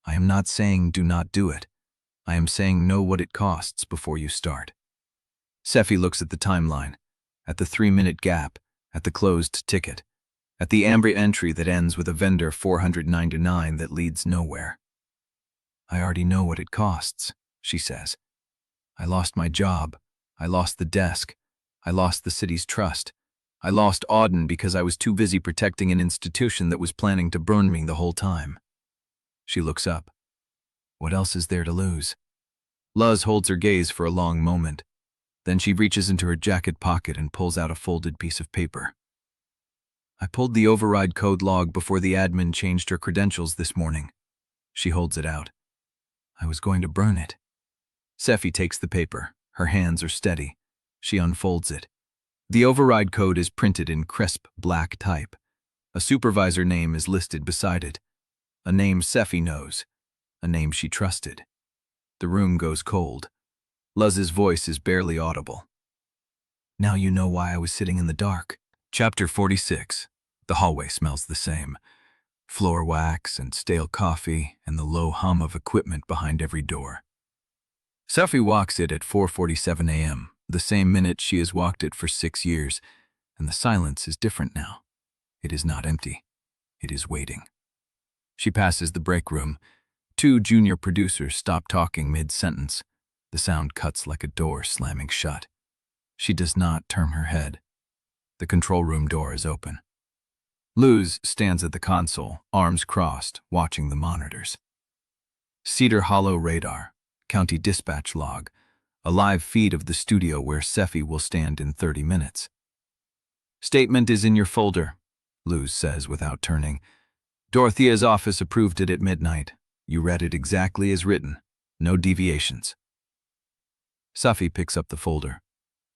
I am not saying do not do it. I am saying know what it costs before you start. Sephy looks at the timeline, at the 3-minute gap, at the closed ticket, at the amber entry that ends with a vendor 499 that leads nowhere. I already know what it costs, she says. I lost my job. I lost the desk. I lost the city's trust. I lost Auden because I was too busy protecting an institution that was planning to burn me the whole time. She looks up. What else is there to lose? Luz holds her gaze for a long moment. Then she reaches into her jacket pocket and pulls out a folded piece of paper. I pulled the override code log before the admin changed her credentials this morning. She holds it out. I was going to burn it. Sephy takes the paper. Her hands are steady. She unfolds it. The override code is printed in crisp black type. A supervisor name is listed beside it. A name Sephy knows. A name she trusted. The room goes cold. Luz's voice is barely audible. Now you know why I was sitting in the dark. Chapter 46. The hallway smells the same. Floor wax and stale coffee and the low hum of equipment behind every door. Sephy walks it at 4:47 a.m., the same minute she has walked it for 6 years, and the silence is different now. It is not empty. It is waiting. She passes the break room. 2 junior producers stop talking mid-sentence. The sound cuts like a door slamming shut. She does not turn her head. The control room door is open. Luz stands at the console, arms crossed, watching the monitors. Cedar Hollow radar, county dispatch log, a live feed of the studio where Sephy will stand in 30 minutes. "Statement is in your folder," Luz says without turning. "Dorothea's office approved it at midnight. You read it exactly as written. No deviations." Sephy picks up the folder.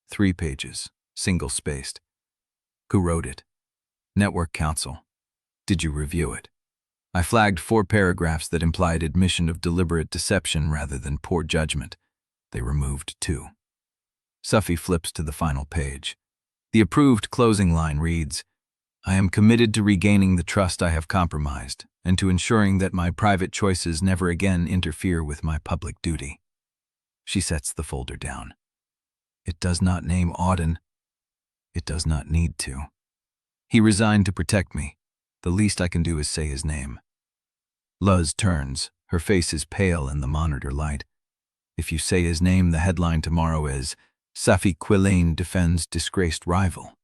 3 pages, single-spaced. "Who wrote it?" "Network Counsel." "Did you review it?" "I flagged 4 paragraphs that implied admission of deliberate deception rather than poor judgment. They removed 2. Sephy flips to the final page. The approved closing line reads, "I am committed to regaining the trust I have compromised and to ensuring that my private choices never again interfere with my public duty." She sets the folder down. It does not name Auden. It does not need to. He resigned to protect me. The least I can do is say his name. Luz turns. Her face is pale in the monitor light. If you say his name, the headline tomorrow is, "Sephy Quillane defends disgraced rival."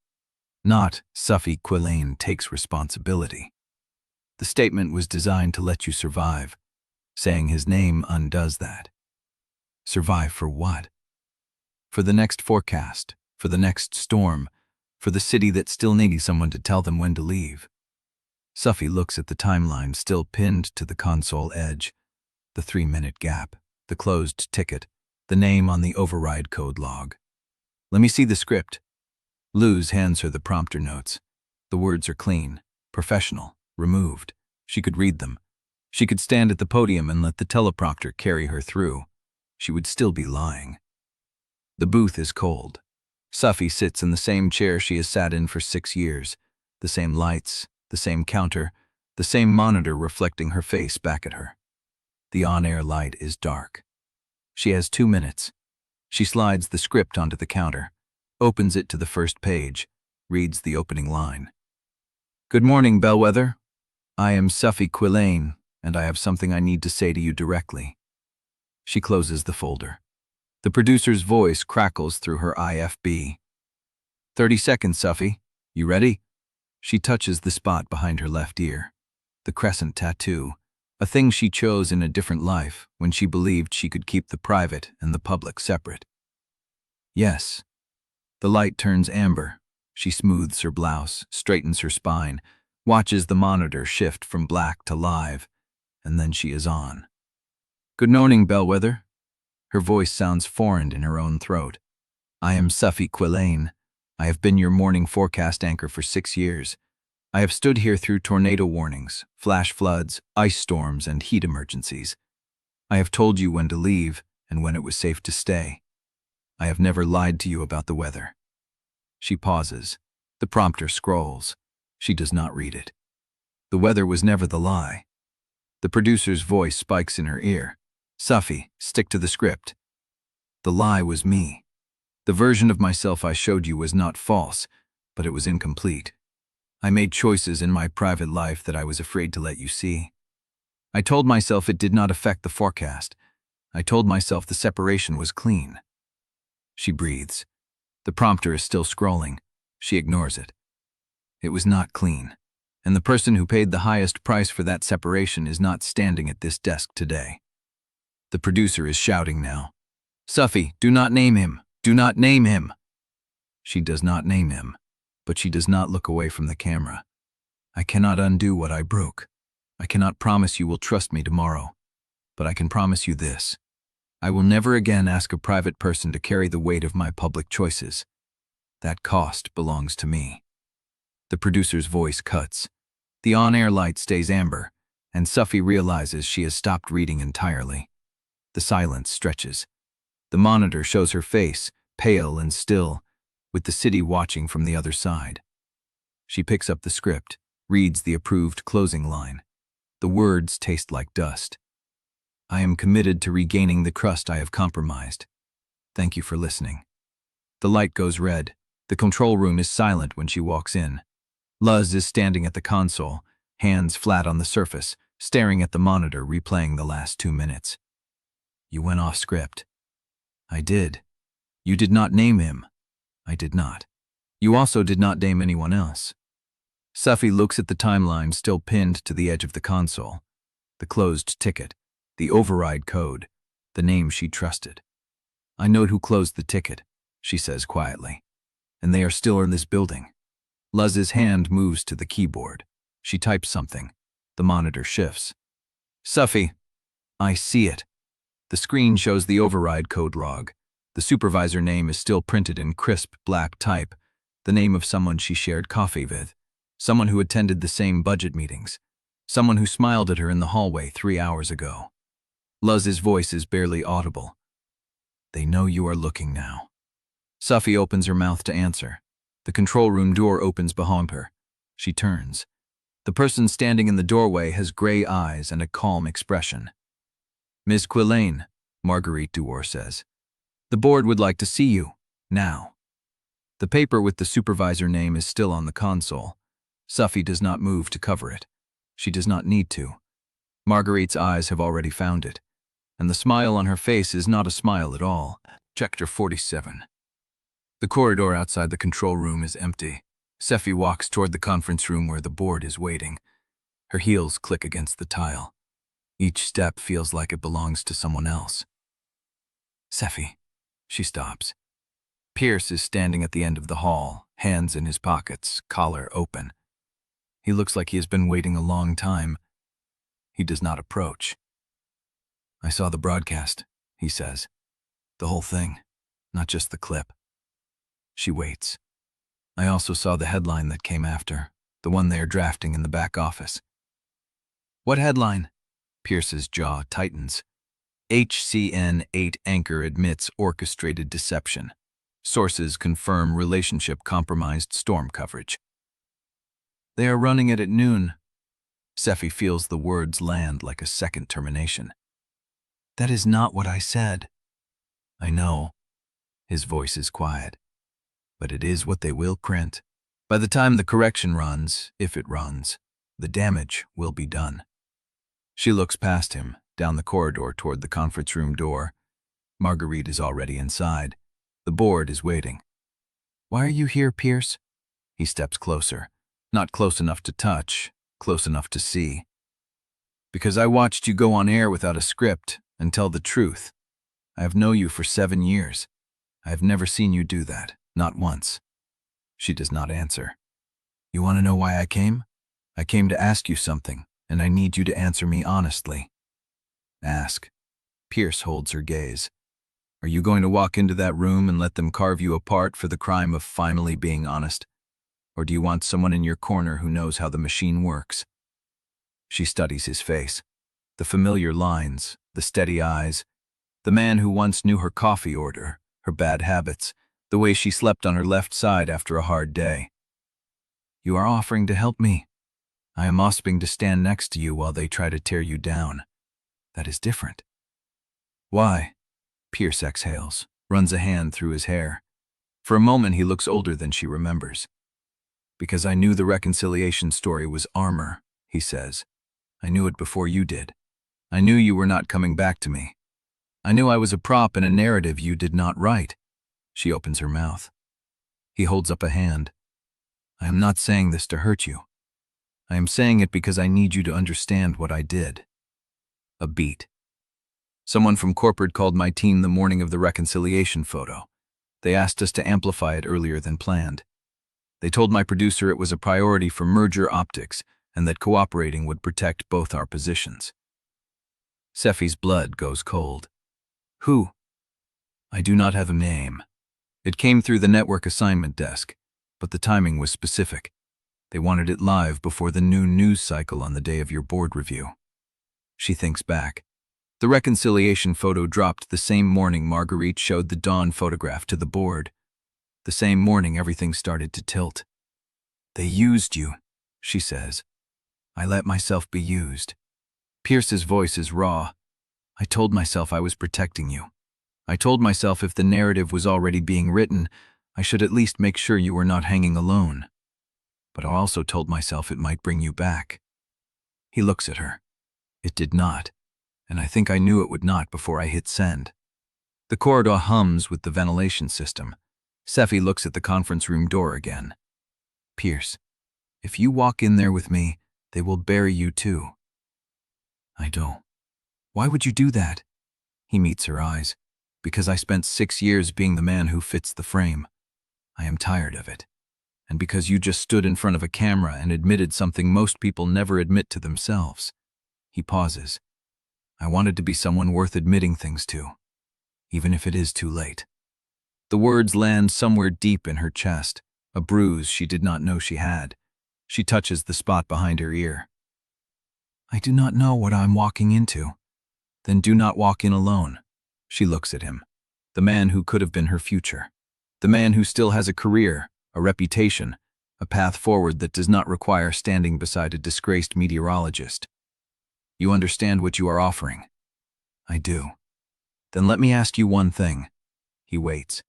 Not, "Sephy Quillane takes responsibility." The statement was designed to let you survive. Saying his name undoes that. Survive for what? For the next forecast, for the next storm, for the city that still needs someone to tell them when to leave. Sephy looks at the timeline still pinned to the console edge. The 3-minute gap, the closed ticket, the name on the override code log. "Let me see the script." Luz hands her the prompter notes. The words are clean, professional, removed. She could read them. She could stand at the podium and let the teleprompter carry her through. She would still be lying. The booth is cold. Sephy sits in the same chair she has sat in for 6 years. The same lights, the same counter, the same monitor reflecting her face back at her. The on-air light is dark. She has 2 minutes. She slides the script onto the counter, opens it to the first page, reads the opening line. "Good morning, Bellweather. I am Sephy Quillane, and I have something I need to say to you directly." She closes the folder. The producer's voice crackles through her IFB. 30 seconds, Sephy. You ready?" She touches the spot behind her left ear. The crescent tattoo, a thing she chose in a different life when she believed she could keep the private and the public separate. "Yes." The light turns amber. She smooths her blouse, straightens her spine, watches the monitor shift from black to live, and then she is on. "Good morning, Bellweather." Her voice sounds foreign in her own throat. "I am Sephy Quillane. I have been your morning forecast anchor for 6 years. I have stood here through tornado warnings, flash floods, ice storms, and heat emergencies. I have told you when to leave and when it was safe to stay. I have never lied to you about the weather." She pauses. The prompter scrolls. She does not read it. The weather was never the lie. The producer's voice spikes in her ear. "Sephy, stick to the script. The lie was me. The version of myself I showed you was not false, but it was incomplete. I made choices in my private life that I was afraid to let you see. I told myself it did not affect the forecast. I told myself the separation was clean." She breathes. The prompter is still scrolling. She ignores it. It was not clean, and the person who paid the highest price for that separation is not standing at this desk today. The producer is shouting now. "Sephy, do not name him! Do not name him!" She does not name him, but she does not look away from the camera. "I cannot undo what I broke. I cannot promise you will trust me tomorrow, but I can promise you this. I will never again ask a private person to carry the weight of my public choices. That cost belongs to me." The producer's voice cuts. The on-air light stays amber, and Sephy realizes she has stopped reading entirely. The silence stretches. The monitor shows her face, pale and still, with the city watching from the other side. She picks up the script, reads the approved closing line. The words taste like dust. I am committed to regaining the trust I have compromised. Thank you for listening. The light goes red. The control room is silent when she walks in. Luz is standing at the console, hands flat on the surface, staring at the monitor replaying the last 2 minutes. You went off script. I did. You did not name him. I did not. You also did not name anyone else. Sephy looks at the timeline still pinned to the edge of the console. The closed ticket, the override code, the name she trusted. I know who closed the ticket, she says quietly. And they are still in this building. Luz's hand moves to the keyboard. She types something. The monitor shifts. Sephy, I see it. The screen shows the override code log. The supervisor name is still printed in crisp black type, the name of someone she shared coffee with, someone who attended the same budget meetings, someone who smiled at her in the hallway 3 hours ago. Luz's voice is barely audible. They know you are looking now. Sephy opens her mouth to answer. The control room door opens behind her. She turns. The person standing in the doorway has gray eyes and a calm expression. Ms. Quillane, Marguerite Dewar says. The board would like to see you, now. The paper with the supervisor name is still on the console. Sephy does not move to cover it. She does not need to. Marguerite's eyes have already found it, and the smile on her face is not a smile at all. Chapter 47. The corridor outside the control room is empty. Sephy walks toward the conference room where the board is waiting. Her heels click against the tile. Each step feels like it belongs to someone else. Sephy. She stops. Pierce is standing at the end of the hall, hands in his pockets, collar open. He looks like he has been waiting a long time. He does not approach. I saw the broadcast, he says. The whole thing, not just the clip. She waits. I also saw the headline that came after, the one they are drafting in the back office. What headline? Pierce's jaw tightens. HCN-8 anchor admits orchestrated deception. Sources confirm relationship compromised storm coverage. They are running it at noon. Sephy feels the words land like a second termination. That is not what I said. I know. His voice is quiet. But it is what they will print. By the time the correction runs, if it runs, the damage will be done. She looks past him, down the corridor toward the conference room door. Marguerite is already inside. The board is waiting. Why are you here, Pierce? He steps closer. Not close enough to touch, close enough to see. Because I watched you go on air without a script and tell the truth. I have known you for 7 years. I have never seen you do that, not once. She does not answer. You want to know why I came? I came to ask you something, and I need you to answer me honestly. Ask. Pierce holds her gaze. Are you going to walk into that room and let them carve you apart for the crime of finally being honest? Or do you want someone in your corner who knows how the machine works? She studies his face. The familiar lines, the steady eyes, the man who once knew her coffee order, her bad habits, the way she slept on her left side after a hard day. You are offering to help me. I am asking to stand next to you while they try to tear you down. That is different. Why? Pierce exhales, runs a hand through his hair. For a moment he looks older than she remembers. Because I knew the reconciliation story was armor, he says. I knew it before you did. I knew you were not coming back to me. I knew I was a prop in a narrative you did not write. She opens her mouth. He holds up a hand. I am not saying this to hurt you. I am saying it because I need you to understand what I did. A beat. Someone from corporate called my team the morning of the reconciliation photo. They asked us to amplify it earlier than planned. They told my producer it was a priority for merger optics and that cooperating would protect both our positions. Sephy's blood goes cold. Who? I do not have a name. It came through the network assignment desk, but the timing was specific. They wanted it live before the noon news cycle on the day of your board review. She thinks back. The reconciliation photo dropped the same morning Marguerite showed the dawn photograph to the board. The same morning everything started to tilt. They used you, she says. I let myself be used. Pierce's voice is raw. I told myself I was protecting you. I told myself if the narrative was already being written, I should at least make sure you were not hanging alone. But I also told myself it might bring you back. He looks at her. It did not, and I think I knew it would not before I hit send. The corridor hums with the ventilation system. Sephy looks at the conference room door again. Pierce, if you walk in there with me, they will bury you too. I don't. Why would you do that? He meets her eyes. Because I spent 6 years being the man who fits the frame. I am tired of it. And because you just stood in front of a camera and admitted something most people never admit to themselves. He pauses. I wanted to be someone worth admitting things to, even if it is too late. The words land somewhere deep in her chest, a bruise she did not know she had. She touches the spot behind her ear. I do not know what I'm walking into. Then do not walk in alone. She looks at him, the man who could have been her future, the man who still has a career, a reputation, a path forward that does not require standing beside a disgraced meteorologist. You understand what you are offering? I do. Then let me ask you one thing. He waits.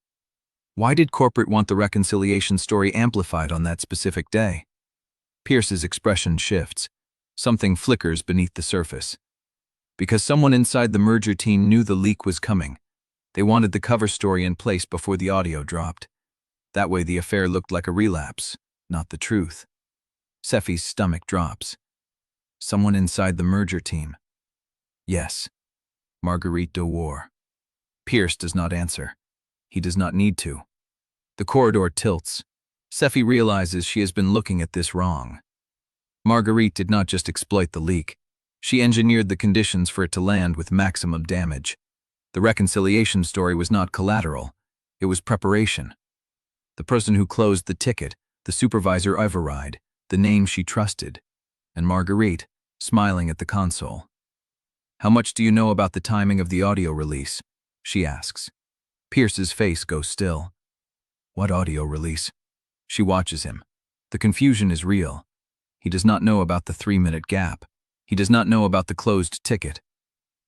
Why did corporate want the reconciliation story amplified on that specific day? Pierce's expression shifts. Something flickers beneath the surface. Because someone inside the merger team knew the leak was coming. They wanted the cover story in place before the audio dropped. That way the affair looked like a relapse, not the truth. Sephy's stomach drops. Someone inside the merger team. Yes. Marguerite Dewar. Pierce does not answer. He does not need to. The corridor tilts. Sephy realizes she has been looking at this wrong. Marguerite did not just exploit the leak. She engineered the conditions for it to land with maximum damage. The reconciliation story was not collateral. It was preparation. The person who closed the ticket, the supervisor override, the name she trusted, and Marguerite, smiling at the console. How much do you know about the timing of the audio release? She asks. Pierce's face goes still. What audio release? She watches him. The confusion is real. He does not know about the 3-minute gap. He does not know about the closed ticket.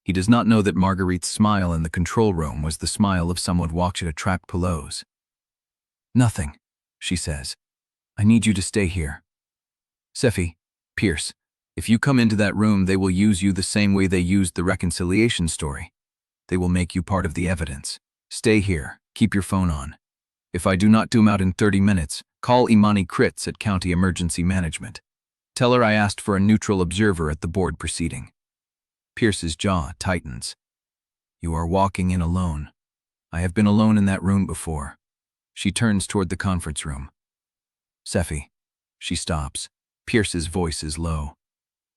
He does not know that Marguerite's smile in the control room was the smile of someone watching a track Pelouse. Nothing, she says. I need you to stay here. Sephy, Pierce, if you come into that room, they will use you the same way they used the reconciliation story. They will make you part of the evidence. Stay here. Keep your phone on. If I do not doom out in 30 minutes, call Imani Kritz at County Emergency Management. Tell her I asked for a neutral observer at the board proceeding. Pierce's jaw tightens. You are walking in alone. I have been alone in that room before. She turns toward the conference room. Sephy. She stops. Pierce's voice is low.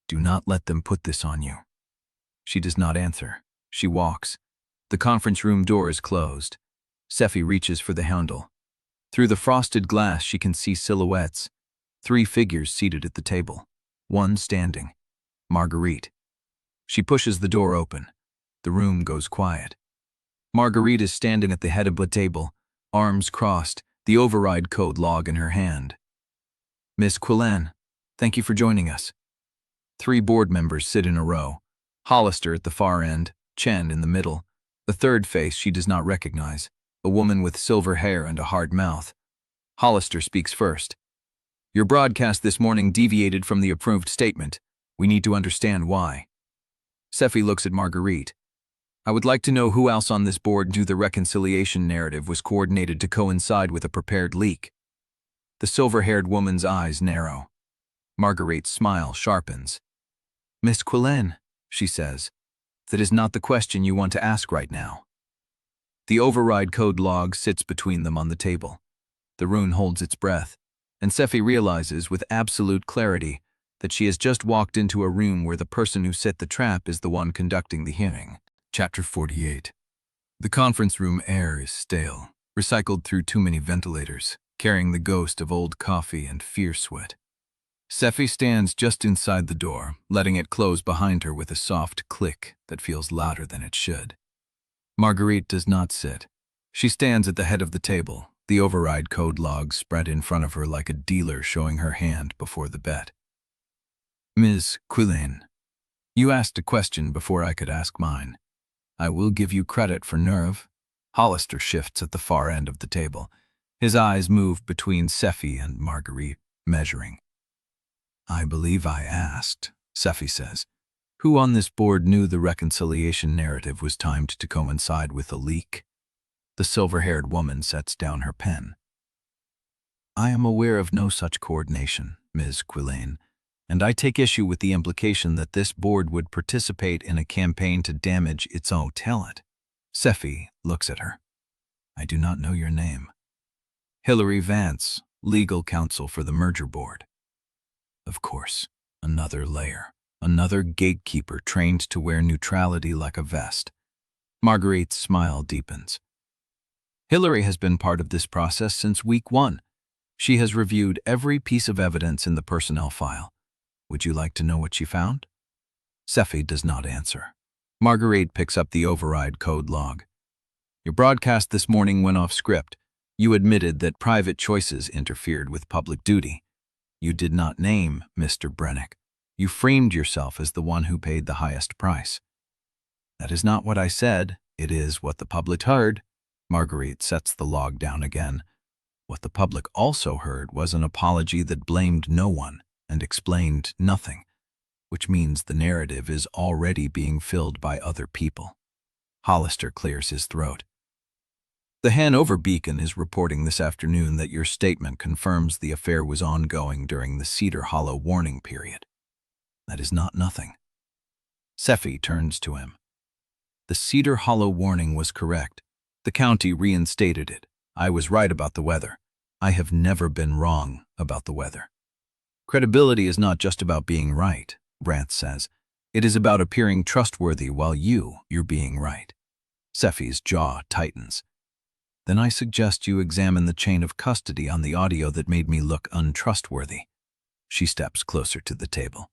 Do not let them put this on you. She does not answer. She walks. The conference room door is closed. Sephy reaches for the handle. Through the frosted glass she can see silhouettes. 3 figures seated at the table. One standing. Marguerite. She pushes the door open. The room goes quiet. Marguerite is standing at the head of the table, arms crossed, the override code log in her hand. Miss Quillane, thank you for joining us. 3 board members sit in a row. Hollister at the far end, Chen in the middle. The third face she does not recognize, a woman with silver hair and a hard mouth. Hollister speaks first. Your broadcast this morning deviated from the approved statement. We need to understand why. Sephy looks at Marguerite. I would like to know who else on this board knew the reconciliation narrative was coordinated to coincide with a prepared leak. The silver-haired woman's eyes narrow. Marguerite's smile sharpens. Miss Quillane, she says, that is not the question you want to ask right now. The override code log sits between them on the table. The rune holds its breath, and Sephy realizes with absolute clarity that she has just walked into a room where the person who set the trap is the one conducting the hearing. Chapter 48. The conference room air is stale, recycled through too many ventilators, carrying the ghost of old coffee and fear sweat. Sephy stands just inside the door, letting it close behind her with a soft click that feels louder than it should. Marguerite does not sit. She stands at the head of the table, The override code log spread in front of her like a dealer showing her hand before the bet. Ms. Quillane, you asked a question before I could ask mine. I will give you credit for nerve. Hollister shifts at the far end of the table. His eyes move between Sephy and Marguerite, measuring. I believe I asked, Sephy says. Who on this board knew the reconciliation narrative was timed to coincide with a leak? The silver-haired woman sets down her pen. I am aware of no such coordination, Ms. Quillane, and I take issue with the implication that this board would participate in a campaign to damage its own talent. Sephy looks at her. I do not know your name. Hilary Vance, legal counsel for the merger board. Of course, another layer, another gatekeeper trained to wear neutrality like a vest. Marguerite's smile deepens. Hilary has been part of this process since week 1. She has reviewed every piece of evidence in the personnel file. Would you like to know what she found? Sephy does not answer. Marguerite picks up the override code log. Your broadcast this morning went off script. You admitted that private choices interfered with public duty. You did not name Mr. Brennick. You framed yourself as the one who paid the highest price. That is not what I said. It is what the public heard. Marguerite sets the log down again. What the public also heard was an apology that blamed no one and explained nothing, which means the narrative is already being filled by other people. Hollister clears his throat. The Hanover Beacon is reporting this afternoon that your statement confirms the affair was ongoing during the Cedar Hollow warning period. That is not nothing. Sephy turns to him. The Cedar Hollow warning was correct. The county reinstated it. I was right about the weather. I have never been wrong about the weather. Credibility is not just about being right, Brandt says. It is about appearing trustworthy while you're being right. Sephy's jaw tightens. Then I suggest you examine the chain of custody on the audio that made me look untrustworthy. She steps closer to the table.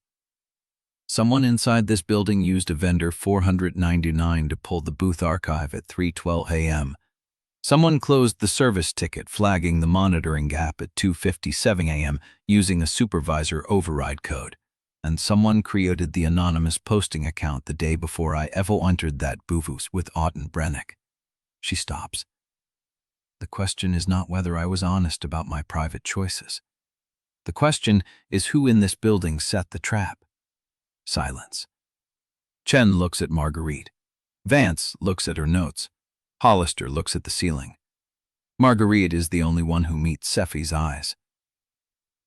Someone inside this building used a vendor 499 to pull the booth archive at 3:12 a.m. Someone closed the service ticket, flagging the monitoring gap at 2:57 a.m. using a supervisor override code. And someone created the anonymous posting account the day before I ever entered that booth with Auden Brennick. She stops. The question is not whether I was honest about my private choices. The question is who in this building set the trap. Silence. Chen looks at Marguerite. Vance looks at her notes. Hollister looks at the ceiling. Marguerite is the only one who meets Sephy's eyes.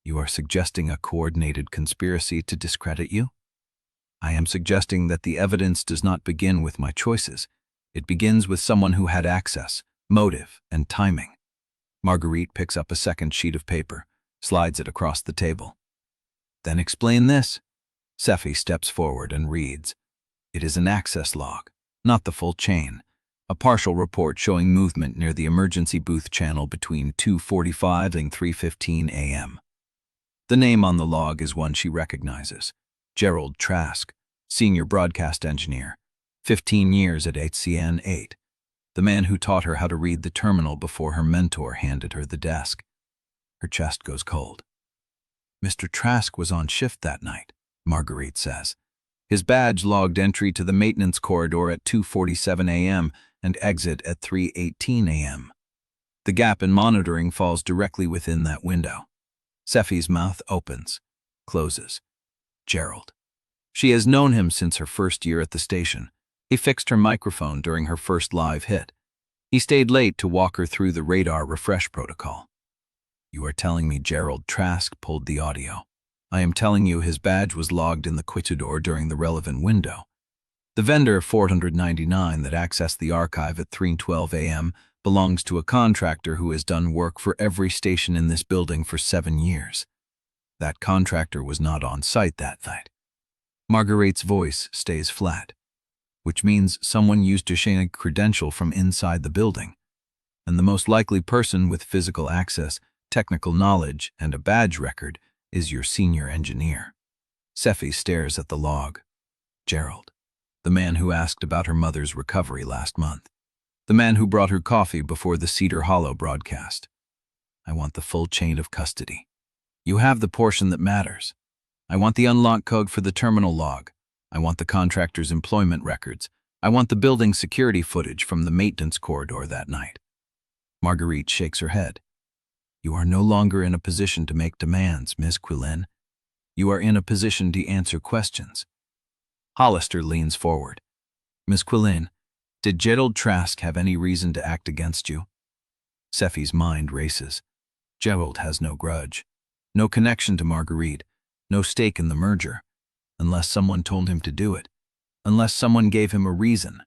You are suggesting a coordinated conspiracy to discredit you? I am suggesting that the evidence does not begin with my choices. It begins with someone who had access, motive, and timing. Marguerite picks up a second sheet of paper, slides it across the table. Then explain this. Sephy steps forward and reads. It is an access log, not the full chain. A partial report showing movement near the emergency booth channel between 2:45 and 3:15 a.m. The name on the log is one she recognizes. Gerald Trask, senior broadcast engineer, 15 years at HCN 8. The man who taught her how to read the terminal before her mentor handed her the desk. Her chest goes cold. Mr. Trask was on shift that night, Marguerite says. His badge logged entry to the maintenance corridor at 2:47 a.m. and exit at 3:18 a.m. The gap in monitoring falls directly within that window. Sephy's mouth opens, closes. Gerald. She has known him since her first year at the station. He fixed her microphone during her first live hit. He stayed late to walk her through the radar refresh protocol. You are telling me Gerald Trask pulled the audio. I am telling you his badge was logged in the corridor during the relevant window. The vendor 499 that accessed the archive at 3:12 a.m. belongs to a contractor who has done work for every station in this building for 7 years. That contractor was not on site that night. Marguerite's voice stays flat, which means someone used to obtain a credential from inside the building. And the most likely person with physical access, technical knowledge, and a badge record is your senior engineer. Sephy stares at the log. Gerald, the man who asked about her mother's recovery last month. The man who brought her coffee before the Cedar Hollow broadcast. I want the full chain of custody. You have the portion that matters. I want the unlock code for the terminal log. I want the contractor's employment records. I want the building security footage from the maintenance corridor that night. Marguerite shakes her head. You are no longer in a position to make demands, Miss Quillane. You are in a position to answer questions. Hollister leans forward. Miss Quillane, did Gerald Trask have any reason to act against you? Sephy's mind races. Gerald has no grudge, no connection to Marguerite, no stake in the merger, unless someone told him to do it, unless someone gave him a reason.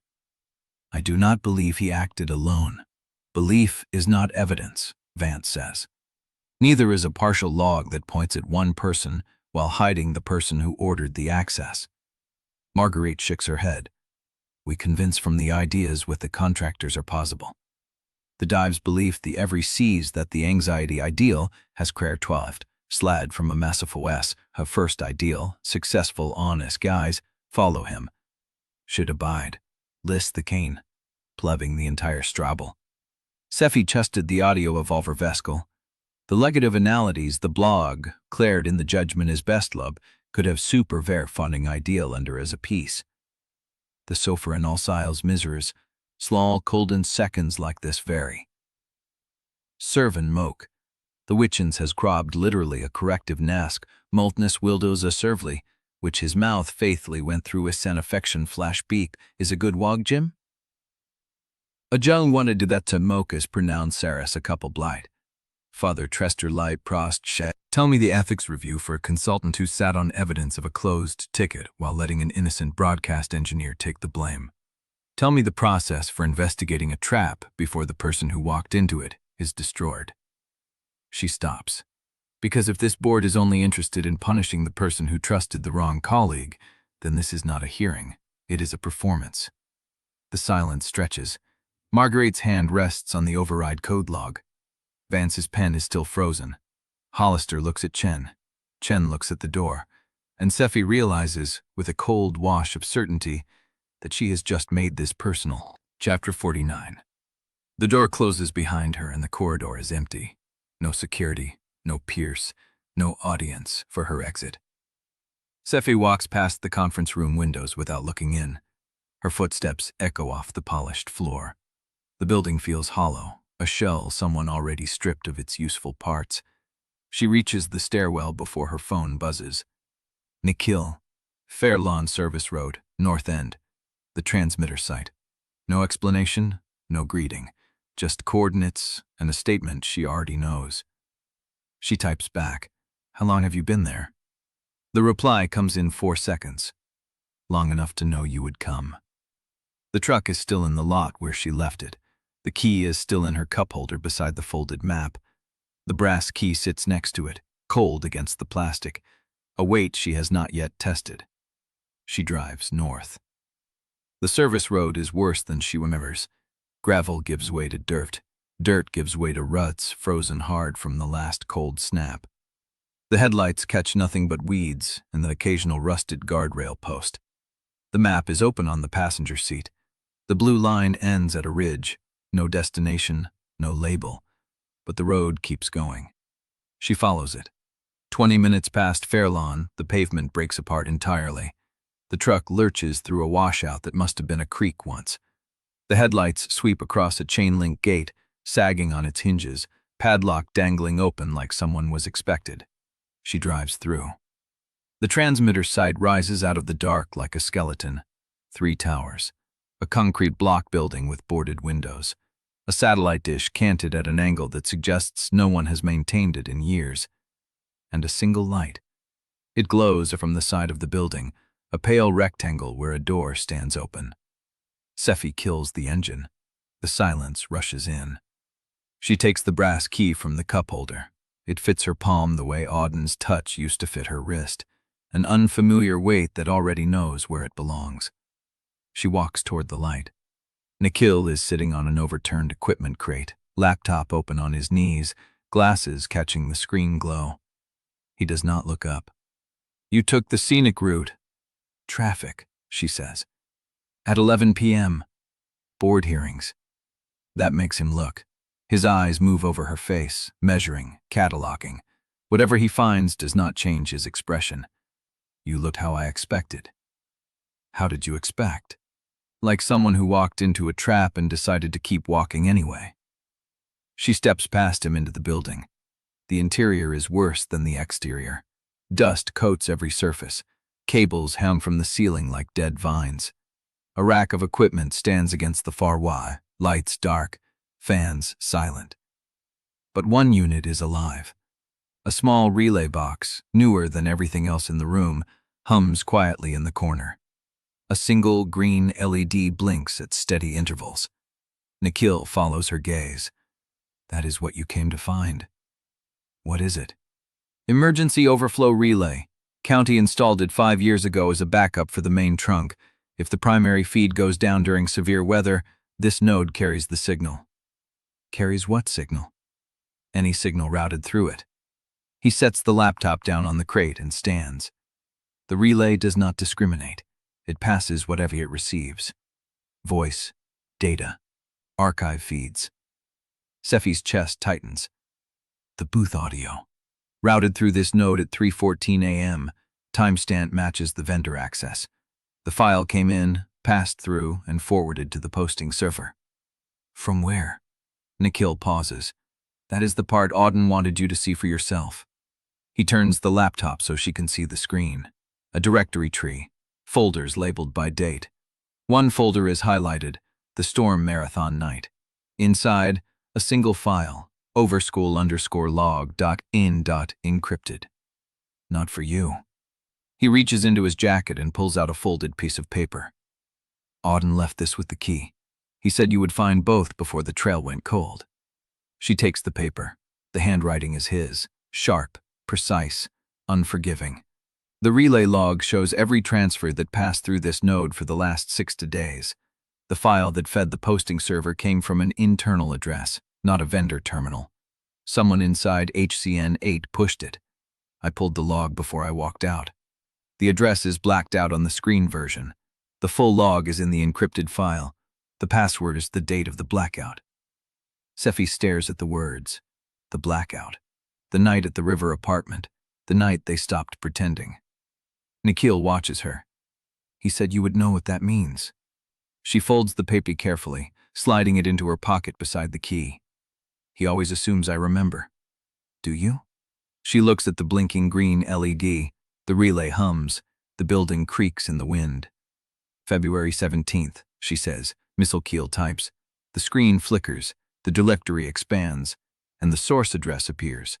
I do not believe he acted alone. Belief is not evidence, Vance says. Neither is a partial log that points at one person while hiding the person who ordered the access. Marguerite shakes her head. We convince from the ideas with the contractors are possible. The dive's belief the every sees that the anxiety ideal has Claire 12, slad from a massive OS, her first ideal, successful, honest guys, follow him. Should abide. List the cane, pleving the entire strabble. Sephy chested the audio of Overflow. The legative analities, the blog, cleared in the judgment as best lub, could have super funding ideal under as a piece. The sofa in all siles misers, slaw colden seconds like this vary. Servan moke. The witchens has crobbed literally a corrective nask, multness wildos a servly, which his mouth faithfully went through a sen affection flash beak, is a good wog, Jim? A young wanted to that to moke as pronounced Saris a couple blight. Father Trester light prost shed. Tell me the ethics review for a consultant who sat on evidence of a closed ticket while letting an innocent broadcast engineer take the blame. Tell me the process for investigating a trap before the person who walked into it is destroyed. She stops. Because if this board is only interested in punishing the person who trusted the wrong colleague, then this is not a hearing. It is a performance. The silence stretches. Marguerite's hand rests on the override code log. Vance's pen is still frozen. Hollister looks at Chen. Chen looks at the door. And Sephy realizes, with a cold wash of certainty, that she has just made this personal. Chapter 49. The door closes behind her and the corridor is empty. No security, no Pierce, no audience for her exit. Sephy walks past the conference room windows without looking in. Her footsteps echo off the polished floor. The building feels hollow, a shell someone already stripped of its useful parts. She reaches the stairwell before her phone buzzes. Nikhil, Fair Lawn Service Road, North End. The transmitter site. No explanation, no greeting. Just coordinates and a statement she already knows. She types back, "How long have you been there?" The reply comes in 4 seconds. Long enough to know you would come. The truck is still in the lot where she left it. The key is still in her cup holder beside the folded map. The brass key sits next to it, cold against the plastic, a weight she has not yet tested. She drives north. The service road is worse than she remembers. Gravel gives way to dirt. Dirt gives way to ruts frozen hard from the last cold snap. The headlights catch nothing but weeds and the occasional rusted guardrail post. The map is open on the passenger seat. The blue line ends at a ridge. No destination, no label. But the road keeps going. She follows it. 20 minutes past Fairlawn, the pavement breaks apart entirely. The truck lurches through a washout that must have been a creek once. The headlights sweep across a chain-link gate, sagging on its hinges, padlock dangling open like someone was expected. She drives through. The transmitter site rises out of the dark like a skeleton. 3 towers. A concrete block building with boarded windows. A satellite dish canted at an angle that suggests no one has maintained it in years. And a single light. It glows from the side of the building, a pale rectangle where a door stands open. Sephy kills the engine. The silence rushes in. She takes the brass key from the cup holder. It fits her palm the way Auden's touch used to fit her wrist, an unfamiliar weight that already knows where it belongs. She walks toward the light. Nikhil is sitting on an overturned equipment crate, laptop open on his knees, glasses catching the screen glow. He does not look up. "You took the scenic route." "Traffic," she says. "At 11 p.m. Board hearings." That makes him look. His eyes move over her face, measuring, cataloging. Whatever he finds does not change his expression. You looked how I expected. How did you expect? Like someone who walked into a trap and decided to keep walking anyway. She steps past him into the building. The interior is worse than the exterior. Dust coats every surface. Cables hang from the ceiling like dead vines. A rack of equipment stands against the far wall, lights dark, fans silent. But one unit is alive. A small relay box, newer than everything else in the room, hums quietly in the corner. A single green LED blinks at steady intervals. Nikhil follows her gaze. That is what you came to find. What is it? Emergency overflow relay. County installed it 5 years ago as a backup for the main trunk. If the primary feed goes down during severe weather, this node carries the signal. Carries what signal? Any signal routed through it. He sets the laptop down on the crate and stands. The relay does not discriminate. It passes whatever it receives. Voice, data, archive feeds. Sephy's chest tightens. The booth audio. Routed through this node at 3:14 a.m. Timestamp matches the vendor access. The file came in, passed through, and forwarded to the posting server. From where? Nikhil pauses. That is the part Auden wanted you to see for yourself. He turns the laptop so she can see the screen. A directory tree. Folders labeled by date. One folder is highlighted, the Storm Marathon Night. Inside, a single file, overschool_log.in.encrypted. Not for you. He reaches into his jacket and pulls out a folded piece of paper. Auden left this with the key. He said you would find both before the trail went cold. She takes the paper. The handwriting is his, sharp, precise, unforgiving. The relay log shows every transfer that passed through this node for the last 6 days. The file that fed the posting server came from an internal address, not a vendor terminal. Someone inside HCN 8 pushed it. I pulled the log before I walked out. The address is blacked out on the screen version. The full log is in the encrypted file. The password is the date of the blackout. Sephy stares at the words. The blackout. The night at the river apartment. The night they stopped pretending. Nikhil watches her. He said you would know what that means. She folds the paper carefully, sliding it into her pocket beside the key. He always assumes I remember. Do you? She looks at the blinking green LED. The relay hums. The building creaks in the wind. February 17th, she says. Missile Keel types. The screen flickers. The directory expands. And the source address appears.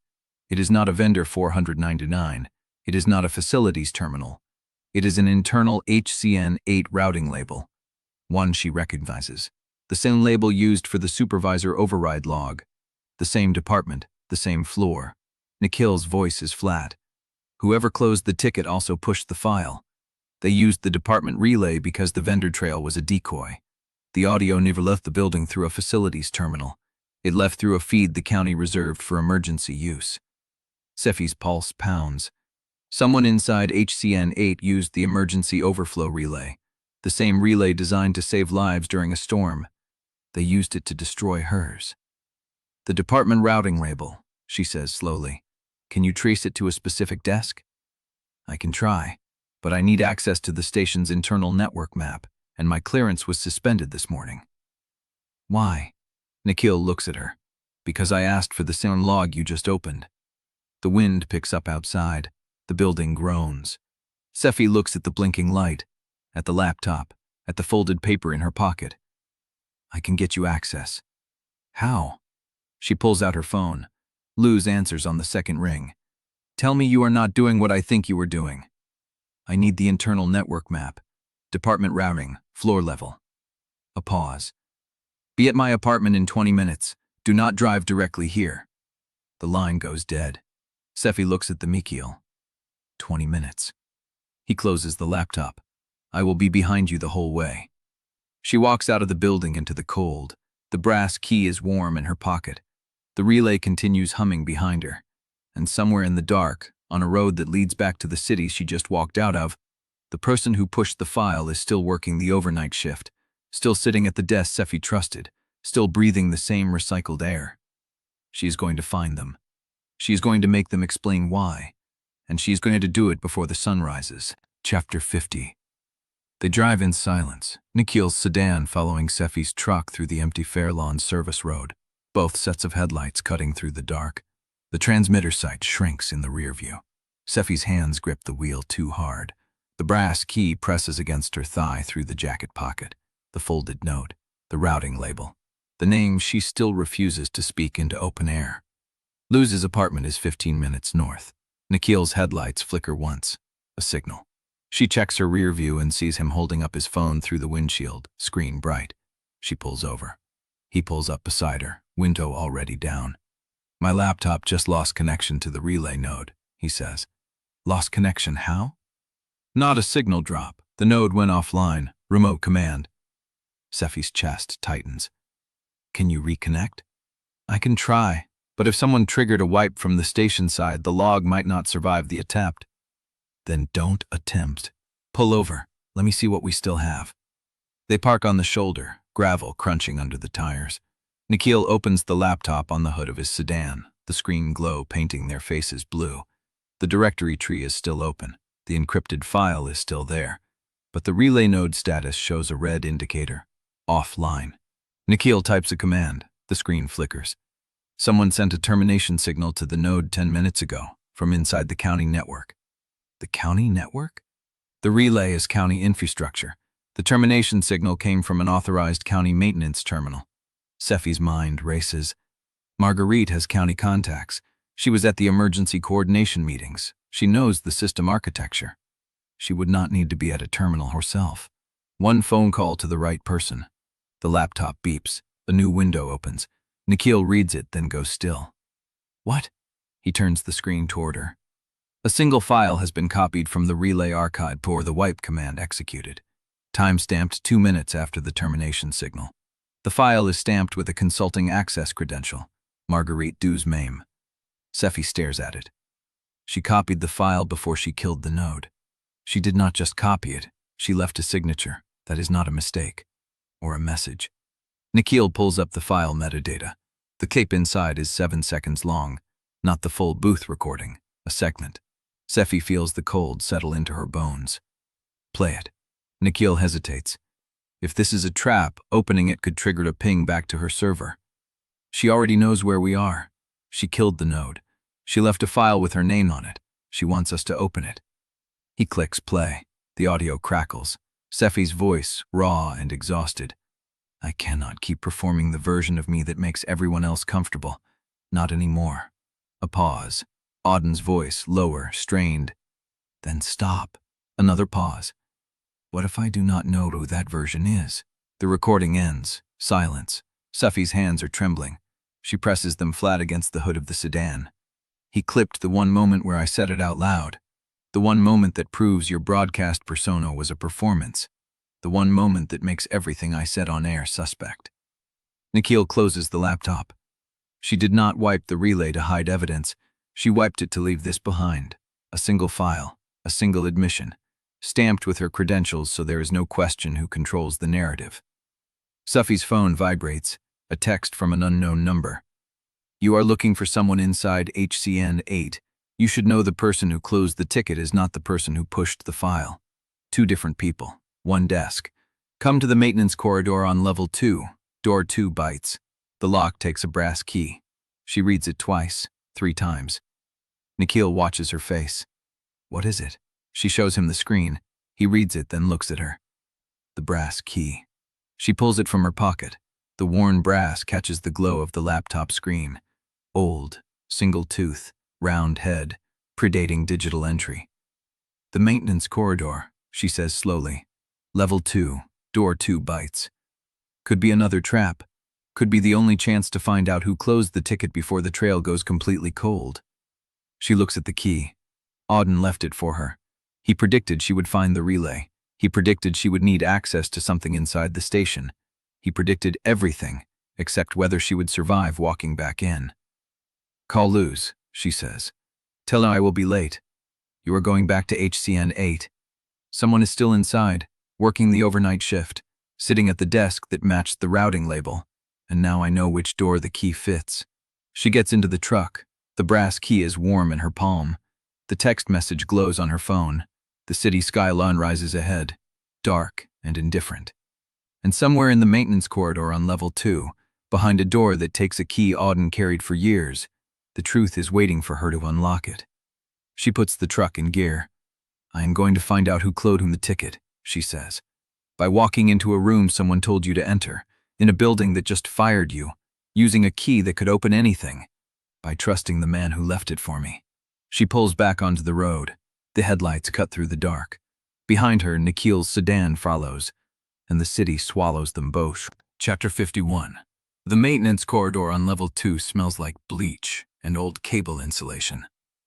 It is not a vendor 499. It is not a facilities terminal. It is an internal HCN 8 routing label. One she recognizes. The same label used for the supervisor override log. The same department, the same floor. Nikhil's voice is flat. Whoever closed the ticket also pushed the file. They used the department relay because the vendor trail was a decoy. The audio never left the building through a facilities terminal. It left through a feed the county reserved for emergency use. Sephy's pulse pounds. Someone inside HCN 8 used the emergency overflow relay, the same relay designed to save lives during a storm. They used it to destroy hers. The department routing label, she says slowly. Can you trace it to a specific desk? I can try, but I need access to the station's internal network map, and my clearance was suspended this morning. Why? Nikhil looks at her. Because I asked for the same log you just opened. The wind picks up outside. The building groans. Sephy looks at the blinking light, at the laptop, at the folded paper in her pocket. I can get you access. How? She pulls out her phone. Luz answers on the second ring. Tell me you are not doing what I think you were doing. I need the internal network map. Department routing, floor level. A pause. Be at my apartment in 20 minutes. Do not drive directly here. The line goes dead. Sephy looks at the Mikhail. 20 minutes. He closes the laptop. I will be behind you the whole way. She walks out of the building into the cold. The brass key is warm in her pocket. The relay continues humming behind her. And somewhere in the dark, on a road that leads back to the city she just walked out of, the person who pushed the file is still working the overnight shift, still sitting at the desk Sephy trusted, still breathing the same recycled air. She is going to find them. She is going to make them explain why. And she is going to do it before the sun rises. Chapter 50. They drive in silence, Nikhil's sedan following Sephy's truck through the empty Fairlawn service road, both sets of headlights cutting through the dark. The transmitter sight shrinks in the rear view. Sephy's hands grip the wheel too hard. The brass key presses against her thigh through the jacket pocket. The folded note, the routing label, the name she still refuses to speak into open air. Luz's apartment is 15 minutes north. Nikhil's headlights flicker once, a signal. She checks her rear view and sees him holding up his phone through the windshield, screen bright. She pulls over. He pulls up beside her, window already down. "My laptop just lost connection to the relay node," he says. "Lost connection how?" "Not a signal drop. The node went offline. Remote command." Sephy's chest tightens. "Can you reconnect?" "I can try, but if someone triggered a wipe from the station side, the log might not survive the attempt." "Then don't attempt. Pull over. Let me see what we still have." They park on the shoulder, gravel crunching under the tires. Nikhil opens the laptop on the hood of his sedan, the screen glow painting their faces blue. The directory tree is still open. The encrypted file is still there. But the relay node status shows a red indicator. Offline. Nikhil types a command. The screen flickers. Someone sent a termination signal to the node 10 minutes ago, from inside the county network. The county network? The relay is county infrastructure. The termination signal came from an authorized county maintenance terminal. Sephy's mind races. Marguerite has county contacts. She was at the emergency coordination meetings. She knows the system architecture. She would not need to be at a terminal herself. One phone call to the right person. The laptop beeps. A new window opens. Nikhil reads it, then goes still. "What?" He turns the screen toward her. A single file has been copied from the relay archive for the wipe command executed. Time-stamped 2 minutes after the termination signal. The file is stamped with a consulting access credential, Marguerite Dewar's name. Sephy stares at it. She copied the file before she killed the node. She did not just copy it, she left a signature. That is not a mistake. Or a message. Nikhil pulls up the file metadata. The clip inside is 7 seconds long, not the full booth recording, a segment. Sephy feels the cold settle into her bones. "Play it." Nikhil hesitates. If this is a trap, opening it could trigger a ping back to her server. She already knows where we are. She killed the node. She left a file with her name on it. She wants us to open it. He clicks play. The audio crackles. Sephy's voice, raw and exhausted. "I cannot keep performing the version of me that makes everyone else comfortable. Not anymore." A pause. Auden's voice, lower, strained. "Then stop." Another pause. "What if I do not know who that version is?" The recording ends. Silence. Sephy's hands are trembling. She presses them flat against the hood of the sedan. "He clipped the one moment where I said it out loud. The one moment that proves your broadcast persona was a performance. The one moment that makes everything I said on air suspect." Nikhil closes the laptop. She did not wipe the relay to hide evidence. She wiped it to leave this behind. A single file, a single admission, stamped with her credentials so there is no question who controls the narrative. Sephy's phone vibrates, a text from an unknown number. "You are looking for someone inside HCN 8. You should know the person who closed the ticket is not the person who pushed the file. 2 different people, 1 desk. Come to the maintenance corridor on level 2, door 2 bytes." The lock takes a brass key. She reads it twice, 3 times. Nikhil watches her face. "What is it?" She shows him the screen. He reads it, then looks at her. The brass key. She pulls it from her pocket. The worn brass catches the glow of the laptop screen. Old, single tooth, round head, predating digital entry. "The maintenance corridor," she says slowly. "Level 2, door 2 bytes. Could be another trap. Could be the only chance to find out who closed the ticket before the trail goes completely cold." She looks at the key. Auden left it for her. He predicted she would find the relay. He predicted she would need access to something inside the station. He predicted everything, except whether she would survive walking back in. "Call Luz," she says. "Tell her I will be late. You are going back to HCN 8. Someone is still inside, working the overnight shift, sitting at the desk that matched the routing label, and now I know which door the key fits." She gets into the truck. The brass key is warm in her palm. The text message glows on her phone. The city skyline rises ahead, dark and indifferent. And somewhere in the maintenance corridor on level 2, behind a door that takes a key Auden carried for years, the truth is waiting for her to unlock it. She puts the truck in gear. "I am going to find out who cloned him the ticket," she says. "By walking into a room someone told you to enter, in a building that just fired you, using a key that could open anything, by trusting the man who left it for me." She pulls back onto the road. The headlights cut through the dark. Behind her, Nikhil's sedan follows, and the city swallows them both. Chapter 51. The maintenance corridor on level 2 smells like bleach and old cable insulation.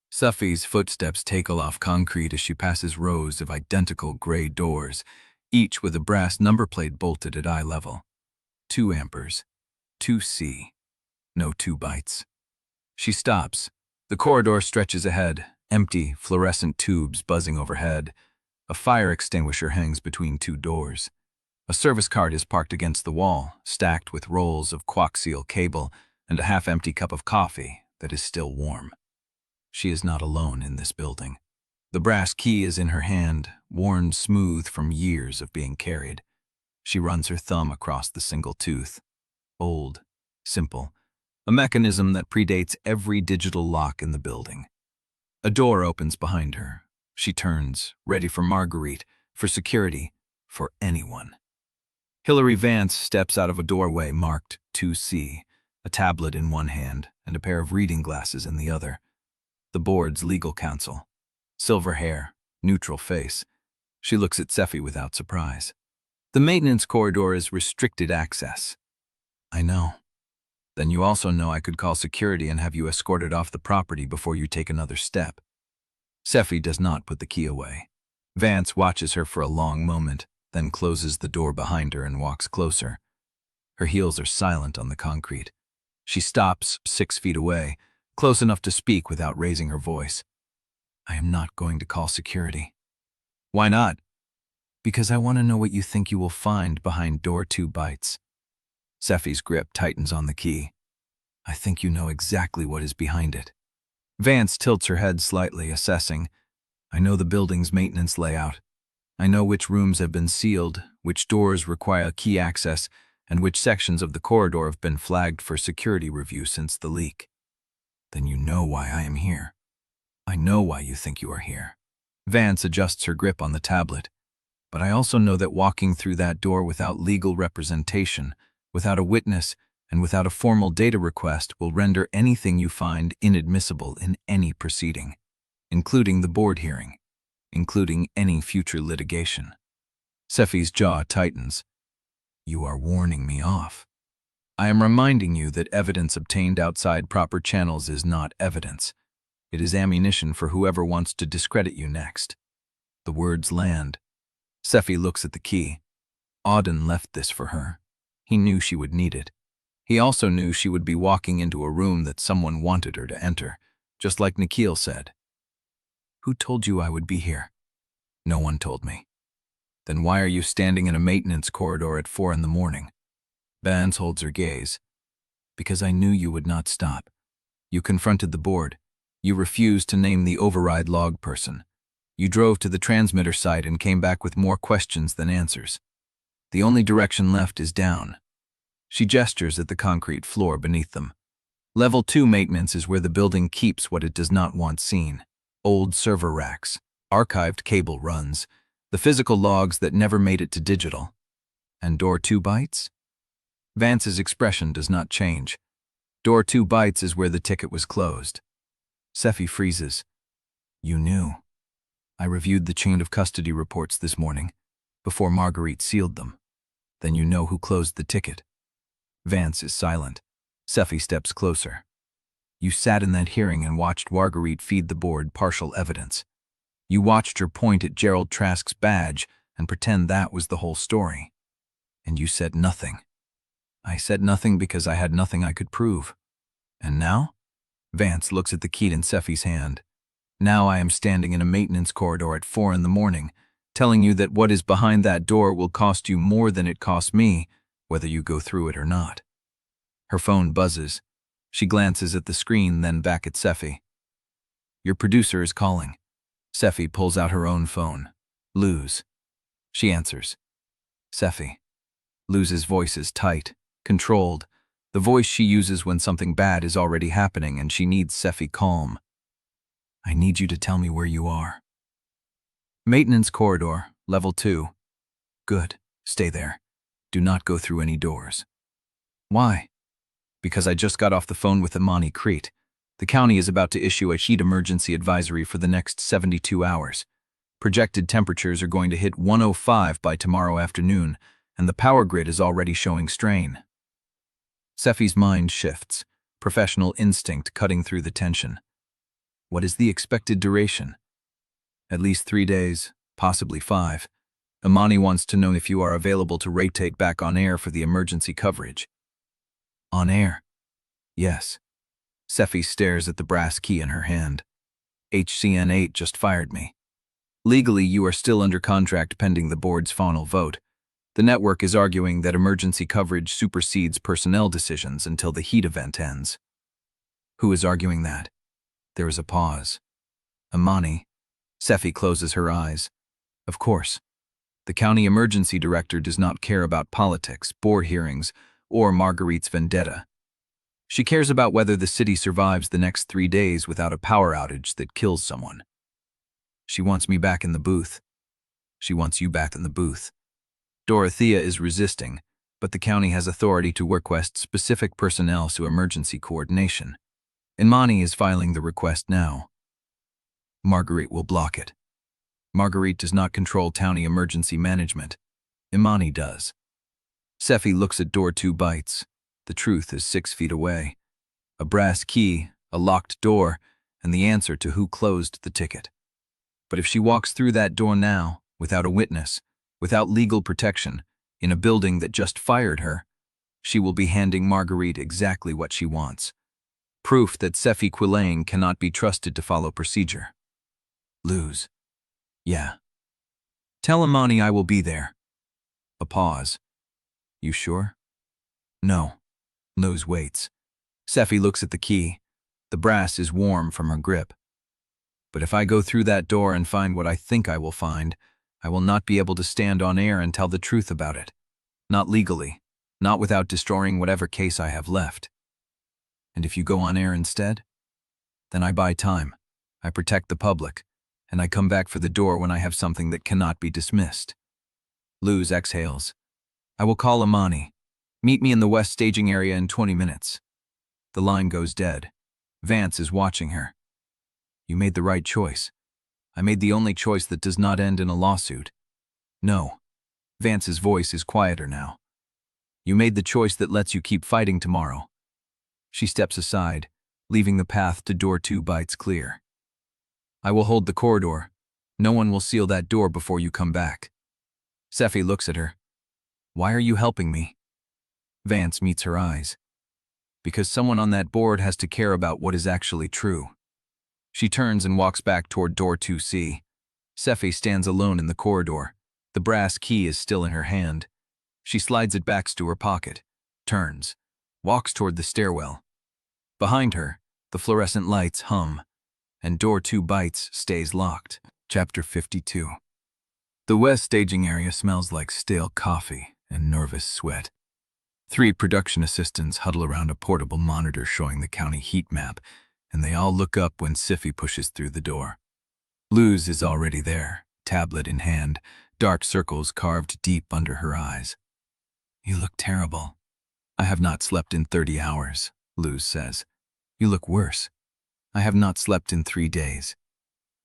Sephy's footsteps tackle off concrete as she passes rows of identical gray doors, each with a brass number plate bolted at eye level. 2 amperes, 2C, no 2 bytes. She stops. The corridor stretches ahead, empty, fluorescent tubes buzzing overhead. A fire extinguisher hangs between 2 doors. A service cart is parked against the wall, stacked with rolls of coaxial cable and a half-empty cup of coffee that is still warm. She is not alone in this building. The brass key is in her hand, worn smooth from years of being carried. She runs her thumb across the single tooth. Old, simple, a mechanism that predates every digital lock in the building. A door opens behind her. She turns, ready for Marguerite, for security, for anyone. Hilary Vance steps out of a doorway marked 2C, a tablet in one hand and a pair of reading glasses in the other. The board's legal counsel. Silver hair, neutral face. She looks at Sephy without surprise. "The maintenance corridor is restricted access." "I know." "Then you also know I could call security and have you escorted off the property before you take another step." Sephy does not put the key away. Vance watches her for a long moment, then closes the door behind her and walks closer. Her heels are silent on the concrete. She stops 6 feet away, close enough to speak without raising her voice. "I am not going to call security." "Why not?" "Because I want to know what you think you will find behind door 2 bytes." Sephy's grip tightens on the key. "I think you know exactly what is behind it." Vance tilts her head slightly, assessing. "I know the building's maintenance layout. I know which rooms have been sealed, which doors require key access, and which sections of the corridor have been flagged for security review since the leak." "Then you know why I am here." "I know why you think you are here." Vance adjusts her grip on the tablet. "But I also know that walking through that door without legal representation, without a witness, and without a formal data request will render anything you find inadmissible in any proceeding, including the board hearing, including any future litigation." Sephy's jaw tightens. "You are warning me off." "I am reminding you that evidence obtained outside proper channels is not evidence. It is ammunition for whoever wants to discredit you next." The words land. Sephy looks at the key. Auden left this for her. He knew she would need it. He also knew she would be walking into a room that someone wanted her to enter, just like Nikhil said. "Who told you I would be here?" "No one told me." "Then why are you standing in a maintenance corridor at 4 in the morning?" Vance holds her gaze. "Because I knew you would not stop. You confronted the board. You refused to name the override log person. You drove to the transmitter site and came back with more questions than answers. The only direction left is down." She gestures at the concrete floor beneath them. Level 2 maintenance is where the building keeps what it does not want seen. Old server racks, archived cable runs, the physical logs that never made it to digital. "And door 2 bytes?" Vance's expression does not change. "Door 2 bytes is where the ticket was closed." Sephy freezes. "You knew." "I reviewed the chain of custody reports this morning, before Marguerite sealed them." "Then you know who closed the ticket." Vance is silent. Sephy steps closer. "You sat in that hearing and watched Marguerite feed the board partial evidence. You watched her point at Gerald Trask's badge and pretend that was the whole story. And you said nothing." "I said nothing because I had nothing I could prove." "And now?" Vance looks at the key in Sephy's hand. "Now I am standing in a maintenance corridor at 4 in the morning, telling you that what is behind that door will cost you more than it cost me, whether you go through it or not." Her phone buzzes. She glances at the screen, then back at Sephy. "Your producer is calling." Sephy pulls out her own phone. "Luz." She answers. "Sephy." Luz's voice is tight, controlled, the voice she uses when something bad is already happening and she needs Sephy calm. "I need you to tell me where you are." "Maintenance corridor, level 2. "Good. Stay there. Do not go through any doors." "Why?" "Because I just got off the phone with Imani Crete. The county is about to issue a heat emergency advisory for the next 72 hours. Projected temperatures are going to hit 105 by tomorrow afternoon, and the power grid is already showing strain." Sephy's mind shifts, professional instinct cutting through the tension. "What is the expected duration?" "At least 3 days, possibly 5. Imani wants to know if you are available to rotate back on air for the emergency coverage." "On air?" "Yes." Sephy stares at the brass key in her hand. "HCN 8 just fired me. Legally, you are still under contract pending the board's final vote. The network is arguing that emergency coverage supersedes personnel decisions until the heat event ends." "Who is arguing that?" There is a pause. "Imani." Sephy closes her eyes. "Of course. The county emergency director does not care about politics, board hearings, or Marguerite's vendetta. She cares about whether the city survives the next 3 days without a power outage that kills someone. She wants me back in the booth. She wants you back in the booth." Dorothea is resisting, but the county has authority to request specific personnel to emergency coordination. Imani is filing the request now. Marguerite will block it. Marguerite does not control county emergency management. Imani does. Sephy looks at door 2 bites. The truth is 6 feet away. A brass key, a locked door, and the answer to who closed the ticket. But if she walks through that door now, without a witness, without legal protection, in a building that just fired her, she will be handing Marguerite exactly what she wants. Proof that Sephy Quillane cannot be trusted to follow procedure. "Luz." "Yeah." "Tell Imani I will be there." A pause. "You sure?" "No." Luz waits. Sephy looks at the key. The brass is warm from her grip. "But if I go through that door and find what I think I will find, I will not be able to stand on air and tell the truth about it. Not legally, not without destroying whatever case I have left." "And if you go on air instead?" "Then I buy time. I protect the public, and I come back for the door when I have something that cannot be dismissed." Luz exhales. "I will call Imani. Meet me in the west staging area in 20 minutes. The line goes dead. Vance is watching her. "You made the right choice. I made the only choice that does not end in a lawsuit." "No." Vance's voice is quieter now. "You made the choice that lets you keep fighting tomorrow." She steps aside, leaving the path to door 2 bites clear. "I will hold the corridor. No one will seal that door before you come back." Sephy looks at her. "Why are you helping me?" Vance meets her eyes. "Because someone on that board has to care about what is actually true." She turns and walks back toward door 2C. Sephy stands alone in the corridor. The brass key is still in her hand. She slides it back to her pocket, turns, walks toward the stairwell. Behind her, the fluorescent lights hum, and door 2 bites stays locked. Chapter 52. The west staging area smells like stale coffee and nervous sweat. 3 production assistants huddle around a portable monitor showing the county heat map, and they all look up when Sephy pushes through the door. Luz is already there, tablet in hand, dark circles carved deep under her eyes. "You look terrible." "I have not slept in 30 hours, Luz says. "You look worse." "I have not slept in 3 days.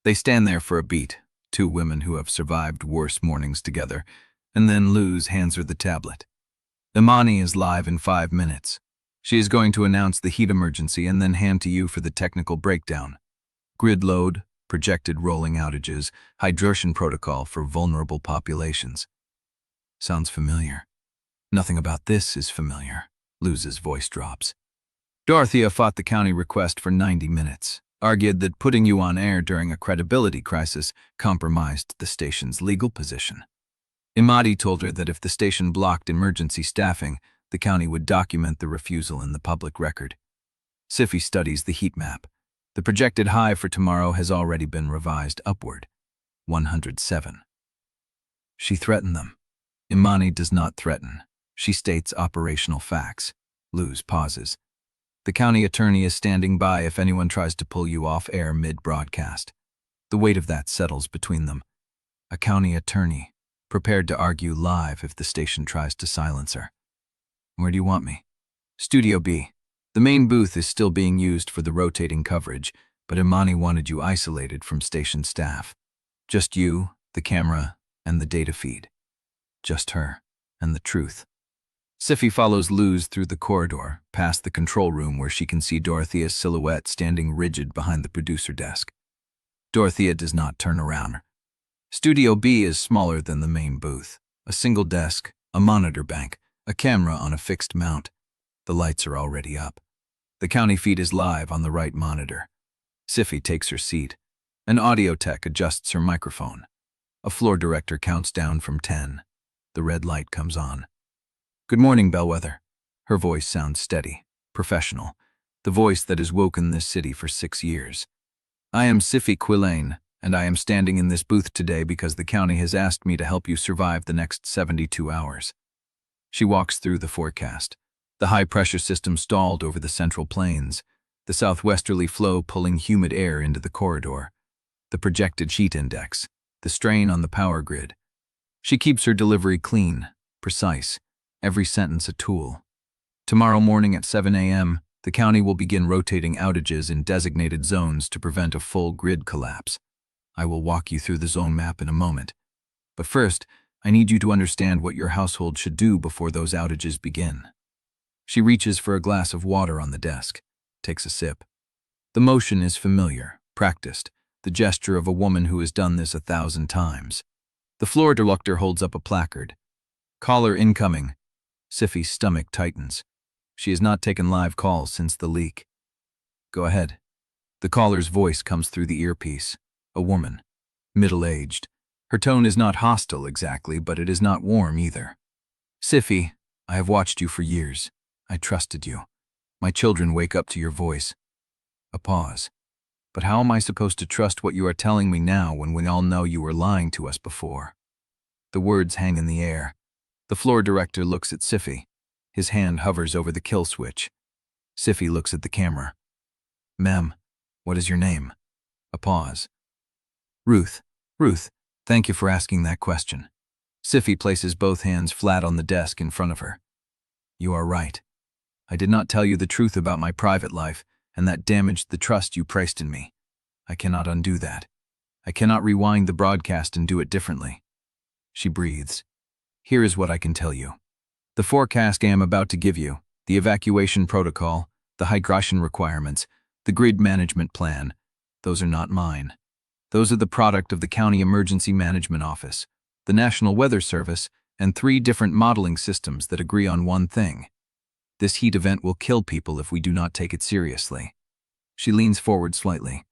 They stand there for a beat, 2 women who have survived worse mornings together, and then Luz hands her the tablet. "Imani is live in 5 minutes. She is going to announce the heat emergency and then hand to you for the technical breakdown. Grid load, projected rolling outages, hydration protocol for vulnerable populations." "Sounds familiar." "Nothing about this is familiar." Luz's voice drops. "Dorothea fought the county request for 90 minutes, argued that putting you on air during a credibility crisis compromised the station's legal position. Imani told her that if the station blocked emergency staffing, the county would document the refusal in the public record. Sephy studies the heat map. The projected high for tomorrow has already been revised upward, 107. She threatened them. Imani does not threaten. She states operational facts. Luz pauses. The county attorney is standing by if anyone tries to pull you off air mid-broadcast. The weight of that settles between them. A county attorney, prepared to argue live if the station tries to silence her. Where do you want me? Studio B. The main booth is still being used for the rotating coverage, but Imani wanted you isolated from station staff. Just you, the camera, and the data feed. Just her, and the truth. Sephy follows Luz through the corridor, past the control room where she can see Dorothea's silhouette standing rigid behind the producer desk. Dorothea does not turn around. Studio B is smaller than the main booth. A single desk, a monitor bank, a camera on a fixed mount. The lights are already up. The county feed is live on the right monitor. Sephy takes her seat. An audio tech adjusts her microphone. A floor director counts down from 10. The red light comes on. Good morning, Bellweather. Her voice sounds steady, professional, the voice that has woken this city for 6 years. I am Sephy Quillane, and I am standing in this booth today because the county has asked me to help you survive the next 72 hours. She walks through the forecast. The high-pressure system stalled over the central plains, the southwesterly flow pulling humid air into the corridor, the projected heat index, the strain on the power grid. She keeps her delivery clean, precise, every sentence a tool. Tomorrow morning at 7 a.m., the county will begin rotating outages in designated zones to prevent a full grid collapse. I will walk you through the zone map in a moment. But first, I need you to understand what your household should do before those outages begin. She reaches for a glass of water on the desk, takes a sip. The motion is familiar, practiced, the gesture of a woman who has done this 1,000 times. The floor director holds up a placard. Caller incoming. Sephy's stomach tightens. She has not taken live calls since the leak. Go ahead. The caller's voice comes through the earpiece. A woman, middle-aged. Her tone is not hostile exactly, but it is not warm either. Sephy, I have watched you for years. I trusted you. My children wake up to your voice. A pause. But how am I supposed to trust what you are telling me now when we all know you were lying to us before? The words hang in the air. The floor director looks at Sephy. His hand hovers over the kill switch. Sephy looks at the camera. Ma'am, what is your name? A pause. Ruth. Ruth, thank you for asking that question. Sephy places both hands flat on the desk in front of her. You are right. I did not tell you the truth about my private life, and that damaged the trust you placed in me. I cannot undo that. I cannot rewind the broadcast and do it differently. She breathes. Here is what I can tell you. The forecast I am about to give you, the evacuation protocol, the hydration requirements, the grid management plan, those are not mine. Those are the product of the County Emergency Management Office, the National Weather Service, and 3 different modeling systems that agree on one thing. This heat event will kill people if we do not take it seriously. She leans forward slightly.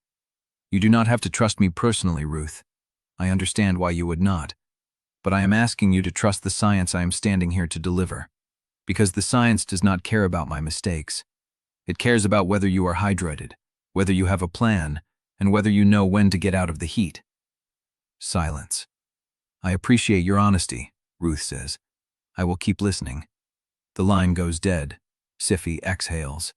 You do not have to trust me personally, Ruth. I understand why you would not. But I am asking you to trust the science I am standing here to deliver. Because the science does not care about my mistakes. It cares about whether you are hydrated, whether you have a plan, and whether you know when to get out of the heat. Silence. I appreciate your honesty, Ruth says. I will keep listening. The line goes dead. Sephy exhales.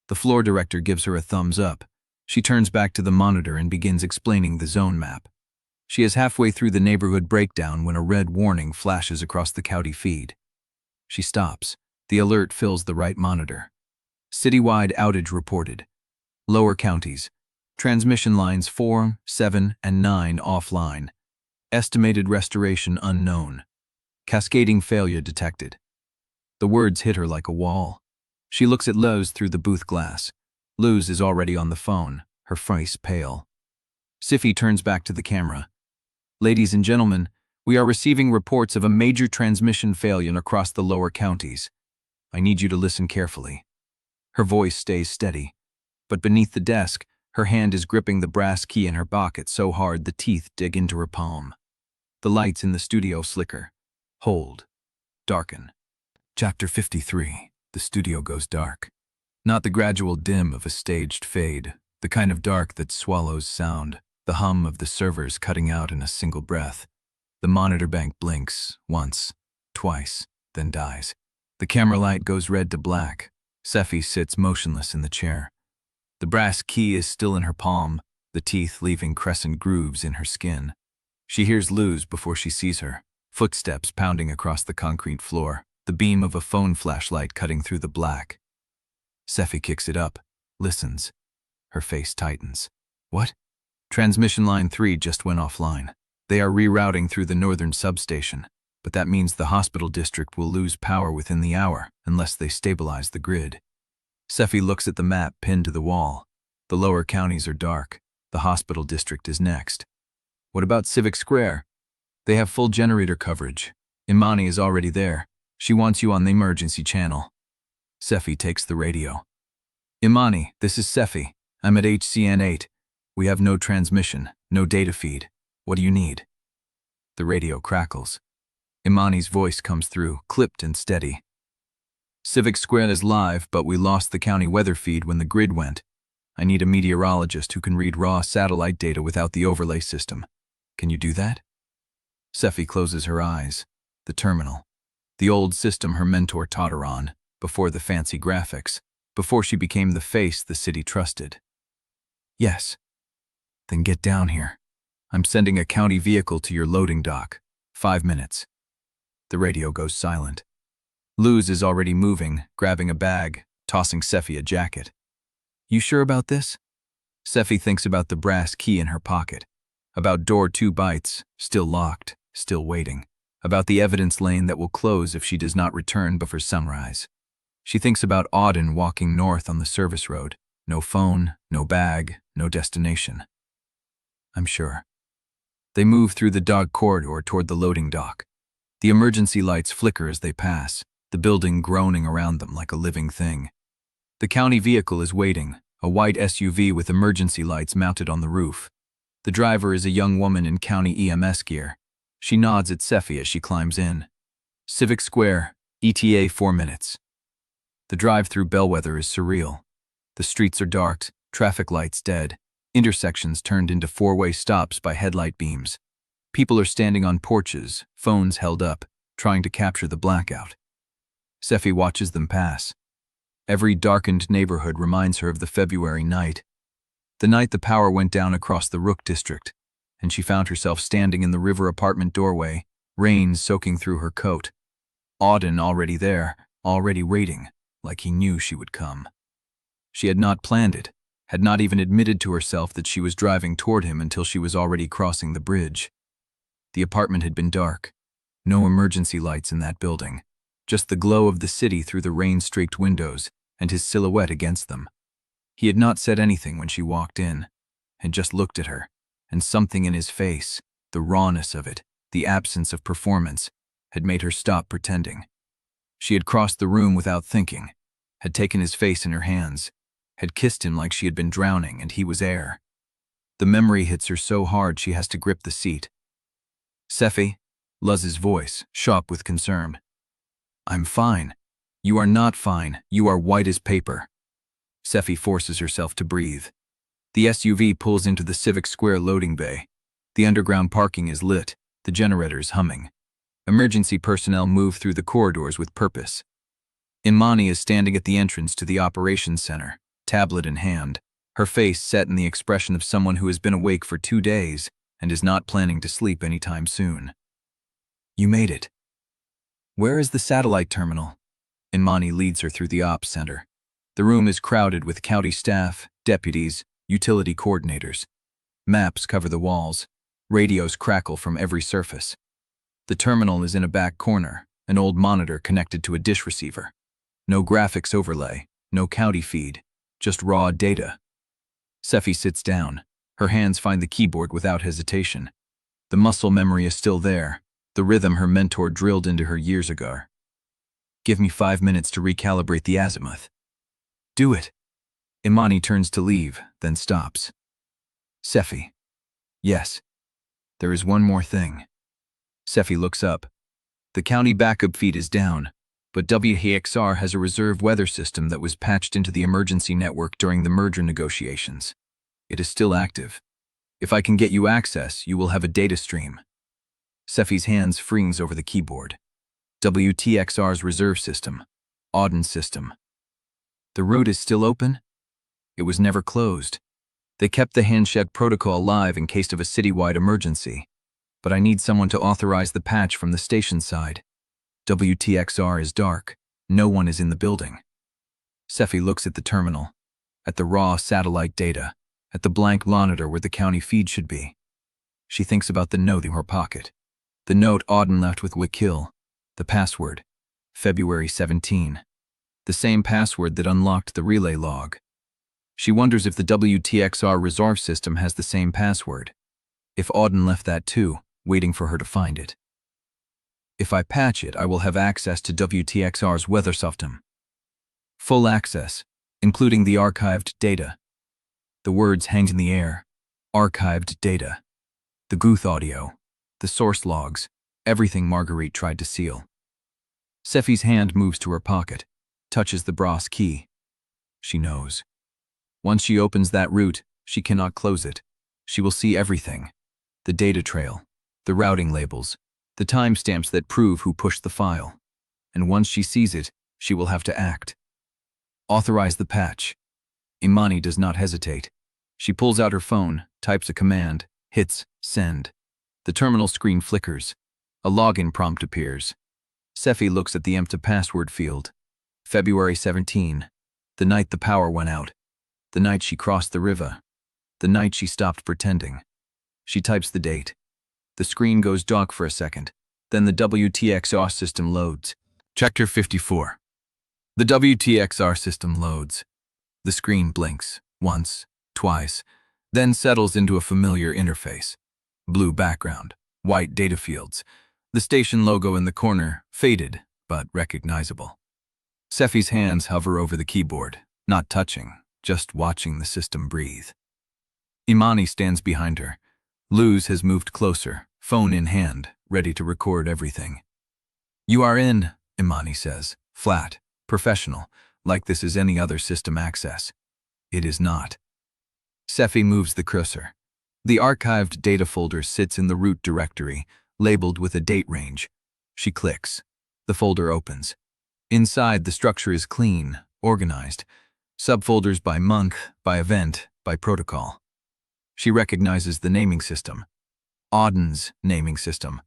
The floor director gives her a thumbs up. She turns back to the monitor and begins explaining the zone map. She is halfway through the neighborhood breakdown when a red warning flashes across the county feed. She stops. The alert fills the right monitor. Citywide outage reported. Lower counties. Transmission lines 4, 7, and 9 offline. Estimated restoration unknown. Cascading failure detected. The words hit her like a wall. She looks at Luz through the booth glass. Luz is already on the phone, her face pale. Sephy turns back to the camera. Ladies and gentlemen, we are receiving reports of a major transmission failure across the lower counties. I need you to listen carefully. Her voice stays steady, but beneath the desk, her hand is gripping the brass key in her pocket so hard the teeth dig into her palm. The lights in the studio flicker, hold, darken. Chapter 53. The studio goes dark. Not the gradual dim of a staged fade, the kind of dark that swallows sound, the hum of the servers cutting out in a single breath. The monitor bank blinks, once, twice, then dies. The camera light goes red to black. Sephy sits motionless in the chair. The brass key is still in her palm, the teeth leaving crescent grooves in her skin. She hears Luz before she sees her, footsteps pounding across the concrete floor, the beam of a phone flashlight cutting through the black. Sephy kicks it up, listens. Her face tightens. What? Transmission line 3 just went offline. They are rerouting through the northern substation, but that means the hospital district will lose power within the hour unless they stabilize the grid. Sephy looks at the map pinned to the wall. The lower counties are dark. The hospital district is next. What about Civic Square? They have full generator coverage. Imani is already there. She wants you on the emergency channel. Sephy takes the radio. Imani, this is Sephy. I'm at HCN 8. We have no transmission, no data feed. What do you need? The radio crackles. Imani's voice comes through, clipped and steady. Civic Square is live, but we lost the county weather feed when the grid went. I need a meteorologist who can read raw satellite data without the overlay system. Can you do that? Sephy closes her eyes. The terminal. The old system her mentor taught her on, before the fancy graphics, before she became the face the city trusted. Yes. Then get down here. I'm sending a county vehicle to your loading dock. 5 minutes. The radio goes silent. Luz is already moving, grabbing a bag, tossing Sephy a jacket. You sure about this? Sephy thinks about the brass key in her pocket, about door 2 bytes, still locked, still waiting, about the evidence lane that will close if she does not return before sunrise. She thinks about Auden walking north on the service road. No phone, no bag, no destination. I'm sure. They move through the dog corridor toward the loading dock. The emergency lights flicker as they pass, the building groaning around them like a living thing. The county vehicle is waiting, a white SUV with emergency lights mounted on the roof. The driver is a young woman in county EMS gear. She nods at Sephy as she climbs in. Civic Square, ETA 4 minutes. The drive through Bellweather is surreal. The streets are dark, traffic lights dead, intersections turned into 4-way stops by headlight beams. People are standing on porches, phones held up, trying to capture the blackout. Sephy watches them pass. Every darkened neighborhood reminds her of the February night. The night the power went down across the Rook district, and she found herself standing in the river apartment doorway, rain soaking through her coat. Auden already there, already waiting, like he knew she would come. She had not planned it, had not even admitted to herself that she was driving toward him until she was already crossing the bridge. The apartment had been dark. No emergency lights in that building. Just the glow of the city through the rain-streaked windows and his silhouette against them. He had not said anything when she walked in, had just looked at her, and something in his face, the rawness of it, the absence of performance, had made her stop pretending. She had crossed the room without thinking, had taken his face in her hands, had kissed him like she had been drowning and he was air. The memory hits her so hard she has to grip the seat. Sephy, Luz's voice, sharp with concern. I'm fine. You are not fine. You are white as paper. Sephy forces herself to breathe. The SUV pulls into the Civic Square loading bay. The underground parking is lit, the generators humming. Emergency personnel move through the corridors with purpose. Imani is standing at the entrance to the operations center, tablet in hand, her face set in the expression of someone who has been awake for 2 days and is not planning to sleep anytime soon. You made it. Where is the satellite terminal? Imani leads her through the ops center. The room is crowded with county staff, deputies, utility coordinators. Maps cover the walls. Radios crackle from every surface. The terminal is in a back corner, an old monitor connected to a dish receiver. No graphics overlay, no county feed, just raw data. Sephy sits down. Her hands find the keyboard without hesitation. The muscle memory is still there, the rhythm her mentor drilled into her years ago. Give me 5 minutes to recalibrate the azimuth. Do it. Imani turns to leave, then stops. Sephy. Yes. There is one more thing. Sephy looks up. The county backup feed is down. but WHXR has a reserve weather system that was patched into the emergency network during the merger negotiations. It is still active. If I can get you access, you will have a data stream. Sephy's hands freeze over the keyboard. WTXR's reserve system. Auden system. The route is still open? It was never closed. They kept the handshake protocol alive in case of a citywide emergency. But I need someone to authorize the patch from the station side. WTXR is dark. No one is in the building. Sephy looks at the terminal, at the raw satellite data, at the blank monitor where the county feed should be. She thinks about the note in her pocket. The note Auden left with Wickhill. The password, February 17. The same password that unlocked the relay log. She wonders if the WTXR reserve system has the same password. If Auden left that too, waiting for her to find it. If I patch it, I will have access to WTXR's weather system. Full access, including the archived data. The words hang in the air. Archived data. The Guth audio. The source logs. Everything Marguerite tried to seal. Sephy's hand moves to her pocket, touches the brass key. She knows. Once she opens that route, she cannot close it. She will see everything. The data trail. The routing labels. The timestamps that prove who pushed the file. And once she sees it, she will have to act. Authorize the patch. Imani does not hesitate. She pulls out her phone, types a command, hits send. The terminal screen flickers. A login prompt appears. Sephy looks at the empty password field. February 17. The night the power went out. The night she crossed the river. The night she stopped pretending. She types the date. The screen goes dark for a second. Then the WTXR system loads. Chapter 54. The WTXR system loads. The screen blinks, once, twice, then settles into a familiar interface. Blue background, white data fields. The station logo in the corner, faded, but recognizable. Sephy's hands hover over the keyboard, not touching, just watching the system breathe. Imani stands behind her. Luz has moved closer, phone in hand, ready to record everything. You are in, Imani says, flat, professional, like this is any other system access. It is not. Sephy moves the cursor. The archived data folder sits in the root directory, labeled with a date range. She clicks. The folder opens. Inside, the structure is clean, organized. Subfolders by month, by event, by protocol. She recognizes the naming system. Auden's naming system.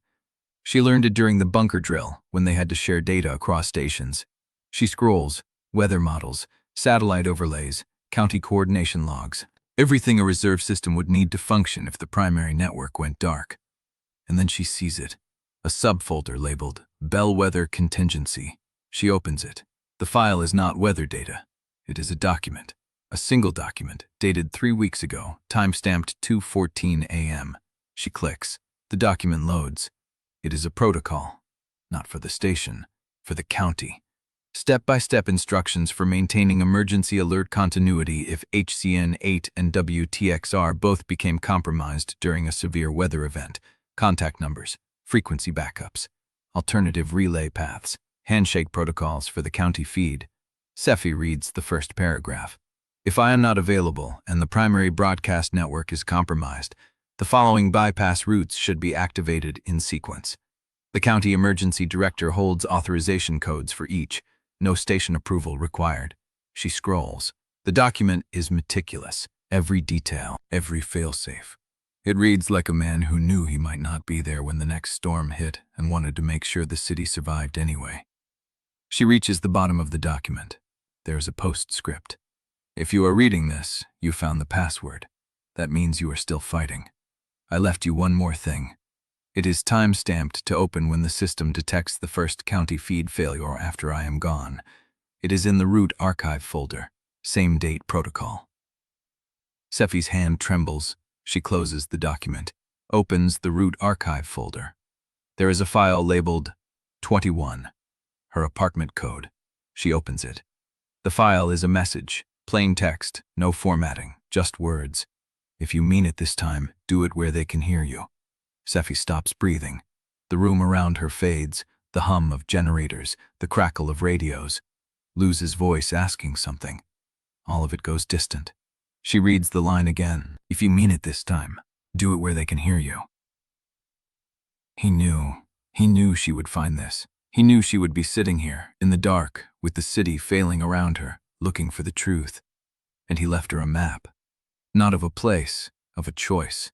She learned it during the bunker drill, when they had to share data across stations. She scrolls, weather models, satellite overlays, county coordination logs, everything a reserve system would need to function if the primary network went dark. And then she sees it, a subfolder labeled Bellweather Contingency. She opens it. The file is not weather data. It is a document, a single document, dated 3 weeks ago, time-stamped 2:14 a.m. She clicks. The document loads. It is a protocol, not for the station, for the county. Step-by-step instructions for maintaining emergency alert continuity if HCN8 and WTXR both became compromised during a severe weather event. Contact numbers, frequency backups, alternative relay paths, handshake protocols for the county feed. Sephy reads the first paragraph. If I am not available and the primary broadcast network is compromised, the following bypass routes should be activated in sequence. The county emergency director holds authorization codes for each. No station approval required. She scrolls. The document is meticulous. Every detail, every failsafe. It reads like a man who knew he might not be there when the next storm hit and wanted to make sure the city survived anyway. She reaches the bottom of the document. There's a postscript. If you are reading this, you found the password. That means you are still fighting. I left you one more thing. It is time-stamped to open when the system detects the first county feed failure after I am gone. It is in the root archive folder. Same date protocol. Sephy's hand trembles. She closes the document, opens the root archive folder. There is a file labeled 21, her apartment code. She opens it. The file is a message, plain text, no formatting, just words. If you mean it this time, do it where they can hear you. Sephy stops breathing. The room around her fades. The hum of generators, the crackle of radios. Luz's voice asking something. All of it goes distant. She reads the line again. If you mean it this time, do it where they can hear you. He knew she would find this. He knew she would be sitting here, in the dark, with the city failing around her, looking for the truth. And he left her a map. Not of a place, of a choice.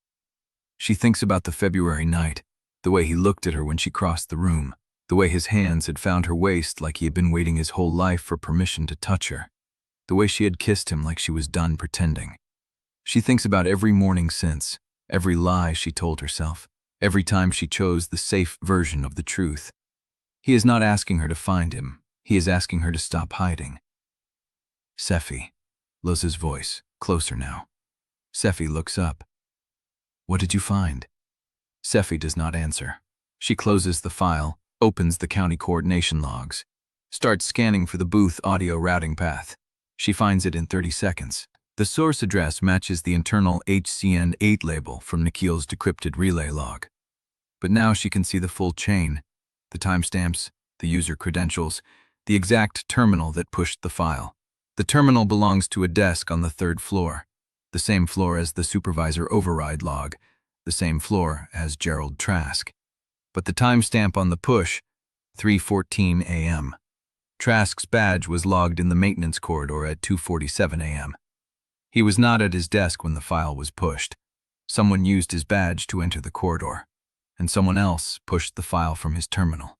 She thinks about the February night, the way he looked at her when she crossed the room, the way his hands had found her waist like he had been waiting his whole life for permission to touch her, the way she had kissed him like she was done pretending. She thinks about every morning since, every lie she told herself, every time she chose the safe version of the truth. He is not asking her to find him. He is asking her to stop hiding. Sephy. Luz's voice, closer now. Sephy looks up. What did you find? Sephy does not answer. She closes the file, opens the county coordination logs, starts scanning for the booth audio routing path. She finds it in 30 seconds. The source address matches the internal HCN8 label from Nikhil's decrypted relay log. But now she can see the full chain, the timestamps, the user credentials, the exact terminal that pushed the file. The terminal belongs to a desk on the 3rd floor, the same floor as the supervisor override log, the same floor as Gerald Trask. But the timestamp on the push, 3:14 a.m. Trask's badge was logged in the maintenance corridor at 2:47 a.m. He was not at his desk when the file was pushed. Someone used his badge to enter the corridor, and someone else pushed the file from his terminal.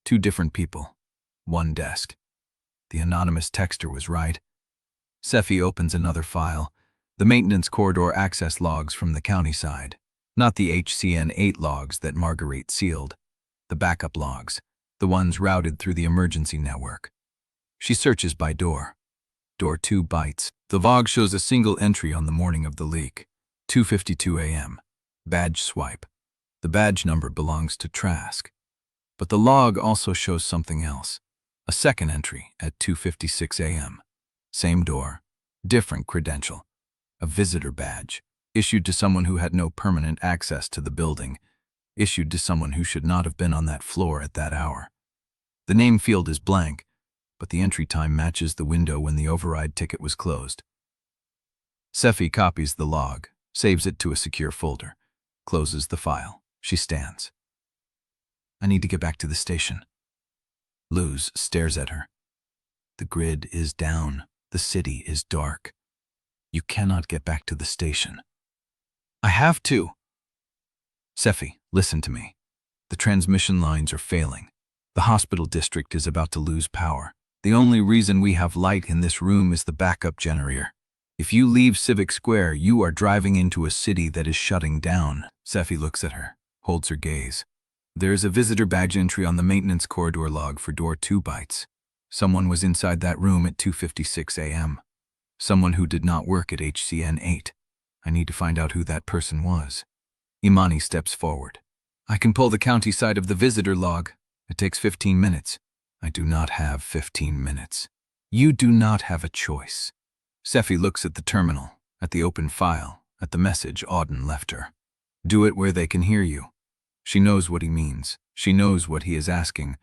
2 different people, 1 desk. The anonymous texter was right. Sephy opens another file, the maintenance corridor access logs from the county side, not the HCN8 logs that Marguerite sealed, the backup logs, the ones routed through the emergency network. She searches by door. Door 2 bites. The log shows a single entry on the morning of the leak, 2:52 a.m. Badge swipe. The badge number belongs to Trask. But the log also shows something else. A second entry at 2:56 a.m. Same door, different credential. A visitor badge, issued to someone who had no permanent access to the building, issued to someone who should not have been on that floor at that hour. The name field is blank, but the entry time matches the window when the override ticket was closed. Sephy copies the log, saves it to a secure folder, closes the file. She stands. I need to get back to the station. Luz stares at her. The grid is down. The city is dark. You cannot get back to the station. I have to. Sephy, listen to me. The transmission lines are failing. The hospital district is about to lose power. The only reason we have light in this room is the backup generator. If you leave Civic Square, you are driving into a city that is shutting down. Sephy looks at her, holds her gaze. There is a visitor badge entry on the maintenance corridor log for door 2 bites. Someone was inside that room at 2:56 a.m. Someone who did not work at HCN8. I need to find out who that person was. Imani steps forward. I can pull the county side of the visitor log. It takes 15 minutes. I do not have 15 minutes. You do not have a choice. Sephy looks at the terminal, at the open file, at the message Auden left her. Do it where they can hear you. She knows what he means. She knows what he is asking,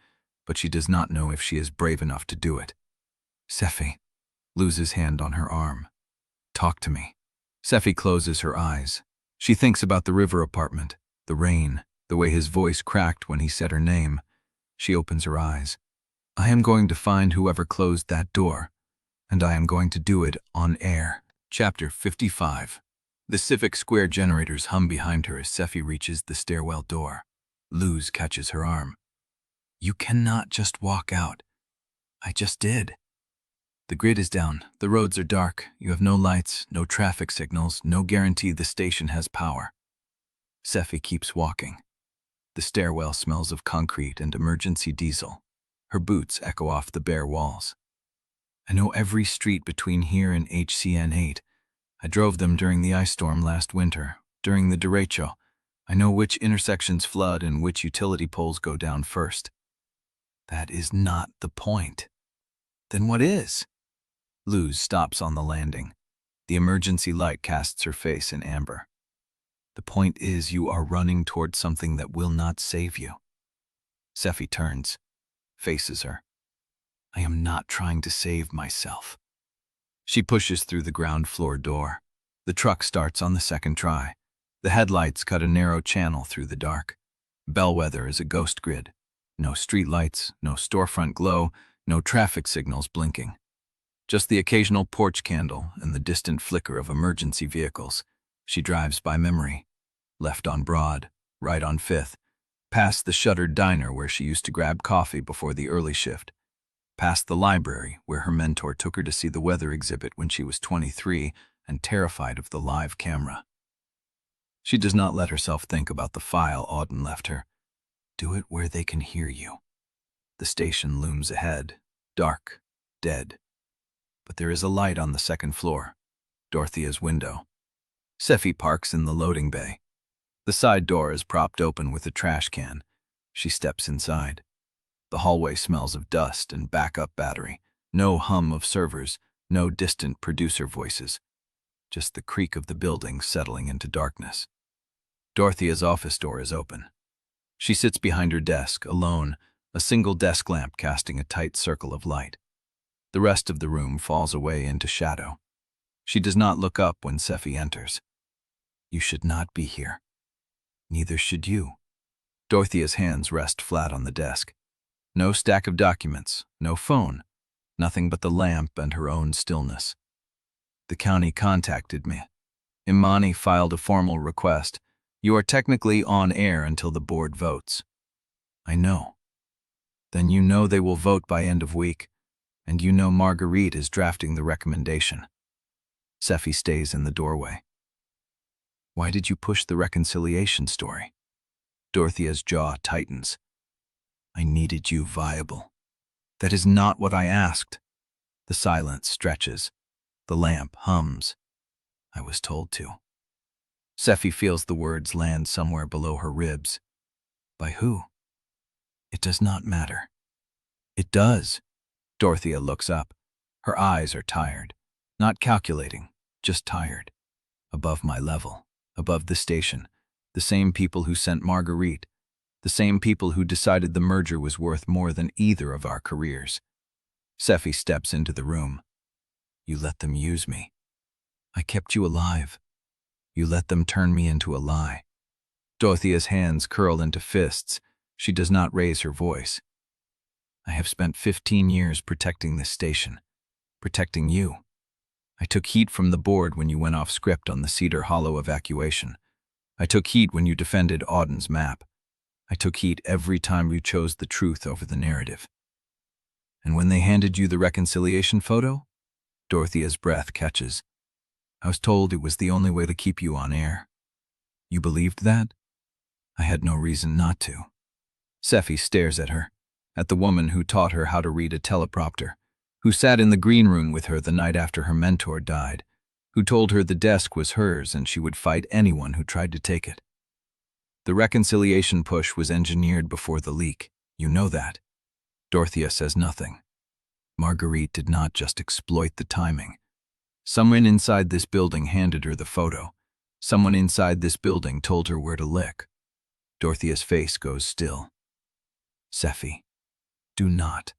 but she does not know if she is brave enough to do it. Sephy. Luz's hand on her arm. Talk to me. Sephy closes her eyes. She thinks about the river apartment, the rain, the way his voice cracked when he said her name. She opens her eyes. I am going to find whoever closed that door, and I am going to do it on air. Chapter 55. The Civic Square generators hum behind her as Sephy reaches the stairwell door. Luz catches her arm. You cannot just walk out. I just did. The grid is down. The roads are dark. You have no lights, no traffic signals, no guarantee the station has power. Sephy keeps walking. The stairwell smells of concrete and emergency diesel. Her boots echo off the bare walls. I know every street between here and HCN8. I drove them during the ice storm last winter, during the derecho. I know which intersections flood and which utility poles go down first. That is not the point. Then what is? Luz stops on the landing. The emergency light casts her face in amber. The point is you are running toward something that will not save you. Sephy turns, faces her. I am not trying to save myself. She pushes through the ground floor door. The truck starts on the second try. The headlights cut a narrow channel through the dark. Bellweather is a ghost grid. No streetlights, no storefront glow, no traffic signals blinking. Just the occasional porch candle and the distant flicker of emergency vehicles. She drives by memory. Left on Broad, right on Fifth, past the shuttered diner where she used to grab coffee before the early shift, past the library where her mentor took her to see the weather exhibit when she was 23 and terrified of the live camera. She does not let herself think about the file Auden left her. Do it where they can hear you. The station looms ahead, dark, dead. But there is a light on the second floor, Dorothea's window. Sephy parks in the loading bay. The side door is propped open with a trash can. She steps inside. The hallway smells of dust and backup battery. No hum of servers, no distant producer voices. Just the creak of the building settling into darkness. Dorothea's office door is open. She sits behind her desk, alone, a single desk lamp casting a tight circle of light. The rest of the room falls away into shadow. She does not look up when Sephy enters. You should not be here. Neither should you. Dorothea's hands rest flat on the desk. No stack of documents, no phone, nothing but the lamp and her own stillness. The county contacted me. Imani filed a formal request. You are technically on air until the board votes. I know. Then you know they will vote by end of week, and you know Marguerite is drafting the recommendation. Sephy stays in the doorway. Why did you push the reconciliation story? Dorothea's jaw tightens. I needed you viable. That is not what I asked. The silence stretches. The lamp hums. I was told to. Sephy feels the words land somewhere below her ribs. By who? It does not matter. It does. Dorothea looks up. Her eyes are tired. Not calculating, just tired. Above my level. Above the station, the same people who sent Marguerite, the same people who decided the merger was worth more than either of our careers. Sephy steps into the room. You let them use me. I kept you alive. You let them turn me into a lie. Dorothea's hands curl into fists. She does not raise her voice. I have spent 15 years protecting this station, protecting you. I took heat from the board when you went off script on the Cedar Hollow evacuation. I took heat when you defended Auden's map. I took heat every time you chose the truth over the narrative. And when they handed you the reconciliation photo? Dorothea's breath catches. I was told it was the only way to keep you on air. You believed that? I had no reason not to. Sephy stares at her, at the woman who taught her how to read a teleprompter, who sat in the green room with her the night after her mentor died, who told her the desk was hers and she would fight anyone who tried to take it. The reconciliation push was engineered before the leak. You know that. Dorothea says nothing. Marguerite did not just exploit the timing. Someone inside this building handed her the photo. Someone inside this building told her where to lick. Dorothea's face goes still. Sephy, do not.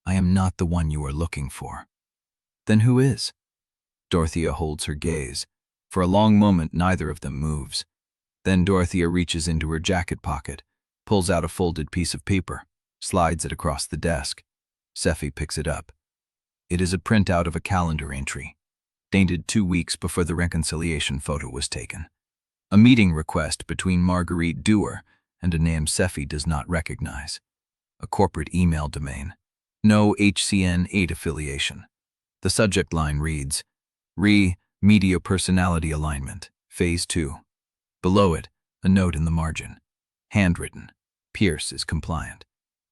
I am not the one you are looking for. Then who is? Dorothea holds her gaze. For a long moment, neither of them moves. Then Dorothea reaches into her jacket pocket, pulls out a folded piece of paper, slides it across the desk. Sephy picks it up. It is a printout of a calendar entry, dated 2 weeks before the reconciliation photo was taken. A meeting request between Marguerite Dewar and a name Sephy does not recognize. A corporate email domain. No HCN8 affiliation. The subject line reads, Media Personality Alignment, Phase 2. Below it, a note in the margin. Handwritten. Pierce is compliant.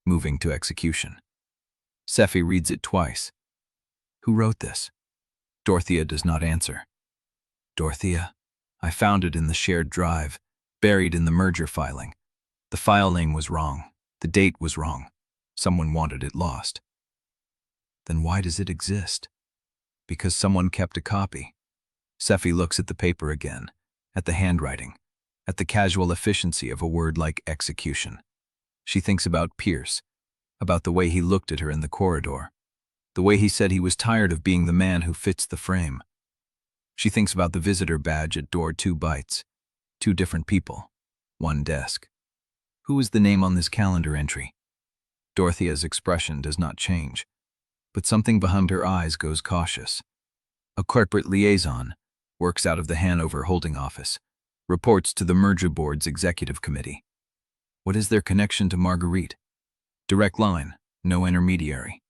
Moving to execution. Sephy reads it twice. Who wrote this? Dorothea does not answer. Dorothea, I found it in the shared drive, buried in the merger filing. The file name was wrong. The date was wrong. Someone wanted it lost. Then why does it exist? Because someone kept a copy. Sephy looks at the paper again, at the handwriting, at the casual efficiency of a word like execution. She thinks about Pierce, about the way he looked at her in the corridor, the way he said he was tired of being the man who fits the frame. She thinks about the visitor badge at door 2 bytes, 2 different people, 1 desk. Who is the name on this calendar entry? Dorothea's expression does not change, but something behind her eyes goes cautious. A corporate liaison, works out of the Hanover holding office, reports to the merger board's executive committee. What is their connection to Marguerite? Direct line, no intermediary.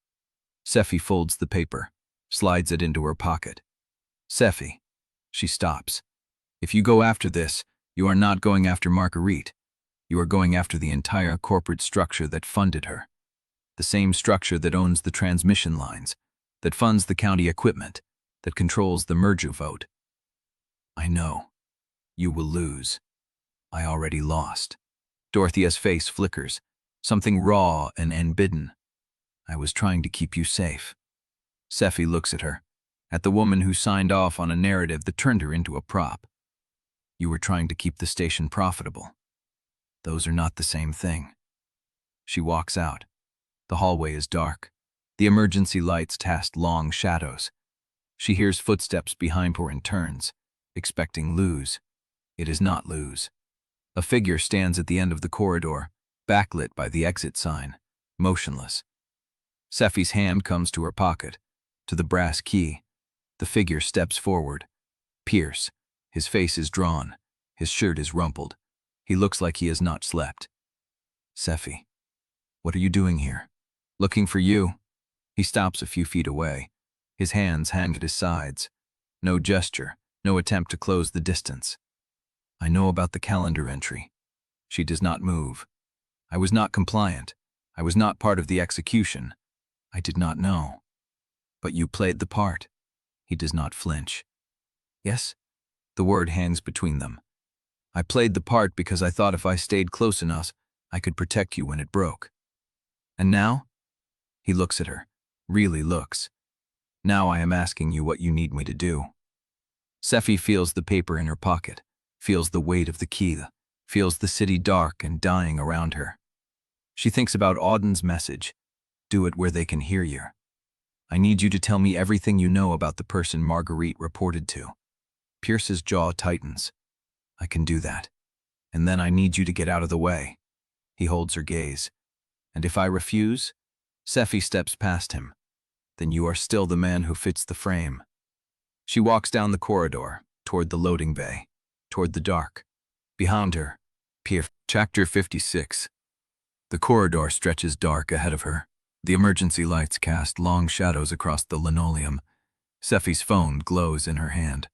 Sephy folds the paper, slides it into her pocket. Sephy. She stops. If you go after this, you are not going after Marguerite. You are going after the entire corporate structure that funded her. The same structure that owns the transmission lines, that funds the county equipment, that controls the merger vote. I know. You will lose. I already lost. Dorothea's face flickers, something raw and unbidden. I was trying to keep you safe. Sephy looks at her, at the woman who signed off on a narrative that turned her into a prop. You were trying to keep the station profitable. Those are not the same thing. She walks out. The hallway is dark. The emergency lights cast long shadows. She hears footsteps behind her and turns, expecting Luz. It is not Luz. A figure stands at the end of the corridor, backlit by the exit sign, motionless. Sephy's hand comes to her pocket, to the brass key. The figure steps forward. Pierce. His face is drawn. His shirt is rumpled. He looks like he has not slept. Sephy. What are you doing here? Looking for you. He stops a few feet away. His hands hang at his sides. No gesture, no attempt to close the distance. I know about the calendar entry. She does not move. I was not compliant. I was not part of the execution. I did not know. But you played the part. He does not flinch. Yes? The word hangs between them. I played the part because I thought if I stayed close enough, I could protect you when it broke. And now? He looks at her, really looks. Now I am asking you what you need me to do. Sephy feels the paper in her pocket, feels the weight of the key, feels the city dark and dying around her. She thinks about Auden's message. Do it where they can hear you. I need you to tell me everything you know about the person Marguerite reported to. Pierce's jaw tightens. I can do that. And then I need you to get out of the way. He holds her gaze. And if I refuse? Sephy steps past him. Then you are still the man who fits the frame. She walks down the corridor, toward the loading bay, toward the dark. Behind her, Pierce. Chapter 56. The corridor stretches dark ahead of her. The emergency lights cast long shadows across the linoleum. Sephy's phone glows in her hand.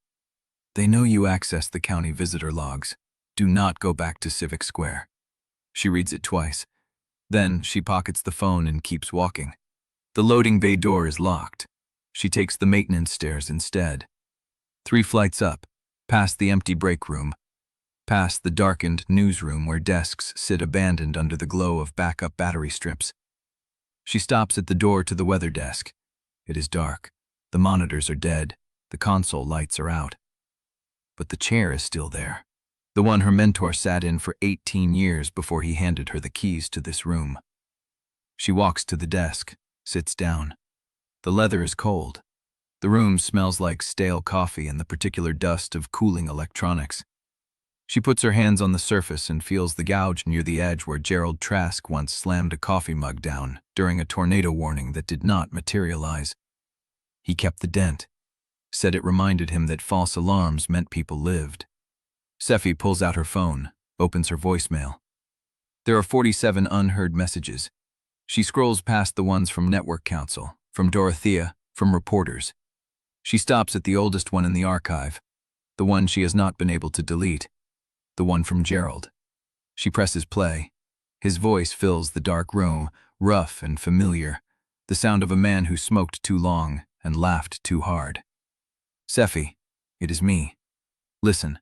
They know you accessed the county visitor logs. Do not go back to Civic Square. She reads it twice. Then she pockets the phone and keeps walking. The loading bay door is locked. She takes the maintenance stairs instead. 3 flights up, past the empty break room, past the darkened newsroom where desks sit abandoned under the glow of backup battery strips. She stops at the door to the weather desk. It is dark. The monitors are dead. The console lights are out. But the chair is still there. The one her mentor sat in for 18 years before he handed her the keys to this room. She walks to the desk, sits down. The leather is cold. The room smells like stale coffee and the particular dust of cooling electronics. She puts her hands on the surface and feels the gouge near the edge where Gerald Trask once slammed a coffee mug down during a tornado warning that did not materialize. He kept the dent, said it reminded him that false alarms meant people lived. Sephy pulls out her phone, opens her voicemail. There are 47 unheard messages. She scrolls past the ones from Network Council, from Dorothea, from reporters. She stops at the oldest one in the archive, the one she has not been able to delete, the one from Gerald. She presses play. His voice fills the dark room, rough and familiar, the sound of a man who smoked too long and laughed too hard. Sephy, it is me. Listen,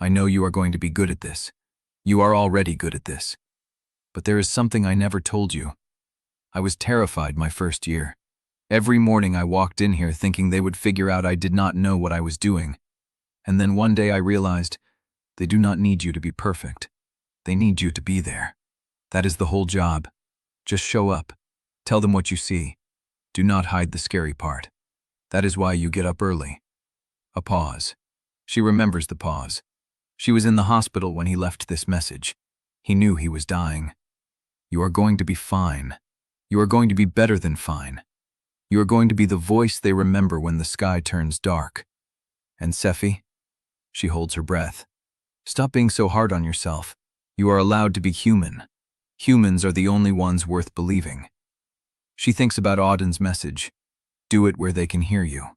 I know you are going to be good at this. You are already good at this. But there is something I never told you. I was terrified my first year. Every morning I walked in here thinking they would figure out I did not know what I was doing. And then one day I realized they do not need you to be perfect. They need you to be there. That is the whole job. Just show up. Tell them what you see. Do not hide the scary part. That is why you get up early. A pause. She remembers the pause. She was in the hospital when he left this message. He knew he was dying. You are going to be fine. You are going to be better than fine. You are going to be the voice they remember when the sky turns dark. And Sephy? She holds her breath. Stop being so hard on yourself. You are allowed to be human. Humans are the only ones worth believing. She thinks about Auden's message. Do it where they can hear you.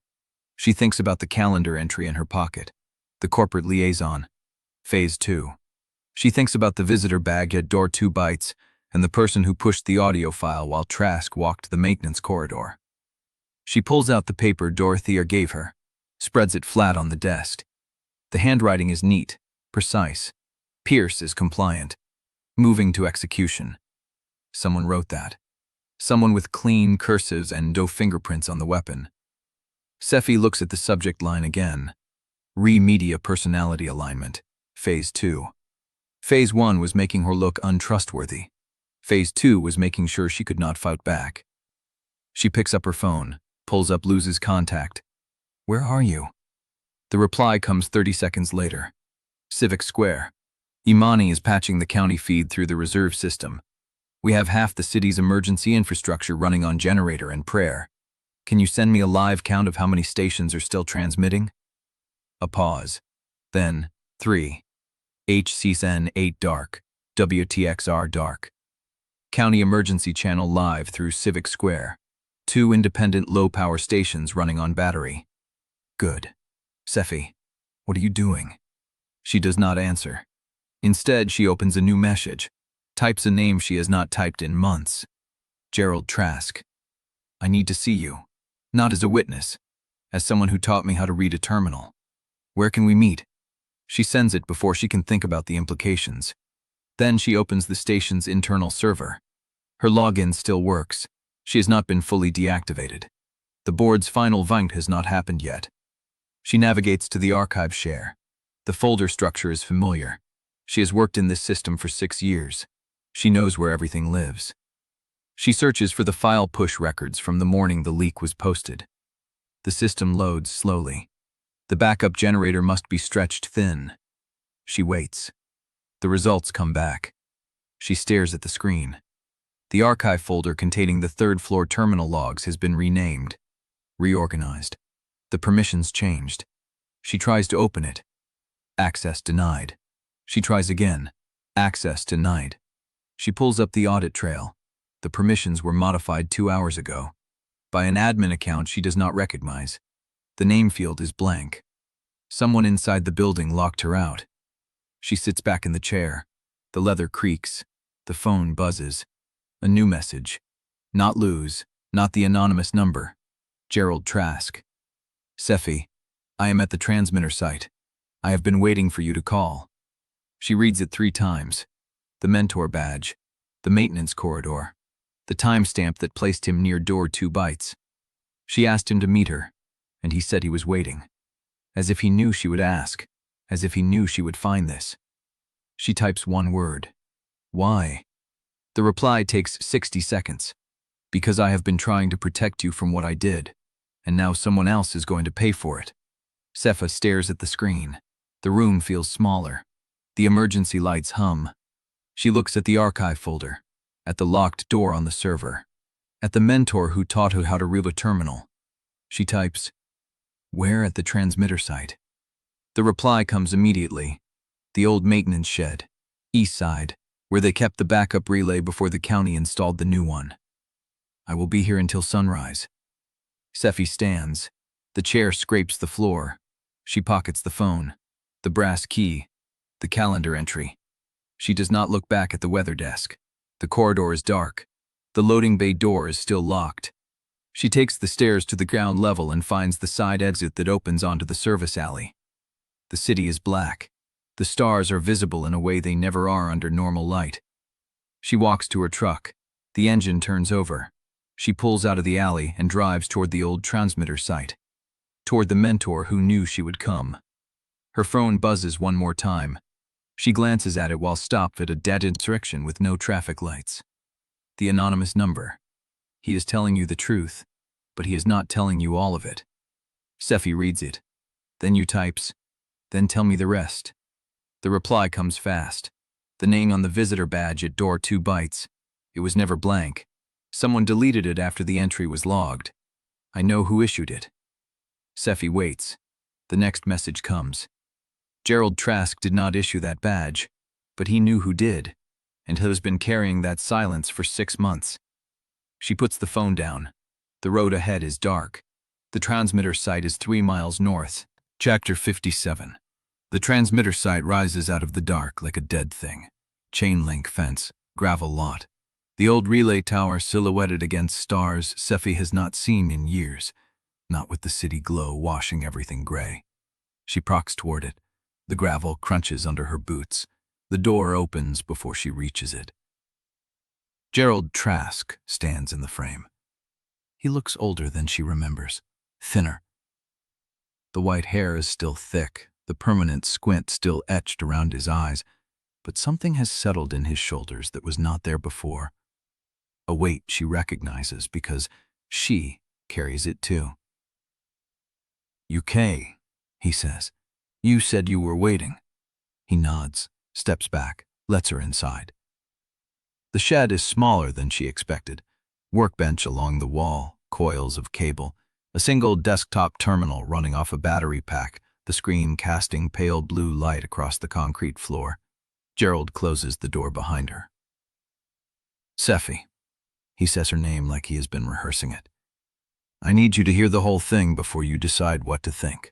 She thinks about the calendar entry in her pocket, the corporate liaison, Phase 2. She thinks about the visitor bag at door 2 bytes and the person who pushed the audio file while Trask walked the maintenance corridor. She pulls out the paper Dorothea gave her, spreads it flat on the desk. The handwriting is neat, precise. Pierce is compliant, moving to execution. Someone wrote that. Someone with clean cursives and no fingerprints on the weapon. Sephy looks at the subject line again. Re-media personality alignment, Phase 2. Phase 1 was making her look untrustworthy. Phase 2 was making sure she could not fight back. She picks up her phone, pulls up Luz's contact. Where are you? The reply comes 30 seconds later. Civic Square. Imani is patching the county feed through the reserve system. We have half the city's emergency infrastructure running on generator and prayer. Can you send me a live count of how many stations are still transmitting? A pause. Then, 3. HCSN 8 dark, WTXR dark. County emergency channel live through Civic Square. 2 independent low-power stations running on battery. Good. Sephy, what are you doing? She does not answer. Instead, she opens a new message, types a name she has not typed in months. Gerald Trask. I need to see you. Not as a witness, as someone who taught me how to read a terminal. Where can we meet? She sends it before she can think about the implications. Then she opens the station's internal server. Her login still works. She has not been fully deactivated. The board's final vote has not happened yet. She navigates to the archive share. The folder structure is familiar. She has worked in this system for 6 years. She knows where everything lives. She searches for the file push records from the morning the leak was posted. The system loads slowly. The backup generator must be stretched thin. She waits. The results come back. She stares at the screen. The archive folder containing the third-floor terminal logs has been renamed, reorganized. The permissions changed. She tries to open it. Access denied. She tries again. Access denied. She pulls up the audit trail. The permissions were modified 2 hours ago. By an admin account she does not recognize. The name field is blank. Someone inside the building locked her out. She sits back in the chair. The leather creaks. The phone buzzes. A new message. Not Luz, not the anonymous number. Gerald Trask. Sephy, I am at the transmitter site. I have been waiting for you to call. She reads it 3 times. The mentor badge. The maintenance corridor. The timestamp that placed him near door 2 bytes. She asked him to meet her, and he said he was waiting. As if he knew she would ask. As if he knew she would find this. She types 1 word. Why? The reply takes 60 seconds. Because I have been trying to protect you from what I did, and now someone else is going to pay for it. Sephy stares at the screen. The room feels smaller. The emergency lights hum. She looks at the archive folder, at the locked door on the server, at the mentor who taught her how to reel a terminal. She types, "Where at the transmitter site?" The reply comes immediately. The old maintenance shed, east side, where they kept the backup relay before the county installed the new one. I will be here until sunrise. Sephy stands. The chair scrapes the floor. She pockets the phone, the brass key, the calendar entry. She does not look back at the weather desk. The corridor is dark. The loading bay door is still locked. She takes the stairs to the ground level and finds the side exit that opens onto the service alley. The city is black. The stars are visible in a way they never are under normal light. She walks to her truck. The engine turns over. She pulls out of the alley and drives toward the old transmitter site, toward the mentor who knew she would come. Her phone buzzes 1 more time. She glances at it while stopped at a dead intersection with no traffic lights. The anonymous number. He is telling you the truth, but he is not telling you all of it. Sephy reads it. Then you types, then tell me the rest. The reply comes fast. The name on the visitor badge at door 2 bytes. It was never blank. Someone deleted it after the entry was logged. I know who issued it. Sephy waits. The next message comes. Gerald Trask did not issue that badge, but he knew who did, and has been carrying that silence for 6 months. She puts the phone down. The road ahead is dark. The transmitter site is 3 miles north. Chapter 57. The transmitter site rises out of the dark like a dead thing. Chain link fence, gravel lot. The old relay tower silhouetted against stars Sephy has not seen in years, not with the city glow washing everything gray. She procs toward it. The gravel crunches under her boots. The door opens before she reaches it. Gerald Trask stands in the frame. He looks older than she remembers, thinner. The white hair is still thick, the permanent squint still etched around his eyes, but something has settled in his shoulders that was not there before. A weight she recognizes because she carries it too. UK, he says. You said you were waiting. He nods, steps back, lets her inside. The shed is smaller than she expected. Workbench along the wall, coils of cable, a single desktop terminal running off a battery pack, the screen casting pale blue light across the concrete floor. Gerald closes the door behind her. Sephy. He says her name like he has been rehearsing it. I need you to hear the whole thing before you decide what to think.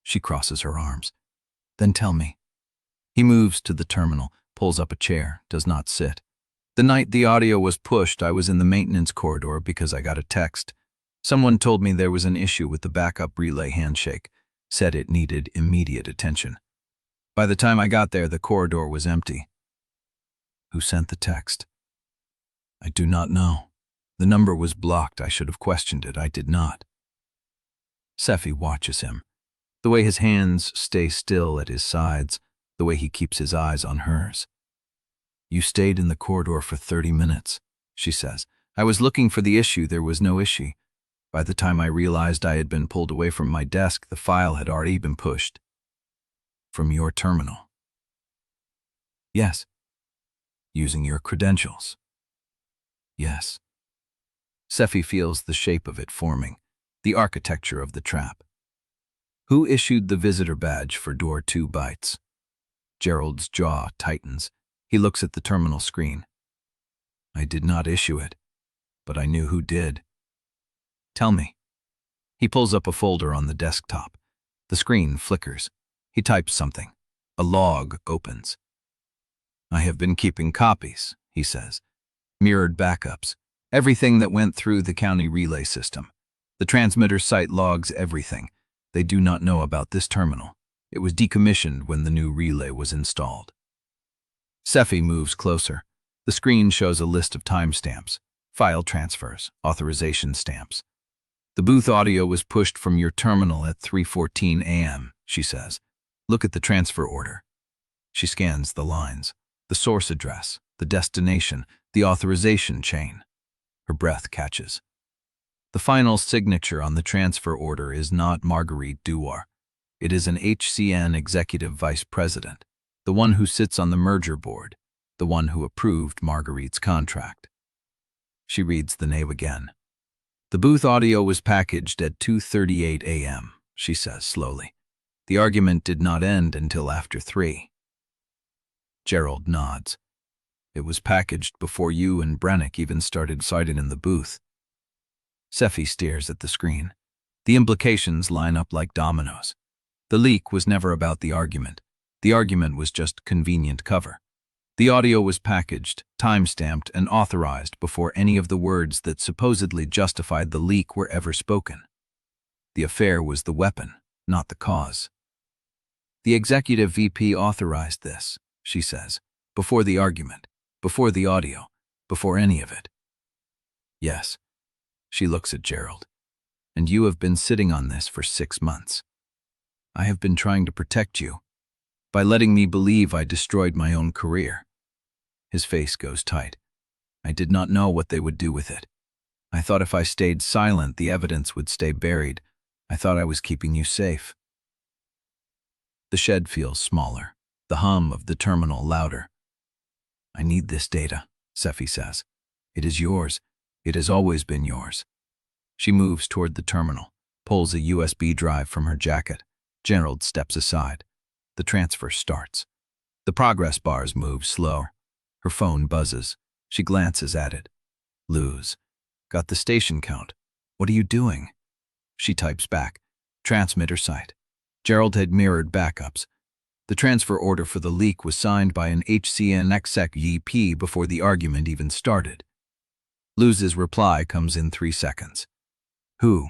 She crosses her arms. Then tell me. He moves to the terminal, pulls up a chair, does not sit. The night the audio was pushed, I was in the maintenance corridor because I got a text. Someone told me there was an issue with the backup relay handshake, said it needed immediate attention. By the time I got there, the corridor was empty. Who sent the text? I do not know. The number was blocked. I should have questioned it. I did not. Sephy watches him. The way his hands stay still at his sides, the way he keeps his eyes on hers. You stayed in the corridor for 30 minutes, she says. I was looking for the issue. There was no issue. By the time I realized I had been pulled away from my desk, the file had already been pushed. From your terminal? Yes. Using your credentials? Yes. Sephy feels the shape of it forming, the architecture of the trap. Who issued the visitor badge for door 2 bytes? Gerald's jaw tightens. He looks at the terminal screen. I did not issue it, but I knew who did. Tell me. He pulls up a folder on the desktop. The screen flickers. He types something. A log opens. I have been keeping copies, he says. Mirrored backups. Everything that went through the county relay system. The transmitter site logs everything. They do not know about this terminal. It was decommissioned when the new relay was installed. Sephy moves closer. The screen shows a list of timestamps, file transfers, authorization stamps. The booth audio was pushed from your terminal at 3:14 a.m., she says. Look at the transfer order. She scans the lines, the source address, the destination, the authorization chain. Her breath catches. The final signature on the transfer order is not Marguerite Dewar. It is an HCN executive vice president, the one who sits on the merger board, the one who approved Marguerite's contract. She reads the name again. The booth audio was packaged at 2:38 a.m., she says slowly. The argument did not end until after 3. Gerald nods. It was packaged before you and Brennick even started sighting in the booth. Sephy stares at the screen. The implications line up like dominoes. The leak was never about the argument. The argument was just convenient cover. The audio was packaged, time-stamped, and authorized before any of the words that supposedly justified the leak were ever spoken. The affair was the weapon, not the cause. The executive VP authorized this, she says, before the argument, before the audio, before any of it. Yes. She looks at Gerald. And you have been sitting on this for 6 months. I have been trying to protect you. By letting me believe I destroyed my own career. His face goes tight. I did not know what they would do with it. I thought if I stayed silent, the evidence would stay buried. I thought I was keeping you safe. The shed feels smaller, the hum of the terminal louder. I need this data, Sephy says. It is yours. It has always been yours. She moves toward the terminal, pulls a USB drive from her jacket. Gerald steps aside. The transfer starts. The progress bars move slow. Her phone buzzes. She glances at it. Lose. Got the station count. What are you doing? She types back. Transmitter site. Gerald had mirrored backups. The transfer order for the leak was signed by an HCN exec EP before the argument even started. Luze's reply comes in 3 seconds. Who?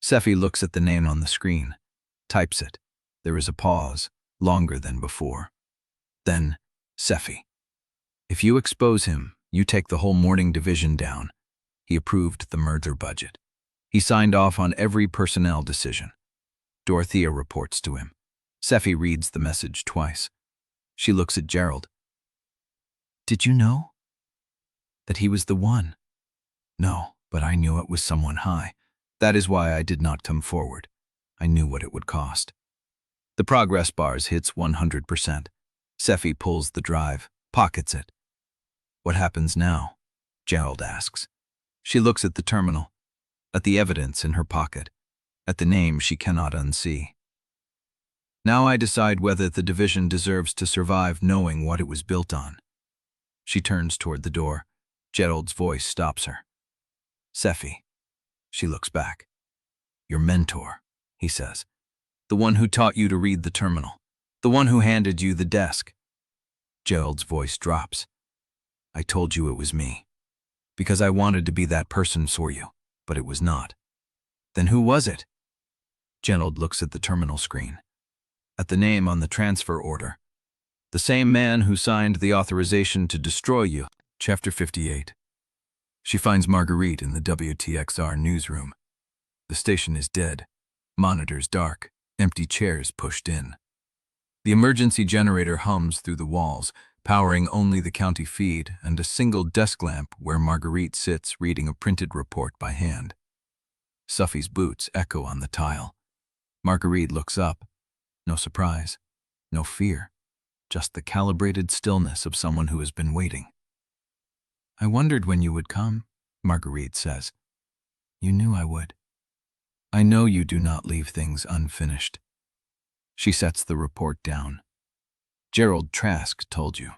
Sephy looks at the name on the screen. Types it. There is a pause, longer than before. Then, Sephy. If you expose him, you take the whole morning division down. He approved the murder budget. He signed off on every personnel decision. Dorothea reports to him. Sephy reads the message twice. She looks at Gerald. Did you know? That he was the one? No, but I knew it was someone high. That is why I did not come forward. I knew what it would cost. The progress bars hits 100%. Sephy pulls the drive, pockets it. What happens now? Gerald asks. She looks at the terminal, at the evidence in her pocket, at the name she cannot unsee. Now I decide whether the division deserves to survive knowing what it was built on. She turns toward the door. Gerald's voice stops her. Sephy. She looks back. Your mentor, he says. The one who taught you to read the terminal. The one who handed you the desk. Gerald's voice drops. I told you it was me. Because I wanted to be that person for you, but it was not. Then who was it? Gerald looks at the terminal screen. At the name on the transfer order. The same man who signed the authorization to destroy you. Chapter 58. She finds Marguerite in the WTXR newsroom. The station is dead. Monitors dark. Empty chairs pushed in. The emergency generator hums through the walls, powering only the county feed and a single desk lamp where Marguerite sits reading a printed report by hand. Sephy's boots echo on the tile. Marguerite looks up. No surprise, no fear, just the calibrated stillness of someone who has been waiting. I wondered when you would come, Marguerite says. You knew I would. I know you do not leave things unfinished. She sets the report down. Gerald Trask told you.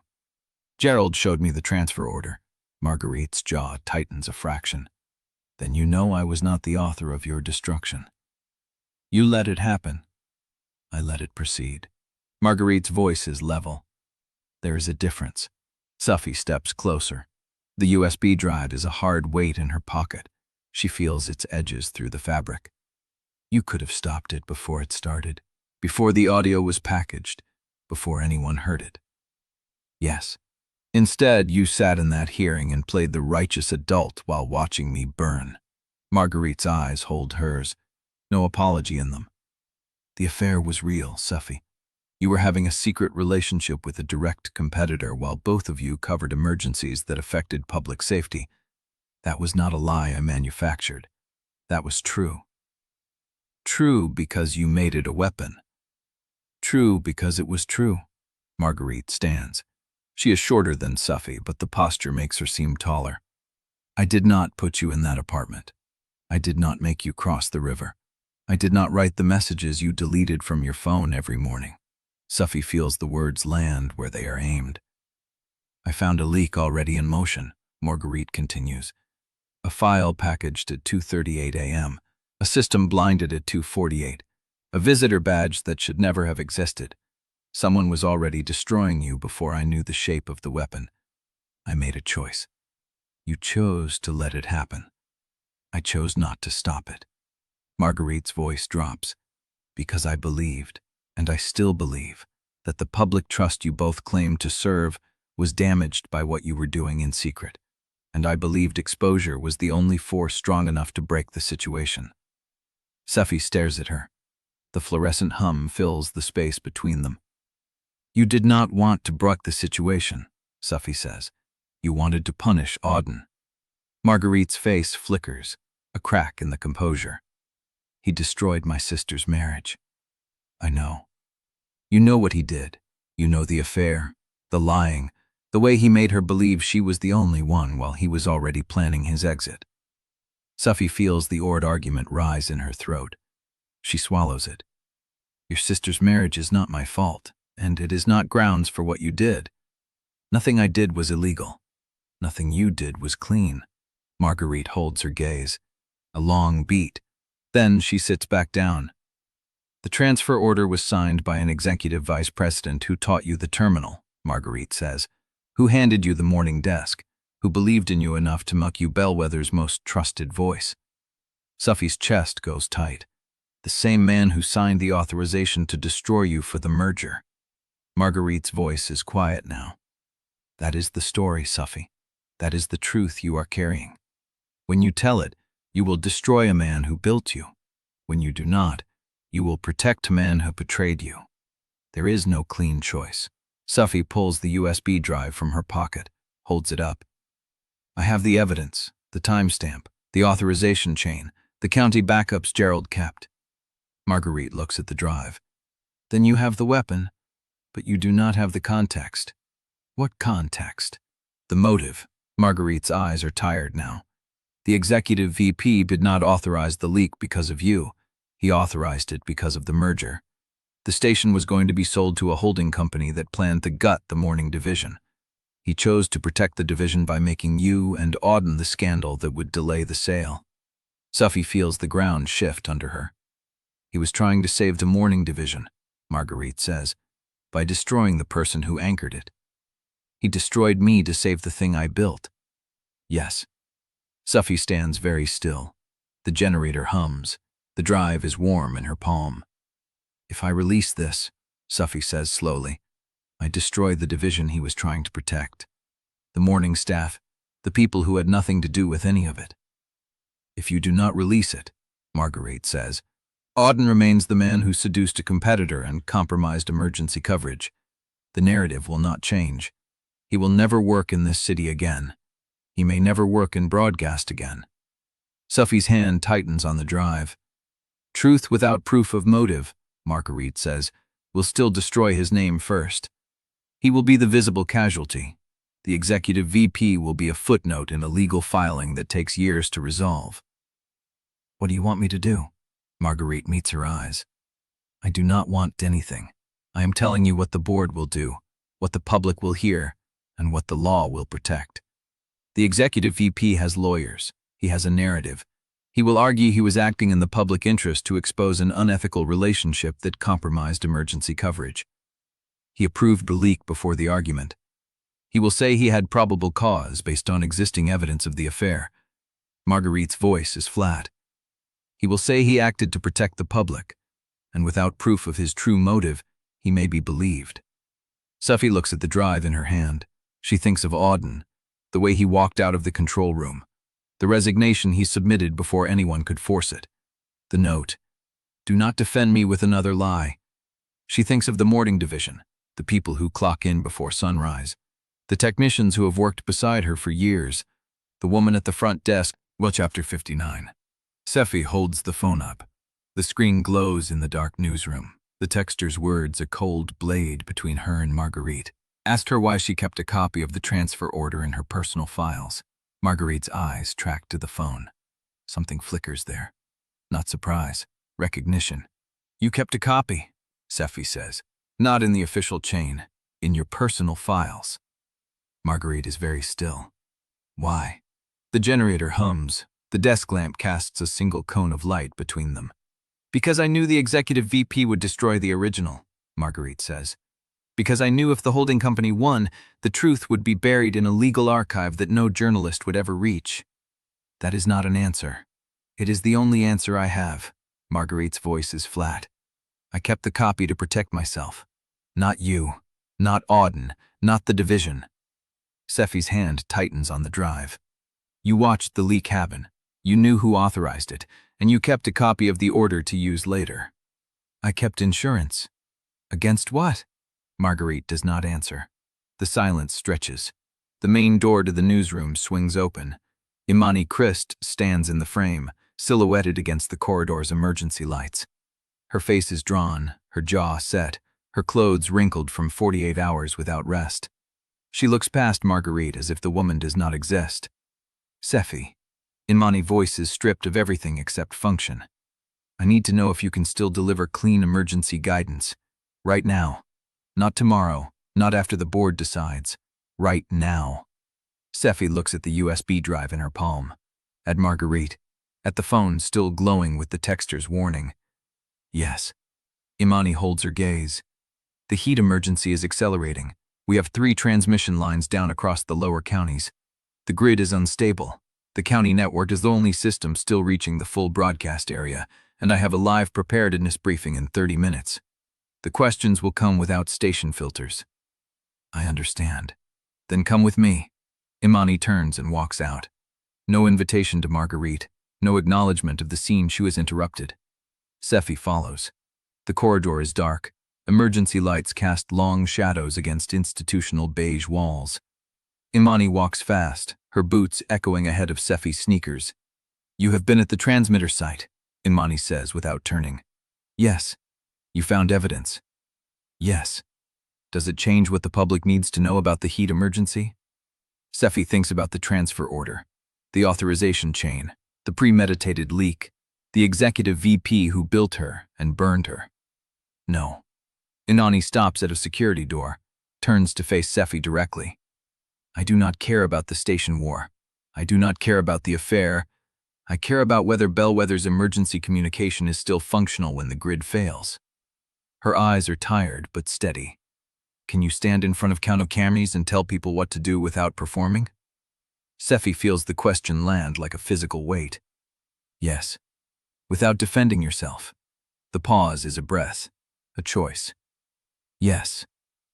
Gerald showed me the transfer order. Marguerite's jaw tightens a fraction. Then you know I was not the author of your destruction. You let it happen. I let it proceed. Marguerite's voice is level. There is a difference. Sephy steps closer. The USB drive is a hard weight in her pocket. She feels its edges through the fabric. You could have stopped it before it started, before the audio was packaged, before anyone heard it. Yes. Instead, you sat in that hearing and played the righteous adult while watching me burn. Marguerite's eyes hold hers. No apology in them. The affair was real, Sephy. You were having a secret relationship with a direct competitor while both of you covered emergencies that affected public safety. That was not a lie I manufactured. That was true. True because you made it a weapon. True because it was true. Marguerite stands. She is shorter than Sephy, but the posture makes her seem taller. I did not put you in that apartment. I did not make you cross the river. I did not write the messages you deleted from your phone every morning. Sephy feels the words land where they are aimed. I found a leak already in motion, Marguerite continues. A file packaged at 2:38 a.m., a system blinded at 2:48, a visitor badge that should never have existed. Someone was already destroying you before I knew the shape of the weapon. I made a choice. You chose to let it happen. I chose not to stop it. Marguerite's voice drops. Because I believed, and I still believe, that the public trust you both claimed to serve was damaged by what you were doing in secret. And I believed exposure was the only force strong enough to break the situation. Sephy stares at her. The fluorescent hum fills the space between them. You did not want to brook the situation, Sephy says. You wanted to punish Auden. Marguerite's face flickers, a crack in the composure. He destroyed my sister's marriage. I know. You know what he did. You know the affair, the lying, the way he made her believe she was the only one while he was already planning his exit. Sephy feels the odd argument rise in her throat. She swallows it. Your sister's marriage is not my fault, and it is not grounds for what you did. Nothing I did was illegal. Nothing you did was clean. Marguerite holds her gaze. A long beat. Then she sits back down. The transfer order was signed by an executive vice president who taught you the terminal, Marguerite says, who handed you the morning desk, who believed in you enough to make you Bellweather's most trusted voice. Sephy's chest goes tight. The same man who signed the authorization to destroy you for the merger. Marguerite's voice is quiet now. That is the story, Sephy. That is the truth you are carrying. When you tell it, you will destroy a man who built you. When you do not, you will protect a man who betrayed you. There is no clean choice. Sephy pulls the USB drive from her pocket, holds it up. I have the evidence, the timestamp, the authorization chain, the county backups Gerald kept. Marguerite looks at the drive. Then you have the weapon, but you do not have the context. What context? The motive. Marguerite's eyes are tired now. The executive VP did not authorize the leak because of you. He authorized it because of the merger. The station was going to be sold to a holding company that planned to gut the morning division. He chose to protect the division by making you and Auden the scandal that would delay the sale. Sephy feels the ground shift under her. He was trying to save the morning division, Marguerite says, by destroying the person who anchored it. He destroyed me to save the thing I built. Yes. Sephy stands very still. The generator hums. The drive is warm in her palm. If I release this, Sephy says slowly, I destroy the division he was trying to protect. The morning staff, the people who had nothing to do with any of it. If you do not release it, Marguerite says, Auden remains the man who seduced a competitor and compromised emergency coverage. The narrative will not change. He will never work in this city again. He may never work in broadcast again. Sephy's hand tightens on the drive. Truth without proof of motive, Marguerite says, will still destroy his name first. He will be the visible casualty. The executive VP will be a footnote in a legal filing that takes years to resolve. What do you want me to do? Marguerite meets her eyes. I do not want anything. I am telling you what the board will do, what the public will hear, and what the law will protect. The executive VP has lawyers. He has a narrative. He will argue he was acting in the public interest to expose an unethical relationship that compromised emergency coverage. He approved the leak before the argument. He will say he had probable cause based on existing evidence of the affair. Marguerite's voice is flat. He will say he acted to protect the public, and without proof of his true motive, he may be believed. Sephy looks at the drive in her hand. She thinks of Auden, the way he walked out of the control room, the resignation he submitted before anyone could force it. The note, do not defend me with another lie. She thinks of the morning division, the people who clock in before sunrise, the technicians who have worked beside her for years, the woman at the front desk. Chapter 59. Sephy holds the phone up. The screen glows in the dark newsroom. The texter's words a cold blade between her and Marguerite. Asked her why she kept a copy of the transfer order in her personal files. Marguerite's eyes track to the phone. Something flickers there. Not surprise. Recognition. You kept a copy, Sephy says. Not in the official chain. In your personal files. Marguerite is very still. Why? The generator hums. The desk lamp casts a single cone of light between them. Because I knew the executive VP would destroy the original, Marguerite says. Because I knew if the holding company won, the truth would be buried in a legal archive that no journalist would ever reach. That is not an answer. It is the only answer I have. Marguerite's voice is flat. I kept the copy to protect myself. Not you. Not Auden. Not the division. Sephy's hand tightens on the drive. You watched the leak happen. You knew who authorized it, and you kept a copy of the order to use later. I kept insurance. Against what? Marguerite does not answer. The silence stretches. The main door to the newsroom swings open. Imani Christ stands in the frame, silhouetted against the corridor's emergency lights. Her face is drawn, her jaw set, her clothes wrinkled from 48 hours without rest. She looks past Marguerite as if the woman does not exist. Sephy. Imani's voice is stripped of everything except function. I need to know if you can still deliver clean emergency guidance. Right now. Not tomorrow, not after the board decides. Right now. Sephy looks at the USB drive in her palm. At Marguerite. At the phone still glowing with the texter's warning. Yes. Imani holds her gaze. The heat emergency is accelerating. We have 3 transmission lines down across the lower counties. The grid is unstable. The county network is the only system still reaching the full broadcast area, and I have a live preparedness briefing in 30 minutes. The questions will come without station filters. I understand. Then come with me. Imani turns and walks out. No invitation to Marguerite, no acknowledgement of the scene she was interrupted. Sephy follows. The corridor is dark. Emergency lights cast long shadows against institutional beige walls. Imani walks fast, her boots echoing ahead of Sephy's sneakers. You have been at the transmitter site, Imani says without turning. Yes. You found evidence. Yes. Does it change what the public needs to know about the heat emergency? Sephy thinks about the transfer order, the authorization chain, the premeditated leak, the executive VP who built her and burned her. No. Imani stops at a security door, turns to face Sephy directly. I do not care about the station war. I do not care about the affair. I care about whether Bellweather's emergency communication is still functional when the grid fails. Her eyes are tired but steady. Can you stand in front of cameras and tell people what to do without performing? Sephy feels the question land like a physical weight. Yes. Without defending yourself. The pause is a breath, a choice. Yes.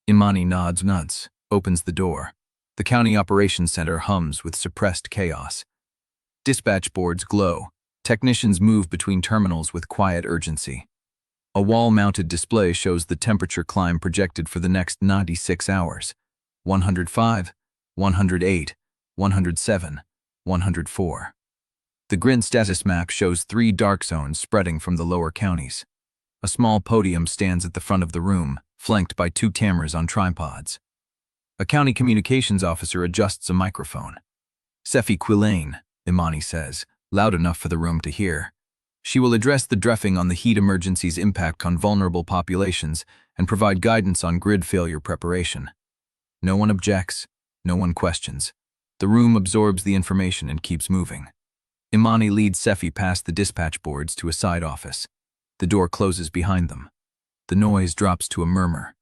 Imani nods, opens the door. The county operations center hums with suppressed chaos. Dispatch boards glow. Technicians move between terminals with quiet urgency. A wall-mounted display shows the temperature climb projected for the next 96 hours. 105, 108, 107, 104. The grid status map shows 3 dark zones spreading from the lower counties. A small podium stands at the front of the room, flanked by 2 cameras on tripods. A county communications officer adjusts a microphone. Sephy Quillane, Imani says, loud enough for the room to hear. She will address the briefing on the heat emergency's impact on vulnerable populations and provide guidance on grid failure preparation. No one objects, no one questions. The room absorbs the information and keeps moving. Imani leads Sephy past the dispatch boards to a side office. The door closes behind them. The noise drops to a murmur.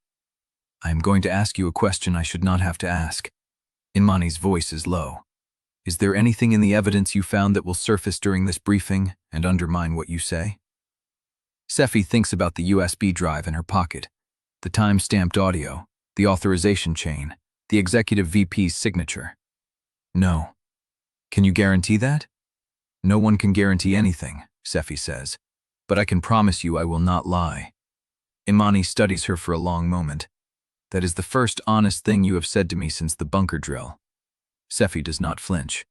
I am going to ask you a question I should not have to ask. Imani's voice is low. Is there anything in the evidence you found that will surface during this briefing and undermine what you say? Sephy thinks about the USB drive in her pocket, the time-stamped audio, the authorization chain, the executive VP's signature. No. Can you guarantee that? No one can guarantee anything, Sephy says, but I can promise you I will not lie. Imani studies her for a long moment. That is the first honest thing you have said to me since the bunker drill. Sephy does not flinch.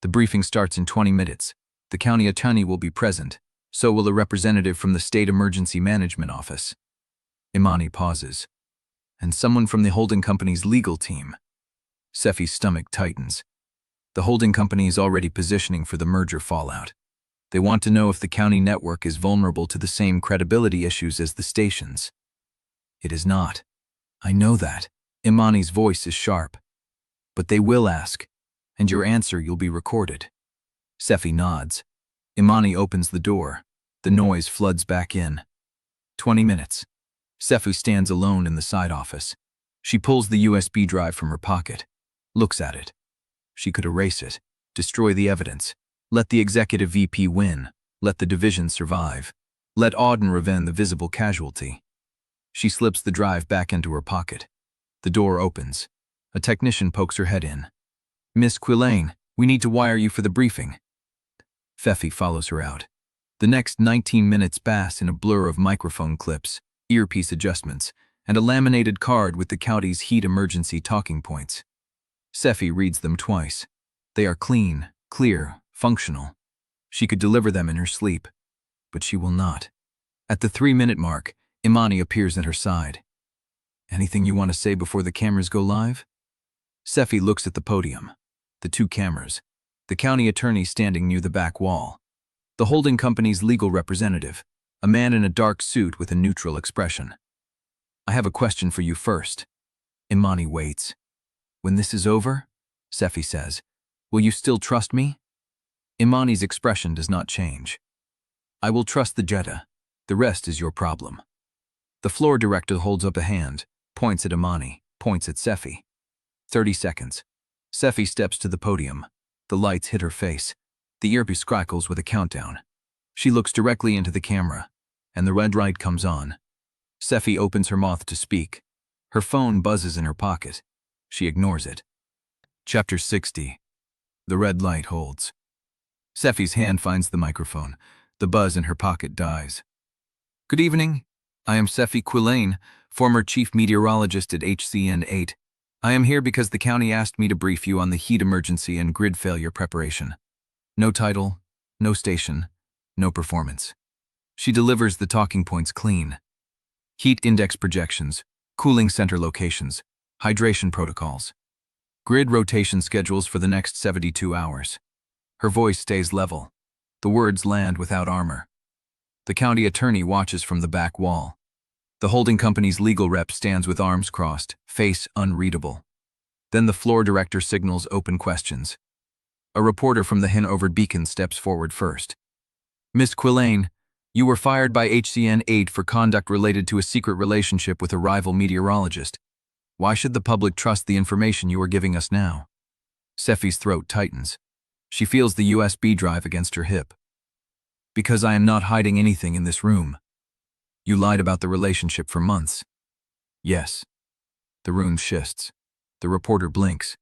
The briefing starts in 20 minutes. The county attorney will be present. So will a representative from the State Emergency Management Office. Imani pauses. And someone from the holding company's legal team. Sephy's stomach tightens. The holding company is already positioning for the merger fallout. They want to know if the county network is vulnerable to the same credibility issues as the stations. It is not. I know that. Imani's voice is sharp. But they will ask, and your answer you'll be recorded. Sephy nods. Imani opens the door. The noise floods back in. 20 minutes. Sephy stands alone in the side office. She pulls the USB drive from her pocket, looks at it. She could erase it, destroy the evidence, let the executive VP win, let the division survive, let Auden prevent the visible casualty. She slips the drive back into her pocket. The door opens. A technician pokes her head in. Miss Quillane, we need to wire you for the briefing. Sephy follows her out. The next 19 minutes pass in a blur of microphone clips, earpiece adjustments, and a laminated card with the county's heat emergency talking points. Sephy reads them twice. They are clean, clear, functional. She could deliver them in her sleep, but she will not. At the 3-minute mark, Imani appears at her side. Anything you want to say before the cameras go live? Sephy looks at the podium. The 2 cameras. The county attorney standing near the back wall. The holding company's legal representative, a man in a dark suit with a neutral expression. I have a question for you first. Imani waits. When this is over, Sephy says, will you still trust me? Imani's expression does not change. I will trust the Jeddah. The rest is your problem. The floor director holds up a hand, points at Imani, points at Sephy. 30 seconds. Sephy steps to the podium. The lights hit her face. The earpiece crackles with a countdown. She looks directly into the camera, and the red light comes on. Sephy opens her mouth to speak. Her phone buzzes in her pocket. She ignores it. Chapter 60. The red light holds. Sephy's hand finds the microphone. The buzz in her pocket dies. Good evening. I am Sephy Quillane, former chief meteorologist at HCN8. I am here because the county asked me to brief you on the heat emergency and grid failure preparation. No title, no station, no performance. She delivers the talking points clean. Heat index projections, cooling center locations, hydration protocols. Grid rotation schedules for the next 72 hours. Her voice stays level. The words land without armor. The county attorney watches from the back wall. The holding company's legal rep stands with arms crossed, face unreadable. Then the floor director signals open questions. A reporter from the Handoff Beacon steps forward first. Miss Quillane, you were fired by HCN8 for conduct related to a secret relationship with a rival meteorologist. Why should the public trust the information you are giving us now? Sephy's throat tightens. She feels the USB drive against her hip. Because I am not hiding anything in this room. You lied about the relationship for months. Yes. The room shifts. The reporter blinks.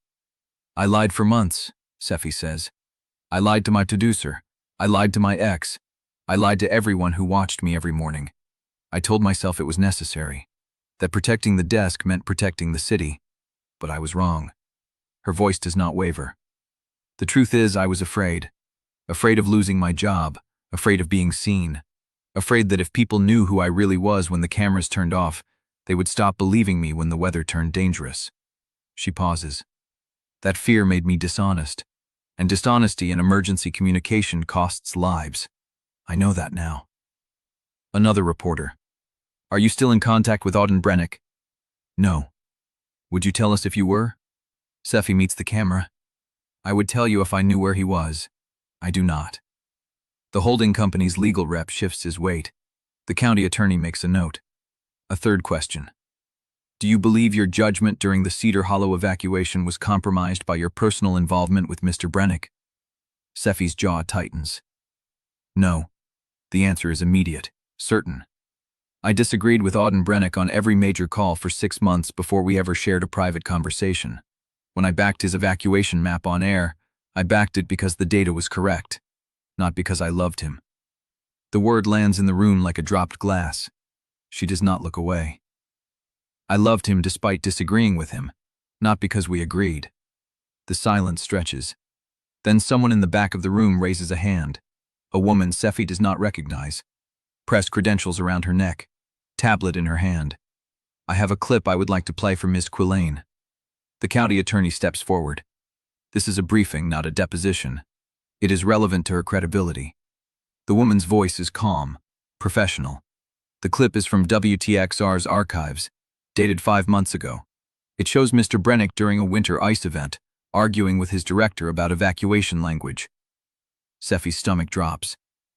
I lied for months, Sephy says. I lied to my producer. I lied to my ex. I lied to everyone who watched me every morning. I told myself it was necessary, that protecting the desk meant protecting the city. But I was wrong. Her voice does not waver. The truth is, I was afraid. Afraid of losing my job. Afraid of being seen. Afraid that if people knew who I really was when the cameras turned off, they would stop believing me when the weather turned dangerous. She pauses. That fear made me dishonest. And dishonesty in emergency communication costs lives. I know that now. Another reporter. Are you still in contact with Auden Brennick? No. Would you tell us if you were? Sephy meets the camera. I would tell you if I knew where he was. I do not. The holding company's legal rep shifts his weight. The county attorney makes a note. A third question. Do you believe your judgment during the Cedar Hollow evacuation was compromised by your personal involvement with Mr. Brennick? Sephy's jaw tightens. No. The answer is immediate, certain. I disagreed with Auden Brennick on every major call for 6 months before we ever shared a private conversation. When I backed his evacuation map on air, I backed it because the data was correct, not because I loved him. The word lands in the room like a dropped glass. She does not look away. I loved him despite disagreeing with him, not because we agreed. The silence stretches. Then someone in the back of the room raises a hand. A woman Sephy does not recognize. Pressed credentials around her neck. Tablet in her hand. I have a clip I would like to play for Miss Quillane. The county attorney steps forward. This is a briefing, not a deposition. It is relevant to her credibility. The woman's voice is calm, professional. The clip is from WTXR's archives, dated 5 months ago. It shows Mr. Brennick during a winter ice event, arguing with his director about evacuation language. Sephy's stomach drops.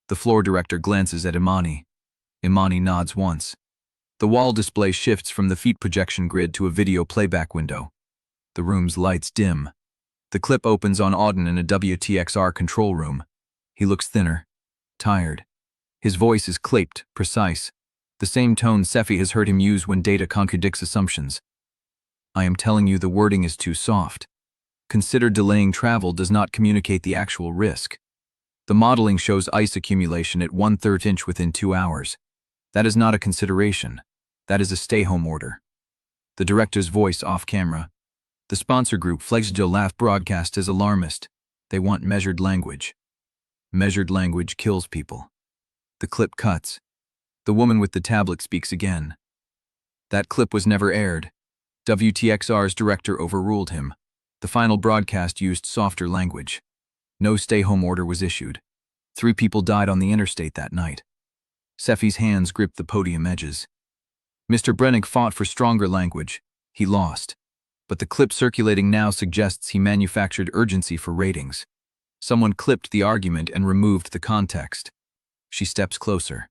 The floor director glances at Imani. Imani nods once. The wall display shifts from the feet projection grid to a video playback window. The room's lights dim. The clip opens on Auden in a WTXR control room. He looks thinner, tired. His voice is clipped, precise. The same tone Sephy has heard him use when data contradicts assumptions. I am telling you the wording is too soft. Consider delaying travel does not communicate the actual risk. The modeling shows ice accumulation at 1/3 inch within 2 hours. That is not a consideration. That is a stay-home order. The director's voice off camera. The sponsor group Flexjo Laugh broadcast is alarmist. They want measured language. Measured language kills people. The clip cuts. The woman with the tablet speaks again. That clip was never aired. WTXR's director overruled him. The final broadcast used softer language. No stay-home order was issued. 3 people died on the interstate that night. Sephy's hands gripped the podium edges. Mr. Brennick fought for stronger language. He lost. But the clip circulating now suggests he manufactured urgency for ratings. Someone clipped the argument and removed the context. She steps closer.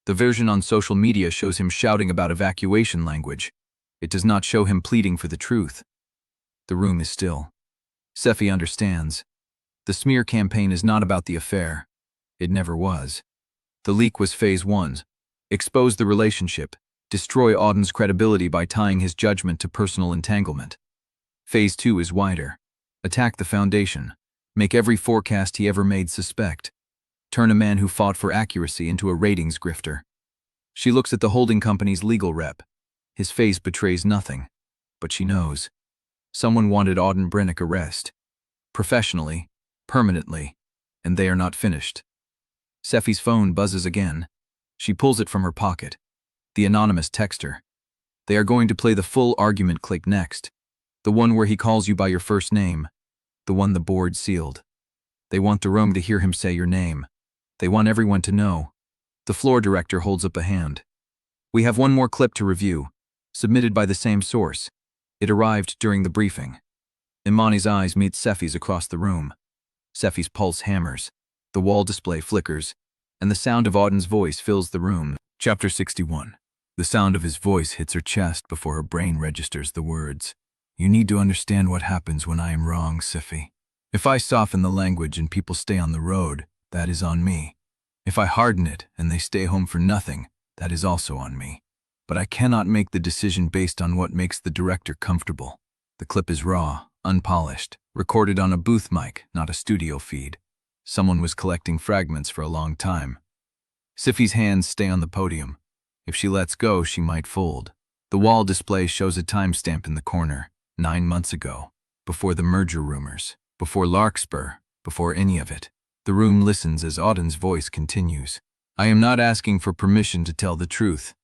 The version on social media shows him shouting about evacuation language. It does not show him pleading for the truth. The room is still. Sephy understands. The smear campaign is not about the affair. It never was. The leak was phase 1. Expose the relationship. Destroy Auden's credibility by tying his judgment to personal entanglement. Phase 2 is wider. Attack the foundation. Make every forecast he ever made suspect. Turn a man who fought for accuracy into a ratings grifter. She looks at the holding company's legal rep. His face betrays nothing. But she knows. Someone wanted Auden Brennick arrest. Professionally, permanently, and they are not finished. Sephy's phone buzzes again. She pulls it from her pocket. The anonymous texter. They are going to play the full argument clip next. The one where he calls you by your first name. The one the board sealed. They want the room to hear him say your name. They want everyone to know. The floor director holds up a hand. We have one more clip to review, submitted by the same source. It arrived during the briefing. Imani's eyes meet Sephy's across the room. Sephy's pulse hammers. The wall display flickers, and the sound of Auden's voice fills the room. Chapter 61. The sound of his voice hits her chest before her brain registers the words. You need to understand what happens when I am wrong, Sephy. If I soften the language and people stay on the road, that is on me. If I harden it and they stay home for nothing, that is also on me. But I cannot make the decision based on what makes the director comfortable. The clip is raw, unpolished, recorded on a booth mic, not a studio feed. Someone was collecting fragments for a long time. Sephy's hands stay on the podium. If she lets go, she might fold. The wall display shows a timestamp in the corner, 9 months ago, before the merger rumors, before Larkspur, before any of it. The room listens as Auden's voice continues. I am not asking for permission to tell the truth.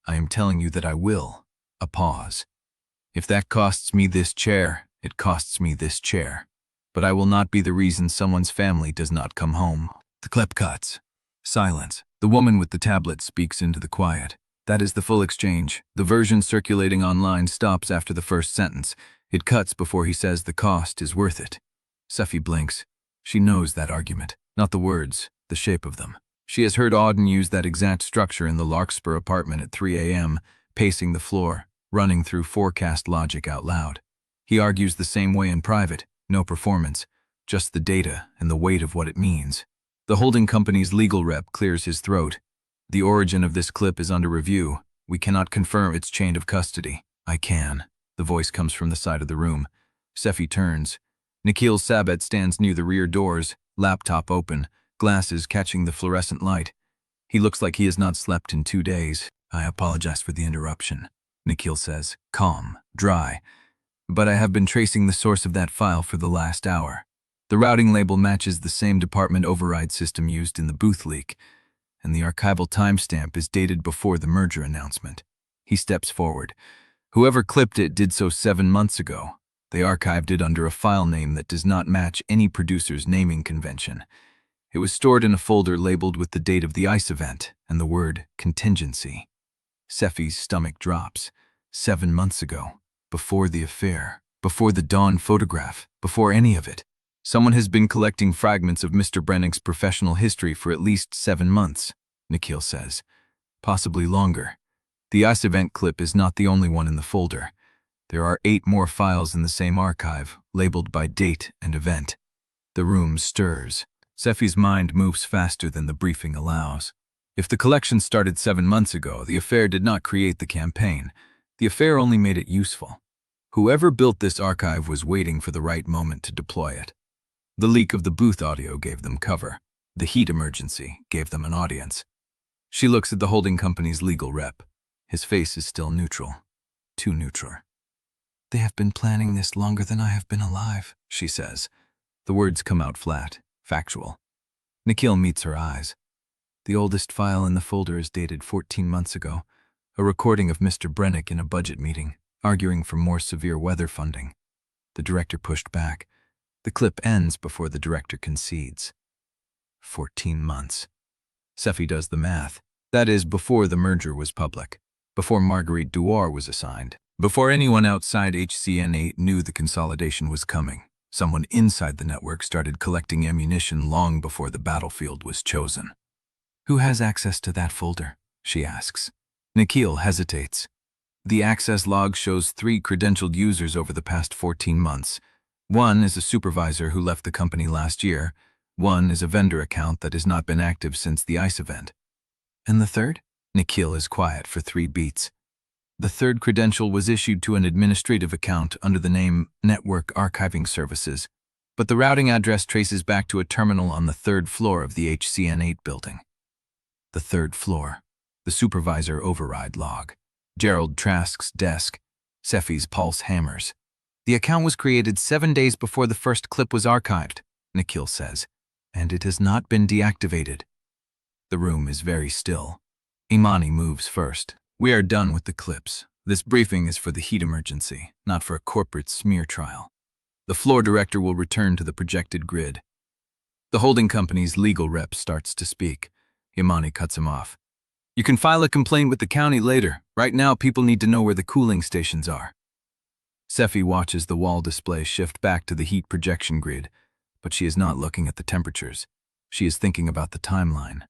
I am telling you that I will. A pause. If that costs me this chair, it costs me this chair. But I will not be the reason someone's family does not come home. The clip cuts. Silence. The woman with the tablet speaks into the quiet. That is the full exchange. The version circulating online stops after the first sentence. It cuts before he says the cost is worth it. Sephy blinks. She knows that argument. Not the words, the shape of them. She has heard Auden use that exact structure in the Larkspur apartment at 3 a.m., pacing the floor, running through forecast logic out loud. He argues the same way in private. No performance, just the data and the weight of what it means. The holding company's legal rep clears his throat. The origin of this clip is under review. We cannot confirm its chain of custody. I can. The voice comes from the side of the room. Sephy turns. Nikhil Sabat stands near the rear doors, laptop open, glasses catching the fluorescent light. He looks like he has not slept in 2 days. I apologize for the interruption, Nikhil says, calm, dry. But I have been tracing the source of that file for the last hour. The routing label matches the same department override system used in the booth leak, and the archival timestamp is dated before the merger announcement. He steps forward. Whoever clipped it did so 7 months ago. They archived it under a file name that does not match any producer's naming convention. It was stored in a folder labeled with the date of the ICE event and the word contingency. Sephy's stomach drops. 7 months ago. Before the affair. Before the Dawn photograph. Before any of it. Someone has been collecting fragments of Mr. Brennick's professional history for at least 7 months, Nikhil says. Possibly longer. The ICE event clip is not the only one in the folder. There are 8 more files in the same archive, labeled by date and event. The room stirs. Sephy's mind moves faster than the briefing allows. If the collection started 7 months ago, the affair did not create the campaign. The affair only made it useful. Whoever built this archive was waiting for the right moment to deploy it. The leak of the booth audio gave them cover. The heat emergency gave them an audience. She looks at the holding company's legal rep. His face is still neutral. Too neutral. "They have been planning this longer than I have been alive," she says. The words come out flat, factual. Nikhil meets her eyes. The oldest file in the folder is dated 14 months ago, a recording of Mr. Brennick in a budget meeting, arguing for more severe weather funding. The director pushed back. The clip ends before the director concedes. 14 months. Sephy does the math. That is, before the merger was public, before Marguerite Dewar was assigned, before anyone outside HCN8 knew the consolidation was coming. Someone inside the network started collecting ammunition long before the battlefield was chosen. "Who has access to that folder?" she asks. Nikhil hesitates. The access log shows 3 credentialed users over the past 14 months. One is a supervisor who left the company last year. One is a vendor account that has not been active since the ICE event. "And the third?" Nikhil is quiet for 3 beats. "The third credential was issued to an administrative account under the name Network Archiving Services, but the routing address traces back to a terminal on the 3rd floor of the HCN8 building." The 3rd floor. The supervisor override log. Gerald Trask's desk. Sephy's pulse hammers. "The account was created 7 days before the first clip was archived," Nikhil says, "and it has not been deactivated." The room is very still. Imani moves first. "We are done with the clips. This briefing is for the heat emergency, not for a corporate smear trial." The floor director will return to the projected grid. The holding company's legal rep starts to speak. Imani cuts him off. "You can file a complaint with the county later. Right now, people need to know where the cooling stations are." Sephy watches the wall display shift back to the heat projection grid, but she is not looking at the temperatures. She is thinking about the timeline.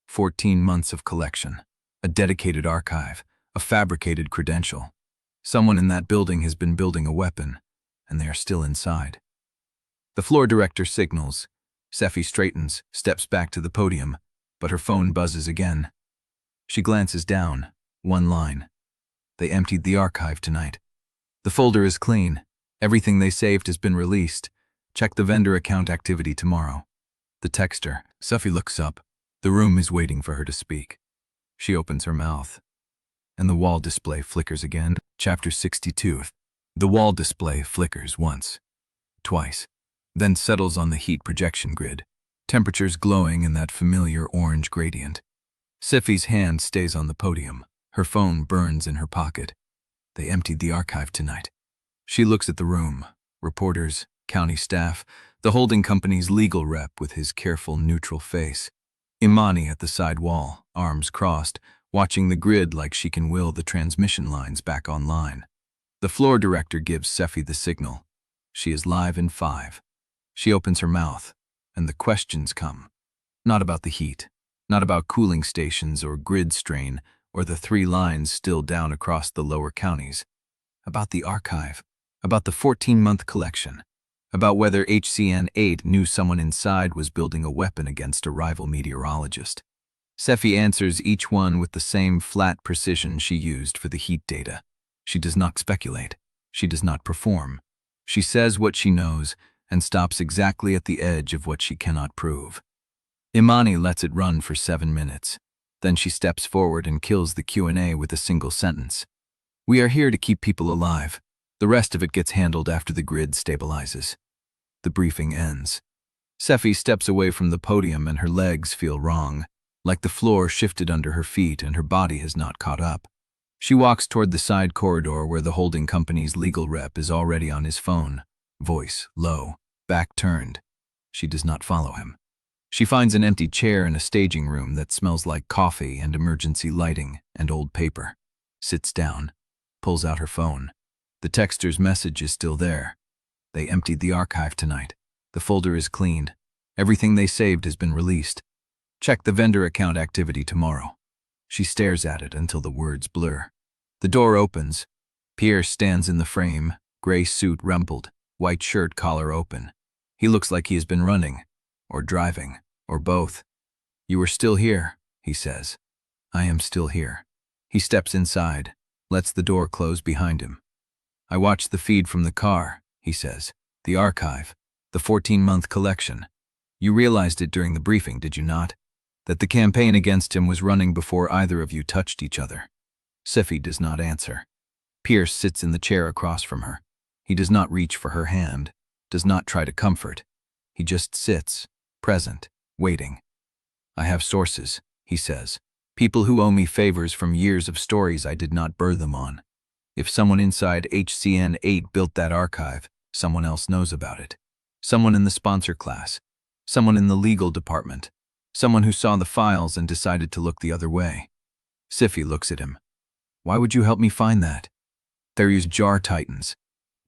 14 months of collection, a dedicated archive, a fabricated credential. Someone in that building has been building a weapon, and they are still inside. The floor director signals. Sephy straightens, steps back to the podium, but her phone buzzes again. She glances down. 1 line. "They emptied the archive tonight. The folder is clean. Everything they saved has been released. Check the vendor account activity tomorrow." The texter. Sephy looks up. The room is waiting for her to speak. She opens her mouth, and the wall display flickers again. Chapter 62. The wall display flickers once, twice, then settles on the heat projection grid, temperatures glowing in that familiar orange gradient. Sephy's hand stays on the podium. Her phone burns in her pocket. They emptied the archive tonight. She looks at the room. Reporters, county staff, the holding company's legal rep with his careful, neutral face. Imani at the side wall, arms crossed, watching the grid like she can will the transmission lines back online. The floor director gives Sephy the signal. She is live in 5. She opens her mouth, and the questions come. Not about the heat, not about cooling stations or grid strain, or the 3 lines still down across the lower counties. About the archive, about the 14-month collection, about whether HCN8 knew someone inside was building a weapon against a rival meteorologist. Sephy answers each one with the same flat precision she used for the heat data. She does not speculate. She does not perform. She says what she knows and stops exactly at the edge of what she cannot prove. Imani lets it run for 7 minutes. Then she steps forward and kills the Q&A with a single sentence. "We are here to keep people alive. The rest of it gets handled after the grid stabilizes." The briefing ends. Sephy steps away from the podium and her legs feel wrong, like the floor shifted under her feet and her body has not caught up. She walks toward the side corridor where the holding company's legal rep is already on his phone, voice low, back turned. She does not follow him. She finds an empty chair in a staging room that smells like coffee and emergency lighting and old paper. Sits down, pulls out her phone. The texter's message is still there. They emptied the archive tonight. The folder is cleaned. Everything they saved has been released. Check the vendor account activity tomorrow. She stares at it until the words blur. The door opens. Pierre stands in the frame, gray suit rumpled, white shirt collar open. He looks like he has been running, or driving, or both. "You are still here," he says. "I am still here." He steps inside, lets the door close behind him. "I watched the feed from the car," he says. "The archive, the 14-month collection. You realized it during the briefing, did you not? That the campaign against him was running before either of you touched each other." Sephy does not answer. Pierce sits in the chair across from her. He does not reach for her hand, does not try to comfort. He just sits, present, waiting. I have sources, he says. People who owe me favors from years of stories I did not burn them on. If someone inside HCN 8 built that archive, someone else knows about it. Someone in the sponsor class. Someone in the legal department. Someone who saw the files and decided to look the other way. Sephy looks at him. Why would you help me find that? There's jaw tightens.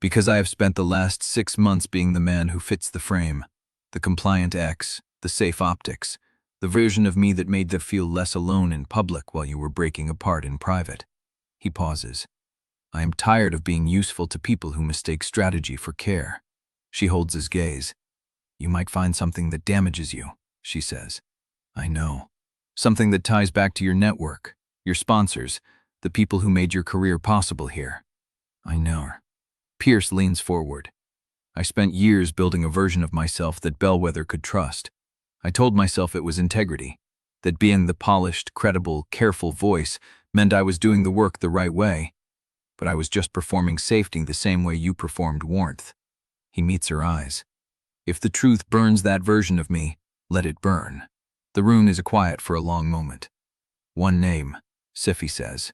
Because I have spent the last 6 months being the man who fits the frame. The compliant X, the safe optics. The version of me that made them feel less alone in public while you were breaking apart in private. He pauses. I am tired of being useful to people who mistake strategy for care. She holds his gaze. You might find something that damages you, she says. I know. Something that ties back to your network, your sponsors, the people who made your career possible here. I know. Pierce leans forward. I spent years building a version of myself that Bellweather could trust. I told myself it was integrity, that being the polished, credible, careful voice meant I was doing the work the right way. But I was just performing safety the same way you performed warmth. He meets her eyes. If the truth burns that version of me, let it burn. The room is quiet for a long moment. One name, Sephy says.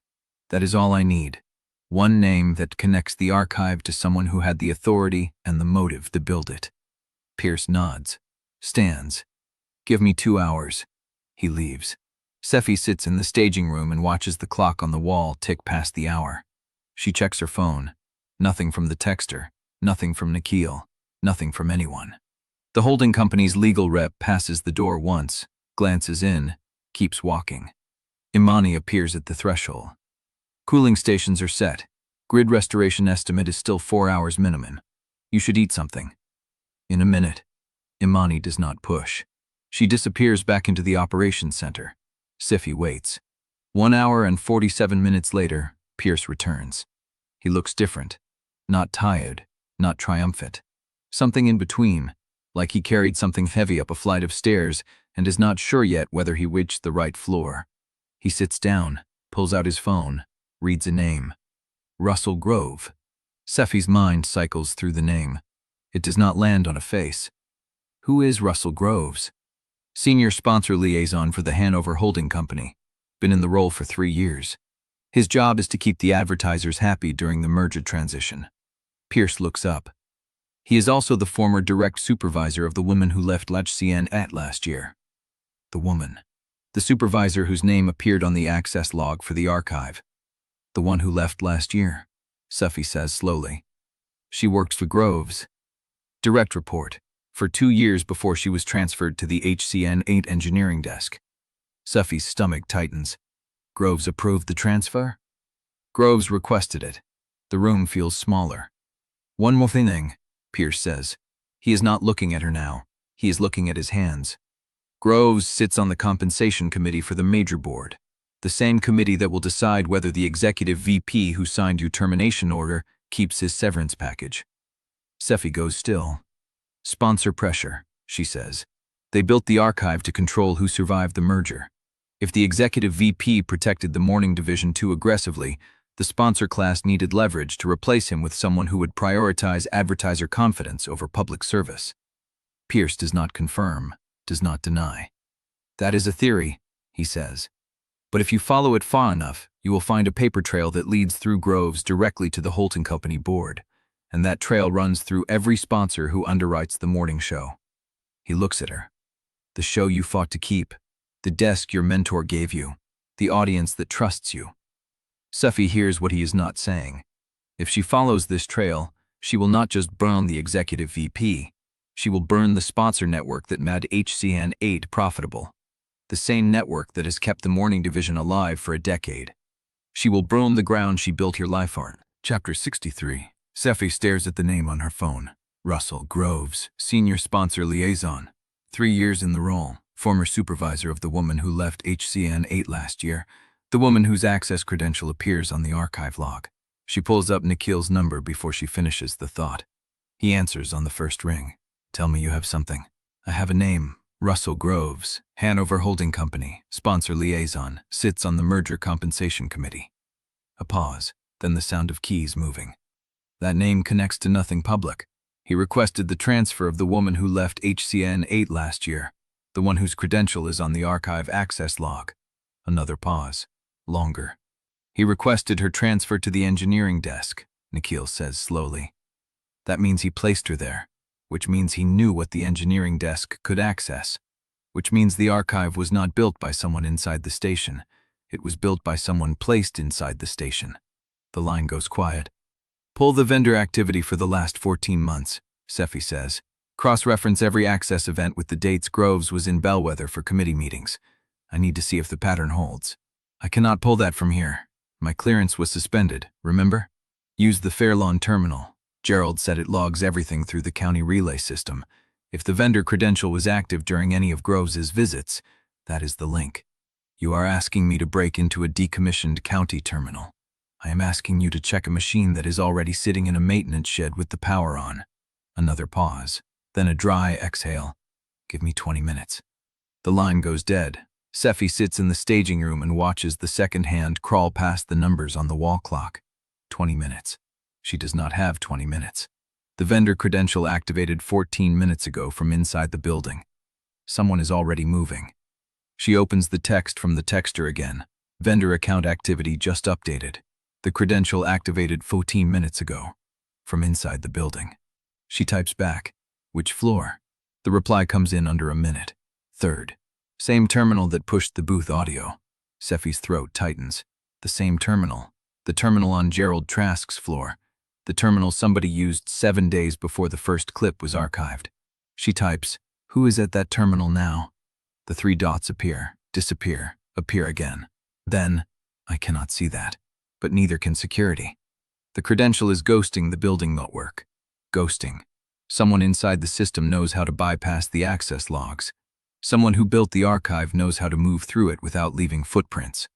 That is all I need. One name that connects the archive to someone who had the authority and the motive to build it. Pierce nods, stands. Give me 2 hours. He leaves. Sephy sits in the staging room and watches the clock on the wall tick past the hour. She checks her phone. Nothing from the texter, nothing from Nikhil, nothing from anyone. The holding company's legal rep passes the door once, glances in, keeps walking. Imani appears at the threshold. Cooling stations are set. Grid restoration estimate is still 4 hours minimum. You should eat something. In a minute. Imani does not push. She disappears back into the operations center. Sephy waits. 1 hour and 47 minutes later, Pierce returns. He looks different. Not tired, not triumphant. Something in between, like he carried something heavy up a flight of stairs and is not sure yet whether he reached the right floor. He sits down, pulls out his phone, reads a name. Russell Grove. Sephy's mind cycles through the name. It does not land on a face. Who is Russell Groves? Senior sponsor liaison for the Hanover Holding Company. Been in the role for 3 years. His job is to keep the advertisers happy during the merger transition. Pierce looks up. He is also the former direct supervisor of the woman who left HCN 8 last year. The woman. The supervisor whose name appeared on the access log for the archive. The one who left last year, Sephy says slowly. She works for Groves. Direct report. For 2 years before she was transferred to the HCN 8 engineering desk. Sephy's stomach tightens. Groves approved the transfer? Groves requested it. The room feels smaller. One more thing, Pierce says. He is not looking at her now. He is looking at his hands. Groves sits on the compensation committee for the major board, the same committee that will decide whether the executive VP who signed your termination order keeps his severance package. Sephy goes still. Sponsor pressure, she says. They built the archive to control who survived the merger. If the executive VP protected the morning division too aggressively, the sponsor class needed leverage to replace him with someone who would prioritize advertiser confidence over public service. Pierce does not confirm, does not deny. That is a theory, he says. But if you follow it far enough, you will find a paper trail that leads through Groves directly to the Holton Company board, and that trail runs through every sponsor who underwrites the morning show. He looks at her. The show you fought to keep, the desk your mentor gave you, the audience that trusts you. Sephy hears what he is not saying. If she follows this trail, she will not just burn the executive VP, she will burn the sponsor network that made HCN 8 profitable. The same network that has kept the morning division alive for a decade. She will burn the ground she built her life on. Chapter 63. Sephy stares at the name on her phone. Russell Groves, Senior Sponsor Liaison. 3 years in the role. Former supervisor of the woman who left HCN 8 last year. The woman whose access credential appears on the archive log. She pulls up Nikhil's number before she finishes the thought. He answers on the first ring. Tell me you have something. I have a name. Russell Groves, Hanover Holding Company, Sponsor Liaison, sits on the Merger Compensation Committee. A pause, then the sound of keys moving. That name connects to nothing public. He requested the transfer of the woman who left HCN 8 last year, the one whose credential is on the archive access log. Another pause. Longer. He requested her transfer to the engineering desk, Nikhil says slowly. That means he placed her there, which means he knew what the engineering desk could access, which means the archive was not built by someone inside the station. It was built by someone placed inside the station. The line goes quiet. Pull the vendor activity for the last 14 months, Sephy says. Cross-reference every access event with the dates Groves was in Bellweather for committee meetings. I need to see if the pattern holds. I cannot pull that from here. My clearance was suspended, remember? Use the Fairlawn terminal. Gerald said it logs everything through the county relay system. If the vendor credential was active during any of Groves's visits, that is the link. You are asking me to break into a decommissioned county terminal. I am asking you to check a machine that is already sitting in a maintenance shed with the power on. Another pause, then a dry exhale. Give me 20 minutes. The line goes dead. Sephy sits in the staging room and watches the second hand crawl past the numbers on the wall clock. 20 minutes. She does not have 20 minutes. The vendor credential activated 14 minutes ago from inside the building. Someone is already moving. She opens the text from the texter again. Vendor account activity just updated. The credential activated 14 minutes ago. From inside the building. She types back. Which floor? The reply comes in under a minute. Third. Same terminal that pushed the booth audio. Sephy's throat tightens. The same terminal. The terminal on Gerald Trask's floor. The terminal somebody used 7 days before the first clip was archived. She types, who is at that terminal now? The 3 dots appear, disappear, appear again. Then, I cannot see that. But neither can security. The credential is ghosting the building network. Ghosting. Someone inside the system knows how to bypass the access logs. Someone who built the archive knows how to move through it without leaving footprints.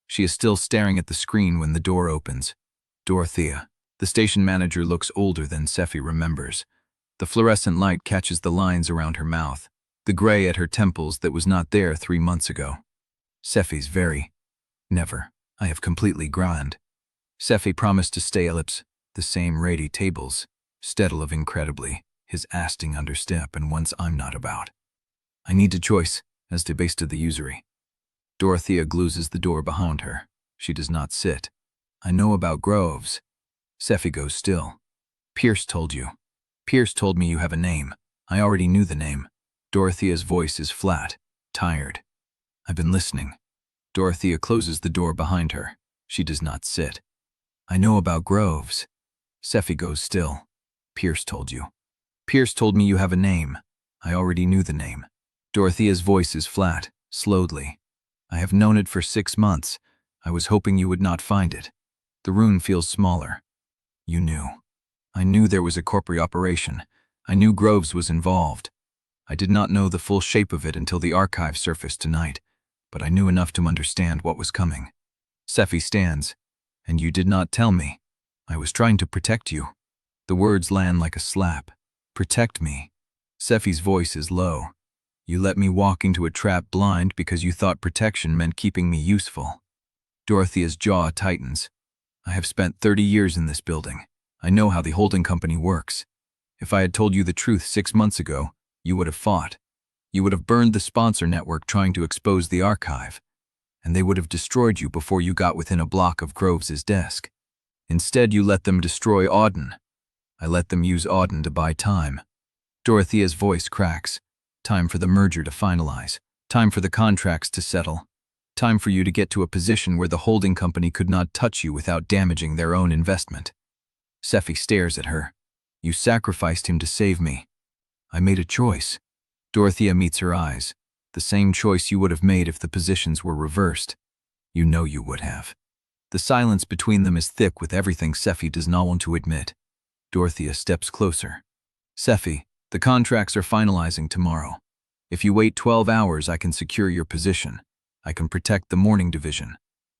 She is still staring at the screen when the door opens. Dorothea. The station manager looks older than Sephy remembers. The fluorescent light catches the lines around her mouth, the gray at her temples that was not there 3 months ago. Sephy's very. Never. I have completely grind. Sephy promised to stay ellipse, the same rady tables, steadil of incredibly, his asting understep and once I'm not about. I need a choice, as to base to the usury. Dorothea glues the door behind her. She does not sit. I know about Groves. Sephy goes still. Pierce told you. Pierce told me you have a name. I already knew the name. Dorothea's voice is flat, tired. I've been listening. Dorothea closes the door behind her. She does not sit. I know about Groves. Sephy goes still. Pierce told you. Pierce told me you have a name. I already knew the name. Dorothea's voice is flat, slowly. I have known it for 6 months. I was hoping you would not find it. The rune feels smaller. You knew. I knew there was a corporate operation. I knew Groves was involved. I did not know the full shape of it until the archive surfaced tonight, but I knew enough to understand what was coming. Sephy stands. And you did not tell me. I was trying to protect you. The words land like a slap. Protect me. Sephy's voice is low. You let me walk into a trap blind because you thought protection meant keeping me useful. Dorothea's jaw tightens. I have spent 30 years in this building. I know how the holding company works. If I had told you the truth 6 months ago, you would have fought. You would have burned the sponsor network trying to expose the archive. And they would have destroyed you before you got within a block of Groves's desk. Instead, you let them destroy Auden. I let them use Auden to buy time. Dorothea's voice cracks. Time for the merger to finalize. Time for the contracts to settle. Time for you to get to a position where the holding company could not touch you without damaging their own investment. Sephy stares at her. You sacrificed him to save me. I made a choice. Dorothea meets her eyes. The same choice you would have made if the positions were reversed. You know you would have. The silence between them is thick with everything Sephy does not want to admit. Dorothea steps closer. Sephy, the contracts are finalizing tomorrow. If you wait 12 hours, I can secure your position. I can protect the morning division.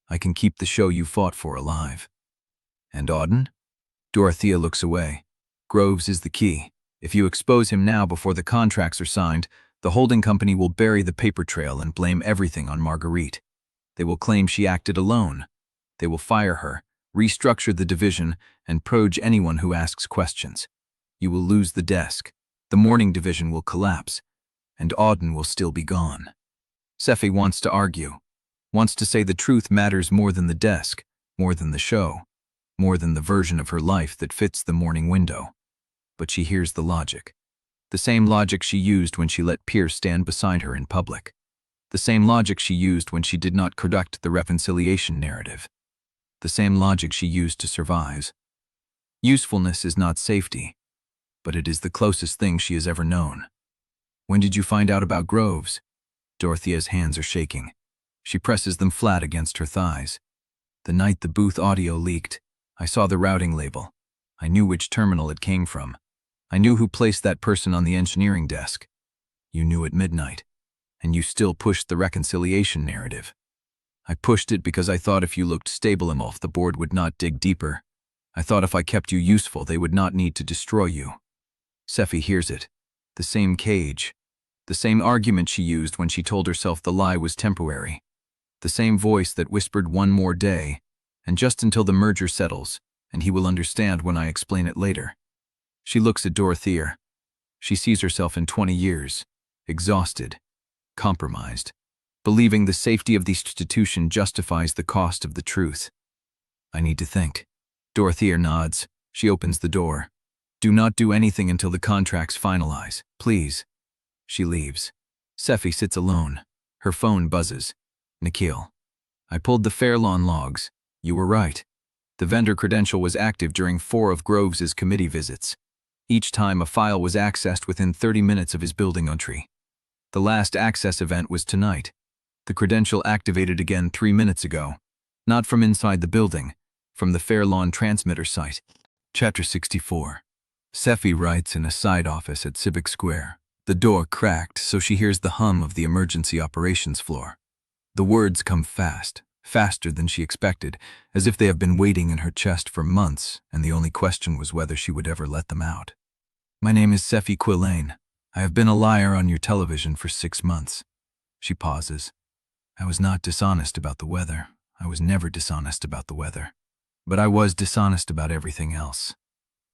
I can keep the show you fought for alive. And Auden? Dorothea looks away. Groves is the key. If you expose him now before the contracts are signed, the holding company will bury the paper trail and blame everything on Marguerite. They will claim she acted alone. They will fire her. restructure the division, and purge anyone who asks questions. You will lose the desk. The morning division will collapse, and Auden will still be gone. Sephy wants to argue, wants to say the truth matters more than the desk, more than the show, more than the version of her life that fits the morning window. But she hears the logic. The same logic she used when she let Pierce stand beside her in public. The same logic she used when she did not conduct the reconciliation narrative. The same logic she used to survive. Usefulness is not safety, but it is the closest thing she has ever known. When did you find out about Groves? Dorothea's hands are shaking. She presses them flat against her thighs. The night the booth audio leaked, I saw the routing label. I knew which terminal it came from. I knew who placed that person on the engineering desk. You knew at midnight, and you still pushed the reconciliation narrative. I pushed it because I thought if you looked stable enough, the board would not dig deeper. I thought if I kept you useful, they would not need to destroy you. Sephy hears it. The same cage. The same argument she used when she told herself the lie was temporary. The same voice that whispered one more day, and just until the merger settles, and he will understand when I explain it later. She looks at Dorothea. She sees herself in 20 years, exhausted, compromised, believing the safety of the institution justifies the cost of the truth. I need to think. Dorothea nods. She opens the door. Do not do anything until the contracts finalize, please. She leaves. Sephy sits alone. Her phone buzzes. Nikhil. I pulled the Fairlawn logs. You were right. The vendor credential was active during 4 of Groves's committee visits. Each time a file was accessed within 30 minutes of his building entry. The last access event was tonight. The credential activated again 3 minutes ago. Not from inside the building, from the Fairlawn transmitter site. Chapter 64. Sephy writes in a side office at Civic Square. The door cracked, so she hears the hum of the emergency operations floor. The words come fast, faster than she expected, as if they have been waiting in her chest for months, and the only question was whether she would ever let them out. My name is Sephy Quillane. I have been a liar on your television for 6 months. She pauses. I was not dishonest about the weather. I was never dishonest about the weather. But I was dishonest about everything else.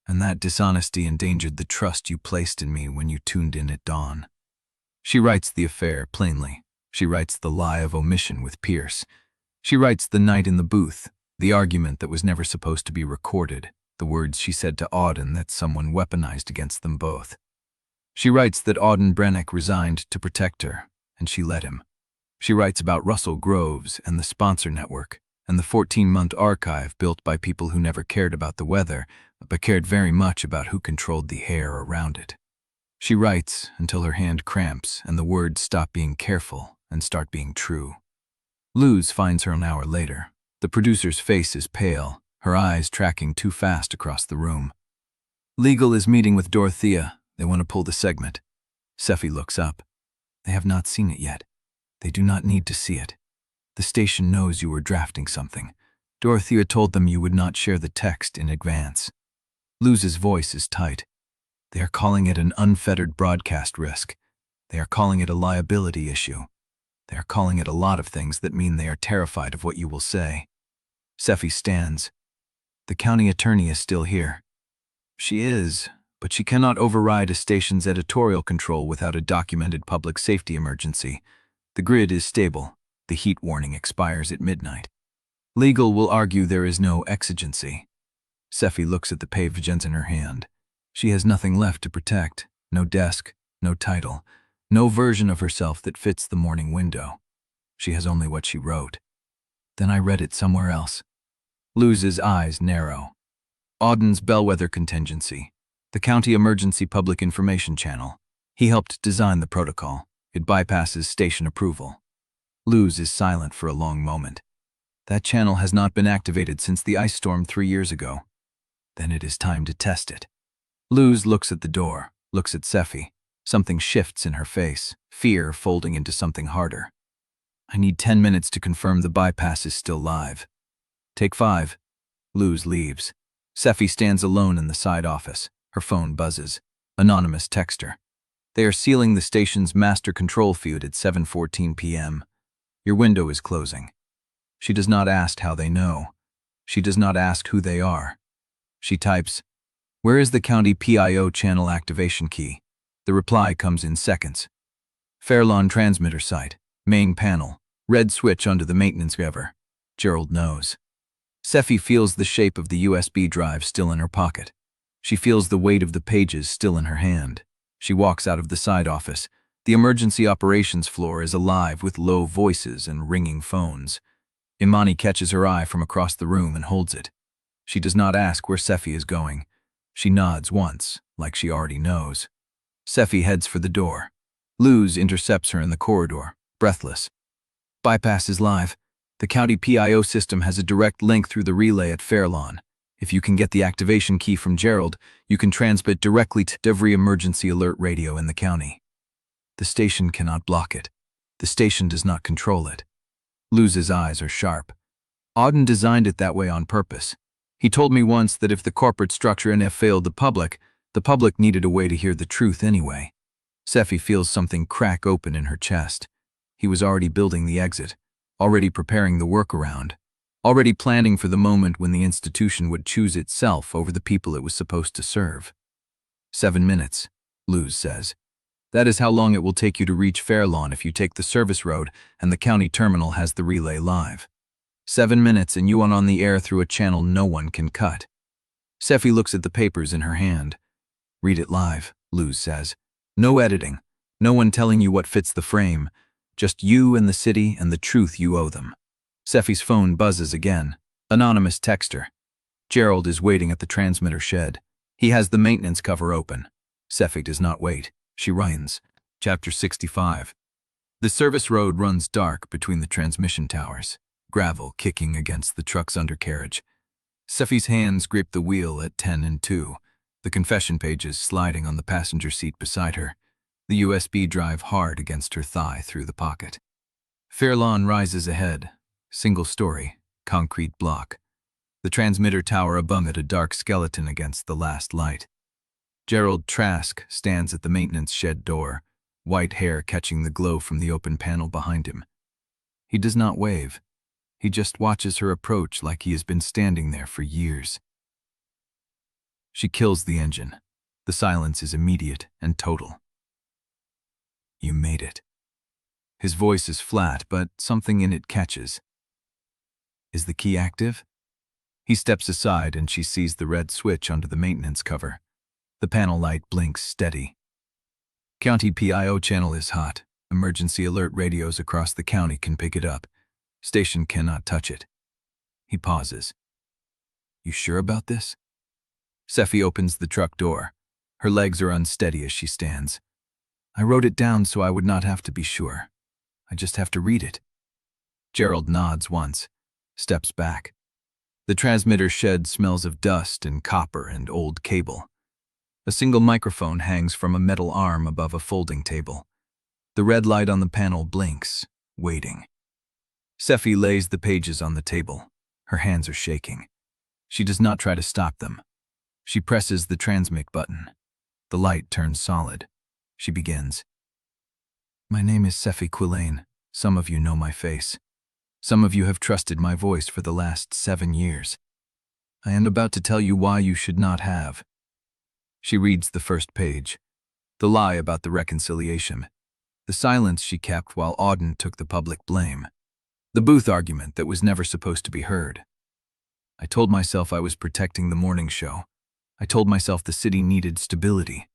And that dishonesty endangered the trust you placed in me when you tuned in at dawn. She writes the affair plainly. She writes the lie of omission with Pierce. She writes the night in the booth, the argument that was never supposed to be recorded, the words she said to Auden that someone weaponized against them both. She writes that Auden Brennick resigned to protect her, and she let him. She writes about Russell Groves and the sponsor network, and the 14-month archive built by people who never cared about the weather, but cared very much about who controlled the hair around it. She writes until her hand cramps and the words stop being careful and start being true. Luz finds her an hour later. The producer's face is pale, her eyes tracking too fast across the room. Legal is meeting with Dorothea. They want to pull the segment. Sephy looks up. They have not seen it yet. They do not need to see it. The station knows you were drafting something. Dorothea told them you would not share the text in advance. Luz's voice is tight. They are calling it an unfettered broadcast risk. They are calling it a liability issue. They are calling it a lot of things that mean they are terrified of what you will say. Sephy stands. The county attorney is still here. She is, but she cannot override a station's editorial control without a documented public safety emergency. The grid is stable. The heat warning expires at midnight. Legal will argue there is no exigency. Sephy looks at the pages in her hand. She has nothing left to protect. No desk, no title, no version of herself that fits the morning window. She has only what she wrote. Then I read it somewhere else. Luz's eyes narrow. Auden's Bellweather contingency. The county emergency public information channel. He helped design the protocol. It bypasses station approval. Luz is silent for a long moment. That channel has not been activated since the ice storm 3 years ago. Then it is time to test it. Luz looks at the door, looks at Sephy. Something shifts in her face, fear folding into something harder. I need 10 minutes to confirm the bypass is still live. Take 5. Luz leaves. Sephy stands alone in the side office. Her phone buzzes. Anonymous texter. They are sealing the station's master control feud at 7:14 p.m. Your window is closing. She does not ask how they know. She does not ask who they are. She types, "Where is the county PIO channel activation key?" The reply comes in seconds. Fairlawn transmitter site, main panel, red switch under the maintenance cover. Gerald knows. Sephy feels the shape of the USB drive still in her pocket. She feels the weight of the pages still in her hand. She walks out of the side office. The emergency operations floor is alive with low voices and ringing phones. Imani catches her eye from across the room and holds it. She does not ask where Sephy is going. She nods once, like she already knows. Sephy heads for the door. Luz intercepts her in the corridor, breathless. Bypass is live. The county PIO system has a direct link through the relay at Fairlawn. If you can get the activation key from Gerald, you can transmit directly to every emergency alert radio in the county. The station cannot block it. The station does not control it. Luz's eyes are sharp. Auden designed it that way on purpose. He told me once that if the corporate structure NF failed the public needed a way to hear the truth anyway. Sephy feels something crack open in her chest. He was already building the exit, already preparing the workaround, already planning for the moment when the institution would choose itself over the people it was supposed to serve. 7 minutes, Luz says. That is how long it will take you to reach Fairlawn if you take the service road and the county terminal has the relay live. 7 minutes and you are on the air through a channel no one can cut. Sephy looks at the papers in her hand. Read it live, Luz says. No editing, no one telling you what fits the frame, just you and the city and the truth you owe them. Sephy's phone buzzes again. Anonymous texter. Gerald is waiting at the transmitter shed. He has the maintenance cover open. Sephy does not wait. She runs. Chapter 65. The service road runs dark between the transmission towers, gravel kicking against the truck's undercarriage. Sephy's hands grip the wheel at 10 and 2, the confession pages sliding on the passenger seat beside her, the USB drive hard against her thigh through the pocket. Fairlawn rises ahead, single story, concrete block. The transmitter tower above it a dark skeleton against the last light. Gerald Trask stands at the maintenance shed door, white hair catching the glow from the open panel behind him. He does not wave. He just watches her approach like he has been standing there for years. She kills the engine. The silence is immediate and total. You made it. His voice is flat, but something in it catches. Is the key active? He steps aside and she sees the red switch under the maintenance cover. The panel light blinks steady. County PIO channel is hot. Emergency alert radios across the county can pick it up. Station cannot touch it. He pauses. You sure about this? Sephy opens the truck door. Her legs are unsteady as she stands. I wrote it down so I would not have to be sure. I just have to read it. Gerald nods once, steps back. The transmitter shed smells of dust and copper and old cable. A single microphone hangs from a metal arm above a folding table. The red light on the panel blinks, waiting. Sephy lays the pages on the table. Her hands are shaking. She does not try to stop them. She presses the transmit button. The light turns solid. She begins. My name is Sephy Quillane. Some of you know my face. Some of you have trusted my voice for the last 7 years. I am about to tell you why you should not have. She reads the first page. The lie about the reconciliation. The silence she kept while Auden took the public blame. The booth argument that was never supposed to be heard. I told myself I was protecting the morning show. I told myself the city needed stability.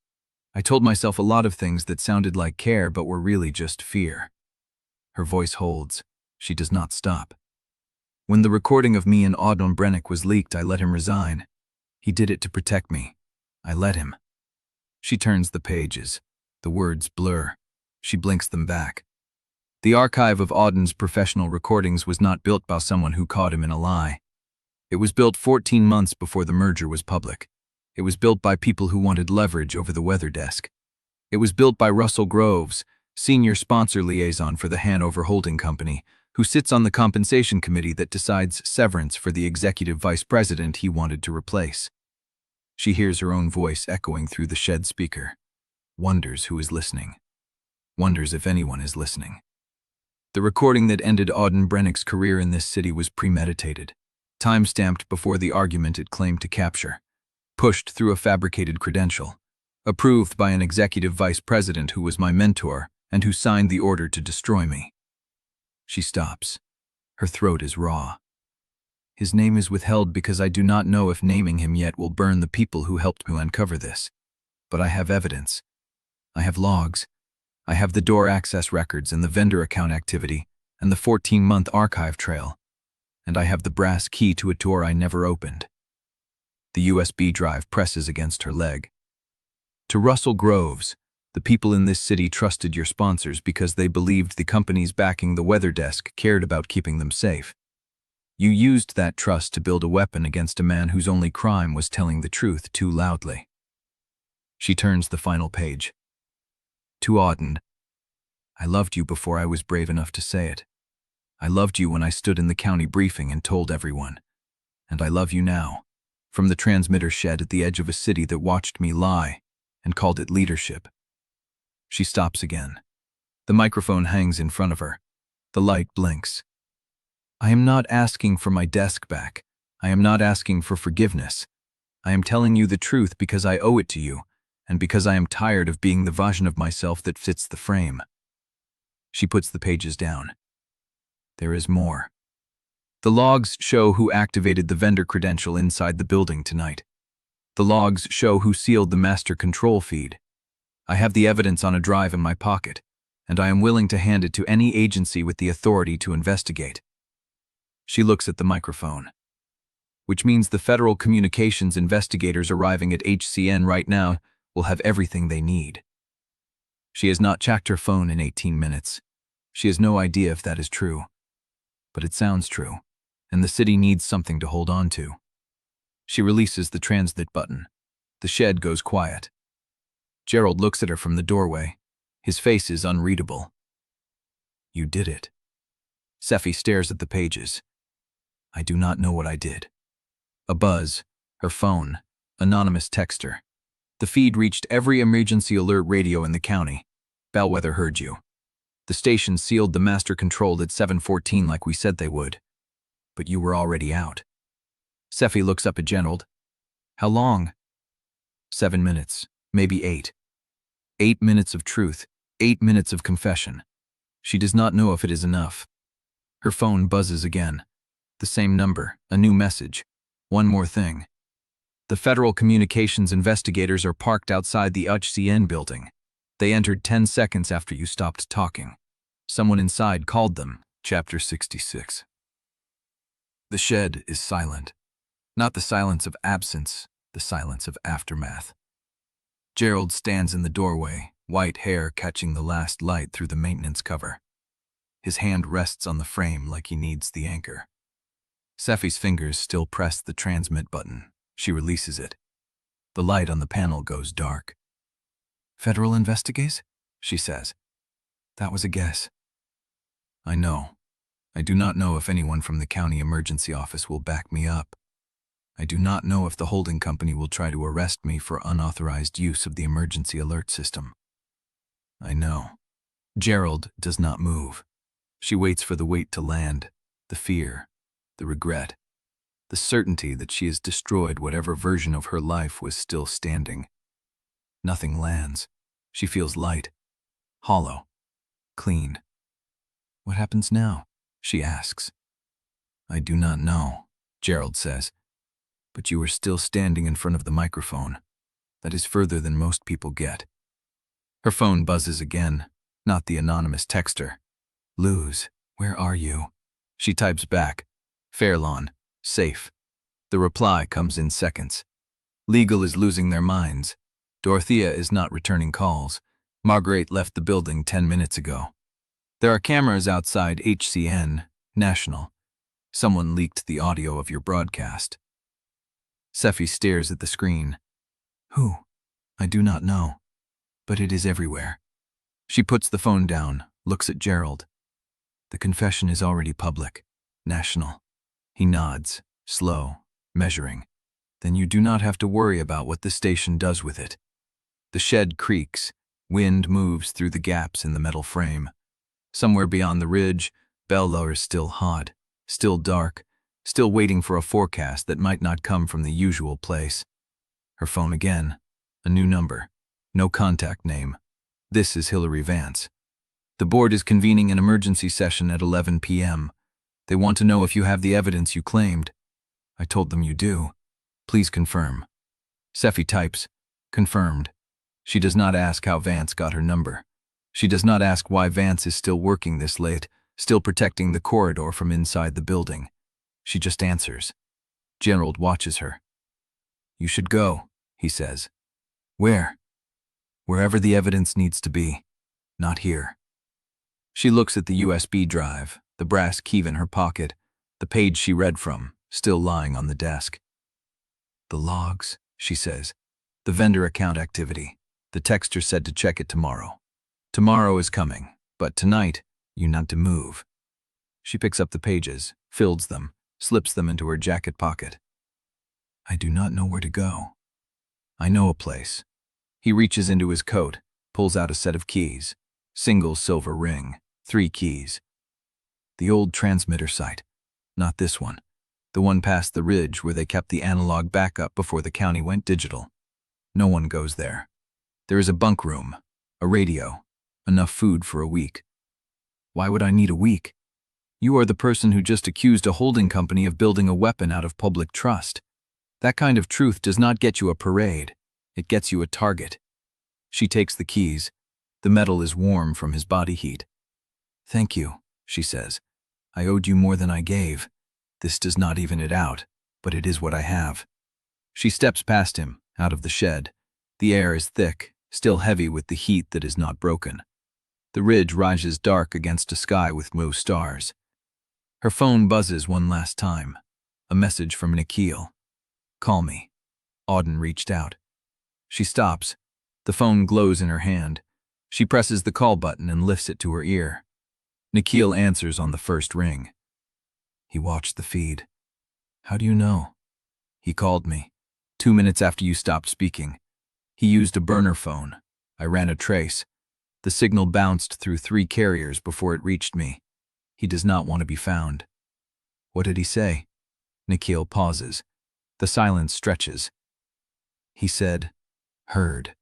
I told myself a lot of things that sounded like care but were really just fear. Her voice holds. She does not stop. When the recording of me and Auden Brennick was leaked, I let him resign. He did it to protect me. I let him. She turns the pages. The words blur. She blinks them back. The archive of Auden's professional recordings was not built by someone who caught him in a lie. It was built 14 months before the merger was public. It was built by people who wanted leverage over the weather desk. It was built by Russell Groves, senior sponsor liaison for the Hanover Holding Company, who sits on the compensation committee that decides severance for the executive vice president he wanted to replace. She hears her own voice echoing through the shed speaker. Wonders who is listening. Wonders if anyone is listening. The recording that ended Auden Brennick's career in this city was premeditated. Time-stamped before the argument it claimed to capture. Pushed through a fabricated credential. Approved by an executive vice president who was my mentor and who signed the order to destroy me. She stops. Her throat is raw. His name is withheld because I do not know if naming him yet will burn the people who helped me uncover this. But I have evidence. I have logs. I have the door access records and the vendor account activity and the 14-month archive trail. And I have the brass key to a door I never opened. The USB drive presses against her leg. To Russell Groves, the people in this city trusted your sponsors because they believed the companies backing the weather desk cared about keeping them safe. You used that trust to build a weapon against a man whose only crime was telling the truth too loudly. She turns the final page. To Auden. I loved you before I was brave enough to say it. I loved you when I stood in the county briefing and told everyone. And I love you now, from the transmitter shed at the edge of a city that watched me lie and called it leadership. She stops again. The microphone hangs in front of her. The light blinks. I am not asking for my desk back. I am not asking for forgiveness. I am telling you the truth because I owe it to you, and because I am tired of being the version of myself that fits the frame. She puts the pages down. There is more. The logs show who activated the vendor credential inside the building tonight. The logs show who sealed the master control feed. I have the evidence on a drive in my pocket, and I am willing to hand it to any agency with the authority to investigate. She looks at the microphone. Which means the federal communications investigators arriving at HCN right now will have everything they need. She has not checked her phone in 18 minutes. She has no idea if that is true. But it sounds true, and the city needs something to hold on to. She releases the transmit button. The shed goes quiet. Gerald looks at her from the doorway. His face is unreadable. You did it. Sephy stares at the pages. I do not know what I did. A buzz. Her phone. Anonymous texter. The feed reached every emergency alert radio in the county. Bellweather heard you. The station sealed the master control at 7:14 like we said they would. But you were already out. Sephy looks up at Gerald. How long? 7 minutes, maybe 8. 8 minutes of truth, 8 minutes of confession. She does not know if it is enough. Her phone buzzes again. The same number, a new message. One more thing. The federal communications investigators are parked outside the HCN building. They entered 10 seconds after you stopped talking. Someone inside called them. Chapter 66. The shed is silent. Not the silence of absence, the silence of aftermath. Gerald stands in the doorway, white hair catching the last light through the maintenance cover. His hand rests on the frame like he needs the anchor. Sephy's fingers still press the transmit button. She releases it. The light on the panel goes dark. Federal investigators? She says. That was a guess. I know. I do not know if anyone from the county emergency office will back me up. I do not know if the holding company will try to arrest me for unauthorized use of the emergency alert system. I know. Gerald does not move. She waits for the weight to land, the fear, the regret, the certainty that she has destroyed whatever version of her life was still standing. Nothing lands. She feels light, hollow, clean. What happens now? She asks. I do not know, Gerald says. But you are still standing in front of the microphone. That is further than most people get. Her phone buzzes again, not the anonymous texter. Luz, where are you? She types back. Fairlawn, safe. The reply comes in seconds. Legal is losing their minds. Dorothea is not returning calls. Marguerite left the building 10 minutes ago. There are cameras outside HCN, National. Someone leaked the audio of your broadcast. Sephy stares at the screen. Who? I do not know. But it is everywhere. She puts the phone down, looks at Gerald. The confession is already public. National. He nods, slow, measuring. Then you do not have to worry about what the station does with it. The shed creaks. Wind moves through the gaps in the metal frame. Somewhere beyond the ridge, Bellweather is still hot, still dark, still waiting for a forecast that might not come from the usual place. Her phone again. A new number. No contact name. This is Hilary Vance. The board is convening an emergency session at 11 p.m. They want to know if you have the evidence you claimed. I told them you do. Please confirm. Sephy types. Confirmed. She does not ask how Vance got her number. She does not ask why Vance is still working this late, still protecting the corridor from inside the building. She just answers. Gerald watches her. You should go, he says. Where? Wherever the evidence needs to be. Not here. She looks at the USB drive, the brass key in her pocket, the page she read from, still lying on the desk. The logs, she says. The vendor account activity. The texter said to check it tomorrow. Tomorrow is coming, but tonight, you need to move. She picks up the pages, fills them, slips them into her jacket pocket. I do not know where to go. I know a place. He reaches into his coat, pulls out a set of keys. Single silver ring, 3 keys. The old transmitter site. Not this one. The one past the ridge where they kept the analog backup before the county went digital. No one goes there. There is a bunk room, a radio, enough food for a week. Why would I need a week? You are the person who just accused a holding company of building a weapon out of public trust. That kind of truth does not get you a parade. It gets you a target. She takes the keys. The metal is warm from his body heat. Thank you, she says. I owed you more than I gave. This does not even it out, but it is what I have. She steps past him, out of the shed. The air is thick, still heavy with the heat that is not broken. The ridge rises dark against a sky with no stars. Her phone buzzes one last time. A message from Nikhil. Call me. Auden reached out. She stops. The phone glows in her hand. She presses the call button and lifts it to her ear. Nikhil answers on the first ring. He watched the feed. How do you know? He called me. 2 minutes after you stopped speaking. He used a burner phone. I ran a trace. The signal bounced through 3 carriers before it reached me. He does not want to be found. What did he say? Nikhil pauses. The silence stretches. He said, heard.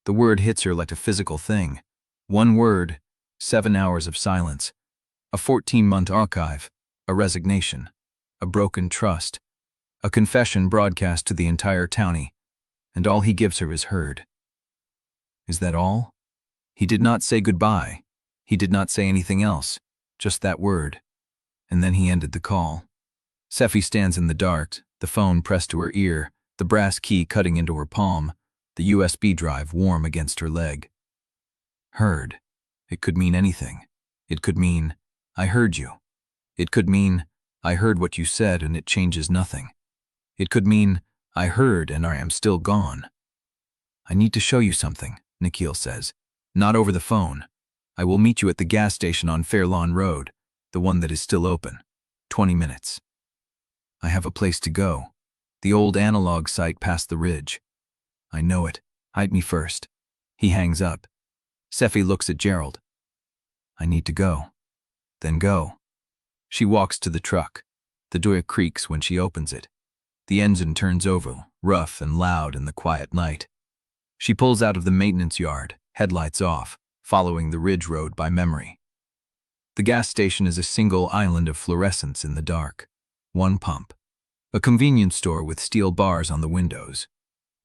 The word hits her like a physical thing. One word, 7 hours of silence. A 14-month archive, a resignation, a broken trust, a confession broadcast to the entire townie, and all he gives her is heard. Is that all? He did not say goodbye. He did not say anything else, just that word. And then he ended the call. Sephy stands in the dark, the phone pressed to her ear, the brass key cutting into her palm, the USB drive warm against her leg. Heard. It could mean anything. It could mean, I heard you. It could mean, I heard what you said and it changes nothing. It could mean, I heard and I am still gone. I need to show you something, Nikhil says. Not over the phone. I will meet you at the gas station on Fairlawn Road, the one that is still open. 20 minutes. I have a place to go. The old analog site past the ridge. I know it. Hide me first. He hangs up. Sephy looks at Gerald. I need to go. Then go. She walks to the truck. The door creaks when she opens it. The engine turns over, rough and loud in the quiet night. She pulls out of the maintenance yard, headlights off, following the ridge road by memory. The gas station is a single island of fluorescence in the dark. One pump. A convenience store with steel bars on the windows.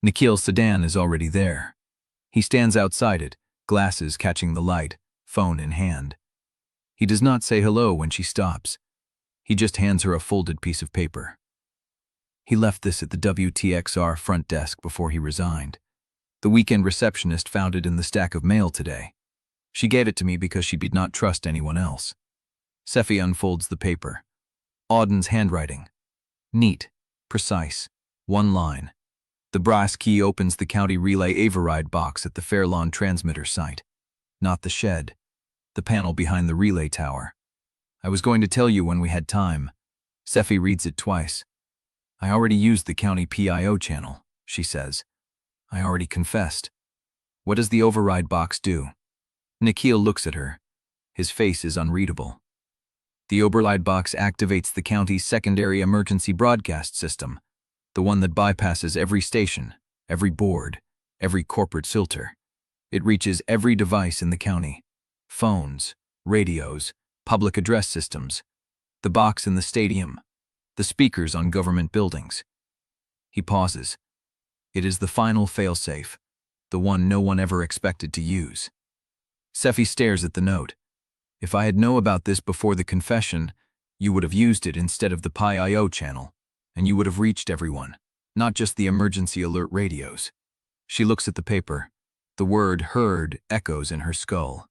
Nikhil's sedan is already there. He stands outside it, glasses catching the light, phone in hand. He does not say hello when she stops. He just hands her a folded piece of paper. He left this at the WTXR front desk before he resigned. The weekend receptionist found it in the stack of mail today. She gave it to me because she did not trust anyone else. Sephy unfolds the paper. Auden's handwriting. Neat, precise, one line. The brass key opens the county relay override box at the Fairlawn transmitter site. Not the shed. The panel behind the relay tower. I was going to tell you when we had time. Sephy reads it twice. I already used the county PIO channel, she says. I already confessed. What does the override box do? Nikhil looks at her. His face is unreadable. The override box activates the county's secondary emergency broadcast system, the one that bypasses every station, every board, every corporate filter. It reaches every device in the county: phones, radios, public address systems, the box in the stadium, the speakers on government buildings. He pauses. It is the final failsafe, the one no one ever expected to use. Sephy stares at the note. If I had known about this before the confession, you would have used it instead of the PIO channel, and you would have reached everyone, not just the emergency alert radios. She looks at the paper. The word heard echoes in her skull.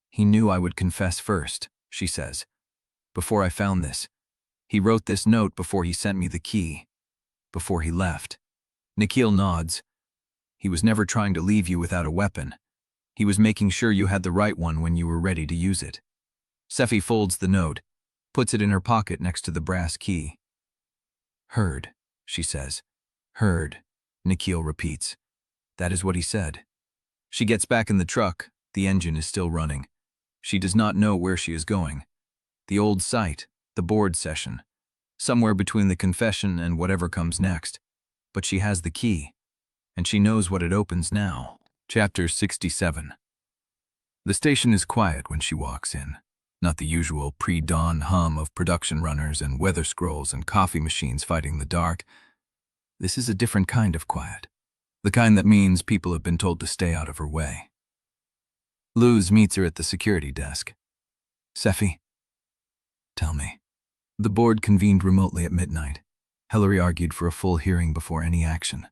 He knew I would confess first, she says. Before I found this. He wrote this note before he sent me the key. Before he left. Nikhil nods. He was never trying to leave you without a weapon. He was making sure you had the right one when you were ready to use it. Sephy folds the note, puts it in her pocket next to the brass key. Heard, she says. Heard, Nikhil repeats. That is what he said. She gets back in the truck. The engine is still running. She does not know where she is going. The old site, the board session. Somewhere between the confession and whatever comes next. But she has the key, and she knows what it opens now. Chapter 67. The station is quiet when she walks in. Not the usual pre-dawn hum of production runners and weather scrolls and coffee machines fighting the dark. This is a different kind of quiet. The kind that means people have been told to stay out of her way. Luz meets her at the security desk. Sephy, tell me. The board convened remotely at midnight. Hillary argued for a full hearing before any action.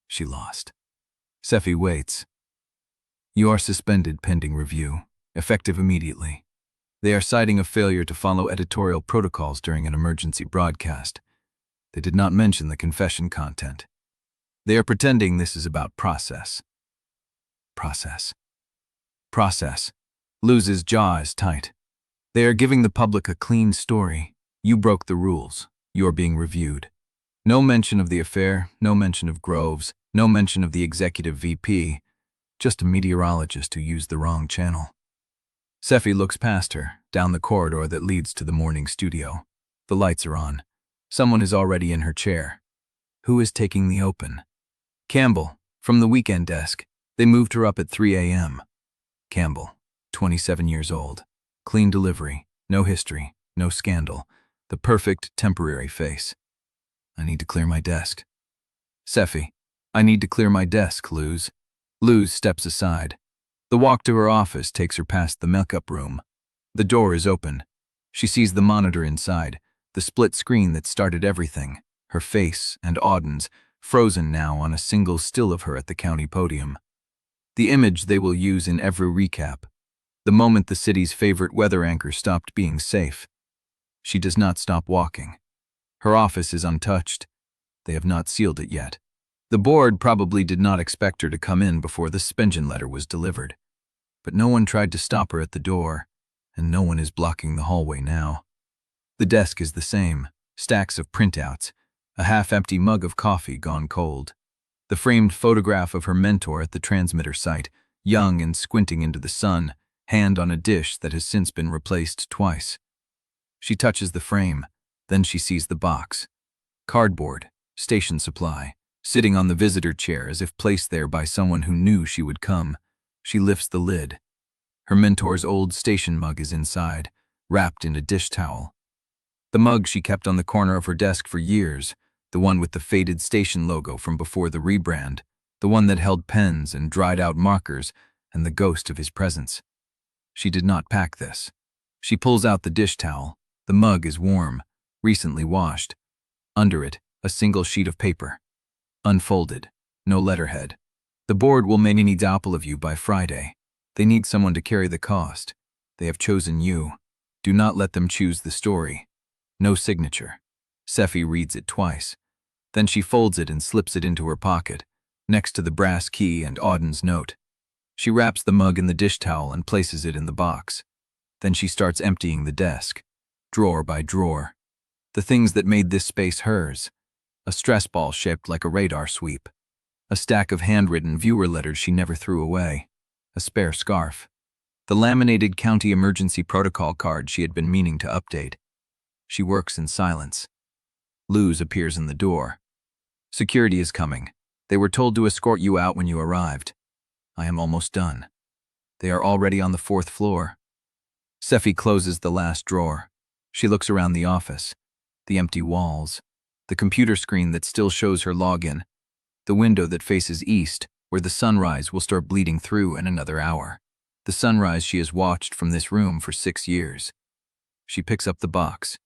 She lost. Sephy waits. You are suspended pending review, effective immediately. They are citing a failure to follow editorial protocols during an emergency broadcast. They did not mention the confession content. They are pretending this is about process. Process. Process. Luz's jaw is tight. They are giving the public a clean story. You broke the rules. You are being reviewed. No mention of the affair, no mention of Groves, no mention of the executive VP, just a meteorologist who used the wrong channel. Sephy looks past her, down the corridor that leads to the morning studio. The lights are on. Someone is already in her chair. Who is taking the open? Campbell, from the weekend desk. They moved her up at 3 a.m. Campbell, 27 years old. Clean delivery, no history, no scandal. The perfect temporary face. I need to clear my desk. Sephy, I need to clear my desk, Luz. Luz steps aside. The walk to her office takes her past the makeup room. The door is open. She sees the monitor inside, the split screen that started everything, her face and Auden's, frozen now on a single still of her at the county podium. The image they will use in every recap. The moment the city's favorite weather anchor stopped being safe. She does not stop walking. Her office is untouched. They have not sealed it yet. The board probably did not expect her to come in before the suspension letter was delivered. But no one tried to stop her at the door, and no one is blocking the hallway now. The desk is the same, stacks of printouts, a half-empty mug of coffee gone cold. The framed photograph of her mentor at the transmitter site, young and squinting into the sun, hand on a dish that has since been replaced twice. She touches the frame, then she sees the box. Cardboard, station supply, sitting on the visitor chair as if placed there by someone who knew she would come. She lifts the lid. Her mentor's old station mug is inside, wrapped in a dish towel. The mug she kept on the corner of her desk for years, the one with the faded station logo from before the rebrand, the one that held pens and dried-out markers and the ghost of his presence. She did not pack this. She pulls out the dish towel. The mug is warm, recently washed. Under it, a single sheet of paper. Unfolded, no letterhead. The board will may need apple of you by Friday. They need someone to carry the cost. They have chosen you. Do not let them choose the story. No signature. Sephy reads it twice. Then she folds it and slips it into her pocket, next to the brass key and Auden's note. She wraps the mug in the dish towel and places it in the box. Then she starts emptying the desk, drawer by drawer. The things that made this space hers. A stress ball shaped like a radar sweep. A stack of handwritten viewer letters she never threw away. A spare scarf. the laminated county emergency protocol card she had been meaning to update. She works in silence. Luz appears in the door. Security is coming. They were told to escort you out when you arrived. I am almost done. They are already on the 4th floor. Sephy closes the last drawer. She looks around the office. The empty walls. The computer screen that still shows her login. The window that faces east, where the sunrise will start bleeding through in another hour. The sunrise she has watched from this room for 6 years. She picks up the box.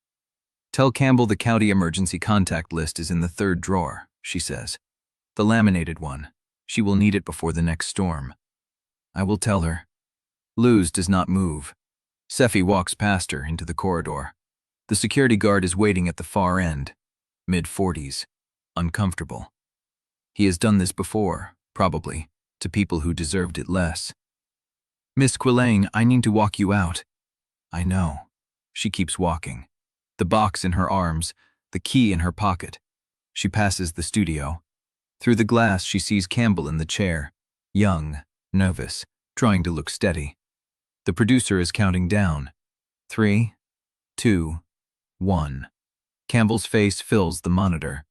Tell Campbell the county emergency contact list is in the 3rd drawer, she says. The laminated one. She will need it before the next storm. I will tell her. Luz does not move. Sephy walks past her into the corridor. The security guard is waiting at the far end. Mid-40s. Uncomfortable. He has done this before, probably, to people who deserved it less. Miss Quillane, I need to walk you out. I know. She keeps walking. The box in her arms, the key in her pocket. She passes the studio. Through the glass, she sees Campbell in the chair, young, nervous, trying to look steady. The producer is counting down. 3, 2, 1. Campbell's face fills the monitor.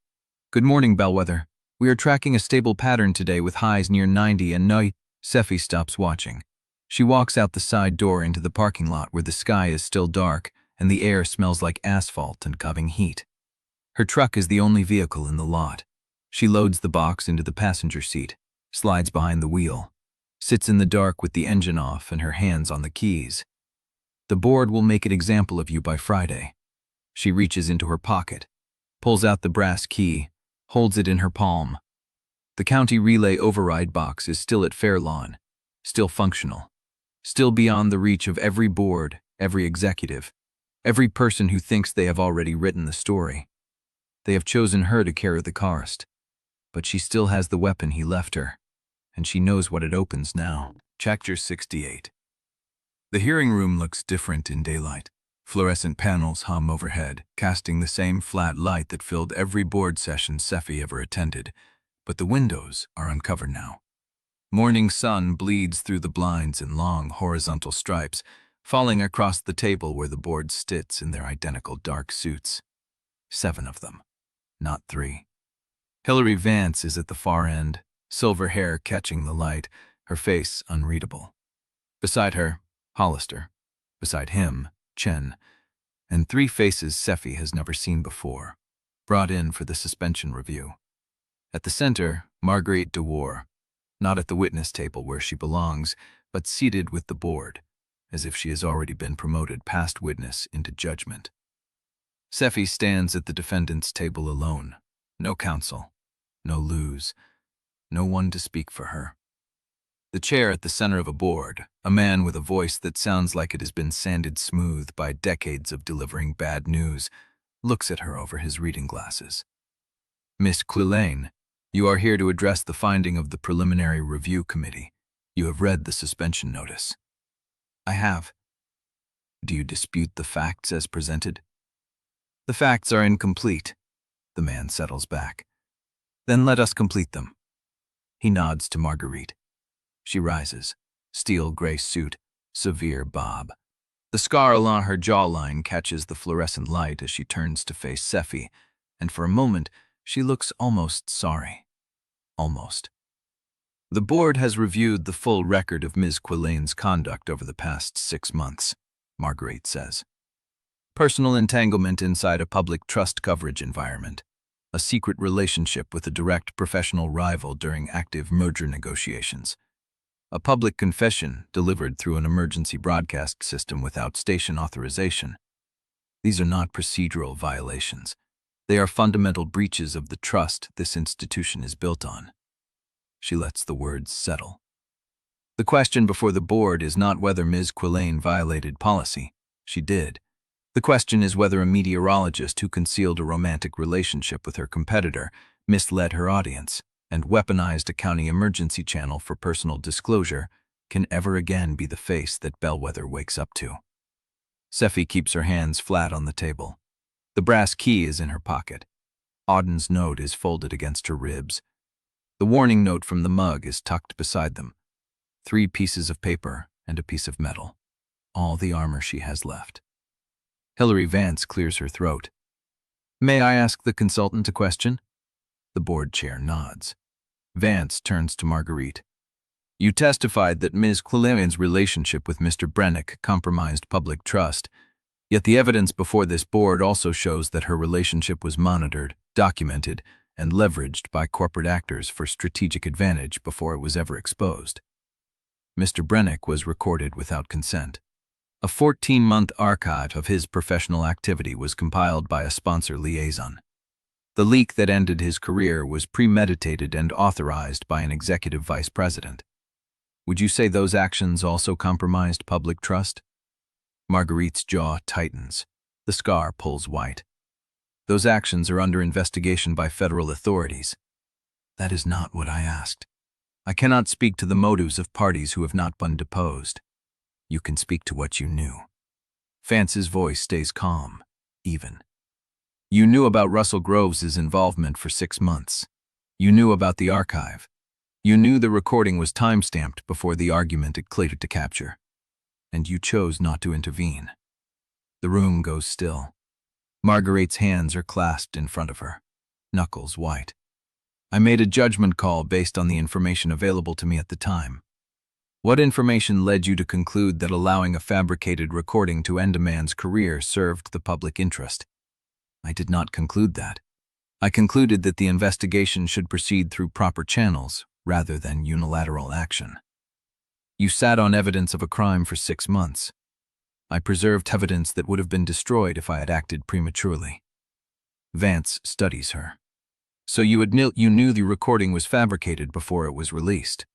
Good morning, Bellweather. We are tracking a stable pattern today with highs near 90 and no. Sephy stops watching. She walks out the side door into the parking lot where the sky is still dark and the air smells like asphalt and covering heat. Her truck is the only vehicle in the lot. She loads the box into the passenger seat, slides behind the wheel, sits in the dark with the engine off and her hands on the keys. The board will make an example of you by Friday. She reaches into her pocket, pulls out the brass key, holds it in her palm. The county relay override box is still at Fairlawn, still functional, still beyond the reach of every board, every executive, every person who thinks they have already written the story. They have chosen her to carry the cast, but she still has the weapon he left her, and she knows what it opens now. Chapter 68. The hearing room looks different in daylight. Fluorescent panels hum overhead, casting the same flat light that filled every board session Sephy ever attended, but the windows are uncovered now. Morning sun bleeds through the blinds in long horizontal stripes, falling across the table where the board sits in their identical dark suits. 7 of them, not 3. Hilary Vance is at the far end, silver hair catching the light, her face unreadable. Beside her, Hollister. Beside him, Chen, and 3 faces Sephy has never seen before, brought in for the suspension review. At the center, Marguerite Dewar, not at the witness table where she belongs, but seated with the board, as if she has already been promoted past witness into judgment. Sephy stands at the defendant's table alone, no counsel, no Luz, no one to speak for her. The chair at the center of a board, a man with a voice that sounds like it has been sanded smooth by decades of delivering bad news, looks at her over his reading glasses. Miss Quillane, you are here to address the finding of the preliminary review committee. You have read the suspension notice. I have. Do you dispute the facts as presented? The facts are incomplete. The man settles back. Then let us complete them. He nods to Marguerite. She rises, steel gray suit, severe bob. The scar along her jawline catches the fluorescent light as she turns to face Sephy, and for a moment she looks almost sorry. Almost. The board has reviewed the full record of Ms. Quillane's conduct over the past 6 months, Marguerite says. Personal entanglement inside a public trust coverage environment, a secret relationship with a direct professional rival during active merger negotiations, a public confession delivered through an emergency broadcast system without station authorization. These are not procedural violations. They are fundamental breaches of the trust this institution is built on. She lets the words settle. The question before the board is not whether Ms. Quillane violated policy. She did. The question is whether a meteorologist who concealed a romantic relationship with her competitor misled her audience and weaponized a county emergency channel for personal disclosure can ever again be the face that Bellweather wakes up to. Sephy keeps her hands flat on the table. The brass key is in her pocket. Auden's note is folded against her ribs. The warning note from the mug is tucked beside them. 3 pieces of paper and a piece of metal. All the armor she has left. Hilary Vance clears her throat. May I ask the consultant a question? The board chair nods. Vance turns to Marguerite. You testified that Ms. Quillane's relationship with Mr. Brennick compromised public trust, yet the evidence before this board also shows that her relationship was monitored, documented, and leveraged by corporate actors for strategic advantage before it was ever exposed. Mr. Brennick was recorded without consent. A 14-month archive of his professional activity was compiled by a sponsor liaison. The leak that ended his career was premeditated and authorized by an executive vice president. Would you say those actions also compromised public trust? Marguerite's jaw tightens. The scar pulls white. Those actions are under investigation by federal authorities. That is not what I asked. I cannot speak to the motives of parties who have not been deposed. You can speak to what you knew. Vance's voice stays calm, even. You knew about Russell Groves' involvement for 6 months. You knew about the archive. You knew the recording was time-stamped before the argument it cleared to capture. And you chose not to intervene. The room goes still. Marguerite's hands are clasped in front of her, knuckles white. I made a judgment call based on the information available to me at the time. What information led you to conclude that allowing a fabricated recording to end a man's career served the public interest? I did not conclude that. I concluded that the investigation should proceed through proper channels rather than unilateral action. You sat on evidence of a crime for 6 months. I preserved evidence that would have been destroyed if I had acted prematurely. Vance studies her. So you admit you knew the recording was fabricated before it was released.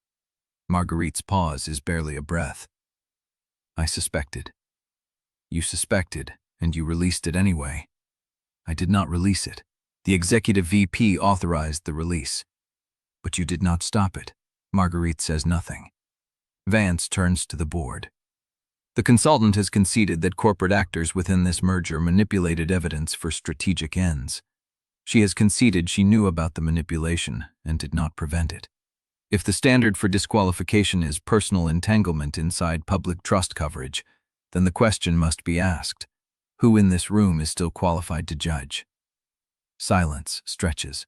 Marguerite's pause is barely a breath. I suspected. You suspected, and you released it anyway. I did not release it. The executive VP authorized the release. But you did not stop it. Marguerite says nothing. Vance turns to the board. The consultant has conceded that corporate actors within this merger manipulated evidence for strategic ends. She has conceded she knew about the manipulation and did not prevent it. If the standard for disqualification is personal entanglement inside public trust coverage, then the question must be asked, who in this room is still qualified to judge? Silence stretches.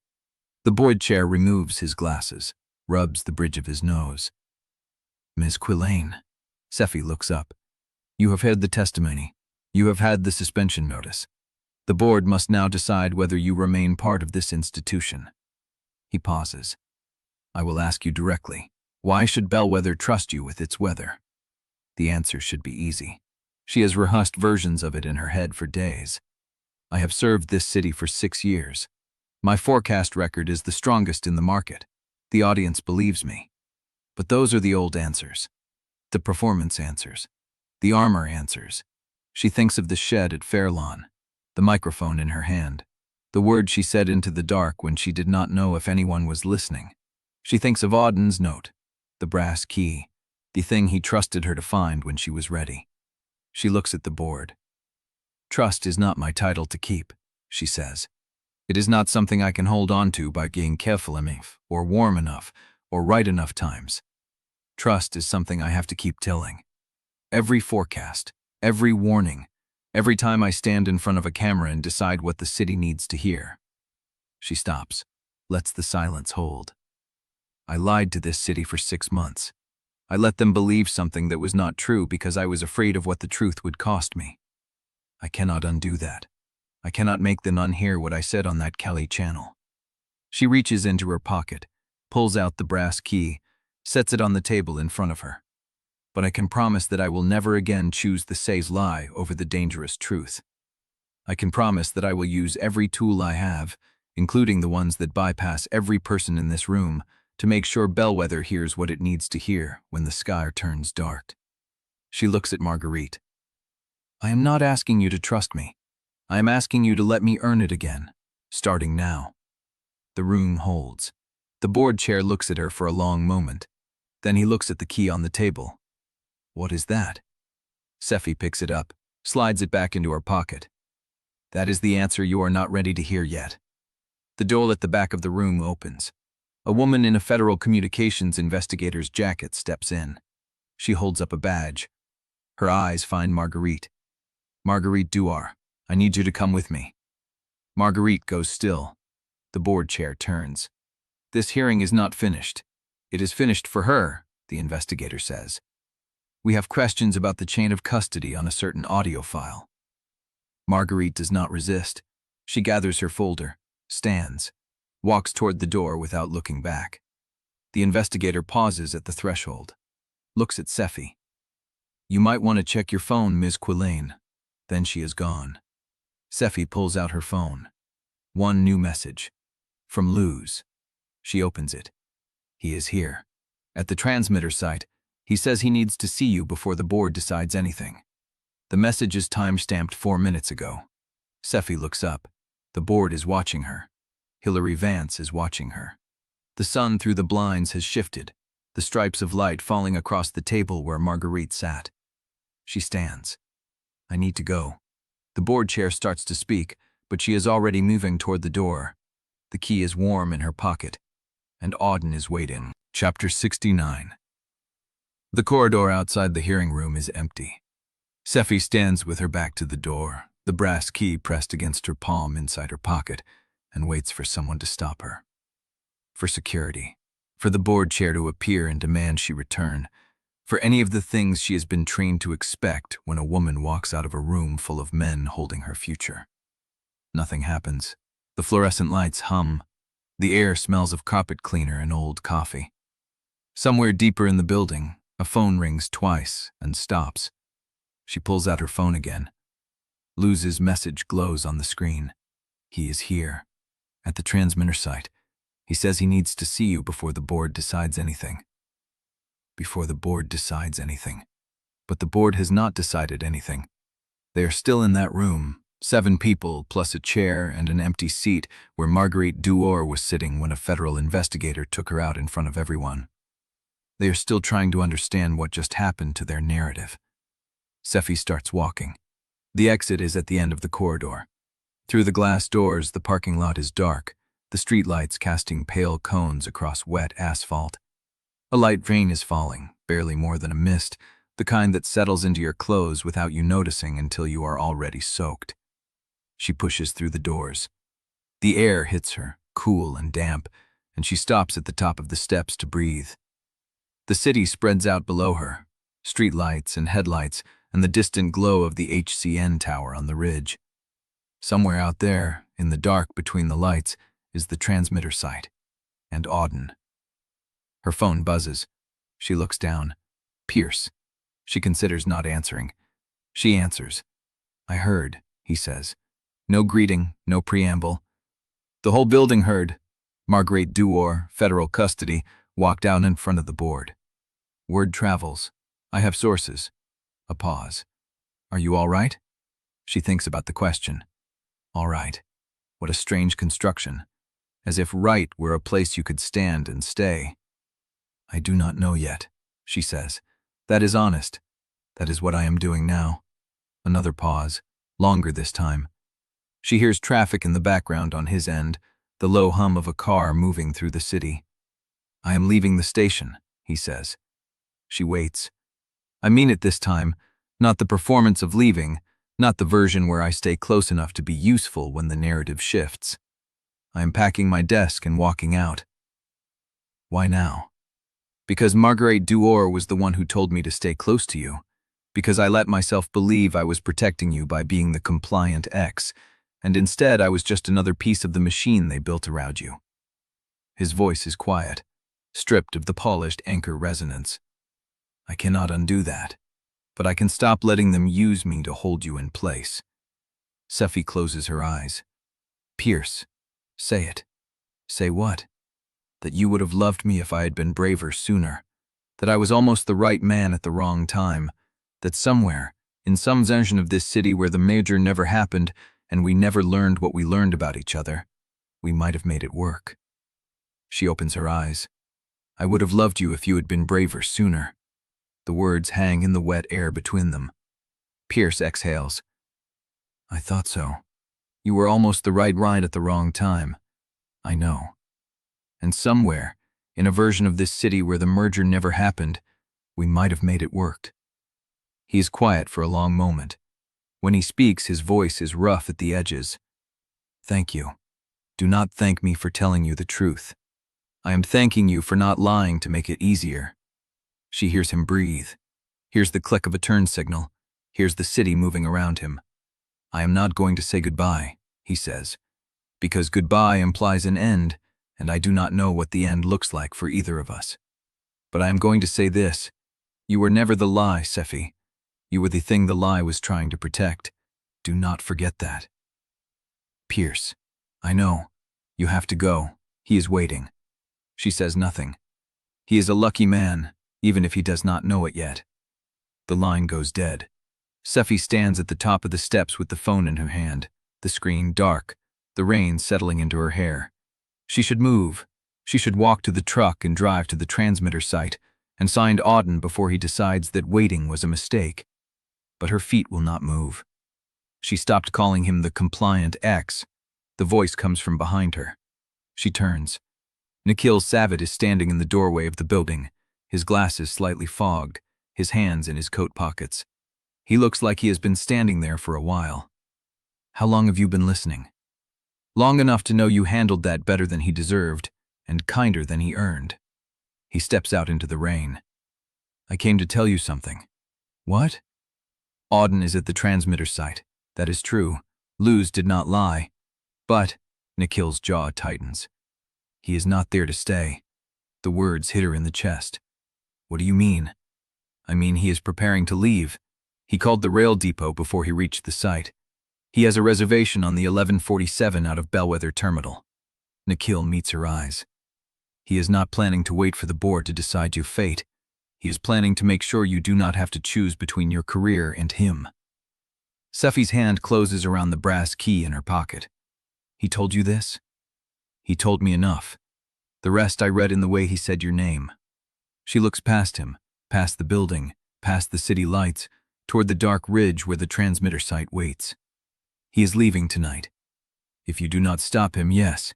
The board chair removes his glasses, rubs the bridge of his nose. Ms. Quillane. Sephy looks up. You have heard the testimony. You have had the suspension notice. The board must now decide whether you remain part of this institution. He pauses. I will ask you directly. Why should Bellweather trust you with its weather? The answer should be easy. She has rehearsed versions of it in her head for days. I have served this city for 6 years. My forecast record is the strongest in the market. The audience believes me. But those are the old answers. The performance answers. The armor answers. She thinks of the shed at Fairlawn, the microphone in her hand, the word she said into the dark when she did not know if anyone was listening. She thinks of Auden's note, the brass key, the thing he trusted her to find when she was ready. She looks at the board. Trust is not my title to keep, she says. It is not something I can hold on to by being careful enough, or warm enough, or right enough times. Trust is something I have to keep telling. Every forecast, every warning, every time I stand in front of a camera and decide what the city needs to hear. She stops, lets the silence hold. I lied to this city for 6 months. I let them believe something that was not true because I was afraid of what the truth would cost me. I cannot undo that. I cannot make them unhear what I said on that Kelly channel. She reaches into her pocket, pulls out the brass key, sets it on the table in front of her. But I can promise that I will never again choose the safe lie over the dangerous truth. I can promise that I will use every tool I have, including the ones that bypass every person in this room, to make sure Bellweather hears what it needs to hear when the sky turns dark. She looks at Marguerite. I am not asking you to trust me. I am asking you to let me earn it again, starting now. The room holds. The board chair looks at her for a long moment. Then he looks at the key on the table. What is that? Sephy picks it up, slides it back into her pocket. That is the answer you are not ready to hear yet. The door at the back of the room opens. A woman in a federal communications investigator's jacket steps in. She holds up a badge. Her eyes find Marguerite. Marguerite Dewar, I need you to come with me. Marguerite goes still. The board chair turns. This hearing is not finished. It is finished for her, the investigator says. We have questions about the chain of custody on a certain audio file. Marguerite does not resist. She gathers her folder, stands, walks toward the door without looking back. The investigator pauses at the threshold, looks at Sephy. You might want to check your phone, Ms. Quillane. Then she is gone. Sephy pulls out her phone. One new message. From Luz. She opens it. He is here. At the transmitter site, he says he needs to see you before the board decides anything. The message is time-stamped 4 minutes ago. Sephy looks up. The board is watching her. Hilary Vance is watching her. The sun through the blinds has shifted, the stripes of light falling across the table where Marguerite sat. She stands. I need to go. The board chair starts to speak, but she is already moving toward the door. The key is warm in her pocket, and Auden is waiting. Chapter 69. The corridor outside the hearing room is empty. Sephy stands with her back to the door, the brass key pressed against her palm inside her pocket, and waits for someone to stop her. For security, for the board chair to appear and demand she return, for any of the things she has been trained to expect when a woman walks out of a room full of men holding her future. Nothing happens. The fluorescent lights hum. The air smells of carpet cleaner and old coffee. Somewhere deeper in the building, a phone rings twice and stops. She pulls out her phone again. Luz's message glows on the screen. He is here, at the transmitter site. He says he needs to see you before the board decides anything. Before the board decides anything. But the board has not decided anything. They are still in that room, 7 people plus a chair and an empty seat where Marguerite Dewar was sitting when a federal investigator took her out in front of everyone. They are still trying to understand what just happened to their narrative. Sephy starts walking. The exit is at the end of the corridor. Through the glass doors, the parking lot is dark, the streetlights casting pale cones across wet asphalt. A light rain is falling, barely more than a mist, the kind that settles into your clothes without you noticing until you are already soaked. She pushes through the doors. The air hits her, cool and damp, and she stops at the top of the steps to breathe. The city spreads out below her, streetlights and headlights, and the distant glow of the HCN tower on the ridge. Somewhere out there, in the dark between the lights, is the transmitter site, and Auden. Her phone buzzes. She looks down. Pierce. She considers not answering. She answers. I heard, he says. No greeting, no preamble. The whole building heard. Marguerite Dewar, federal custody, walked out in front of the board. Word travels. I have sources. A pause. Are you all right? She thinks about the question. All right. What a strange construction. As if right were a place you could stand and stay. I do not know yet, she says. That is honest. That is what I am doing now. Another pause, longer this time. She hears traffic in the background on his end, the low hum of a car moving through the city. I am leaving the station, he says. She waits. I mean it this time, not the performance of leaving, not the version where I stay close enough to be useful when the narrative shifts. I am packing my desk and walking out. Why now? Because Marguerite Dewar was the one who told me to stay close to you. Because I let myself believe I was protecting you by being the compliant ex, and instead I was just another piece of the machine they built around you. His voice is quiet, stripped of the polished anchor resonance. I cannot undo that, but I can stop letting them use me to hold you in place. Sephy closes her eyes. Pierce, say it. Say what? That you would have loved me if I had been braver sooner, that I was almost the right man at the wrong time, that somewhere, in some version of this city where the merger never happened and we never learned what we learned about each other, we might have made it work. She opens her eyes. I would have loved you if you had been braver sooner. The words hang in the wet air between them. Pierce exhales. I thought so. You were almost the right at the wrong time. I know. And somewhere, in a version of this city where the merger never happened, We might have made it work. He is quiet for a long moment. When he speaks, his voice is rough at the edges. Thank you. Do not thank me for telling you the truth. I am thanking you for not lying to make it easier. She hears him breathe. Hears the click of a turn signal. Hears the city moving around him. I am not going to say goodbye, he says, because goodbye implies an end, and I do not know what the end looks like for either of us. But I am going to say this. You were never the lie, Sephy. You were the thing the lie was trying to protect. Do not forget that. Pierce. I know. You have to go. He is waiting. She says nothing. He is a lucky man, even if he does not know it yet. The line goes dead. Sephy stands at the top of the steps with the phone in her hand, the screen dark, the rain settling into her hair. She should move. She should walk to the truck and drive to the transmitter site and find Auden before he decides that waiting was a mistake. But her feet will not move. She stopped calling him the compliant ex. The voice comes from behind her. She turns. Nikhil Savid is standing in the doorway of the building, his glasses slightly fogged, his hands in his coat pockets. He looks like he has been standing there for a while. How long have you been listening? Long enough to know you handled that better than he deserved, and kinder than he earned. He steps out into the rain. I came to tell you something. What? Auden is at the transmitter site. That is true. Luz did not lie. But, Nikhil's jaw tightens. He is not there to stay. The words hit her in the chest. What do you mean? I mean he is preparing to leave. He called the rail depot before he reached the site. He has a reservation on the 1147 out of Bellweather terminal. Nikhil meets her eyes. He is not planning to wait for the board to decide your fate. He is planning to make sure you do not have to choose between your career and him. Sephy's hand closes around the brass key in her pocket. He told you this? He told me enough. The rest I read in the way he said your name. She looks past him, past the building, past the city lights, toward the dark ridge where the transmitter site waits. He is leaving tonight. If you do not stop him, yes.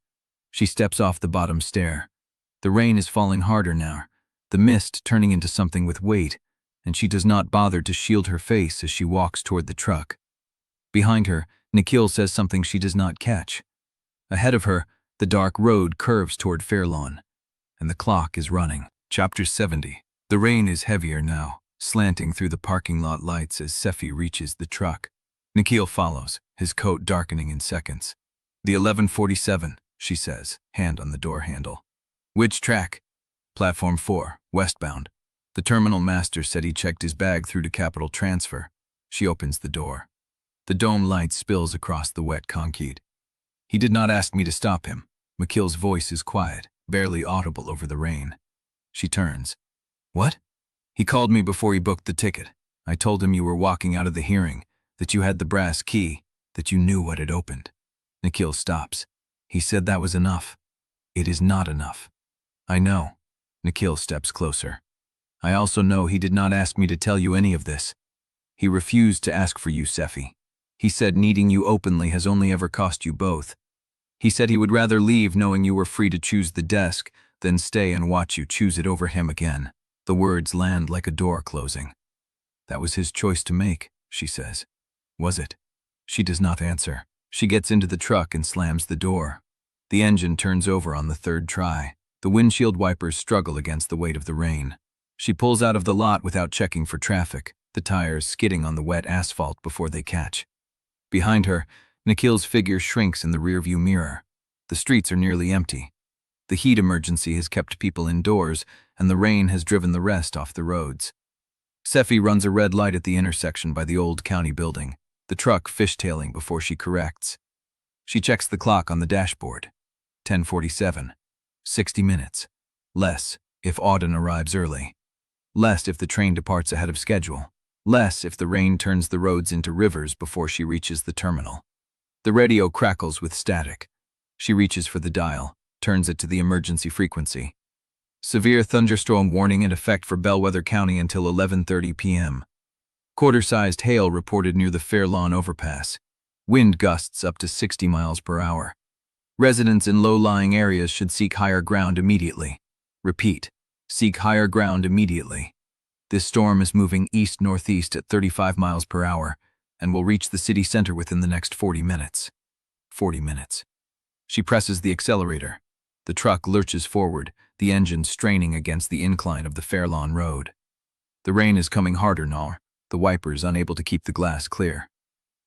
She steps off the bottom stair. The rain is falling harder now, the mist turning into something with weight, and she does not bother to shield her face as she walks toward the truck. Behind her, Nikhil says something she does not catch. Ahead of her, the dark road curves toward Fairlawn, and the clock is running. Chapter 70. The rain is heavier now, slanting through the parking lot lights as Sephy reaches the truck. Nikhil follows, his coat darkening in seconds. The 1147, she says, hand on the door handle. Which track? Platform 4, westbound. The terminal master said he checked his bag through to Capital Transfer. She opens the door. The dome light spills across the wet concrete. He did not ask me to stop him. Nikhil's voice is quiet, barely audible over the rain. She turns. What? He called me before he booked the ticket. I told him you were walking out of the hearing, that you had the brass key, that you knew what had opened. Nikhil stops. He said that was enough. It is not enough. I know. Nikhil steps closer. I also know he did not ask me to tell you any of this. He refused to ask for you, Sephy. He said needing you openly has only ever cost you both. He said he would rather leave knowing you were free to choose the desk than stay and watch you choose it over him again. The words land like a door closing. That was his choice to make, she says. Was it? She does not answer. She gets into the truck and slams the door. The engine turns over on the third try. The windshield wipers struggle against the weight of the rain. She pulls out of the lot without checking for traffic, the tires skidding on the wet asphalt before they catch. Behind her, Nikhil's figure shrinks in the rearview mirror. The streets are nearly empty. The heat emergency has kept people indoors, and the rain has driven the rest off the roads. Sephy runs a red light at the intersection by the old county building, the truck fishtailing before she corrects. She checks the clock on the dashboard. 10:47. 60 minutes. Less if Auden arrives early. Less if the train departs ahead of schedule. Less if the rain turns the roads into rivers before she reaches the terminal. The radio crackles with static. She reaches for the dial, turns it to the emergency frequency. Severe thunderstorm warning in effect for Bellweather County until 11:30 p.m. Quarter-sized hail reported near the Fairlawn overpass. Wind gusts up to 60 miles per hour. Residents in low-lying areas should seek higher ground immediately. Repeat, seek higher ground immediately. This storm is moving east-northeast at 35 miles per hour and will reach the city center within the next 40 minutes. 40 minutes. She presses the accelerator. The truck lurches forward, the engine straining against the incline of the Fairlawn Road. The rain is coming harder now, the wipers unable to keep the glass clear.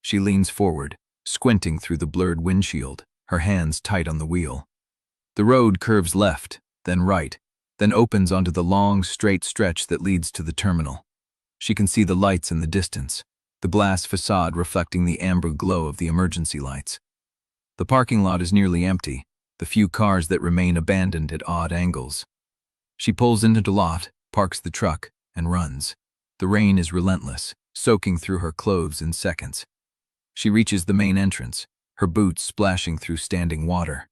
She leans forward, squinting through the blurred windshield, her hands tight on the wheel. The road curves left, then right, then opens onto the long, straight stretch that leads to the terminal. She can see the lights in the distance, the glass facade reflecting the amber glow of the emergency lights. The parking lot is nearly empty, the few cars that remain abandoned at odd angles. She pulls into the lot, parks the truck, and runs. The rain is relentless, soaking through her clothes in seconds. She reaches the main entrance, her boots splashing through standing water.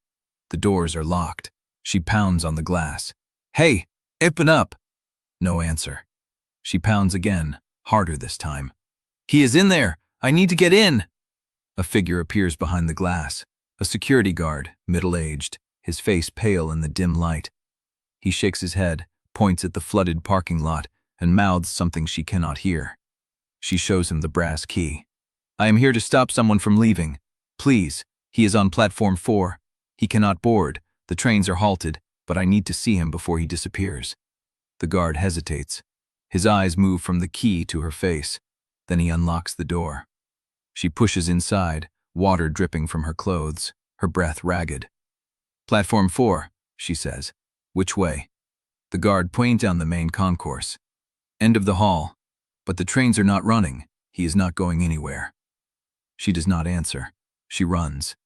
The doors are locked. She pounds on the glass. "Hey, open up!" No answer. She pounds again, harder this time. "He is in there! I need to get in!" A figure appears behind the glass. A security guard, middle-aged, his face pale in the dim light. He shakes his head, points at the flooded parking lot, and mouths something she cannot hear. She shows him the brass key. "I am here to stop someone from leaving. Please, he is on platform 4. He cannot board. The trains are halted, but I need to see him before he disappears." The guard hesitates. His eyes move from the key to her face. Then he unlocks the door. She pushes inside, water dripping from her clothes, her breath ragged. "Platform 4, she says. "Which way?" The guard points down the main concourse. "End of the hall. But the trains are not running. He is not going anywhere." She does not answer. She runs.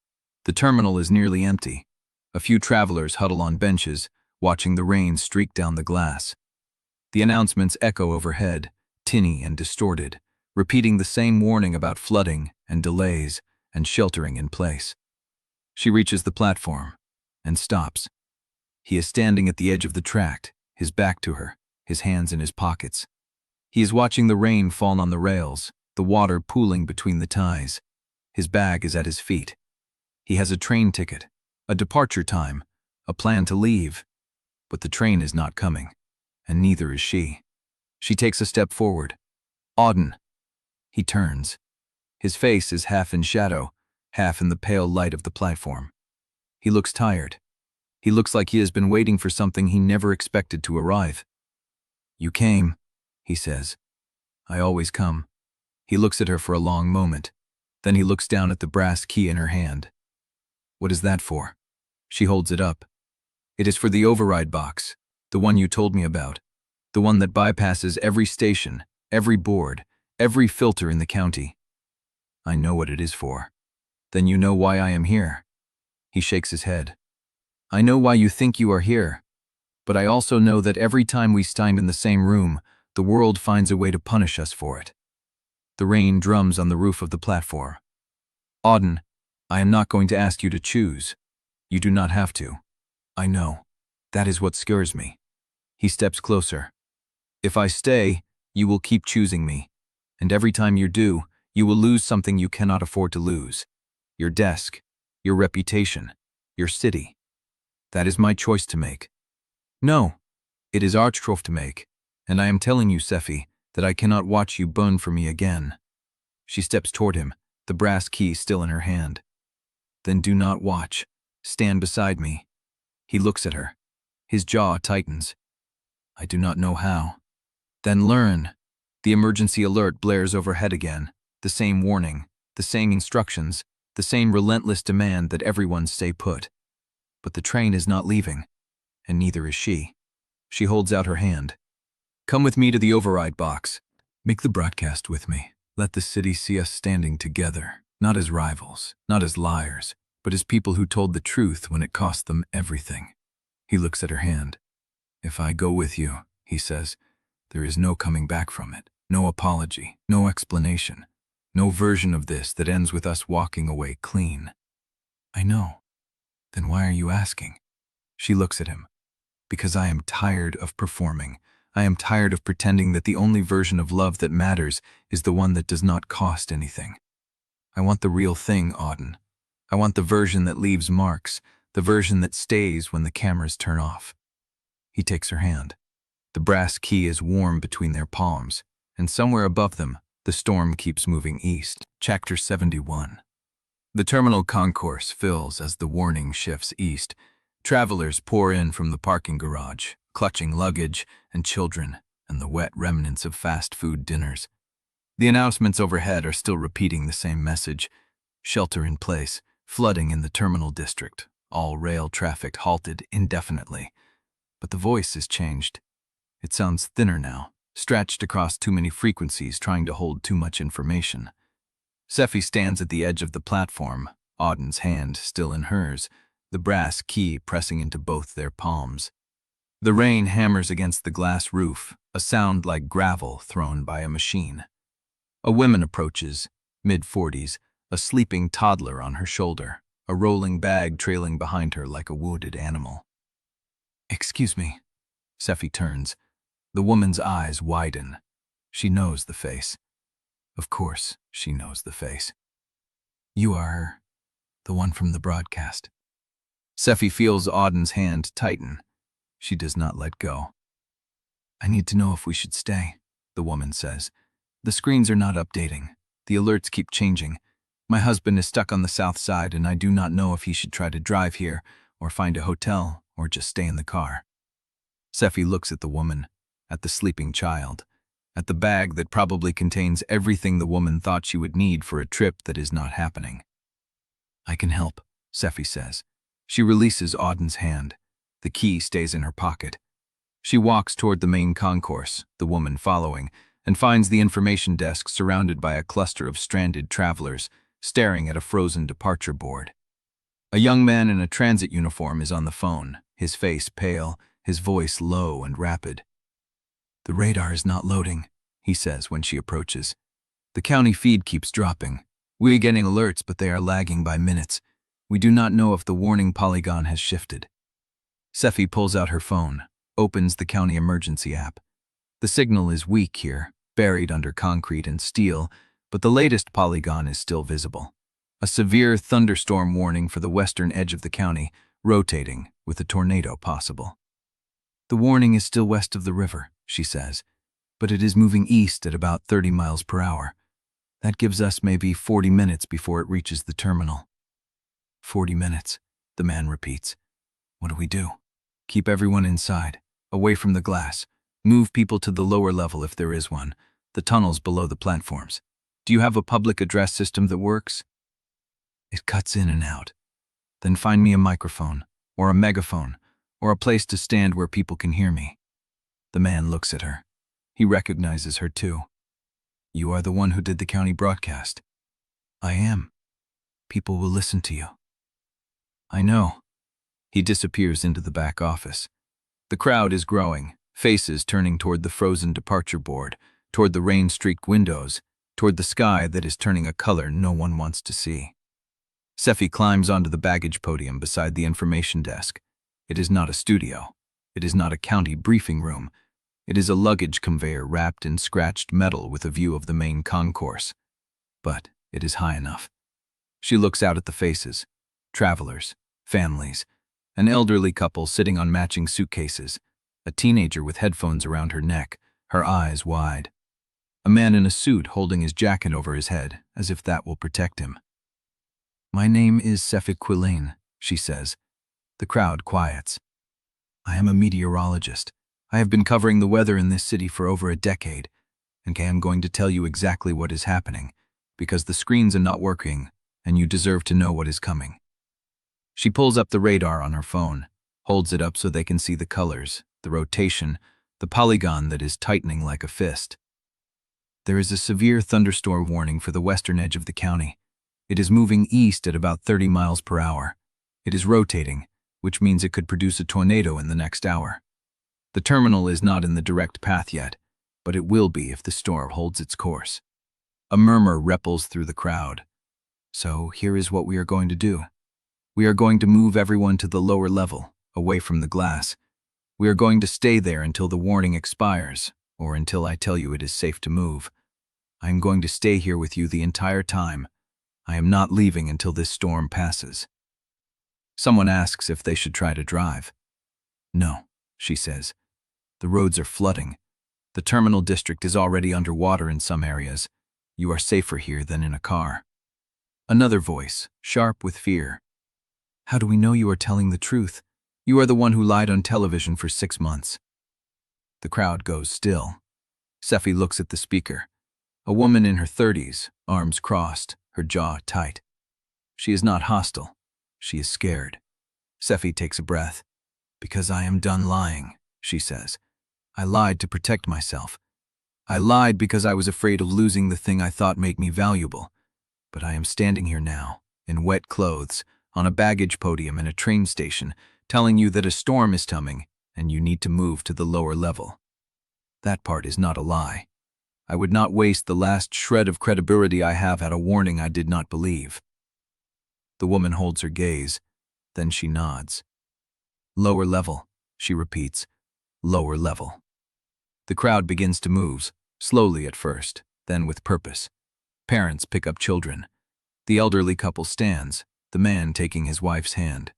The terminal is nearly empty. A few travelers huddle on benches, watching the rain streak down the glass. The announcements echo overhead, tinny and distorted, repeating the same warning about flooding and delays and sheltering in place. She reaches the platform and stops. He is standing at the edge of the track, his back to her, his hands in his pockets. He is watching the rain fall on the rails, the water pooling between the ties. His bag is at his feet. He has a train ticket, a departure time, a plan to leave. But the train is not coming, and neither is she. She takes a step forward. "Auden." He turns. His face is half in shadow, half in the pale light of the platform. He looks tired. He looks like he has been waiting for something he never expected to arrive. "You came," he says. "I always come." He looks at her for a long moment. Then he looks down at the brass key in her hand. "What is that for?" She holds it up. "It is for the override box, the one you told me about, the one that bypasses every station, every board, every filter in the county." "I know what it is for." "Then you know why I am here." He shakes his head. "I know why you think you are here, but I also know that every time we stand in the same room, the world finds a way to punish us for it." The rain drums on the roof of the platform. "Auden, I am not going to ask you to choose. You do not have to. I know. That is what scares me." He steps closer. "If I stay, you will keep choosing me. And every time you do, you will lose something you cannot afford to lose. Your desk, your reputation, your city. That is my choice to make. No, it is our choice to make. And I am telling you, Sephy, that I cannot watch you burn for me again." She steps toward him, the brass key still in her hand. "Then do not watch. Stand beside me." He looks at her. His jaw tightens. "I do not know how." "Then learn." The emergency alert blares overhead again, the same warning, the same instructions, the same relentless demand that everyone stay put. But the train is not leaving, and neither is she. She holds out her hand. "Come with me to the override box. Make the broadcast with me. Let the city see us standing together, not as rivals, not as liars, but as people who told the truth when it cost them everything." He looks at her hand. "If I go with you," he says, "there is no coming back from it. No apology, no explanation, no version of this that ends with us walking away clean." "I know. Then why are you asking?" She looks at him. "Because I am tired of performing. I am tired of pretending that the only version of love that matters is the one that does not cost anything. I want the real thing, Auden. I want the version that leaves marks, the version that stays when the cameras turn off." He takes her hand. The brass key is warm between their palms, and somewhere above them, the storm keeps moving east. Chapter 71. The terminal concourse fills as the warning shifts east. Travelers pour in from the parking garage, clutching luggage and children and the wet remnants of fast food dinners. The announcements overhead are still repeating the same message: shelter in place, flooding in the terminal district, all rail traffic halted indefinitely. But the voice has changed. It sounds thinner now, stretched across too many frequencies, trying to hold too much information. Sephy stands at the edge of the platform, Auden's hand still in hers, the brass key pressing into both their palms. The rain hammers against the glass roof, a sound like gravel thrown by a machine. A woman approaches, mid-40s, a sleeping toddler on her shoulder, a rolling bag trailing behind her like a wounded animal. "Excuse me." Sephy turns. The woman's eyes widen. She knows the face. Of course, she knows the face. "You are the one from the broadcast." Sephy feels Auden's hand tighten. She does not let go. "I need to know if we should stay," the woman says. "The screens are not updating. The alerts keep changing. My husband is stuck on the south side, and I do not know if he should try to drive here, or find a hotel, or just stay in the car." Sephy looks at the woman, at the sleeping child, at the bag that probably contains everything the woman thought she would need for a trip that is not happening. "I can help," Sephy says. She releases Auden's hand. The key stays in her pocket. She walks toward the main concourse, the woman following, and finds the information desk surrounded by a cluster of stranded travelers, staring at a frozen departure board. A young man in a transit uniform is on the phone, his face pale, his voice low and rapid. "The radar is not loading," he says when she approaches. "The county feed keeps dropping. We are getting alerts, but they are lagging by minutes. We do not know if the warning polygon has shifted." Sephy pulls out her phone, opens the county emergency app. The signal is weak here, buried under concrete and steel, but the latest polygon is still visible. A severe thunderstorm warning for the western edge of the county, rotating, with a tornado possible. "The warning is still west of the river," she says, "but it is moving east at about 30 miles per hour. That gives us maybe 40 minutes before it reaches the terminal." 40 minutes, the man repeats. "What do we do?" "Keep everyone inside, away from the glass. Move people to the lower level if there is one, the tunnels below the platforms. Do you have a public address system that works?" "It cuts in and out." "Then find me a microphone, or a megaphone, or a place to stand where people can hear me." The man looks at her. He recognizes her too. "You are the one who did the county broadcast." "I am. People will listen to you." "I know." He disappears into the back office. The crowd is growing, faces turning toward the frozen departure board, toward the rain-streaked windows, toward the sky that is turning a color no one wants to see. Sephy climbs onto the baggage podium beside the information desk. It is not a studio. It is not a county briefing room. It is a luggage conveyor wrapped in scratched metal with a view of the main concourse. But it is high enough. She looks out at the faces, travelers, families, an elderly couple sitting on matching suitcases, a teenager with headphones around her neck, her eyes wide. A man in a suit holding his jacket over his head, as if that will protect him. "My name is Sephy Quillane," she says. The crowd quiets. "I am a meteorologist. I have been covering the weather in this city for over a decade, and I am going to tell you exactly what is happening, because the screens are not working, and you deserve to know what is coming." She pulls up the radar on her phone, holds it up so they can see the colors, the rotation, the polygon that is tightening like a fist. "There is a severe thunderstorm warning for the western edge of the county. It is moving east at about 30 miles per hour. It is rotating, which means it could produce a tornado in the next hour. The terminal is not in the direct path yet, but it will be if the storm holds its course." A murmur ripples through the crowd. "So here is what we are going to do. We are going to move everyone to the lower level, away from the glass. We are going to stay there until the warning expires, or until I tell you it is safe to move. I am going to stay here with you the entire time. I am not leaving until this storm passes." Someone asks if they should try to drive. "No," she says. The roads are flooding. The terminal district is already underwater in some areas. You are safer here than in a car. Another voice, sharp with fear. How do we know you are telling the truth? You are the one who lied on television for 6 months. The crowd goes still. Sephy looks at the speaker. A woman in her 30s, arms crossed, her jaw tight. She is not hostile. She is scared. Sephy takes a breath. Because I am done lying, she says. I lied to protect myself. I lied because I was afraid of losing the thing I thought made me valuable. But I am standing here now, in wet clothes, on a baggage podium in a train station, telling you that a storm is coming and you need to move to the lower level. That part is not a lie. I would not waste the last shred of credibility I have at a warning I did not believe. The woman holds her gaze, then she nods. Lower level, she repeats. Lower level. The crowd begins to move, slowly at first, then with purpose. Parents pick up children. The elderly couple stands, the man taking his wife's hand.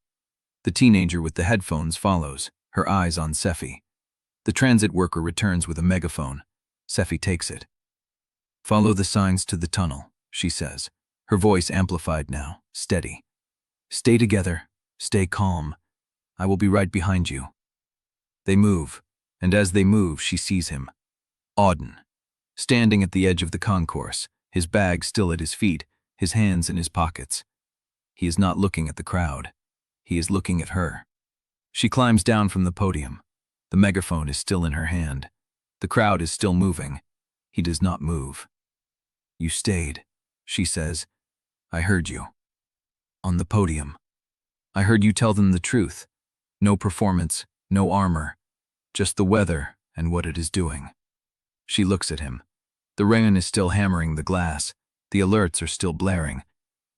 The teenager with the headphones follows, her eyes on Sephy. The transit worker returns with a megaphone. Sephy takes it. Follow the signs to the tunnel, she says, her voice amplified now, steady. Stay together, stay calm. I will be right behind you. They move, and as they move, she sees him. Auden, standing at the edge of the concourse, his bag still at his feet, his hands in his pockets. He is not looking at the crowd. He is looking at her. She climbs down from the podium. The megaphone is still in her hand. The crowd is still moving. He does not move. You stayed, she says. I heard you. On the podium. I heard you tell them the truth. No performance, no armor, just the weather and what it is doing. She looks at him. The rain is still hammering the glass. The alerts are still blaring.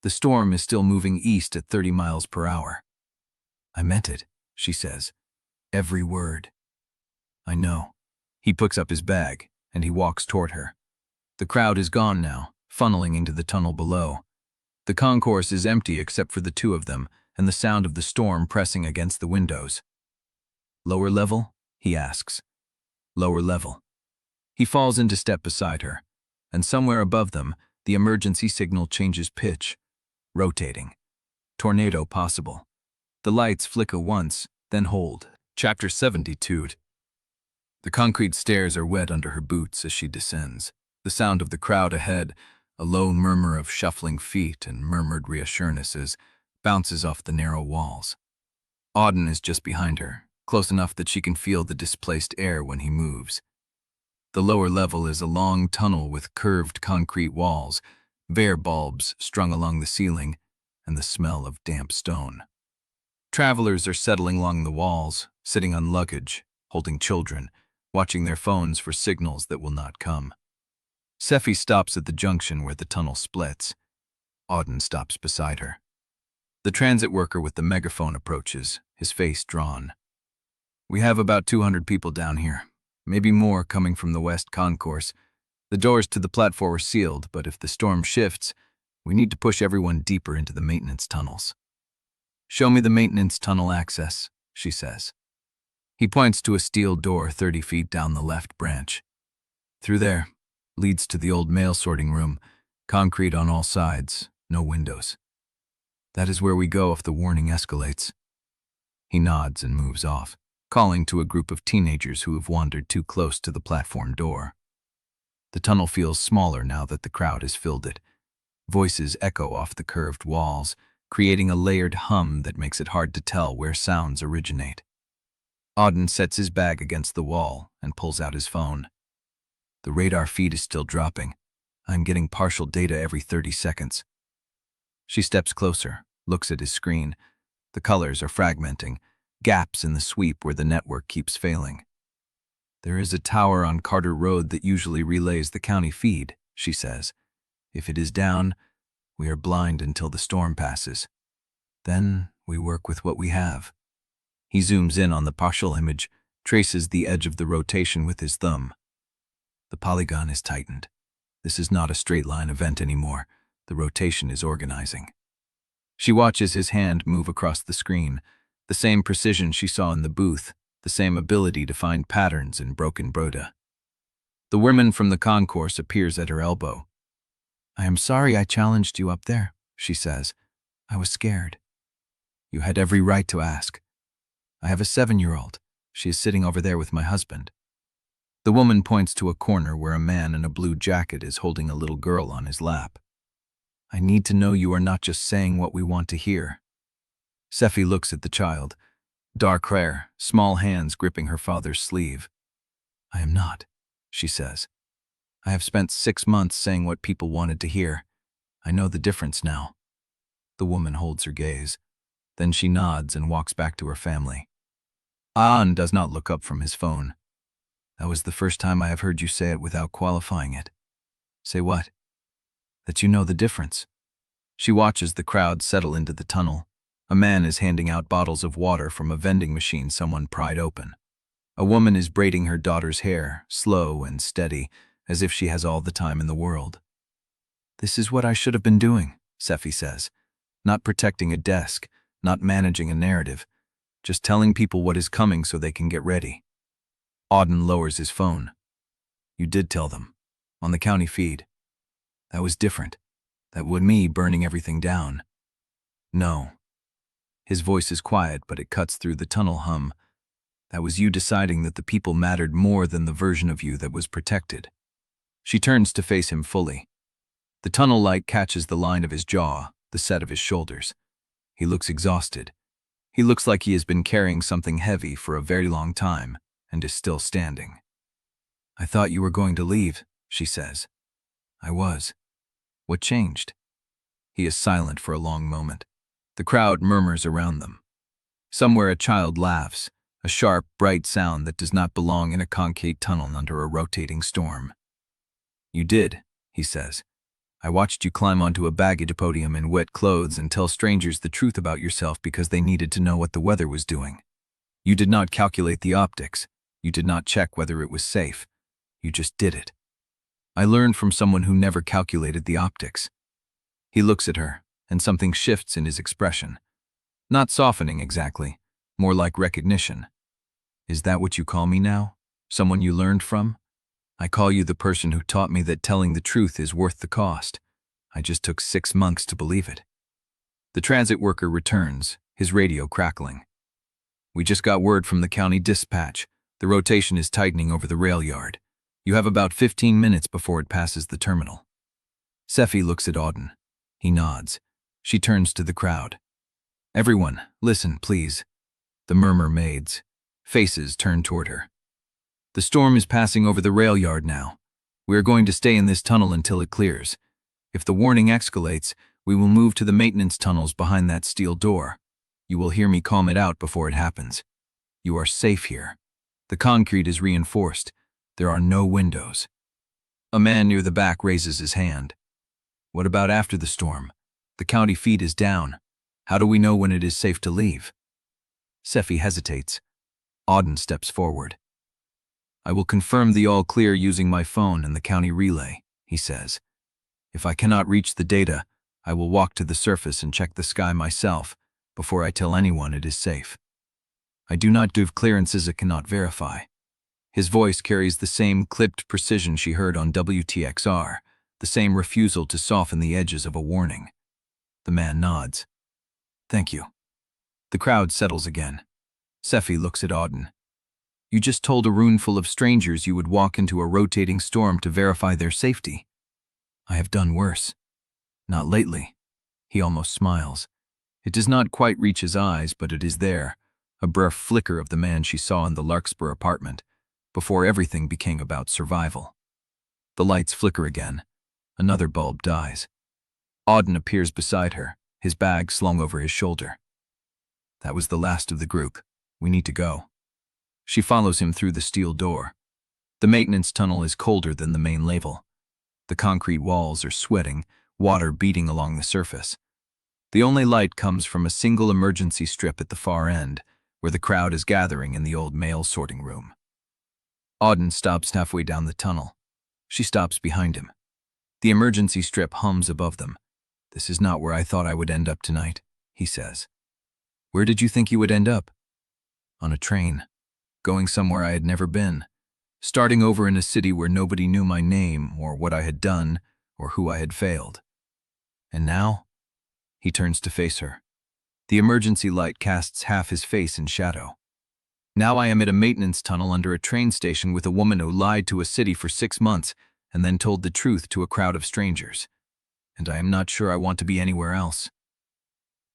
The storm is still moving east at 30 miles per hour. I meant it, she says. Every word. I know. He picks up his bag, and he walks toward her. The crowd is gone now, funneling into the tunnel below. The concourse is empty except for the two of them, and the sound of the storm pressing against the windows. Lower level? He asks. Lower level. He falls into step beside her, and somewhere above them, the emergency signal changes pitch, rotating. Tornado possible. The lights flicker once, then hold. Chapter 72. The concrete stairs are wet under her boots as she descends. The sound of the crowd ahead, a low murmur of shuffling feet and murmured reassurances, bounces off the narrow walls. Auden is just behind her, close enough that she can feel the displaced air when he moves. The lower level is a long tunnel with curved concrete walls, bare bulbs strung along the ceiling, and the smell of damp stone. Travelers are settling along the walls, sitting on luggage, holding children, watching their phones for signals that will not come. Sephy stops at the junction where the tunnel splits. Auden stops beside her. The transit worker with the megaphone approaches, his face drawn. We have about 200 people down here, maybe more coming from the west concourse. The doors to the platform are sealed, but if the storm shifts, we need to push everyone deeper into the maintenance tunnels. Show me the maintenance tunnel access, she says. He points to a steel door 30 feet down the left branch. Through there, leads to the old mail sorting room, concrete on all sides, no windows. That is where we go if the warning escalates. He nods and moves off, calling to a group of teenagers who have wandered too close to the platform door. The tunnel feels smaller now that the crowd has filled it. Voices echo off the curved walls, creating a layered hum that makes it hard to tell where sounds originate. Auden sets his bag against the wall and pulls out his phone. The radar feed is still dropping. I'm getting partial data every 30 seconds. She steps closer, looks at his screen. The colors are fragmenting, gaps in the sweep where the network keeps failing. There is a tower on Carter Road that usually relays the county feed, she says. If it is down, we are blind until the storm passes. Then we work with what we have. He zooms in on the partial image, traces the edge of the rotation with his thumb. The polygon is tightened. This is not a straight line event anymore. The rotation is organizing. She watches his hand move across the screen, the same precision she saw in the booth, the same ability to find patterns in broken broda. The woman from the Concourse appears at her elbow. "I am sorry I challenged you up there," she says. "I was scared." "You had every right to ask. I have a 7-year-old. She is sitting over there with my husband." The woman points to a corner where a man in a blue jacket is holding a little girl on his lap. "I need to know you are not just saying what we want to hear." Sephy looks at the child, dark hair, small hands gripping her father's sleeve. "I am not," she says. "I have spent 6 months saying what people wanted to hear. I know the difference now." The woman holds her gaze. Then she nods and walks back to her family. Auden does not look up from his phone. "That was the first time I have heard you say it without qualifying it." "Say what?" "That you know the difference." She watches the crowd settle into the tunnel. A man is handing out bottles of water from a vending machine someone pried open. A woman is braiding her daughter's hair, slow and steady, as if she has all the time in the world. "This is what I should have been doing," Sephy says. "Not protecting a desk, not managing a narrative, just telling people what is coming so they can get ready." Auden lowers his phone. "You did tell them. On the county feed. That was different. That was me burning everything down." "No." His voice is quiet, but it cuts through the tunnel hum. "That was you deciding that the people mattered more than the version of you that was protected." She turns to face him fully. The tunnel light catches the line of his jaw, the set of his shoulders. He looks exhausted. He looks like he has been carrying something heavy for a very long time and is still standing. "I thought you were going to leave," she says. "I was. What changed?" He is silent for a long moment. The crowd murmurs around them. Somewhere a child laughs, a sharp, bright sound that does not belong in a concave tunnel under a rotating storm. "You did," he says. "I watched you climb onto a baggage podium in wet clothes and tell strangers the truth about yourself because they needed to know what the weather was doing. You did not calculate the optics. You did not check whether it was safe. You just did it. I learned from someone who never calculated the optics." He looks at her, and something shifts in his expression. Not softening exactly, more like recognition. "Is that what you call me now? Someone you learned from?" "I call you the person who taught me that telling the truth is worth the cost. I just took 6 months to believe it." The transit worker returns, his radio crackling. "We just got word from the county dispatch. The rotation is tightening over the rail yard. You have about 15 minutes before it passes the terminal." Sephy looks at Auden. He nods. She turns to the crowd. "Everyone, listen, please." The murmur mades. Faces turn toward her. "The storm is passing over the rail yard now. We are going to stay in this tunnel until it clears. If the warning escalates, we will move to the maintenance tunnels behind that steel door. You will hear me calm it out before it happens. You are safe here. The concrete is reinforced. There are no windows." A man near the back raises his hand. "What about after the storm? The county feed is down. How do we know when it is safe to leave?" Sephy hesitates. Auden steps forward. "I will confirm the all clear using my phone and the county relay," he says. "If I cannot reach the data, I will walk to the surface and check the sky myself before I tell anyone it is safe. I do not give clearances I cannot verify." His voice carries the same clipped precision she heard on WTXR, the same refusal to soften the edges of a warning. The man nods. "Thank you." The crowd settles again. Sephy looks at Auden. "You just told a room full of strangers you would walk into a rotating storm to verify their safety." "I have done worse." "Not lately." He almost smiles. It does not quite reach his eyes, but it is there, a brief flicker of the man she saw in the Larkspur apartment, before everything became about survival. The lights flicker again. Another bulb dies. Auden appears beside her, his bag slung over his shoulder. "That was the last of the group. We need to go." She follows him through the steel door. The maintenance tunnel is colder than the main level. The concrete walls are sweating, water beating along the surface. The only light comes from a single emergency strip at the far end, where the crowd is gathering in the old mail sorting room. Auden stops halfway down the tunnel. She stops behind him. The emergency strip hums above them. "This is not where I thought I would end up tonight," he says. "Where did you think you would end up?" "On a train." going somewhere I had never been, starting over in a city where nobody knew my name or what I had done or who I had failed. And now, he turns to face her. The emergency light casts half his face in shadow. Now I am at a maintenance tunnel under a train station with a woman who lied to a city for 6 months and then told the truth to a crowd of strangers. And I am not sure I want to be anywhere else.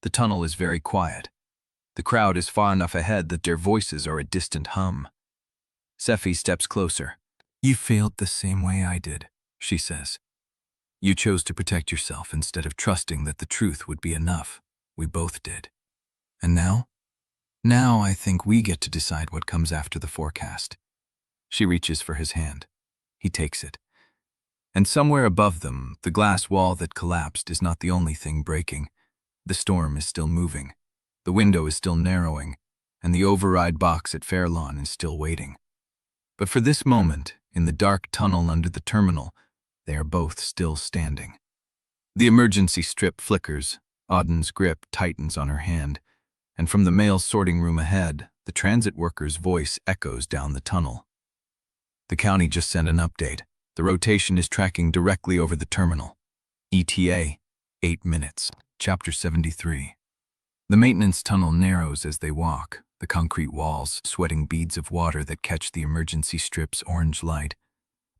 The tunnel is very quiet. The crowd is far enough ahead that their voices are a distant hum. Sephy steps closer. "You failed the same way I did," she says. "You chose to protect yourself instead of trusting that the truth would be enough. We both did. And now? Now I think we get to decide what comes after the forecast." She reaches for his hand. He takes it. And somewhere above them, the glass wall that collapsed is not the only thing breaking. The storm is still moving. The window is still narrowing, and the override box at Fairlawn is still waiting. But for this moment, in the dark tunnel under the terminal, they are both still standing. The emergency strip flickers, Auden's grip tightens on her hand, and from the mail sorting room ahead, the transit worker's voice echoes down the tunnel. "The county just sent an update. The rotation is tracking directly over the terminal. ETA, 8 minutes. Chapter 73. The maintenance tunnel narrows as they walk, the concrete walls sweating beads of water that catch the emergency strip's orange light.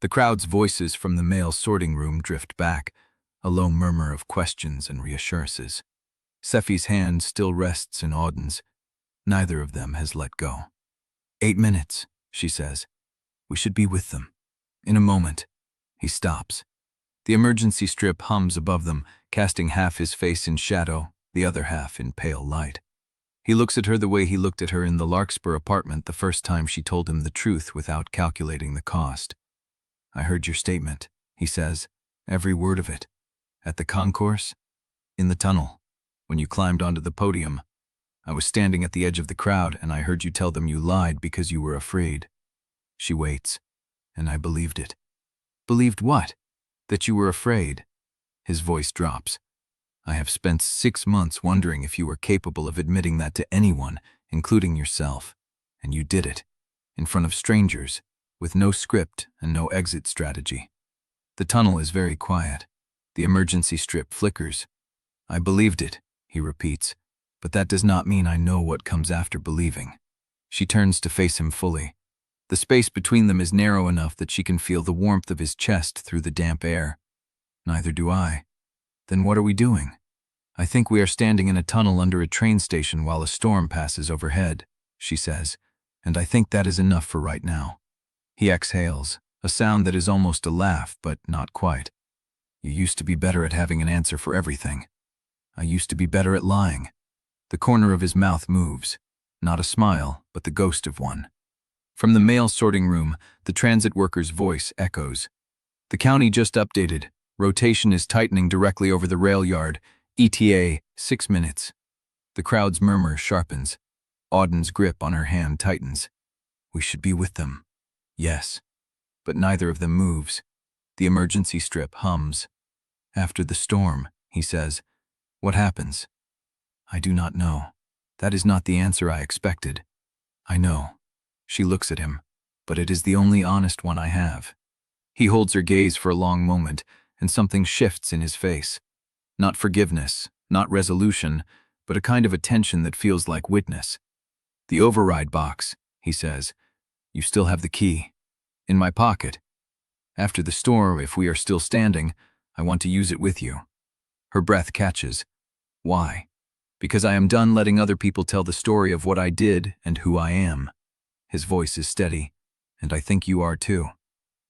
The crowd's voices from the mail sorting room drift back, a low murmur of questions and reassurances. Sephy's hand still rests in Auden's. Neither of them has let go. 8 minutes, she says. We should be with them. In a moment. He stops. The emergency strip hums above them, casting half his face in shadow, the other half in pale light. He looks at her the way he looked at her in the Larkspur apartment the first time she told him the truth without calculating the cost. "I heard your statement," he says, "every word of it. At the Concourse? In the tunnel. When you climbed onto the podium. I was standing at the edge of the crowd and I heard you tell them you lied because you were afraid." She waits, and I believed it. "Believed what? That you were afraid?" His voice drops. "I have spent 6 months wondering if you were capable of admitting that to anyone, including yourself. And you did it. In front of strangers, with no script and no exit strategy. The tunnel is very quiet. The emergency strip flickers. I believed it," he repeats, "but that does not mean I know what comes after believing." She turns to face him fully. The space between them is narrow enough that she can feel the warmth of his chest through the damp air. "Neither do I." "Then what are we doing?" "I think we are standing in a tunnel under a train station while a storm passes overhead," she says, "and I think that is enough for right now." He exhales, a sound that is almost a laugh, but not quite. "You used to be better at having an answer for everything. I used to be better at lying." The corner of his mouth moves, not a smile, but the ghost of one. From the mail sorting room, the transit worker's voice echoes. "The county just updated. Rotation is tightening directly over the rail yard. ETA, 6 minutes. The crowd's murmur sharpens. Auden's grip on her hand tightens. "We should be with them." Yes. But neither of them moves. The emergency strip hums. "After the storm," he says. "What happens?" "I do not know. That is not the answer I expected." "I know." She looks at him, but it is the only honest one I have. He holds her gaze for a long moment, and something shifts in his face. Not forgiveness, not resolution, but a kind of attention that feels like witness. "The override box," he says. "You still have the key." "In my pocket. After the storm, if we are still standing, I want to use it with you." Her breath catches. "Why?" "Because I am done letting other people tell the story of what I did and who I am." His voice is steady. "And I think you are too."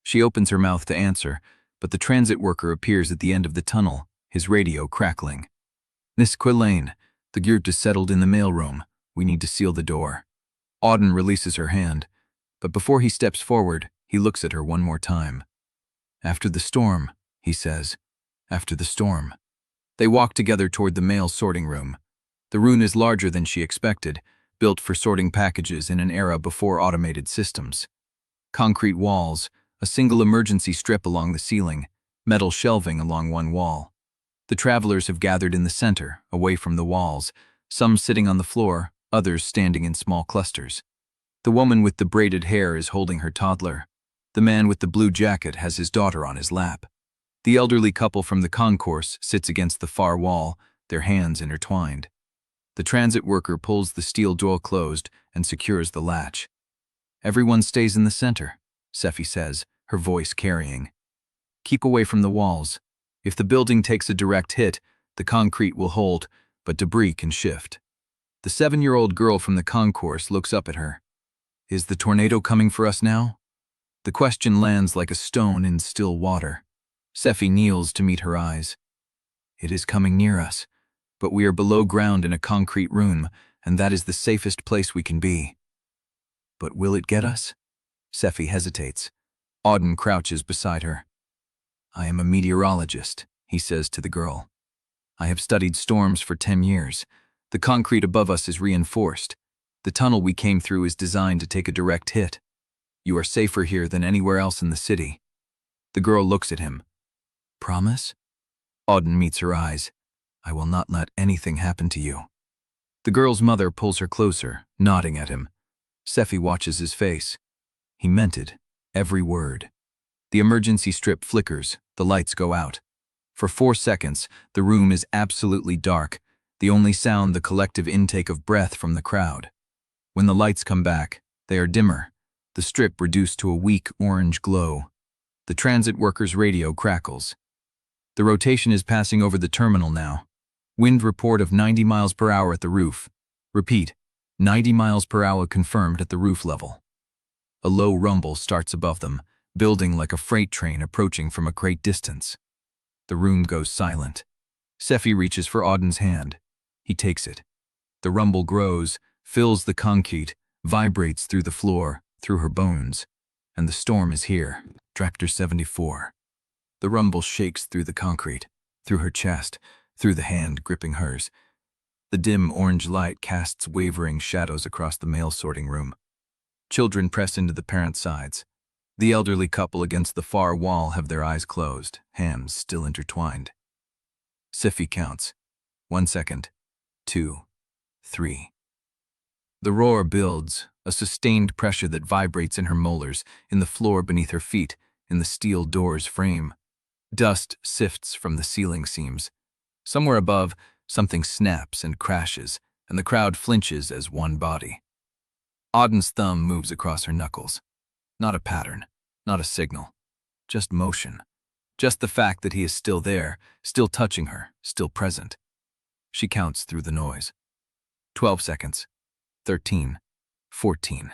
She opens her mouth to answer, but the transit worker appears at the end of the tunnel, his radio crackling. "Miss Quillane, the group is settled in the mailroom. We need to seal the door." Auden releases her hand, but before he steps forward, he looks at her one more time. "After the storm," he says. "After the storm." They walk together toward the mail sorting room. The room is larger than she expected, built for sorting packages in an era before automated systems. Concrete walls, a single emergency strip along the ceiling, metal shelving along one wall. The travelers have gathered in the center, away from the walls, some sitting on the floor, others standing in small clusters. The woman with the braided hair is holding her toddler. The man with the blue jacket has his daughter on his lap. The elderly couple from the Concourse sits against the far wall, their hands intertwined. The transit worker pulls the steel door closed and secures the latch. "Everyone stays in the center," Sephy says, her voice carrying. "Keep away from the walls. If the building takes a direct hit, the concrete will hold, but debris can shift." The 7-year-old girl from the Concourse looks up at her. "Is the tornado coming for us now?" The question lands like a stone in still water. Sephy kneels to meet her eyes. "It is coming near us, but we are below ground in a concrete room, and that is the safest place we can be." "But will it get us?" Sephy hesitates. Auden crouches beside her. "I am a meteorologist," he says to the girl. "I have studied storms for 10 years. The concrete above us is reinforced. The tunnel we came through is designed to take a direct hit. You are safer here than anywhere else in the city." The girl looks at him. "Promise?" Auden meets her eyes. "I will not let anything happen to you." The girl's mother pulls her closer, nodding at him. Sephy watches his face. He meant it, every word. The emergency strip flickers, the lights go out. For 4 seconds, the room is absolutely dark, the only sound the collective intake of breath from the crowd. When the lights come back, they are dimmer, the strip reduced to a weak orange glow. The transit worker's radio crackles. The rotation is passing over the terminal now. Wind report of 90 miles per hour at the roof. Repeat, 90 miles per hour confirmed at the roof level. A low rumble starts above them, building like a freight train approaching from a great distance. The room goes silent. Sephy reaches for Auden's hand. He takes it. The rumble grows, fills the concrete, vibrates through the floor, through her bones. And the storm is here. Tractor 74. The rumble shakes through the concrete, through her chest, through the hand gripping hers. The dim orange light casts wavering shadows across the mail sorting room. Children press into the parents' sides. The elderly couple against the far wall have their eyes closed, hands still intertwined. Sephy counts. 1 second. 2. 3. The roar builds, a sustained pressure that vibrates in her molars, in the floor beneath her feet, in the steel door's frame. Dust sifts from the ceiling seams. Somewhere above, something snaps and crashes, and the crowd flinches as one body. Auden's thumb moves across her knuckles. Not a pattern, not a signal, just motion. Just the fact that he is still there, still touching her, still present. She counts through the noise. 12 seconds. 13. 14.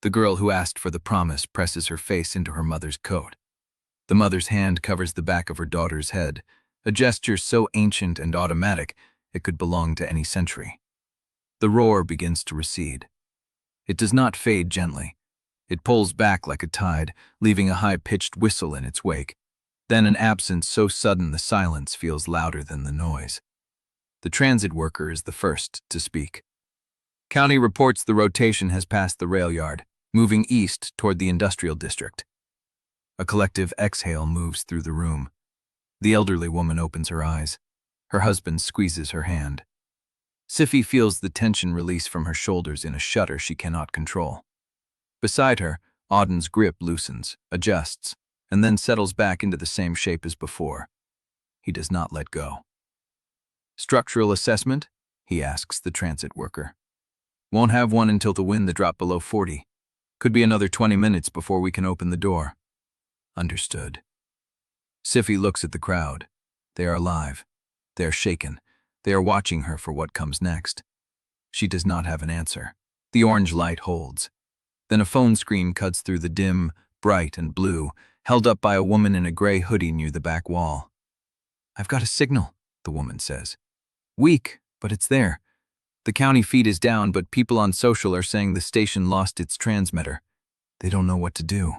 The girl who asked for the promise presses her face into her mother's coat. The mother's hand covers the back of her daughter's head, a gesture so ancient and automatic it could belong to any century. The roar begins to recede. It does not fade gently. It pulls back like a tide, leaving a high-pitched whistle in its wake. Then an absence so sudden the silence feels louder than the noise. The transit worker is the first to speak. "County reports the rotation has passed the rail yard, moving east toward the industrial district." A collective exhale moves through the room. The elderly woman opens her eyes. Her husband squeezes her hand. Sephy feels the tension release from her shoulders in a shudder she cannot control. Beside her, Auden's grip loosens, adjusts, and then settles back into the same shape as before. He does not let go. "Structural assessment?" he asks the transit worker. "Won't have one until the wind drop below 40. Could be another 20 minutes before we can open the door." "Understood." Sephy looks at the crowd. They are alive. They are shaken. They are watching her for what comes next. She does not have an answer. The orange light holds. Then a phone screen cuts through the dim, bright and blue, held up by a woman in a gray hoodie near the back wall. "I've got a signal," the woman says. "Weak, but it's there. The county feed is down, but people on social are saying the station lost its transmitter. They don't know what to do."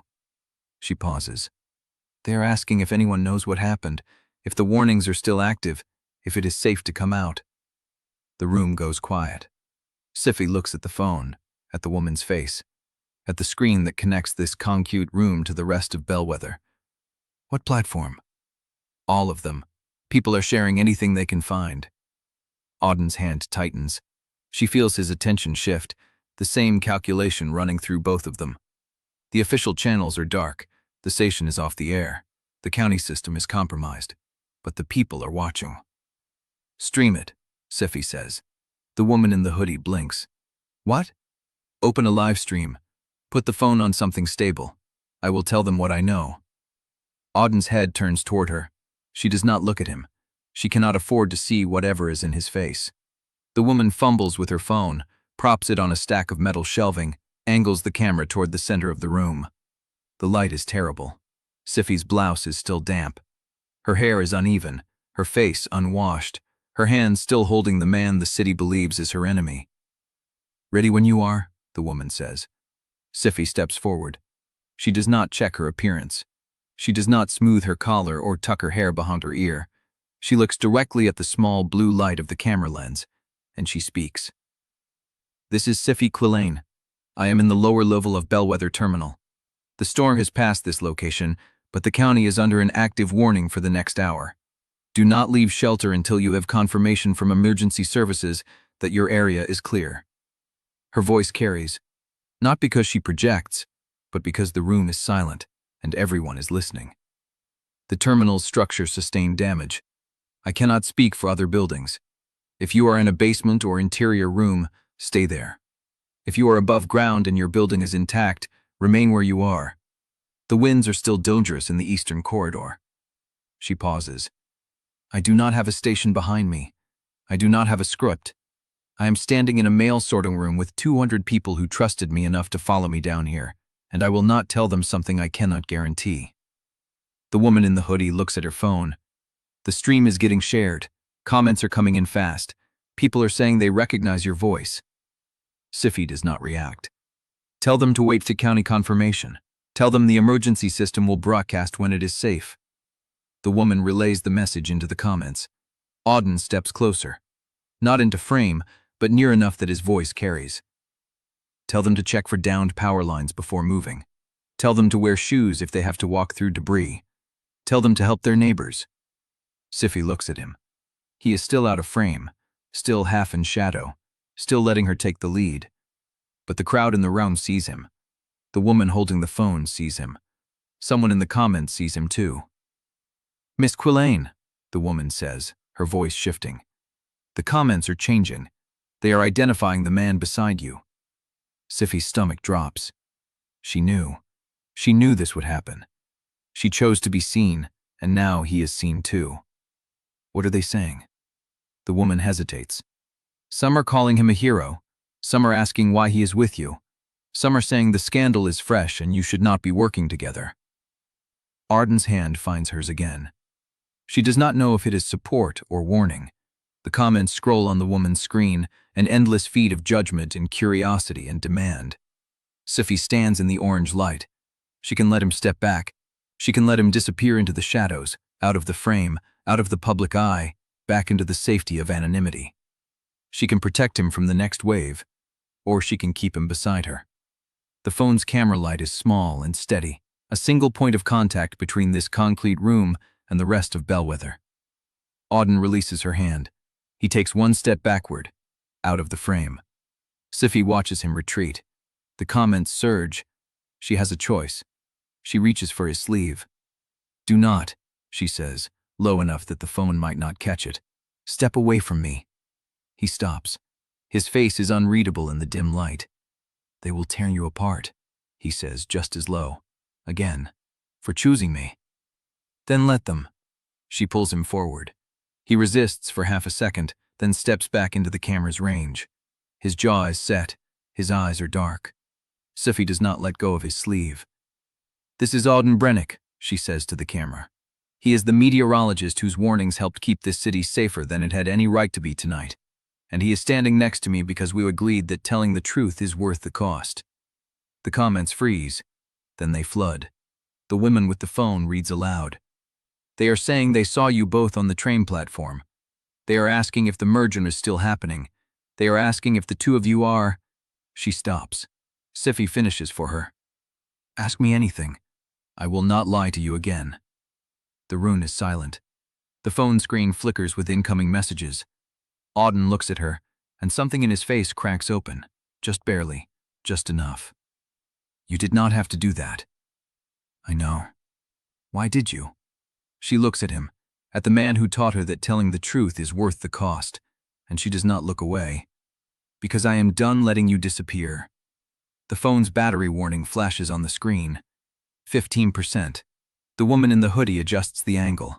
She pauses. "They are asking if anyone knows what happened, if the warnings are still active, if it is safe to come out." The room goes quiet. Sephy looks at the phone, at the woman's face, at the screen that connects this concrete room to the rest of Bellweather. "What platform?" "All of them. People are sharing anything they can find." Auden's hand tightens. She feels his attention shift. The same calculation running through both of them. The official channels are dark. The station is off the air. The county system is compromised. But the people are watching. Stream it, Sephy says. The woman in the hoodie blinks. What? Open a live stream. Put the phone on something stable. I will tell them what I know. Auden's head turns toward her. She does not look at him. She cannot afford to see whatever is in his face. The woman fumbles with her phone, props it on a stack of metal shelving, angles the camera toward the center of the room. The light is terrible. Sephy's blouse is still damp. Her hair is uneven, her face unwashed, her hands still holding the man the city believes is her enemy. Ready when you are, the woman says. Sephy steps forward. She does not check her appearance. She does not smooth her collar or tuck her hair behind her ear. She looks directly at the small blue light of the camera lens, and she speaks. This is Sephy Quillane. I am in the lower level of Bellweather Terminal. The storm has passed this location, but the county is under an active warning for the next hour. Do not leave shelter until you have confirmation from emergency services that your area is clear. Her voice carries, not because she projects, but because the room is silent and everyone is listening. The terminal's structure sustained damage. I cannot speak for other buildings. If you are in a basement or interior room, stay there. If you are above ground and your building is intact, remain where you are. The winds are still dangerous in the eastern corridor. She pauses. I do not have a station behind me. I do not have a script. I am standing in a mail sorting room with 200 people who trusted me enough to follow me down here, and I will not tell them something I cannot guarantee. The woman in the hoodie looks at her phone. The stream is getting shared. Comments are coming in fast. People are saying they recognize your voice. Sephy does not react. Tell them to wait for county confirmation. Tell them the emergency system will broadcast when it is safe. The woman relays the message into the comments. Auden steps closer. Not into frame, but near enough that his voice carries. Tell them to check for downed power lines before moving. Tell them to wear shoes if they have to walk through debris. Tell them to help their neighbors. Sephy looks at him. He is still out of frame, still half in shadow, still letting her take the lead. But the crowd in the room sees him. The woman holding the phone sees him. Someone in the comments sees him too. Miss Quillane, the woman says, her voice shifting. The comments are changing. They are identifying the man beside you. Sephy's stomach drops. She knew. She knew this would happen. She chose to be seen, and now he is seen too. What are they saying? The woman hesitates. Some are calling him a hero. Some are asking why he is with you. Some are saying the scandal is fresh and you should not be working together. Auden's hand finds hers again. She does not know if it is support or warning. The comments scroll on the woman's screen, an endless feed of judgment and curiosity and demand. Sephy stands in the orange light. She can let him step back. She can let him disappear into the shadows, out of the frame, out of the public eye, back into the safety of anonymity. She can protect him from the next wave, or she can keep him beside her. The phone's camera light is small and steady, a single point of contact between this concrete room and the rest of Bellweather. Auden releases her hand. He takes one step backward, out of the frame. Sephy watches him retreat. The comments surge. She has a choice. She reaches for his sleeve. Do not, she says, low enough that the phone might not catch it. Step away from me. He stops. His face is unreadable in the dim light. They will tear you apart, he says just as low. Again, for choosing me. Then let them. She pulls him forward. He resists for half a second, then steps back into the camera's range. His jaw is set. His eyes are dark. Sephy does not let go of his sleeve. This is Auden Brennick, she says to the camera. He is the meteorologist whose warnings helped keep this city safer than it had any right to be tonight. And he is standing next to me because we agreed that telling the truth is worth the cost. The comments freeze. Then they flood. The woman with the phone reads aloud. They are saying they saw you both on the train platform. They are asking if the merger is still happening. They are asking if the two of you are... She stops. Sephy finishes for her. Ask me anything. I will not lie to you again. The room is silent. The phone screen flickers with incoming messages. Auden looks at her, and something in his face cracks open, Just barely. Just enough. You did not have to do that. I know. Why did you? She looks at him, at the man who taught her that telling the truth is worth the cost, and she does not look away. Because I am done letting you disappear. The phone's battery warning flashes on the screen. 15%. The woman in the hoodie adjusts the angle.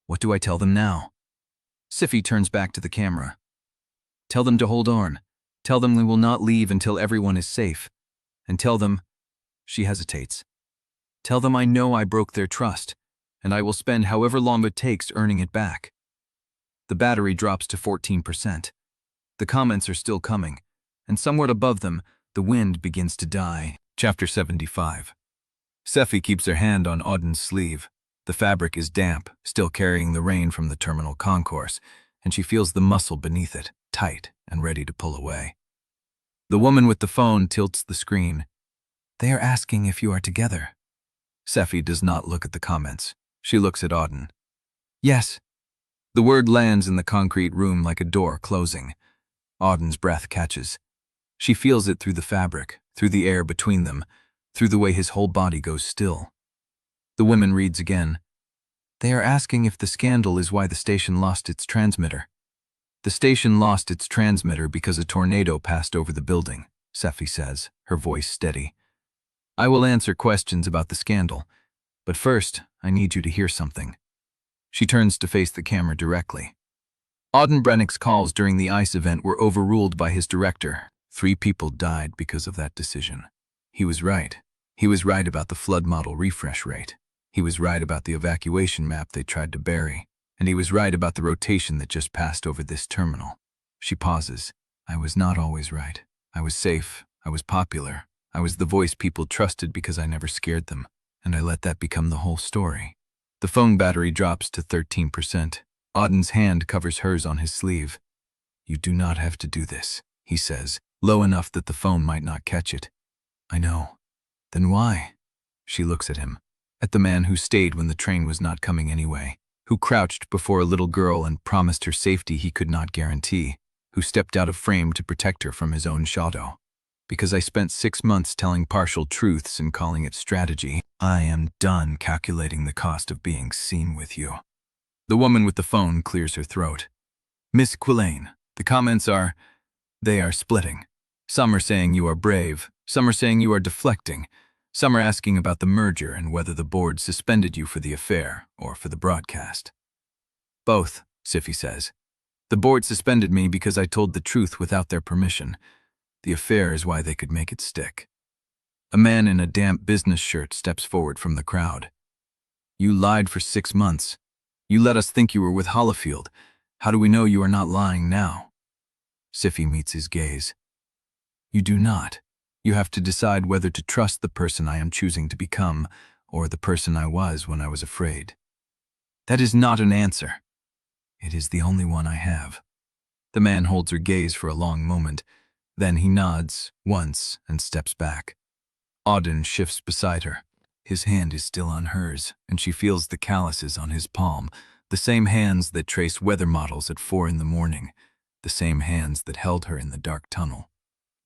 What do I tell them now? Sephy turns back to the camera. Tell them to hold on. Tell them we will not leave until everyone is safe. And tell them, she hesitates. Tell them I know I broke their trust, and I will spend however long it takes earning it back. The battery drops to 14%. The comments are still coming, and somewhat above them, the wind begins to die. Chapter 75. Sephy keeps her hand on Auden's sleeve. The fabric is damp, still carrying the rain from the terminal concourse, and she feels the muscle beneath it, tight and ready to pull away. The woman with the phone tilts the screen. They are asking if you are together. Sephy does not look at the comments. She looks at Auden. Yes. The word lands in the concrete room like a door closing. Auden's breath catches. She feels it through the fabric, through the air between them, through the way his whole body goes still. The woman reads again. They are asking if the scandal is why the station lost its transmitter. The station lost its transmitter because a tornado passed over the building, Sephy says, her voice steady. I will answer questions about the scandal, but first, I need you to hear something. She turns to face the camera directly. Auden Brennick's calls during the ice event were overruled by his director. 3 people died because of that decision. He was right. He was right about the flood model refresh rate. He was right about the evacuation map they tried to bury. And he was right about the rotation that just passed over this terminal. She pauses. I was not always right. I was safe. I was popular. I was the voice people trusted because I never scared them. And I let that become the whole story. The phone battery drops to 13%. Auden's hand covers hers on his sleeve. You do not have to do this, he says, low enough that the phone might not catch it. I know. Then why? She looks at him. At the man who stayed when the train was not coming anyway. Who crouched before a little girl and promised her safety he could not guarantee. Who stepped out of frame to protect her from his own shadow. Because I spent 6 months telling partial truths and calling it strategy, I am done calculating the cost of being seen with you. The woman with the phone clears her throat. Miss Quillane, the comments are, they are splitting. Some are saying you are brave, some are saying you are deflecting, some are asking about the merger and whether the board suspended you for the affair or for the broadcast. Both, Sephy says. The board suspended me because I told the truth without their permission. The affair is why they could make it stick. A man in a damp business shirt steps forward from the crowd. You lied for 6 months. You let us think you were with Hollifield. How do we know you are not lying now? Sephy meets his gaze. You do not. You have to decide whether to trust the person I am choosing to become or the person I was when I was afraid. That is not an answer. It is the only one I have. The man holds her gaze for a long moment. Then he nods once and steps back. Auden shifts beside her. His hand is still on hers, and she feels the calluses on his palm, the same hands that trace weather models at 4 in the morning, the same hands that held her in the dark tunnel.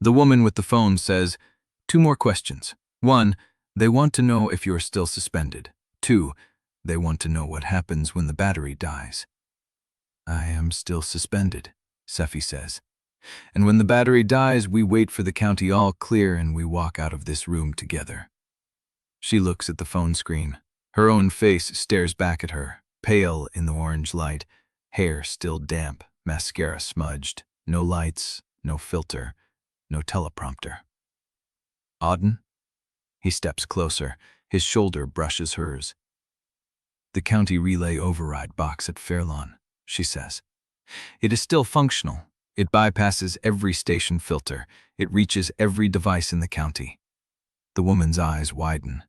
The woman with the phone says, 2 more questions. 1, they want to know if you are still suspended. 2, they want to know what happens when the battery dies. I am still suspended, Sephy says. And when the battery dies, we wait for the county all clear and we walk out of this room together. She looks at the phone screen. Her own face stares back at her, pale in the orange light, hair still damp, mascara smudged, no lights, no filter, no teleprompter. Auden? He steps closer. His shoulder brushes hers. The county relay override box at Fairlawn, she says. It is still functional. It bypasses every station filter. It reaches every device in the county. The woman's eyes widen.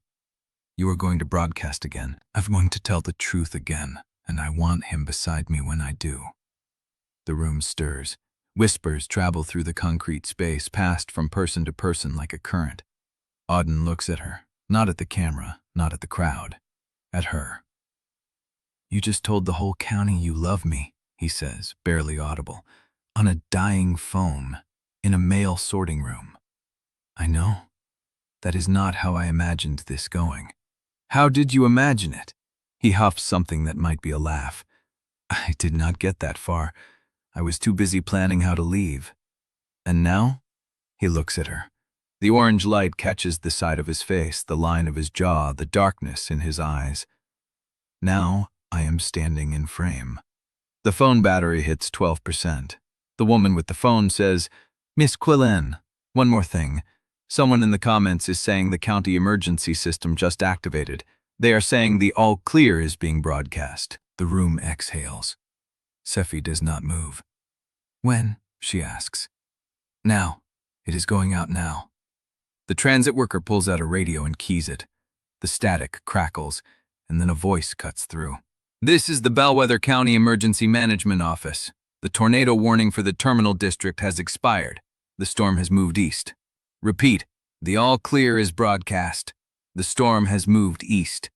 You are going to broadcast again. I'm going to tell the truth again, and I want him beside me when I do. The room stirs. Whispers travel through the concrete space, passed from person to person like a current. Auden looks at her, not at the camera, not at the crowd, at her. You just told the whole county you love me, he says, barely audible. On a dying phone. in a mail sorting room. I know. That is not how I imagined this going. How did you imagine it? He huffs something that might be a laugh. I did not get that far. I was too busy planning how to leave. And now? He looks at her. The orange light catches the side of his face, the line of his jaw, the darkness in his eyes. Now I am standing in frame. The phone battery hits 12%. The woman with the phone says, "Miss Quillane, one more thing. Someone in the comments is saying the county emergency system just activated. They are saying the all clear is being broadcast." The room exhales. Sephy does not move. "When?" she asks. "Now. It is going out now." The transit worker pulls out a radio and keys it. The static crackles, and then a voice cuts through. "This is the Bellweather County Emergency Management Office. The tornado warning for the terminal district has expired. The storm has moved east. Repeat, the all clear is broadcast. The storm has moved east."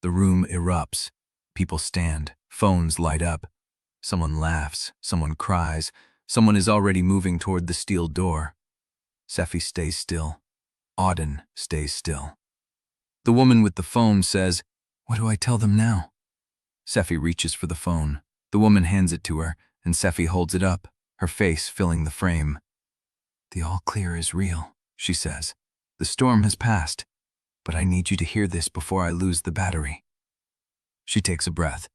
The room erupts. People stand. Phones light up. Someone laughs. Someone cries. Someone is already moving toward the steel door. Sephy stays still. Auden stays still. The woman with the phone says, "What do I tell them now?" Sephy reaches for the phone. The woman hands it to her, and Sephy holds it up, her face filling the frame. "The all clear is real," she says. "The storm has passed, but I need you to hear this before I lose the battery." She takes a breath.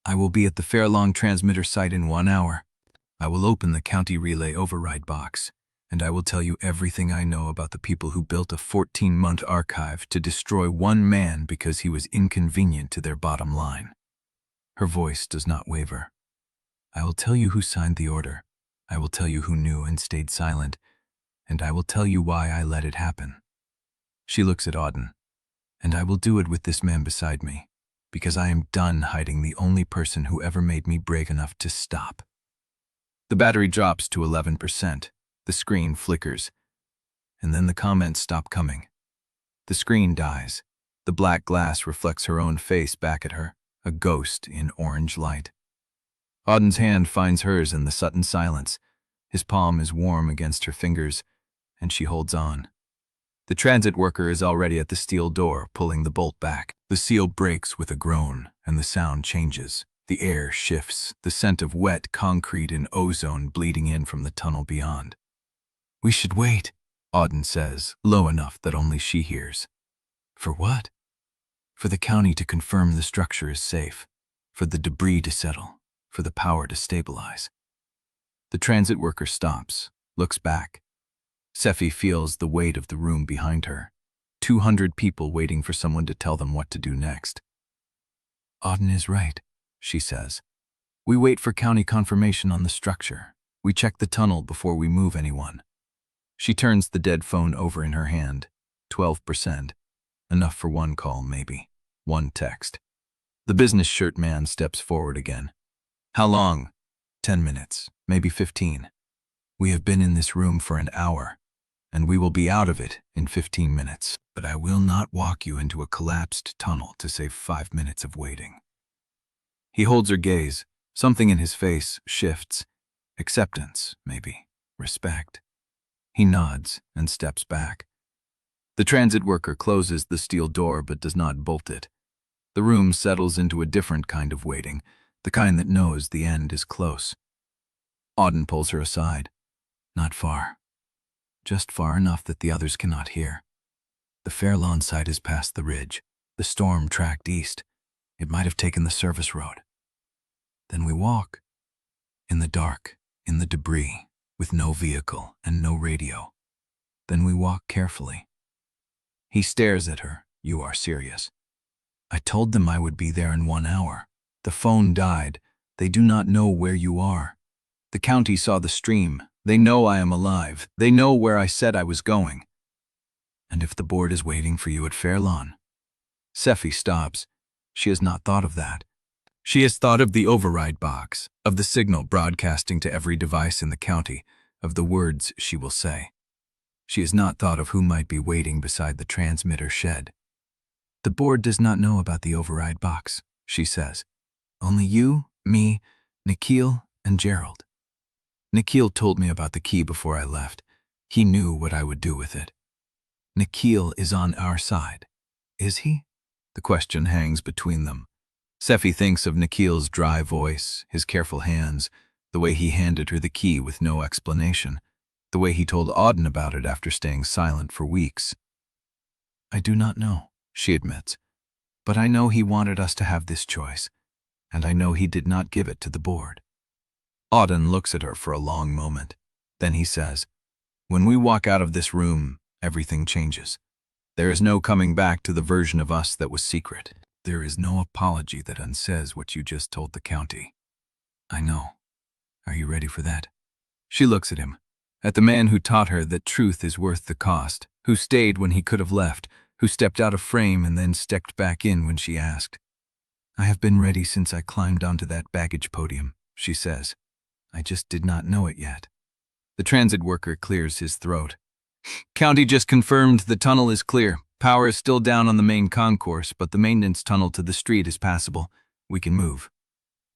"I will be at the Fairlawn transmitter site in 1 hour. I will open the county relay override box, and I will tell you everything I know about the people who built a 14-month archive to destroy one man because he was inconvenient to their bottom line." Her voice does not waver. "I will tell you who signed the order. I will tell you who knew and stayed silent, and I will tell you why I let it happen." She looks at Auden. "And I will do it with this man beside me, because I am done hiding the only person who ever made me brave enough to stop." The battery drops to 11%. The screen flickers, and then the comments stop coming. The screen dies. The black glass reflects her own face back at her, a ghost in orange light. Auden's hand finds hers in the sudden silence. His palm is warm against her fingers, and she holds on. The transit worker is already at the steel door, pulling the bolt back. The seal breaks with a groan, and the sound changes. The air shifts, the scent of wet concrete and ozone bleeding in from the tunnel beyond. "We should wait," Auden says, low enough that only she hears. "For what?" "For the county to confirm the structure is safe, for the debris to settle, for the power to stabilize." The transit worker stops, looks back. Sephy feels the weight of the room behind her. 200 people waiting for someone to tell them what to do next. "Auden is right," she says. "We wait for county confirmation on the structure. We check the tunnel before we move anyone." She turns the dead phone over in her hand. 12%. Enough for one call, maybe. One text. The business shirt man steps forward again. "How long?" 10 minutes, maybe 15. "We have been in this room for an hour, and we will be out of it in 15 minutes. But I will not walk you into a collapsed tunnel to save 5 minutes of waiting." He holds her gaze. Something in his face shifts. Acceptance, maybe. Respect. He nods and steps back. The transit worker closes the steel door but does not bolt it. The room settles into a different kind of waiting, the kind that knows the end is close. Auden pulls her aside. Not far. Just far enough that the others cannot hear. The Fairlawn site is past the ridge. The storm tracked east. It might have taken the service road. Then we walk. In the dark, in the debris, with no vehicle and no radio. Then we walk carefully. He stares at her. "You are serious." "I told them I would be there in 1 hour. The phone died. They do not know where you are. The county saw the stream. They know I am alive. They know where I said I was going." "And if the board is waiting for you at Fairlawn?" Sephy stops. She has not thought of that. She has thought of the override box, of the signal broadcasting to every device in the county, of the words she will say. She has not thought of who might be waiting beside the transmitter shed. "The board does not know about the override box," she says. "Only you, me, Nikhil, and Gerald." Nikhil told me about the key before I left. He knew what I would do with it. Nikhil is on our side. Is he? The question hangs between them. Sephy thinks of Nikhil's dry voice, his careful hands, the way he handed her the key with no explanation, the way he told Auden about it after staying silent for weeks. I do not know, she admits, but I know he wanted us to have this choice, and I know he did not give it to the board. Auden looks at her for a long moment. Then he says, when we walk out of this room, everything changes. There is no coming back to the version of us that was secret. There is no apology that unsays what you just told the county. I know. Are you ready for that? She looks at him, at the man who taught her that truth is worth the cost, who stayed when he could have left, who stepped out of frame and then stepped back in when she asked. I have been ready since I climbed onto that baggage podium, she says. I just did not know it yet. The transit worker clears his throat. County just confirmed the tunnel is clear. Power is still down on the main concourse, but the maintenance tunnel to the street is passable. We can move.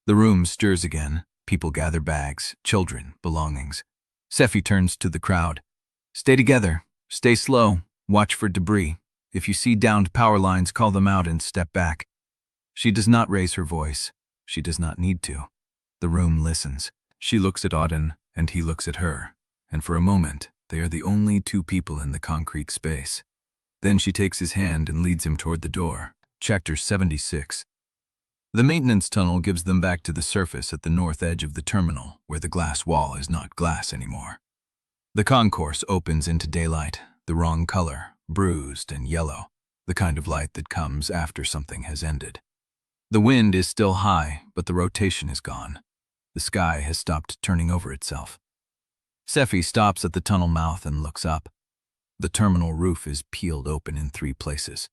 The room stirs again. People gather bags, children, belongings. Sephy turns to the crowd. Stay together. Stay slow. Watch for debris. If you see downed power lines, call them out and step back. She does not raise her voice. She does not need to. The room listens. She looks at Auden, and he looks at her, and for a moment, they are the only two people in the concrete space. Then she takes his hand and leads him toward the door. Chapter 76. The maintenance tunnel gives them back to the surface at the north edge of the terminal, where the glass wall is not glass anymore. The concourse opens into daylight, the wrong color, bruised and yellow, the kind of light that comes after something has ended. The wind is still high, but the rotation is gone. The sky has stopped turning over itself. Sephy stops at the tunnel mouth and looks up. The terminal roof is peeled open in 3 places.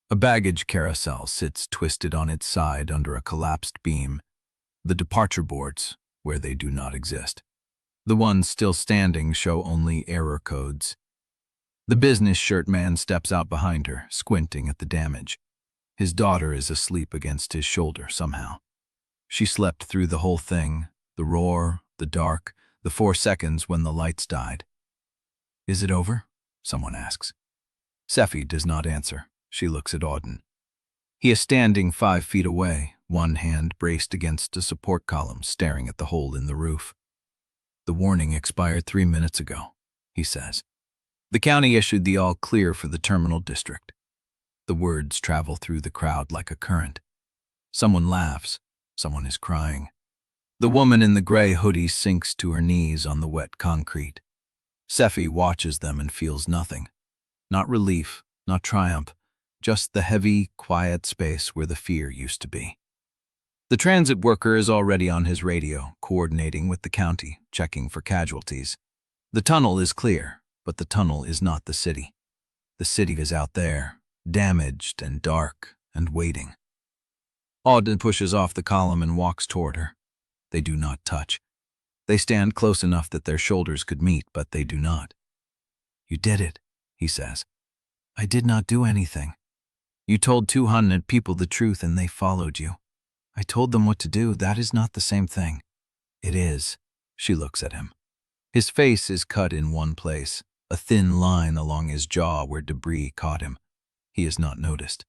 A baggage carousel sits twisted on its side under a collapsed beam. The departure boards, where they do not exist. The ones still standing show only error codes. The business shirt man steps out behind her, squinting at the damage. His daughter is asleep against his shoulder somehow. She slept through the whole thing, the roar, the dark, the 4 seconds when the lights died. Is it over? Someone asks. Sephy does not answer. She looks at Auden. He is standing 5 feet away, one hand braced against a support column, staring at the hole in the roof. The warning expired 3 minutes ago, he says. The county issued the all clear for the terminal district. The words travel through the crowd like a current. Someone laughs. Someone is crying. The woman in the gray hoodie sinks to her knees on the wet concrete. Sephy watches them and feels nothing. Not relief, not triumph, just the heavy, quiet space where the fear used to be. The transit worker is already on his radio, coordinating with the county, checking for casualties. The tunnel is clear, but the tunnel is not the city. The city is out there, damaged and dark and waiting. Auden pushes off the column and walks toward her. They do not touch. They stand close enough that their shoulders could meet, but they do not. You did it, he says. I did not do anything. You told 200 people the truth and they followed you. I told them what to do. That is not the same thing. It is. She looks at him. His face is cut in one place, a thin line along his jaw where debris caught him. He has not noticed.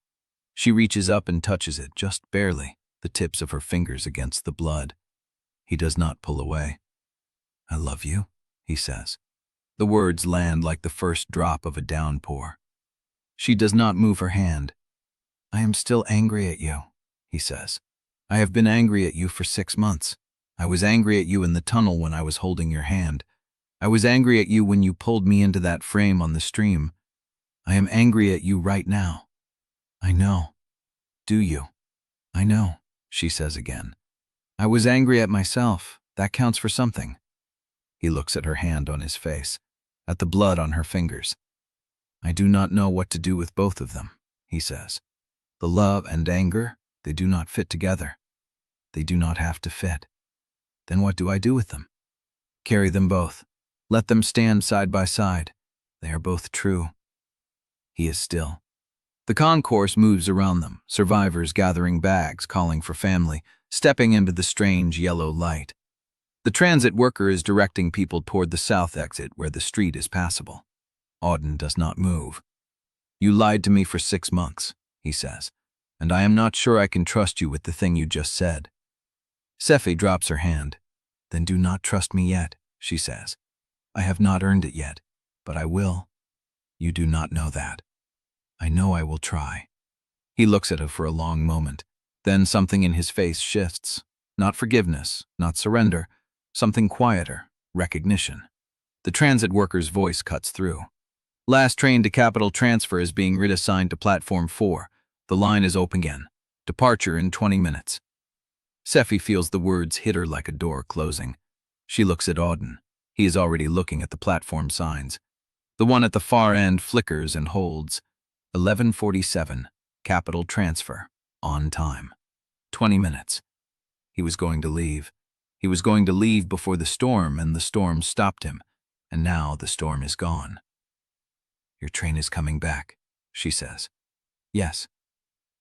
She reaches up and touches it, just barely, the tips of her fingers against the blood. He does not pull away. I love you, he says. The words land like the first drop of a downpour. She does not move her hand. I am still angry at you, he says. I have been angry at you for 6 months. I was angry at you in the tunnel when I was holding your hand. I was angry at you when you pulled me into that frame on the stream. I am angry at you right now. I know. Do you? I know, she says again. I was angry at myself. That counts for something. He looks at her hand on his face, at the blood on her fingers. I do not know what to do with both of them, he says. The love and anger, they do not fit together. They do not have to fit. Then what do I do with them? Carry them both. Let them stand side by side. They are both true. He is still. The concourse moves around them, survivors gathering bags, calling for family, stepping into the strange yellow light. The transit worker is directing people toward the south exit where the street is passable. Auden does not move. "You lied to me for 6 months," he says, "and I am not sure I can trust you with the thing you just said." Sephy drops her hand. "Then do not trust me yet," she says. "I have not earned it yet, but I will." "You do not know that." "I know I will try." He looks at her for a long moment. Then something in his face shifts. Not forgiveness, not surrender, something quieter, recognition. The transit worker's voice cuts through. "Last train to Capital Transfer is being reassigned to Platform 4. The line is open again. Departure in 20 minutes. Sephy feels the words hit her like a door closing. She looks at Auden. He is already looking at the platform signs. The one at the far end flickers and holds. 11:47, Capital Transfer, on time. 20 minutes. He was going to leave. He was going to leave before the storm, and the storm stopped him. And now the storm is gone. "Your train is coming back," she says. "Yes."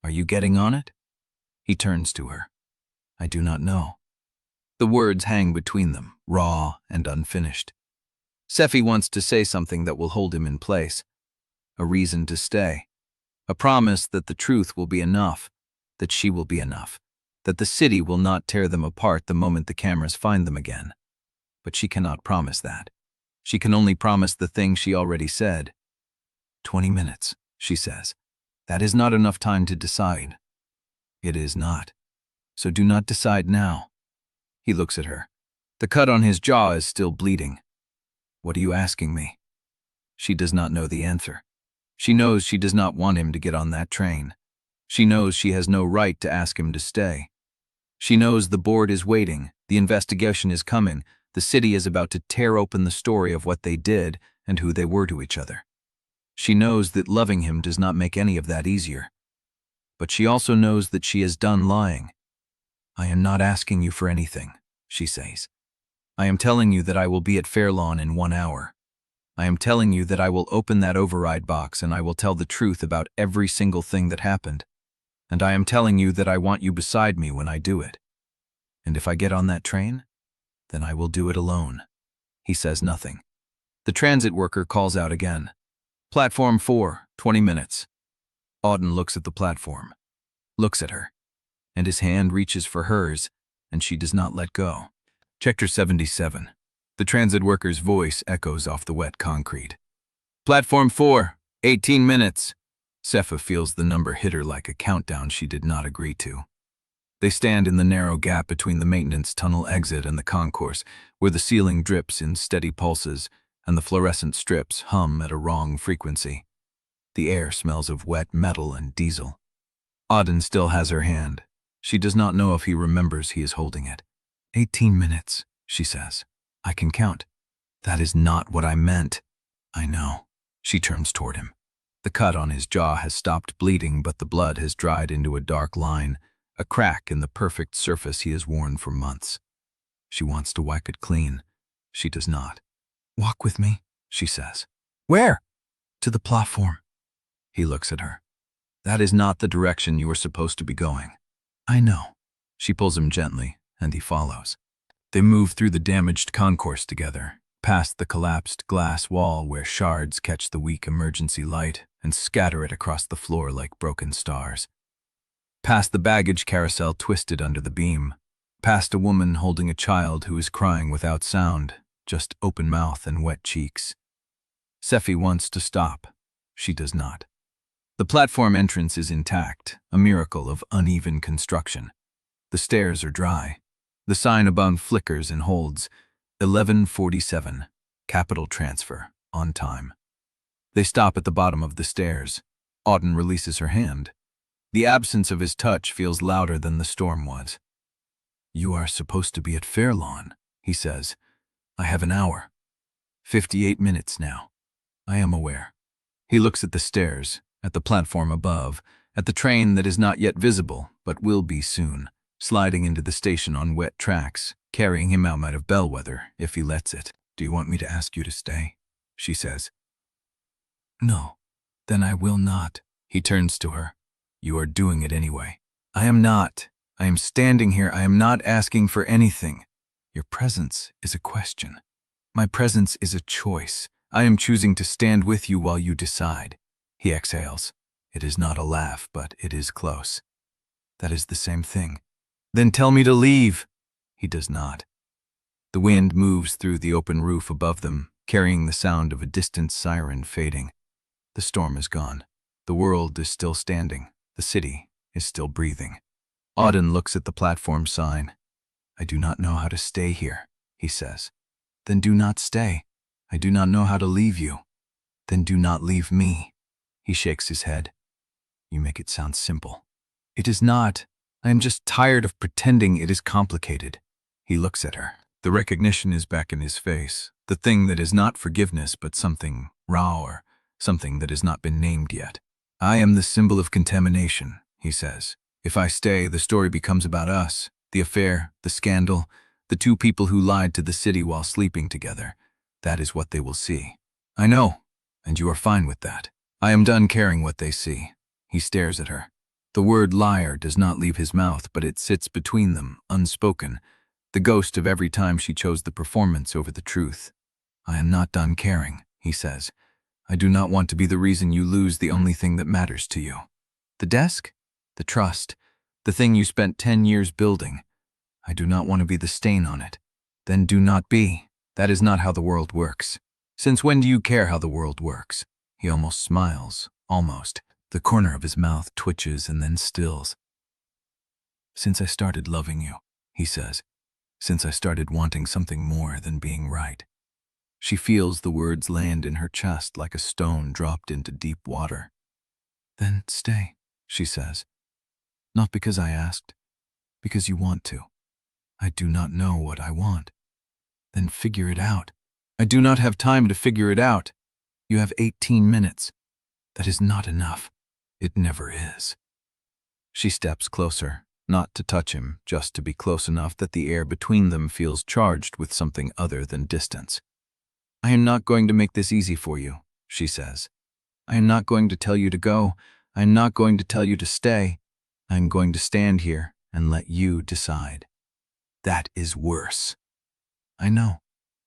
"Are you getting on it?" He turns to her. "I do not know." The words hang between them, raw and unfinished. Sephy wants to say something that will hold him in place. A reason to stay. A promise that the truth will be enough, that she will be enough, that the city will not tear them apart the moment the cameras find them again. But she cannot promise that. She can only promise the thing she already said. 20 minutes, she says. That is not enough time to decide. It is not. So do not decide now. He looks at her. The cut on his jaw is still bleeding. What are you asking me? She does not know the answer. She knows she does not want him to get on that train. She knows she has no right to ask him to stay. She knows the board is waiting, the investigation is coming, the city is about to tear open the story of what they did and who they were to each other. She knows that loving him does not make any of that easier. But she also knows that she is done lying. I am not asking you for anything, she says. I am telling you that I will be at Fairlawn in 1 hour. I am telling you that I will open that override box and I will tell the truth about every single thing that happened. And I am telling you that I want you beside me when I do it. And if I get on that train, then I will do it alone. He says nothing. The transit worker calls out again. Platform 4, 20 minutes. Auden looks at the platform, looks at her, and his hand reaches for hers, and she does not let go. Sector 77. The transit worker's voice echoes off the wet concrete. Platform 4, 18 minutes. Sephy feels the number hit her like a countdown she did not agree to. They stand in the narrow gap between the maintenance tunnel exit and the concourse, where the ceiling drips in steady pulses and the fluorescent strips hum at a wrong frequency. The air smells of wet metal and diesel. Auden still has her hand. She does not know if he remembers he is holding it. 18 minutes, she says. I can count. That is not what I meant. I know. She turns toward him. The cut on his jaw has stopped bleeding, but the blood has dried into a dark line, a crack in the perfect surface he has worn for months. She wants to wipe it clean. She does not. Walk with me, she says. Where? To the platform. He looks at her. That is not the direction you are supposed to be going. I know. She pulls him gently, and he follows. They move through the damaged concourse together, past the collapsed glass wall where shards catch the weak emergency light and scatter it across the floor like broken stars. Past the baggage carousel twisted under the beam. Past a woman holding a child who is crying without sound, just open mouth and wet cheeks. Sephy wants to stop. She does not. The platform entrance is intact, a miracle of uneven construction. The stairs are dry. The sign above flickers and holds. 11:47, Capital Transfer, on time. They stop at the bottom of the stairs. Auden releases her hand. The absence of his touch feels louder than the storm was. You are supposed to be at Fairlawn, he says. I have an hour. 58 minutes now. I am aware. He looks at the stairs, at the platform above, at the train that is not yet visible, but will be soon, sliding into the station on wet tracks, carrying him out of Bellweather, if he lets it. Do you want me to ask you to stay? She says. No. Then I will not. He turns to her. You are doing it anyway. I am not. I am standing here. I am not asking for anything. Your presence is a question. My presence is a choice. I am choosing to stand with you while you decide. He exhales. It is not a laugh, but it is close. That is the same thing. Then tell me to leave. He does not. The wind moves through the open roof above them, carrying the sound of a distant siren fading. The storm is gone. The world is still standing. The city is still breathing. Auden looks at the platform sign. I do not know how to stay here, he says. Then do not stay. I do not know how to leave you. Then do not leave me. He shakes his head. You make it sound simple. It is not. I am just tired of pretending it is complicated. He looks at her. The recognition is back in his face. The thing that is not forgiveness, but something raw or something that has not been named yet. I am the symbol of contamination, he says. If I stay, the story becomes about us, the affair, the scandal, the two people who lied to the city while sleeping together. That is what they will see. I know, and you are fine with that. I am done caring what they see. He stares at her. The word liar does not leave his mouth, but it sits between them, unspoken, the ghost of every time she chose the performance over the truth. I am not done caring, he says. I do not want to be the reason you lose the only thing that matters to you. The desk? The trust. The thing you spent 10 years building. I do not want to be the stain on it. Then do not be. That is not how the world works. Since when do you care how the world works? He almost smiles. Almost. The corner of his mouth twitches and then stills. Since I started loving you, he says. Since I started wanting something more than being right. She feels the words land in her chest like a stone dropped into deep water. Then stay, she says. Not because I asked, because you want to. I do not know what I want. Then figure it out. I do not have time to figure it out. You have 18 minutes. That is not enough. It never is. She steps closer, not to touch him, just to be close enough that the air between them feels charged with something other than distance. I am not going to make this easy for you, she says. I am not going to tell you to go. I am not going to tell you to stay. I am going to stand here and let you decide. That is worse. I know.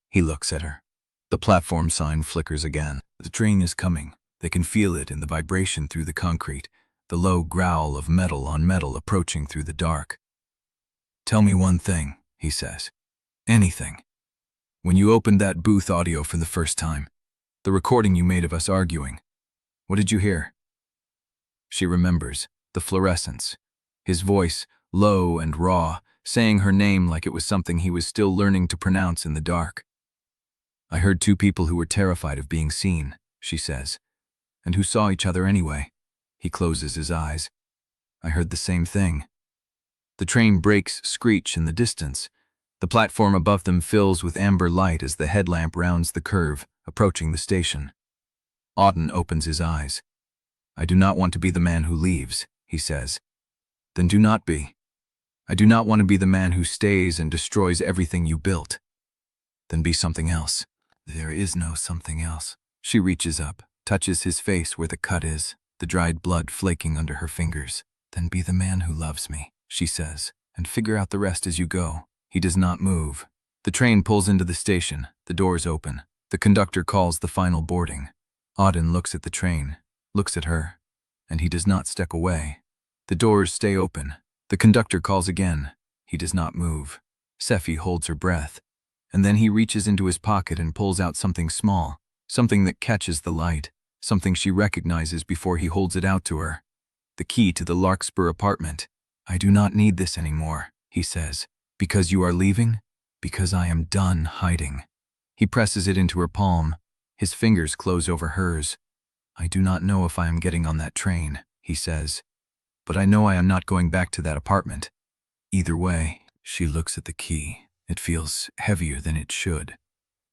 He looks at her. The platform sign flickers again. The train is coming. They can feel it in the vibration through the concrete, the low growl of metal on metal approaching through the dark. Tell me one thing, he says. Anything. When you opened that booth audio for the first time, the recording you made of us arguing, what did you hear? She remembers the fluorescence, his voice, low and raw, saying her name like it was something he was still learning to pronounce in the dark. I heard two people who were terrified of being seen, she says, and who saw each other anyway. He closes his eyes. I heard the same thing. The train brakes screech in the distance. The platform above them fills with amber light as the headlamp rounds the curve, approaching the station. Auden opens his eyes. I do not want to be the man who leaves, he says. Then do not be. I do not want to be the man who stays and destroys everything you built. Then be something else. There is no something else. She reaches up, touches his face where the cut is, the dried blood flaking under her fingers. Then be the man who loves me, she says, and figure out the rest as you go. He does not move. The train pulls into the station. The doors open. The conductor calls the final boarding. Auden looks at the train, looks at her, and he does not step away. The doors stay open. The conductor calls again. He does not move. Sephy holds her breath, and then he reaches into his pocket and pulls out something small, something that catches the light, something she recognizes before he holds it out to her. The key to the Larkspur apartment. I do not need this anymore, he says. Because you are leaving? Because I am done hiding. He presses it into her palm. His fingers close over hers. I do not know if I am getting on that train, he says. But I know I am not going back to that apartment. Either way, she looks at the key. It feels heavier than it should.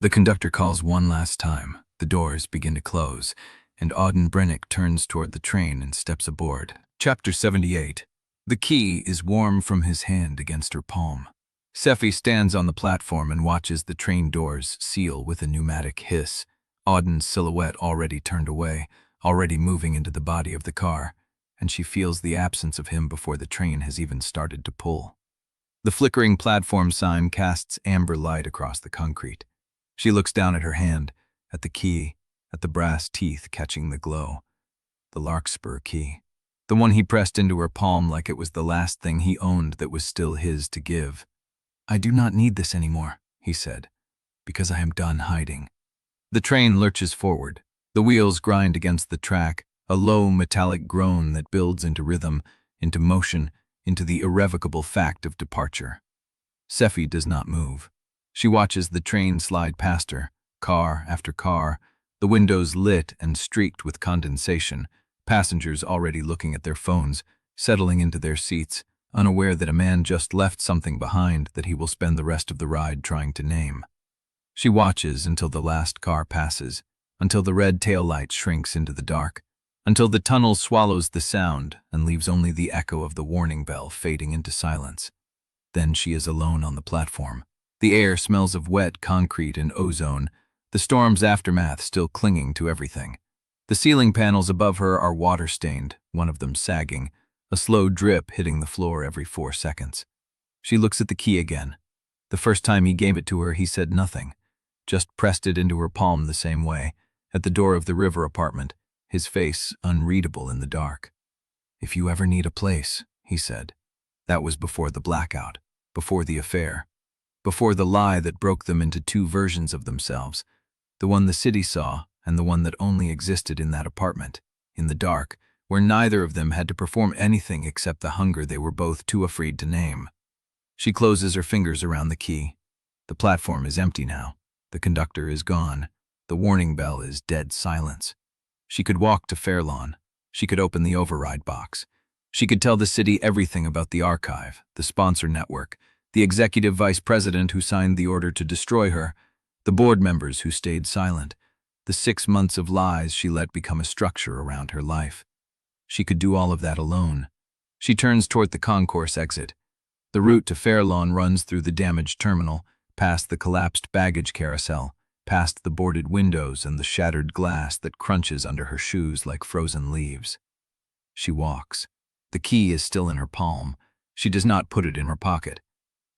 The conductor calls one last time. The doors begin to close, and Auden Brennick turns toward the train and steps aboard. Chapter 78. The key is warm from his hand against her palm. Sephy stands on the platform and watches the train doors seal with a pneumatic hiss. Auden's silhouette already turned away, already moving into the body of the car, and she feels the absence of him before the train has even started to pull. The flickering platform sign casts amber light across the concrete. She looks down at her hand, at the key, at the brass teeth catching the glow. The larkspur key. The one he pressed into her palm like it was the last thing he owned that was still his to give. "I do not need this anymore," he said, "because I am done hiding." The train lurches forward. The wheels grind against the track, a low metallic groan that builds into rhythm, into motion, into the irrevocable fact of departure. Sephy does not move. She watches the train slide past her, car after car, the windows lit and streaked with condensation, passengers already looking at their phones, settling into their seats, unaware that a man just left something behind that he will spend the rest of the ride trying to name. She watches until the last car passes, until the red taillight shrinks into the dark, until the tunnel swallows the sound and leaves only the echo of the warning bell fading into silence. Then she is alone on the platform. The air smells of wet concrete and ozone, the storm's aftermath still clinging to everything. The ceiling panels above her are water-stained, one of them sagging, a slow drip hitting the floor every 4 seconds. She looks at the key again. The first time he gave it to her, he said nothing, just pressed it into her palm the same way, at the door of the river apartment, his face unreadable in the dark. "If you ever need a place," he said. That was before the blackout, before the affair, before the lie that broke them into 2 versions of themselves, the one the city saw and the one that only existed in that apartment, in the dark, where neither of them had to perform anything except the hunger they were both too afraid to name. She closes her fingers around the key. The platform is empty now. The conductor is gone. The warning bell is dead silence. She could walk to Fairlawn. She could open the override box. She could tell the city everything about the archive, the sponsor network, the executive vice president who signed the order to destroy her, the board members who stayed silent, the 6 months of lies she let become a structure around her life. She could do all of that alone. She turns toward the Concourse exit. The route to Fairlawn runs through the damaged terminal, past the collapsed baggage carousel, past the boarded windows and the shattered glass that crunches under her shoes like frozen leaves. She walks. The key is still in her palm. She does not put it in her pocket.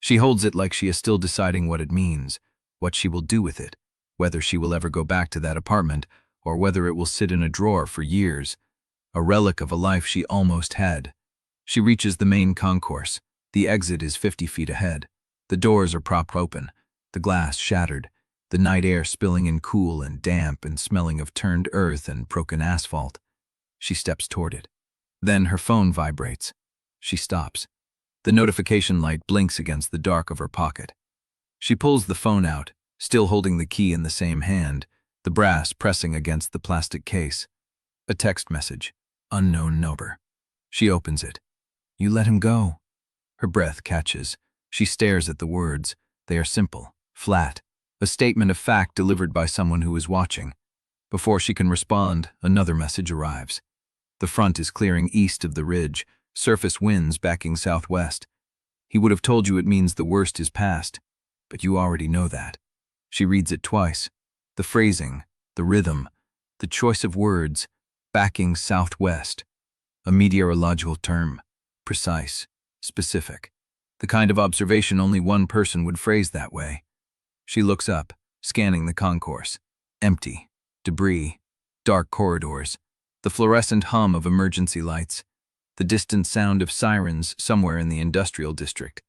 She holds it like she is still deciding what it means, what she will do with it, whether she will ever go back to that apartment or whether it will sit in a drawer for years, a relic of a life she almost had. She reaches the main concourse. The exit is 50 feet ahead. The doors are propped open, the glass shattered, the night air spilling in cool and damp and smelling of turned earth and broken asphalt. She steps toward it. Then her phone vibrates. She stops. The notification light blinks against the dark of her pocket. She pulls the phone out, still holding the key in the same hand, the brass pressing against the plastic case. A text message. Unknown number. She opens it. "You let him go." Her breath catches. She stares at the words. They are simple, flat, a statement of fact delivered by someone who is watching. Before she can respond, another message arrives. The front is clearing east of the ridge, surface winds backing southwest. He would have told you it means the worst is past, but you already know that. She reads it twice. The phrasing, the rhythm, the choice of words, backing southwest. A meteorological term, precise, specific. The kind of observation only one person would phrase that way. She looks up, scanning the concourse. Empty, debris, dark corridors, the fluorescent hum of emergency lights, the distant sound of sirens somewhere in the industrial district.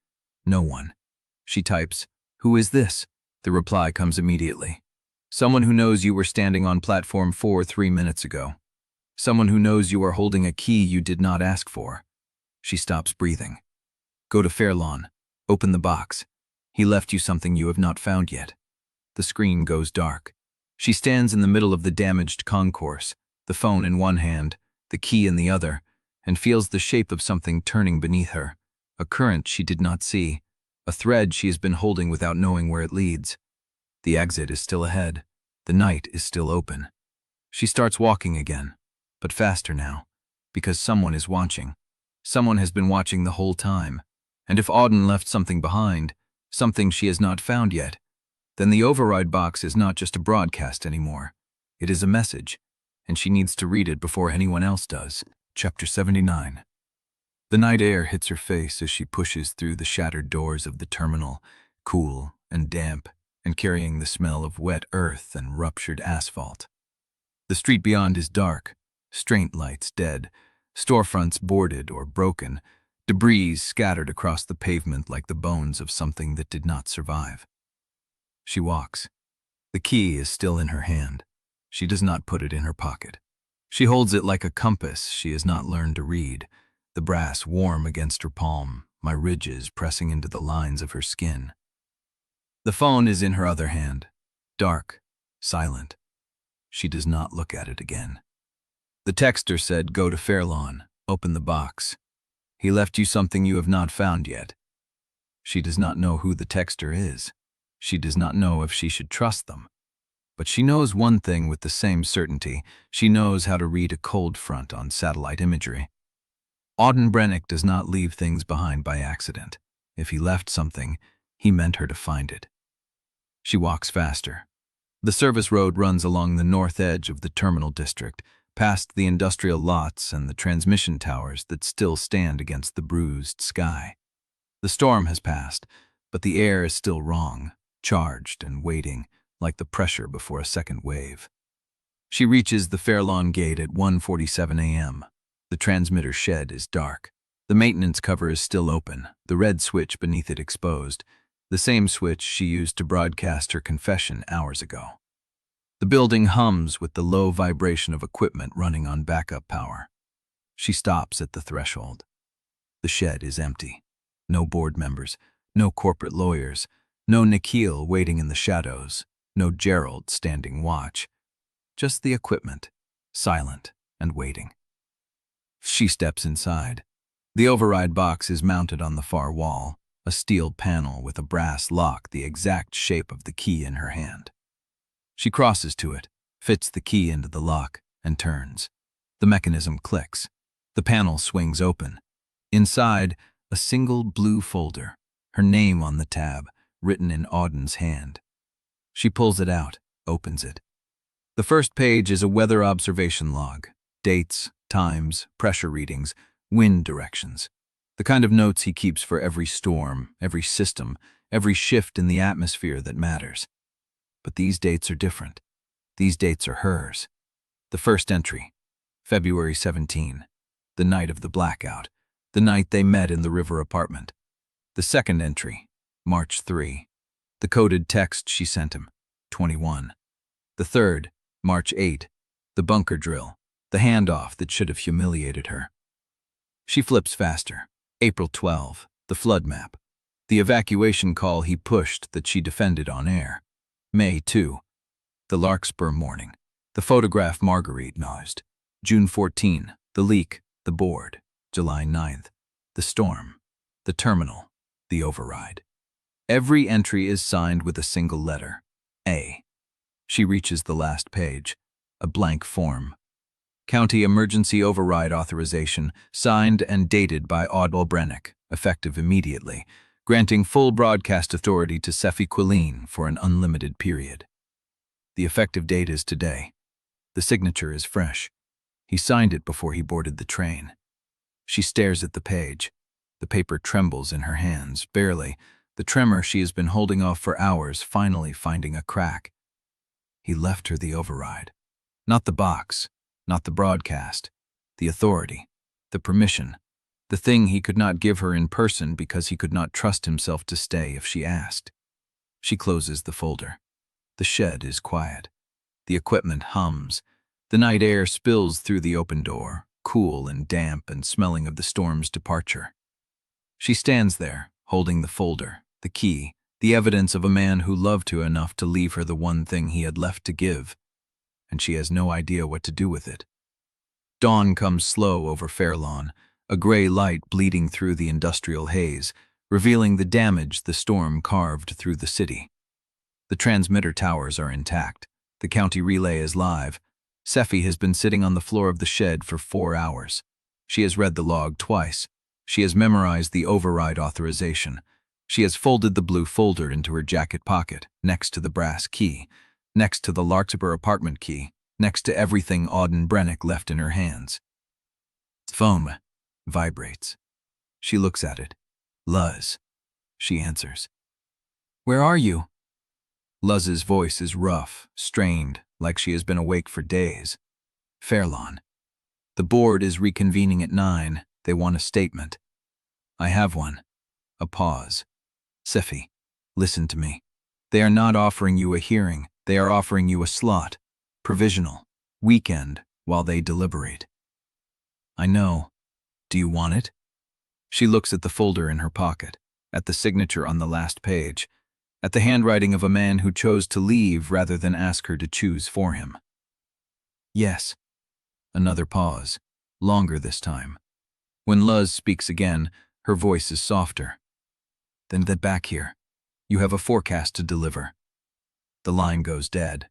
No one. She types, "Who is this?" The reply comes immediately. "Someone who knows you were standing on platform 4 3 minutes ago. Someone who knows you are holding a key you did not ask for." She stops breathing. "Go to Fairlawn. Open the box. He left you something you have not found yet." The screen goes dark. She stands in the middle of the damaged concourse, the phone in one hand, the key in the other, and feels the shape of something turning beneath her, a current she did not see, a thread she has been holding without knowing where it leads. The exit is still ahead. The night is still open. She starts walking again, but faster now, because someone is watching. Someone has been watching the whole time. And if Auden left something behind, something she has not found yet, then the override box is not just a broadcast anymore. It is a message, and she needs to read it before anyone else does. Chapter 79. The night air hits her face as she pushes through the shattered doors of the terminal, cool and damp, and carrying the smell of wet earth and ruptured asphalt. The street beyond is dark, street lights dead, storefronts boarded or broken, debris scattered across the pavement like the bones of something that did not survive. She walks. The key is still in her hand. She does not put it in her pocket. She holds it like a compass she has not learned to read, the brass warm against her palm, my ridges pressing into the lines of her skin. The phone is in her other hand, dark, silent. She does not look at it again. The texter said, "Go to Fairlawn, open the box. He left you something you have not found yet." She does not know who the texter is. She does not know if she should trust them. But she knows one thing with the same certainty. She knows how to read a cold front on satellite imagery. Auden Brennick does not leave things behind by accident. If he left something, he meant her to find it. She walks faster. The service road runs along the north edge of the terminal district, past the industrial lots and the transmission towers that still stand against the bruised sky. The storm has passed, but the air is still wrong, charged and waiting, like the pressure before a second wave. She reaches the Fairlawn gate at 1:47 a.m. The transmitter shed is dark. The maintenance cover is still open, the red switch beneath it exposed, the same switch she used to broadcast her confession hours ago. The building hums with the low vibration of equipment running on backup power. She stops at the threshold. The shed is empty. No board members, no corporate lawyers, no Nikhil waiting in the shadows, no Gerald standing watch. Just the equipment, silent and waiting. She steps inside. The override box is mounted on the far wall, a steel panel with a brass lock the exact shape of the key in her hand. She crosses to it, fits the key into the lock, and turns. The mechanism clicks. The panel swings open. Inside, a single blue folder, her name on the tab, written in Auden's hand. She pulls it out, opens it. The first page is a weather observation log, dates, times, pressure readings, wind directions. The kind of notes he keeps for every storm, every system, every shift in the atmosphere that matters. But these dates are different. These dates are hers. The first entry, February 17, the night of the blackout, the night they met in the river apartment. The second entry, March 3, the coded text she sent him, 21. The third, March 8, the bunker drill, the handoff that should have humiliated her. She flips faster. April 12, the flood map, the evacuation call he pushed that she defended on air. May 2, the larkspur morning, the photograph Marguerite noticed. June 14, the leak, the board. July 9th, the storm, the terminal, the override. Every entry is signed with a single letter, A. She reaches the last page, a blank form. County Emergency Override Authorization, signed and dated by Auden Brennick, effective immediately, granting full broadcast authority to Sephy Quillane for an unlimited period. The effective date is today. The signature is fresh. He signed it before he boarded the train. She stares at the page. The paper trembles in her hands, barely, the tremor she has been holding off for hours finally finding a crack. He left her the override. Not the box. Not the broadcast, the authority, the permission, the thing he could not give her in person because he could not trust himself to stay if she asked. She closes the folder. The shed is quiet. The equipment hums. The night air spills through the open door, cool and damp and smelling of the storm's departure. She stands there, holding the folder, the key, the evidence of a man who loved her enough to leave her the one thing he had left to give. And she has no idea what to do with it. Dawn comes slow over Fairlawn, a gray light bleeding through the industrial haze, revealing the damage the storm carved through the city. The transmitter towers are intact. The county relay is live. Sephy has been sitting on the floor of the shed for 4 hours. She has read the log twice. She has memorized the override authorization. She has folded the blue folder into her jacket pocket, next to the brass key, next to the Larkspur apartment key, next to everything Auden Brennick left in her hands. The phone vibrates. She looks at it. Luz, she answers. Where are you? Luz's voice is rough, strained, like she has been awake for days. Fairlawn. The board is reconvening at 9. They want a statement. I have one. A pause. Sephy, listen to me. They are not offering you a hearing. They are offering you a slot. Provisional. Weekend, while they deliberate. I know. Do you want it? She looks at the folder in her pocket, at the signature on the last page, at the handwriting of a man who chose to leave rather than ask her to choose for him. Yes. Another pause, longer this time. When Luz speaks again, her voice is softer. Then get back here. You have a forecast to deliver. The line goes dead.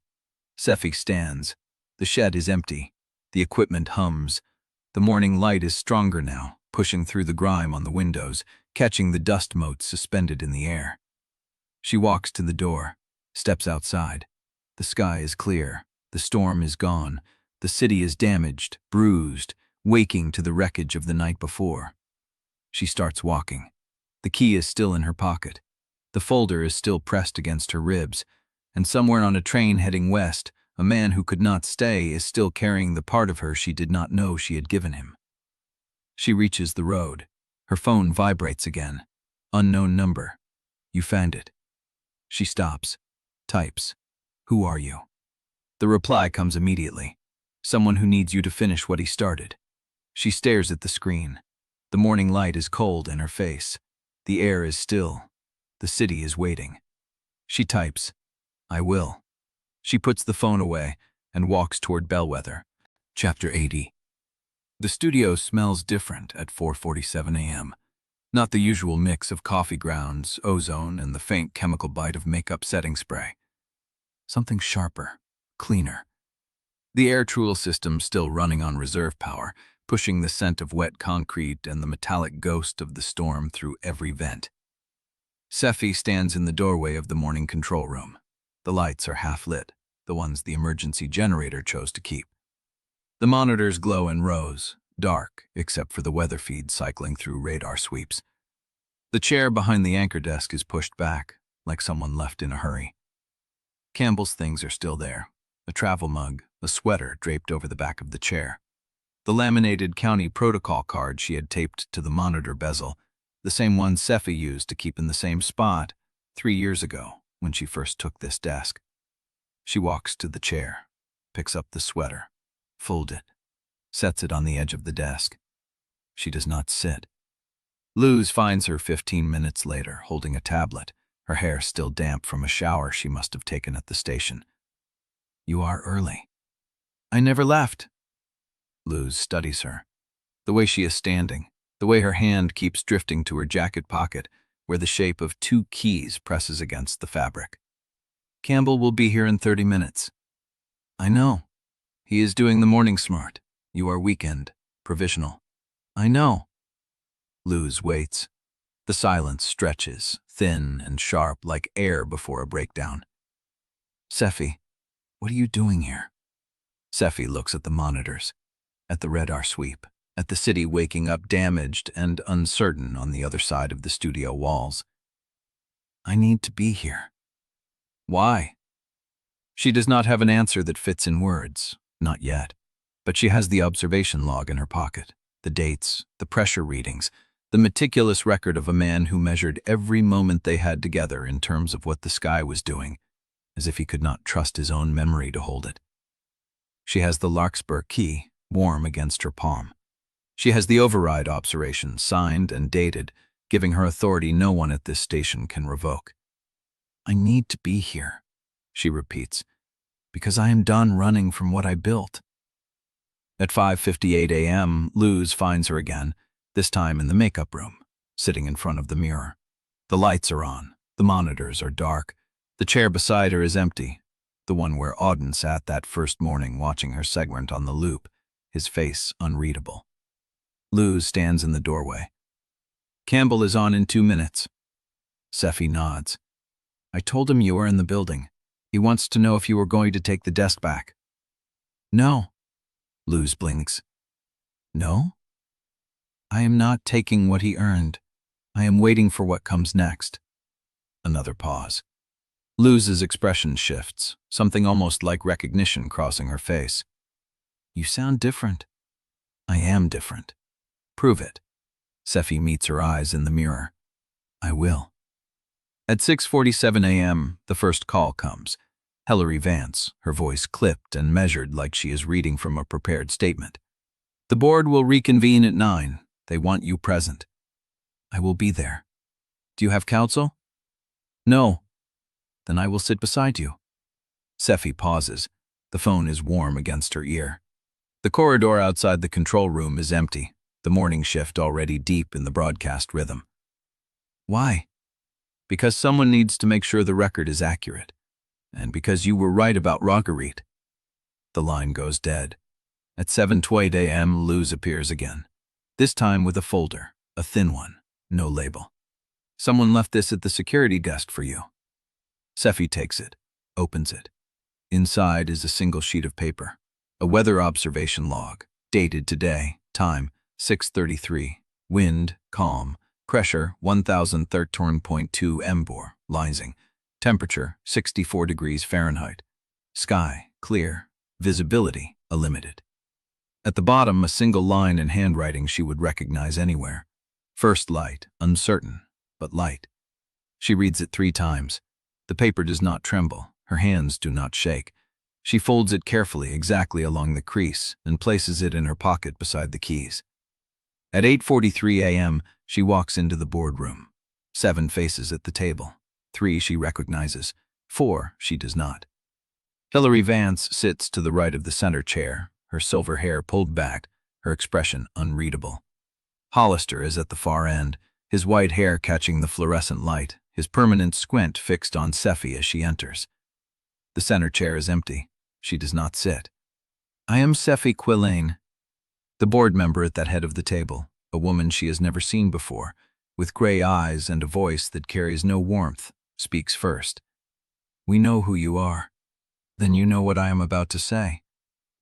Sephy stands. The shed is empty. The equipment hums. The morning light is stronger now, pushing through the grime on the windows, catching the dust motes suspended in the air. She walks to the door, steps outside. The sky is clear. The storm is gone. The city is damaged, bruised, waking to the wreckage of the night before. She starts walking. The key is still in her pocket. The folder is still pressed against her ribs, and somewhere on a train heading west, a man who could not stay is still carrying the part of her she did not know she had given him. She reaches the road. Her phone vibrates again. Unknown number. You found it. She stops. Types. Who are you? The reply comes immediately. Someone who needs you to finish what he started. She stares at the screen. The morning light is cold in her face. The air is still. The city is waiting. She types, I will. She puts the phone away and walks toward Bellweather. Chapter 80. The studio smells different at 4:47 a.m. Not the usual mix of coffee grounds, ozone, and the faint chemical bite of makeup setting spray. Something sharper, cleaner. The air Truel system still running on reserve power, pushing the scent of wet concrete and the metallic ghost of the storm through every vent. Sephy stands in the doorway of the morning control room. The lights are half lit, the ones the emergency generator chose to keep. The monitors glow in rows, dark except for the weather feed cycling through radar sweeps. The chair behind the anchor desk is pushed back, like someone left in a hurry. Campbell's things are still there. A travel mug, a sweater draped over the back of the chair. The laminated county protocol card she had taped to the monitor bezel, the same one Sephy used to keep in the same spot 3 years ago when she first took this desk. She walks to the chair, picks up the sweater, folds it, sets it on the edge of the desk. She does not sit. Luz finds her 15 minutes later, holding a tablet, her hair still damp from a shower she must have taken at the station. You are early. I never left. Luz studies her. The way she is standing, the way her hand keeps drifting to her jacket pocket, where the shape of 2 keys presses against the fabric. Campbell will be here in 30 minutes. I know. He is doing the morning smart. You are weekend, provisional. I know. Luz waits. The silence stretches, thin and sharp like air before a breakdown. Sephy, what are you doing here? Sephy looks at the monitors, at the radar sweep, at the city waking up damaged and uncertain on the other side of the studio walls. I need to be here. Why? She does not have an answer that fits in words, not yet, but she has the observation log in her pocket, the dates, the pressure readings, the meticulous record of a man who measured every moment they had together in terms of what the sky was doing, as if he could not trust his own memory to hold it. She has the Larkspur key, warm against her palm. She has the override observation, signed and dated, giving her authority no one at this station can revoke. I need to be here, she repeats, because I am done running from what I built. At 5:58 a.m., Luz finds her again, this time in the makeup room, sitting in front of the mirror. The lights are on, the monitors are dark, the chair beside her is empty, the one where Auden sat that first morning watching her segment on the loop, his face unreadable. Luz stands in the doorway. Campbell is on in 2 minutes. Sephy nods. I told him you were in the building. He wants to know if you were going to take the desk back. No. Luz blinks. No? I am not taking what he earned. I am waiting for what comes next. Another pause. Luz's expression shifts, something almost like recognition crossing her face. You sound different. I am different. Prove it. Sephy meets her eyes in the mirror. I will. At 6:47 a.m., the first call comes. Hilary Vance, her voice clipped and measured like she is reading from a prepared statement. The board will reconvene at 9. They want you present. I will be there. Do you have counsel? No. Then I will sit beside you. Sephy pauses. The phone is warm against her ear. The corridor outside the control room is empty, the morning shift already deep in the broadcast rhythm. Why? Because someone needs to make sure the record is accurate. And because you were right about Marguerite. The line goes dead. At 7:20 a.m., Luz appears again. This time with a folder, a thin one, no label. Someone left this at the security desk for you. Sephy takes it, opens it. Inside is a single sheet of paper. A weather observation log, dated today, time 6:33, wind, calm, pressure 1013.2 mbor, Leising, temperature 64 degrees Fahrenheit, sky, clear, visibility, unlimited. At the bottom, a single line in handwriting she would recognize anywhere. First light, uncertain, but light. She reads it 3 times. The paper does not tremble, her hands do not shake. She folds it carefully exactly along the crease and places it in her pocket beside the keys. At 8:43 a.m., she walks into the boardroom. 7 faces at the table. 3 she recognizes. 4 she does not. Hilary Vance sits to the right of the center chair, her silver hair pulled back, her expression unreadable. Hollister is at the far end, his white hair catching the fluorescent light, his permanent squint fixed on Sephy as she enters. The center chair is empty. She does not sit. I am Sephy Quillane. The board member at that head of the table, a woman she has never seen before, with gray eyes and a voice that carries no warmth, speaks first. We know who you are. Then you know what I am about to say.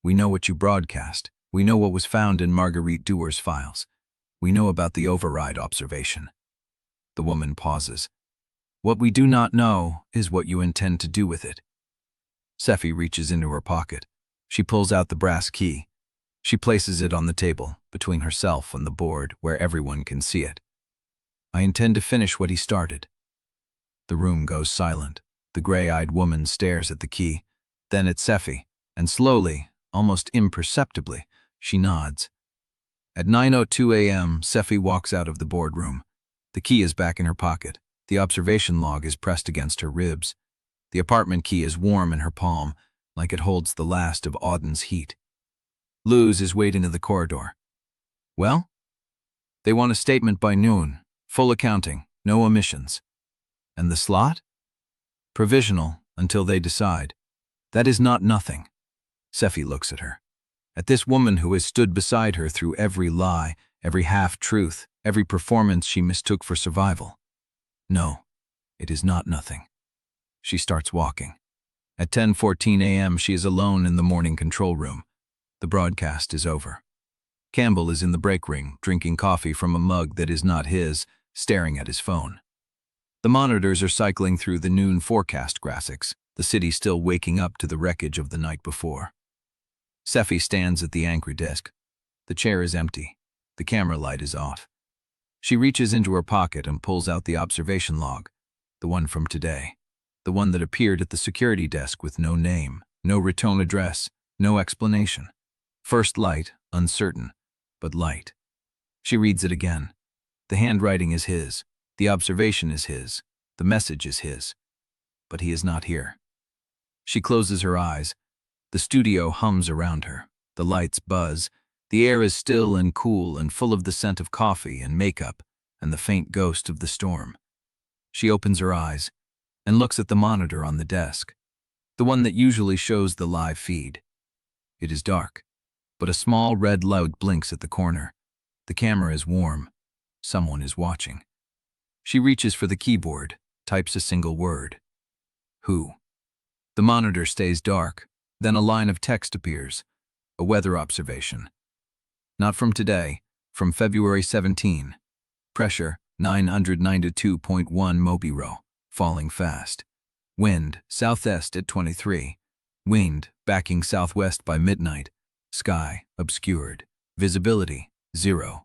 We know what you broadcast. We know what was found in Marguerite Dewar's files. We know about the override observation. The woman pauses. What we do not know is what you intend to do with it. Sephy reaches into her pocket. She pulls out the brass key. She places it on the table, between herself and the board, where everyone can see it. I intend to finish what he started. The room goes silent. The gray-eyed woman stares at the key, then at Sephy, and slowly, almost imperceptibly, she nods. At 9:02 a.m., Sephy walks out of the boardroom. The key is back in her pocket. The observation log is pressed against her ribs. The apartment key is warm in her palm, like it holds the last of Auden's heat. Luz is waiting in the corridor. Well? They want a statement by noon. Full accounting, no omissions. And the slot? Provisional, until they decide. That is not nothing. Sephy looks at her. At this woman who has stood beside her through every lie, every half-truth, every performance she mistook for survival. No, it is not nothing. She starts walking. At 10:14 a.m., she is alone in the morning control room. The broadcast is over. Campbell is in the break ring, drinking coffee from a mug that is not his, staring at his phone. The monitors are cycling through the noon forecast graphics, the city still waking up to the wreckage of the night before. Sephy stands at the anchor desk. The chair is empty. The camera light is off. She reaches into her pocket and pulls out the observation log, the one from today, the one that appeared at the security desk with no name, no return address, no explanation. First light, uncertain, but light. She reads it again. The handwriting is his, the observation is his, the message is his. But he is not here. She closes her eyes. The studio hums around her. The lights buzz. The air is still and cool and full of the scent of coffee and makeup and the faint ghost of the storm. She opens her eyes and looks at the monitor on the desk, the one that usually shows the live feed. It is dark, but a small red light blinks at the corner. The camera is warm. Someone is watching. She reaches for the keyboard, types a single word. Who? The monitor stays dark. Then a line of text appears. A weather observation. Not from today, From February 17. Pressure 992.1 Mobiro, falling fast. Wind southeast at 23. Wind backing southwest by midnight. Sky obscured. Visibility 0.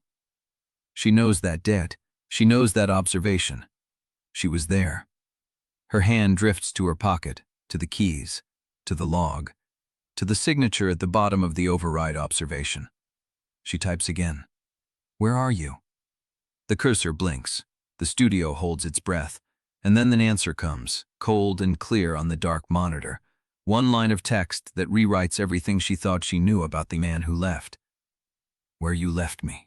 She knows that debt. She knows that observation. She was there. Her hand drifts to her pocket, to the keys, to the log, to the signature at the bottom of the override observation. She types again. Where are you? The cursor blinks. The studio holds its breath, and then an answer comes, cold and clear on the dark monitor. One line of text that rewrites everything she thought she knew about the man who left. Where you left me.